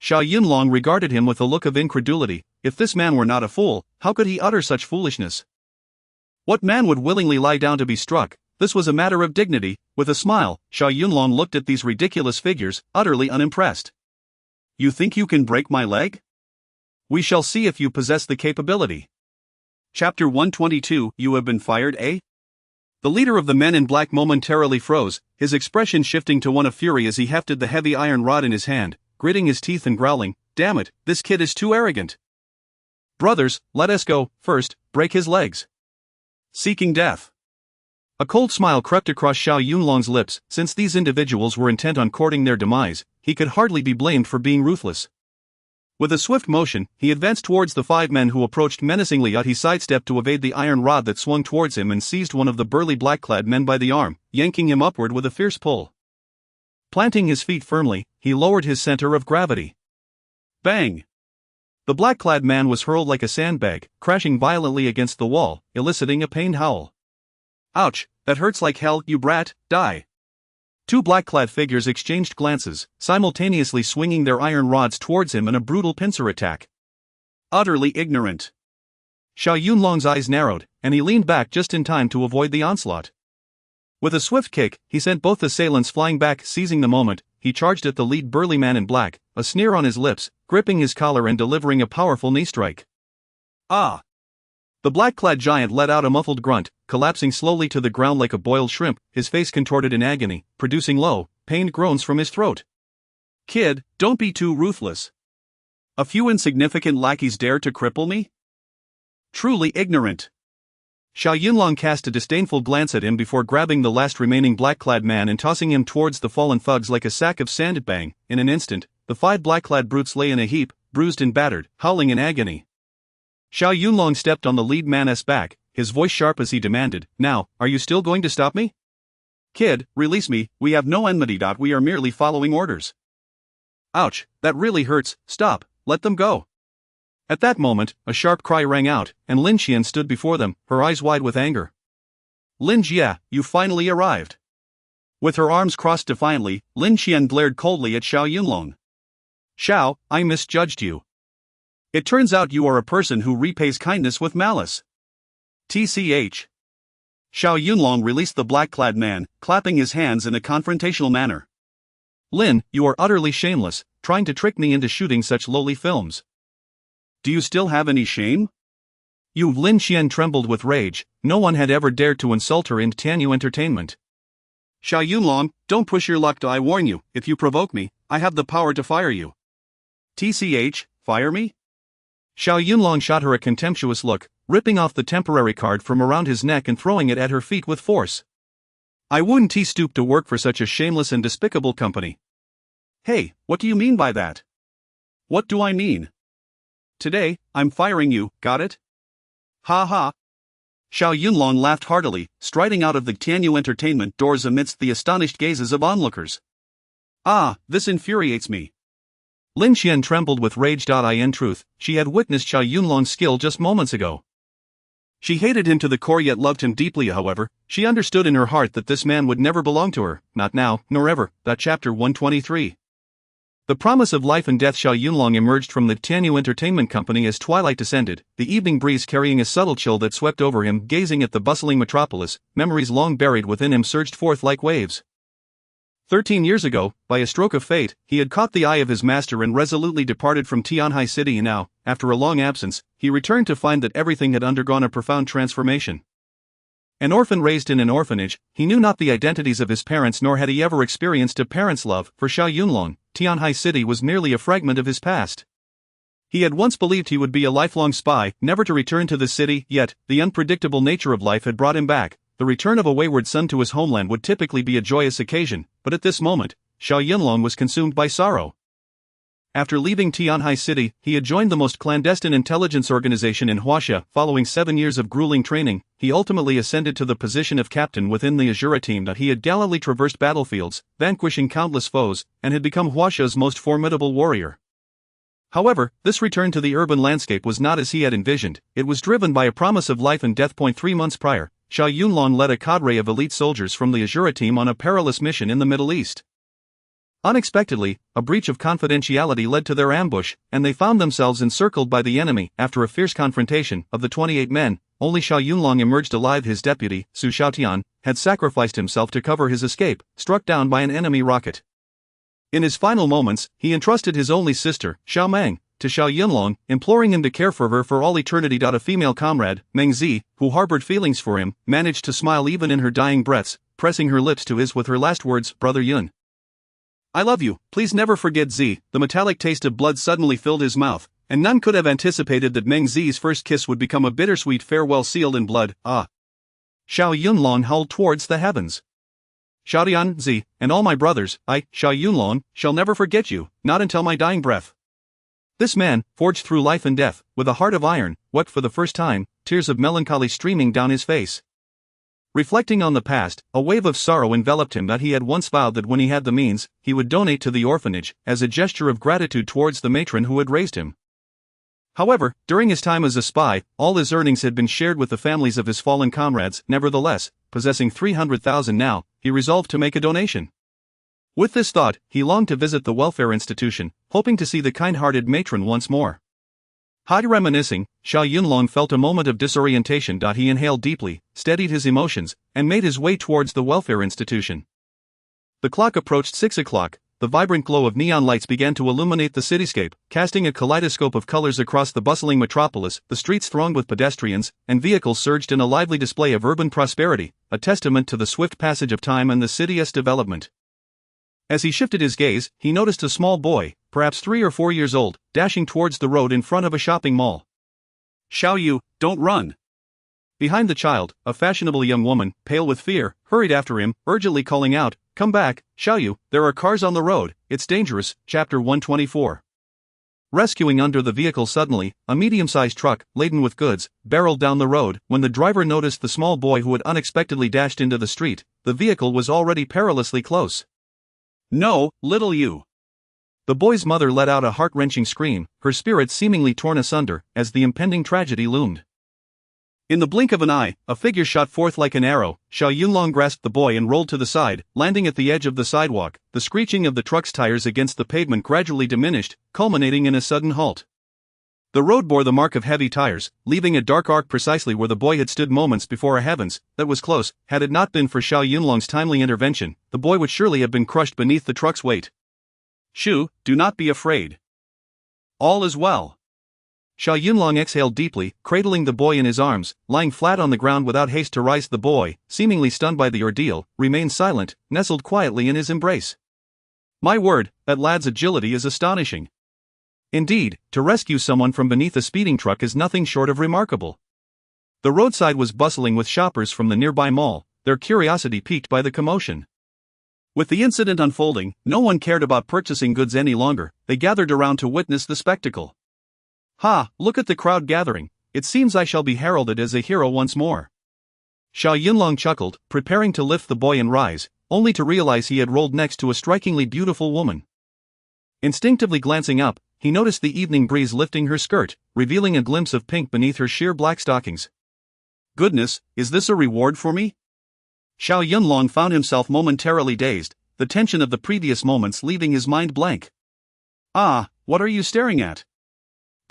Xiao Yunlong regarded him with a look of incredulity. If this man were not a fool, how could he utter such foolishness? What man would willingly lie down to be struck? This was a matter of dignity. With a smile, Xiao Yunlong looked at these ridiculous figures, utterly unimpressed. "You think you can break my leg? We shall see if you possess the capability." Chapter 122, You have been fired, eh? The leader of the men in black momentarily froze, his expression shifting to one of fury as he hefted the heavy iron rod in his hand, gritting his teeth and growling, "Damn it, this kid is too arrogant. Brothers, let us go. First, break his legs." Seeking death. A cold smile crept across Xiao Yunlong's lips. Since these individuals were intent on courting their demise, he could hardly be blamed for being ruthless. With a swift motion, he advanced towards the 5 men who approached menacingly, yet he sidestepped to evade the iron rod that swung towards him and seized one of the burly black-clad men by the arm, yanking him upward with a fierce pull. Planting his feet firmly, he lowered his center of gravity. Bang! The black-clad man was hurled like a sandbag, crashing violently against the wall, eliciting a pained howl. "Ouch, that hurts like hell, you brat, die." 2 black-clad figures exchanged glances, simultaneously swinging their iron rods towards him in a brutal pincer attack. Utterly ignorant. Xiao Yunlong's eyes narrowed, and he leaned back just in time to avoid the onslaught. With a swift kick, he sent both assailants flying back. Seizing the moment, he charged at the lead burly man in black, a sneer on his lips, gripping his collar and delivering a powerful knee strike. "Ah!" The black-clad giant let out a muffled grunt, collapsing slowly to the ground like a boiled shrimp, his face contorted in agony, producing low, pained groans from his throat. "Kid, don't be too ruthless. A few insignificant lackeys dare to cripple me? Truly ignorant." Xiao Yunlong cast a disdainful glance at him before grabbing the last remaining black-clad man and tossing him towards the fallen thugs like a sack of sand. Bang! In an instant, the 5 black-clad brutes lay in a heap, bruised and battered, howling in agony. Xiao Yunlong stepped on the lead man's back, his voice sharp as he demanded, "Now, are you still going to stop me? Kid, release me, we have no enmity. We are merely following orders." "Ouch, that really hurts, stop, let them go." At that moment, a sharp cry rang out, and Lin Xian stood before them, her eyes wide with anger. "Lin Jia, you finally arrived." With her arms crossed defiantly, Lin Xian glared coldly at Xiao Yunlong. "Xiao, I misjudged you. It turns out you are a person who repays kindness with malice." TCH. Xiao Yunlong released the black-clad man, clapping his hands in a confrontational manner. "Lin, you are utterly shameless, trying to trick me into shooting such lowly films. Do you still have any shame?" Lin Xian trembled with rage. No one had ever dared to insult her in Tianyu Entertainment. "Xiao Yunlong, don't push your luck. I warn you, if you provoke me, I have the power to fire you." TCH, fire me? Xiao Yunlong shot her a contemptuous look, ripping off the temporary card from around his neck and throwing it at her feet with force. "I wouldn't stoop to work for such a shameless and despicable company." "Hey, what do you mean by that?" "What do I mean? Today, I'm firing you, got it? Ha ha. Xiao Yunlong laughed heartily, striding out of the Tianyu entertainment doors amidst the astonished gazes of onlookers. Ah, this infuriates me. Lin Xian trembled with rage. In truth, she had witnessed Xiao Yunlong's skill just moments ago. She hated him to the core yet loved him deeply. However, she understood in her heart that this man would never belong to her, not now, nor ever. Chapter 123. The promise of life and death. Xiao Yunlong emerged from the Tianyu Entertainment Company as twilight descended, the evening breeze carrying a subtle chill that swept over him. Gazing at the bustling metropolis, memories long buried within him surged forth like waves. 13 years ago, by a stroke of fate, he had caught the eye of his master and resolutely departed from Tianhai City, and now, after a long absence, he returned to find that everything had undergone a profound transformation. An orphan raised in an orphanage, he knew not the identities of his parents, nor had he ever experienced a parent's love. For Xiao Yunlong, Tianhai City was merely a fragment of his past. He had once believed he would be a lifelong spy, never to return to the city, yet, the unpredictable nature of life had brought him back. The return of a wayward son to his homeland would typically be a joyous occasion, but at this moment, Xiao Yunlong was consumed by sorrow. After leaving Tianhai City, he had joined the most clandestine intelligence organization in Huaxia. Following 7 years of grueling training, he ultimately ascended to the position of captain within the Azura team. He had gallantly traversed battlefields, vanquishing countless foes, and had become Huaxia's most formidable warrior. However, this return to the urban landscape was not as he had envisioned. It was driven by a promise of life and death. 3 months prior, Xiao Yunlong led a cadre of elite soldiers from the Azura team on a perilous mission in the Middle East. Unexpectedly, a breach of confidentiality led to their ambush, and they found themselves encircled by the enemy. After a fierce confrontation, of the 28 men, only Xiao Yunlong emerged alive. His deputy, Su Xiaotian, had sacrificed himself to cover his escape, struck down by an enemy rocket. In his final moments, he entrusted his only sister, Xiao Meng, to Xiao Yunlong, imploring him to care for her for all eternity. A female comrade, Meng Zi, who harbored feelings for him, managed to smile even in her dying breaths, pressing her lips to his with her last words, "Brother Yun, I love you, please never forget Zi." The metallic taste of blood suddenly filled his mouth, and none could have anticipated that Meng Zi's first kiss would become a bittersweet farewell sealed in blood. Ah! Xiao Yunlong howled towards the heavens. "Xiaotian, Zi, and all my brothers, I, Xiao Yunlong, shall never forget you, not until my dying breath." This man, forged through life and death, with a heart of iron, wept for the first time, tears of melancholy streaming down his face. Reflecting on the past, a wave of sorrow enveloped him. That he had once vowed that when he had the means, he would donate to the orphanage, as a gesture of gratitude towards the matron who had raised him. However, during his time as a spy, all his earnings had been shared with the families of his fallen comrades. Nevertheless, possessing 300,000 now, he resolved to make a donation. With this thought, he longed to visit the welfare institution, hoping to see the kind-hearted matron once more. Reminiscing, Xiao Yunlong felt a moment of disorientation. He inhaled deeply, steadied his emotions, and made his way towards the welfare institution. The clock approached 6 o'clock. The vibrant glow of neon lights began to illuminate the cityscape, casting a kaleidoscope of colors across the bustling metropolis. The streets thronged with pedestrians, and vehicles surged in a lively display of urban prosperity, a testament to the swift passage of time and the city's development. As he shifted his gaze, he noticed a small boy, perhaps 3 or 4 years old, dashing towards the road in front of a shopping mall. "Xiao Yu, don't run!" Behind the child, a fashionable young woman, pale with fear, hurried after him, urgently calling out, "Come back, Xiao Yu, there are cars on the road, it's dangerous." Chapter 124. Rescuing under the vehicle. Suddenly, a medium-sized truck, laden with goods, barreled down the road. When the driver noticed the small boy who had unexpectedly dashed into the street, the vehicle was already perilously close. "No, little you!" The boy's mother let out a heart-wrenching scream, her spirit seemingly torn asunder, as the impending tragedy loomed. In the blink of an eye, a figure shot forth like an arrow. Xiao Yunlong grasped the boy and rolled to the side, landing at the edge of the sidewalk. The screeching of the truck's tires against the pavement gradually diminished, culminating in a sudden halt. The road bore the mark of heavy tires, leaving a dark arc precisely where the boy had stood moments before. Heavens, that was close. Had it not been for Xiao Yunlong's timely intervention, the boy would surely have been crushed beneath the truck's weight. "Shu, do not be afraid. All is well." Xiao Yunlong exhaled deeply, cradling the boy in his arms. Lying flat on the ground without haste to rise, the boy, seemingly stunned by the ordeal, remained silent, nestled quietly in his embrace. My word, that lad's agility is astonishing. Indeed, to rescue someone from beneath a speeding truck is nothing short of remarkable. The roadside was bustling with shoppers from the nearby mall, their curiosity piqued by the commotion. With the incident unfolding, no one cared about purchasing goods any longer. They gathered around to witness the spectacle. Ha, look at the crowd gathering, it seems I shall be heralded as a hero once more. Xiao Yunlong chuckled, preparing to lift the boy and rise, only to realize he had rolled next to a strikingly beautiful woman. Instinctively glancing up, he noticed the evening breeze lifting her skirt, revealing a glimpse of pink beneath her sheer black stockings. Goodness, is this a reward for me? Xiao Yunlong found himself momentarily dazed, the tension of the previous moments leaving his mind blank. Ah, what are you staring at?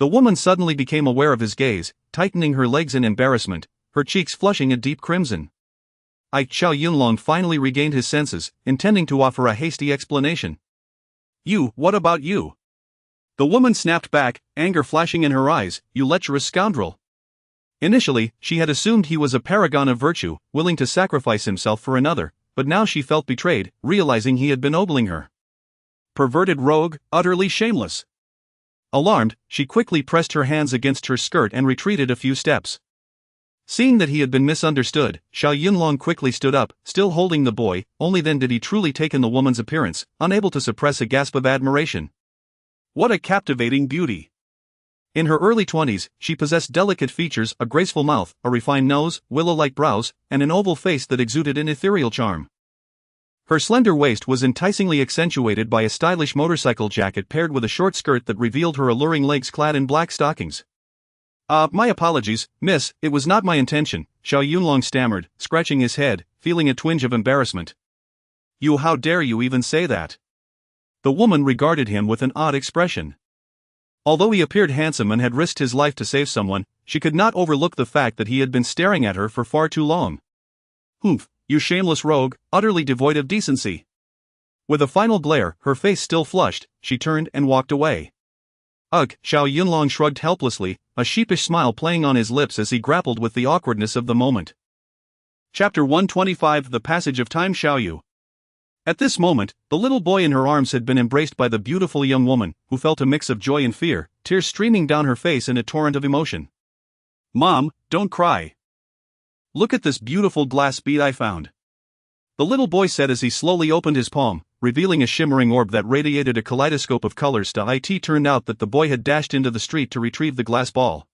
The woman suddenly became aware of his gaze, tightening her legs in embarrassment, her cheeks flushing a deep crimson. Xiao Yunlong finally regained his senses, intending to offer a hasty explanation. You, what about you? The woman snapped back, anger flashing in her eyes. You lecherous scoundrel. Initially, she had assumed he was a paragon of virtue, willing to sacrifice himself for another, but now she felt betrayed, realizing he had been ogling her. Perverted rogue, utterly shameless. Alarmed, she quickly pressed her hands against her skirt and retreated a few steps. Seeing that he had been misunderstood, Xiao Yunlong quickly stood up, still holding the boy. Only then did he truly take in the woman's appearance, unable to suppress a gasp of admiration. What a captivating beauty! In her early 20s, she possessed delicate features, a graceful mouth, a refined nose, willow-like brows, and an oval face that exuded an ethereal charm. Her slender waist was enticingly accentuated by a stylish motorcycle jacket paired with a short skirt that revealed her alluring legs clad in black stockings. My apologies, miss, it was not my intention, Xiao Yunlong stammered, scratching his head, feeling a twinge of embarrassment. You, how dare you even say that? The woman regarded him with an odd expression. Although he appeared handsome and had risked his life to save someone, she could not overlook the fact that he had been staring at her for far too long. Humph, you shameless rogue, utterly devoid of decency. With a final glare, her face still flushed, she turned and walked away. Ugh, Xiao Yunlong shrugged helplessly, a sheepish smile playing on his lips as he grappled with the awkwardness of the moment. Chapter 125 The Passage of Time. Xiaoyu. At this moment, the little boy in her arms had been embraced by the beautiful young woman, who felt a mix of joy and fear, tears streaming down her face in a torrent of emotion. Mom, don't cry. Look at this beautiful glass bead I found. The little boy said as he slowly opened his palm, revealing a shimmering orb that radiated a kaleidoscope of colors. It turned out that the boy had dashed into the street to retrieve the glass ball.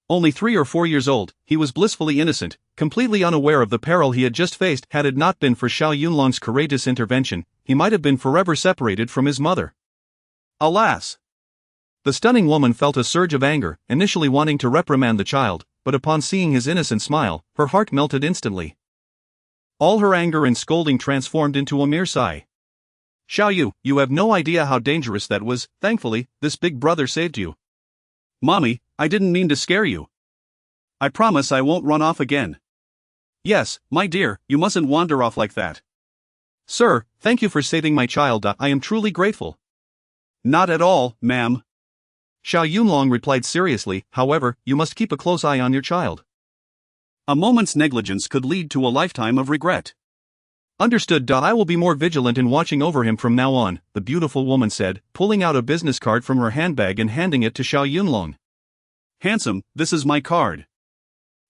Only 3 or 4 years old, he was blissfully innocent, completely unaware of the peril he had just faced. Had it not been for Xiao Yunlong's courageous intervention, he might have been forever separated from his mother. Alas! The stunning woman felt a surge of anger, initially wanting to reprimand the child, but upon seeing his innocent smile, her heart melted instantly. All her anger and scolding transformed into a mere sigh. Xiaoyu, you have no idea how dangerous that was. Thankfully, this big brother saved you. Mommy, I didn't mean to scare you. I promise I won't run off again. Yes, my dear, you mustn't wander off like that. Sir, thank you for saving my child. I am truly grateful. Not at all, ma'am. Xiao Yunlong replied seriously. However, you must keep a close eye on your child. A moment's negligence could lead to a lifetime of regret. Understood. I will be more vigilant in watching over him from now on, the beautiful woman said, pulling out a business card from her handbag and handing it to Xiao Yunlong. Handsome, this is my card.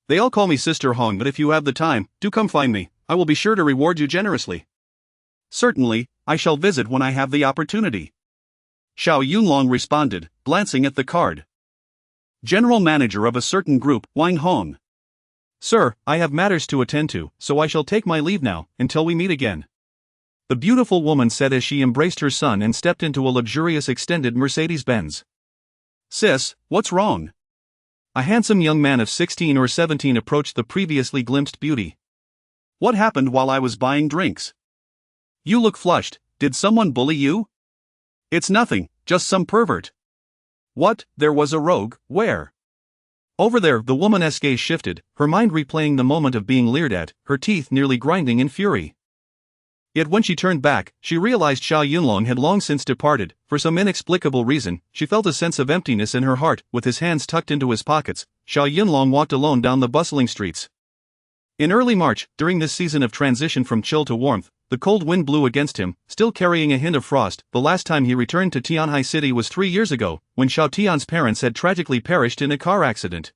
They all call me Sister Hong, but if you have the time, do come find me. I will be sure to reward you generously. Certainly, I shall visit when I have the opportunity. Xiao Yunlong responded, glancing at the card. General Manager of a certain group, Wang Hong. Sir, I have matters to attend to, so I shall take my leave now, until we meet again. The beautiful woman said as she embraced her son and stepped into a luxurious extended Mercedes-Benz. Sis, what's wrong? A handsome young man of 16 or 17 approached the previously glimpsed beauty. What happened while I was buying drinks? You look flushed, did someone bully you? It's nothing, just some pervert. What, there was a rogue, where? Over there. The woman's gaze shifted, her mind replaying the moment of being leered at, her teeth nearly grinding in fury. Yet when she turned back, she realized Xiao Yunlong had long since departed. For some inexplicable reason, she felt a sense of emptiness in her heart. With his hands tucked into his pockets, Xiao Yunlong walked alone down the bustling streets. In early March, during this season of transition from chill to warmth, the cold wind blew against him, still carrying a hint of frost. The last time he returned to Tianhai City was 3 years ago, when Xiao Tian's parents had tragically perished in a car accident.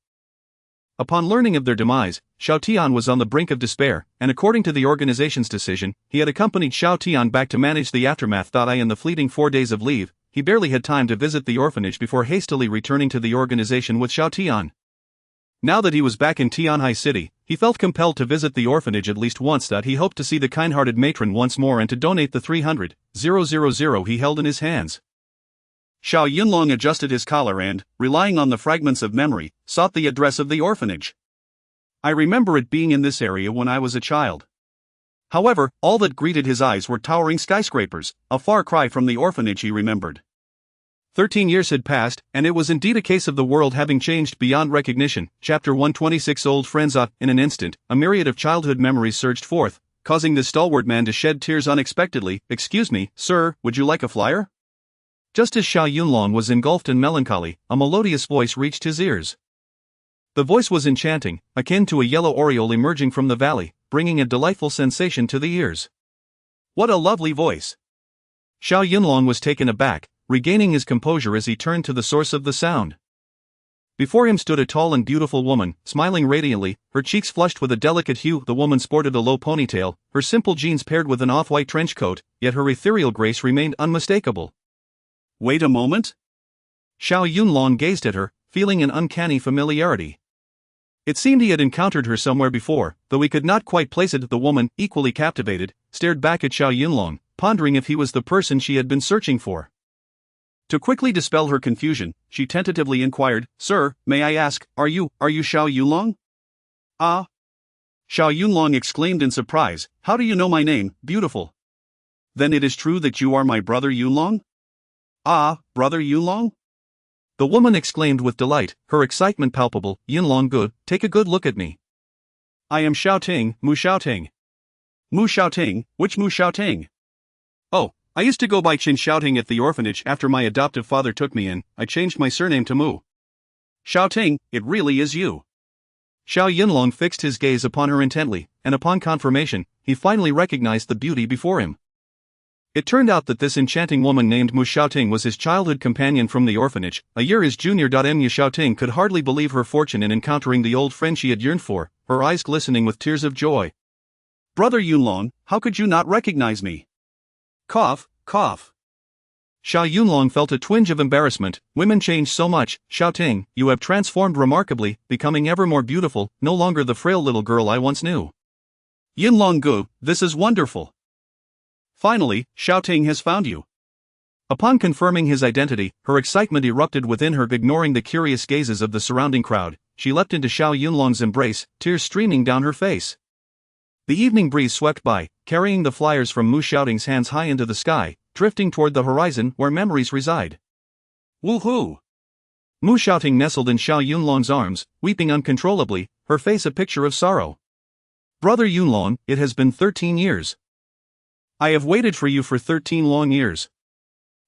Upon learning of their demise, Xiao Tian was on the brink of despair, and according to the organization's decision, he had accompanied Xiao Tian back to manage the aftermath. In the fleeting 4 days of leave, he barely had time to visit the orphanage before hastily returning to the organization with Xiao Tian. Now that he was back in Tianhai City, he felt compelled to visit the orphanage at least once. That he hoped to see the kind-hearted matron once more and to donate the 300,000 he held in his hands. Xiao Yunlong adjusted his collar and, relying on the fragments of memory, sought the address of the orphanage. I remember it being in this area when I was a child. However, all that greeted his eyes were towering skyscrapers, a far cry from the orphanage he remembered. 13 years had passed, and it was indeed a case of the world having changed beyond recognition. Chapter 126. Old friends. In an instant, a myriad of childhood memories surged forth, causing this stalwart man to shed tears unexpectedly. Excuse me, sir, would you like a flyer? Just as Xiao Yunlong was engulfed in melancholy, a melodious voice reached his ears. The voice was enchanting, akin to a yellow oriole emerging from the valley, bringing a delightful sensation to the ears. What a lovely voice! Xiao Yunlong was taken aback, regaining his composure as he turned to the source of the sound. Before him stood a tall and beautiful woman, smiling radiantly, her cheeks flushed with a delicate hue. The woman sported a low ponytail, her simple jeans paired with an off-white trench coat, yet her ethereal grace remained unmistakable. Wait a moment? Xiao Yunlong gazed at her, feeling an uncanny familiarity. It seemed he had encountered her somewhere before, though he could not quite place it. The woman, equally captivated, stared back at Xiao Yunlong, pondering if he was the person she had been searching for. To quickly dispel her confusion, she tentatively inquired, Sir, may I ask, are you Xiao Yunlong? Ah! Xiao Yunlong exclaimed in surprise, how do you know my name, beautiful? Then it is true that you are my brother Yunlong? Ah, brother Yunlong? The woman exclaimed with delight, her excitement palpable. Yunlong good, take a good look at me. I am Xiaoting, Mu Xiaoting. Mu Xiaoting, which Mu Xiaoting? Oh, I used to go by Qin Xiaoting at the orphanage after my adoptive father took me in. I changed my surname to Mu. Xiaoting, it really is you. Xiao Yunlong fixed his gaze upon her intently, and upon confirmation, he finally recognized the beauty before him. It turned out that this enchanting woman named Mu Xiaoting was his childhood companion from the orphanage, a year his junior. Mu Xiaoting could hardly believe her fortune in encountering the old friend she had yearned for, her eyes glistening with tears of joy. Brother Yunlong, how could you not recognize me? Cough, cough. Xiao Yunlong felt a twinge of embarrassment. Women change so much. Xiaoting, you have transformed remarkably, becoming ever more beautiful, no longer the frail little girl I once knew. Yunlong Gu, this is wonderful. Finally, Xiaoting has found you. Upon confirming his identity, her excitement erupted within her. Ignoring the curious gazes of the surrounding crowd, she leapt into Xiao Yunlong's embrace, tears streaming down her face. The evening breeze swept by, carrying the flyers from Mu Xiaoting's hands high into the sky, drifting toward the horizon where memories reside. Woohoo! Mu Xiaoting nestled in Xiao Yunlong's arms, weeping uncontrollably, her face a picture of sorrow. Brother Yunlong, it has been 13 years. I have waited for you for 13 long years.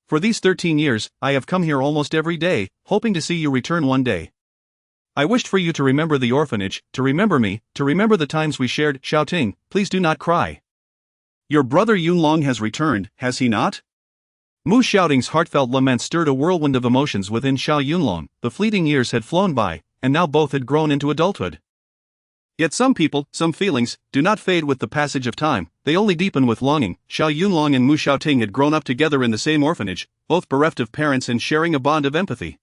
For these 13 years, I have come here almost every day, hoping to see you return one day. I wished for you to remember the orphanage, to remember me, to remember the times we shared. Xiaoting, please do not cry. Your brother Yunlong has returned, has he not? Mu Xiaoting's heartfelt lament stirred a whirlwind of emotions within Xiao Yunlong. The fleeting years had flown by, and now both had grown into adulthood. Yet some people, some feelings, do not fade with the passage of time, they only deepen with longing. Xiao Yunlong and Mu Xiaoting had grown up together in the same orphanage, both bereft of parents and sharing a bond of empathy.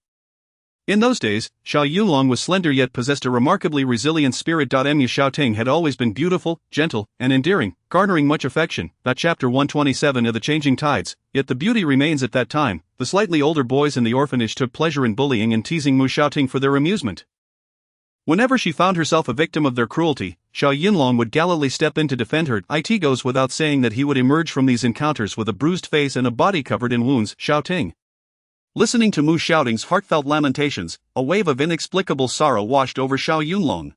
In those days, Xiao Yunlong was slender yet possessed a remarkably resilient spirit. Mu Xiaoting had always been beautiful, gentle, and endearing, garnering much affection. Chapter 127 of the Changing Tides. Yet the beauty remains. At that time, the slightly older boys in the orphanage took pleasure in bullying and teasing Mu Xiaoting for their amusement. Whenever she found herself a victim of their cruelty, Xiao Yunlong would gallantly step in to defend her. It goes without saying that he would emerge from these encounters with a bruised face and a body covered in wounds. Xiaoting. Listening to Mu Xiaoting's heartfelt lamentations, a wave of inexplicable sorrow washed over Xiao Yunlong.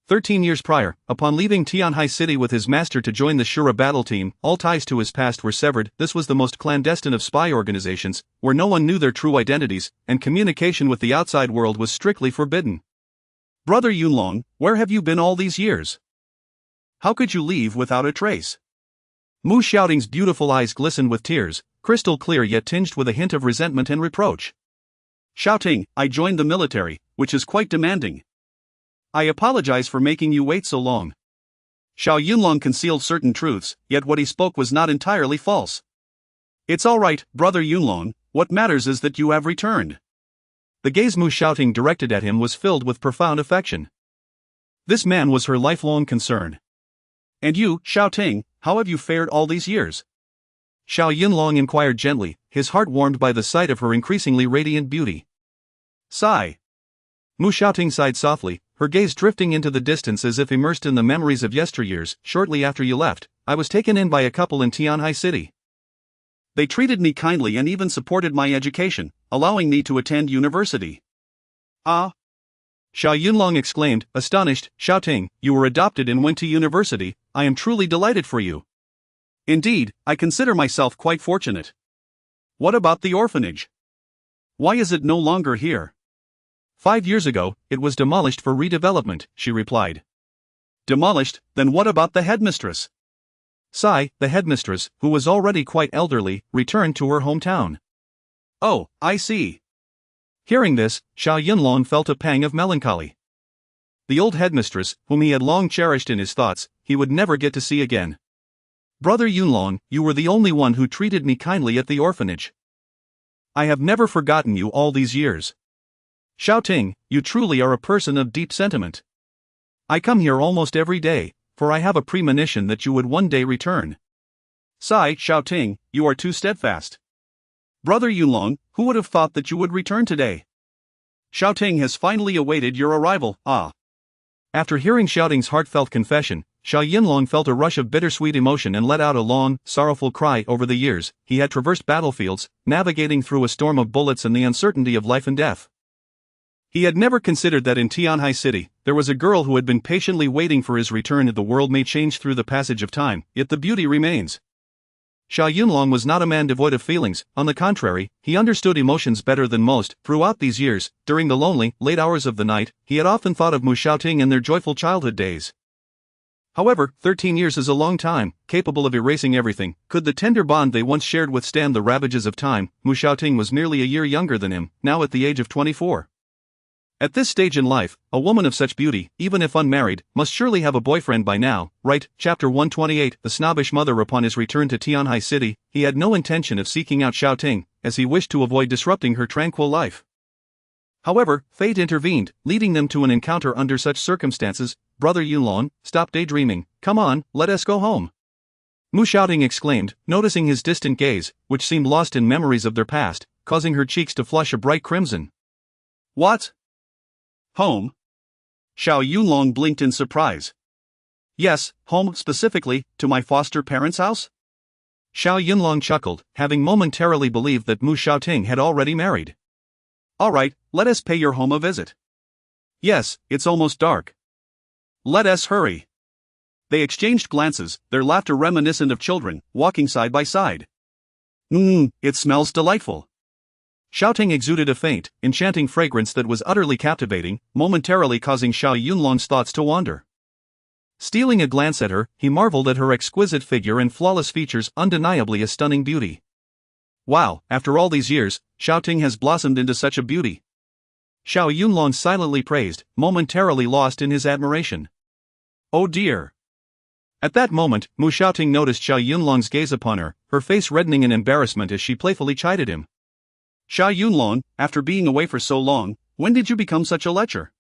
13 years prior, upon leaving Tianhai City with his master to join the Shura battle team, all ties to his past were severed. This was the most clandestine of spy organizations, where no one knew their true identities, and communication with the outside world was strictly forbidden. Brother Yunlong, where have you been all these years? How could you leave without a trace? Mu Xiaoting's beautiful eyes glistened with tears, crystal clear yet tinged with a hint of resentment and reproach. Xiaoting, I joined the military, which is quite demanding. I apologize for making you wait so long. Xiao Yunlong concealed certain truths, yet what he spoke was not entirely false. It's all right, brother Yunlong, what matters is that you have returned. The gaze Mu Xiaoting directed at him was filled with profound affection. This man was her lifelong concern. And you, Xiaoting, how have you fared all these years? Xiao Yunlong inquired gently, his heart warmed by the sight of her increasingly radiant beauty. Sigh. Mu Xiaoting sighed softly, her gaze drifting into the distance as if immersed in the memories of yesteryears. Shortly after you left, I was taken in by a couple in Tianhai City. They treated me kindly and even supported my education, allowing me to attend university. Ah! Xiao Yunlong exclaimed, astonished, Xiaoting, you were adopted and went to university. I am truly delighted for you. Indeed, I consider myself quite fortunate. What about the orphanage? Why is it no longer here? 5 years ago, it was demolished for redevelopment, she replied. Demolished? Then what about the headmistress? Sai, the headmistress, who was already quite elderly, returned to her hometown. Oh, I see. Hearing this, Xiao Yunlong felt a pang of melancholy. The old headmistress, whom he had long cherished in his thoughts, he would never get to see again. Brother Yunlong, you were the only one who treated me kindly at the orphanage. I have never forgotten you all these years. Xiaoting, you truly are a person of deep sentiment. I come here almost every day, for I have a premonition that you would one day return. Sigh, Xiaoting, you are too steadfast. Brother Yunlong, who would have thought that you would return today? Xiaoting has finally awaited your arrival, ah. After hearing Xiaoting's heartfelt confession, Xiao Yunlong felt a rush of bittersweet emotion and let out a long, sorrowful cry. Over the years, he had traversed battlefields, navigating through a storm of bullets and the uncertainty of life and death. He had never considered that in Tianhai City, there was a girl who had been patiently waiting for his return. The world may change through the passage of time, yet the beauty remains. Xiao Yunlong was not a man devoid of feelings. On the contrary, he understood emotions better than most. Throughout these years, during the lonely, late hours of the night, he had often thought of Mu Xiaoting and their joyful childhood days. However, 13 years is a long time, capable of erasing everything. Could the tender bond they once shared withstand the ravages of time? Mu Xiaoting was merely a year younger than him, now at the age of 24. At this stage in life, a woman of such beauty, even if unmarried, must surely have a boyfriend by now, right? Chapter 128. The snobbish mother. Upon his return to Tianhai City, he had no intention of seeking out Xiaoting, as he wished to avoid disrupting her tranquil life. However, fate intervened, leading them to an encounter under such circumstances. Brother Yunlong, stop daydreaming, come on, let us go home. Mu Xiaoting exclaimed, noticing his distant gaze, which seemed lost in memories of their past, causing her cheeks to flush a bright crimson. What? Home? Xiao Yunlong blinked in surprise. Yes, home, specifically, to my foster parents' house? Xiao Yunlong chuckled, having momentarily believed that Mu Xiaoting had already married. Alright, let us pay your home a visit. Yes, it's almost dark. Let us hurry. They exchanged glances, their laughter reminiscent of children, walking side by side. It smells delightful. Xiaoting exuded a faint, enchanting fragrance that was utterly captivating, momentarily causing Xiao Yunlong's thoughts to wander. Stealing a glance at her, he marveled at her exquisite figure and flawless features, undeniably a stunning beauty. Wow, after all these years, Xiaoting has blossomed into such a beauty. Xiao Yunlong silently praised, momentarily lost in his admiration. Oh dear. At that moment, Mu Xiaoting noticed Xiao Yunlong's gaze upon her, her face reddening in embarrassment as she playfully chided him. Xiao Yunlong, after being away for so long, when did you become such a lecher?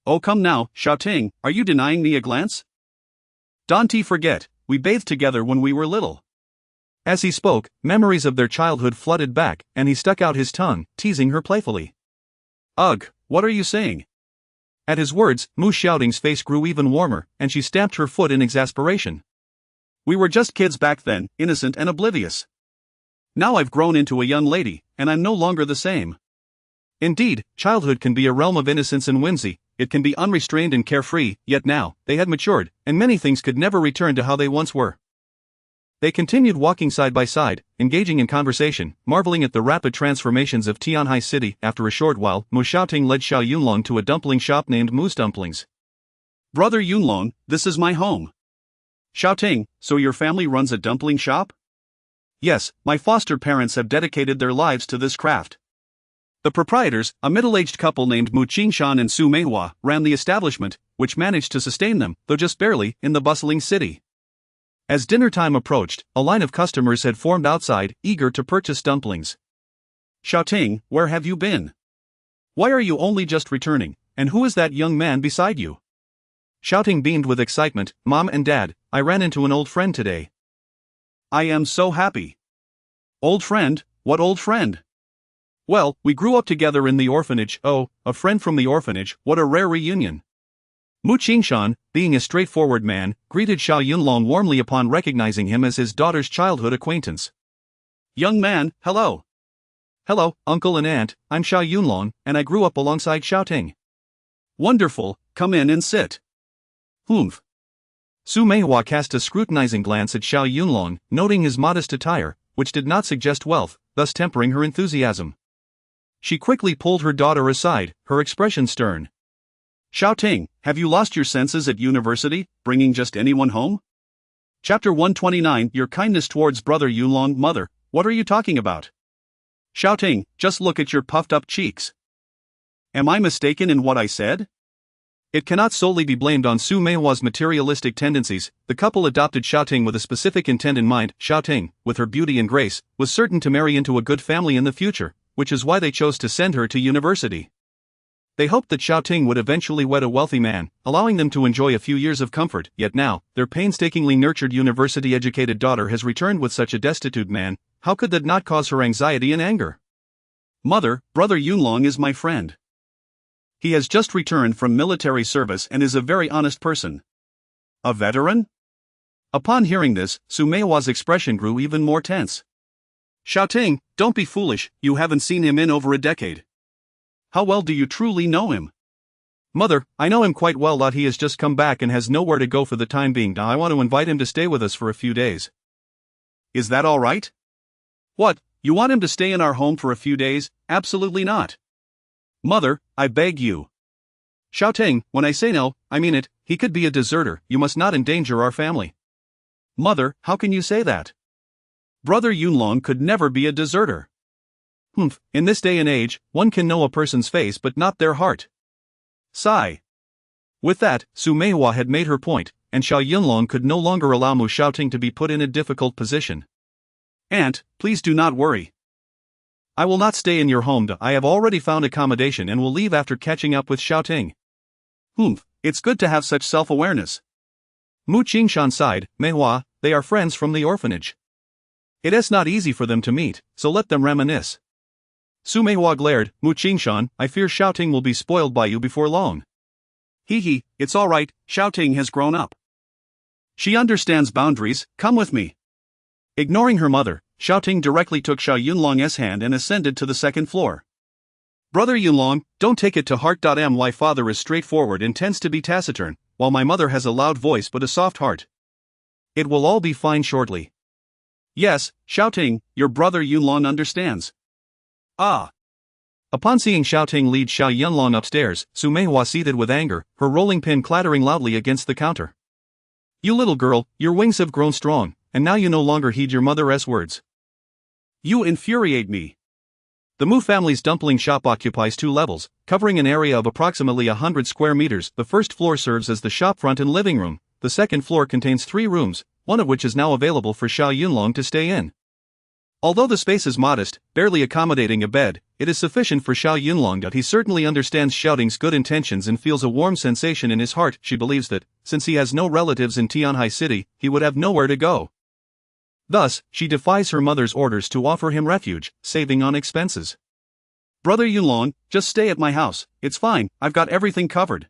Oh come now, Xiaoting, are you denying me a glance? Don't forget, we bathed together when we were little. As he spoke, memories of their childhood flooded back, and he stuck out his tongue, teasing her playfully. Ugh, what are you saying? At his words, Mu Xiaoting's face grew even warmer, and she stamped her foot in exasperation. We were just kids back then, innocent and oblivious. Now I've grown into a young lady, and I'm no longer the same. Indeed, childhood can be a realm of innocence and whimsy, it can be unrestrained and carefree, yet now, they had matured, and many things could never return to how they once were. They continued walking side by side, engaging in conversation, marveling at the rapid transformations of Tianhai City. After a short while, Mu Xiaoting led Xiao Yunlong to a dumpling shop named Mu's Dumplings. Brother Yunlong, this is my home. Xiaoting, so your family runs a dumpling shop? Yes, my foster parents have dedicated their lives to this craft. The proprietors, a middle-aged couple named Mu Qingshan and Su Manhua, ran the establishment, which managed to sustain them, though just barely, in the bustling city. As dinner time approached, a line of customers had formed outside, eager to purchase dumplings. Xiaoting, where have you been? Why are you only just returning, and who is that young man beside you? Xiaoting beamed with excitement. Mom and Dad, I ran into an old friend today. I am so happy. Old friend? What old friend? Well, we grew up together in the orphanage. Oh, a friend from the orphanage, what a rare reunion. Mu Qingshan, being a straightforward man, greeted Xiao Yunlong warmly upon recognizing him as his daughter's childhood acquaintance. Young man, hello. Hello, uncle and aunt, I'm Xiao Yunlong, and I grew up alongside Xiaoting. Wonderful, come in and sit. Humph. Su Meihua cast a scrutinizing glance at Xiao Yunlong, noting his modest attire, which did not suggest wealth, thus tempering her enthusiasm. She quickly pulled her daughter aside, her expression stern. Xiaoting, have you lost your senses at university, bringing just anyone home? Chapter 129 Your kindness towards brother Yunlong. Mother, what are you talking about? Xiaoting, just look at your puffed up cheeks. Am I mistaken in what I said? It cannot solely be blamed on Su Meihua's materialistic tendencies. The couple adopted Xiaoting with a specific intent in mind. Xiaoting, with her beauty and grace, was certain to marry into a good family in the future, which is why they chose to send her to university. They hoped that Xiaoting would eventually wed a wealthy man, allowing them to enjoy a few years of comfort. Yet now, their painstakingly nurtured university-educated daughter has returned with such a destitute man. How could that not cause her anxiety and anger? Mother, brother Yunlong is my friend. He has just returned from military service and is a very honest person. A veteran? Upon hearing this, Su Meihua's expression grew even more tense. Xiaoting, don't be foolish, you haven't seen him in over a decade. How well do you truly know him? Mother, I know him quite well. He has just come back and has nowhere to go for the time being. I want to invite him to stay with us for a few days. Is that all right? What, you want him to stay in our home for a few days? Absolutely not. Mother, I beg you. Xiaoting, when I say no, I mean it. He could be a deserter. You must not endanger our family. Mother, how can you say that? Brother Yunlong could never be a deserter. Humph, in this day and age, one can know a person's face but not their heart. Sigh. With that, Su Meihua had made her point, and Xiao Yunlong could no longer allow Mu Xiaoting to be put in a difficult position. Aunt, please do not worry. I will not stay in your home. I have already found accommodation and will leave after catching up with Xiaoting. Humph, it's good to have such self-awareness. Mu Qingshan sighed. Meihua, they are friends from the orphanage. It is not easy for them to meet, so let them reminisce. Su Meihua glared. Mu Qingshan, I fear Xiaoting will be spoiled by you before long. Hee, it's all right, Xiaoting has grown up. She understands boundaries, come with me. Ignoring her mother, Xiaoting directly took Xiao Yunlong's hand and ascended to the second floor. Brother Yunlong, don't take it to heart. My father is straightforward and tends to be taciturn, while my mother has a loud voice but a soft heart. It will all be fine shortly. Yes, Xiaoting, your brother Yunlong understands. Ah. Upon seeing Xiaoting lead Xiao Yunlong upstairs, Su Meihua seethed with anger, her rolling pin clattering loudly against the counter. You little girl, your wings have grown strong, and now you no longer heed your mother's words. You infuriate me. The Mu family's dumpling shop occupies 2 levels, covering an area of approximately 100 square meters. The first floor serves as the shop front and living room. The second floor contains 3 rooms, one of which is now available for Xiao Yunlong to stay in. Although the space is modest, barely accommodating a bed, it is sufficient for Xiao Yunlong. He certainly understands Xiaoting's good intentions and feels a warm sensation in his heart. She believes that, since he has no relatives in Tianhai City, he would have nowhere to go. Thus, she defies her mother's orders to offer him refuge, saving on expenses. Brother Yunlong, just stay at my house, it's fine, I've got everything covered.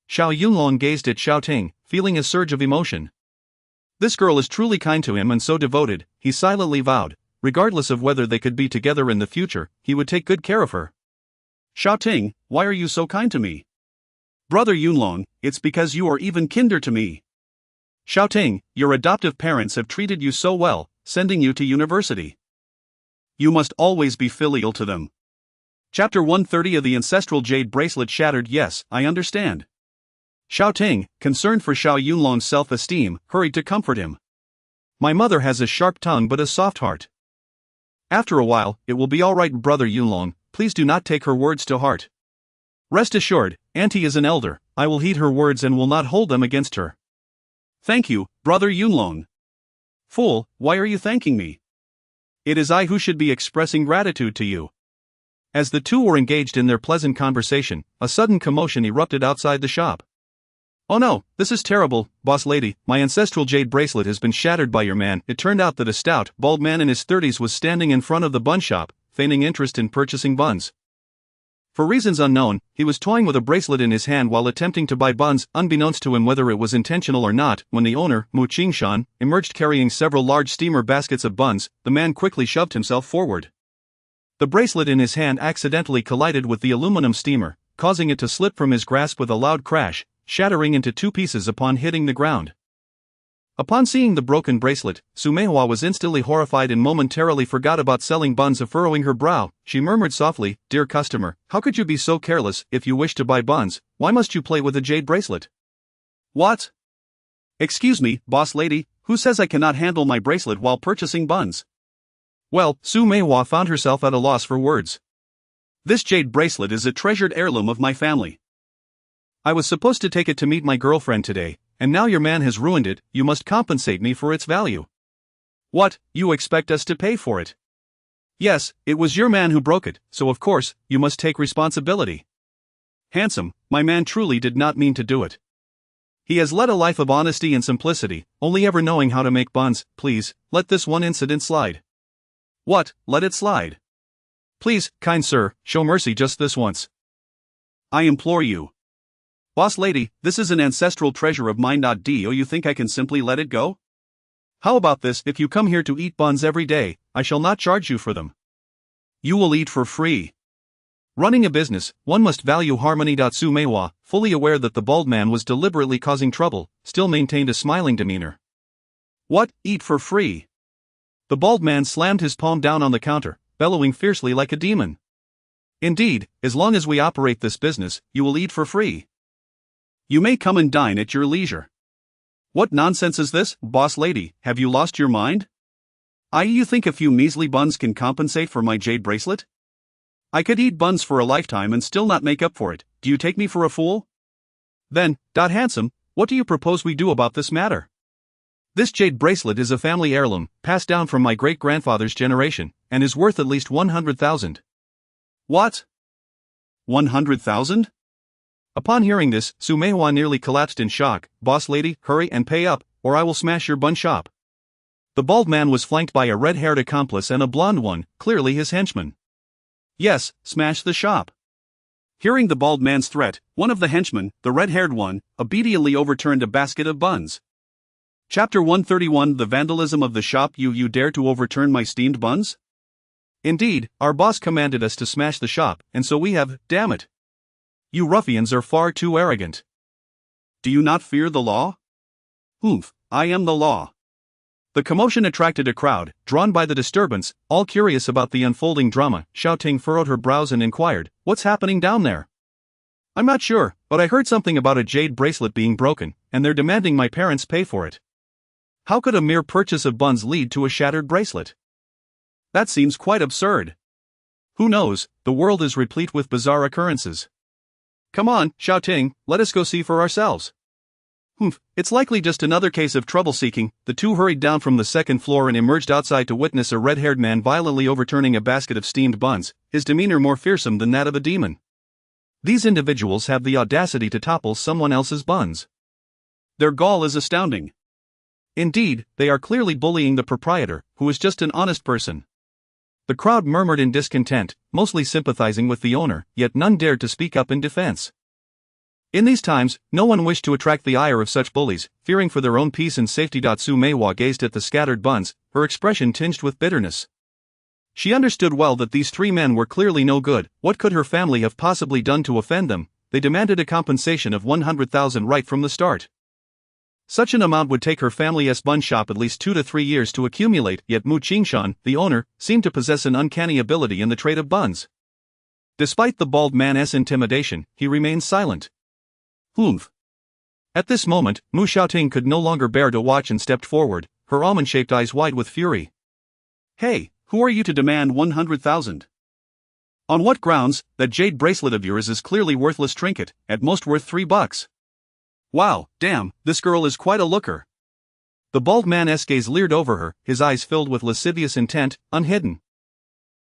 Xiao Yunlong gazed at Xiaoting, feeling a surge of emotion. This girl is truly kind to him and so devoted, he silently vowed. Regardless of whether they could be together in the future, he would take good care of her. Xiaoting, why are you so kind to me? Brother Yunlong, it's because you are even kinder to me. Xiaoting, your adoptive parents have treated you so well, sending you to university. You must always be filial to them. Chapter 130 of the Ancestral Jade Bracelet shattered. Yes, I understand. Xiaoting, concerned for Xiao Yunlong's self-esteem, hurried to comfort him. My mother has a sharp tongue but a soft heart. After a while, it will be all right. Brother Yunlong, please do not take her words to heart. Rest assured, Auntie is an elder, I will heed her words and will not hold them against her. Thank you, Brother Yunlong. Fool, why are you thanking me? It is I who should be expressing gratitude to you. As the two were engaged in their pleasant conversation, a sudden commotion erupted outside the shop. Oh no, this is terrible, boss lady, my ancestral jade bracelet has been shattered by your man. It turned out that a stout, bald man in his 30s was standing in front of the bun shop, feigning interest in purchasing buns. For reasons unknown, he was toying with a bracelet in his hand while attempting to buy buns, unbeknownst to him whether it was intentional or not. When the owner, Mu Qingshan, emerged carrying several large steamer baskets of buns, the man quickly shoved himself forward. The bracelet in his hand accidentally collided with the aluminum steamer, causing it to slip from his grasp with a loud crash, shattering into two pieces upon hitting the ground. Upon seeing the broken bracelet, Manhua was instantly horrified and momentarily forgot about selling buns. Furrowing her brow, she murmured softly, "Dear customer, how could you be so careless? If you wish to buy buns, why must you play with a jade bracelet?" "What? Excuse me, boss lady, who says I cannot handle my bracelet while purchasing buns?" Well, Manhua found herself at a loss for words. This jade bracelet is a treasured heirloom of my family. I was supposed to take it to meet my girlfriend today, and now your man has ruined it. You must compensate me for its value. What, you expect us to pay for it? Yes, it was your man who broke it, so of course, you must take responsibility. Handsome, my man truly did not mean to do it. He has led a life of honesty and simplicity, only ever knowing how to make buns. Please, let this one incident slide. What, let it slide? Please, kind sir, show mercy just this once. I implore you. Boss lady, this is an ancestral treasure of mine. Do you think I can simply let it go? How about this? If you come here to eat buns every day, I shall not charge you for them. You will eat for free. Running a business, one must value harmony. Manhua, fully aware that the bald man was deliberately causing trouble, still maintained a smiling demeanor. What, eat for free? The bald man slammed his palm down on the counter, bellowing fiercely like a demon. Indeed, as long as we operate this business, you will eat for free. You may come and dine at your leisure. What nonsense is this, boss lady? Have you lost your mind? You think a few measly buns can compensate for my jade bracelet? I could eat buns for a lifetime and still not make up for it. Do you take me for a fool? Then, handsome, what do you propose we do about this matter? This jade bracelet is a family heirloom, passed down from my great-grandfather's generation, and is worth at least 100,000. What? 100,000? Upon hearing this, Manhua nearly collapsed in shock. Boss lady, hurry and pay up, or I will smash your bun shop. The bald man was flanked by a red-haired accomplice and a blonde one, clearly his henchman. Yes, smash the shop. Hearing the bald man's threat, one of the henchmen, the red-haired one, obediently overturned a basket of buns. Chapter 131 The Vandalism of the Shop. You dare to overturn my steamed buns? Indeed, our boss commanded us to smash the shop, and so we have, damn it. You ruffians are far too arrogant. Do you not fear the law? Oomph, I am the law. The commotion attracted a crowd, drawn by the disturbance, all curious about the unfolding drama. Xiaoting furrowed her brows and inquired, "What's happening down there?" "I'm not sure, but I heard something about a jade bracelet being broken, and they're demanding my parents pay for it." How could a mere purchase of buns lead to a shattered bracelet? That seems quite absurd. Who knows, the world is replete with bizarre occurrences. Come on, Xiaoting, let us go see for ourselves. It's likely just another case of trouble-seeking. The two hurried down from the second floor and emerged outside to witness a red-haired man violently overturning a basket of steamed buns, his demeanor more fearsome than that of a demon. These individuals have the audacity to topple someone else's buns. Their gall is astounding. Indeed, they are clearly bullying the proprietor, who is just an honest person. The crowd murmured in discontent, mostly sympathizing with the owner, yet none dared to speak up in defense. In these times, no one wished to attract the ire of such bullies, fearing for their own peace and safety. Manhua gazed at the scattered buns, her expression tinged with bitterness. She understood well that these three men were clearly no good. What could her family have possibly done to offend them? They demanded a compensation of 100,000 right from the start. Such an amount would take her family's bun shop at least 2 to 3 years to accumulate, yet Mu Qingshan, the owner, seemed to possess an uncanny ability in the trade of buns. Despite the bald man's intimidation, he remained silent. At this moment, Mu Xiaoting could no longer bear to watch and stepped forward, her almond-shaped eyes wide with fury. Hey, who are you to demand 100,000? On what grounds? That jade bracelet of yours is clearly worthless trinket, at most worth $3. Wow, damn, this girl is quite a looker. The bald man's gaze leered over her, his eyes filled with lascivious intent, unhidden.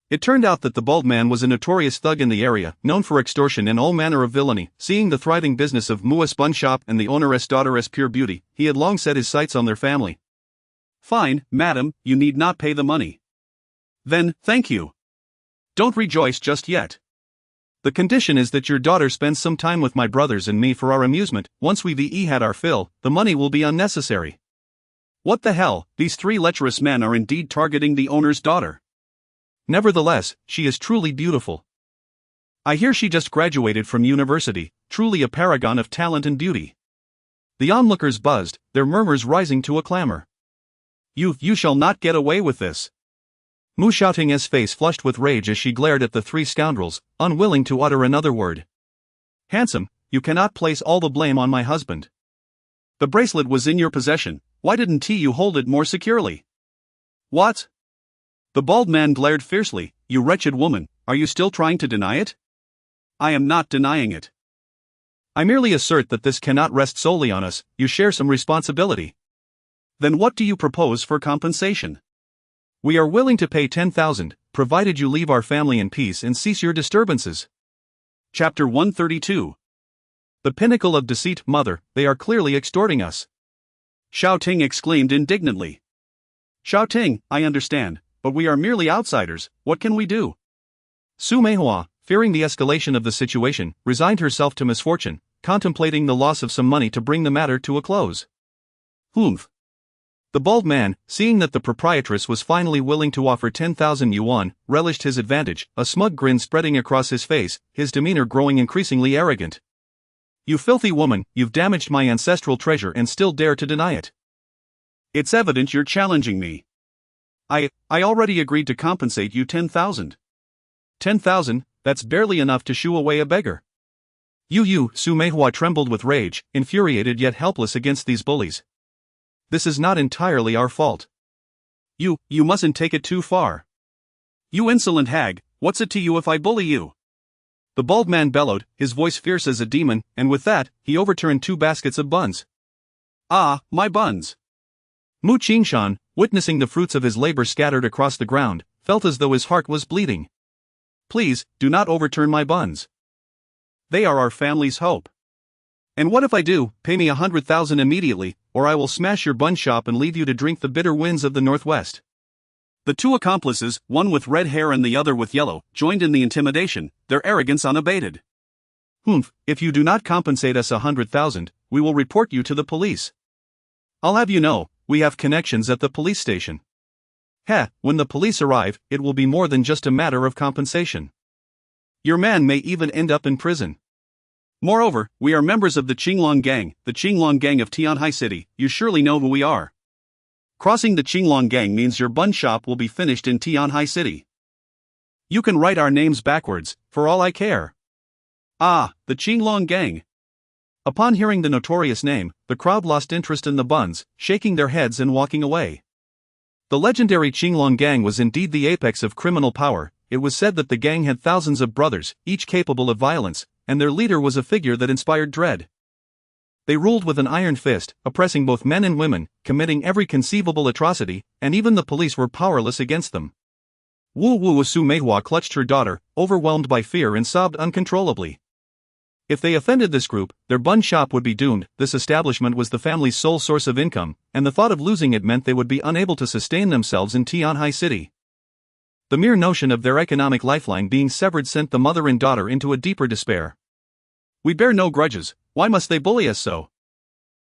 It turned out that the bald man was a notorious thug in the area, known for extortion and all manner of villainy. Seeing the thriving business of Manhua's bun shop and the owner's daughter as pure beauty, he had long set his sights on their family. Fine, madam, you need not pay the money. Then, thank you. Don't rejoice just yet. The condition is that your daughter spends some time with my brothers and me for our amusement. Once we've had our fill, the money will be unnecessary. What the hell, these three lecherous men are indeed targeting the owner's daughter. Nevertheless, she is truly beautiful. I hear she just graduated from university, truly a paragon of talent and beauty. The onlookers buzzed, their murmurs rising to a clamor. You shall not get away with this. Mu Xiaoting's face flushed with rage as she glared at the three scoundrels, unwilling to utter another word. Handsome, you cannot place all the blame on my husband. The bracelet was in your possession, why didn't you hold it more securely? What? The bald man glared fiercely. You wretched woman, are you still trying to deny it? I am not denying it. I merely assert that this cannot rest solely on us, you share some responsibility. Then what do you propose for compensation? We are willing to pay 10,000, provided you leave our family in peace and cease your disturbances. Chapter 132. The pinnacle of deceit. Mother, they are clearly extorting us. Xiaoting exclaimed indignantly. Xiaoting, I understand, but we are merely outsiders, what can we do? Su Manhua, fearing the escalation of the situation, resigned herself to misfortune, contemplating the loss of some money to bring the matter to a close. Humph. The bald man, seeing that the proprietress was finally willing to offer 10,000 yuan, relished his advantage, a smug grin spreading across his face, his demeanor growing increasingly arrogant. You filthy woman, you've damaged my ancestral treasure and still dare to deny it. It's evident you're challenging me. I already agreed to compensate you 10,000. 10,000, that's barely enough to shoo away a beggar. Su Manhua trembled with rage, infuriated yet helpless against these bullies. This is not entirely our fault. You mustn't take it too far. You insolent hag, what's it to you if I bully you? The bald man bellowed, his voice fierce as a demon, and with that, he overturned 2 baskets of buns. Ah, my buns! Mu Qingshan, witnessing the fruits of his labor scattered across the ground, felt as though his heart was bleeding. Please, do not overturn my buns. They are our family's hope. And what if I do? Pay me 100,000 immediately, or I will smash your bun shop and leave you to drink the bitter winds of the Northwest. The 2 accomplices, one with red hair and the other with yellow, joined in the intimidation, their arrogance unabated. Humph, if you do not compensate us 100,000, we will report you to the police. I'll have you know, we have connections at the police station. When the police arrive, it will be more than just a matter of compensation. Your man may even end up in prison. Moreover, we are members of the Qinglong Gang of Tianhai City, you surely know who we are. Crossing the Qinglong Gang means your bun shop will be finished in Tianhai City. You can write our names backwards, for all I care. Ah, the Qinglong Gang. Upon hearing the notorious name, the crowd lost interest in the buns, shaking their heads and walking away. The legendary Qinglong Gang was indeed the apex of criminal power. It was said that the gang had thousands of brothers, each capable of violence, and their leader was a figure that inspired dread. They ruled with an iron fist, oppressing both men and women, committing every conceivable atrocity, and even the police were powerless against them. Su Manhua clutched her daughter, overwhelmed by fear, and sobbed uncontrollably. If they offended this group, their bun shop would be doomed. This establishment was the family's sole source of income, and the thought of losing it meant they would be unable to sustain themselves in Tianhai City. The mere notion of their economic lifeline being severed sent the mother and daughter into a deeper despair. We bear no grudges, why must they bully us so?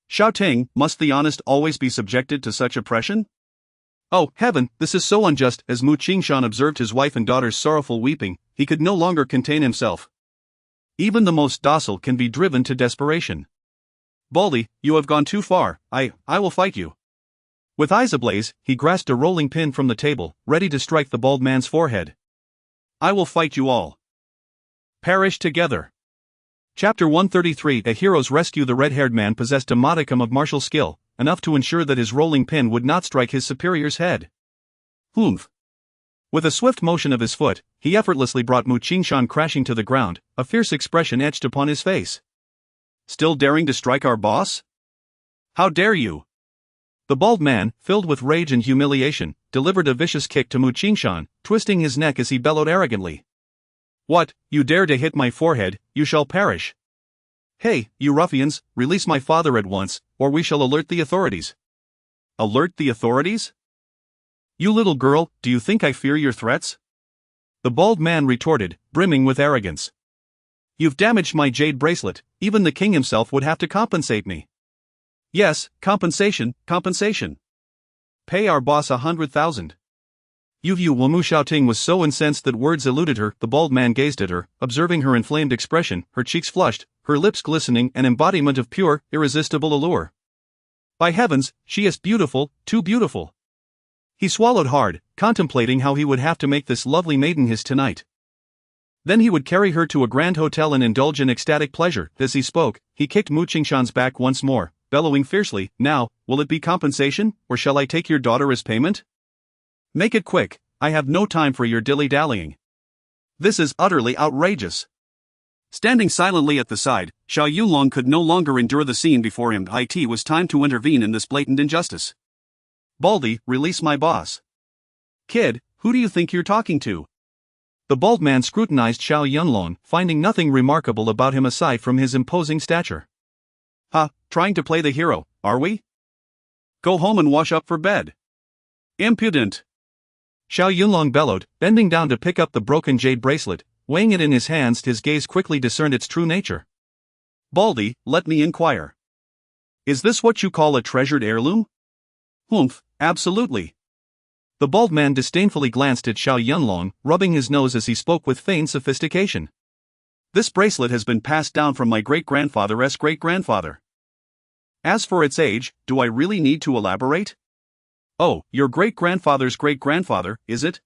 Xiaoting, must the honest always be subjected to such oppression? Oh, heaven, this is so unjust. As Mu Qingshan observed his wife and daughter's sorrowful weeping, he could no longer contain himself. Even the most docile can be driven to desperation. Baldy, you have gone too far, I will fight you. With eyes ablaze, he grasped a rolling pin from the table, ready to strike the bald man's forehead. I will fight you all. Perish together. Chapter 133. A hero's rescue. The red-haired man possessed a modicum of martial skill, enough to ensure that his rolling pin would not strike his superior's head. Humph. With a swift motion of his foot, he effortlessly brought Mu Qingshan crashing to the ground, a fierce expression etched upon his face. Still daring to strike our boss? How dare you? The bald man, filled with rage and humiliation, delivered a vicious kick to Mu Qingshan, twisting his neck as he bellowed arrogantly. What, you dare to hit my forehead, you shall perish. Hey, you ruffians, release my father at once, or we shall alert the authorities. Alert the authorities? You little girl, do you think I fear your threats? The bald man retorted, brimming with arrogance. You've damaged my jade bracelet, even the king himself would have to compensate me. Yes, compensation. Pay our boss 100,000. Yu Wamu Xiaoting was so incensed that words eluded her. The bald man gazed at her, observing her inflamed expression, her cheeks flushed, her lips glistening, an embodiment of pure, irresistible allure. By heavens, she is beautiful, too beautiful. He swallowed hard, contemplating how he would have to make this lovely maiden his tonight. Then he would carry her to a grand hotel and indulge in ecstatic pleasure. As he spoke, he kicked Mu Qingshan's back once more, bellowing fiercely, Now, will it be compensation, or shall I take your daughter as payment? Make it quick, I have no time for your dilly-dallying. This is utterly outrageous. Standing silently at the side, Xiao Yunlong could no longer endure the scene before him. It was time to intervene in this blatant injustice. Baldy, release my boss. Kid, who do you think you're talking to? The bald man scrutinized Xiao Yunlong, finding nothing remarkable about him aside from his imposing stature. Trying to play the hero, are we? Go home and wash up for bed. Impudent! Xiao Yunlong bellowed, bending down to pick up the broken jade bracelet. Weighing it in his hands, his gaze quickly discerned its true nature. Baldy, let me inquire. Is this what you call a treasured heirloom? Humph, absolutely. The bald man disdainfully glanced at Xiao Yunlong, rubbing his nose as he spoke with feigned sophistication. This bracelet has been passed down from my great-grandfather's great-grandfather. As for its age, do I really need to elaborate? Oh, your great-grandfather's great-grandfather, is it?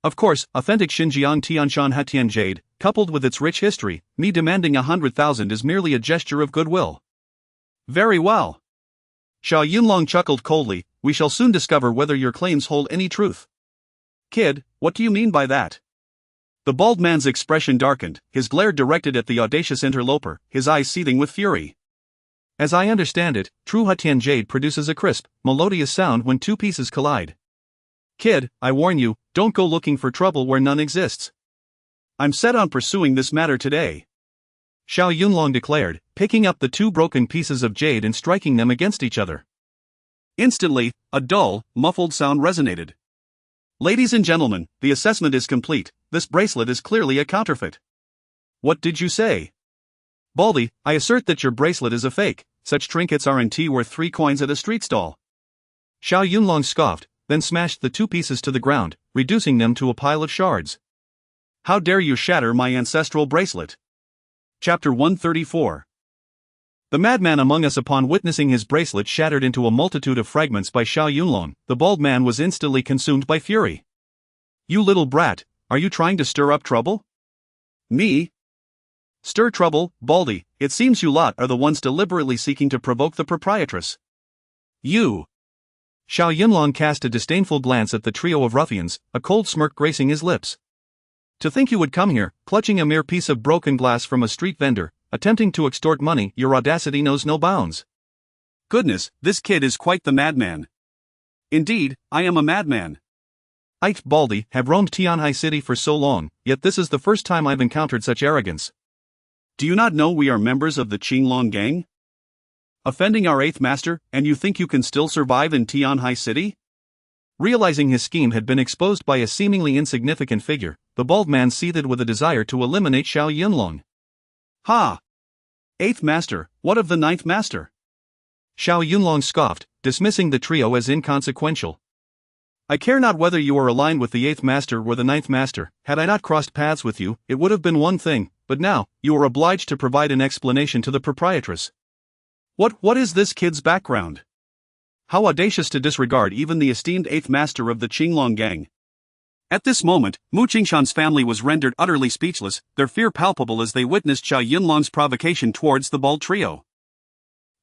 Of course, authentic Xinjiang Tianshan Hatian jade, coupled with its rich history, me demanding 100,000 is merely a gesture of goodwill. Very well. Xiao Yunlong chuckled coldly, we shall soon discover whether your claims hold any truth. Kid, what do you mean by that? The bald man's expression darkened, his glare directed at the audacious interloper, his eyes seething with fury. As I understand it, true Hatian jade produces a crisp, melodious sound when two pieces collide. Kid, I warn you, don't go looking for trouble where none exists. I'm set on pursuing this matter today. Xiao Yunlong declared, picking up the two broken pieces of jade and striking them against each other. Instantly, a dull, muffled sound resonated. Ladies and gentlemen, the assessment is complete. This bracelet is clearly a counterfeit. What did you say? Baldy, I assert that your bracelet is a fake. Such trinkets aren't worth 3 coins at a street stall. Xiao Yunlong scoffed, then smashed the two pieces to the ground, reducing them to a pile of shards. How dare you shatter my ancestral bracelet? Chapter 134. The madman among us, upon witnessing his bracelet shattered into a multitude of fragments by Xiao Yunlong, the bald man was instantly consumed by fury. You little brat, are you trying to stir up trouble? Me? Stir trouble, Baldy, it seems you lot are the ones deliberately seeking to provoke the proprietress. You! Xiao Yunlong cast a disdainful glance at the trio of ruffians, a cold smirk gracing his lips. To think you would come here, clutching a mere piece of broken glass from a street vendor, attempting to extort money, your audacity knows no bounds. Goodness, this kid is quite the madman. Indeed, I am a madman. I, Baldy, have roamed Tianhai City for so long, yet this is the first time I've encountered such arrogance. Do you not know we are members of the Qinglong gang? Offending our 8th master, and you think you can still survive in Tianhai City? Realizing his scheme had been exposed by a seemingly insignificant figure, the bald man seethed with a desire to eliminate Xiao Yunlong. Ha! 8th master, what of the 9th master? Xiao Yunlong scoffed, dismissing the trio as inconsequential. I care not whether you are aligned with the 8th master or the 9th master. Had I not crossed paths with you, it would have been one thing, but now, you are obliged to provide an explanation to the proprietress. What is this kid's background? How audacious to disregard even the esteemed 8th master of the Qinglong gang. At this moment, Mu Qingshan's family was rendered utterly speechless, their fear palpable as they witnessed Xiao Yunlong's provocation towards the bald trio.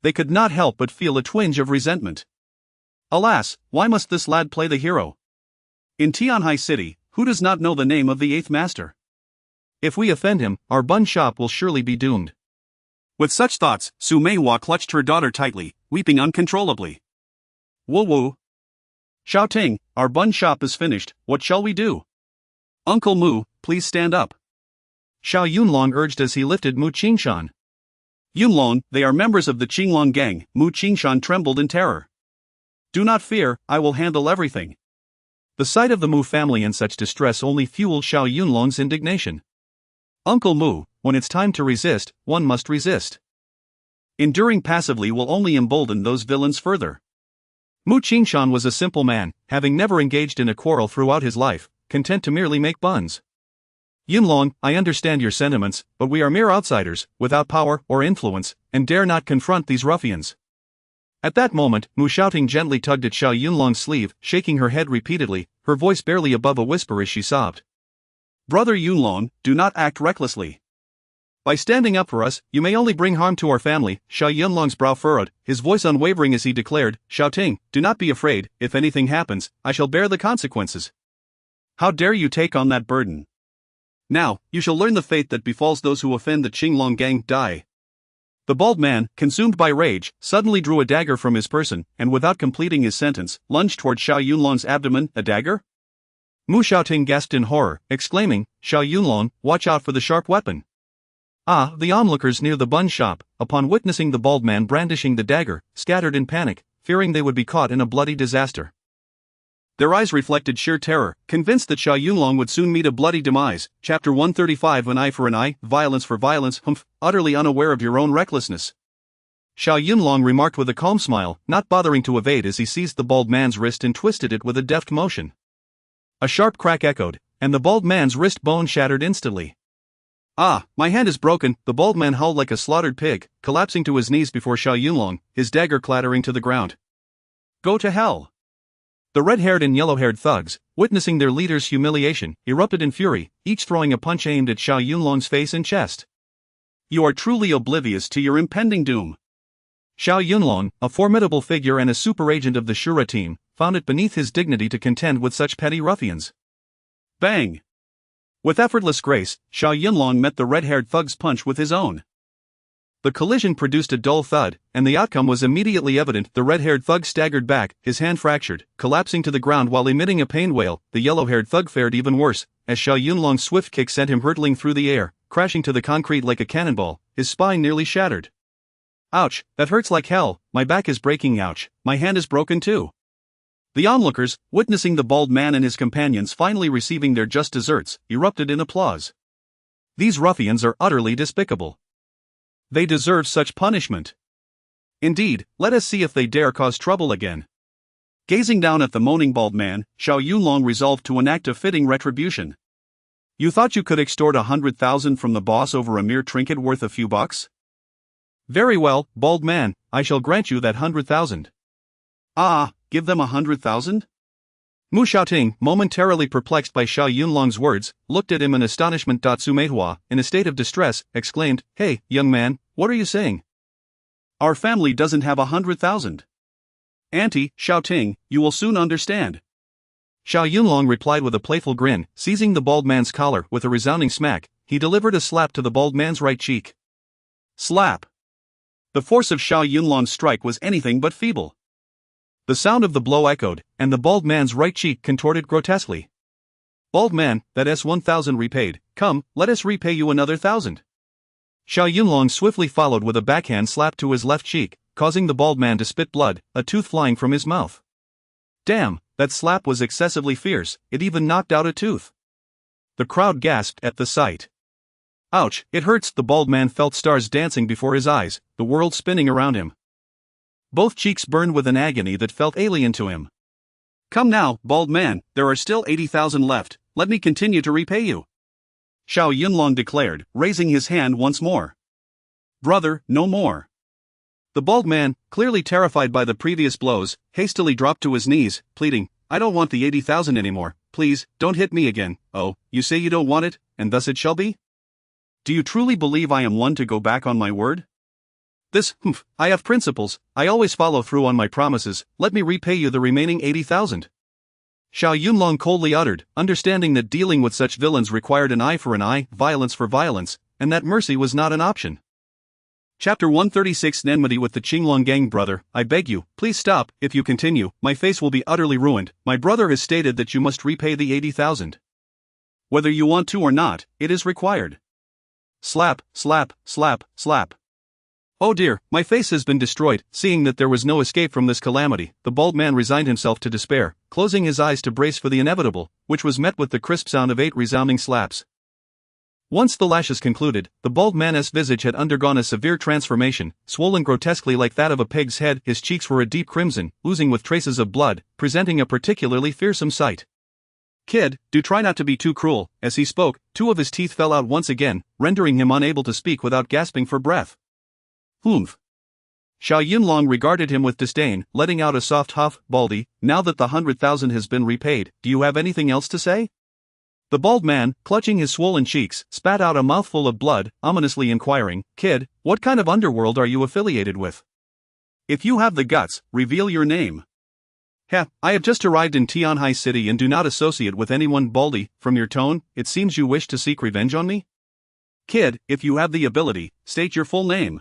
They could not help but feel a twinge of resentment. Alas, why must this lad play the hero? In Tianhai City, who does not know the name of the 8th master? If we offend him, our bun shop will surely be doomed. With such thoughts, Su Meihua clutched her daughter tightly, weeping uncontrollably. Woo woo. Xiao Ting, our bun shop is finished, what shall we do? Uncle Mu, please stand up. Xiao Yunlong urged as he lifted Mu Qingshan. Yunlong, they are members of the Qinglong gang. Mu Qingshan trembled in terror. Do not fear, I will handle everything. The sight of the Mu family in such distress only fueled Xiao Yunlong's indignation. Uncle Mu, when it's time to resist, one must resist. Enduring passively will only embolden those villains further. Mu Qingshan was a simple man, having never engaged in a quarrel throughout his life, content to merely make buns. Yunlong, I understand your sentiments, but we are mere outsiders, without power or influence, and dare not confront these ruffians. At that moment, Mu Xiaoting gently tugged at Xiao Yunlong's sleeve, shaking her head repeatedly, her voice barely above a whisper as she sobbed. Brother Yunlong, do not act recklessly. By standing up for us, you may only bring harm to our family. Xiao Yunlong's brow furrowed, his voice unwavering as he declared, Xiao Ting, do not be afraid, if anything happens, I shall bear the consequences. How dare you take on that burden? Now, you shall learn the fate that befalls those who offend the Qinglong gang. Die. The bald man, consumed by rage, suddenly drew a dagger from his person, and without completing his sentence, lunged toward Xiao Yunlong's abdomen. A dagger? Mu Xiaoting gasped in horror, exclaiming, Xiao Yunlong, watch out for the sharp weapon. Ah, the onlookers near the bun shop, upon witnessing the bald man brandishing the dagger, scattered in panic, fearing they would be caught in a bloody disaster. Their eyes reflected sheer terror, convinced that Xiao Yunlong would soon meet a bloody demise. Chapter 135 An eye for an eye, violence for violence. Utterly unaware of your own recklessness. Xiao Yunlong remarked with a calm smile, not bothering to evade as he seized the bald man's wrist and twisted it with a deft motion. A sharp crack echoed, and the bald man's wrist bone shattered instantly. Ah, my hand is broken, the bald man howled like a slaughtered pig, collapsing to his knees before Xiao Yunlong, his dagger clattering to the ground. Go to hell! The red-haired and yellow-haired thugs, witnessing their leader's humiliation, erupted in fury, each throwing a punch aimed at Xiao Yunlong's face and chest. You are truly oblivious to your impending doom. Xiao Yunlong, a formidable figure and a super agent of the Shura team, found it beneath his dignity to contend with such petty ruffians. Bang! With effortless grace, Xiao Yunlong met the red-haired thug's punch with his own. The collision produced a dull thud, and the outcome was immediately evident. The red-haired thug staggered back, his hand fractured, collapsing to the ground while emitting a pain wail. The yellow-haired thug fared even worse, as Xiao Yunlong's swift kick sent him hurtling through the air, crashing to the concrete like a cannonball, his spine nearly shattered. Ouch, that hurts like hell, my back is breaking. Ouch, my hand is broken too. The onlookers, witnessing the bald man and his companions finally receiving their just deserts, erupted in applause. These ruffians are utterly despicable. They deserve such punishment. Indeed, let us see if they dare cause trouble again. Gazing down at the moaning bald man, Xiao Yunlong resolved to enact a fitting retribution. You thought you could extort 100,000 from the boss over a mere trinket worth a few bucks? Very well, bald man, I shall grant you that 100,000. Ah, give them 100,000? Mu Xiaoting, momentarily perplexed by Xiao Yunlong's words, looked at him in astonishment. Manhua, in a state of distress, exclaimed, Hey, young man, what are you saying? Our family doesn't have 100,000. Auntie, Xiaoting, you will soon understand. Xiao Yunlong replied with a playful grin, seizing the bald man's collar with a resounding smack, he delivered a slap to the bald man's right cheek. Slap! The force of Xiao Yunlong's strike was anything but feeble. The sound of the blow echoed, and the bald man's right cheek contorted grotesquely. Bald man, that's 1,000 repaid, come, let us repay you another 1,000. Xiao Yunlong swiftly followed with a backhand slap to his left cheek, causing the bald man to spit blood, a tooth flying from his mouth. Damn, that slap was excessively fierce, it even knocked out a tooth. The crowd gasped at the sight. Ouch, it hurts. The bald man felt stars dancing before his eyes, the world spinning around him. Both cheeks burned with an agony that felt alien to him. Come now, bald man, there are still 80,000 left, let me continue to repay you. Xiao Yunlong declared, raising his hand once more. Brother, no more. The bald man, clearly terrified by the previous blows, hastily dropped to his knees, pleading, I don't want the 80,000 anymore, please, don't hit me again. Oh, you say you don't want it, and thus it shall be? Do you truly believe I am one to go back on my word? I have principles, I always follow through on my promises, let me repay you the remaining 80,000. Xiao Yunlong coldly uttered, understanding that dealing with such villains required an eye for an eye, violence for violence, and that mercy was not an option. Chapter 136 Enmity with the Qinglong Gang. Brother, I beg you, please stop. If you continue, my face will be utterly ruined. My brother has stated that you must repay the 80,000. Whether you want to or not, it is required. Slap, slap, slap, slap. Oh dear, my face has been destroyed. Seeing that there was no escape from this calamity, the bald man resigned himself to despair, closing his eyes to brace for the inevitable, which was met with the crisp sound of 8 resounding slaps. Once the lashes concluded, the bald man's visage had undergone a severe transformation, swollen grotesquely like that of a pig's head. His cheeks were a deep crimson, oozing with traces of blood, presenting a particularly fearsome sight. Kid, do try not to be too cruel. As he spoke, 2 of his teeth fell out once again, rendering him unable to speak without gasping for breath. Humph. Xiao Yunlong regarded him with disdain, letting out a soft huff. Baldy, now that the 100,000 has been repaid, do you have anything else to say? The bald man, clutching his swollen cheeks, spat out a mouthful of blood, ominously inquiring, Kid, what kind of underworld are you affiliated with? If you have the guts, reveal your name. Heh, I have just arrived in Tianhai City and do not associate with anyone. Baldy, from your tone, it seems you wish to seek revenge on me? Kid, if you have the ability, state your full name.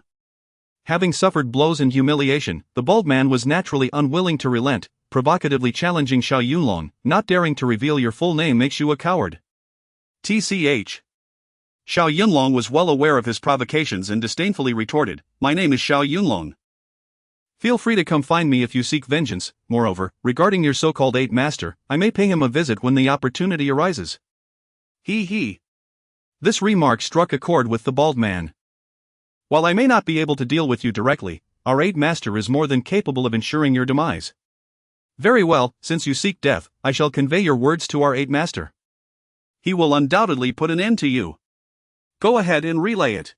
Having suffered blows and humiliation, the bald man was naturally unwilling to relent, provocatively challenging Xiao Yunlong. Not daring to reveal your full name makes you a coward. TCH. Xiao Yunlong was well aware of his provocations and disdainfully retorted, My name is Xiao Yunlong. Feel free to come find me if you seek vengeance. Moreover, regarding your so-called 8th master, I may pay him a visit when the opportunity arises. He. This remark struck a chord with the bald man. While I may not be able to deal with you directly, our 8th master is more than capable of ensuring your demise. Very well, since you seek death, I shall convey your words to our 8th master. He will undoubtedly put an end to you. Go ahead and relay it.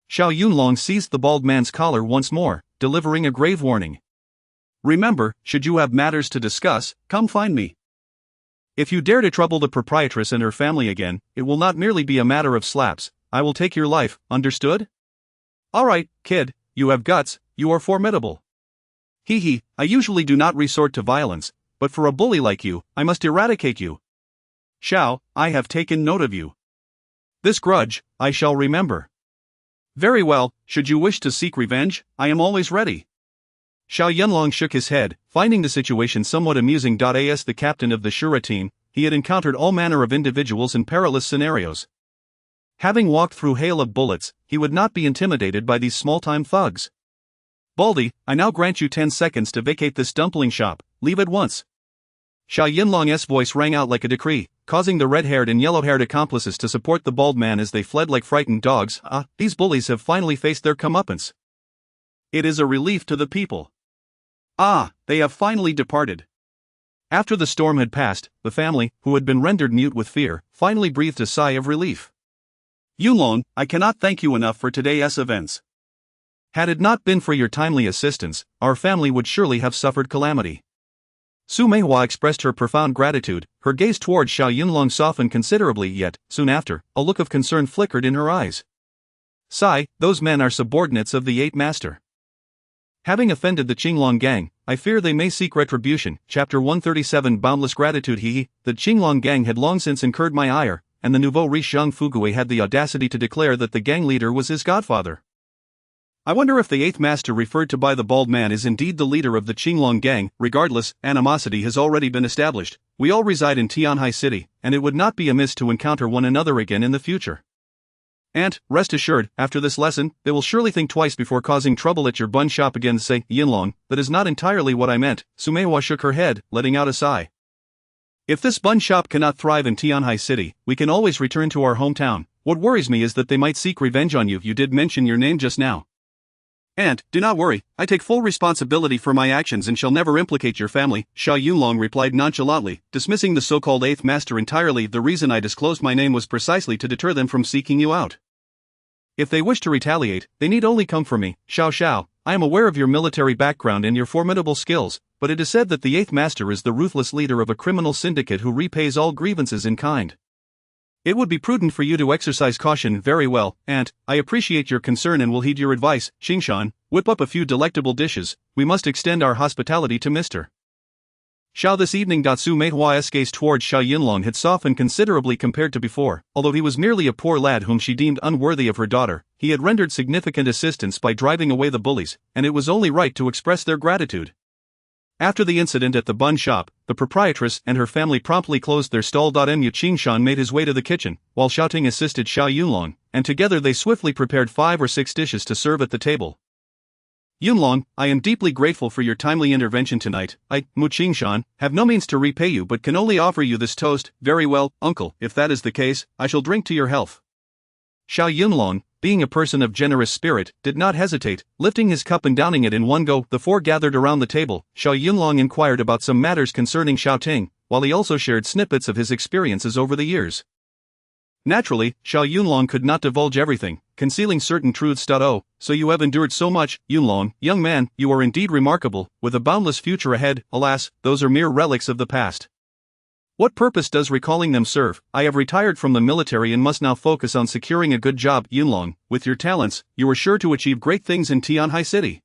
Xiao Yunlong seized the bald man's collar once more, delivering a grave warning. Remember, should you have matters to discuss, come find me. If you dare to trouble the proprietress and her family again, it will not merely be a matter of slaps, I will take your life, understood? Alright, kid, you have guts, you are formidable. I usually do not resort to violence, but for a bully like you, I must eradicate you. Xiao, I have taken note of you. This grudge, I shall remember. Very well, should you wish to seek revenge, I am always ready. Xiao Yunlong shook his head, finding the situation somewhat amusing. As the captain of the Shura team, he had encountered all manner of individuals in perilous scenarios. Having walked through hail of bullets, he would not be intimidated by these small-time thugs. Baldy, I now grant you 10 seconds to vacate this dumpling shop, leave at once. Xiao Yunlong's voice rang out like a decree, causing the red-haired and yellow-haired accomplices to support the bald man as they fled like frightened dogs. These bullies have finally faced their comeuppance. It is a relief to the people. They have finally departed. After the storm had passed, the family, who had been rendered mute with fear, finally breathed a sigh of relief. Yunlong, I cannot thank you enough for today's events. Had it not been for your timely assistance, our family would surely have suffered calamity. Su Meihua expressed her profound gratitude, her gaze towards Xiao Yunlong softened considerably, yet, soon after, a look of concern flickered in her eyes. Sigh, those men are subordinates of the 8th master. Having offended the Qinglong gang, I fear they may seek retribution. Chapter 137 Boundless Gratitude. The Qinglong gang had long since incurred my ire, and the nouveau riche young Fugui had the audacity to declare that the gang leader was his godfather. I wonder if the 8th master referred to by the bald man is indeed the leader of the Qinglong gang. Regardless, animosity has already been established. We all reside in Tianhai City, and it would not be amiss to encounter one another again in the future. And, rest assured, after this lesson, they will surely think twice before causing trouble at your bun shop again. Say, Yunlong, that is not entirely what I meant. Su Meihua shook her head, letting out a sigh. If this bun shop cannot thrive in Tianhai City, we can always return to our hometown. What worries me is that they might seek revenge on you. You did mention your name just now. And, do not worry, I take full responsibility for my actions and shall never implicate your family, Xiao Yunlong replied nonchalantly, dismissing the so-called 8th master entirely. The reason I disclosed my name was precisely to deter them from seeking you out. If they wish to retaliate, they need only come for me. Xiao, I am aware of your military background and your formidable skills, but it is said that the 8th master is the ruthless leader of a criminal syndicate who repays all grievances in kind. It would be prudent for you to exercise caution. Very well, Aunt, I appreciate your concern and will heed your advice. Xingshan, whip up a few delectable dishes, we must extend our hospitality to Mr. Xiao this evening. Su Meihua's gaze towards Xiao Yunlong had softened considerably compared to before. Although he was merely a poor lad whom she deemed unworthy of her daughter, he had rendered significant assistance by driving away the bullies, and it was only right to express their gratitude. After the incident at the bun shop, the proprietress and her family promptly closed their stall. Mu Qingshan made his way to the kitchen, while Xiao Ting assisted Xiao Yunlong, and together they swiftly prepared 5 or 6 dishes to serve at the table. Yunlong, I am deeply grateful for your timely intervention tonight. I, Mu Qingshan, have no means to repay you but can only offer you this toast. Very well, uncle, if that is the case, I shall drink to your health. Xiao Yunlong, being a person of generous spirit, did not hesitate, lifting his cup and downing it in one go. The 4 gathered around the table. Xiao Yunlong inquired about some matters concerning Xiao Ting, while he also shared snippets of his experiences over the years. Naturally, Xiao Yunlong could not divulge everything, concealing certain truths. Oh, so you have endured so much, Yunlong, young man, you are indeed remarkable, with a boundless future ahead. Alas, those are mere relics of the past. What purpose does recalling them serve? I have retired from the military and must now focus on securing a good job. Yunlong, with your talents, you are sure to achieve great things in Tianhai City.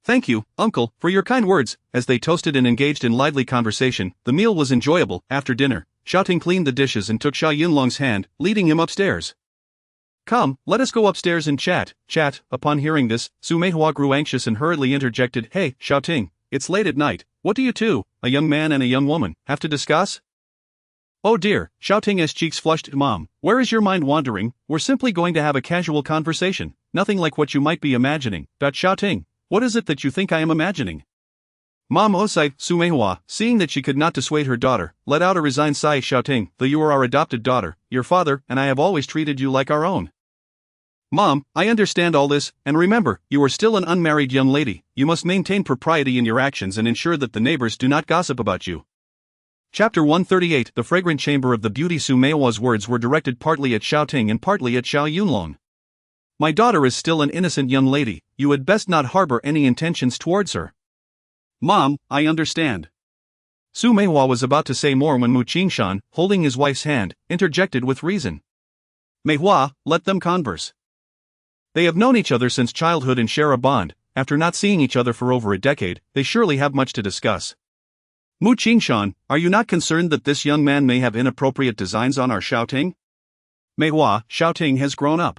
Thank you, uncle, for your kind words. As they toasted and engaged in lively conversation, the meal was enjoyable. After dinner, Xiao Ting cleaned the dishes and took Xiao Yunlong's hand, leading him upstairs. Come, let us go upstairs and chat. Upon hearing this, Su Meihua grew anxious and hurriedly interjected, Hey, Xiao Ting, it's late at night, what do you two, a young man and a young woman, have to discuss? Oh dear, Xiao Ting's cheeks flushed. Mom, where is your mind wandering? We're simply going to have a casual conversation, nothing like what you might be imagining. Xiao Ting, what is it that you think I am imagining? Mom sighed. Su Meihua, seeing that she could not dissuade her daughter, let out a resigned sigh. Xiao Ting, though you are our adopted daughter, your father and I have always treated you like our own. Mom, I understand all this, and remember, you are still an unmarried young lady. You must maintain propriety in your actions and ensure that the neighbors do not gossip about you. Chapter 138. The fragrant chamber of the beauty. Su Meihua's words were directed partly at Xiao Ting and partly at Xiao Yunlong. My daughter is still an innocent young lady, you had best not harbor any intentions towards her. Mom, I understand. Su Meihua was about to say more when Mu Qingshan, holding his wife's hand, interjected with reason. Meihua, let them converse. They have known each other since childhood and share a bond. After not seeing each other for over a decade, they surely have much to discuss. Mu Qingshan, are you not concerned that this young man may have inappropriate designs on our Xiao Ting? Meihua, Xiao Ting has grown up.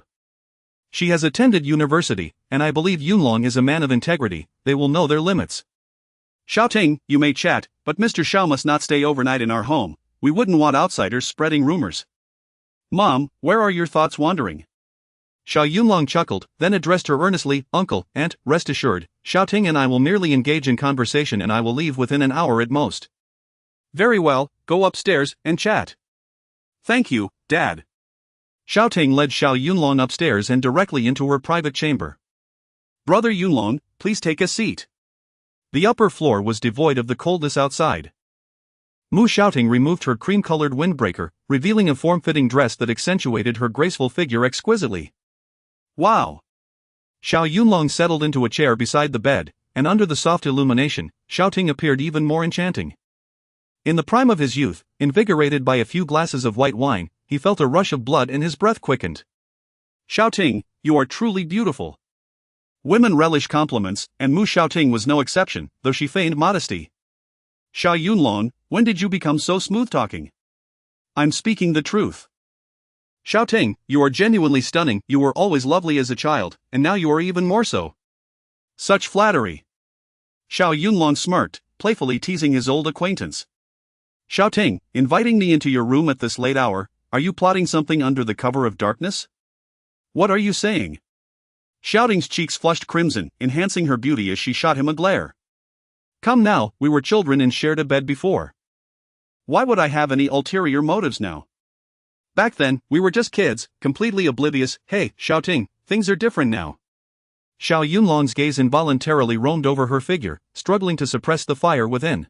She has attended university, and I believe Yunlong is a man of integrity. They will know their limits. Xiao Ting, you may chat, but Mr. Xiao must not stay overnight in our home. We wouldn't want outsiders spreading rumors. Mom, where are your thoughts wandering? Xiao Yunlong chuckled, then addressed her earnestly, Uncle, Aunt, rest assured, Xiao Ting and I will merely engage in conversation and I will leave within an hour at most. Very well, go upstairs and chat. Thank you, Dad. Xiao Ting led Xiao Yunlong upstairs and directly into her private chamber. Brother Yunlong, please take a seat. The upper floor was devoid of the coldness outside. Mu Xiaoting removed her cream-colored windbreaker, revealing a form-fitting dress that accentuated her graceful figure exquisitely. Wow! Xiao Yunlong settled into a chair beside the bed, and under the soft illumination, Xiaoting appeared even more enchanting. In the prime of his youth, invigorated by a few glasses of white wine, he felt a rush of blood and his breath quickened. Xiaoting, you are truly beautiful. Women relish compliments, and Mu Xiaoting was no exception, though she feigned modesty. Xiao Yunlong, when did you become so smooth-talking? I'm speaking the truth. Xiaoting, you are genuinely stunning. You were always lovely as a child, and now you are even more so. Such flattery. Xiao Yunlong smirked, playfully teasing his old acquaintance. Xiaoting, inviting me into your room at this late hour, are you plotting something under the cover of darkness? What are you saying? Xiaoting's cheeks flushed crimson, enhancing her beauty as she shot him a glare. Come now, we were children and shared a bed before. Why would I have any ulterior motives now? Back then, we were just kids, completely oblivious. Hey, Xiaoting, things are different now. Xiao Yunlong's gaze involuntarily roamed over her figure, struggling to suppress the fire within.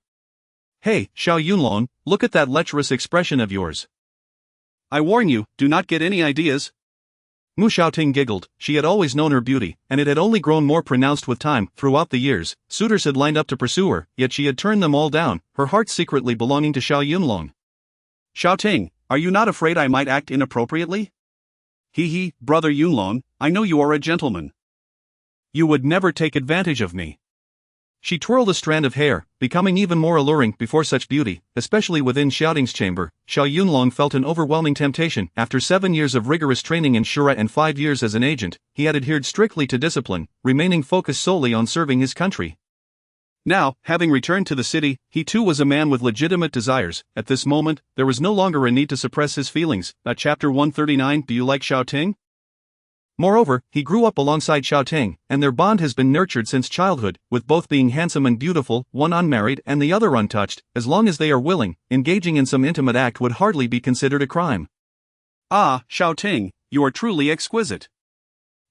Hey, Xiao Yunlong, look at that lecherous expression of yours. I warn you, do not get any ideas. Mu Xiaoting giggled. She had always known her beauty, and it had only grown more pronounced with time. Throughout the years, suitors had lined up to pursue her, yet she had turned them all down, her heart secretly belonging to Xiao Yunlong. Xiaoting, are you not afraid I might act inappropriately? Hee, brother Yunlong, I know you are a gentleman. You would never take advantage of me. She twirled a strand of hair, becoming even more alluring before such beauty, especially within Xiaoting's chamber. Xiao Yunlong felt an overwhelming temptation. After 7 years of rigorous training in Shura and 5 years as an agent, he had adhered strictly to discipline, remaining focused solely on serving his country. Now, having returned to the city, he too was a man with legitimate desires. At this moment, there was no longer a need to suppress his feelings. Chapter 139. Do you like Xiaoting? Moreover, he grew up alongside Xiaoting, and their bond has been nurtured since childhood, with both being handsome and beautiful, one unmarried and the other untouched. As long as they are willing, engaging in some intimate act would hardly be considered a crime. Ah, Xiaoting, you are truly exquisite.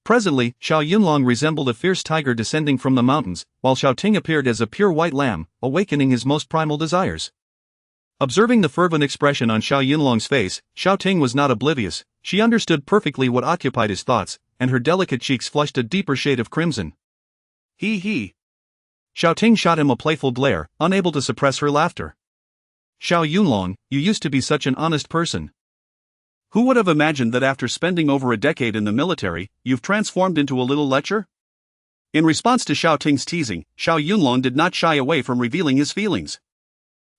Presently, Xiao Yunlong resembled a fierce tiger descending from the mountains, while Xiaoting appeared as a pure white lamb, awakening his most primal desires. Observing the fervent expression on Xiao Yunlong's face, Xiaoting was not oblivious. She understood perfectly what occupied his thoughts, and her delicate cheeks flushed a deeper shade of crimson. He. Xiaoting shot him a playful glare, unable to suppress her laughter. Xiao Yunlong, you used to be such an honest person. Who would have imagined that after spending over a decade in the military, you've transformed into a little lecher? In response to Xiaoting's teasing, Xiao Yunlong did not shy away from revealing his feelings.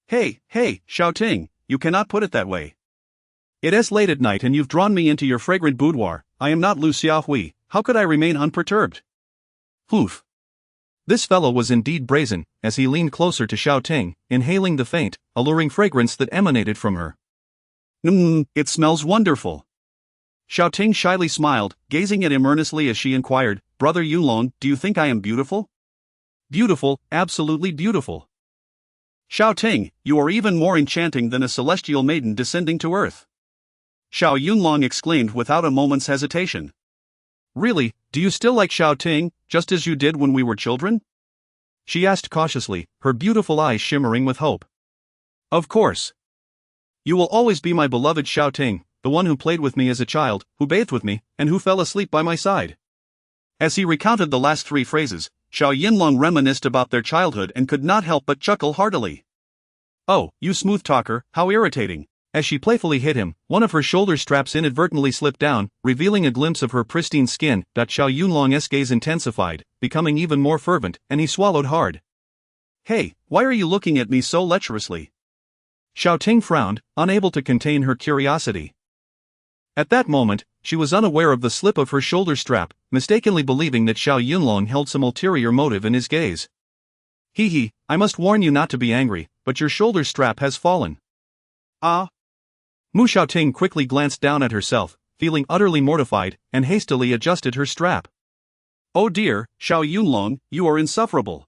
Hey, Xiaoting, you cannot put it that way. It is late at night and you've drawn me into your fragrant boudoir. I am not Lu Xiaohui, how could I remain unperturbed? Oof. This fellow was indeed brazen, as he leaned closer to Xiaoting, inhaling the faint, alluring fragrance that emanated from her. It smells wonderful. Xiaoting shyly smiled, gazing at him earnestly as she inquired, Brother Yunlong, do you think I am beautiful? Beautiful, absolutely beautiful. Xiaoting, you are even more enchanting than a celestial maiden descending to earth. Xiao Yunlong exclaimed without a moment's hesitation. Really, do you still like Xiaoting, just as you did when we were children? She asked cautiously, her beautiful eyes shimmering with hope. Of course. You will always be my beloved Xiaoting, the one who played with me as a child, who bathed with me, and who fell asleep by my side. As he recounted the last 3 phrases, Xiao Yunlong reminisced about their childhood and could not help but chuckle heartily. Oh, you smooth talker, how irritating. As she playfully hit him, one of her shoulder straps inadvertently slipped down, revealing a glimpse of her pristine skin. Xiao Yunlong's gaze intensified, becoming even more fervent, and he swallowed hard. Hey, why are you looking at me so lecherously? Xiaoting frowned, unable to contain her curiosity. At that moment, she was unaware of the slip of her shoulder strap, mistakenly believing that Xiao Yunlong held some ulterior motive in his gaze. I must warn you not to be angry, but your shoulder strap has fallen. Ah. Mu Xiaoting quickly glanced down at herself, feeling utterly mortified, and hastily adjusted her strap. Oh dear, Xiao Yunlong, you are insufferable.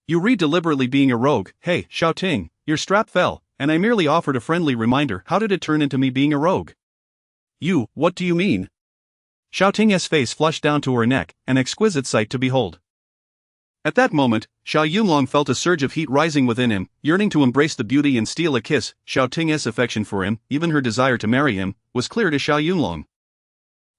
You read deliberately being a rogue. Hey, Xiaoting, your strap fell, and I merely offered a friendly reminder. How did it turn into me being a rogue? What do you mean? Xiaoting's face flushed down to her neck, an exquisite sight to behold. At that moment, Xiao Yunlong felt a surge of heat rising within him, yearning to embrace the beauty and steal a kiss. Xiaoting's affection for him, even her desire to marry him, was clear to Xiao Yunlong.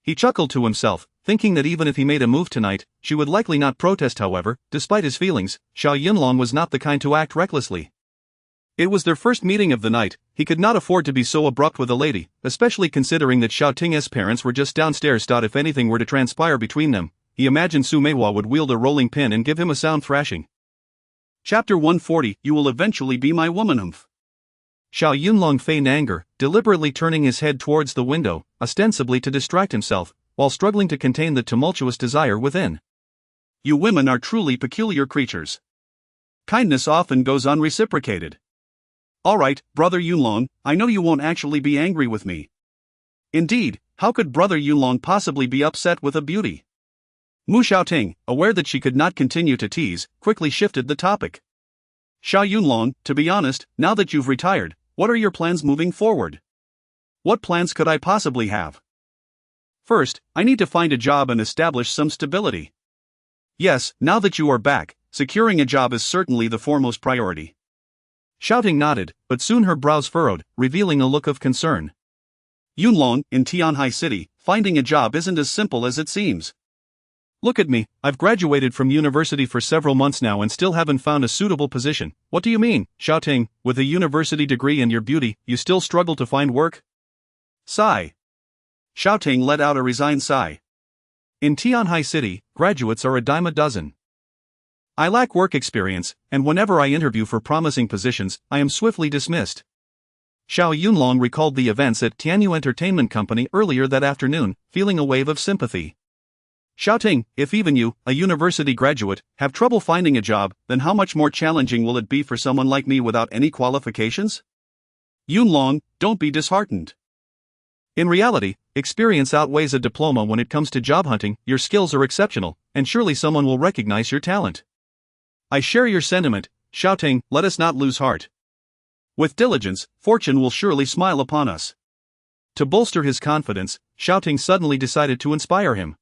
He chuckled to himself, thinking that even if he made a move tonight, she would likely not protest. However, despite his feelings, Xiao Yunlong was not the kind to act recklessly. It was their first meeting of the night. He could not afford to be so abrupt with a lady, especially considering that Xiaoting's parents were just downstairs. If anything were to transpire between them, he imagined Manhua would wield a rolling pin and give him a sound thrashing. Chapter 140. You will eventually be my woman. Xiao Yunlong feigned anger, deliberately turning his head towards the window, ostensibly to distract himself, while struggling to contain the tumultuous desire within. You women are truly peculiar creatures. Kindness often goes unreciprocated. Alright, Brother Yunlong, I know you won't actually be angry with me. Indeed, how could Brother Yunlong possibly be upset with a beauty? Mu Xiaoting, aware that she could not continue to tease, quickly shifted the topic. Xiao Yunlong, to be honest, now that you've retired, what are your plans moving forward? What plans could I possibly have? First, I need to find a job and establish some stability. Yes, now that you are back, securing a job is certainly the foremost priority. Xiaoting nodded, but soon her brows furrowed, revealing a look of concern. Yunlong, in Tianhai City, finding a job isn't as simple as it seems. Look at me, I've graduated from university for several months now and still haven't found a suitable position. What do you mean, Xiaoting, with a university degree and your beauty, you still struggle to find work? Sigh. Xiaoting let out a resigned sigh. In Tianhai City, graduates are a dime a dozen. I lack work experience, and whenever I interview for promising positions, I am swiftly dismissed. Xiao Yunlong recalled the events at Tianyu Entertainment Company earlier that afternoon, feeling a wave of sympathy. Shouting, if even you, a university graduate, have trouble finding a job, then how much more challenging will it be for someone like me without any qualifications? Yunlong, don't be disheartened. In reality, experience outweighs a diploma when it comes to job hunting. Your skills are exceptional, and surely someone will recognize your talent. I share your sentiment, Shouting, let us not lose heart. With diligence, fortune will surely smile upon us. To bolster his confidence, Shouting suddenly decided to inspire him.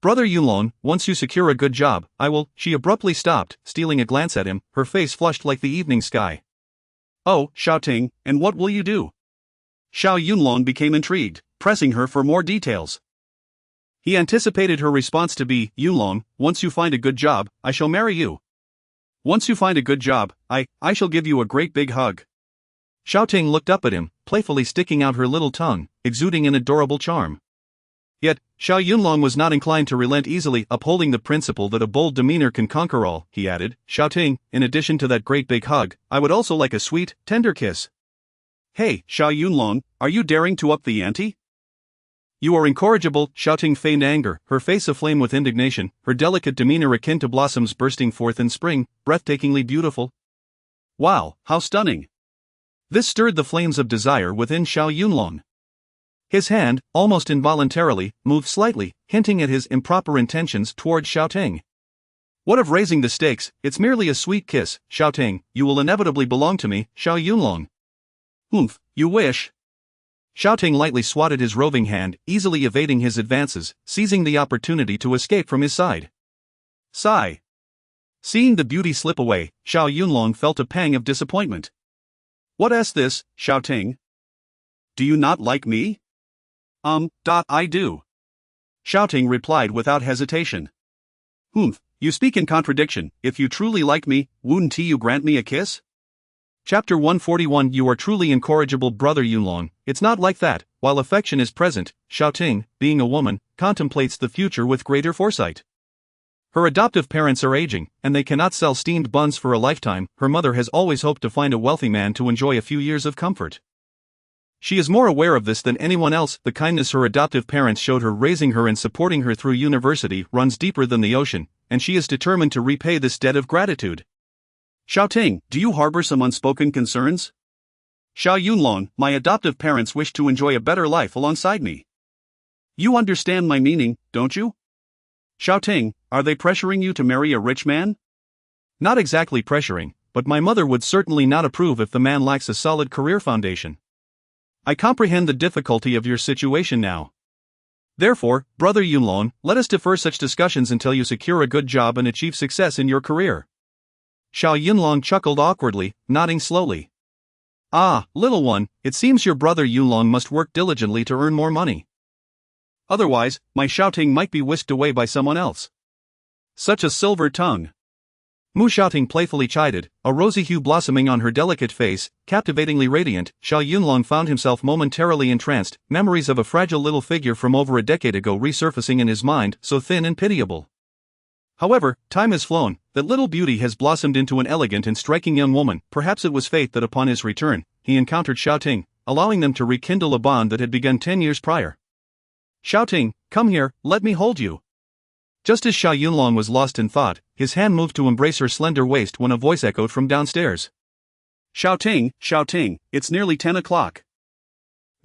Brother Yunlong, once you secure a good job, I will. She abruptly stopped, stealing a glance at him, her face flushed like the evening sky. Oh, Shouting, and what will you do? Xiao Yunlong became intrigued, pressing her for more details. He anticipated her response to be, Yunlong, once you find a good job, I shall marry you. Once you find a good job, I shall give you a great big hug. Shouting looked up at him, playfully sticking out her little tongue, exuding an adorable charm. Yet, Xiao Yunlong was not inclined to relent easily, upholding the principle that a bold demeanor can conquer all. He added, Shouting, in addition to that great big hug, I would also like a sweet, tender kiss. Hey, Xiao Yunlong, are you daring to up the ante? You are incorrigible, Shouting feigned anger, her face aflame with indignation, her delicate demeanor akin to blossoms bursting forth in spring, breathtakingly beautiful. Wow, how stunning! This stirred the flames of desire within Xiao Yunlong. His hand, almost involuntarily, moved slightly, hinting at his improper intentions toward Shouting. What of raising the stakes? It's merely a sweet kiss, Shouting, you will inevitably belong to me, Xiao Yunlong. Oomph, you wish. Shouting lightly swatted his roving hand, easily evading his advances, seizing the opportunity to escape from his side. Sigh. Seeing the beauty slip away, Xiao Yunlong felt a pang of disappointment. What's this, Shouting? Do you not like me? I do. Shouting replied without hesitation. You speak in contradiction. If you truly like me, wouldn't you grant me a kiss? Chapter 141. You are truly incorrigible, Brother Yunlong. It's not like that. While affection is present, Shouting, being a woman, contemplates the future with greater foresight. Her adoptive parents are aging, and they cannot sell steamed buns for a lifetime. Her mother has always hoped to find a wealthy man to enjoy a few years of comfort. She is more aware of this than anyone else. The kindness her adoptive parents showed her, raising her and supporting her through university, runs deeper than the ocean, and she is determined to repay this debt of gratitude. Shouting, do you harbor some unspoken concerns? Xiao Yunlong, my adoptive parents wish to enjoy a better life alongside me. You understand my meaning, don't you? Shouting, are they pressuring you to marry a rich man? Not exactly pressuring, but my mother would certainly not approve if the man lacks a solid career foundation. I comprehend the difficulty of your situation now. Therefore, Brother Yunlong, let us defer such discussions until you secure a good job and achieve success in your career. Xiao Yunlong chuckled awkwardly, nodding slowly. Ah, little one, it seems your brother Yunlong must work diligently to earn more money. Otherwise, my Shouting might be whisked away by someone else. Such a silver tongue. Mu Shouting playfully chided, a rosy hue blossoming on her delicate face, captivatingly radiant. Xiao Yunlong found himself momentarily entranced, memories of a fragile little figure from over a decade ago resurfacing in his mind, so thin and pitiable. However, time has flown, that little beauty has blossomed into an elegant and striking young woman. Perhaps it was fate that upon his return, he encountered Shouting, allowing them to rekindle a bond that had begun 10 years prior. Shouting, come here, let me hold you. Just as Xiao Yunlong was lost in thought, his hand moved to embrace her slender waist when a voice echoed from downstairs. Shouting, it's nearly 10 o'clock.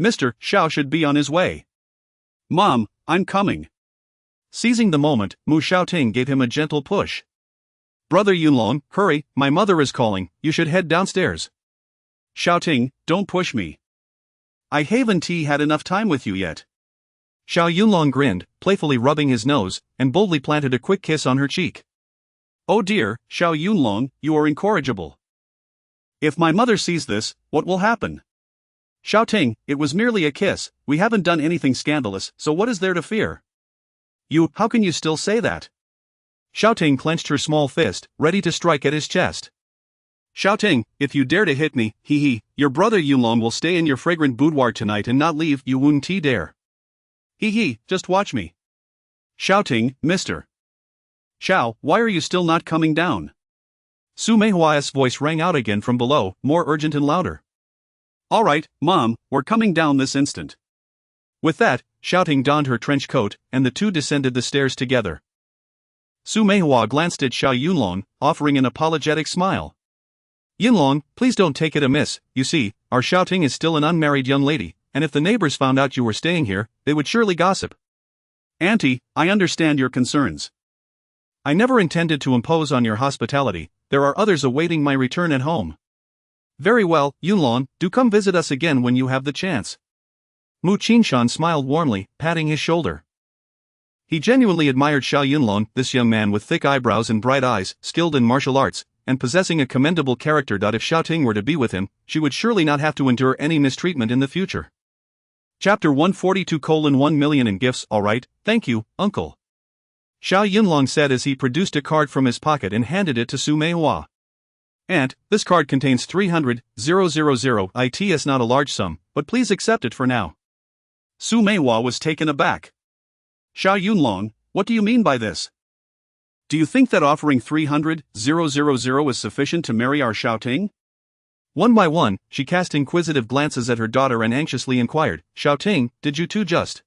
Mr. Xiao should be on his way. Mom, I'm coming. Seizing the moment, Mu Shouting gave him a gentle push. Brother Yunlong, hurry, my mother is calling, you should head downstairs. Shouting, don't push me. I haven't had enough time with you yet. Xiao Yunlong grinned, playfully rubbing his nose, and boldly planted a quick kiss on her cheek. Oh dear, Xiao Yunlong, you are incorrigible. If my mother sees this, what will happen? Shouting, it was merely a kiss, we haven't done anything scandalous, so what is there to fear? How can you still say that? Shouting clenched her small fist, ready to strike at his chest. Shouting, if you dare to hit me, your brother Yunlong will stay in your fragrant boudoir tonight and not leave. You wouldn't dare. Just watch me. Shouting, mister. Xiao, why are you still not coming down? Su Meihua's voice rang out again from below, more urgent and louder. Alright, Mom, we're coming down this instant. With that, Xiao Ting donned her trench coat, and the two descended the stairs together. Su Meihua glanced at Xiao Yunlong, offering an apologetic smile. Yunlong, please don't take it amiss, you see, our Xiao Ting is still an unmarried young lady, and if the neighbors found out you were staying here, they would surely gossip. Auntie, I understand your concerns. I never intended to impose on your hospitality, there are others awaiting my return at home. Very well, Yunlong, do come visit us again when you have the chance. Mu Qinshan smiled warmly, patting his shoulder. He genuinely admired Xiao Yunlong, this young man with thick eyebrows and bright eyes, skilled in martial arts, and possessing a commendable character. If Xiao Ting were to be with him, she would surely not have to endure any mistreatment in the future. Chapter 142:1 million in gifts. Alright, thank you, uncle. Xiao Yunlong said as he produced a card from his pocket and handed it to Su Meihua. Aunt, this card contains 300,000. It's not a large sum, but please accept it for now. Su Meihua was taken aback. Xiao Yunlong, what do you mean by this? Do you think that offering 300,000 is sufficient to marry our Xiao Ting? One by one, she cast inquisitive glances at her daughter and anxiously inquired, Xiao Ting, did you two just?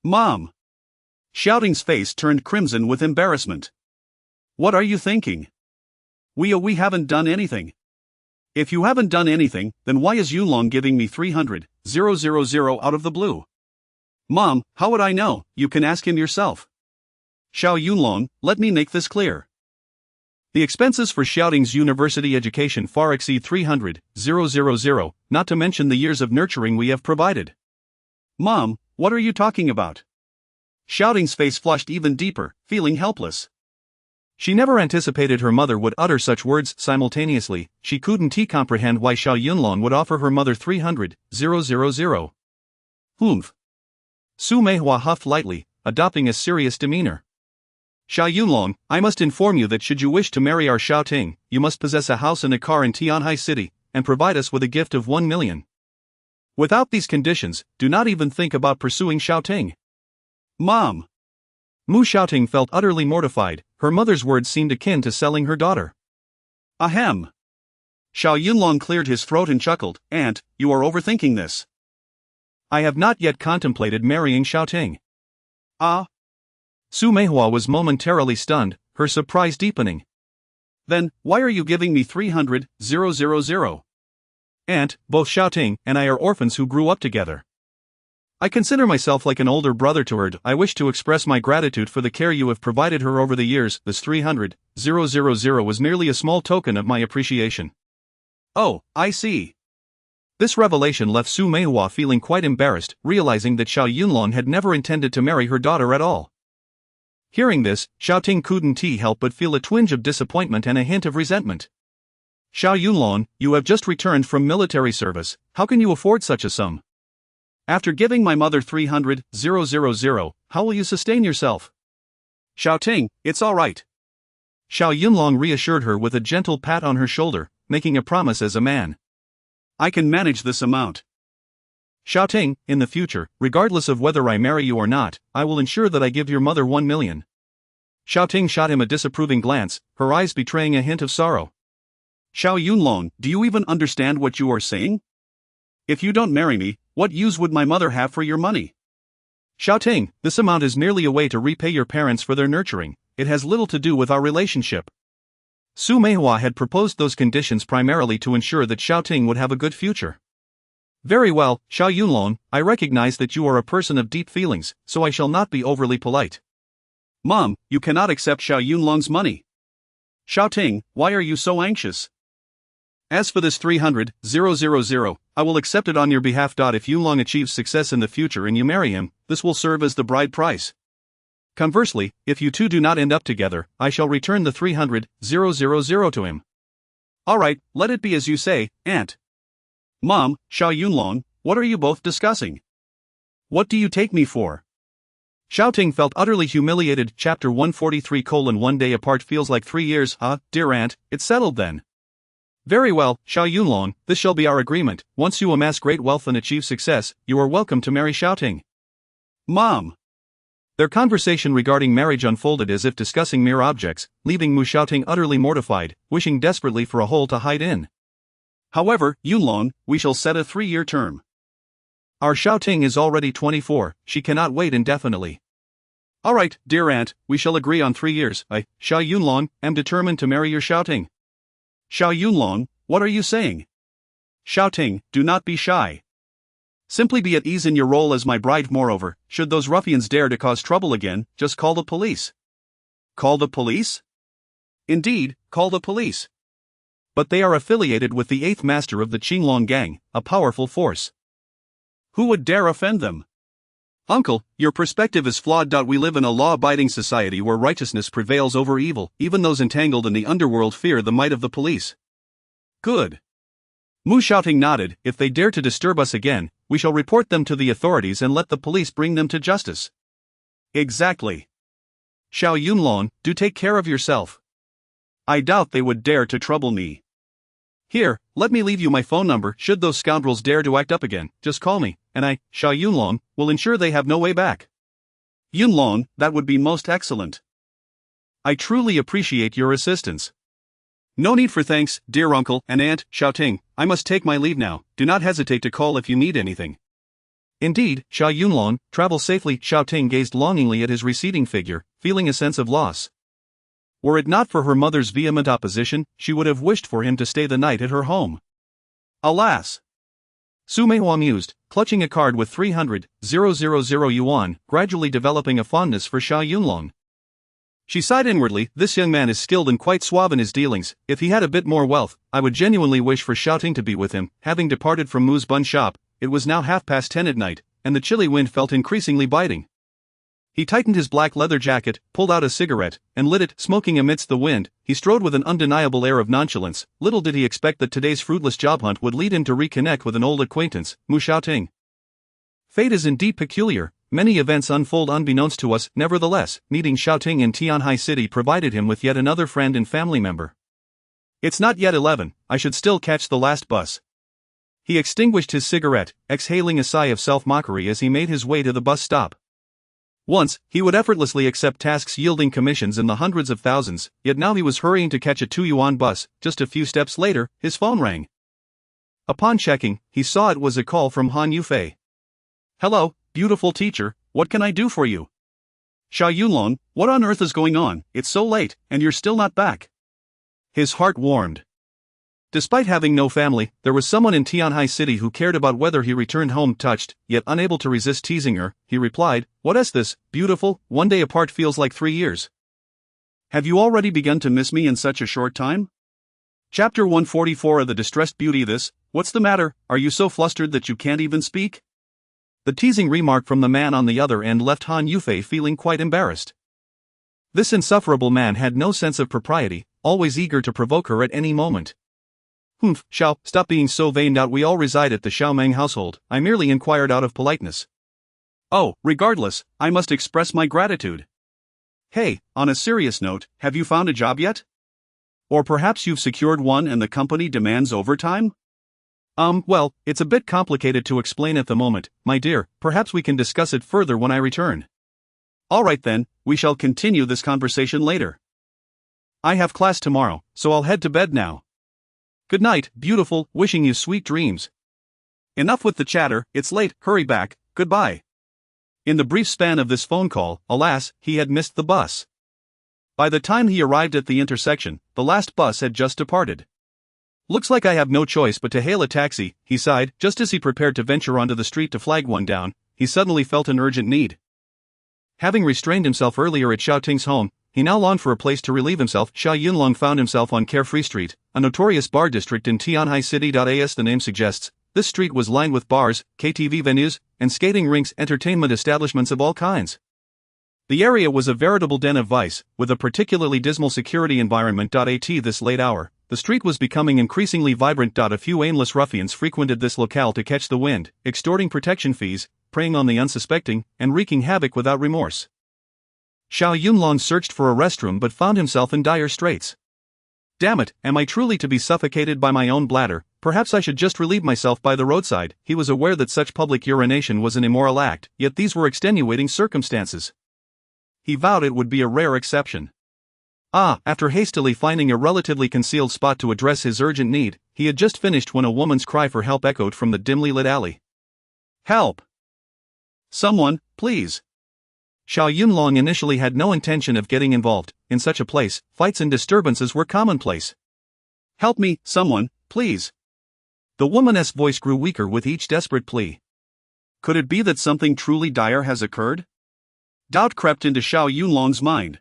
Mom! Xiao Ting's face turned crimson with embarrassment. What are you thinking? We haven't done anything. If you haven't done anything, then why is Yunlong giving me 300,000 out of the blue? Mom, how would I know? You can ask him yourself. Xiao Yunlong, let me make this clear. The expenses for Xiao Ting's university education far exceed 300,000, not to mention the years of nurturing we have provided. Mom, what are you talking about? Xiao Ting's face flushed even deeper, feeling helpless. She never anticipated her mother would utter such words simultaneously. She couldn't comprehend why Xiao Yunlong would offer her mother 300,000. Humph. Su Meihua huffed lightly, adopting a serious demeanor. Xiao Yunlong, I must inform you that should you wish to marry our Xiao Ting, you must possess a house and a car in Tianhai City, and provide us with a gift of 1 million. Without these conditions, do not even think about pursuing Xiao Ting. Mom! Mu Xiaoting felt utterly mortified, her mother's words seemed akin to selling her daughter. Ahem! Xiao Yunlong cleared his throat and chuckled, Aunt, you are overthinking this. I have not yet contemplated marrying Xiao Ting. Ah? Su Meihua was momentarily stunned, her surprise deepening. Then, why are you giving me 300,000? Aunt, both Xiao Ting and I are orphans who grew up together. I consider myself like an older brother to her. I wish to express my gratitude for the care you have provided her over the years. This 300,000 was merely a small token of my appreciation. Oh, I see. This revelation left Su Meihua feeling quite embarrassed, realizing that Xiao Yunlong had never intended to marry her daughter at all. Hearing this, Xiao Ting couldn't help but feel a twinge of disappointment and a hint of resentment. Xiao Yunlong, you have just returned from military service, how can you afford such a sum? After giving my mother 300,000, how will you sustain yourself? Xiao Ting, it's all right. Xiao Yunlong reassured her with a gentle pat on her shoulder, making a promise as a man. I can manage this amount. Xiao Ting, in the future, regardless of whether I marry you or not, I will ensure that I give your mother 1 million. Xiao Ting shot him a disapproving glance, her eyes betraying a hint of sorrow. Xiao Yunlong, do you even understand what you are saying? If you don't marry me, what use would my mother have for your money? Xiao Ting, this amount is merely a way to repay your parents for their nurturing, it has little to do with our relationship. Su Meihua had proposed those conditions primarily to ensure that Xiao Ting would have a good future. Very well, Xiao Yunlong, I recognize that you are a person of deep feelings, so I shall not be overly polite. Mom, you cannot accept Xiao Yunlong's money. Xiao Ting, why are you so anxious? As for this 300,000, I will accept it on your behalf. If Yunlong achieves success in the future and you marry him, this will serve as the bride price. Conversely, if you two do not end up together, I shall return the 300,000 to him. Alright, let it be as you say, Aunt. Mom, Xiao Yunlong, what are you both discussing? What do you take me for? Xiao Ting felt utterly humiliated. Chapter 143:1 day apart feels like 3 years. Dear aunt, it's settled then. Very well, Xiao Yunlong, this shall be our agreement. Once you amass great wealth and achieve success, you are welcome to marry Xiao Ting. Mom! Their conversation regarding marriage unfolded as if discussing mere objects, leaving Mu Xiaoting utterly mortified, wishing desperately for a hole to hide in. However, Yunlong, we shall set a 3-year term. Our Xiaoting is already 24, she cannot wait indefinitely. Alright, dear aunt, we shall agree on 3 years. I, Xiao Yunlong, am determined to marry your Xiaoting. Xiao Yunlong, what are you saying? Xiaoting, do not be shy. Simply be at ease in your role as my bride. Moreover, should those ruffians dare to cause trouble again, just call the police. Call the police? Indeed, call the police. But they are affiliated with the 8th master of the Qinglong gang, a powerful force. Who would dare offend them? Uncle, your perspective is flawed. We live in a law-abiding society where righteousness prevails over evil. Even those entangled in the underworld fear the might of the police. Good. Mu Xiaoting nodded. If they dare to disturb us again, we shall report them to the authorities and let the police bring them to justice. Exactly. Xiao Yunlong, do take care of yourself. I doubt they would dare to trouble me. Here, let me leave you my phone number. Should those scoundrels dare to act up again, just call me, and I, Xiao Yunlong, will ensure they have no way back. Yunlong, that would be most excellent. I truly appreciate your assistance. No need for thanks, dear uncle and aunt. Xiaoting, I must take my leave now. Do not hesitate to call if you need anything. Indeed, Xiao Yunlong, travel safely. Xiaoting gazed longingly at his receding figure, feeling a sense of loss. Were it not for her mother's vehement opposition, she would have wished for him to stay the night at her home. Alas! Su Meihua mused, clutching a card with 300,000 yuan, gradually developing a fondness for Xiao Yunlong. She sighed inwardly. This young man is skilled and quite suave in his dealings. If he had a bit more wealth, I would genuinely wish for Xiaoting to be with him. Having departed from Mu's bun shop, it was now 10:30 at night, and the chilly wind felt increasingly biting. He tightened his black leather jacket, pulled out a cigarette, and lit it. Smoking amidst the wind, he strode with an undeniable air of nonchalance. Little did he expect that today's fruitless job hunt would lead him to reconnect with an old acquaintance, Mu Xiaoting. Fate is indeed peculiar. Many events unfold unbeknownst to us. Nevertheless, meeting Xiaoting in Tianhai City provided him with yet another friend and family member. It's not yet 11, I should still catch the last bus. He extinguished his cigarette, exhaling a sigh of self-mockery as he made his way to the bus stop. Once, he would effortlessly accept tasks yielding commissions in the hundreds of thousands, yet now he was hurrying to catch a 2-yuan bus. Just a few steps later, his phone rang. Upon checking, he saw it was a call from Han Yufei. Hello, beautiful teacher, what can I do for you? Xiao Yunlong, what on earth is going on? It's so late, and you're still not back. His heart warmed. Despite having no family, there was someone in Tianhai City who cared about whether he returned home. Touched, yet unable to resist teasing her, he replied, What is this, beautiful? 1 day apart feels like 3 years. Have you already begun to miss me in such a short time? Chapter 144 of The Distressed Beauty. What's the matter? Are you so flustered that you can't even speak? The teasing remark from the man on the other end left Han Yufei feeling quite embarrassed. This insufferable man had no sense of propriety, always eager to provoke her at any moment. Humph, Xiao, stop being so vain. We all reside at the Xiaomeng household. I merely inquired out of politeness. Oh, regardless, I must express my gratitude. Hey, on a serious note, have you found a job yet? Or perhaps you've secured one and the company demands overtime? Well, it's a bit complicated to explain at the moment, my dear. Perhaps we can discuss it further when I return. Alright then, we shall continue this conversation later. I have class tomorrow, so I'll head to bed now. Good night, beautiful, wishing you sweet dreams. Enough with the chatter, it's late, hurry back, goodbye. In the brief span of this phone call, alas, he had missed the bus. By the time he arrived at the intersection, the last bus had just departed. Looks like I have no choice but to hail a taxi, he sighed. Just as he prepared to venture onto the street to flag one down, he suddenly felt an urgent need. Having restrained himself earlier at Xiaoting's home, he now longed for a place to relieve himself. Xiao Yunlong found himself on Carefree Street, a notorious bar district in Tianhai City. As the name suggests, this street was lined with bars, KTV venues, and skating rinks, entertainment establishments of all kinds. The area was a veritable den of vice, with a particularly dismal security environment. At this late hour, the street was becoming increasingly vibrant. A few aimless ruffians frequented this locale to catch the wind, extorting protection fees, preying on the unsuspecting, and wreaking havoc without remorse. Xiao Yunlong searched for a restroom but found himself in dire straits. Damn it, am I truly to be suffocated by my own bladder? Perhaps I should just relieve myself by the roadside. He was aware that such public urination was an immoral act, yet these were extenuating circumstances. he vowed it would be a rare exception. After hastily finding a relatively concealed spot to address his urgent need, he had just finished when a woman's cry for help echoed from the dimly lit alley. Help! Someone, please! Xiao Yunlong initially had no intention of getting involved. In such a place, fights and disturbances were commonplace. Help me, someone, please! The woman's voice grew weaker with each desperate plea. Could it be that something truly dire has occurred? Doubt crept into Xiao Yunlong's mind.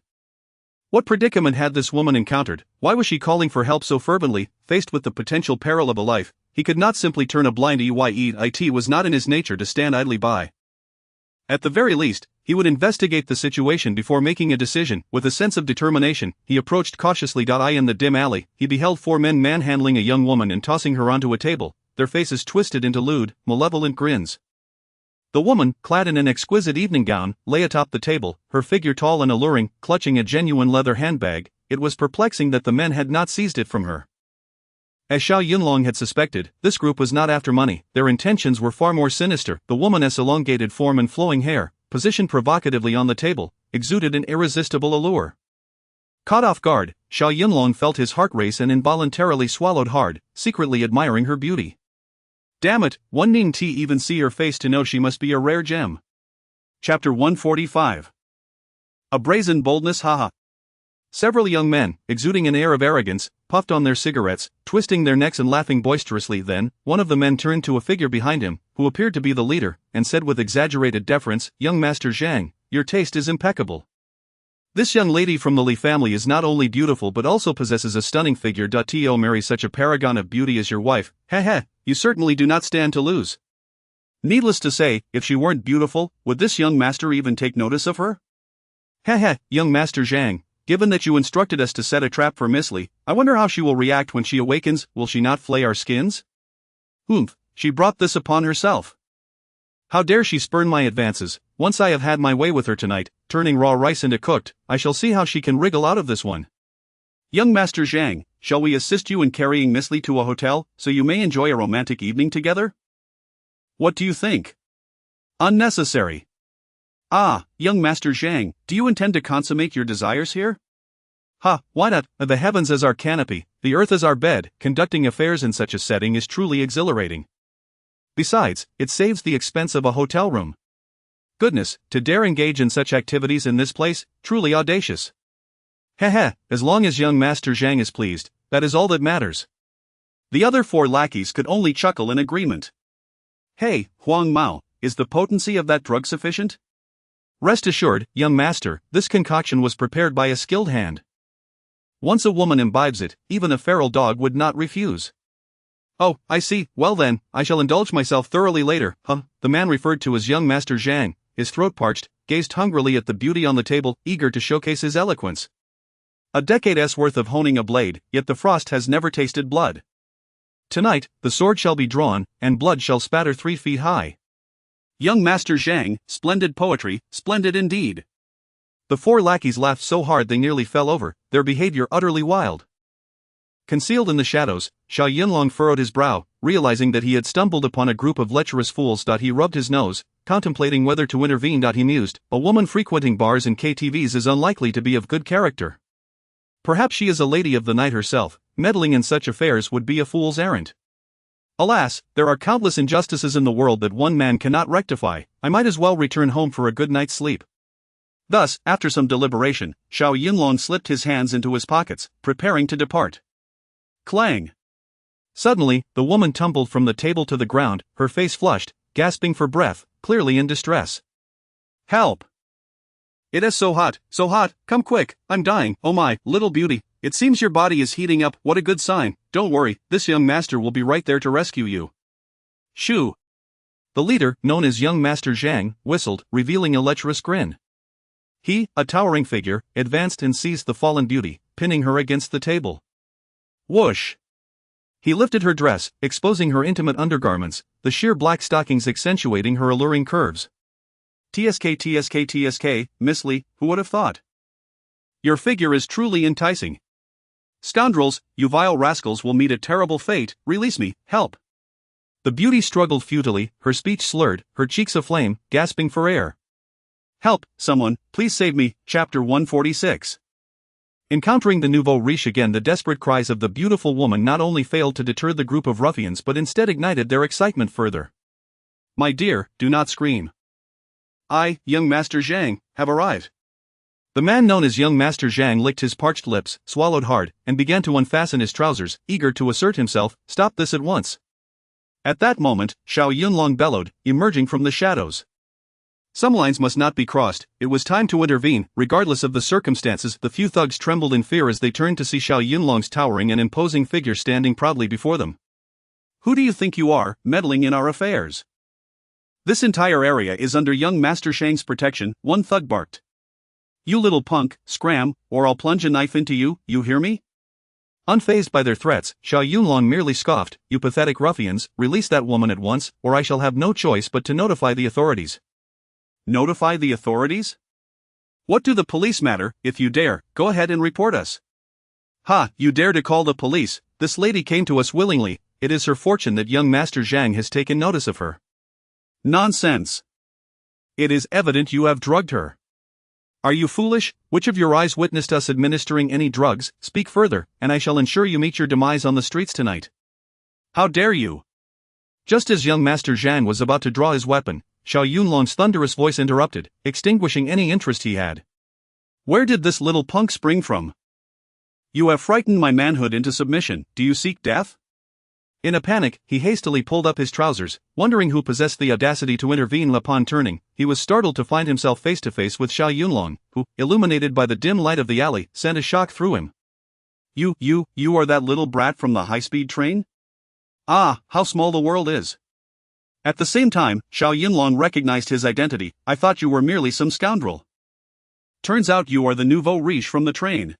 What predicament had this woman encountered? Why was she calling for help so fervently? Faced with the potential peril of a life, he could not simply turn a blind eye. It was not in his nature to stand idly by. At the very least, he would investigate the situation before making a decision. With a sense of determination, he approached cautiously. In the dim alley, he beheld 4 men manhandling a young woman and tossing her onto a table, their faces twisted into lewd, malevolent grins. The woman, clad in an exquisite evening gown, lay atop the table, her figure tall and alluring, clutching a genuine leather handbag. It was perplexing that the men had not seized it from her. As Xiao Yunlong had suspected, this group was not after money. Their intentions were far more sinister. The woman's elongated form and flowing hair, positioned provocatively on the table, exuded an irresistible allure. Caught off guard, Xiao Yunlong felt his heart race and involuntarily swallowed hard, secretly admiring her beauty. Damn it, one needn't even see her face to know she must be a rare gem. Chapter 145. A brazen boldness. Haha. Several young men, exuding an air of arrogance, puffed on their cigarettes, twisting their necks and laughing boisterously. Then, one of the men turned to a figure behind him, who appeared to be the leader, and said with exaggerated deference, "Young Master Zhang, your taste is impeccable. This young lady from the Li family is not only beautiful but also possesses a stunning figure. To marry such a paragon of beauty as your wife, you certainly do not stand to lose." Needless to say, if she weren't beautiful, would this young master even take notice of her? Young Master Zhang, given that you instructed us to set a trap for Miss Li, I wonder how she will react when she awakens. Will she not flay our skins? She brought this upon herself. How dare she spurn my advances? Once I have had my way with her tonight, turning raw rice into cooked, I shall see how she can wriggle out of this one. Young Master Zhang, shall we assist you in carrying Miss Li to a hotel, so you may enjoy a romantic evening together? What do you think? Unnecessary. Young Master Zhang, do you intend to consummate your desires here? Why not? The heavens as our canopy, the earth as our bed. Conducting affairs in such a setting is truly exhilarating. Besides, it saves the expense of a hotel room. Goodness, to dare engage in such activities in this place, truly audacious. As long as young Master Zhang is pleased, that is all that matters. The other 4 lackeys could only chuckle in agreement. Hey, Huang Mao, is the potency of that drug sufficient? Rest assured, young master, this concoction was prepared by a skilled hand. Once a woman imbibes it, even a feral dog would not refuse. Oh, I see. Well then, I shall indulge myself thoroughly later. The man referred to as young Master Zhang, his throat parched, gazed hungrily at the beauty on the table, eager to showcase his eloquence. A decade's worth of honing a blade, yet the frost has never tasted blood. Tonight, the sword shall be drawn, and blood shall spatter 3 feet high. Young Master Zhang, splendid poetry, splendid indeed. The 4 lackeys laughed so hard they nearly fell over, their behavior utterly wild. Concealed in the shadows, Xiao Yunlong furrowed his brow, realizing that he had stumbled upon a group of lecherous fools. He rubbed his nose, contemplating whether to intervene. He mused, a woman frequenting bars and KTVs is unlikely to be of good character. Perhaps she is a lady of the night herself, meddling in such affairs would be a fool's errand. Alas, there are countless injustices in the world that one man cannot rectify. I might as well return home for a good night's sleep. Thus, after some deliberation, Xiao Yunlong slipped his hands into his pockets, preparing to depart. Clang! Suddenly, the woman tumbled from the table to the ground, her face flushed, gasping for breath, clearly in distress. Help! It is so hot, come quick, I'm dying. Oh my, little beauty, it seems your body is heating up. What a good sign. Don't worry, this young master will be right there to rescue you. Shoo! The leader, known as young Master Zhang, whistled, revealing a lecherous grin. He, a towering figure, advanced and seized the fallen beauty, pinning her against the table. Whoosh! He lifted her dress, exposing her intimate undergarments, the sheer black stockings accentuating her alluring curves. TSK, Miss Li, who would have thought? Your figure is truly enticing. Scoundrels, you vile rascals will meet a terrible fate. Release me, help! The beauty struggled futilely, her speech slurred, her cheeks aflame, gasping for air. Help, someone, please save me, Chapter 146. Encountering the nouveau riche again, the desperate cries of the beautiful woman not only failed to deter the group of ruffians but instead ignited their excitement further. My dear, do not scream. I, young Master Zhang, have arrived. The man known as young Master Zhang licked his parched lips, swallowed hard, and began to unfasten his trousers, eager to assert himself. Stop this at once. At that moment, Xiao Yunlong bellowed, emerging from the shadows. Some lines must not be crossed. It was time to intervene. Regardless of the circumstances, the few thugs trembled in fear as they turned to see Xiao Yunlong's towering and imposing figure standing proudly before them. Who do you think you are, meddling in our affairs? This entire area is under young Master Zhang's protection, one thug barked. You little punk, scram, or I'll plunge a knife into you, you hear me? Unfazed by their threats, Xiao Yunlong merely scoffed, You pathetic ruffians, release that woman at once, or I shall have no choice but to notify the authorities. Notify the authorities? What do the police matter? If you dare, go ahead and report us. Ha, you dare to call the police? This lady came to us willingly. It is her fortune that young Master Zhang has taken notice of her. Nonsense. It is evident you have drugged her. Are you foolish? Which of your eyes witnessed us administering any drugs? Speak further, and I shall ensure you meet your demise on the streets tonight. How dare you? Just as young Master Zhang was about to draw his weapon, Xiao Yunlong's thunderous voice interrupted, extinguishing any interest he had. Where did this little punk spring from? You have frightened my manhood into submission. Do you seek death? In a panic, he hastily pulled up his trousers, wondering who possessed the audacity to intervene. Upon turning, he was startled to find himself face to face with Xiao Yunlong, who, illuminated by the dim light of the alley, sent a shock through him. You are that little brat from the high-speed train? Ah, how small the world is. At the same time, Xiao Yunlong recognized his identity. I thought you were merely some scoundrel. Turns out you are the nouveau riche from the train.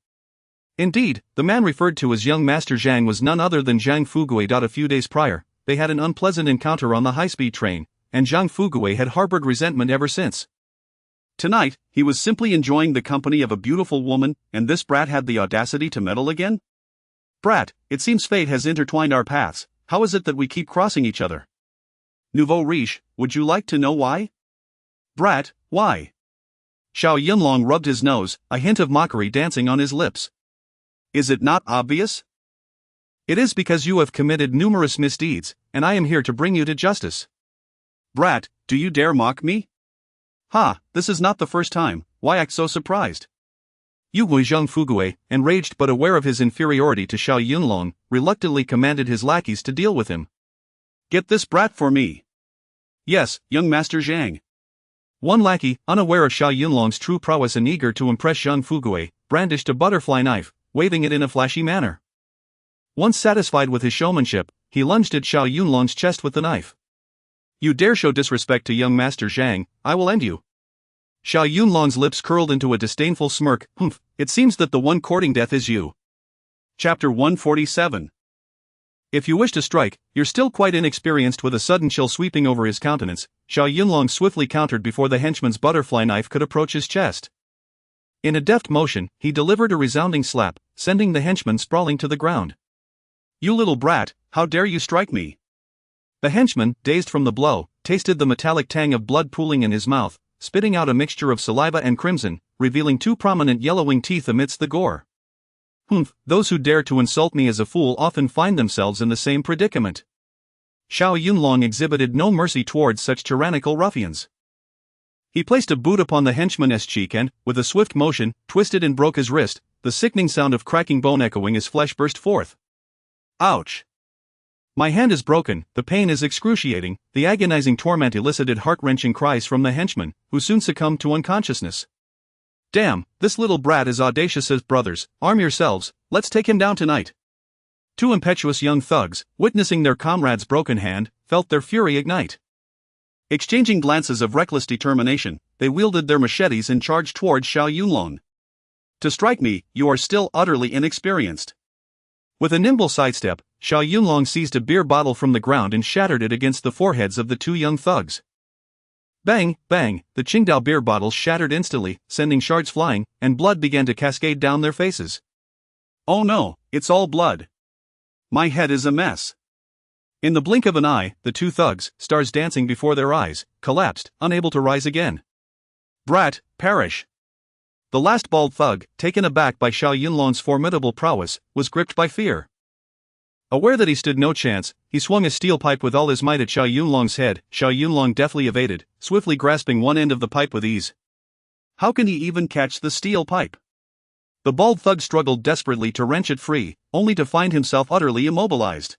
Indeed, the man referred to as young Master Zhang was none other than Zhang Fuguei. A few days prior, they had an unpleasant encounter on the high-speed train, and Zhang Fuguei had harbored resentment ever since. Tonight, he was simply enjoying the company of a beautiful woman, and this brat had the audacity to meddle again? Brat, it seems fate has intertwined our paths. How is it that we keep crossing each other? Nouveau riche, would you like to know why? Brat, why? Xiao Yunlong rubbed his nose, a hint of mockery dancing on his lips. Is it not obvious? It is because you have committed numerous misdeeds, and I am here to bring you to justice. Brat, do you dare mock me? Ha, this is not the first time. Why act so surprised? Zhang Fuguei, enraged but aware of his inferiority to Xiao Yunlong, reluctantly commanded his lackeys to deal with him. Get this brat for me. Yes, young Master Zhang. One lackey, unaware of Xiao Yunlong's true prowess and eager to impress Zhang Fuguei, brandished a butterfly knife, waving it in a flashy manner. Once satisfied with his showmanship, he lunged at Xiao Yunlong's chest with the knife. You dare show disrespect to young Master Zhang, I will end you. Xiao Yunlong's lips curled into a disdainful smirk. Humph, it seems that the one courting death is you. Chapter 147. If you wish to strike, you're still quite inexperienced. With a sudden chill sweeping over his countenance, Xiao Yunlong swiftly countered before the henchman's butterfly knife could approach his chest. In a deft motion, he delivered a resounding slap, sending the henchman sprawling to the ground. You little brat, how dare you strike me? The henchman, dazed from the blow, tasted the metallic tang of blood pooling in his mouth, spitting out a mixture of saliva and crimson, revealing two prominent yellowing teeth amidst the gore. Humph, those who dare to insult me as a fool often find themselves in the same predicament. Xiao Yunlong exhibited no mercy towards such tyrannical ruffians. He placed a boot upon the henchman's cheek and, with a swift motion, twisted and broke his wrist, the sickening sound of cracking bone echoing as flesh burst forth. Ouch! My hand is broken, the pain is excruciating. The agonizing torment elicited heart-wrenching cries from the henchman, who soon succumbed to unconsciousness. Damn, this little brat is audacious as brothers. Arm yourselves, let's take him down tonight. Two impetuous young thugs, witnessing their comrade's broken hand, felt their fury ignite. Exchanging glances of reckless determination, they wielded their machetes and charged towards Xiao Yunlong. To strike me, you are still utterly inexperienced. With a nimble sidestep, Xiao Yunlong seized a beer bottle from the ground and shattered it against the foreheads of the two young thugs. Bang, bang, the Qingdao beer bottles shattered instantly, sending shards flying, and blood began to cascade down their faces. Oh no, it's all blood. My head is a mess. In the blink of an eye, the two thugs, stars dancing before their eyes, collapsed, unable to rise again. Brat, perish! The last bald thug, taken aback by Xiao Yunlong's formidable prowess, was gripped by fear. Aware that he stood no chance, he swung a steel pipe with all his might at Xiao Yunlong's head. Xiao Yunlong deftly evaded, swiftly grasping one end of the pipe with ease. How can he even catch the steel pipe? The bald thug struggled desperately to wrench it free, only to find himself utterly immobilized.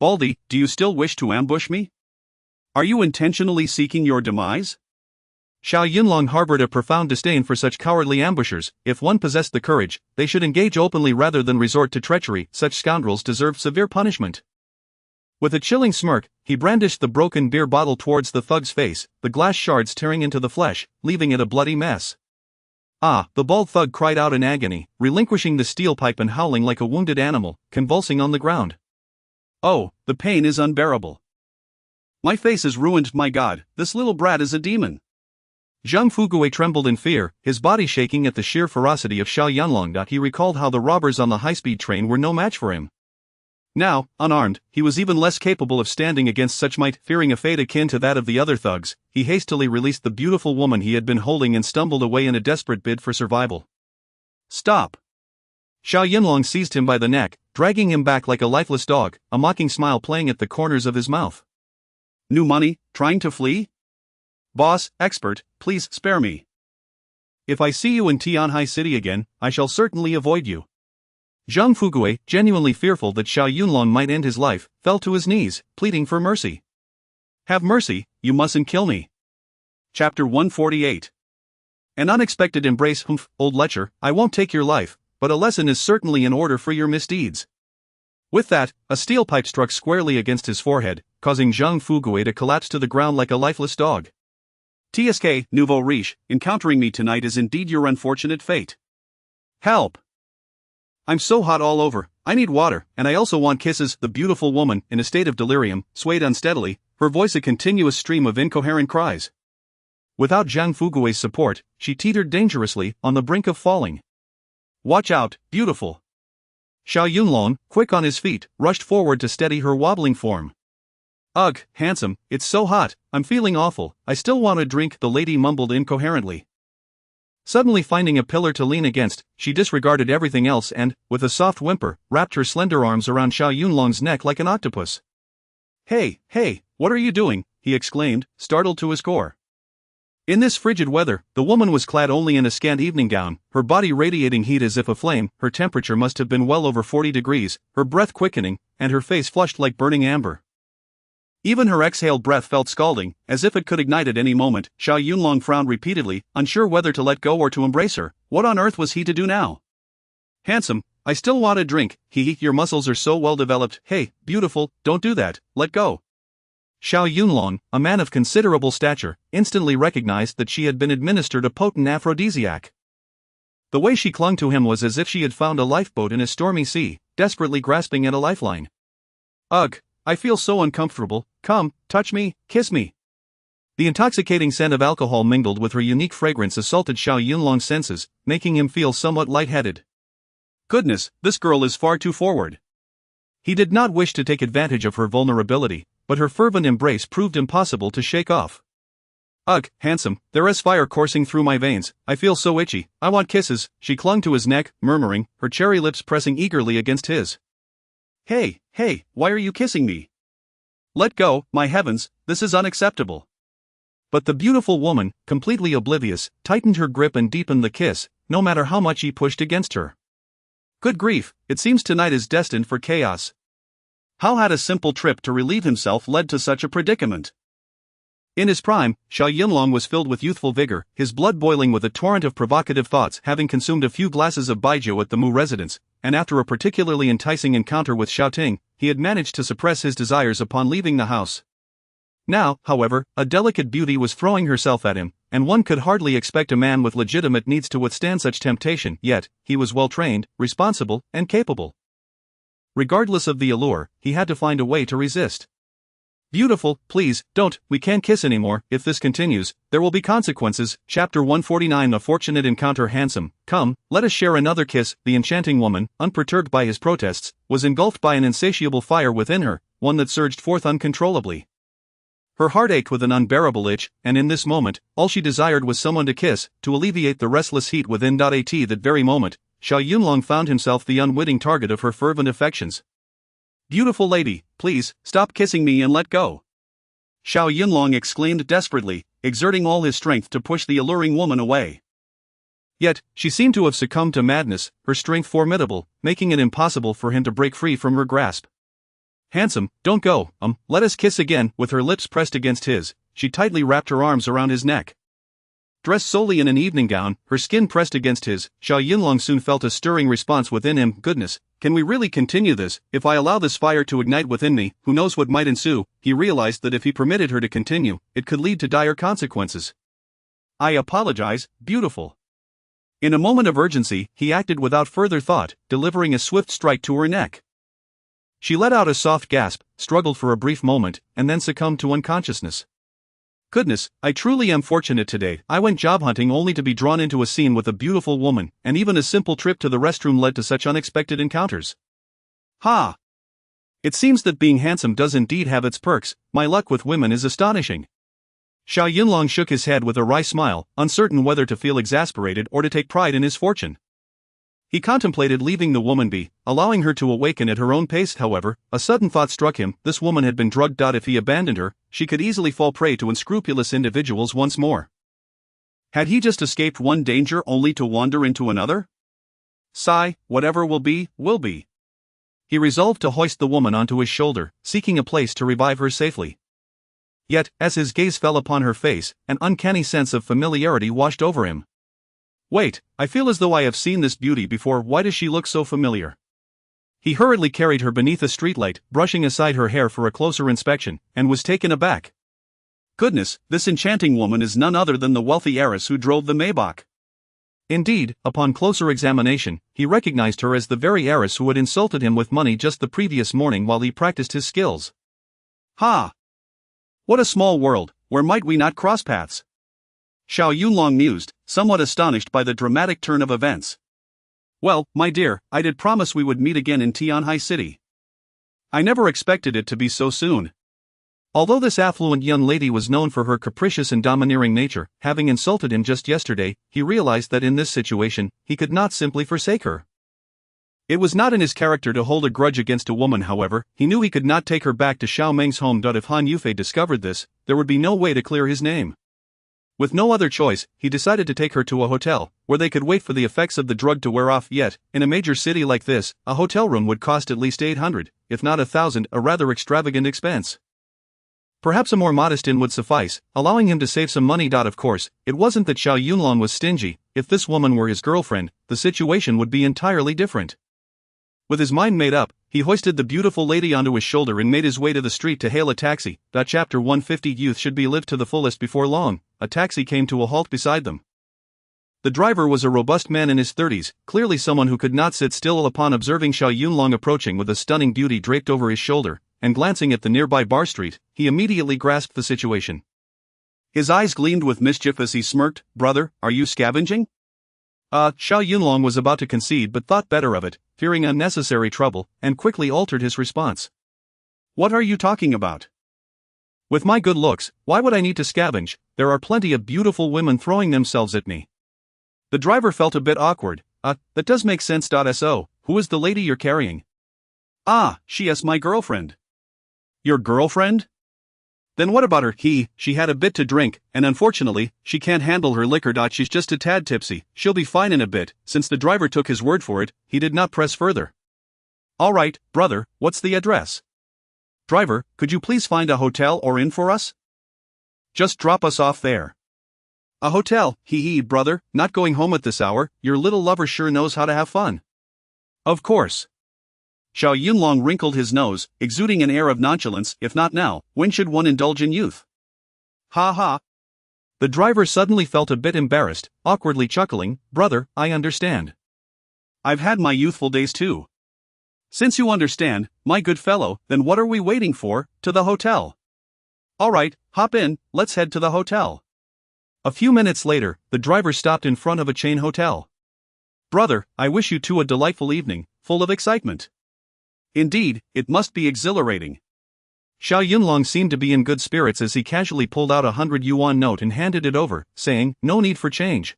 Baldy, do you still wish to ambush me? Are you intentionally seeking your demise? Xiao Yunlong harbored a profound disdain for such cowardly ambushers. If one possessed the courage, they should engage openly rather than resort to treachery. Such scoundrels deserved severe punishment. With a chilling smirk, he brandished the broken beer bottle towards the thug's face, the glass shards tearing into the flesh, leaving it a bloody mess. Ah! The bald thug cried out in agony, relinquishing the steel pipe and howling like a wounded animal, convulsing on the ground. Oh, the pain is unbearable. My face is ruined, my God, this little brat is a demon. Zhang Fugui trembled in fear, his body shaking at the sheer ferocity of Xiao Yunlong. He recalled how the robbers on the high-speed train were no match for him. Now, unarmed, he was even less capable of standing against such might. Fearing a fate akin to that of the other thugs, he hastily released the beautiful woman he had been holding and stumbled away in a desperate bid for survival. Stop! Xiao Yunlong seized him by the neck, dragging him back like a lifeless dog, a mocking smile playing at the corners of his mouth. New money, trying to flee? Boss, expert, please spare me. If I see you in Tianhai City again, I shall certainly avoid you. Zhang Fugui, genuinely fearful that Xiao Yunlong might end his life, fell to his knees, pleading for mercy. Have mercy, you mustn't kill me. Chapter 148. An unexpected embrace. Humph, old lecher, I won't take your life, but a lesson is certainly in order for your misdeeds. With that, a steel pipe struck squarely against his forehead, causing Zhang Fugui to collapse to the ground like a lifeless dog. TSK, nouveau riche, encountering me tonight is indeed your unfortunate fate. Help! I'm so hot all over, I need water, and I also want kisses. The beautiful woman, in a state of delirium, swayed unsteadily, her voice a continuous stream of incoherent cries. Without Zhang Fugui's support, she teetered dangerously, on the brink of falling. Watch out, beautiful! Xiao Yunlong, quick on his feet, rushed forward to steady her wobbling form. Ugh, handsome, it's so hot, I'm feeling awful, I still want a drink, the lady mumbled incoherently. Suddenly finding a pillar to lean against, she disregarded everything else and, with a soft whimper, wrapped her slender arms around Xiao Yunlong's neck like an octopus. Hey, what are you doing? He exclaimed, startled to his core. In this frigid weather, the woman was clad only in a scant evening gown, her body radiating heat as if aflame. Her temperature must have been well over 40 degrees, her breath quickening, and her face flushed like burning amber. Even her exhaled breath felt scalding, as if it could ignite at any moment. Xiao Yunlong frowned repeatedly, unsure whether to let go or to embrace her. What on earth was he to do now? Handsome, I still want a drink. Your muscles are so well developed. Hey, beautiful, don't do that, let go. Xiao Yunlong, a man of considerable stature, instantly recognized that she had been administered a potent aphrodisiac. The way she clung to him was as if she had found a lifeboat in a stormy sea, desperately grasping at a lifeline. Ugh! I feel so uncomfortable, come, touch me, kiss me. The intoxicating scent of alcohol mingled with her unique fragrance assaulted Xiao Yunlong's senses, making him feel somewhat lightheaded. Goodness, this girl is far too forward. He did not wish to take advantage of her vulnerability, but her fervent embrace proved impossible to shake off. Ugh, handsome, there is fire coursing through my veins, I feel so itchy, I want kisses. She clung to his neck, murmuring, her cherry lips pressing eagerly against his. Hey, why are you kissing me? Let go, my heavens, this is unacceptable. But the beautiful woman, completely oblivious, tightened her grip and deepened the kiss, no matter how much he pushed against her. Good grief, it seems tonight is destined for chaos. How had a simple trip to relieve himself led to such a predicament? In his prime, Xiao Yunlong was filled with youthful vigor, his blood boiling with a torrent of provocative thoughts. Having consumed a few glasses of baijiu at the Mu residence, and after a particularly enticing encounter with Xiao Ting, he had managed to suppress his desires upon leaving the house. Now, however, a delicate beauty was throwing herself at him, and one could hardly expect a man with legitimate needs to withstand such temptation. Yet, he was well trained, responsible, and capable. Regardless of the allure, he had to find a way to resist. Beautiful, please, don't, we can't kiss anymore. If this continues, there will be consequences. Chapter 149. A fortunate encounter. Handsome, come, let us share another kiss. The enchanting woman, unperturbed by his protests, was engulfed by an insatiable fire within her, one that surged forth uncontrollably. Her heart ached with an unbearable itch, and in this moment, all she desired was someone to kiss, to alleviate the restless heat within. At that very moment, Xiao Yunlong found himself the unwitting target of her fervent affections. "Beautiful lady, please, stop kissing me and let go," Xiao Yunlong exclaimed desperately, exerting all his strength to push the alluring woman away. Yet, she seemed to have succumbed to madness, her strength formidable, making it impossible for him to break free from her grasp. "Handsome, don't go, let us kiss again." With her lips pressed against his, she tightly wrapped her arms around his neck. Dressed solely in an evening gown, her skin pressed against his, Xiao Yunlong soon felt a stirring response within him. Goodness, can we really continue this? If I allow this fire to ignite within me, who knows what might ensue? He realized that if he permitted her to continue, it could lead to dire consequences. "I apologize, beautiful." In a moment of urgency, he acted without further thought, delivering a swift strike to her neck. She let out a soft gasp, struggled for a brief moment, and then succumbed to unconsciousness. "Goodness, I truly am fortunate today. I went job hunting only to be drawn into a scene with a beautiful woman, and even a simple trip to the restroom led to such unexpected encounters. Ha! It seems that being handsome does indeed have its perks. My luck with women is astonishing." Xiao Yunlong shook his head with a wry smile, uncertain whether to feel exasperated or to take pride in his fortune. He contemplated leaving the woman be, allowing her to awaken at her own pace. However, a sudden thought struck him: this woman had been drugged. If he abandoned her, she could easily fall prey to unscrupulous individuals once more. Had he just escaped one danger only to wander into another? Sigh, whatever will be, will be. He resolved to hoist the woman onto his shoulder, seeking a place to revive her safely. Yet, as his gaze fell upon her face, an uncanny sense of familiarity washed over him. Wait, I feel as though I have seen this beauty before. Why does she look so familiar? He hurriedly carried her beneath a streetlight, brushing aside her hair for a closer inspection, and was taken aback. Goodness, this enchanting woman is none other than the wealthy heiress who drove the Maybach. Indeed, upon closer examination, he recognized her as the very heiress who had insulted him with money just the previous morning while he practiced his skills. Ha! What a small world, where might we not cross paths? Xiao Yunlong mused, somewhat astonished by the dramatic turn of events. Well, my dear, I did promise we would meet again in Tianhai City. I never expected it to be so soon. Although this affluent young lady was known for her capricious and domineering nature, having insulted him just yesterday, he realized that in this situation, he could not simply forsake her. It was not in his character to hold a grudge against a woman. However, he knew he could not take her back to Xiao Meng's home. If Han Yufei discovered this, there would be no way to clear his name. With no other choice, he decided to take her to a hotel, where they could wait for the effects of the drug to wear off. Yet, in a major city like this, a hotel room would cost at least 800, if not 1,000, a rather extravagant expense. Perhaps a more modest inn would suffice, allowing him to save some money. Of course, it wasn't that Xiao Yunlong was stingy. If this woman were his girlfriend, the situation would be entirely different. With his mind made up, he hoisted the beautiful lady onto his shoulder and made his way to the street to hail a taxi. Chapter 150. Youth should be lived to the fullest. Before long, a taxi came to a halt beside them. The driver was a robust man in his 30s, clearly someone who could not sit still. Upon observing Xiao Yunlong approaching with a stunning beauty draped over his shoulder, and glancing at the nearby bar street, he immediately grasped the situation. His eyes gleamed with mischief as he smirked. Brother, are you scavenging? Xiao Yunlong was about to concede but thought better of it, fearing unnecessary trouble, and quickly altered his response. What are you talking about? With my good looks, why would I need to scavenge? There are plenty of beautiful women throwing themselves at me. The driver felt a bit awkward. That does make sense. So, who is the lady you're carrying? Ah, she is my girlfriend. Your girlfriend? Then what about her? She had a bit to drink, and unfortunately, she can't handle her liquor. She's just a tad tipsy. She'll be fine in a bit. Since the driver took his word for it, he did not press further. All right, brother, what's the address? Driver, could you please find a hotel or inn for us? Just drop us off there. A hotel? Brother, not going home at this hour. Your little lover sure knows how to have fun. Of course. Xiao Yunlong wrinkled his nose, exuding an air of nonchalance. If not now, when should one indulge in youth? Ha ha. The driver suddenly felt a bit embarrassed, awkwardly chuckling. Brother, I understand. I've had my youthful days too. Since you understand, my good fellow, then what are we waiting for? To the hotel. All right, hop in, let's head to the hotel. A few minutes later, the driver stopped in front of a chain hotel. Brother, I wish you two a delightful evening, full of excitement. Indeed, it must be exhilarating. Xiao Yunlong seemed to be in good spirits as he casually pulled out a 100 yuan note and handed it over, saying, "No need for change.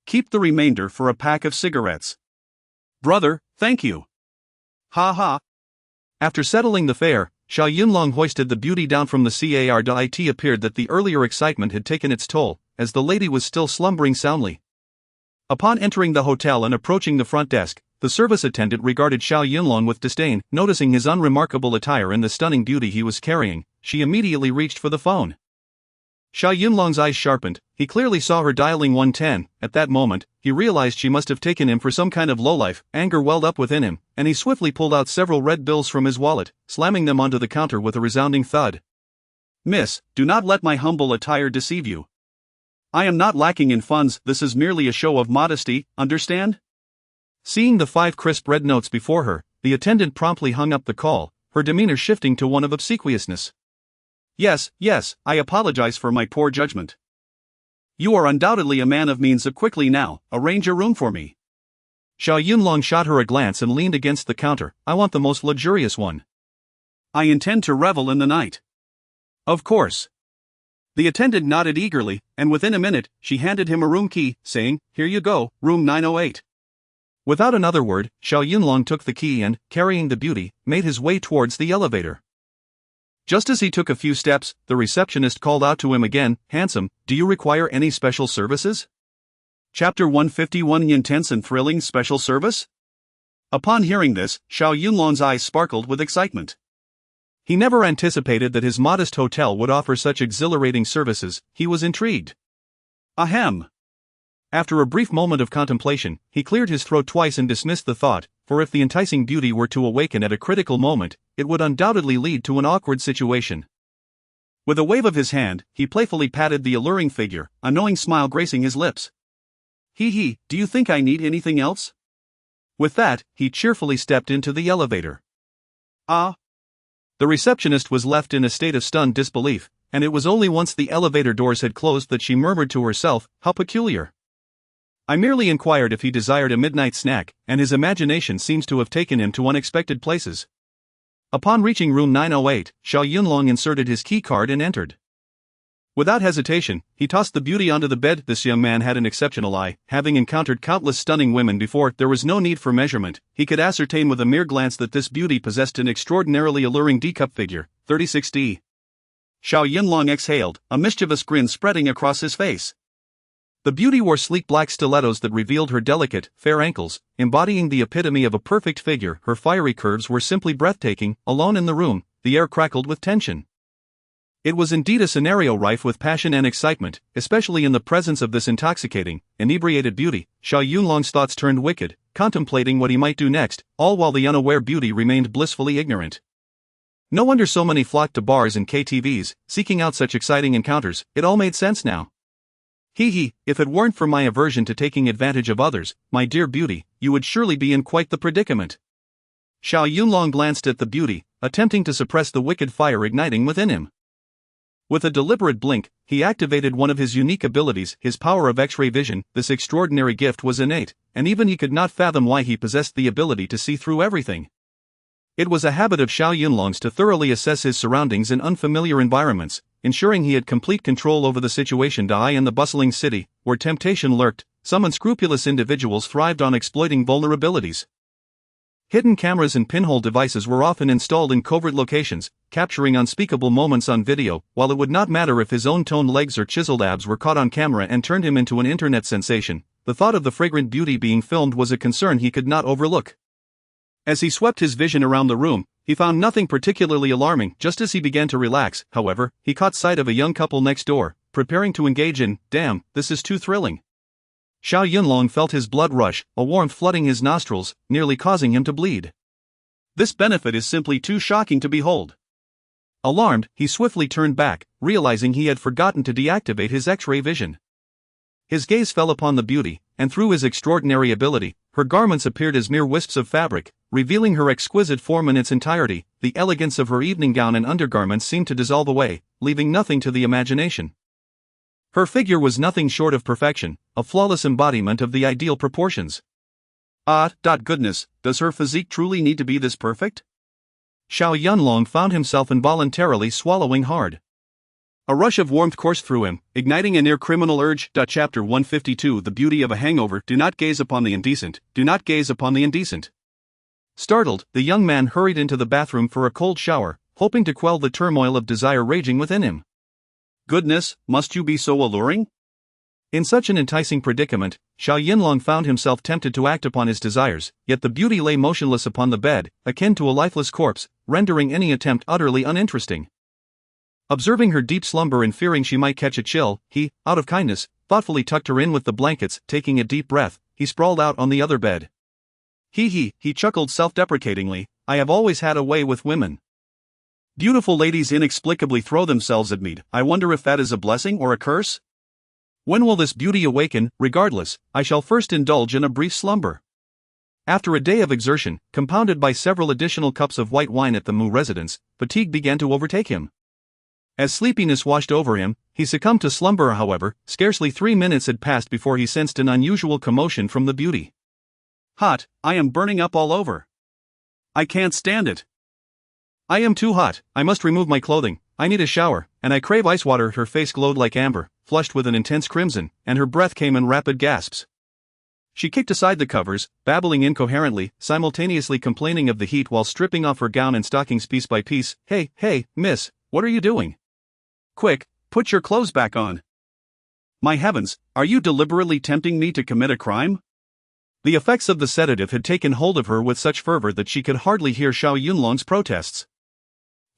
Keep the remainder for a pack of cigarettes." "Brother, thank you." "Ha ha." After settling the fare, Xiao Yunlong hoisted the beauty down from the car. It appeared that the earlier excitement had taken its toll, as the lady was still slumbering soundly. Upon entering the hotel and approaching the front desk, the service attendant regarded Xiao Yunlong with disdain. Noticing his unremarkable attire and the stunning beauty he was carrying, she immediately reached for the phone. Xiao Yunlong's eyes sharpened. He clearly saw her dialing 110. At that moment, he realized she must have taken him for some kind of lowlife. Anger welled up within him, and he swiftly pulled out several red bills from his wallet, slamming them onto the counter with a resounding thud. "Miss, do not let my humble attire deceive you. I am not lacking in funds, this is merely a show of modesty, understand?" Seeing the 5 crisp red notes before her, the attendant promptly hung up the call, her demeanor shifting to one of obsequiousness. Yes, I apologize for my poor judgment. You are undoubtedly a man of means. Quickly now, arrange a room for me." Xiao Yunlong shot her a glance and leaned against the counter. "I want the most luxurious one. I intend to revel in the night." "Of course." The attendant nodded eagerly, and within a minute, she handed him a room key, saying, "Here you go, room 908. Without another word, Xiao Yunlong took the key and, carrying the beauty, made his way towards the elevator. Just as he took a few steps, the receptionist called out to him again, "Handsome, do you require any special services?" Chapter 151 Intense and Thrilling Special Service? Upon hearing this, Xiao Yunlong's eyes sparkled with excitement. He never anticipated that his modest hotel would offer such exhilarating services. He was intrigued. Ahem. After a brief moment of contemplation, he cleared his throat twice and dismissed the thought, for if the enticing beauty were to awaken at a critical moment, it would undoubtedly lead to an awkward situation. With a wave of his hand, he playfully patted the alluring figure, a knowing smile gracing his lips. "Hee, do you think I need anything else?" With that, he cheerfully stepped into the elevator. Ah! The receptionist was left in a state of stunned disbelief, and it was only once the elevator doors had closed that she murmured to herself, "How peculiar. I merely inquired if he desired a midnight snack, and his imagination seems to have taken him to unexpected places." Upon reaching room 908, Xiao Yunlong inserted his key card and entered. Without hesitation, he tossed the beauty onto the bed. This young man had an exceptional eye. Having encountered countless stunning women before, there was no need for measurement. He could ascertain with a mere glance that this beauty possessed an extraordinarily alluring D-cup figure, 36D. Xiao Yunlong exhaled, a mischievous grin spreading across his face. The beauty wore sleek black stilettos that revealed her delicate, fair ankles, embodying the epitome of a perfect figure. Her fiery curves were simply breathtaking. Alone in the room, the air crackled with tension. It was indeed a scenario rife with passion and excitement, especially in the presence of this intoxicating, inebriated beauty. Xiao Yunlong's thoughts turned wicked, contemplating what he might do next, all while the unaware beauty remained blissfully ignorant. No wonder so many flocked to bars and KTVs, seeking out such exciting encounters. It all made sense now. Hee, if it weren't for my aversion to taking advantage of others, my dear beauty, you would surely be in quite the predicament. Xiao Yunlong glanced at the beauty, attempting to suppress the wicked fire igniting within him. With a deliberate blink, he activated one of his unique abilities, his power of X-ray vision. This extraordinary gift was innate, and even he could not fathom why he possessed the ability to see through everything. It was a habit of Xiao Yunlong's to thoroughly assess his surroundings in unfamiliar environments, ensuring he had complete control over the situation. In the bustling city, where temptation lurked, some unscrupulous individuals thrived on exploiting vulnerabilities. Hidden cameras and pinhole devices were often installed in covert locations, capturing unspeakable moments on video, while it would not matter if his own toned legs or chiseled abs were caught on camera and turned him into an internet sensation. The thought of the fragrant beauty being filmed was a concern he could not overlook. As he swept his vision around the room, he found nothing particularly alarming. Just as he began to relax, however, he caught sight of a young couple next door, preparing to engage in, "Damn, this is too thrilling." Xiao Yunlong felt his blood rush, a warmth flooding his nostrils, nearly causing him to bleed. This benefit is simply too shocking to behold. Alarmed, he swiftly turned back, realizing he had forgotten to deactivate his X-ray vision. His gaze fell upon the beauty, and through his extraordinary ability, her garments appeared as mere wisps of fabric, revealing her exquisite form in its entirety. The elegance of her evening gown and undergarments seemed to dissolve away, leaving nothing to the imagination. Her figure was nothing short of perfection, a flawless embodiment of the ideal proportions. Goodness, does her physique truly need to be this perfect? Xiao Yunlong found himself involuntarily swallowing hard. A rush of warmth coursed through him, igniting a near-criminal urge. Chapter 152 The Beauty of a Hangover. Do not gaze upon the indecent, do not gaze upon the indecent. Startled, the young man hurried into the bathroom for a cold shower, hoping to quell the turmoil of desire raging within him. Goodness, must you be so alluring? In such an enticing predicament, Xiao Yunlong found himself tempted to act upon his desires, yet the beauty lay motionless upon the bed, akin to a lifeless corpse, rendering any attempt utterly uninteresting. Observing her deep slumber and fearing she might catch a chill, he, out of kindness, thoughtfully tucked her in with the blankets. Taking a deep breath, he sprawled out on the other bed. He chuckled self-deprecatingly, I have always had a way with women. Beautiful ladies inexplicably throw themselves at me. I wonder if that is a blessing or a curse? When will this beauty awaken? Regardless, I shall first indulge in a brief slumber. After a day of exertion, compounded by several additional cups of white wine at the Mu residence, fatigue began to overtake him. As sleepiness washed over him, he succumbed to slumber. However, scarcely 3 minutes had passed before he sensed an unusual commotion from the beauty. Hot, I am burning up all over. I can't stand it. I am too hot, I must remove my clothing, I need a shower, and I crave ice water. Her face glowed like amber, flushed with an intense crimson, and her breath came in rapid gasps. She kicked aside the covers, babbling incoherently, simultaneously complaining of the heat while stripping off her gown and stockings piece by piece. Hey, miss, what are you doing? Quick, put your clothes back on. My heavens, are you deliberately tempting me to commit a crime? The effects of the sedative had taken hold of her with such fervor that she could hardly hear Xiao Yunlong's protests.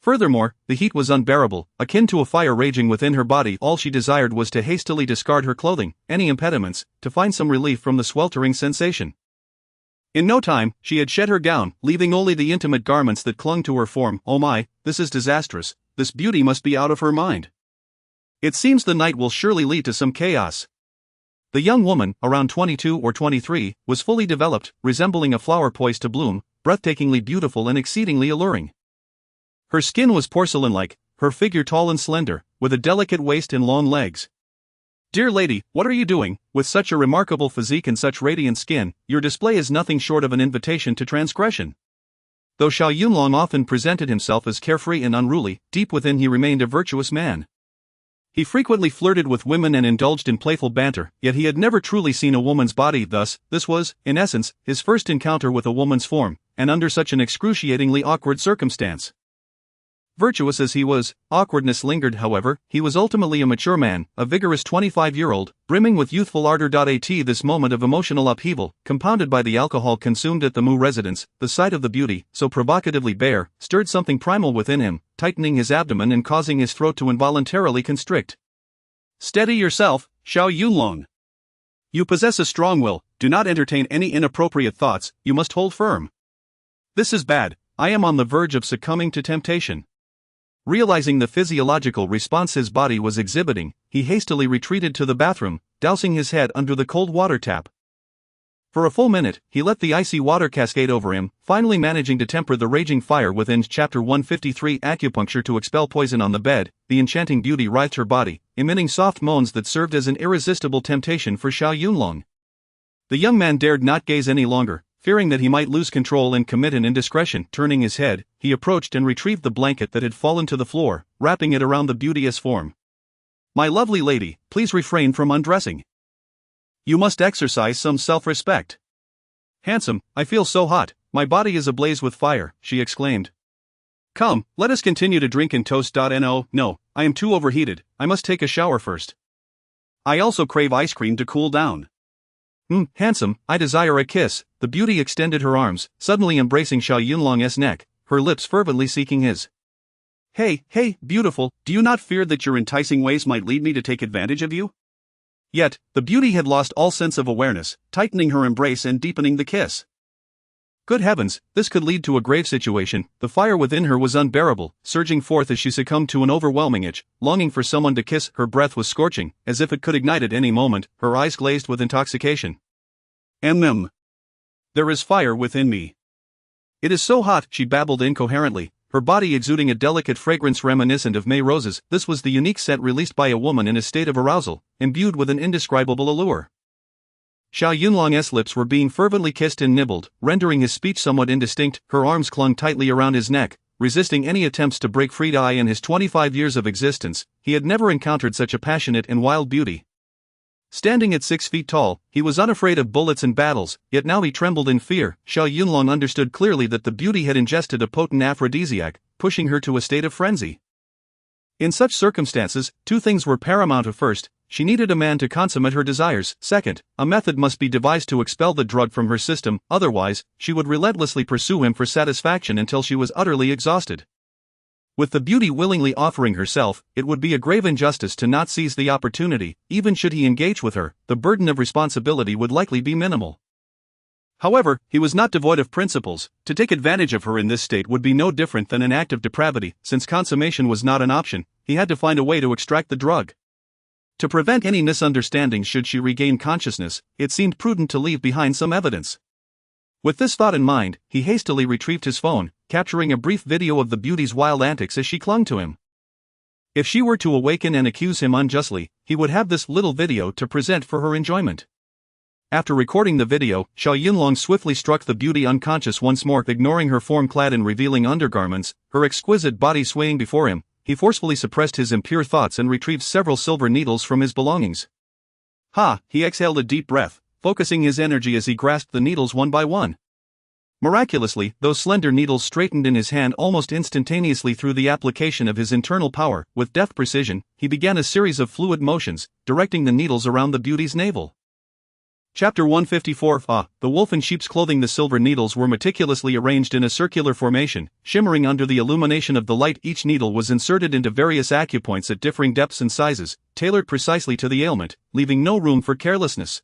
Furthermore, the heat was unbearable, akin to a fire raging within her body. All she desired was to hastily discard her clothing, any impediments, to find some relief from the sweltering sensation. In no time, she had shed her gown, leaving only the intimate garments that clung to her form. Oh my, this is disastrous, this beauty must be out of her mind. It seems the night will surely lead to some chaos. The young woman, around 22 or 23, was fully developed, resembling a flower poised to bloom, breathtakingly beautiful and exceedingly alluring. Her skin was porcelain-like, her figure tall and slender, with a delicate waist and long legs. Dear lady, what are you doing? With such a remarkable physique and such radiant skin, your display is nothing short of an invitation to transgression. Though Xiao Yunlong often presented himself as carefree and unruly, deep within he remained a virtuous man. He frequently flirted with women and indulged in playful banter, yet he had never truly seen a woman's body. Thus, this was, in essence, his first encounter with a woman's form, and under such an excruciatingly awkward circumstance. Virtuous as he was, awkwardness lingered. However, he was ultimately a mature man, a vigorous 25-year-old, brimming with youthful ardor. At this moment of emotional upheaval, compounded by the alcohol consumed at the Mu residence, the sight of the beauty, so provocatively bare, stirred something primal within him, tightening his abdomen and causing his throat to involuntarily constrict. Steady yourself, Xiao Yunlong. You possess a strong will, do not entertain any inappropriate thoughts, you must hold firm. This is bad, I am on the verge of succumbing to temptation. Realizing the physiological response his body was exhibiting, he hastily retreated to the bathroom, dousing his head under the cold water tap. For a full minute, he let the icy water cascade over him, finally managing to temper the raging fire within. Chapter 153 Acupuncture. To expel poison. On the bed, the enchanting beauty writhed her body, emitting soft moans that served as an irresistible temptation for Xiao Yunlong. The young man dared not gaze any longer, fearing that he might lose control and commit an indiscretion. Turning his head, he approached and retrieved the blanket that had fallen to the floor, wrapping it around the beauteous form. My lovely lady, please refrain from undressing. You must exercise some self-respect. Handsome, I feel so hot, my body is ablaze with fire, she exclaimed. Come, let us continue to drink and toast. No, I am too overheated, I must take a shower first. I also crave ice cream to cool down. Handsome, I desire a kiss. The beauty extended her arms, suddenly embracing Xiao Yunlong's neck, her lips fervently seeking his. Hey, beautiful, do you not fear that your enticing ways might lead me to take advantage of you? Yet, the beauty had lost all sense of awareness, tightening her embrace and deepening the kiss. Good heavens, this could lead to a grave situation. The fire within her was unbearable, surging forth as she succumbed to an overwhelming itch, longing for someone to kiss. Her breath was scorching, as if it could ignite at any moment, her eyes glazed with intoxication. There is fire within me. It is so hot, she babbled incoherently, her body exuding a delicate fragrance reminiscent of May roses. This was the unique scent released by a woman in a state of arousal, imbued with an indescribable allure. Xiao Yunlong's lips were being fervently kissed and nibbled, rendering his speech somewhat indistinct. Her arms clung tightly around his neck, resisting any attempts to break free. In his 25 years of existence, he had never encountered such a passionate and wild beauty. Standing at 6 feet tall, he was unafraid of bullets and battles, yet now he trembled in fear. Xiao Yunlong understood clearly that the beauty had ingested a potent aphrodisiac, pushing her to a state of frenzy. In such circumstances, two things were paramount. First, she needed a man to consummate her desires. Second, a method must be devised to expel the drug from her system, otherwise, she would relentlessly pursue him for satisfaction until she was utterly exhausted. With the beauty willingly offering herself, it would be a grave injustice to not seize the opportunity. Even should he engage with her, the burden of responsibility would likely be minimal. However, he was not devoid of principles. To take advantage of her in this state would be no different than an act of depravity. Since consummation was not an option, he had to find a way to extract the drug. To prevent any misunderstandings should she regain consciousness, it seemed prudent to leave behind some evidence. With this thought in mind, he hastily retrieved his phone, capturing a brief video of the beauty's wild antics as she clung to him. If she were to awaken and accuse him unjustly, he would have this little video to present for her enjoyment. After recording the video, Xiao Yunlong swiftly struck the beauty unconscious once more. Ignoring her form clad in revealing undergarments, her exquisite body swaying before him, he forcefully suppressed his impure thoughts and retrieved several silver needles from his belongings. He exhaled a deep breath, focusing his energy as he grasped the needles one by one. Miraculously, those slender needles straightened in his hand almost instantaneously through the application of his internal power. With deft precision, he began a series of fluid motions, directing the needles around the beauty's navel. Chapter 154 The wolf in sheep's clothing. The silver needles were meticulously arranged in a circular formation, shimmering under the illumination of the light. Each needle was inserted into various acupoints at differing depths and sizes, tailored precisely to the ailment, leaving no room for carelessness.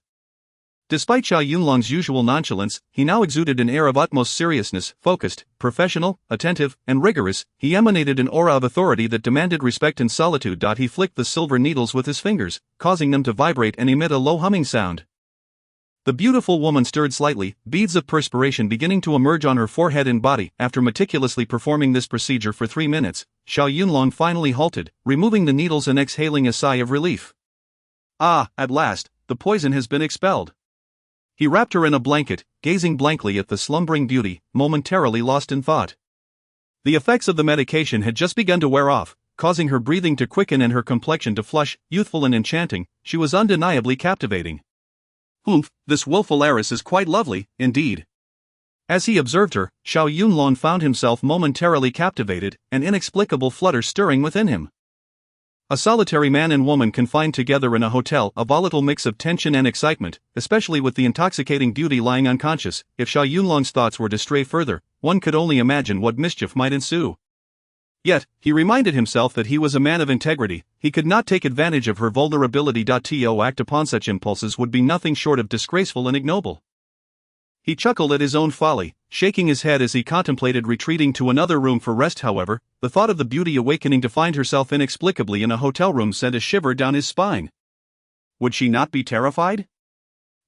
Despite Xiao Yunlong's usual nonchalance, he now exuded an air of utmost seriousness. Focused, professional, attentive, and rigorous, he emanated an aura of authority that demanded respect and solitude. He flicked the silver needles with his fingers, causing them to vibrate and emit a low humming sound. The beautiful woman stirred slightly, beads of perspiration beginning to emerge on her forehead and body. After meticulously performing this procedure for 3 minutes, Xiao Yunlong finally halted, removing the needles and exhaling a sigh of relief. At last, the poison has been expelled. He wrapped her in a blanket, gazing blankly at the slumbering beauty, momentarily lost in thought. The effects of the medication had just begun to wear off, causing her breathing to quicken and her complexion to flush. Youthful and enchanting, she was undeniably captivating. This willful heiress is quite lovely, indeed. As he observed her, Xiao Yunlong found himself momentarily captivated, an inexplicable flutter stirring within him. A solitary man and woman confined together in a hotel, a volatile mix of tension and excitement, especially with the intoxicating beauty lying unconscious. If Xiao Yunlong's thoughts were to stray further, one could only imagine what mischief might ensue. Yet, he reminded himself that he was a man of integrity. He could not take advantage of her vulnerability. To act upon such impulses would be nothing short of disgraceful and ignoble. He chuckled at his own folly, shaking his head as he contemplated retreating to another room for rest. However, the thought of the beauty awakening to find herself inexplicably in a hotel room sent a shiver down his spine. Would she not be terrified?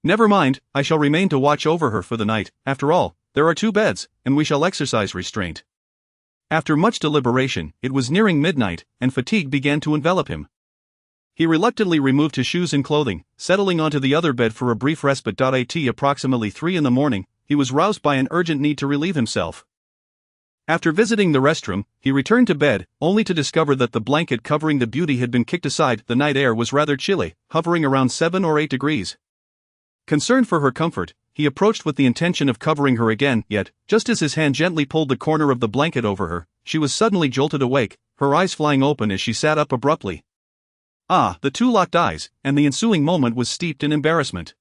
Never mind, I shall remain to watch over her for the night. After all, there are 2 beds, and we shall exercise restraint. After much deliberation, it was nearing midnight, and fatigue began to envelop him. He reluctantly removed his shoes and clothing, settling onto the other bed for a brief respite. At approximately 3 in the morning, he was roused by an urgent need to relieve himself. After visiting the restroom, he returned to bed, only to discover that the blanket covering the beauty had been kicked aside. The night air was rather chilly, hovering around 7 or 8 degrees. Concerned for her comfort, he approached with the intention of covering her again, yet, just as his hand gently pulled the corner of the blanket over her, she was suddenly jolted awake, her eyes flying open as she sat up abruptly. The 2 locked eyes, and the ensuing moment was steeped in embarrassment.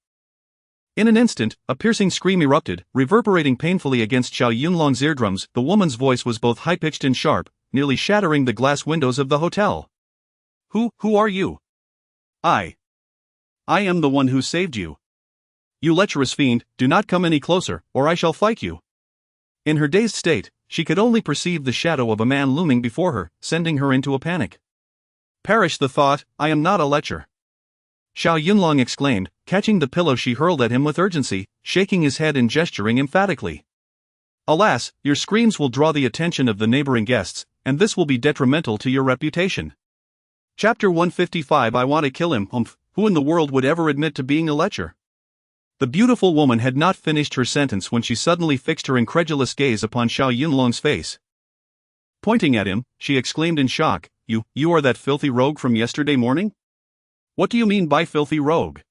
In an instant, a piercing scream erupted, reverberating painfully against Xiao Yunlong's eardrums. The woman's voice was both high-pitched and sharp, nearly shattering the glass windows of the hotel. Who are you? I am the one who saved you. You lecherous fiend, do not come any closer, or I shall fight you. In her dazed state, she could only perceive the shadow of a man looming before her, sending her into a panic. Perish the thought, I am not a lecher. Xiao Yunlong exclaimed, catching the pillow she hurled at him with urgency, shaking his head and gesturing emphatically. Alas, your screams will draw the attention of the neighboring guests, and this will be detrimental to your reputation. Chapter 155 I want to kill him. Who in the world would ever admit to being a lecher? The beautiful woman had not finished her sentence when she suddenly fixed her incredulous gaze upon Xiao Yunlong's face. Pointing at him, she exclaimed in shock, You are that filthy rogue from yesterday morning? What do you mean by filthy rogue?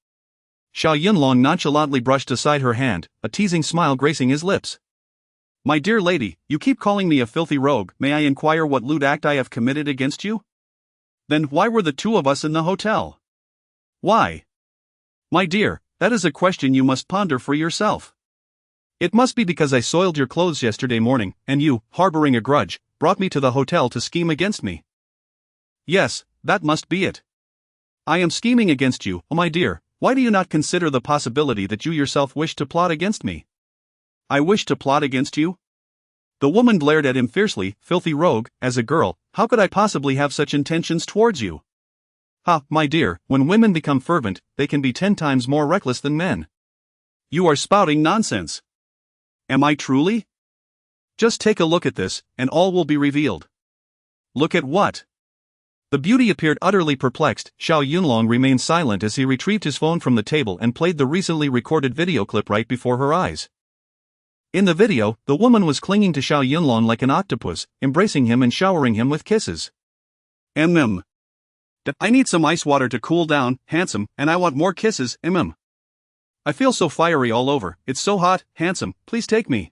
Xiao Yunlong nonchalantly brushed aside her hand, a teasing smile gracing his lips. My dear lady, you keep calling me a filthy rogue. May I inquire what lewd act I have committed against you? Then why were the two of us in the hotel? Why? My dear, that is a question you must ponder for yourself. It must be because I soiled your clothes yesterday morning, and you, harboring a grudge, brought me to the hotel to scheme against me. Yes, that must be it. I am scheming against you, oh my dear. Why do you not consider the possibility that you yourself wish to plot against me? I wish to plot against you? The woman glared at him fiercely. Filthy rogue, as a girl, how could I possibly have such intentions towards you? Ha, my dear, when women become fervent, they can be 10 times more reckless than men. You are spouting nonsense. Am I truly? Just take a look at this, and all will be revealed. Look at what? The beauty appeared utterly perplexed. Xiao Yunlong remained silent as he retrieved his phone from the table and played the recently recorded video clip right before her eyes. In the video, the woman was clinging to Xiao Yunlong like an octopus, embracing him and showering him with kisses. I need some ice water to cool down, handsome, and I want more kisses, I feel so fiery all over, it's so hot, handsome, please take me.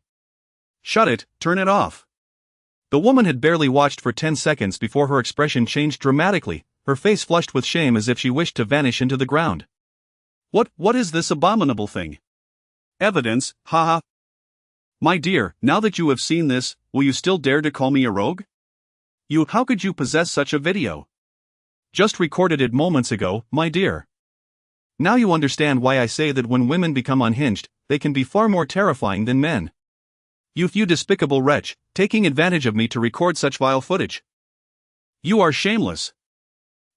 Shut it, turn it off. The woman had barely watched for 10 seconds before her expression changed dramatically, her face flushed with shame as if she wished to vanish into the ground. What is this abominable thing? Evidence, haha. My dear, now that you have seen this, will you still dare to call me a rogue? How could you possess such a video? Just recorded it moments ago, my dear. Now you understand why I say that when women become unhinged, they can be far more terrifying than men. You despicable wretch, taking advantage of me to record such vile footage. You are shameless.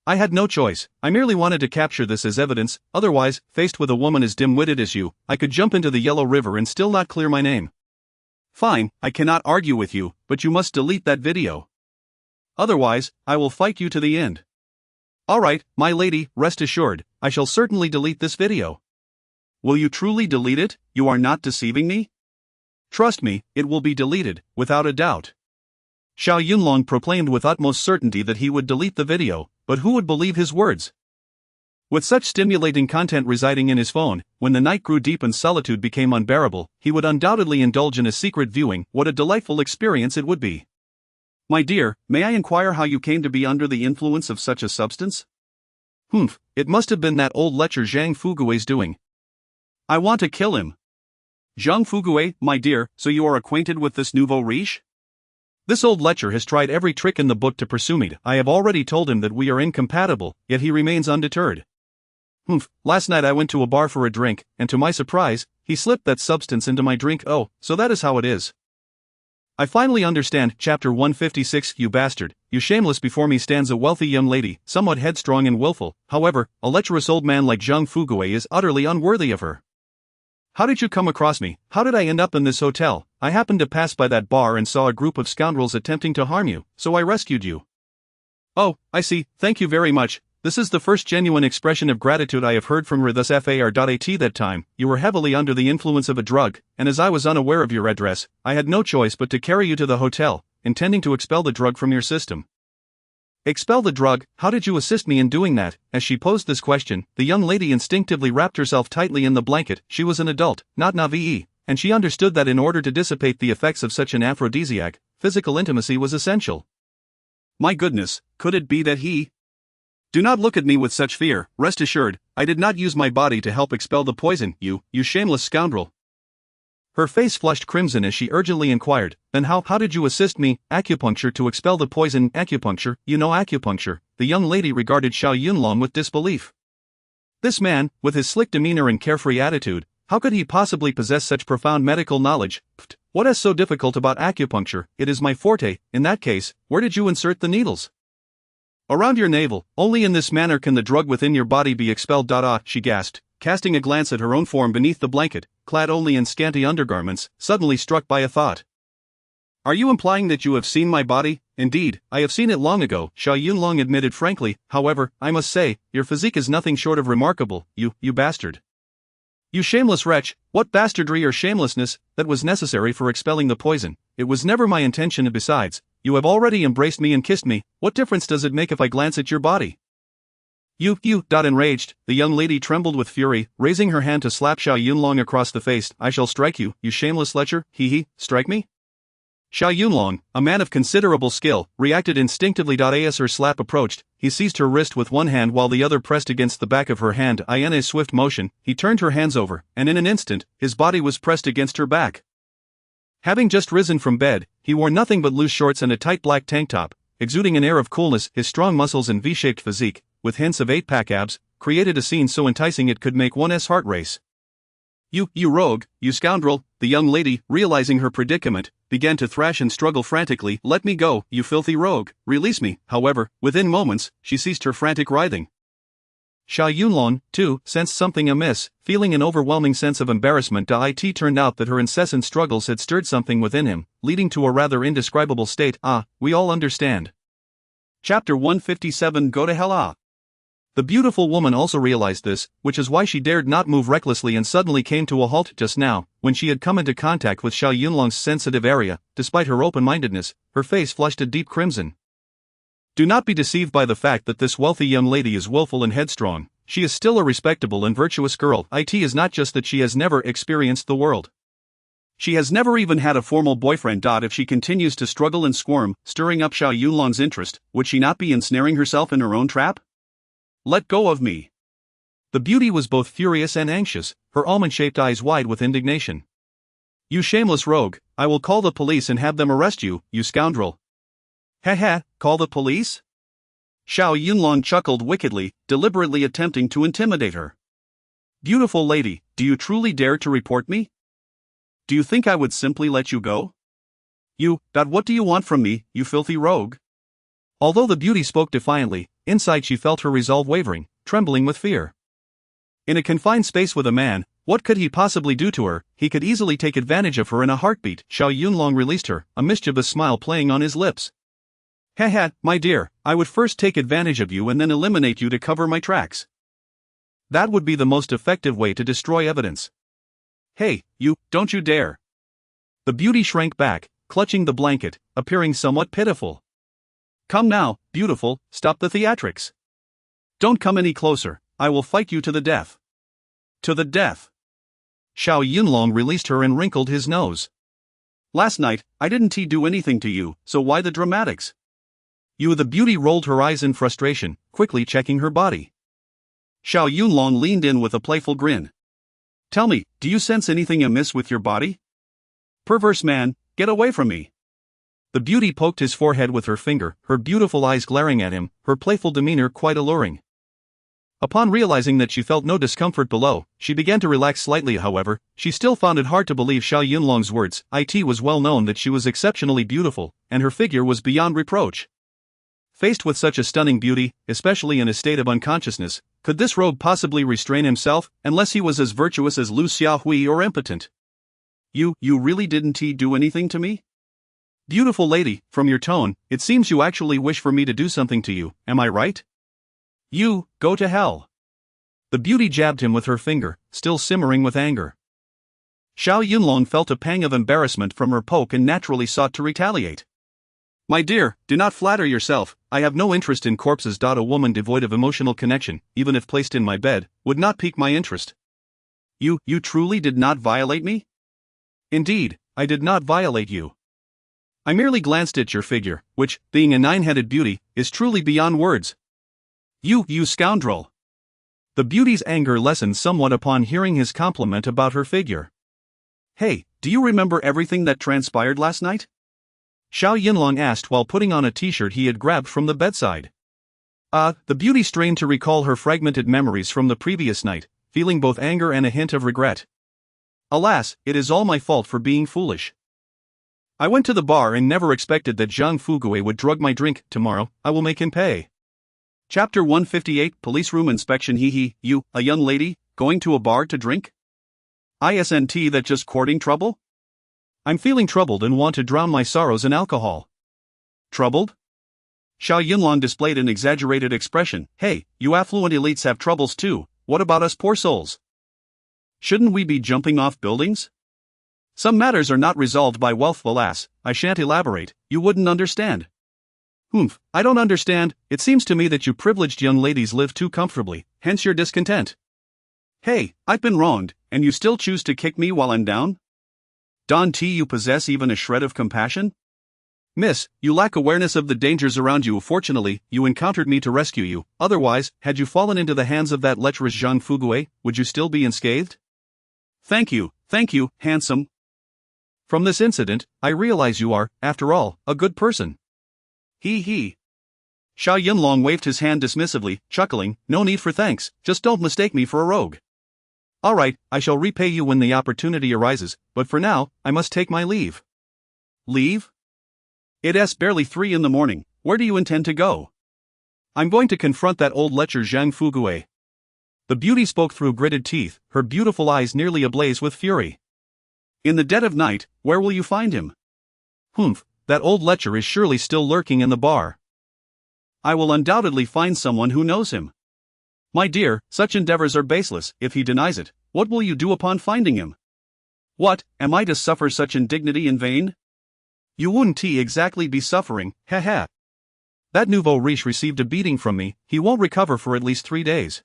I had no choice, I merely wanted to capture this as evidence, otherwise, faced with a woman as dim-witted as you, I could jump into the Yellow River and still not clear my name. Fine, I cannot argue with you, but you must delete that video. Otherwise, I will fight you to the end. Alright, my lady, rest assured, I shall certainly delete this video. Will you truly delete it? You are not deceiving me? Trust me, it will be deleted, without a doubt. Xiao Yunlong proclaimed with utmost certainty that he would delete the video, but who would believe his words? With such stimulating content residing in his phone, when the night grew deep and solitude became unbearable, he would undoubtedly indulge in a secret viewing. What a delightful experience it would be. My dear, may I inquire how you came to be under the influence of such a substance? It must have been that old lecher Zhang Fugui's doing. I want to kill him. Zhang Fugui, my dear, so you are acquainted with this nouveau riche? This old lecher has tried every trick in the book to pursue me. I have already told him that we are incompatible, yet he remains undeterred. Last night I went to a bar for a drink, and to my surprise, he slipped that substance into my drink. Oh, so that is how it is. I finally understand. Chapter 156. You bastard, you shameless. Before me stands a wealthy young lady, somewhat headstrong and willful. However, a lecherous old man like Zhang Fugui is utterly unworthy of her. How did you come across me? How did I end up in this hotel? I happened to pass by that bar and saw a group of scoundrels attempting to harm you, so I rescued you. Oh, I see, thank you very much. This is the first genuine expression of gratitude I have heard from her. Thus far. At that time, you were heavily under the influence of a drug, and as I was unaware of your address, I had no choice but to carry you to the hotel, intending to expel the drug from your system. Expel the drug? How did you assist me in doing that? As she posed this question, the young lady instinctively wrapped herself tightly in the blanket. She was an adult, not naive, and she understood that in order to dissipate the effects of such an aphrodisiac, physical intimacy was essential. My goodness, could it be that he... Do not look at me with such fear. Rest assured, I did not use my body to help expel the poison, you shameless scoundrel. Her face flushed crimson as she urgently inquired, then how did you assist me? Acupuncture to expel the poison. Acupuncture, you know acupuncture. The young lady regarded Xiao Yunlong with disbelief. This man, with his slick demeanor and carefree attitude, how could he possibly possess such profound medical knowledge? What is so difficult about acupuncture? It is my forte. In that case, where did you insert the needles? Around your navel. Only in this manner can the drug within your body be expelled. She gasped, casting a glance at her own form beneath the blanket, clad only in scanty undergarments, suddenly struck by a thought. Are you implying that you have seen my body? Indeed, I have seen it long ago, Xiao Yunlong admitted frankly. However, I must say, your physique is nothing short of remarkable, you bastard. You shameless wretch, what bastardry or shamelessness that was necessary for expelling the poison? It was never my intention, and besides, you have already embraced me and kissed me, what difference does it make if I glance at your body? You. Enraged, the young lady trembled with fury, raising her hand to slap Xiao Yunlong across the face. I shall strike you, you shameless lecher, strike me? Xiao Yunlong, a man of considerable skill, reacted instinctively. As her slap approached, he seized her wrist with one hand while the other pressed against the back of her hand. In a swift motion, he turned her hands over, and in an instant, his body was pressed against her back. Having just risen from bed, he wore nothing but loose shorts and a tight black tank top, exuding an air of coolness. His strong muscles and V-shaped physique, with hints of 8-pack abs, created a scene so enticing it could make one's heart race. You rogue, you scoundrel, the young lady, realizing her predicament, began to thrash and struggle frantically. Let me go, you filthy rogue, release me. However, within moments, she ceased her frantic writhing. Xiao Yunlong, too, sensed something amiss, feeling an overwhelming sense of embarrassment. It turned out that her incessant struggles had stirred something within him, leading to a rather indescribable state. We all understand. Chapter 157. Go to hell. The beautiful woman also realized this, which is why she dared not move recklessly and suddenly came to a halt just now. When she had come into contact with Xiao Yunlong's sensitive area, despite her open-mindedness, her face flushed a deep crimson. Do not be deceived by the fact that this wealthy young lady is willful and headstrong. She is still a respectable and virtuous girl. It is not just that she has never experienced the world. She has never even had a formal boyfriend. If she continues to struggle and squirm, stirring up Xiao Yunlong's interest, would she not be ensnaring herself in her own trap? Let go of me. The beauty was both furious and anxious, her almond-shaped eyes wide with indignation. You shameless rogue, I will call the police and have them arrest you, you scoundrel. Call the police? Xiao Yunlong chuckled wickedly, deliberately attempting to intimidate her. Beautiful lady, do you truly dare to report me? Do you think I would simply let you go? What do you want from me, you filthy rogue? Although the beauty spoke defiantly, inside she felt her resolve wavering, trembling with fear. In a confined space with a man, what could he possibly do to her? He could easily take advantage of her in a heartbeat. Xiao Yunlong released her, a mischievous smile playing on his lips. My dear, I would first take advantage of you and then eliminate you to cover my tracks. That would be the most effective way to destroy evidence. Hey, don't you dare. The beauty shrank back, clutching the blanket, appearing somewhat pitiful. Come now, beautiful, stop the theatrics. Don't come any closer, I will fight you to the death. To the death. Xiao Yunlong released her and wrinkled his nose. Last night, I didn't do anything to you, so why the dramatics? The beauty rolled her eyes in frustration, quickly checking her body. Xiao Yunlong leaned in with a playful grin. Tell me, do you sense anything amiss with your body? Perverse man, get away from me. The beauty poked his forehead with her finger, her beautiful eyes glaring at him, her playful demeanor quite alluring. Upon realizing that she felt no discomfort below, she began to relax slightly. However, she still found it hard to believe Xiao Yunlong's words. It was well known that she was exceptionally beautiful, and her figure was beyond reproach. Faced with such a stunning beauty, especially in a state of unconsciousness, could this rogue possibly restrain himself, unless he was as virtuous as Lu Xiaohui or impotent? You really didn't do anything to me? Beautiful lady, from your tone, it seems you actually wish for me to do something to you, am I right? Go to hell. The beauty jabbed him with her finger, still simmering with anger. Xiao Yunlong felt a pang of embarrassment from her poke and naturally sought to retaliate. My dear, do not flatter yourself, I have no interest in corpses. A woman devoid of emotional connection, even if placed in my bed, would not pique my interest. You truly did not violate me? Indeed, I did not violate you. I merely glanced at your figure, which, being a 9-headed beauty, is truly beyond words. You scoundrel. The beauty's anger lessened somewhat upon hearing his compliment about her figure. Hey, do you remember everything that transpired last night? Xiao Yunlong asked while putting on a t-shirt he had grabbed from the bedside. The beauty strained to recall her fragmented memories from the previous night, feeling both anger and a hint of regret. Alas, it is all my fault for being foolish. I went to the bar and never expected that Zhang Fugue would drug my drink. Tomorrow, I will make him pay. Chapter 158. Police room inspection. You, a young lady, going to a bar to drink? Isn't that just courting trouble? I'm feeling troubled and want to drown my sorrows in alcohol. Troubled? Xiao Yunlong displayed an exaggerated expression. Hey, you affluent elites have troubles too, what about us poor souls? Shouldn't we be jumping off buildings? Some matters are not resolved by wealth, alas. I shan't elaborate, you wouldn't understand. Humph, I don't understand. It seems to me that you privileged young ladies live too comfortably, hence your discontent. Hey, I've been wronged, and you still choose to kick me while I'm down? Don T, you possess even a shred of compassion? Miss, you lack awareness of the dangers around you. Fortunately, you encountered me to rescue you, otherwise, had you fallen into the hands of that lecherous Zhang Fugue, would you still be unscathed? Thank you, handsome. From this incident, I realize you are, after all, a good person. He. Xiao Yunlong waved his hand dismissively, chuckling, no need for thanks, just don't mistake me for a rogue. Alright, I shall repay you when the opportunity arises, but for now, I must take my leave. Leave? It's barely 3 in the morning, where do you intend to go? I'm going to confront that old lecher Zhang Fugue. The beauty spoke through gritted teeth, her beautiful eyes nearly ablaze with fury. In the dead of night, where will you find him? Humph, that old lecher is surely still lurking in the bar. I will undoubtedly find someone who knows him. My dear, such endeavors are baseless. If he denies it, what will you do upon finding him? What, am I to suffer such indignity in vain? You wouldn't exactly be suffering, heh. That nouveau riche received a beating from me, he won't recover for at least 3 days.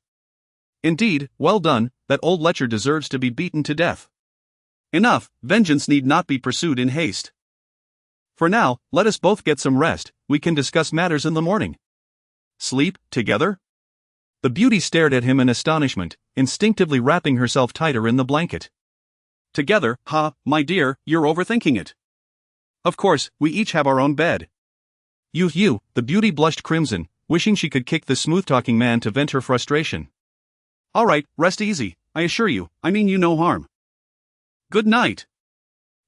Indeed, well done, that old lecher deserves to be beaten to death. Enough, vengeance need not be pursued in haste. For now, let us both get some rest, we can discuss matters in the morning. Sleep, together? The beauty stared at him in astonishment, instinctively wrapping herself tighter in the blanket. Together, my dear, you're overthinking it. Of course, we each have our own bed. You, the beauty blushed crimson, wishing she could kick the smooth-talking man to vent her frustration. Alright, rest easy, I assure you, I mean you no harm. Good night.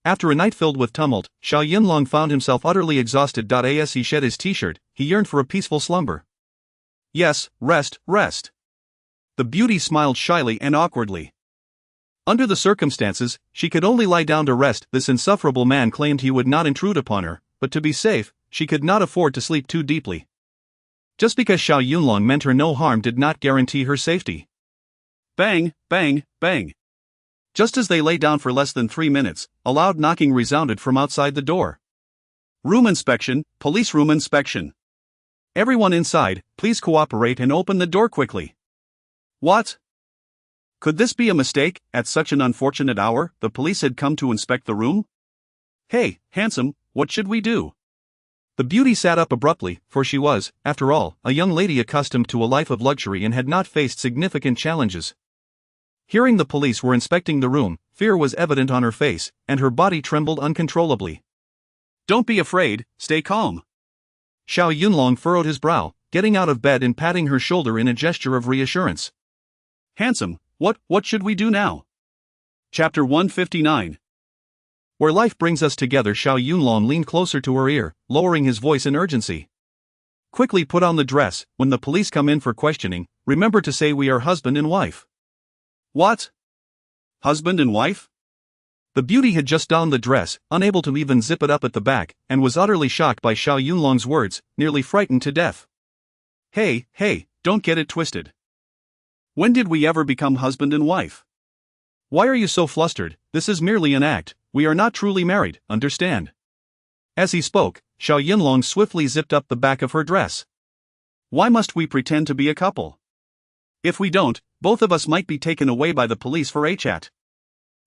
After a night filled with tumult, Xiao Yunlong found himself utterly exhausted. As he shed his t-shirt, he yearned for a peaceful slumber. Yes, rest. The beauty smiled shyly and awkwardly. Under the circumstances, she could only lie down to rest. This insufferable man claimed he would not intrude upon her, but to be safe, she could not afford to sleep too deeply. Just because Xiao Yunlong meant her no harm did not guarantee her safety. Bang, bang, bang. Just as they lay down for less than 3 minutes, a loud knocking resounded from outside the door. Room inspection, police room inspection. Everyone inside, please cooperate and open the door quickly. What? Could this be a mistake? At such an unfortunate hour, the police had come to inspect the room? Hey, handsome, what should we do? The beauty sat up abruptly, for she was, after all, a young lady accustomed to a life of luxury and had not faced significant challenges. Hearing the police were inspecting the room, fear was evident on her face, and her body trembled uncontrollably. Don't be afraid, stay calm. Xiao Yunlong furrowed his brow, getting out of bed and patting her shoulder in a gesture of reassurance. Handsome, what should we do now? Chapter 159. Where life brings us together. Xiao Yunlong leaned closer to her ear, lowering his voice in urgency. Quickly put on the dress. When the police come in for questioning, remember to say we are husband and wife. What? Husband and wife? The beauty had just donned the dress, unable to even zip it up at the back, and was utterly shocked by Xiao Yunlong's words, nearly frightened to death. Hey, don't get it twisted. When did we ever become husband and wife? Why are you so flustered? This is merely an act, we are not truly married, understand? As he spoke, Xiao Yunlong swiftly zipped up the back of her dress. Why must we pretend to be a couple? If we don't, both of us might be taken away by the police for a chat.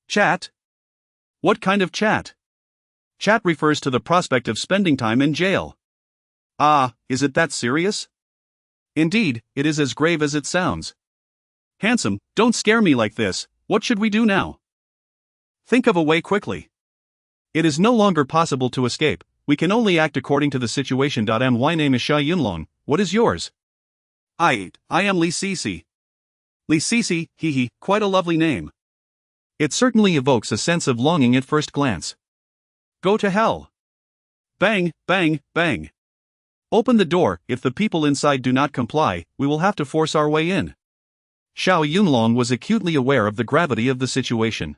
Chat? What kind of chat? Chat refers to the prospect of spending time in jail. Ah, is it that serious? Indeed, it is as grave as it sounds. Handsome, don't scare me like this, what should we do now? Think of a way quickly. It is no longer possible to escape, we can only act according to the situation. My name is Xiao Yunlong, what is yours? I am Li Sisi. Li Sisi, quite a lovely name. It certainly evokes a sense of longing at first glance. Go to hell. Bang, bang, bang. Open the door, if the people inside do not comply, we will have to force our way in. Xiao Yunlong was acutely aware of the gravity of the situation.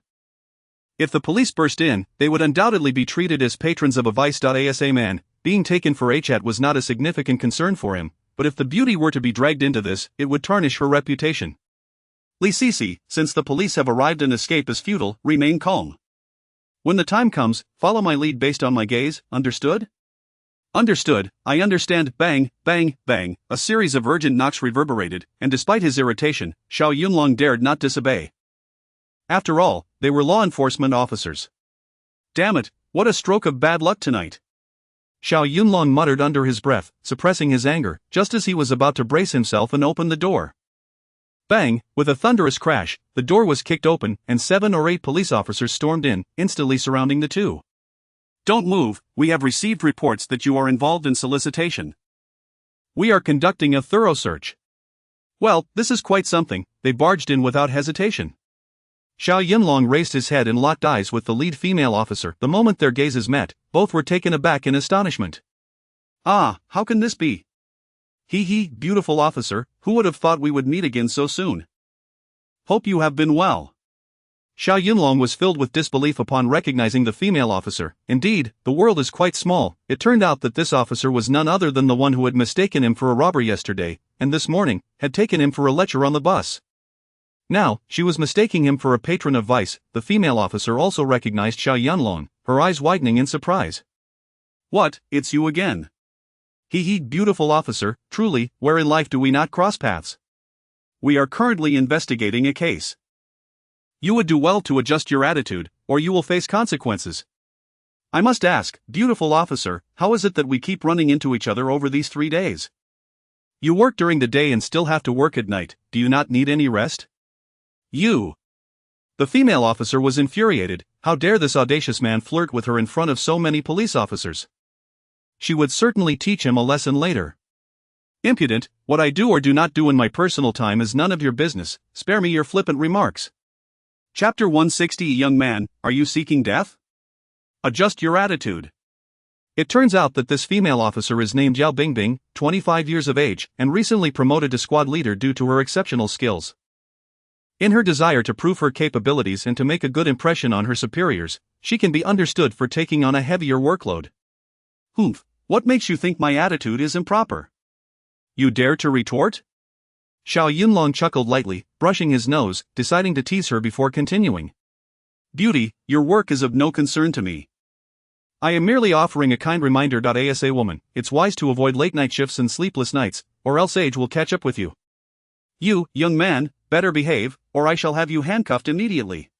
If the police burst in, they would undoubtedly be treated as patrons of a vice. As a man, being taken for a chat was not a significant concern for him, but if the beauty were to be dragged into this, it would tarnish her reputation. Li Sisi, since the police have arrived and escape is futile, remain calm. When the time comes, follow my lead based on my gaze, understood? Understood, I understand. Bang, bang, bang, a series of urgent knocks reverberated, and despite his irritation, Xiao Yunlong dared not disobey. After all, they were law enforcement officers. Damn it, what a stroke of bad luck tonight. Xiao Yunlong muttered under his breath, suppressing his anger, just as he was about to brace himself and open the door. Bang, with a thunderous crash, the door was kicked open, and 7 or 8 police officers stormed in, instantly surrounding the two. Don't move, we have received reports that you are involved in solicitation. We are conducting a thorough search. Well, this is quite something, they barged in without hesitation. Xiao Yunlong raised his head and locked eyes with the lead female officer. The moment their gazes met, both were taken aback in astonishment. Ah, how can this be? Hee, beautiful officer, who would have thought we would meet again so soon? Hope you have been well. Xiao Yunlong was filled with disbelief upon recognizing the female officer. Indeed, the world is quite small. It turned out that this officer was none other than the one who had mistaken him for a robber yesterday, and this morning, had taken him for a lecher on the bus. Now, she was mistaking him for a patron of vice. The female officer also recognized Xiao Yunlong, her eyes widening in surprise. What, it's you again? Hee, beautiful officer, truly, where in life do we not cross paths? We are currently investigating a case. You would do well to adjust your attitude, or you will face consequences. I must ask, beautiful officer, how is it that we keep running into each other over these 3 days? You work during the day and still have to work at night, do you not need any rest? You. The female officer was infuriated. How dare this audacious man flirt with her in front of so many police officers? She would certainly teach him a lesson later. Impudent, what I do or do not do in my personal time is none of your business, spare me your flippant remarks. Chapter 160. Young man, are you seeking death? Adjust your attitude. It turns out that this female officer is named Yao Bingbing, 25 years of age, and recently promoted to squad leader due to her exceptional skills. In her desire to prove her capabilities and to make a good impression on her superiors, she can be understood for taking on a heavier workload. Humph, what makes you think my attitude is improper? You dare to retort? Xiao Yunlong chuckled lightly, brushing his nose, deciding to tease her before continuing. Beauty, your work is of no concern to me. I am merely offering a kind reminder. As a woman, it's wise to avoid late night shifts and sleepless nights, or else age will catch up with you. You, young man, better behave, or I shall have you handcuffed immediately.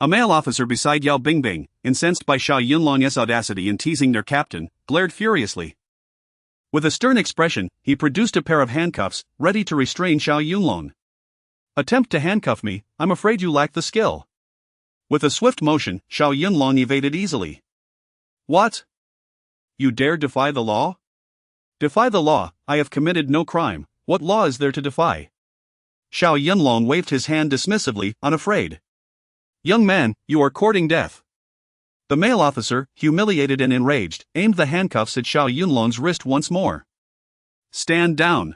A male officer beside Yao Bingbing, incensed by Xiao Yunlong's audacity in teasing their captain, glared furiously. With a stern expression, he produced a pair of handcuffs, ready to restrain Xiao Yunlong. Attempt to handcuff me, I'm afraid you lack the skill. With a swift motion, Xiao Yunlong evaded easily. What? You dare defy the law? Defy the law, I have committed no crime, what law is there to defy? Xiao Yunlong waved his hand dismissively, unafraid. Young man, you are courting death. The male officer, humiliated and enraged, aimed the handcuffs at Xiao Yunlong's wrist once more. Stand down.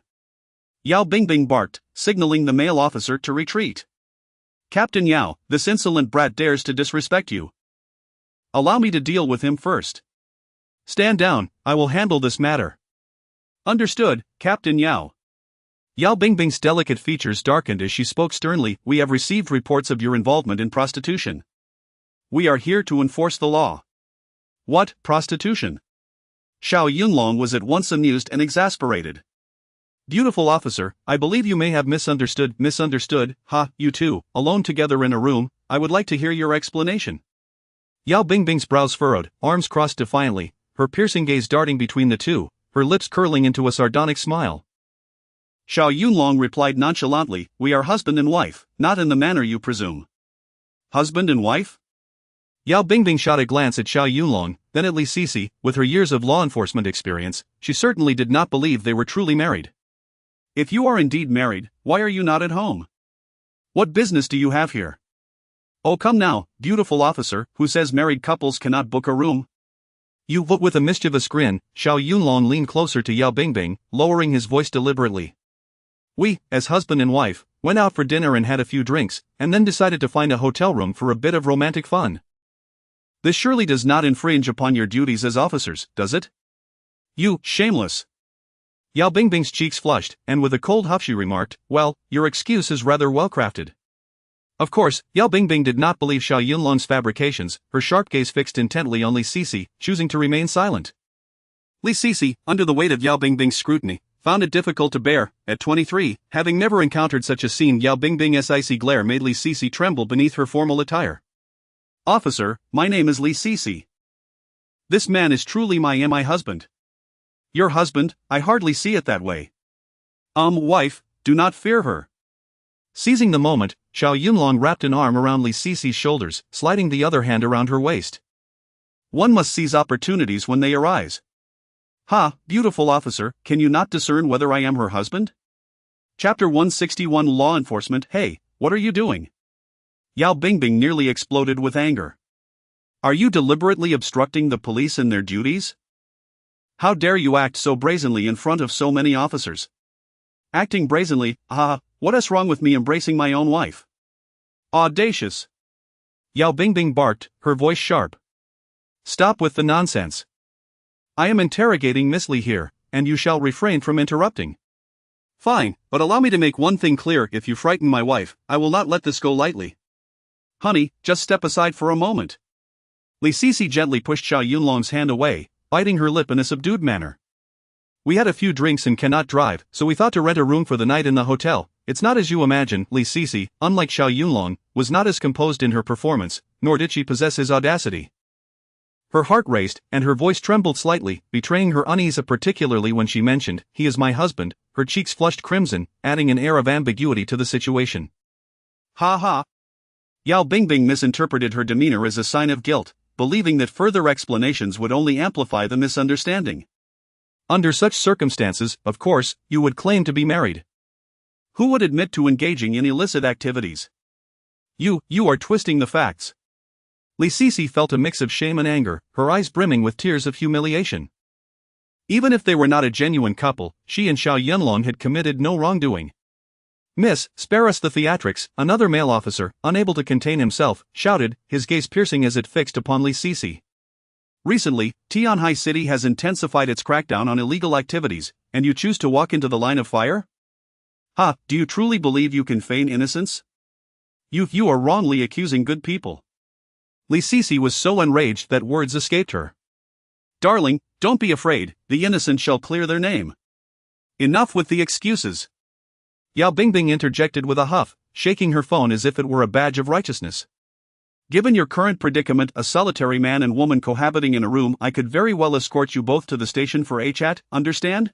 Yao Bingbing barked, signaling the male officer to retreat. Captain Yao, this insolent brat dares to disrespect you. Allow me to deal with him first. Stand down, I will handle this matter. Understood, Captain Yao. Yao Bingbing's delicate features darkened as she spoke sternly. We have received reports of your involvement in prostitution. We are here to enforce the law. What, prostitution? Xiao Yunlong was at once amused and exasperated. Beautiful officer, I believe you may have misunderstood. Misunderstood, ha, you two, alone together in a room, I would like to hear your explanation. Yao Bingbing's brows furrowed, arms crossed defiantly, her piercing gaze darting between the two, her lips curling into a sardonic smile. Xiao Yunlong replied nonchalantly, we are husband and wife, not in the manner you presume. Husband and wife? Yao Bingbing shot a glance at Xiao Yunlong, then at Li Sisi. With her years of law enforcement experience, she certainly did not believe they were truly married. If you are indeed married, why are you not at home? What business do you have here? Oh come now, beautiful officer, who says married couples cannot book a room? You. With a mischievous grin, Xiao Yunlong leaned closer to Yao Bingbing, lowering his voice deliberately. We, as husband and wife, went out for dinner and had a few drinks, and then decided to find a hotel room for a bit of romantic fun. This surely does not infringe upon your duties as officers, does it? You, shameless. Yao Bingbing's cheeks flushed, and with a cold huff she remarked, well, your excuse is rather well crafted. Of course, Yao Bingbing did not believe Xiao Yunlong's fabrications, her sharp gaze fixed intently on Li Sisi, choosing to remain silent. Li Sisi, under the weight of Yao Bingbing's scrutiny, found it difficult to bear. At 23, having never encountered such a scene, Yao Bingbing's icy glare made Li Sisi tremble beneath her formal attire. "Officer, my name is Li Sisi. This man is truly my husband." "Your husband? I hardly see it that way." Wife, do not fear her." Seizing the moment, Xiao Yunlong wrapped an arm around Li Sisi's shoulders, sliding the other hand around her waist. "One must seize opportunities when they arise." "Ha, beautiful officer, can you not discern whether I am her husband?" Chapter 161 Law Enforcement. "Hey, what are you doing?" Yao Bingbing nearly exploded with anger. "Are you deliberately obstructing the police in their duties? How dare you act so brazenly in front of so many officers?" "Acting brazenly? What is wrong with me embracing my own wife?" "Audacious!" Yao Bingbing barked, her voice sharp. "Stop with the nonsense. I am interrogating Miss Li here, and you shall refrain from interrupting." "Fine, but allow me to make one thing clear: if you frighten my wife, I will not let this go lightly." "Honey, just step aside for a moment." Li Sisi gently pushed Xiao Yunlong's hand away, biting her lip in a subdued manner. "We had a few drinks and cannot drive, so we thought to rent a room for the night in the hotel. It's not as you imagine." Li Sisi, unlike Xiao Yunlong, was not as composed in her performance, nor did she possess his audacity. Her heart raced, and her voice trembled slightly, betraying her unease, particularly when she mentioned, "He is my husband." Her cheeks flushed crimson, adding an air of ambiguity to the situation. "Ha ha!" Yao Bingbing misinterpreted her demeanor as a sign of guilt, believing that further explanations would only amplify the misunderstanding. "Under such circumstances, of course, you would claim to be married. Who would admit to engaging in illicit activities?" You are twisting the facts." Li Sisi felt a mix of shame and anger, her eyes brimming with tears of humiliation. Even if they were not a genuine couple, she and Xiao Yunlong had committed no wrongdoing. "Miss, spare us the theatrics," another male officer, unable to contain himself, shouted, his gaze piercing as it fixed upon Li Sisi. "Recently, Tianhai City has intensified its crackdown on illegal activities, and you choose to walk into the line of fire? Do you truly believe you can feign innocence? You are wrongly accusing good people." Li Sisi was so enraged that words escaped her. "Darling, don't be afraid, the innocent shall clear their name. Enough with the excuses." Yao Bingbing interjected with a huff, shaking her phone as if it were a badge of righteousness. "Given your current predicament, a solitary man and woman cohabiting in a room, I could very well escort you both to the station for a chat, understand?"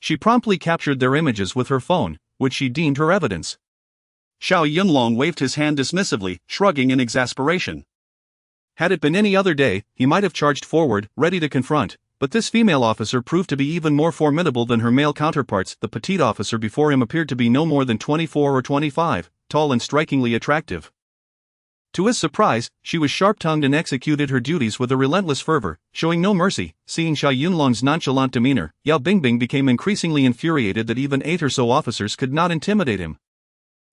She promptly captured their images with her phone, which she deemed her evidence. Xiao Yunlong waved his hand dismissively, shrugging in exasperation. Had it been any other day, he might have charged forward, ready to confront, but this female officer proved to be even more formidable than her male counterparts. The petite officer before him appeared to be no more than 24 or 25, tall and strikingly attractive. To his surprise, she was sharp-tongued and executed her duties with a relentless fervor, showing no mercy. Seeing Xiao Yunlong's nonchalant demeanor, Yao Bingbing became increasingly infuriated that even 8 or so officers could not intimidate him.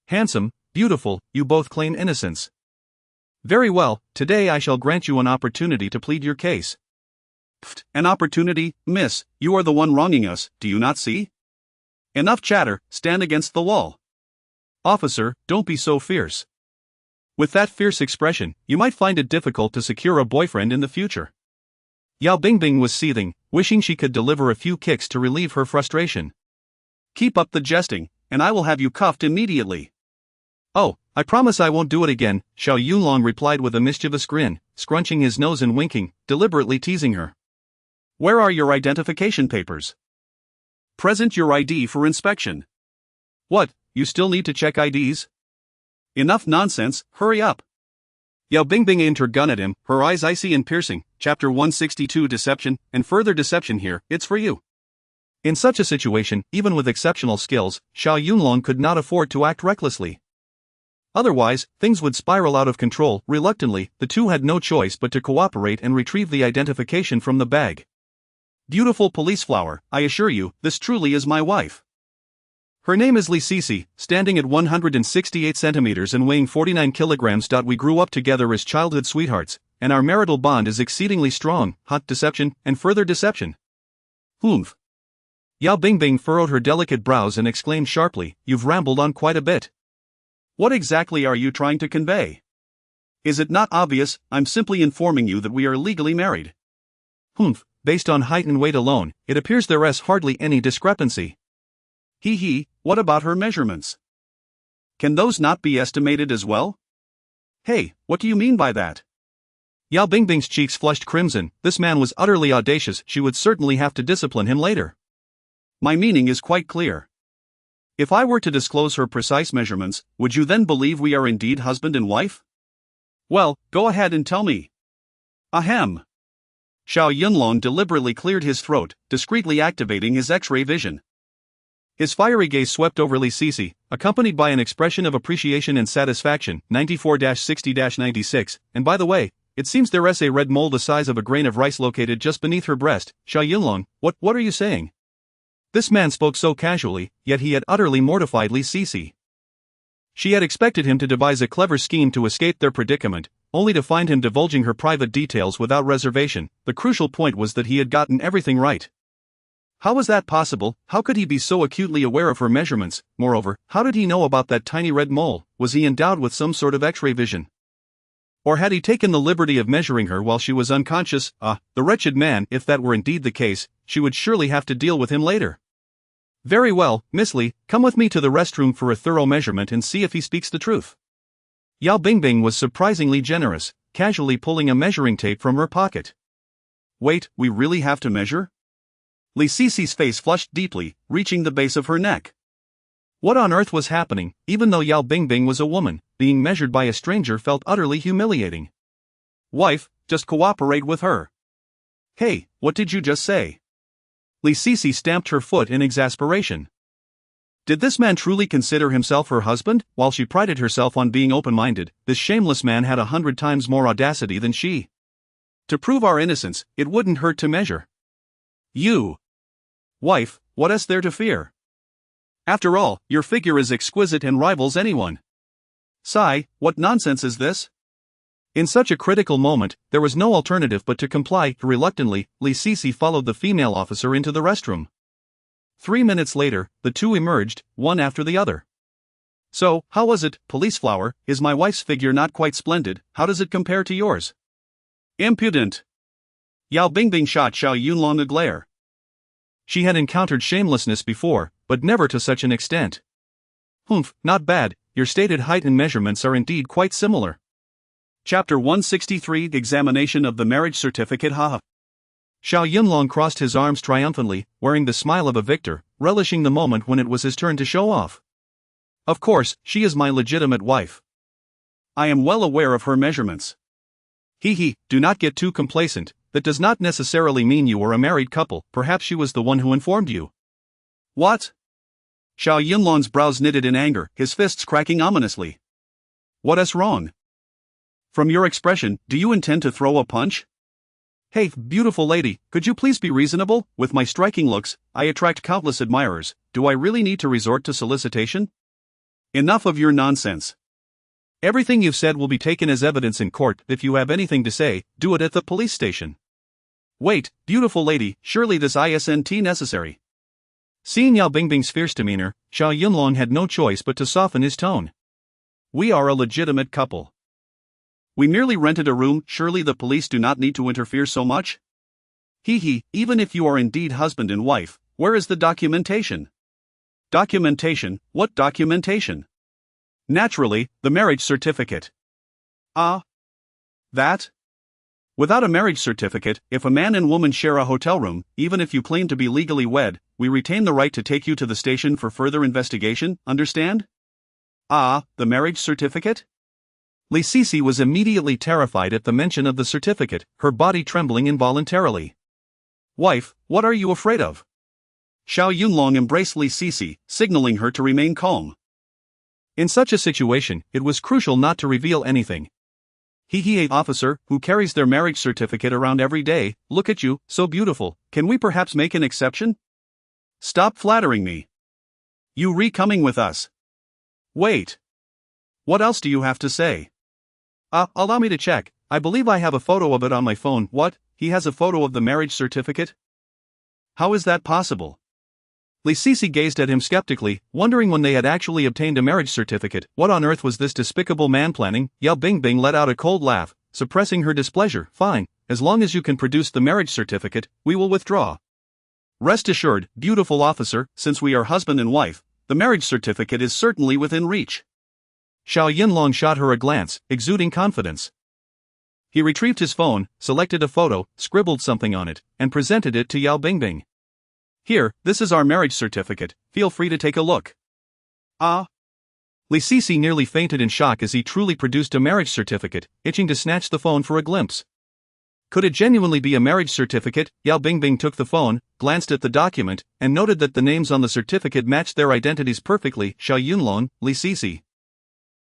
"Handsome, beautiful, you both claim innocence. Very well, today I shall grant you an opportunity to plead your case." "Pfft, an opportunity, miss, you are the one wronging us, do you not see? Enough chatter, stand against the wall." "Officer, don't be so fierce. With that fierce expression, you might find it difficult to secure a boyfriend in the future." Yao Bingbing was seething, wishing she could deliver a few kicks to relieve her frustration. "Keep up the jesting, and I will have you cuffed immediately." "Oh, I promise I won't do it again," Xiao Yunlong replied with a mischievous grin, scrunching his nose and winking, deliberately teasing her. "Where are your identification papers? Present your ID for inspection." "What, you still need to check IDs? Enough nonsense, hurry up." Yao Bingbing aimed her gun at him, her eyes icy and piercing. Chapter 162 Deception, and further deception here, it's for you. In such a situation, even with exceptional skills, Xiao Yunlong could not afford to act recklessly. Otherwise, things would spiral out of control. Reluctantly, the two had no choice but to cooperate and retrieve the identification from the bag. "Beautiful police flower, I assure you, this truly is my wife. Her name is Li Sisi, standing at 168 centimeters and weighing 49 kilograms. We grew up together as childhood sweethearts, and our marital bond is exceedingly strong." Hot deception, and further deception. "Humph." Yao Bingbing furrowed her delicate brows and exclaimed sharply, "You've rambled on quite a bit. What exactly are you trying to convey? Is it not obvious? I'm simply informing you that we are legally married. Humph, based on height and weight alone, it appears there is hardly any discrepancy. What about her measurements? Can those not be estimated as well? Hey, what do you mean by that? Yao Bingbing's cheeks flushed crimson. This man was utterly audacious. She would certainly have to discipline him later. My meaning is quite clear. If I were to disclose her precise measurements, would you then believe we are indeed husband and wife? Well, go ahead and tell me. Ahem. Xiao Yunlong deliberately cleared his throat, discreetly activating his X-ray vision. His fiery gaze swept over Li Sisi, accompanied by an expression of appreciation and satisfaction. 94-60-96, and by the way, it seems there is a red mole the size of a grain of rice located just beneath her breast. Xiao Yunlong, what are you saying? This man spoke so casually, yet he had utterly mortified Li Sisi. She had expected him to devise a clever scheme to escape their predicament, only to find him divulging her private details without reservation. The crucial point was that he had gotten everything right. How was that possible? How could he be so acutely aware of her measurements? Moreover, how did he know about that tiny red mole? Was he endowed with some sort of X-ray vision? Or had he taken the liberty of measuring her while she was unconscious? The wretched man! If that were indeed the case, she would surely have to deal with him later. Very well, Miss Li, come with me to the restroom for a thorough measurement and see if he speaks the truth. Yao Bingbing was surprisingly generous, casually pulling a measuring tape from her pocket. Wait, we really have to measure? Li Sisi's face flushed deeply, reaching the base of her neck. What on earth was happening? Even though Yao Bingbing was a woman, being measured by a stranger felt utterly humiliating. Wife, just cooperate with her. Hey, what did you just say? Li Sisi stamped her foot in exasperation. Did this man truly consider himself her husband? While she prided herself on being open-minded, this shameless man had 100 times more audacity than she. To prove our innocence, it wouldn't hurt to measure. You. Wife, what is there to fear? After all, your figure is exquisite and rivals anyone. Sigh, what nonsense is this? In such a critical moment, there was no alternative but to comply. Reluctantly, Li Sisi followed the female officer into the restroom. 3 minutes later, the two emerged, one after the other. So, how was it, police flower? Is my wife's figure not quite splendid? How does it compare to yours? Impudent! Yao Bingbing shot Xiao Yunlong a glare. She had encountered shamelessness before, but never to such an extent. Humph, not bad, your stated height and measurements are indeed quite similar. Chapter 163 Examination of the Marriage Certificate. Haha. Xiao Yunlong crossed his arms triumphantly, wearing the smile of a victor, relishing the moment when it was his turn to show off. Of course, she is my legitimate wife. I am well aware of her measurements. Do not get too complacent. That does not necessarily mean you are a married couple. Perhaps she was the one who informed you. What? Xiao Yunlong's brows knitted in anger, his fists cracking ominously. What is wrong? From your expression, do you intend to throw a punch? Hey, beautiful lady, could you please be reasonable? With my striking looks, I attract countless admirers. Do I really need to resort to solicitation? Enough of your nonsense. Everything you've said will be taken as evidence in court. If you have anything to say, do it at the police station. Wait, beautiful lady, surely this isn't necessary. Seeing Yao Bingbing's fierce demeanor, Xiao Yunlong had no choice but to soften his tone. We are a legitimate couple. We merely rented a room, surely the police do not need to interfere so much? Even if you are indeed husband and wife, where is the documentation? Documentation? What documentation? Naturally, the marriage certificate. That? Without a marriage certificate, if a man and woman share a hotel room, even if you claim to be legally wed, we retain the right to take you to the station for further investigation, understand? The marriage certificate? Li Sisi was immediately terrified at the mention of the certificate, her body trembling involuntarily. Wife, what are you afraid of? Xiao Yunlong embraced Li Sisi, signaling her to remain calm. In such a situation, it was crucial not to reveal anything. Officer, who carries their marriage certificate around every day, look at you, so beautiful, can we perhaps make an exception? Stop flattering me. You coming with us? Wait. What else do you have to say? Allow me to check. I believe I have a photo of it on my phone. What? He has a photo of the marriage certificate? How is that possible? Li Sisi gazed at him skeptically, wondering when they had actually obtained a marriage certificate. What on earth was this despicable man planning? Yao Bingbing let out a cold laugh, suppressing her displeasure. Fine, as long as you can produce the marriage certificate, we will withdraw. Rest assured, beautiful officer, since we are husband and wife, the marriage certificate is certainly within reach. Xiao Yunlong shot her a glance, exuding confidence. He retrieved his phone, selected a photo, scribbled something on it, and presented it to Yao Bingbing. Here, this is our marriage certificate, feel free to take a look. Ah! Li Sisi nearly fainted in shock as he truly produced a marriage certificate, itching to snatch the phone for a glimpse. Could it genuinely be a marriage certificate? Yao Bingbing took the phone, glanced at the document, and noted that the names on the certificate matched their identities perfectly. Xiao Yunlong, Li Sisi.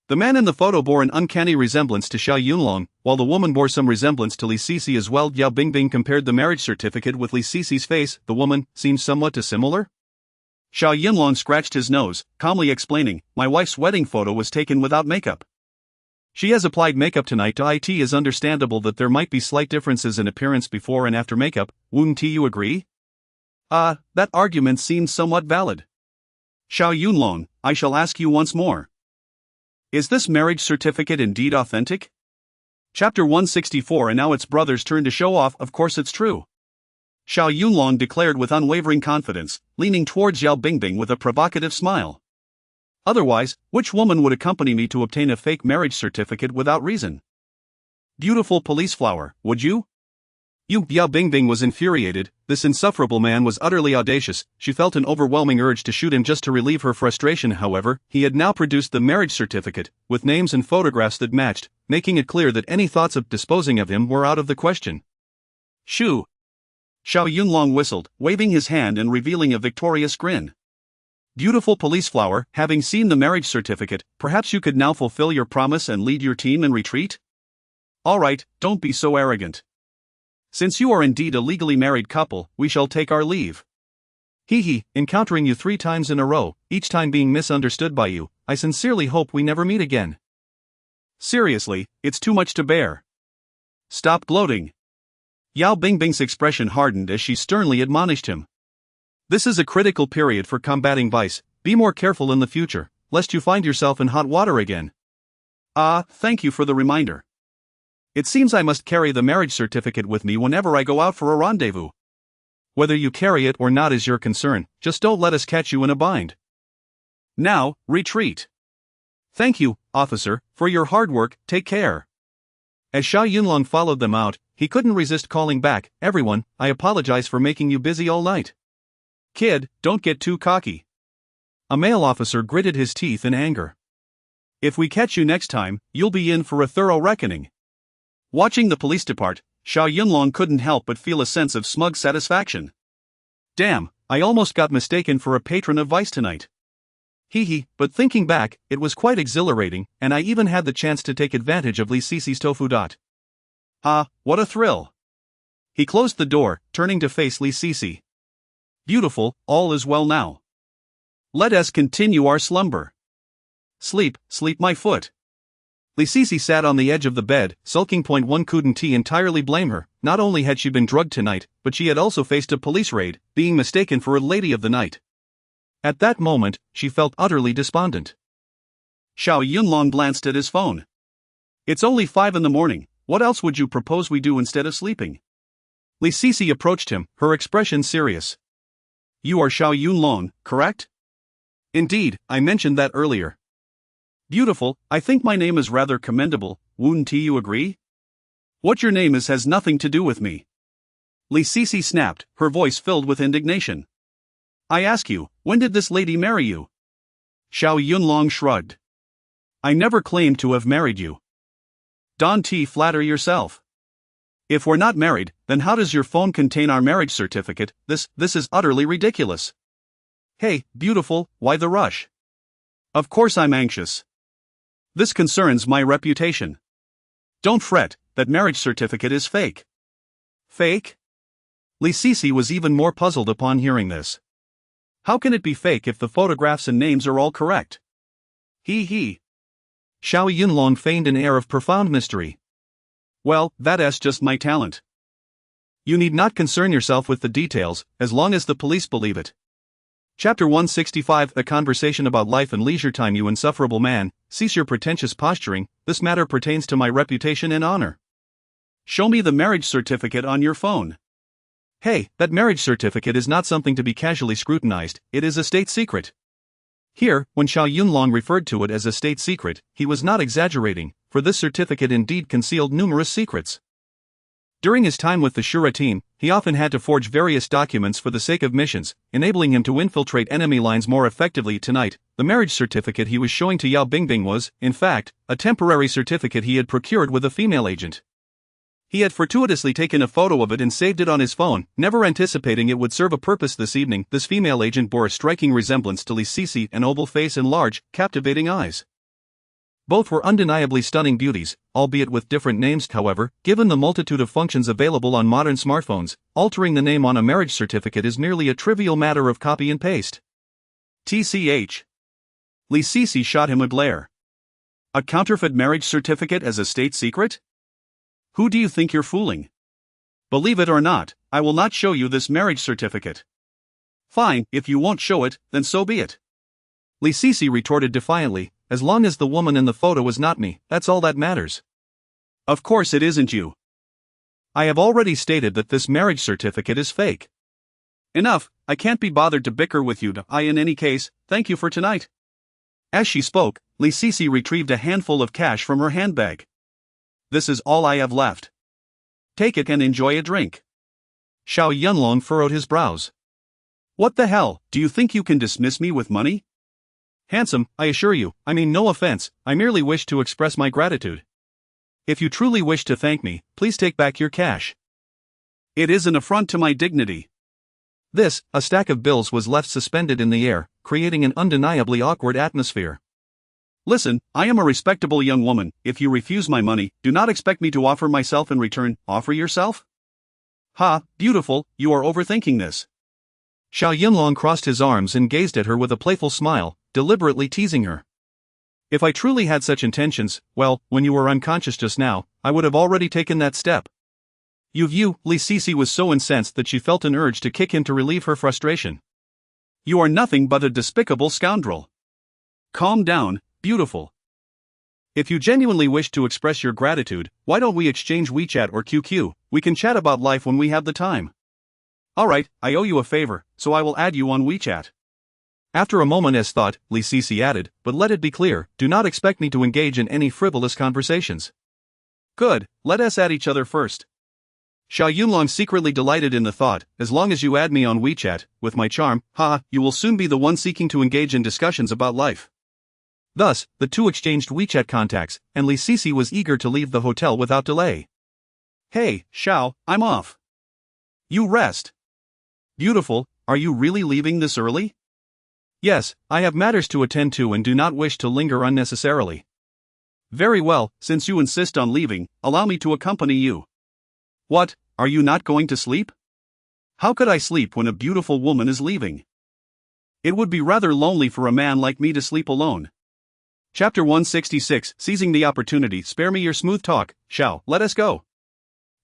The man in the photo bore an uncanny resemblance to Xiao Yunlong, while the woman bore some resemblance to Li Sisi as well. Yao Bingbing compared the marriage certificate with Li Sisi's face. The woman seemed somewhat dissimilar. Xiao Yunlong scratched his nose, calmly explaining, my wife's wedding photo was taken without makeup. She has applied makeup tonight. It is understandable that there might be slight differences in appearance before and after makeup. Wouldn't you agree? That argument seems somewhat valid. Xiao Yunlong, I shall ask you once more. Is this marriage certificate indeed authentic? Chapter 164. And now it's brother's turn to show off. Of course it's true. Xiao Yunlong declared with unwavering confidence, leaning towards Yao Bingbing with a provocative smile. Otherwise, which woman would accompany me to obtain a fake marriage certificate without reason? Beautiful police flower, would you? Yao Bingbing was infuriated. This insufferable man was utterly audacious. She felt an overwhelming urge to shoot him just to relieve her frustration. However, he had now produced the marriage certificate, with names and photographs that matched, making it clear that any thoughts of disposing of him were out of the question. Shoo! Xiao Yunlong whistled, waving his hand and revealing a victorious grin. Beautiful police flower, having seen the marriage certificate, perhaps you could now fulfill your promise and lead your team in retreat? Alright, don't be so arrogant. Since you are indeed a legally married couple, we shall take our leave. Encountering you 3 times in a row, each time being misunderstood by you, I sincerely hope we never meet again. Seriously, it's too much to bear. Stop gloating. Yao Bingbing's expression hardened as she sternly admonished him. This is a critical period for combating vice. Be more careful in the future, lest you find yourself in hot water again. Thank you for the reminder. It seems I must carry the marriage certificate with me whenever I go out for a rendezvous. Whether you carry it or not is your concern, just don't let us catch you in a bind. Now, retreat. Thank you, officer, for your hard work. Take care. As Xiao Yunlong followed them out, he couldn't resist calling back, everyone, I apologize for making you busy all night. Kid, don't get too cocky. A male officer gritted his teeth in anger. If we catch you next time, you'll be in for a thorough reckoning. Watching the police depart, Xiao Yunlong couldn't help but feel a sense of smug satisfaction. Damn, I almost got mistaken for a patron of vice tonight. But thinking back, it was quite exhilarating, and I even had the chance to take advantage of Li Sisi's tofu dot. What a thrill. He closed the door, turning to face Li Sisi. Beautiful, all is well now. Let us continue our slumber. Sleep, sleep my foot. Li Sisi sat on the edge of the bed, sulking. One couldn't entirely blame her. Not only had she been drugged tonight, but she had also faced a police raid, being mistaken for a lady of the night. At that moment, she felt utterly despondent. Xiao Yunlong glanced at his phone. It's only 5 in the morning, what else would you propose we do instead of sleeping? Li Sisi approached him, her expression serious. You are Xiao Yunlong, correct? Indeed, I mentioned that earlier. Beautiful, I think my name is rather commendable, wouldn't you agree? What your name is has nothing to do with me. Li Sisi snapped, her voice filled with indignation. I ask you, when did this lady marry you? Xiao Yunlong shrugged. I never claimed to have married you. Don't flatter yourself. If we're not married, then how does your phone contain our marriage certificate? This is utterly ridiculous. Hey, beautiful, why the rush? Of course I'm anxious. This concerns my reputation. Don't fret, that marriage certificate is fake. Fake? Li Sisi was even more puzzled upon hearing this. How can it be fake if the photographs and names are all correct? Xiao Yunlong feigned an air of profound mystery. Well, that's just my talent. You need not concern yourself with the details, as long as the police believe it. Chapter 165 A Conversation About Life and Leisure Time. You insufferable man, cease your pretentious posturing, this matter pertains to my reputation and honor. Show me the marriage certificate on your phone. Hey, that marriage certificate is not something to be casually scrutinized, it is a state secret. Here, when Xiao Yunlong referred to it as a state secret, he was not exaggerating, for this certificate indeed concealed numerous secrets. During his time with the Shura team, he often had to forge various documents for the sake of missions, enabling him to infiltrate enemy lines more effectively. Tonight, the marriage certificate he was showing to Yao Bingbing was, in fact, a temporary certificate he had procured with a female agent. He had fortuitously taken a photo of it and saved it on his phone, never anticipating it would serve a purpose this evening. This female agent bore a striking resemblance to Li Sisi, an oval face and large, captivating eyes. Both were undeniably stunning beauties, albeit with different names. However, given the multitude of functions available on modern smartphones, altering the name on a marriage certificate is merely a trivial matter of copy and paste. TCH. Li Sisi shot him a glare. A counterfeit marriage certificate as a state secret? Who do you think you're fooling? Believe it or not, I will not show you this marriage certificate. Fine, if you won't show it, then so be it. Li Sisi retorted defiantly, as long as the woman in the photo is not me, that's all that matters. Of course it isn't you. I have already stated that this marriage certificate is fake. Enough, I can't be bothered to bicker with you. In any case, thank you for tonight. As she spoke, Li Sisi retrieved a handful of cash from her handbag. This is all I have left. Take it and enjoy a drink. Xiao Yunlong furrowed his brows. What the hell, do you think you can dismiss me with money? Handsome, I assure you, I mean no offense, I merely wish to express my gratitude. If you truly wish to thank me, please take back your cash. It is an affront to my dignity. This, a stack of bills was left suspended in the air, creating an undeniably awkward atmosphere. Listen, I am a respectable young woman. If you refuse my money, do not expect me to offer myself in return. Offer yourself? Ha, beautiful, you are overthinking this. Xiao Yunlong crossed his arms and gazed at her with a playful smile, deliberately teasing her. If I truly had such intentions, well, when you were unconscious just now, I would have already taken that step. You, Li Sisi was so incensed that she felt an urge to kick him to relieve her frustration. You are nothing but a despicable scoundrel. Calm down, beautiful. If you genuinely wish to express your gratitude, why don't we exchange WeChat or QQ? We can chat about life when we have the time. Alright, I owe you a favor, so I will add you on WeChat. After a moment's thought, Li Sisi added, but let it be clear, do not expect me to engage in any frivolous conversations. Good, let us add each other first. Xiao Yunlong secretly delighted in the thought, as long as you add me on WeChat, with my charm, you will soon be the one seeking to engage in discussions about life. Thus, the two exchanged WeChat contacts, and Li Sisi was eager to leave the hotel without delay. Hey, Xiao, I'm off. You rest. Beautiful, are you really leaving this early? Yes, I have matters to attend to and do not wish to linger unnecessarily. Very well, since you insist on leaving, allow me to accompany you. What, are you not going to sleep? How could I sleep when a beautiful woman is leaving? It would be rather lonely for a man like me to sleep alone. Chapter 166 Seizing the Opportunity. Spare me your smooth talk, Xiao, let us go.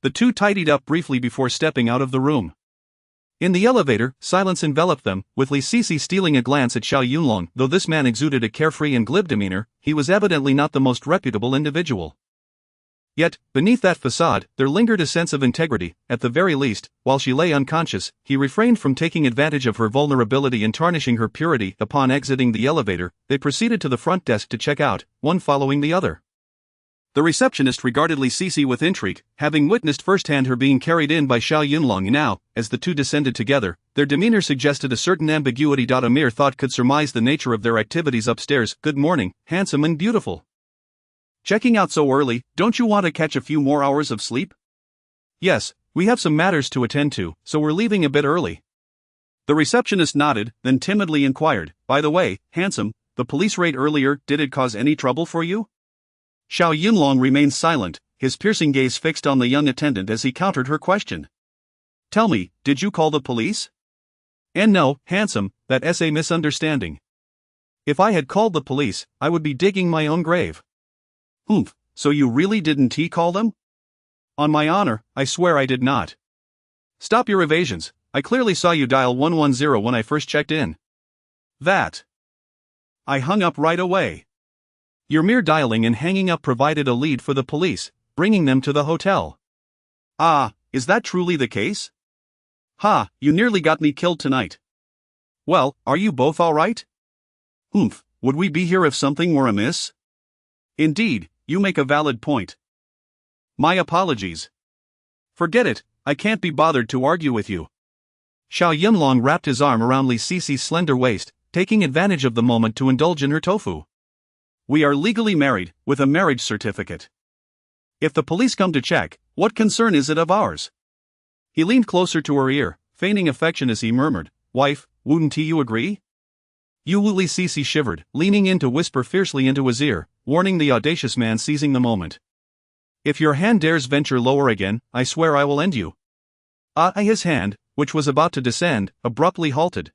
The two tidied up briefly before stepping out of the room. In the elevator, silence enveloped them, with Li Sisi stealing a glance at Xiao Yunlong. Though this man exuded a carefree and glib demeanor, he was evidently not the most reputable individual. Yet, beneath that facade, there lingered a sense of integrity. At the very least, while she lay unconscious, he refrained from taking advantage of her vulnerability and tarnishing her purity. Upon exiting the elevator, they proceeded to the front desk to check out, one following the other. The receptionist regarded Li Sisi with intrigue, having witnessed firsthand her being carried in by Xiao Yunlong. Now, as the two descended together, their demeanor suggested a certain ambiguity. A mere thought could surmise the nature of their activities upstairs. Good morning, handsome and beautiful. Checking out so early, don't you want to catch a few more hours of sleep? Yes, we have some matters to attend to, so we're leaving a bit early. The receptionist nodded, then timidly inquired, by the way, handsome, the police raid earlier, did it cause any trouble for you? Xiao Yunlong remained silent, his piercing gaze fixed on the young attendant as he countered her question. Tell me, did you call the police? And no, handsome, that's a misunderstanding. If I had called the police, I would be digging my own grave. Humph, so you really didn't call them? On my honor, I swear I did not. Stop your evasions, I clearly saw you dial 110 when I first checked in. That. I hung up right away. Your mere dialing and hanging up provided a lead for the police, bringing them to the hotel. Ah, is that truly the case? Ha, you nearly got me killed tonight. Well, are you both all right? Humph, would we be here if something were amiss? Indeed, you make a valid point. My apologies. Forget it, I can't be bothered to argue with you. Xiao Yunlong wrapped his arm around Li Sisi's slender waist, taking advantage of the moment to indulge in her tofu. We are legally married, with a marriage certificate. If the police come to check, what concern is it of ours? He leaned closer to her ear, feigning affection as he murmured, Wife, wouldn't you agree? Li Sisi shivered, leaning in to whisper fiercely into his ear, warning the audacious man seizing the moment. If your hand dares venture lower again, I swear I will end you. His hand, which was about to descend, abruptly halted.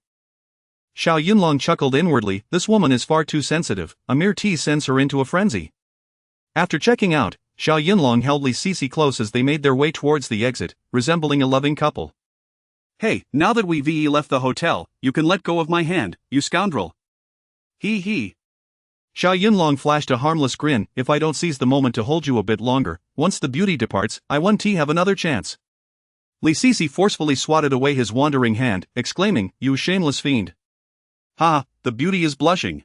Xiao Yunlong chuckled inwardly, this woman is far too sensitive, a mere tease sends her into a frenzy. After checking out, Xiao Yunlong held Li Sisi close as they made their way towards the exit, resembling a loving couple. Hey, now that we've left the hotel, you can let go of my hand, you scoundrel. He. Xiao Yunlong flashed a harmless grin, if I don't seize the moment to hold you a bit longer, once the beauty departs, I won't have another chance. Li Sisi forcefully swatted away his wandering hand, exclaiming, You shameless fiend. Ha, the beauty is blushing.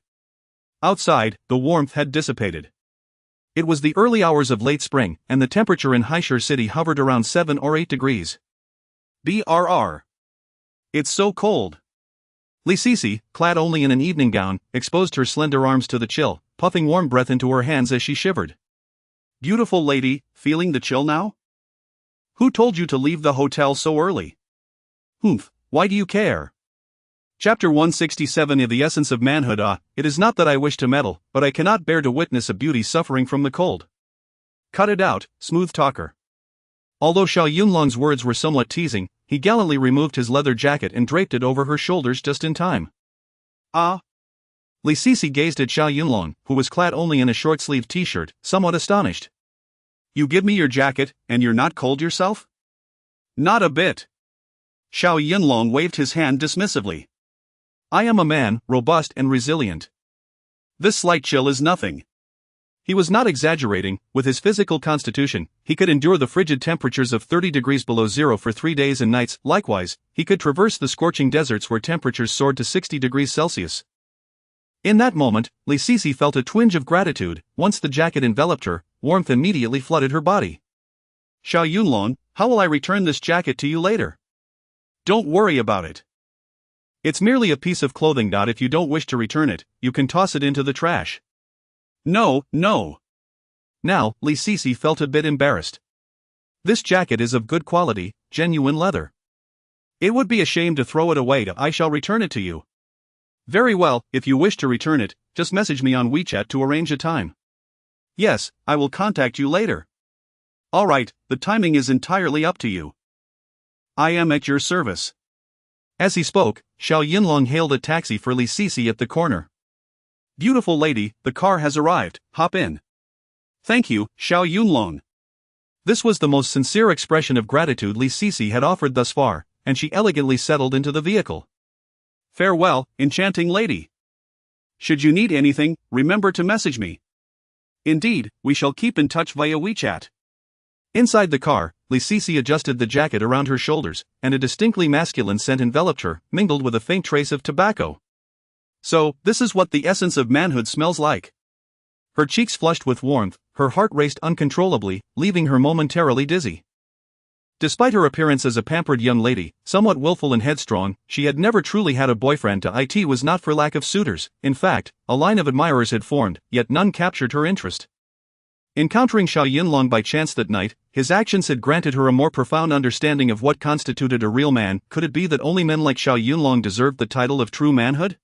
Outside, the warmth had dissipated. It was the early hours of late spring, and the temperature in Haishur City hovered around 7 or 8 degrees. Brr. It's so cold. Li Sisi, clad only in an evening gown, exposed her slender arms to the chill, puffing warm breath into her hands as she shivered. Beautiful lady, feeling the chill now? Who told you to leave the hotel so early? Humph, why do you care? Chapter 167 of The Essence of Manhood. It is not that I wish to meddle, but I cannot bear to witness a beauty suffering from the cold. Cut it out, smooth talker. Although Xiao Yunlong's words were somewhat teasing, he gallantly removed his leather jacket and draped it over her shoulders just in time. Li Sisi gazed at Xiao Yunlong, who was clad only in a short-sleeved t-shirt, somewhat astonished. You give me your jacket, and you're not cold yourself? Not a bit. Xiao Yunlong waved his hand dismissively. I am a man, robust and resilient. This slight chill is nothing. He was not exaggerating, with his physical constitution, he could endure the frigid temperatures of 30 degrees below zero for 3 days and nights, likewise, he could traverse the scorching deserts where temperatures soared to 60 degrees Celsius. In that moment, Li Sisi felt a twinge of gratitude. Once the jacket enveloped her, warmth immediately flooded her body. Xiao Yunlong, how will I return this jacket to you later? Don't worry about it. It's merely a piece of clothing. If you don't wish to return it, you can toss it into the trash. No. Now, Li Sisi felt a bit embarrassed. This jacket is of good quality, genuine leather. It would be a shame to throw it away. I shall return it to you. Very well, if you wish to return it, just message me on WeChat to arrange a time. Yes, I will contact you later. Alright, the timing is entirely up to you. I am at your service. As he spoke, Xiao Yunlong hailed a taxi for Li Sisi at the corner. Beautiful lady, the car has arrived, hop in. Thank you, Xiao Yunlong. This was the most sincere expression of gratitude Li Sisi had offered thus far, and she elegantly settled into the vehicle. Farewell, enchanting lady. Should you need anything, remember to message me. Indeed, we shall keep in touch via WeChat. Inside the car, Li Sisi adjusted the jacket around her shoulders, and a distinctly masculine scent enveloped her, mingled with a faint trace of tobacco. So, this is what the essence of manhood smells like. Her cheeks flushed with warmth, her heart raced uncontrollably, leaving her momentarily dizzy. Despite her appearance as a pampered young lady, somewhat willful and headstrong, she had never truly had a boyfriend. It was not for lack of suitors. In fact, a line of admirers had formed, yet none captured her interest. Encountering Xiao Yunlong by chance that night, his actions had granted her a more profound understanding of what constituted a real man. Could it be that only men like Xiao Yunlong deserved the title of true manhood?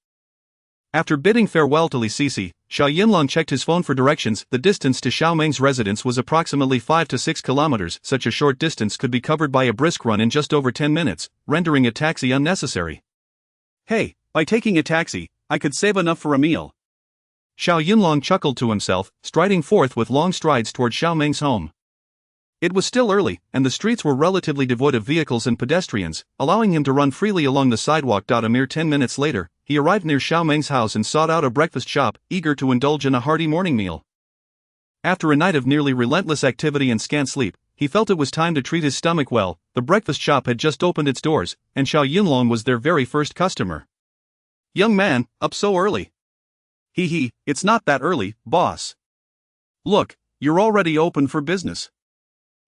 After bidding farewell to Li Sisi, Xiao Yunlong checked his phone for directions. The distance to Xiaomeng's residence was approximately 5 to 6 kilometers. Such a short distance could be covered by a brisk run in just over 10 minutes, rendering a taxi unnecessary. Hey, by taking a taxi, I could save enough for a meal. Xiao Yunlong chuckled to himself, striding forth with long strides toward Xiaomeng's home. It was still early, and the streets were relatively devoid of vehicles and pedestrians, allowing him to run freely along the sidewalk. A mere 10 minutes later, he arrived near Xiao Meng's house and sought out a breakfast shop, eager to indulge in a hearty morning meal. After a night of nearly relentless activity and scant sleep, he felt it was time to treat his stomach well. The breakfast shop had just opened its doors, and Xiao Yunlong was their very first customer. "Young man, up so early?" "Hee, it's not that early, boss. Look, you're already open for business."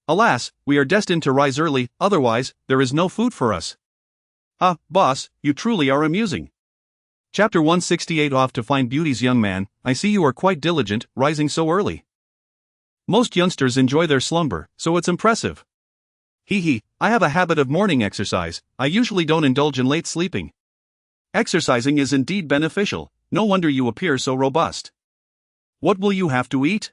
"Alas, we are destined to rise early, otherwise, there is no food for us." "Ah, boss, you truly are amusing." Chapter 168. Off to find beauties. Young man, I see you are quite diligent, rising so early. Most youngsters enjoy their slumber, so it's impressive. Hee, I have a habit of morning exercise. I usually don't indulge in late sleeping. Exercising is indeed beneficial, no wonder you appear so robust. What will you have to eat?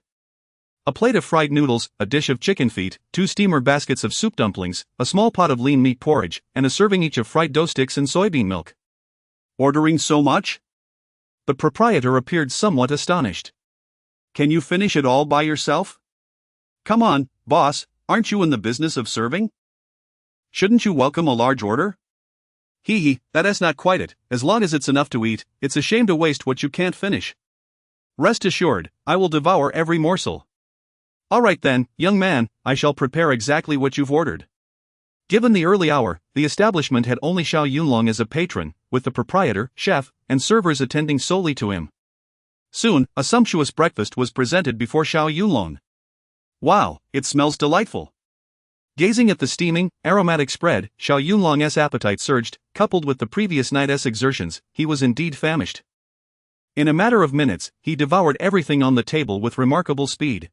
A plate of fried noodles, a dish of chicken feet, 2 steamer baskets of soup dumplings, a small pot of lean meat porridge, and a serving each of fried dough sticks and soybean milk. Ordering so much? The proprietor appeared somewhat astonished. Can you finish it all by yourself? Come on, boss, aren't you in the business of serving? Shouldn't you welcome a large order? Hee, that is not quite it. As long as it's enough to eat, it's a shame to waste what you can't finish. Rest assured, I will devour every morsel. All right then, young man, I shall prepare exactly what you've ordered. Given the early hour, the establishment had only Xiao Yunlong as a patron, with the proprietor, chef, and servers attending solely to him. Soon, a sumptuous breakfast was presented before Xiao Yunlong. Wow, it smells delightful. Gazing at the steaming, aromatic spread, Xiao Yunlong's appetite surged. Coupled with the previous night's exertions, he was indeed famished. In a matter of minutes, he devoured everything on the table with remarkable speed.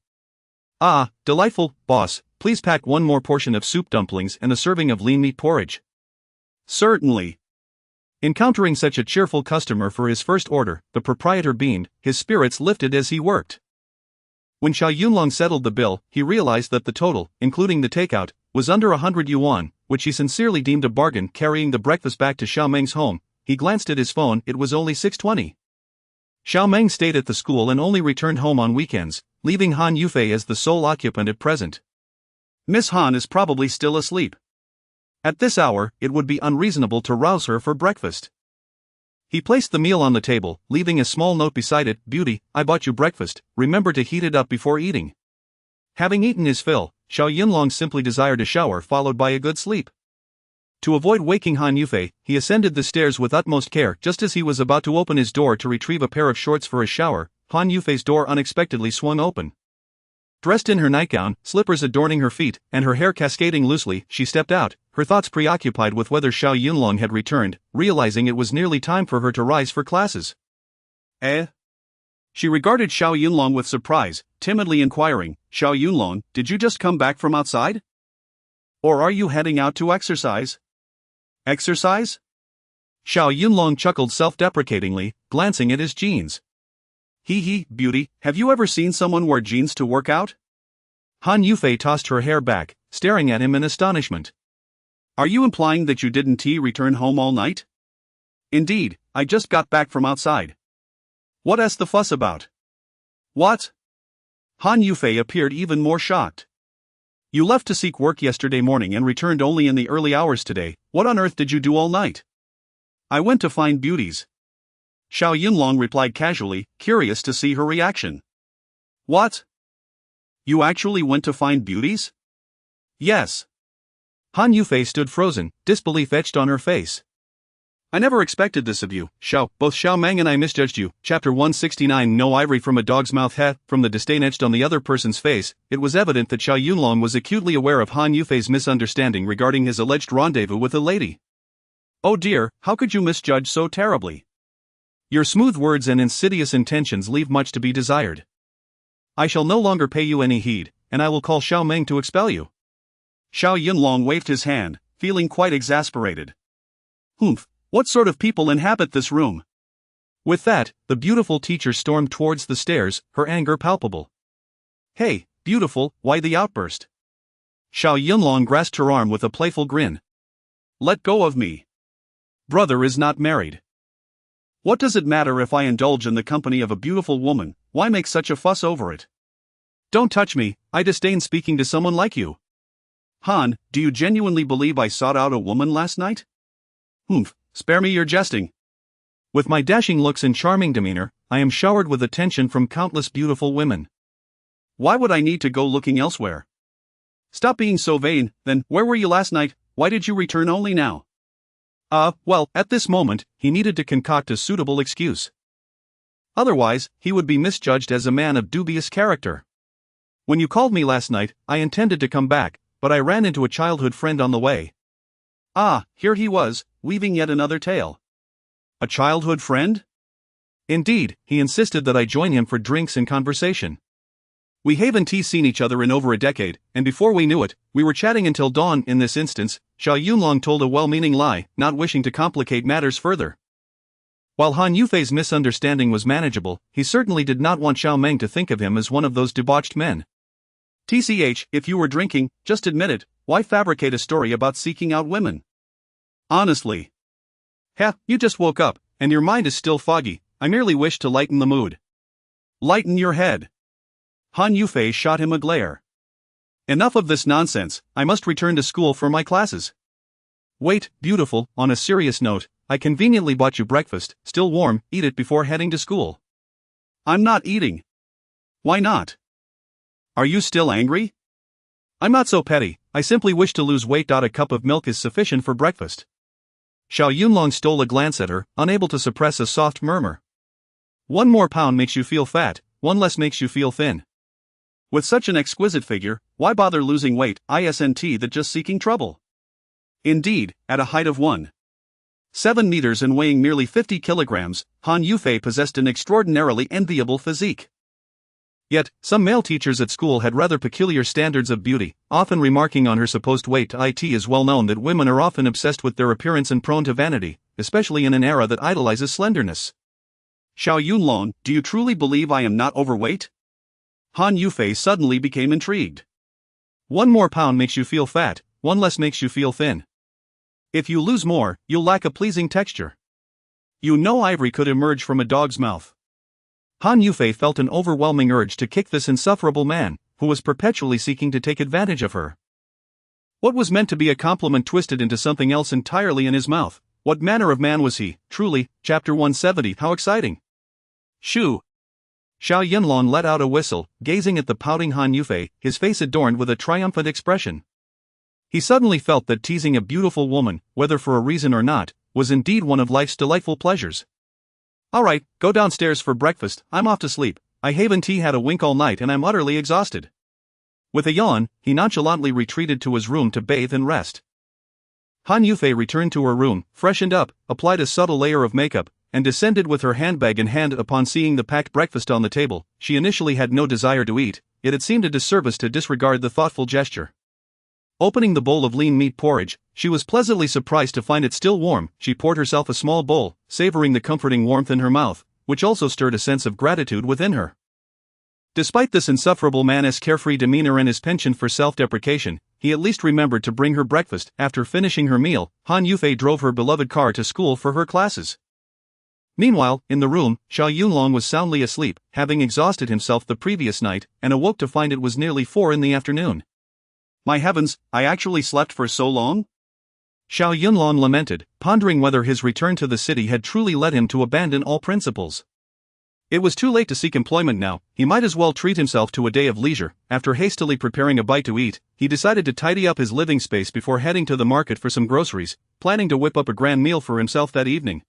Ah, delightful, boss, please pack one more portion of soup dumplings and a serving of lean meat porridge. Certainly. Encountering such a cheerful customer for his first order, the proprietor beamed, his spirits lifted as he worked. When Xiao Yunlong settled the bill, he realized that the total, including the takeout, was under 100 yuan, which he sincerely deemed a bargain. Carrying the breakfast back to Xiao Meng's home, he glanced at his phone. It was only 6:20. Xiao Meng stayed at the school and only returned home on weekends, leaving Han Yufei as the sole occupant at present. Miss Han is probably still asleep. At this hour, it would be unreasonable to rouse her for breakfast. He placed the meal on the table, leaving a small note beside it. "Beauty, I bought you breakfast, remember to heat it up before eating." Having eaten his fill, Xiao Yunlong simply desired a shower followed by a good sleep. To avoid waking Han Yufei, he ascended the stairs with utmost care. Just as he was about to open his door to retrieve a pair of shorts for his shower, Han Yufei's door unexpectedly swung open. Dressed in her nightgown, slippers adorning her feet, and her hair cascading loosely, she stepped out, her thoughts preoccupied with whether Xiao Yunlong had returned, realizing it was nearly time for her to rise for classes. Eh? She regarded Xiao Yunlong with surprise, timidly inquiring, "Xiao Yunlong, did you just come back from outside? Or are you heading out to exercise?" "Exercise?" Xiao Yunlong chuckled self-deprecatingly, glancing at his jeans. Hee, beauty, have you ever seen someone wear jeans to work out? Han Yufei tossed her hair back, staring at him in astonishment. Are you implying that you didn't return home all night? Indeed, I just got back from outside. What's the fuss about? What? Han Yufei appeared even more shocked. You left to seek work yesterday morning and returned only in the early hours today. What on earth did you do all night? I went to find beauties. Xiao Yunlong replied casually, curious to see her reaction. What? You actually went to find beauties? Yes. Han Yufei stood frozen, disbelief etched on her face. I never expected this of you, Xiao. Both Xiao Meng and I misjudged you. Chapter 169. No ivory from a dog's mouth. From the disdain etched on the other person's face, it was evident that Xiao Yunlong was acutely aware of Han Yufei's misunderstanding regarding his alleged rendezvous with a lady. Oh dear, how could you misjudge so terribly? Your smooth words and insidious intentions leave much to be desired. I shall no longer pay you any heed, and I will call Xiao Meng to expel you. Xiao Yunlong waved his hand, feeling quite exasperated. Humph, what sort of people inhabit this room? With that, the beautiful teacher stormed towards the stairs, her anger palpable. Hey, beautiful, why the outburst? Xiao Yunlong grasped her arm with a playful grin. Let go of me. Brother is not married. What does it matter if I indulge in the company of a beautiful woman? Why make such a fuss over it? Don't touch me, I disdain speaking to someone like you. Han, do you genuinely believe I sought out a woman last night? Humph, spare me your jesting. With my dashing looks and charming demeanor, I am showered with attention from countless beautiful women. Why would I need to go looking elsewhere? Stop being so vain, then. Where were you last night? Why did you return only now? Well, at this moment, he needed to concoct a suitable excuse. Otherwise, he would be misjudged as a man of dubious character. When you called me last night, I intended to come back, but I ran into a childhood friend on the way. Here he was, weaving yet another tale. A childhood friend? Indeed, he insisted that I join him for drinks and conversation. We haven't seen each other in over a decade, and before we knew it, we were chatting until dawn. In this instance, Xiao Yunlong told a well-meaning lie, not wishing to complicate matters further. While Han Yufei's misunderstanding was manageable, he certainly did not want Xiao Meng to think of him as one of those debauched men. TCH, if you were drinking, just admit it. Why fabricate a story about seeking out women? Honestly. You just woke up, and your mind is still foggy. I merely wish to lighten the mood. Lighten your head. Han Yufei shot him a glare. Enough of this nonsense, I must return to school for my classes. Wait, beautiful, on a serious note, I conveniently bought you breakfast, still warm. Eat it before heading to school. I'm not eating. Why not? Are you still angry? I'm not so petty, I simply wish to lose weight. A cup of milk is sufficient for breakfast. Xiao Yunlong stole a glance at her, unable to suppress a soft murmur. 1 more pound makes you feel fat, 1 less makes you feel thin. With such an exquisite figure, why bother losing weight? Isn't that just seeking trouble? Indeed, at a height of 1.7 meters and weighing merely 50 kilograms, Han Yufei possessed an extraordinarily enviable physique. Yet, some male teachers at school had rather peculiar standards of beauty, often remarking on her supposed weight. It is well known that women are often obsessed with their appearance and prone to vanity, especially in an era that idolizes slenderness. Xiao Yunlong, do you truly believe I am not overweight? Han Yufei suddenly became intrigued. 1 more pound makes you feel fat, 1 less makes you feel thin. If you lose more, you'll lack a pleasing texture. You know ivory could emerge from a dog's mouth. Han Yufei felt an overwhelming urge to kick this insufferable man, who was perpetually seeking to take advantage of her. What was meant to be a compliment twisted into something else entirely in his mouth? What manner of man was he, truly? Chapter 170. How exciting! Shoo! Xiao Yunlong let out a whistle, gazing at the pouting Han Yufei, his face adorned with a triumphant expression. He suddenly felt that teasing a beautiful woman, whether for a reason or not, was indeed one of life's delightful pleasures. All right, go downstairs for breakfast. I'm off to sleep. I haven't had a wink all night and I'm utterly exhausted. With a yawn, he nonchalantly retreated to his room to bathe and rest. Han Yufei returned to her room, freshened up, applied a subtle layer of makeup, and descended with her handbag in hand. Upon seeing the packed breakfast on the table, she initially had no desire to eat, yet it seemed a disservice to disregard the thoughtful gesture. Opening the bowl of lean meat porridge, she was pleasantly surprised to find it still warm. She poured herself a small bowl, savoring the comforting warmth in her mouth, which also stirred a sense of gratitude within her. Despite this insufferable man's carefree demeanor and his penchant for self-deprecation, he at least remembered to bring her breakfast. After finishing her meal, Han Yufei drove her beloved car to school for her classes. Meanwhile, in the room, Xiao Yunlong was soundly asleep, having exhausted himself the previous night, and awoke to find it was nearly 4 in the afternoon. My heavens, I actually slept for so long? Xiao Yunlong lamented, pondering whether his return to the city had truly led him to abandon all principles. It was too late to seek employment now, he might as well treat himself to a day of leisure. After hastily preparing a bite to eat, he decided to tidy up his living space before heading to the market for some groceries, planning to whip up a grand meal for himself that evening.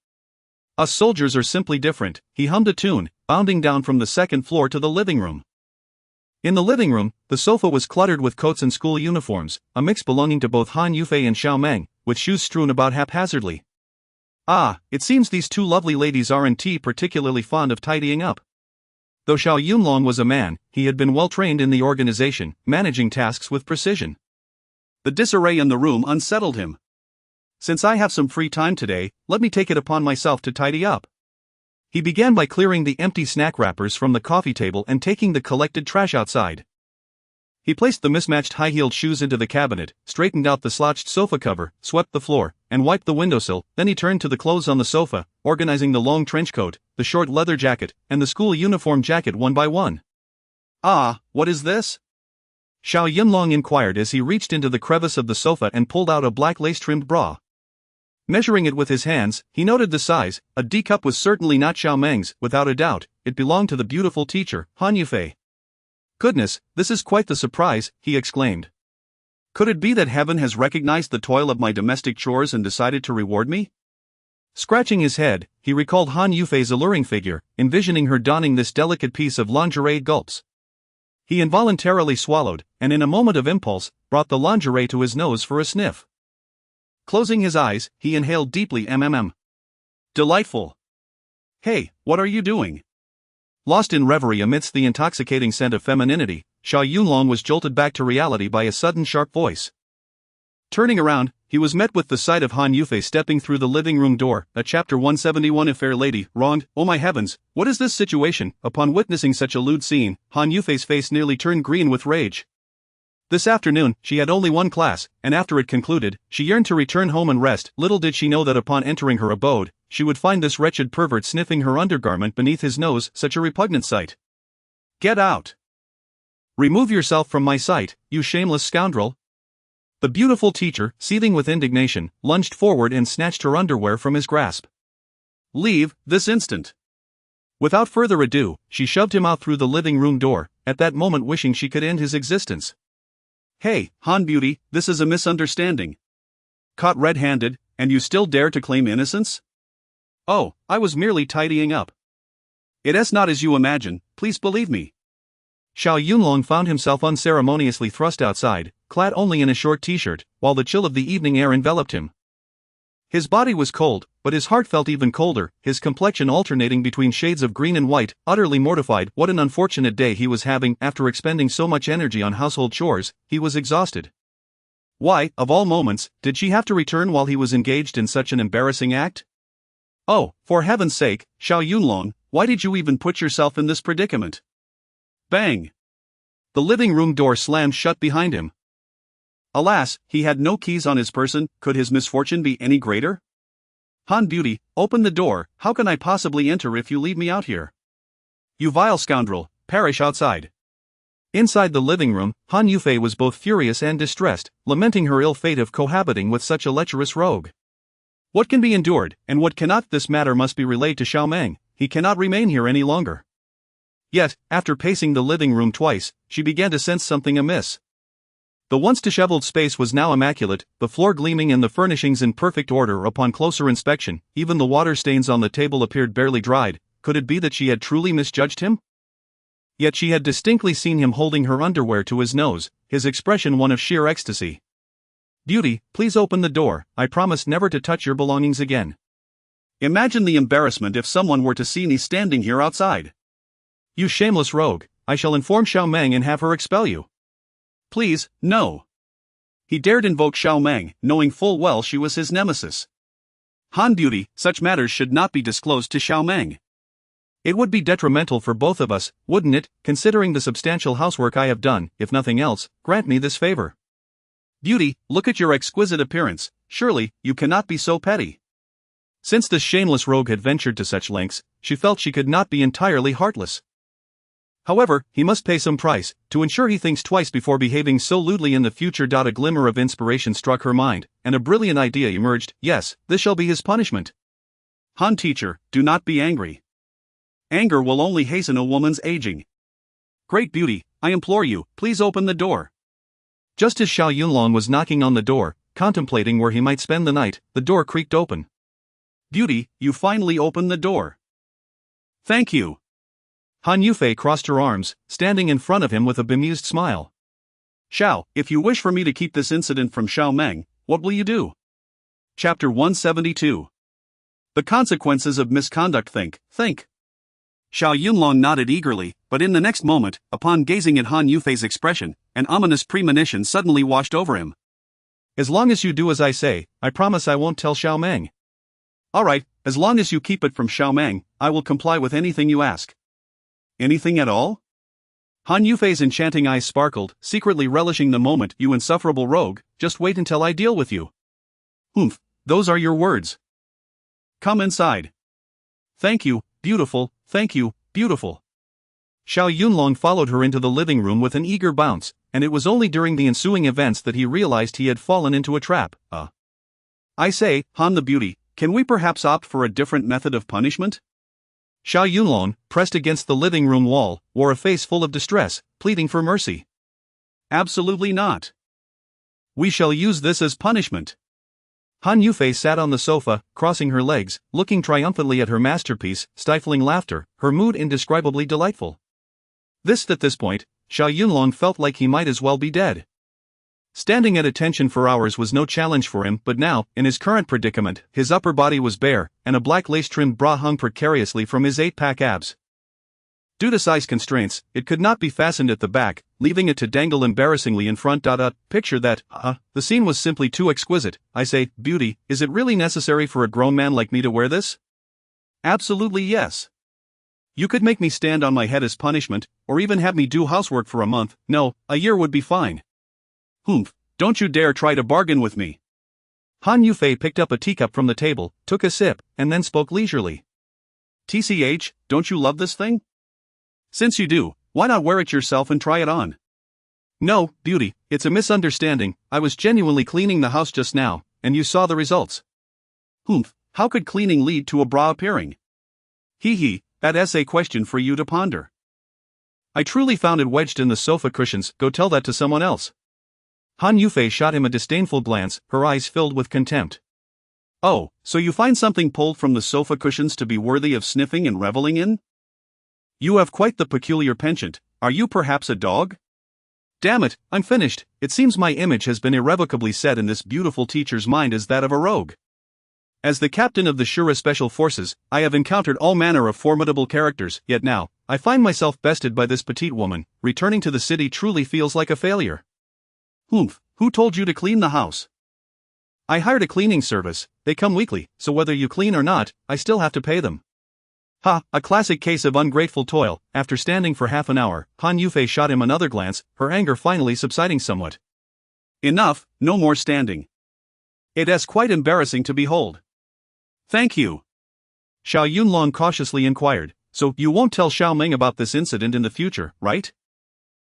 Us soldiers are simply different, he hummed a tune, bounding down from the 2nd floor to the living room. In the living room, the sofa was cluttered with coats and school uniforms, a mix belonging to both Han Yufei and Xiao Meng, with shoes strewn about haphazardly. It seems these two lovely ladies aren't particularly fond of tidying up. Though Xiao Yunlong was a man, he had been well trained in the organization, managing tasks with precision. The disarray in the room unsettled him. Since I have some free time today, let me take it upon myself to tidy up. He began by clearing the empty snack wrappers from the coffee table and taking the collected trash outside. He placed the mismatched high-heeled shoes into the cabinet, straightened out the slouched sofa cover, swept the floor, and wiped the windowsill. Then he turned to the clothes on the sofa, organizing the long trench coat, the short leather jacket, and the school uniform jacket one by one. What is this? Xiao Yunlong inquired as he reached into the crevice of the sofa and pulled out a black lace-trimmed bra. Measuring it with his hands, he noted the size. A D cup was certainly not Xiao Meng's, without a doubt. It belonged to the beautiful teacher, Han Yufei. Goodness, this is quite the surprise, he exclaimed. Could it be that heaven has recognized the toil of my domestic chores and decided to reward me? Scratching his head, he recalled Han Yufei's alluring figure, envisioning her donning this delicate piece of lingerie. Gulps. He involuntarily swallowed, and in a moment of impulse, brought the lingerie to his nose for a sniff. Closing his eyes, he inhaled deeply. Delightful. Hey, what are you doing? Lost in reverie amidst the intoxicating scent of femininity, Xiao Yunlong was jolted back to reality by a sudden sharp voice. Turning around, he was met with the sight of Han Yufei stepping through the living room door. Chapter 171. A fair lady, wronged. Oh my heavens, what is this situation? Upon witnessing such a lewd scene, Han Yufei's face nearly turned green with rage. This afternoon, she had only one class, and after it concluded, she yearned to return home and rest. Little did she know that upon entering her abode, she would find this wretched pervert sniffing her undergarment beneath his nose. Such a repugnant sight. Get out! Remove yourself from my sight, you shameless scoundrel! The beautiful teacher, seething with indignation, lunged forward and snatched her underwear from his grasp. Leave, this instant! Without further ado, she shoved him out through the living room door, at that moment wishing she could end his existence. Hey, Han Beauty, this is a misunderstanding. Caught red-handed, and you still dare to claim innocence? Oh, I was merely tidying up. It's not as you imagine, please believe me. Xiao Yunlong found himself unceremoniously thrust outside, clad only in a short t-shirt, while the chill of the evening air enveloped him. His body was cold, but his heart felt even colder, his complexion alternating between shades of green and white. Utterly mortified, what an unfortunate day he was having. After expending so much energy on household chores, he was exhausted. Why, of all moments, did she have to return while he was engaged in such an embarrassing act? Oh, for heaven's sake, Xiao Yunlong, why did you even put yourself in this predicament? Bang! The living room door slammed shut behind him. Alas, he had no keys on his person. Could his misfortune be any greater? Han Beauty, open the door. How can I possibly enter if you leave me out here? You vile scoundrel, perish outside. Inside the living room, Han Yufei was both furious and distressed, lamenting her ill fate of cohabiting with such a lecherous rogue. What can be endured, and what cannot? This matter must be relayed to Xiao Meng. He cannot remain here any longer. Yet, after pacing the living room twice, she began to sense something amiss. The once disheveled space was now immaculate, the floor gleaming and the furnishings in perfect order. Upon closer inspection, even the water stains on the table appeared barely dried. Could it be that she had truly misjudged him? Yet she had distinctly seen him holding her underwear to his nose, his expression one of sheer ecstasy. Beauty, please open the door, I promise never to touch your belongings again. Imagine the embarrassment if someone were to see me standing here outside. You shameless rogue, I shall inform Xiao Meng and have her expel you. Please, no. He dared invoke Xiao Meng, knowing full well she was his nemesis. Han Beauty, such matters should not be disclosed to Xiao Meng. It would be detrimental for both of us, wouldn't it, considering the substantial housework I have done. If nothing else, grant me this favor. Beauty, look at your exquisite appearance, surely, you cannot be so petty. Since this shameless rogue had ventured to such lengths, she felt she could not be entirely heartless. However, he must pay some price, to ensure he thinks twice before behaving so lewdly in the future. A glimmer of inspiration struck her mind, and a brilliant idea emerged. Yes, this shall be his punishment. Han teacher, do not be angry. Anger will only hasten a woman's aging. Great Beauty, I implore you, please open the door. Just as Xiao Yunlong was knocking on the door, contemplating where he might spend the night, the door creaked open. Beauty, you finally opened the door. Thank you. Han Yufei crossed her arms, standing in front of him with a bemused smile. Xiao, if you wish for me to keep this incident from Xiao Meng, what will you do? Chapter 172. The consequences of misconduct. Think. Xiao Yunlong nodded eagerly, but in the next moment, upon gazing at Han Yufei's expression, an ominous premonition suddenly washed over him. As long as you do as I say, I promise I won't tell Xiao Meng. Alright, as long as you keep it from Xiao Meng, I will comply with anything you ask. Anything at all? Han Yufei's enchanting eyes sparkled, secretly relishing the moment. You insufferable rogue, just wait until I deal with you. Humph, those are your words. Come inside. Thank you, beautiful, thank you, beautiful. Xiao Yunlong followed her into the living room with an eager bounce, and it was only during the ensuing events that he realized he had fallen into a trap. I say, Han the Beauty, can we perhaps opt for a different method of punishment? Xiao Yunlong, pressed against the living room wall, wore a face full of distress, pleading for mercy. Absolutely not. We shall use this as punishment. Han Yufei sat on the sofa, crossing her legs, looking triumphantly at her masterpiece, stifling laughter, her mood indescribably delightful. At this point, Xiao Yunlong felt like he might as well be dead. Standing at attention for hours was no challenge for him, but now, in his current predicament, his upper body was bare, and a black lace-trimmed bra hung precariously from his 8-pack abs. Due to size constraints, it could not be fastened at the back, leaving it to dangle embarrassingly in front. Picture that, the scene was simply too exquisite. I say, Beauty, is it really necessary for a grown man like me to wear this? Absolutely yes. You could make me stand on my head as punishment, or even have me do housework for a month. No, a year would be fine. Humph, don't you dare try to bargain with me. Han Yufei picked up a teacup from the table, took a sip, and then spoke leisurely. TCH, don't you love this thing? Since you do, why not wear it yourself and try it on? No, Beauty, it's a misunderstanding. I was genuinely cleaning the house just now, and you saw the results. Humph, how could cleaning lead to a bra appearing? That's a question for you to ponder. I truly found it wedged in the sofa cushions. Go tell that to someone else. Han Yufei shot him a disdainful glance, her eyes filled with contempt. Oh, so you find something pulled from the sofa cushions to be worthy of sniffing and reveling in? You have quite the peculiar penchant. Are you perhaps a dog? Damn it, I'm finished. It seems my image has been irrevocably set in this beautiful teacher's mind as that of a rogue. As the captain of the Shura Special Forces, I have encountered all manner of formidable characters, yet now, I find myself bested by this petite woman. Returning to the city truly feels like a failure. Humph, who told you to clean the house? I hired a cleaning service. They come weekly, so whether you clean or not, I still have to pay them. A classic case of ungrateful toil. After standing for half an hour, Han Yufei shot him another glance, her anger finally subsiding somewhat. Enough, no more standing. It is quite embarrassing to behold. Thank you. Xiao Yunlong cautiously inquired, so you won't tell Xiao Ming about this incident in the future, right?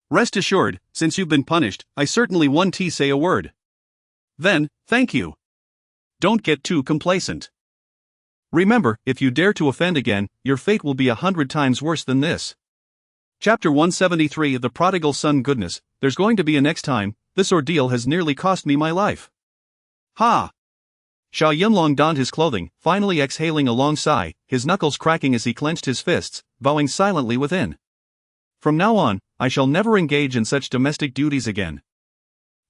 Rest assured, since you've been punished, I certainly won't say a word. Then, thank you. Don't get too complacent. Remember, if you dare to offend again, your fate will be 100 times worse than this. Chapter 173 The Prodigal Son. Goodness, there's going to be a next time. This ordeal has nearly cost me my life. Ha! Xiao Yunlong donned his clothing, finally exhaling a long sigh, his knuckles cracking as he clenched his fists, bowing silently within. From now on, I shall never engage in such domestic duties again.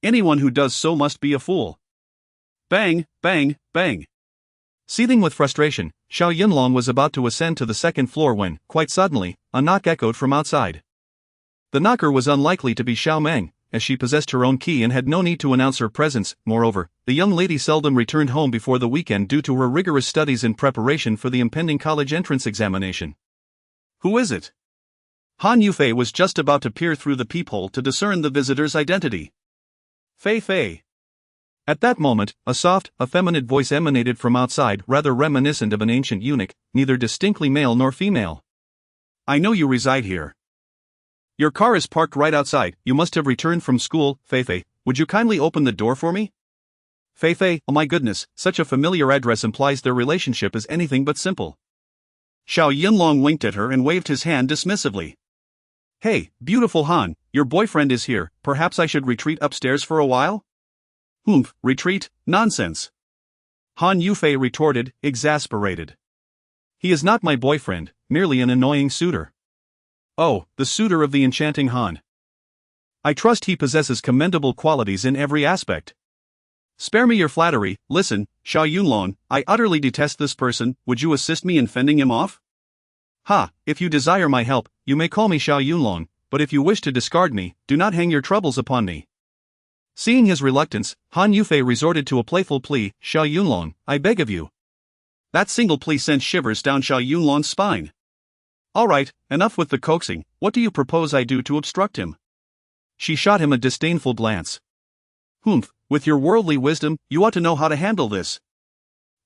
Anyone who does so must be a fool. Bang, bang, bang. Seething with frustration, Xiao Yunlong was about to ascend to the second floor when, quite suddenly, a knock echoed from outside. The knocker was unlikely to be Xiao Meng, as she possessed her own key and had no need to announce her presence. Moreover, the young lady seldom returned home before the weekend due to her rigorous studies in preparation for the impending college entrance examination. Who is it? Han Yufei was just about to peer through the peephole to discern the visitor's identity. Fei. At that moment, a soft, effeminate voice emanated from outside, rather reminiscent of an ancient eunuch, neither distinctly male nor female. I know you reside here. Your car is parked right outside. You must have returned from school. Fei, would you kindly open the door for me? Fei, oh my goodness, such a familiar address implies their relationship is anything but simple. Xiao Yunlong winked at her and waved his hand dismissively. Hey, beautiful Han, your boyfriend is here. Perhaps I should retreat upstairs for a while? Humph, retreat? Nonsense. Han Yufei retorted, exasperated. He is not my boyfriend, merely an annoying suitor. Oh, the suitor of the enchanting Han. I trust he possesses commendable qualities in every aspect. Spare me your flattery. Listen, Xiao Yunlong, I utterly detest this person. Would you assist me in fending him off? If you desire my help, you may call me Xiao Yunlong, but if you wish to discard me, do not hang your troubles upon me. Seeing his reluctance, Han Yufei resorted to a playful plea. Xiao Yunlong, I beg of you. That single plea sent shivers down Xiao Yunlong's spine. All right, enough with the coaxing. What do you propose I do to obstruct him? She shot him a disdainful glance. Humph, with your worldly wisdom, you ought to know how to handle this.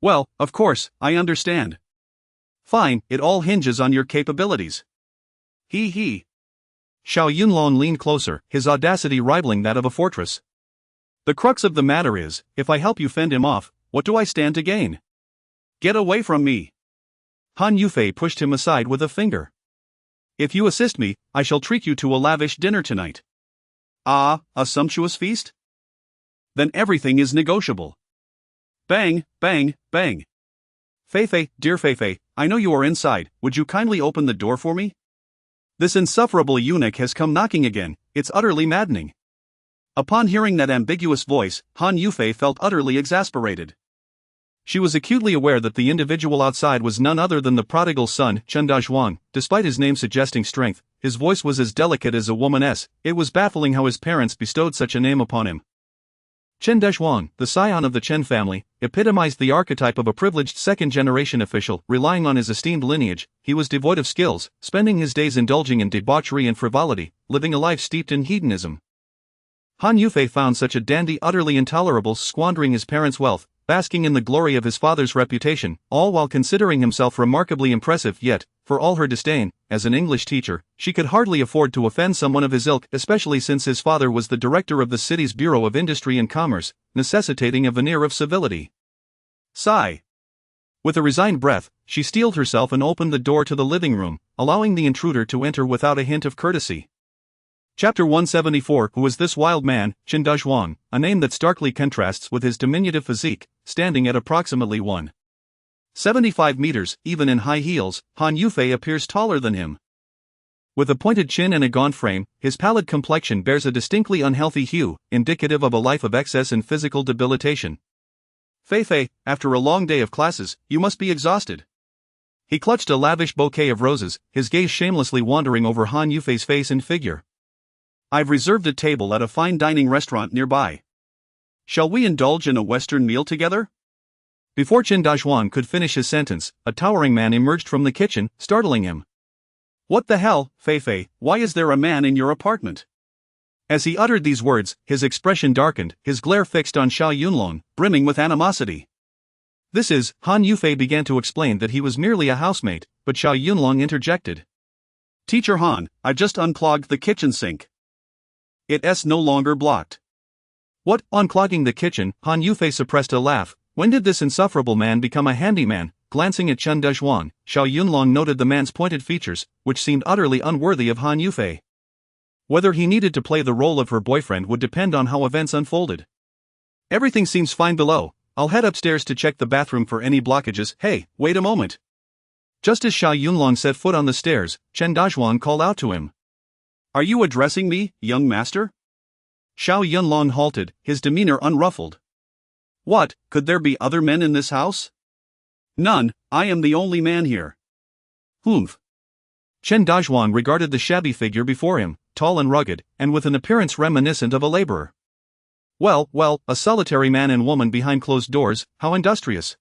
Well, of course, I understand. Fine, it all hinges on your capabilities. He. Xiao Yunlong leaned closer, his audacity rivaling that of a fortress. The crux of the matter is, if I help you fend him off, what do I stand to gain? Get away from me. Han Yufei pushed him aside with a finger. If you assist me, I shall treat you to a lavish dinner tonight. Ah, a sumptuous feast? Then everything is negotiable. Bang, bang, bang. Feifei, dear Feifei, I know you are inside, would you kindly open the door for me? This insufferable eunuch has come knocking again, it's utterly maddening. Upon hearing that ambiguous voice, Han Yufei felt utterly exasperated. She was acutely aware that the individual outside was none other than the prodigal son, Chen Dazhuang. Despite his name suggesting strength, his voice was as delicate as a woman's. It was baffling how his parents bestowed such a name upon him. Chen Dazhuang, the scion of the Chen family, epitomized the archetype of a privileged second-generation official. Relying on his esteemed lineage, he was devoid of skills, spending his days indulging in debauchery and frivolity, living a life steeped in hedonism. Han Yufei found such a dandy utterly intolerable, squandering his parents' wealth, basking in the glory of his father's reputation, all while considering himself remarkably impressive. Yet, for all her disdain, as an English teacher, she could hardly afford to offend someone of his ilk, especially since his father was the director of the city's Bureau of Industry and Commerce, necessitating a veneer of civility. Sigh. With a resigned breath, she steeled herself and opened the door to the living room, allowing the intruder to enter without a hint of courtesy. Chapter 174. Who is this wild man, Chen Dazhuang, a name that starkly contrasts with his diminutive physique, standing at approximately 1.75 meters, even in high heels. Han Yufei appears taller than him. With a pointed chin and a gaunt frame, his pallid complexion bears a distinctly unhealthy hue, indicative of a life of excess and physical debilitation. Feifei, after a long day of classes, you must be exhausted. He clutched a lavish bouquet of roses, his gaze shamelessly wandering over Han Yufei's face and figure. I've reserved a table at a fine dining restaurant nearby. Shall we indulge in a Western meal together? Before Chen Dazhuang could finish his sentence, a towering man emerged from the kitchen, startling him. What the hell, Feifei, why is there a man in your apartment? As he uttered these words, his expression darkened, his glare fixed on Xiao Yunlong, brimming with animosity. This is, Han Yufei began to explain that he was merely a housemate, but Xiao Yunlong interjected. Teacher Han, I've just unclogged the kitchen sink. It's no longer blocked. What? Unclogging the kitchen? Han Yufei suppressed a laugh. When did this insufferable man become a handyman? Glancing at Chen Dazhuang, Xiao Yunlong noted the man's pointed features, which seemed utterly unworthy of Han Yufei. Whether he needed to play the role of her boyfriend would depend on how events unfolded. Everything seems fine below. I'll head upstairs to check the bathroom for any blockages. Hey, wait a moment. Just as Xiao Yunlong set foot on the stairs, Chen Dazhuang called out to him. Are you addressing me, young master? Xiao Yunlong halted, his demeanor unruffled. What, could there be other men in this house? None, I am the only man here. Humph. Chen Dazhuang regarded the shabby figure before him, tall and rugged, and with an appearance reminiscent of a laborer. Well, a solitary man and woman behind closed doors, how industrious.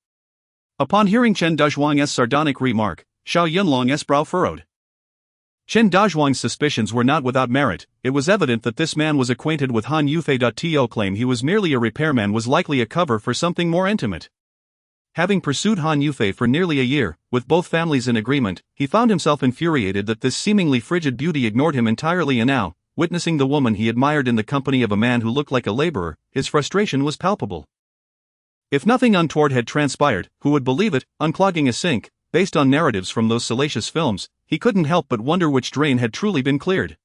Upon hearing Chen Dazhuang's sardonic remark, Xiao Yunlong's brow furrowed. Chen Dazhuang's suspicions were not without merit. It was evident that this man was acquainted with Han Yufei. To claim he was merely a repairman was likely a cover for something more intimate. Having pursued Han Yufei for nearly a year, with both families in agreement, he found himself infuriated that this seemingly frigid beauty ignored him entirely, and now, witnessing the woman he admired in the company of a man who looked like a laborer, his frustration was palpable. If nothing untoward had transpired, who would believe it? Unclogging a sink, based on narratives from those salacious films, he couldn't help but wonder which drain had truly been cleared.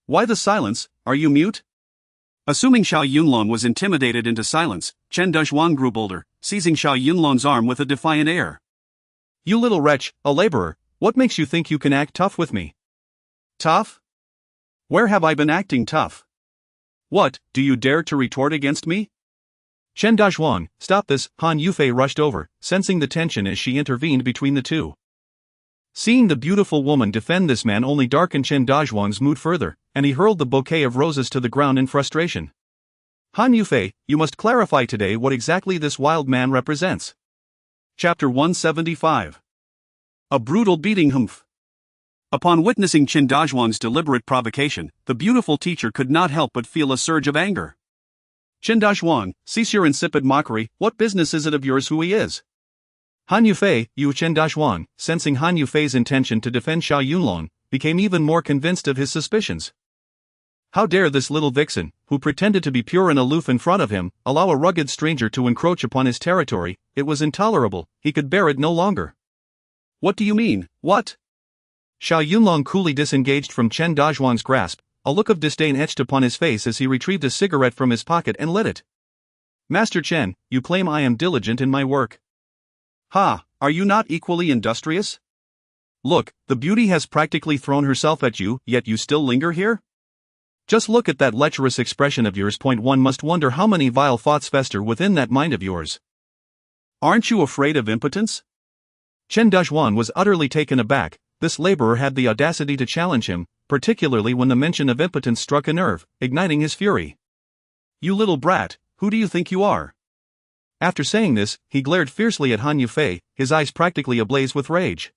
Why the silence? Are you mute? Assuming Xiao Yunlong was intimidated into silence, Chen Dazhuang grew bolder, seizing Xiao Yunlong's arm with a defiant air. You little wretch, a laborer, what makes you think you can act tough with me? Tough? Where have I been acting tough? What, do you dare to retort against me? Chen Dazhuang, stop this, Han Yufei rushed over, sensing the tension as she intervened between the two. Seeing the beautiful woman defend this man only darkened Chen Dazhuang's mood further, and he hurled the bouquet of roses to the ground in frustration. Han Yufei, you must clarify today what exactly this wild man represents. Chapter 175. A brutal beating. Humph. Upon witnessing Chen Dazhuang's deliberate provocation, the beautiful teacher could not help but feel a surge of anger. Chen Dazhuang, cease your insipid mockery, what business is it of yours who he is? Han Yufei, Chen Dazhuang, sensing Han Yufei's intention to defend Xiao Yunlong, became even more convinced of his suspicions. How dare this little vixen, who pretended to be pure and aloof in front of him, allow a rugged stranger to encroach upon his territory? It was intolerable, he could bear it no longer. What do you mean, what? Xiao Yunlong coolly disengaged from Chen Dazhuang's grasp, a look of disdain etched upon his face as he retrieved a cigarette from his pocket and lit it. Master Chen, you claim I am diligent in my work. Ha, are you not equally industrious? Look, the beauty has practically thrown herself at you, yet you still linger here? Just look at that lecherous expression of yours. One must wonder how many vile thoughts fester within that mind of yours. Aren't you afraid of impotence? Chen Dazhuang was utterly taken aback. This laborer had the audacity to challenge him, particularly when the mention of impotence struck a nerve, igniting his fury. You little brat, who do you think you are? After saying this, he glared fiercely at Han Yufei, his eyes practically ablaze with rage.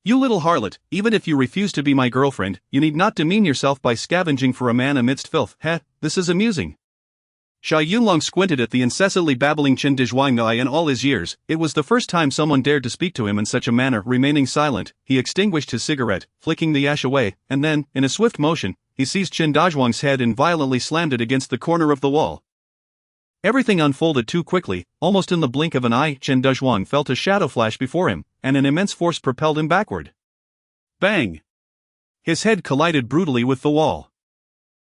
You little harlot, even if you refuse to be my girlfriend, you need not demean yourself by scavenging for a man amidst filth. Heh, this is amusing. Xiao Yunlong squinted at the incessantly babbling Chen Dazhuang. In all his years, it was the first time someone dared to speak to him in such a manner. Remaining silent, he extinguished his cigarette, flicking the ash away, and then, in a swift motion, he seized Chen Dazhuang's head and violently slammed it against the corner of the wall. Everything unfolded too quickly. Almost in the blink of an eye, Chen Dazhuang felt a shadow flash before him, and an immense force propelled him backward. Bang! His head collided brutally with the wall.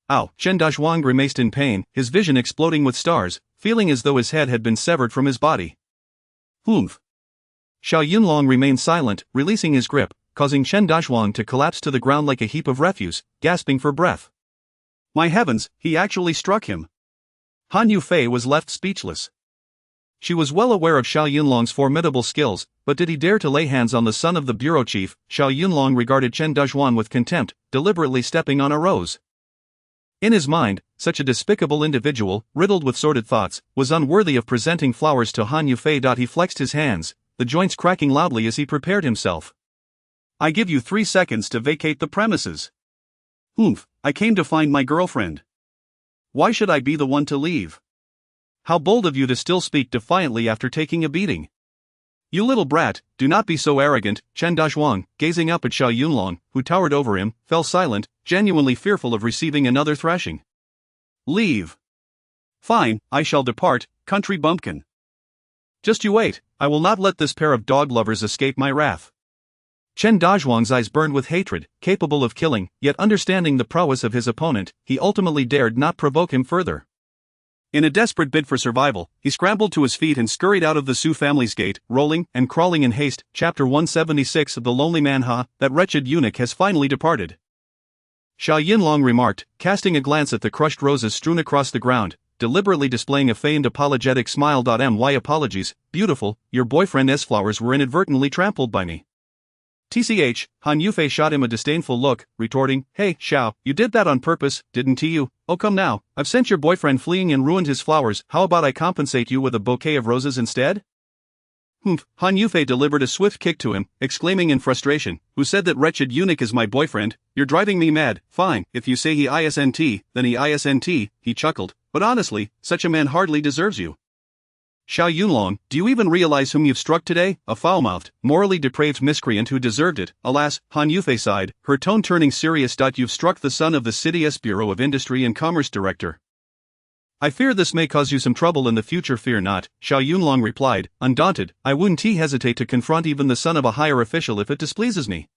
Ow! Chen Dazhuang grimaced in pain, his vision exploding with stars, feeling as though his head had been severed from his body. Humph! Xiao Yunlong remained silent, releasing his grip, causing Chen Dazhuang to collapse to the ground like a heap of refuse, gasping for breath. My heavens, he actually struck him. Han Yufei was left speechless. She was well aware of Xiao Yunlong's formidable skills, but did he dare to lay hands on the son of the bureau chief? Xiao Yunlong regarded Chen Dazhuang with contempt, deliberately stepping on a rose. In his mind, such a despicable individual, riddled with sordid thoughts, was unworthy of presenting flowers to Han Yufei. He flexed his hands, the joints cracking loudly as he prepared himself. I give you 3 seconds to vacate the premises. Humph, I came to find my girlfriend. Why should I be the one to leave? How bold of you to still speak defiantly after taking a beating. You little brat, do not be so arrogant. Chen Dazhuang, gazing up at Xiao Yunlong, who towered over him, fell silent, genuinely fearful of receiving another thrashing. Leave. Fine, I shall depart, country bumpkin. Just you wait, I will not let this pair of dog lovers escape my wrath. Chen Dazhuang's eyes burned with hatred, capable of killing, yet understanding the prowess of his opponent, he ultimately dared not provoke him further. In a desperate bid for survival, he scrambled to his feet and scurried out of the Su family's gate, rolling and crawling in haste. Chapter 176 of The Lonely Manhua, that wretched eunuch has finally departed. Xiao Yunlong remarked, casting a glance at the crushed roses strewn across the ground, deliberately displaying a feigned apologetic smile. My apologies, beautiful, your boyfriend's flowers were inadvertently trampled by me. TCH, Han Yufei shot him a disdainful look, retorting, Hey, Xiao, you did that on purpose, didn't you? Oh come now, I've sent your boyfriend fleeing and ruined his flowers, how about I compensate you with a bouquet of roses instead? Humph, Han Yufei delivered a swift kick to him, exclaiming in frustration, Who said that wretched eunuch is my boyfriend? You're driving me mad. Fine, if you say he isn't, then he isn't, he chuckled, but honestly, such a man hardly deserves you. Xiao Yunlong, do you even realize whom you've struck today? A foul-mouthed, morally depraved miscreant who deserved it. Alas, Han Yufei sighed, her tone turning serious. You've struck the son of the city's Bureau of Industry and Commerce Director. I fear this may cause you some trouble in the future. Fear not, Xiao Yunlong replied, undaunted, I wouldn't hesitate to confront even the son of a higher official if it displeases me.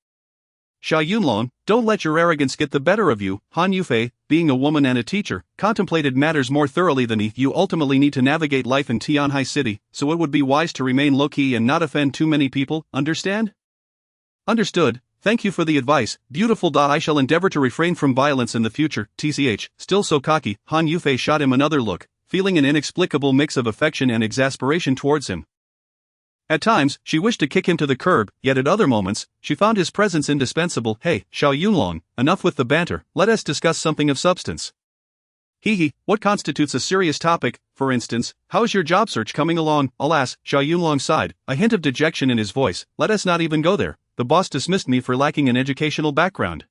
Xiao Yunlong, don't let your arrogance get the better of you. Han Yufei, being a woman and a teacher, contemplated matters more thoroughly than you ultimately need to navigate life in Tianhai City, so it would be wise to remain low-key and not offend too many people, understand? Understood, thank you for the advice, beautiful. I shall endeavor to refrain from violence in the future. TCH, still so cocky, Han Yufei shot him another look, feeling an inexplicable mix of affection and exasperation towards him. At times, she wished to kick him to the curb, yet at other moments, she found his presence indispensable. Hey, Xiao Yunlong, enough with the banter, let us discuss something of substance. What constitutes a serious topic? For instance, how's your job search coming along? Alas, Xiao Yunlong sighed, a hint of dejection in his voice, let us not even go there, the boss dismissed me for lacking an educational background.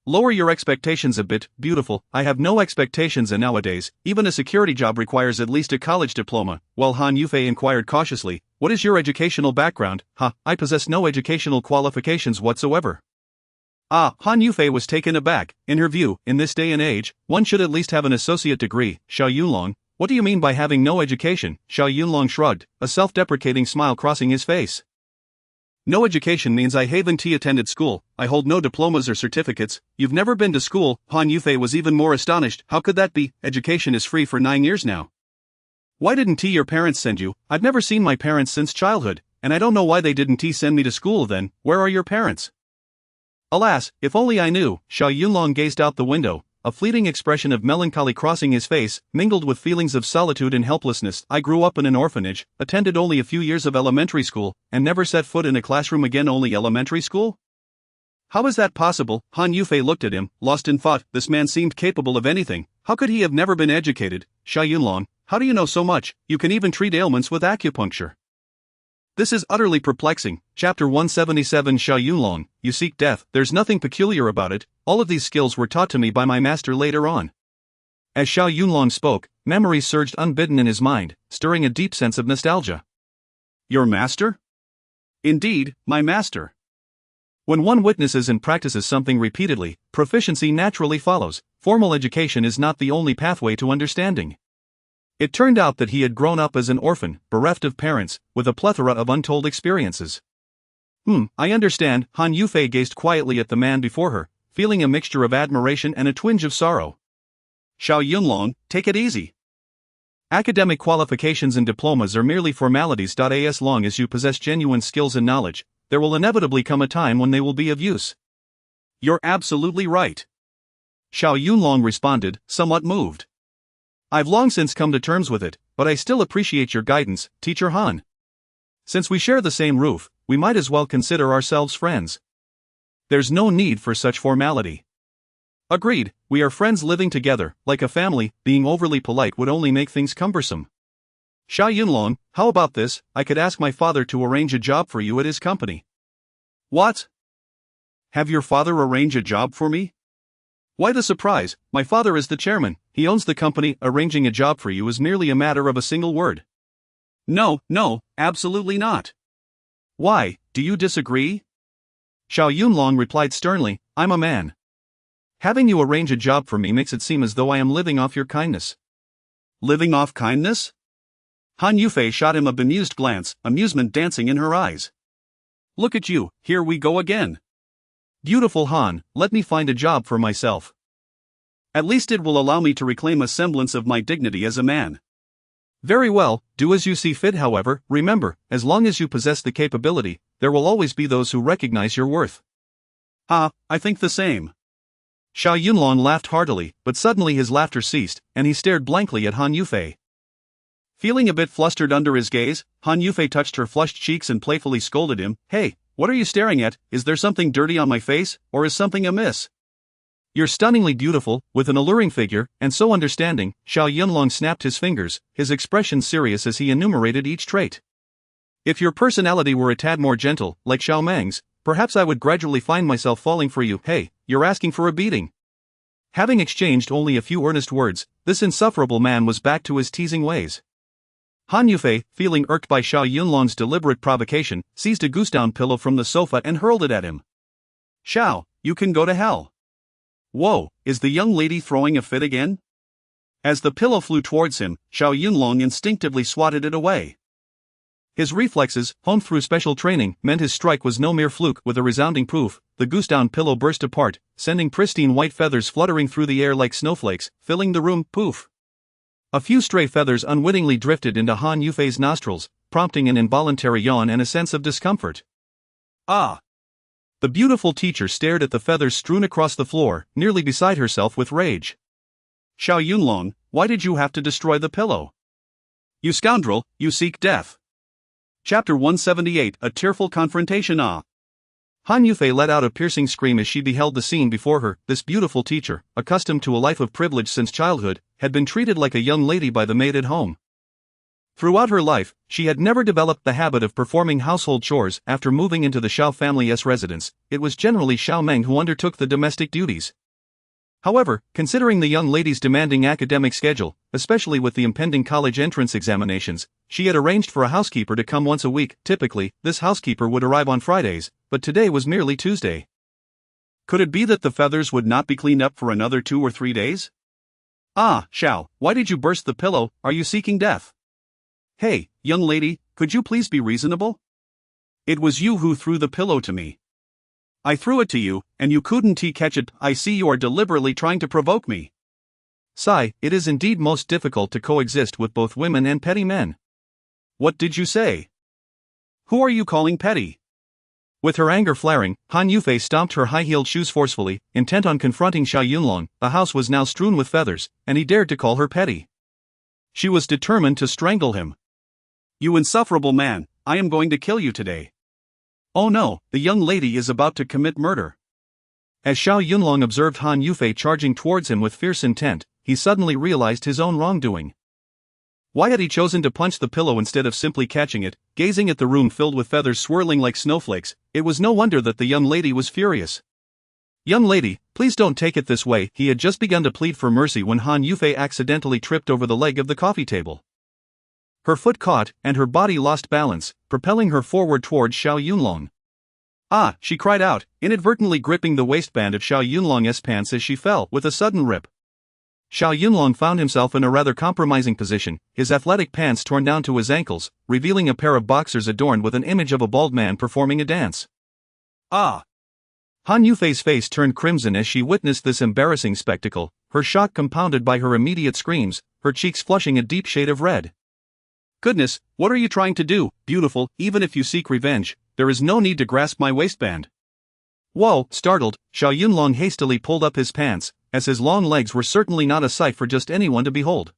Lower your expectations a bit, beautiful, I have no expectations and nowadays, even a security job requires at least a college diploma. While Han Yufei inquired cautiously, what is your educational background? I possess no educational qualifications whatsoever. Han Yufei was taken aback. In her view, in this day and age, one should at least have an associate degree. Xiao Yunlong, what do you mean by having no education? Xiao Yunlong shrugged, a self-deprecating smile crossing his face. No education means I haven't attended school, I hold no diplomas or certificates. You've never been to school? Han Yufei was even more astonished. How could that be? Education is free for 9 years now. Why didn't your parents send you? I've never seen my parents since childhood, and I don't know why they didn't send me to school then. Where are your parents? Alas, if only I knew. Xiao Yunlong gazed out the window, a fleeting expression of melancholy crossing his face, mingled with feelings of solitude and helplessness. I grew up in an orphanage, attended only a few years of elementary school, and never set foot in a classroom again. Only elementary school? How is that possible? Han Yufei looked at him, lost in thought. This man seemed capable of anything. How could he have never been educated? Xiao Yunlong, how do you know so much? You can even treat ailments with acupuncture. This is utterly perplexing. Chapter 177. Xiao Yunlong, you seek death. There's nothing peculiar about it. All of these skills were taught to me by my master later on. As Xiao Yunlong spoke, memories surged unbidden in his mind, stirring a deep sense of nostalgia. Your master? Indeed, my master. When one witnesses and practices something repeatedly, proficiency naturally follows. Formal education is not the only pathway to understanding. It turned out that he had grown up as an orphan, bereft of parents, with a plethora of untold experiences. I understand. Han Yufei gazed quietly at the man before her, feeling a mixture of admiration and a twinge of sorrow. Xiao Yunlong, take it easy. Academic qualifications and diplomas are merely formalities. As long as you possess genuine skills and knowledge, there will inevitably come a time when they will be of use. You're absolutely right. Xiao Yunlong responded, somewhat moved. I've long since come to terms with it, but I still appreciate your guidance, Teacher Han. Since we share the same roof, we might as well consider ourselves friends. There's no need for such formality. Agreed, we are friends living together, like a family. Being overly polite would only make things cumbersome. Xiao Yunlong, how about this? I could ask my father to arrange a job for you at his company. What? Have your father arrange a job for me? Why the surprise? My father is the chairman, he owns the company. Arranging a job for you is merely a matter of a single word. No, absolutely not. Why, do you disagree? Xiao Yunlong replied sternly, I'm a man. Having you arrange a job for me makes it seem as though I am living off your kindness. Living off kindness? Han Yufei shot him a bemused glance, amusement dancing in her eyes. Look at you, here we go again. Beautiful Han, let me find a job for myself. At least it will allow me to reclaim a semblance of my dignity as a man. Very well, do as you see fit. However, remember, as long as you possess the capability, there will always be those who recognize your worth. I think the same. Xiao Yunlong laughed heartily, but suddenly his laughter ceased, and he stared blankly at Han Yufei. Feeling a bit flustered under his gaze, Han Yufei touched her flushed cheeks and playfully scolded him, Hey, what are you staring at? Is there something dirty on my face, or is something amiss? You're stunningly beautiful, with an alluring figure, and so understanding. Xiao Yunlong snapped his fingers, his expression serious as he enumerated each trait. If your personality were a tad more gentle, like Xiao Meng's, perhaps I would gradually find myself falling for you. Hey, you're asking for a beating. Having exchanged only a few earnest words, this insufferable man was back to his teasing ways. Han Yufei, feeling irked by Xiao Yunlong's deliberate provocation, seized a goose-down pillow from the sofa and hurled it at him. Xiao, you can go to hell. Whoa, is the young lady throwing a fit again? As the pillow flew towards him, Xiao Yunlong instinctively swatted it away. His reflexes, honed through special training, meant his strike was no mere fluke. With a resounding poof, the goose-down pillow burst apart, sending pristine white feathers fluttering through the air like snowflakes, filling the room. Poof! A few stray feathers unwittingly drifted into Han Yufei's nostrils, prompting an involuntary yawn and a sense of discomfort. Ah! The beautiful teacher stared at the feathers strewn across the floor, nearly beside herself with rage. Xiao Yunlong, why did you have to destroy the pillow? You scoundrel, you seek death. Chapter 178, A Tearful Confrontation. Han Yufei let out a piercing scream as she beheld the scene before her. This beautiful teacher, accustomed to a life of privilege since childhood, had been treated like a young lady by the maid at home. Throughout her life, she had never developed the habit of performing household chores. After moving into the Xiao family's residence, it was generally Xiao Meng who undertook the domestic duties. However, considering the young lady's demanding academic schedule, especially with the impending college entrance examinations, she had arranged for a housekeeper to come once a week. Typically, this housekeeper would arrive on Fridays, but today was merely Tuesday. Could it be that the feathers would not be cleaned up for another 2 or 3 days? Ah, Xiao, why did you burst the pillow? Are you seeking death? Hey, young lady, could you please be reasonable? It was you who threw the pillow to me. I threw it to you, and you couldn't catch it. I see you are deliberately trying to provoke me. Sigh, it is indeed most difficult to coexist with both women and petty men. What did you say? Who are you calling petty? With her anger flaring, Han Yufei stomped her high-heeled shoes forcefully, intent on confronting Xiao Yunlong. The house was now strewn with feathers, and he dared to call her petty. She was determined to strangle him. You insufferable man, I am going to kill you today. Oh no, the young lady is about to commit murder. As Xiao Yunlong observed Han Yufei charging towards him with fierce intent, he suddenly realized his own wrongdoing. Why had he chosen to punch the pillow instead of simply catching it? Gazing at the room filled with feathers swirling like snowflakes, it was no wonder that the young lady was furious. Young lady, please don't take it this way. He had just begun to plead for mercy when Han Yufei accidentally tripped over the leg of the coffee table. Her foot caught, and her body lost balance, propelling her forward towards Xiao Yunlong. Ah, she cried out, inadvertently gripping the waistband of Xiao Yunlong's pants as she fell with a sudden rip. Xiao Yunlong found himself in a rather compromising position, his athletic pants torn down to his ankles, revealing a pair of boxers adorned with an image of a bald man performing a dance. Ah! Han Yufei's face turned crimson as she witnessed this embarrassing spectacle, her shock compounded by her immediate screams, her cheeks flushing a deep shade of red. Goodness, what are you trying to do, beautiful? Even if you seek revenge, there is no need to grasp my waistband. Whoa! Startled, Xiao Yunlong hastily pulled up his pants, as his long legs were certainly not a sight for just anyone to behold.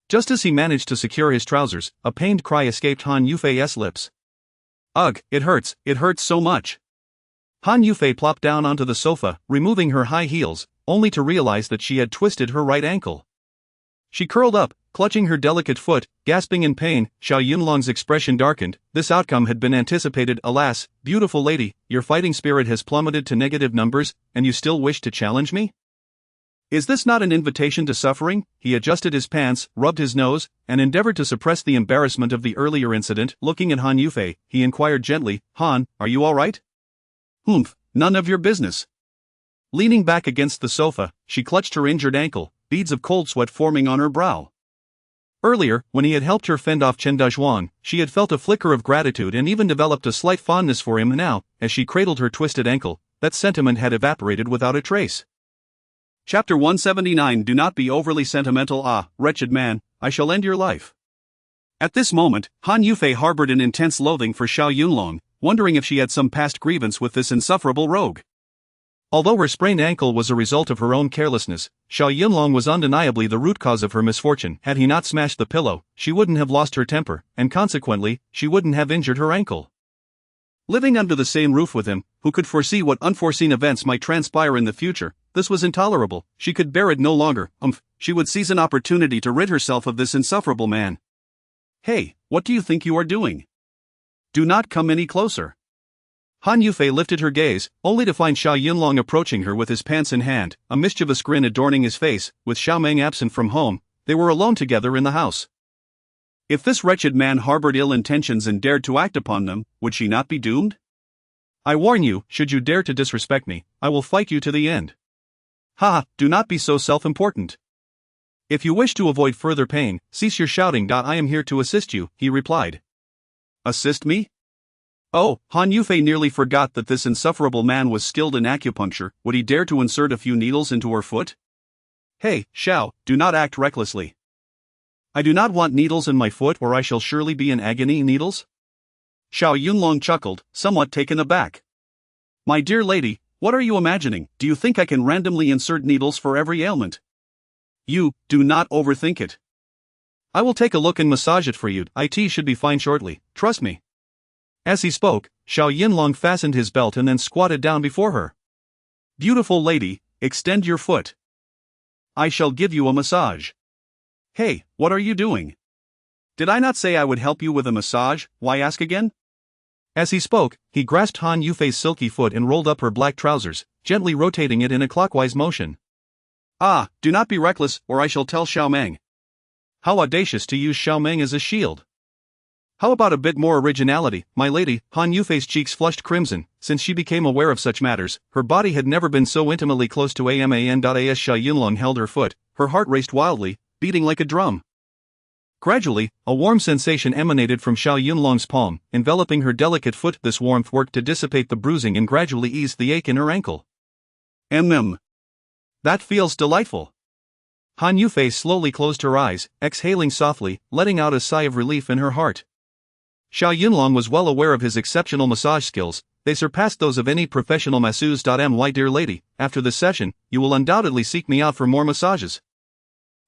Just as he managed to secure his trousers, a pained cry escaped Han Yufei's lips. Ugh, it hurts so much. Han Yufei plopped down onto the sofa, removing her high heels, only to realize that she had twisted her right ankle. She curled up, clutching her delicate foot, gasping in pain. Xiao Yunlong's expression darkened. This outcome had been anticipated. Alas, beautiful lady, your fighting spirit has plummeted to negative numbers, and you still wish to challenge me? Is this not an invitation to suffering? He adjusted his pants, rubbed his nose, and endeavored to suppress the embarrassment of the earlier incident. Looking at Han Yufei, he inquired gently, Han, are you all right? Humph, none of your business. Leaning back against the sofa, she clutched her injured ankle, beads of cold sweat forming on her brow. Earlier, when he had helped her fend off Chen Dazhuang, she had felt a flicker of gratitude and even developed a slight fondness for him. Now, as she cradled her twisted ankle, that sentiment had evaporated without a trace. Chapter 179. Do not be overly sentimental. Ah, wretched man, I shall end your life. At this moment, Han Yufei harbored an intense loathing for Xiao Yunlong, wondering if she had some past grievance with this insufferable rogue. Although her sprained ankle was a result of her own carelessness, Xiao Yunlong was undeniably the root cause of her misfortune. Had he not smashed the pillow, she wouldn't have lost her temper, and consequently, she wouldn't have injured her ankle. Living under the same roof with him, who could foresee what unforeseen events might transpire in the future, this was intolerable. She could bear it no longer. She would seize an opportunity to rid herself of this insufferable man. Hey, what do you think you are doing? Do not come any closer. Han Yufei lifted her gaze, only to find Xiao Yunlong approaching her with his pants in hand, a mischievous grin adorning his face. With Xiao Meng absent from home, they were alone together in the house. If this wretched man harbored ill intentions and dared to act upon them, would she not be doomed? I warn you, should you dare to disrespect me, I will fight you to the end. Ha, do not be so self-important. If you wish to avoid further pain, cease your shouting. I am here to assist you, he replied. Assist me? Oh, Han Yufei nearly forgot that this insufferable man was skilled in acupuncture. Would he dare to insert a few needles into her foot? Hey, Xiao, do not act recklessly. I do not want needles in my foot, or I shall surely be in agony. Needles? Xiao Yunlong chuckled, somewhat taken aback. My dear lady, what are you imagining? Do you think I can randomly insert needles for every ailment? You, do not overthink it. I will take a look and massage it for you. It should be fine shortly, trust me. As he spoke, Xiao Yunlong fastened his belt and then squatted down before her. Beautiful lady, extend your foot. I shall give you a massage. Hey, what are you doing? Did I not say I would help you with a massage? Why ask again? As he spoke, he grasped Han Yufei's silky foot and rolled up her black trousers, gently rotating it in a clockwise motion. Ah, do not be reckless, or I shall tell Xiao Meng. How audacious to use Xiao Meng as a shield. How about a bit more originality, my lady? Han Yufei's cheeks flushed crimson. Since she became aware of such matters, her body had never been so intimately close to AMAN.as. Xia Yunlong held her foot, her heart raced wildly, beating like a drum. Gradually, a warm sensation emanated from Xiao Yunlong's palm, enveloping her delicate foot. This warmth worked to dissipate the bruising and gradually eased the ache in her ankle. That feels delightful. Han Yufei slowly closed her eyes, exhaling softly, letting out a sigh of relief in her heart. Xiao Yunlong was well aware of his exceptional massage skills. They surpassed those of any professional masseuse. My dear lady, after this session, you will undoubtedly seek me out for more massages.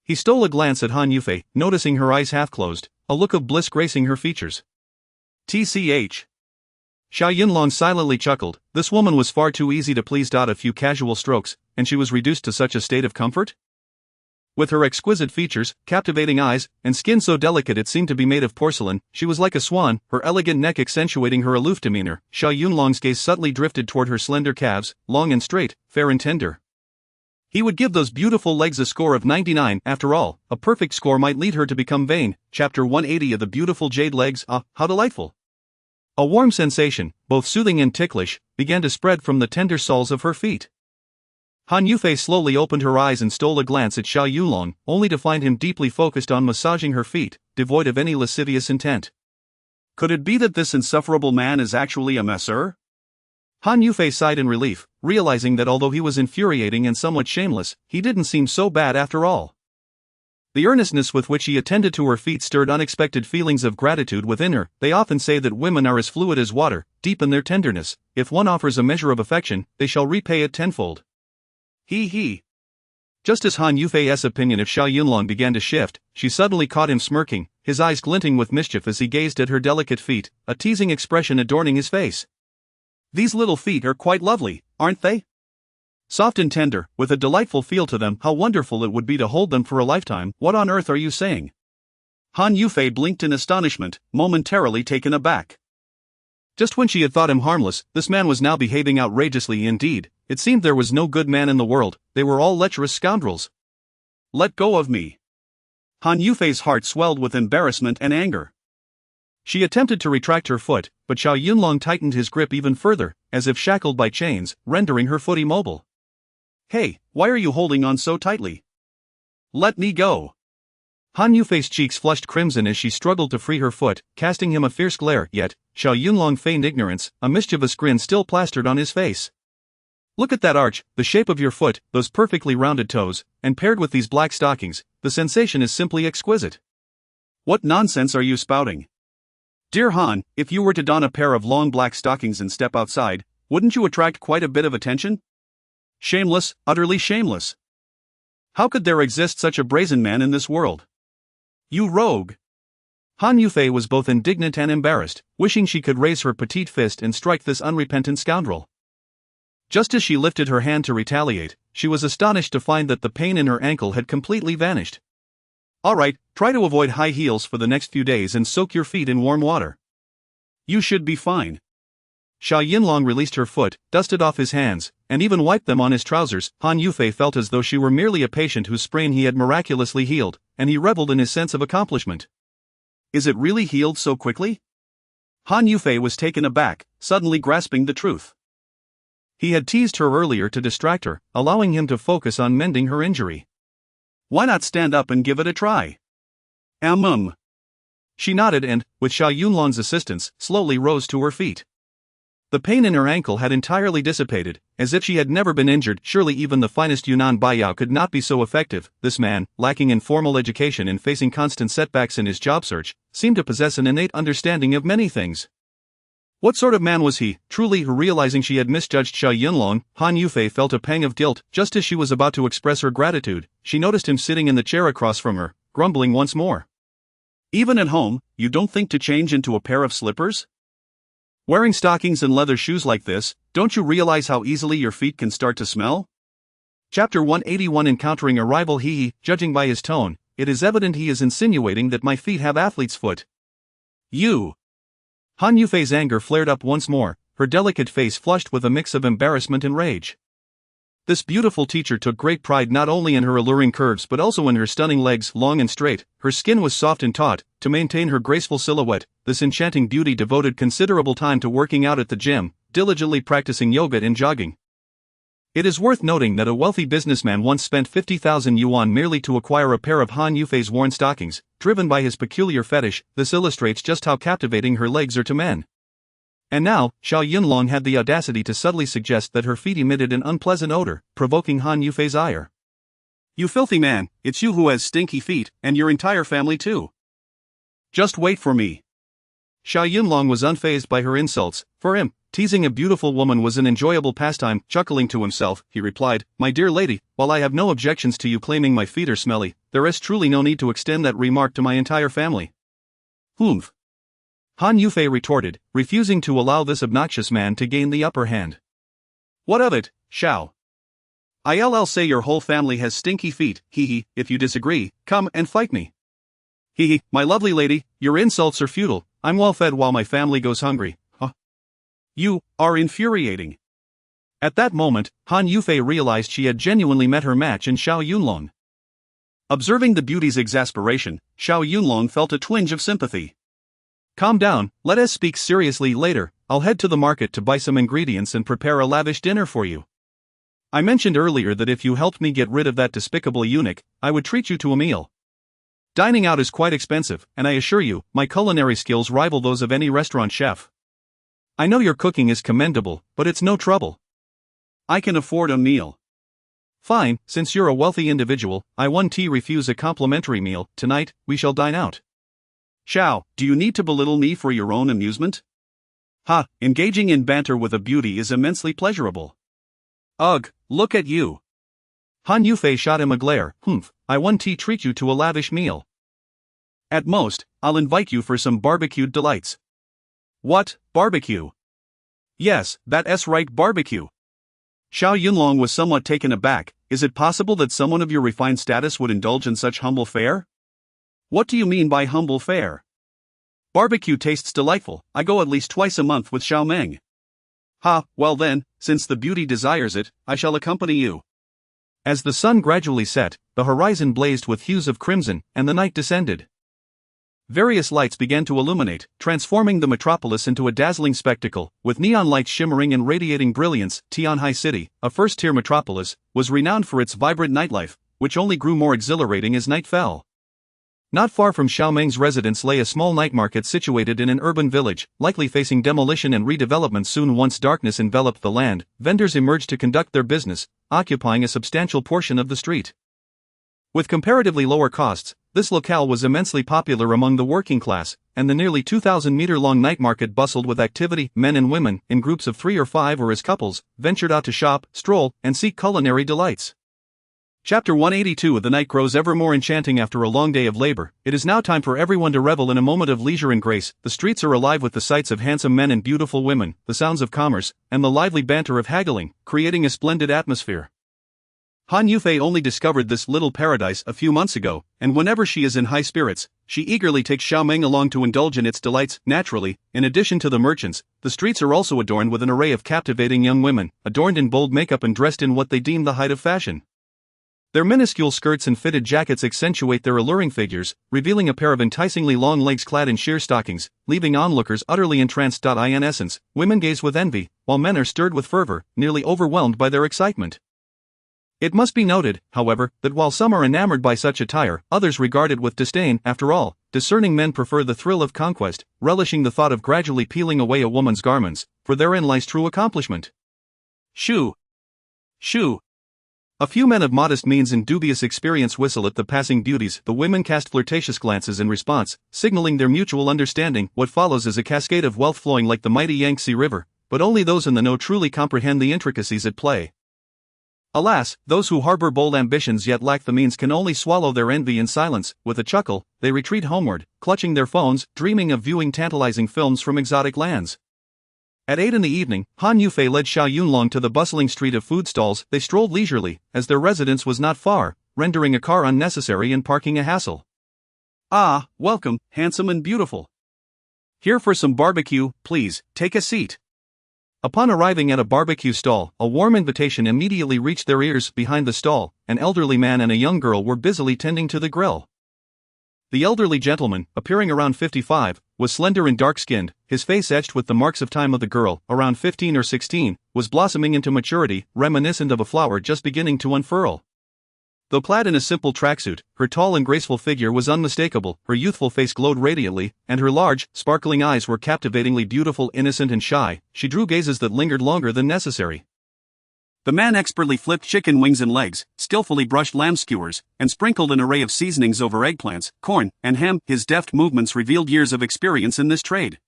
He stole a glance at Han Yufei, noticing her eyes half closed, a look of bliss gracing her features. TCH. Xiao Yunlong silently chuckled. This woman was far too easy to please. A few casual strokes, and she was reduced to such a state of comfort? With her exquisite features, captivating eyes, and skin so delicate it seemed to be made of porcelain, she was like a swan, her elegant neck accentuating her aloof demeanor. Xiao Yunlong's gaze subtly drifted toward her slender calves, long and straight, fair and tender. He would give those beautiful legs a score of 99. After all, a perfect score might lead her to become vain. Chapter 180 of the beautiful jade legs. Ah, how delightful! A warm sensation, both soothing and ticklish, began to spread from the tender soles of her feet. Han Yufei slowly opened her eyes and stole a glance at Xiao Yunlong, only to find him deeply focused on massaging her feet, devoid of any lascivious intent. Could it be that this insufferable man is actually a masseur? Han Yufei sighed in relief, realizing that although he was infuriating and somewhat shameless, he didn't seem so bad after all. The earnestness with which he attended to her feet stirred unexpected feelings of gratitude within her. They often say that women are as fluid as water, deep in their tenderness. If one offers a measure of affection, they shall repay it tenfold. He. Just as Han Yufei's opinion of Xiao Yunlong began to shift, she suddenly caught him smirking, his eyes glinting with mischief as he gazed at her delicate feet, a teasing expression adorning his face. These little feet are quite lovely, aren't they? Soft and tender, with a delightful feel to them. How wonderful it would be to hold them for a lifetime. What on earth are you saying? Han Yufei blinked in astonishment, momentarily taken aback. Just when she had thought him harmless, this man was now behaving outrageously indeed. It seemed there was no good man in the world, they were all lecherous scoundrels. Let go of me. Han Yufei's heart swelled with embarrassment and anger. She attempted to retract her foot, but Xiao Yunlong tightened his grip even further, as if shackled by chains, rendering her foot immobile. Hey, why are you holding on so tightly? Let me go. Han Yufei's cheeks flushed crimson as she struggled to free her foot, casting him a fierce glare. Yet, Xiao Yunlong feigned ignorance, a mischievous grin still plastered on his face. Look at that arch, the shape of your foot, those perfectly rounded toes, and paired with these black stockings, the sensation is simply exquisite. What nonsense are you spouting? Dear Han, if you were to don a pair of long black stockings and step outside, wouldn't you attract quite a bit of attention? Shameless, utterly shameless. How could there exist such a brazen man in this world? You rogue! Han Yufei was both indignant and embarrassed, wishing she could raise her petite fist and strike this unrepentant scoundrel. Just as she lifted her hand to retaliate, she was astonished to find that the pain in her ankle had completely vanished. All right, try to avoid high heels for the next few days and soak your feet in warm water. You should be fine. Xiao Yunlong released her foot, dusted off his hands, and even wiped them on his trousers. Han Yufei felt as though she were merely a patient whose sprain he had miraculously healed, and he reveled in his sense of accomplishment. Is it really healed so quickly? Han Yufei was taken aback, suddenly grasping the truth. He had teased her earlier to distract her, allowing him to focus on mending her injury. Why not stand up and give it a try? She nodded and, with Xiao Yunlong's assistance, slowly rose to her feet. The pain in her ankle had entirely dissipated, as if she had never been injured. Surely even the finest Yunnan Baiyao could not be so effective. This man, lacking in formal education and facing constant setbacks in his job search, seemed to possess an innate understanding of many things. What sort of man was he? Truly, realizing she had misjudged Xiao Yunlong, Han Yufei felt a pang of guilt. Just as she was about to express her gratitude, she noticed him sitting in the chair across from her, grumbling once more. Even at home, you don't think to change into a pair of slippers? Wearing stockings and leather shoes like this, don't you realize how easily your feet can start to smell? Chapter 181 Encountering a rival. Judging by his tone, it is evident he is insinuating that my feet have athlete's foot. You! Han Yufei's anger flared up once more, her delicate face flushed with a mix of embarrassment and rage. This beautiful teacher took great pride not only in her alluring curves but also in her stunning legs, long and straight. Her skin was soft and taut. To maintain her graceful silhouette, this enchanting beauty devoted considerable time to working out at the gym, diligently practicing yoga and jogging. It is worth noting that a wealthy businessman once spent 50,000 yuan merely to acquire a pair of Han Yufei's worn stockings, driven by his peculiar fetish. This illustrates just how captivating her legs are to men. And now, Xiao Yunlong had the audacity to subtly suggest that her feet emitted an unpleasant odor, provoking Han Yufei's ire. You filthy man, it's you who has stinky feet, and your entire family too. Just wait for me. Xiao Yunlong was unfazed by her insults. For him, teasing a beautiful woman was an enjoyable pastime. Chuckling to himself, he replied, "My dear lady, while I have no objections to you claiming my feet are smelly, there is truly no need to extend that remark to my entire family." Humph. Han Yufei retorted, refusing to allow this obnoxious man to gain the upper hand. What of it, Xiao? I'll say your whole family has stinky feet, hee. If you disagree, come and fight me. Hee, my lovely lady, your insults are futile. I'm well fed while my family goes hungry. Huh? You are infuriating. At that moment, Han Yufei realized she had genuinely met her match in Xiao Yunlong. Observing the beauty's exasperation, Xiao Yunlong felt a twinge of sympathy. Calm down, let us speak seriously later. I'll head to the market to buy some ingredients and prepare a lavish dinner for you. I mentioned earlier that if you helped me get rid of that despicable eunuch, I would treat you to a meal. Dining out is quite expensive, and I assure you, my culinary skills rival those of any restaurant chef. I know your cooking is commendable, but it's no trouble. I can afford a meal. Fine, since you're a wealthy individual, I won't refuse a complimentary meal. Tonight, we shall dine out. Xiao, do you need to belittle me for your own amusement? Ha, engaging in banter with a beauty is immensely pleasurable. Ugh, look at you. Han Yufei shot him a glare. Humph, I won't treat you to a lavish meal. At most, I'll invite you for some barbecued delights. What, barbecue? Yes, that's right, barbecue. Xiao Yunlong was somewhat taken aback. Is it possible that someone of your refined status would indulge in such humble fare? What do you mean by humble fare? Barbecue tastes delightful. I go at least twice a month with Xiao Meng. Ha, well then, since the beauty desires it, I shall accompany you. As the sun gradually set, the horizon blazed with hues of crimson, and the night descended. Various lights began to illuminate, transforming the metropolis into a dazzling spectacle. With neon lights shimmering and radiating brilliance, Tianhai City, a first-tier metropolis, was renowned for its vibrant nightlife, which only grew more exhilarating as night fell. Not far from Xiao Meng's residence lay a small night market situated in an urban village, likely facing demolition and redevelopment soon. Once darkness enveloped the land, vendors emerged to conduct their business, occupying a substantial portion of the street. With comparatively lower costs, this locale was immensely popular among the working class, and the nearly 2,000-meter-long night market bustled with activity. Men and women, in groups of 3 or 5 or as couples, ventured out to shop, stroll, and seek culinary delights. Chapter 182. The night grows ever more enchanting after a long day of labor. It is now time for everyone to revel in a moment of leisure and grace. The streets are alive with the sights of handsome men and beautiful women, the sounds of commerce, and the lively banter of haggling, creating a splendid atmosphere. Han Yufei only discovered this little paradise a few months ago, and whenever she is in high spirits, she eagerly takes Xiao Meng along to indulge in its delights. Naturally, in addition to the merchants, the streets are also adorned with an array of captivating young women, adorned in bold makeup and dressed in what they deem the height of fashion. Their minuscule skirts and fitted jackets accentuate their alluring figures, revealing a pair of enticingly long legs clad in sheer stockings, leaving onlookers utterly entranced. In essence, women gaze with envy, while men are stirred with fervor, nearly overwhelmed by their excitement. It must be noted, however, that while some are enamored by such attire, others regard it with disdain. After all, discerning men prefer the thrill of conquest, relishing the thought of gradually peeling away a woman's garments, for therein lies true accomplishment. Shoo! Shoo! A few men of modest means and dubious experience whistle at the passing beauties. The women cast flirtatious glances in response, signaling their mutual understanding. What follows is a cascade of wealth flowing like the mighty Yangtze River, but only those in the know truly comprehend the intricacies at play. Alas, those who harbor bold ambitions yet lack the means can only swallow their envy in silence. With a chuckle, they retreat homeward, clutching their phones, dreaming of viewing tantalizing films from exotic lands. At 8 in the evening, Han Yufei led Xiao Yunlong to the bustling street of food stalls. They strolled leisurely, as their residence was not far, rendering a car unnecessary and parking a hassle. Ah, welcome, handsome and beautiful. Here for some barbecue, please, take a seat. Upon arriving at a barbecue stall, a warm invitation immediately reached their ears. Behind the stall, an elderly man and a young girl were busily tending to the grill. The elderly gentleman, appearing around 55, was slender and dark-skinned, his face etched with the marks of time of the girl, around 15 or 16, was blossoming into maturity, reminiscent of a flower just beginning to unfurl. Though clad in a simple tracksuit, her tall and graceful figure was unmistakable, her youthful face glowed radiantly, and her large, sparkling eyes were captivatingly beautiful, innocent and shy. She drew gazes that lingered longer than necessary. The man expertly flipped chicken wings and legs, skillfully brushed lamb skewers, and sprinkled an array of seasonings over eggplants, corn, and ham. His deft movements revealed years of experience in this trade.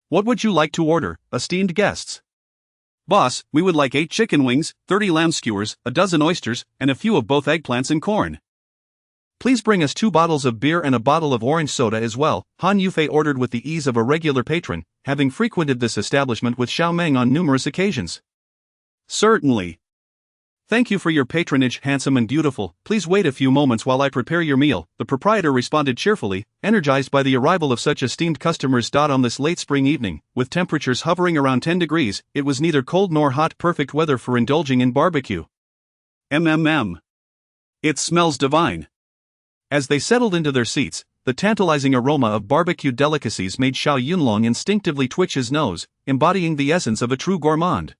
"What would you like to order, esteemed guests?" "Boss, we would like 8 chicken wings, 30 lamb skewers, a dozen oysters, and a few of both eggplants and corn." "Please bring us 2 bottles of beer and a bottle of orange soda as well," Han Yufei ordered with the ease of a regular patron, having frequented this establishment with Xiao Meng on numerous occasions. "Certainly. "Thank you for your patronage, handsome and beautiful. Please wait a few moments while I prepare your meal," the proprietor responded cheerfully, energized by the arrival of such esteemed customers. On this late spring evening, with temperatures hovering around 10 degrees, it was neither cold nor hot, perfect weather for indulging in barbecue. It smells divine." As they settled into their seats, the tantalizing aroma of barbecued delicacies made Xiao Yunlong instinctively twitch his nose, embodying the essence of a true gourmand.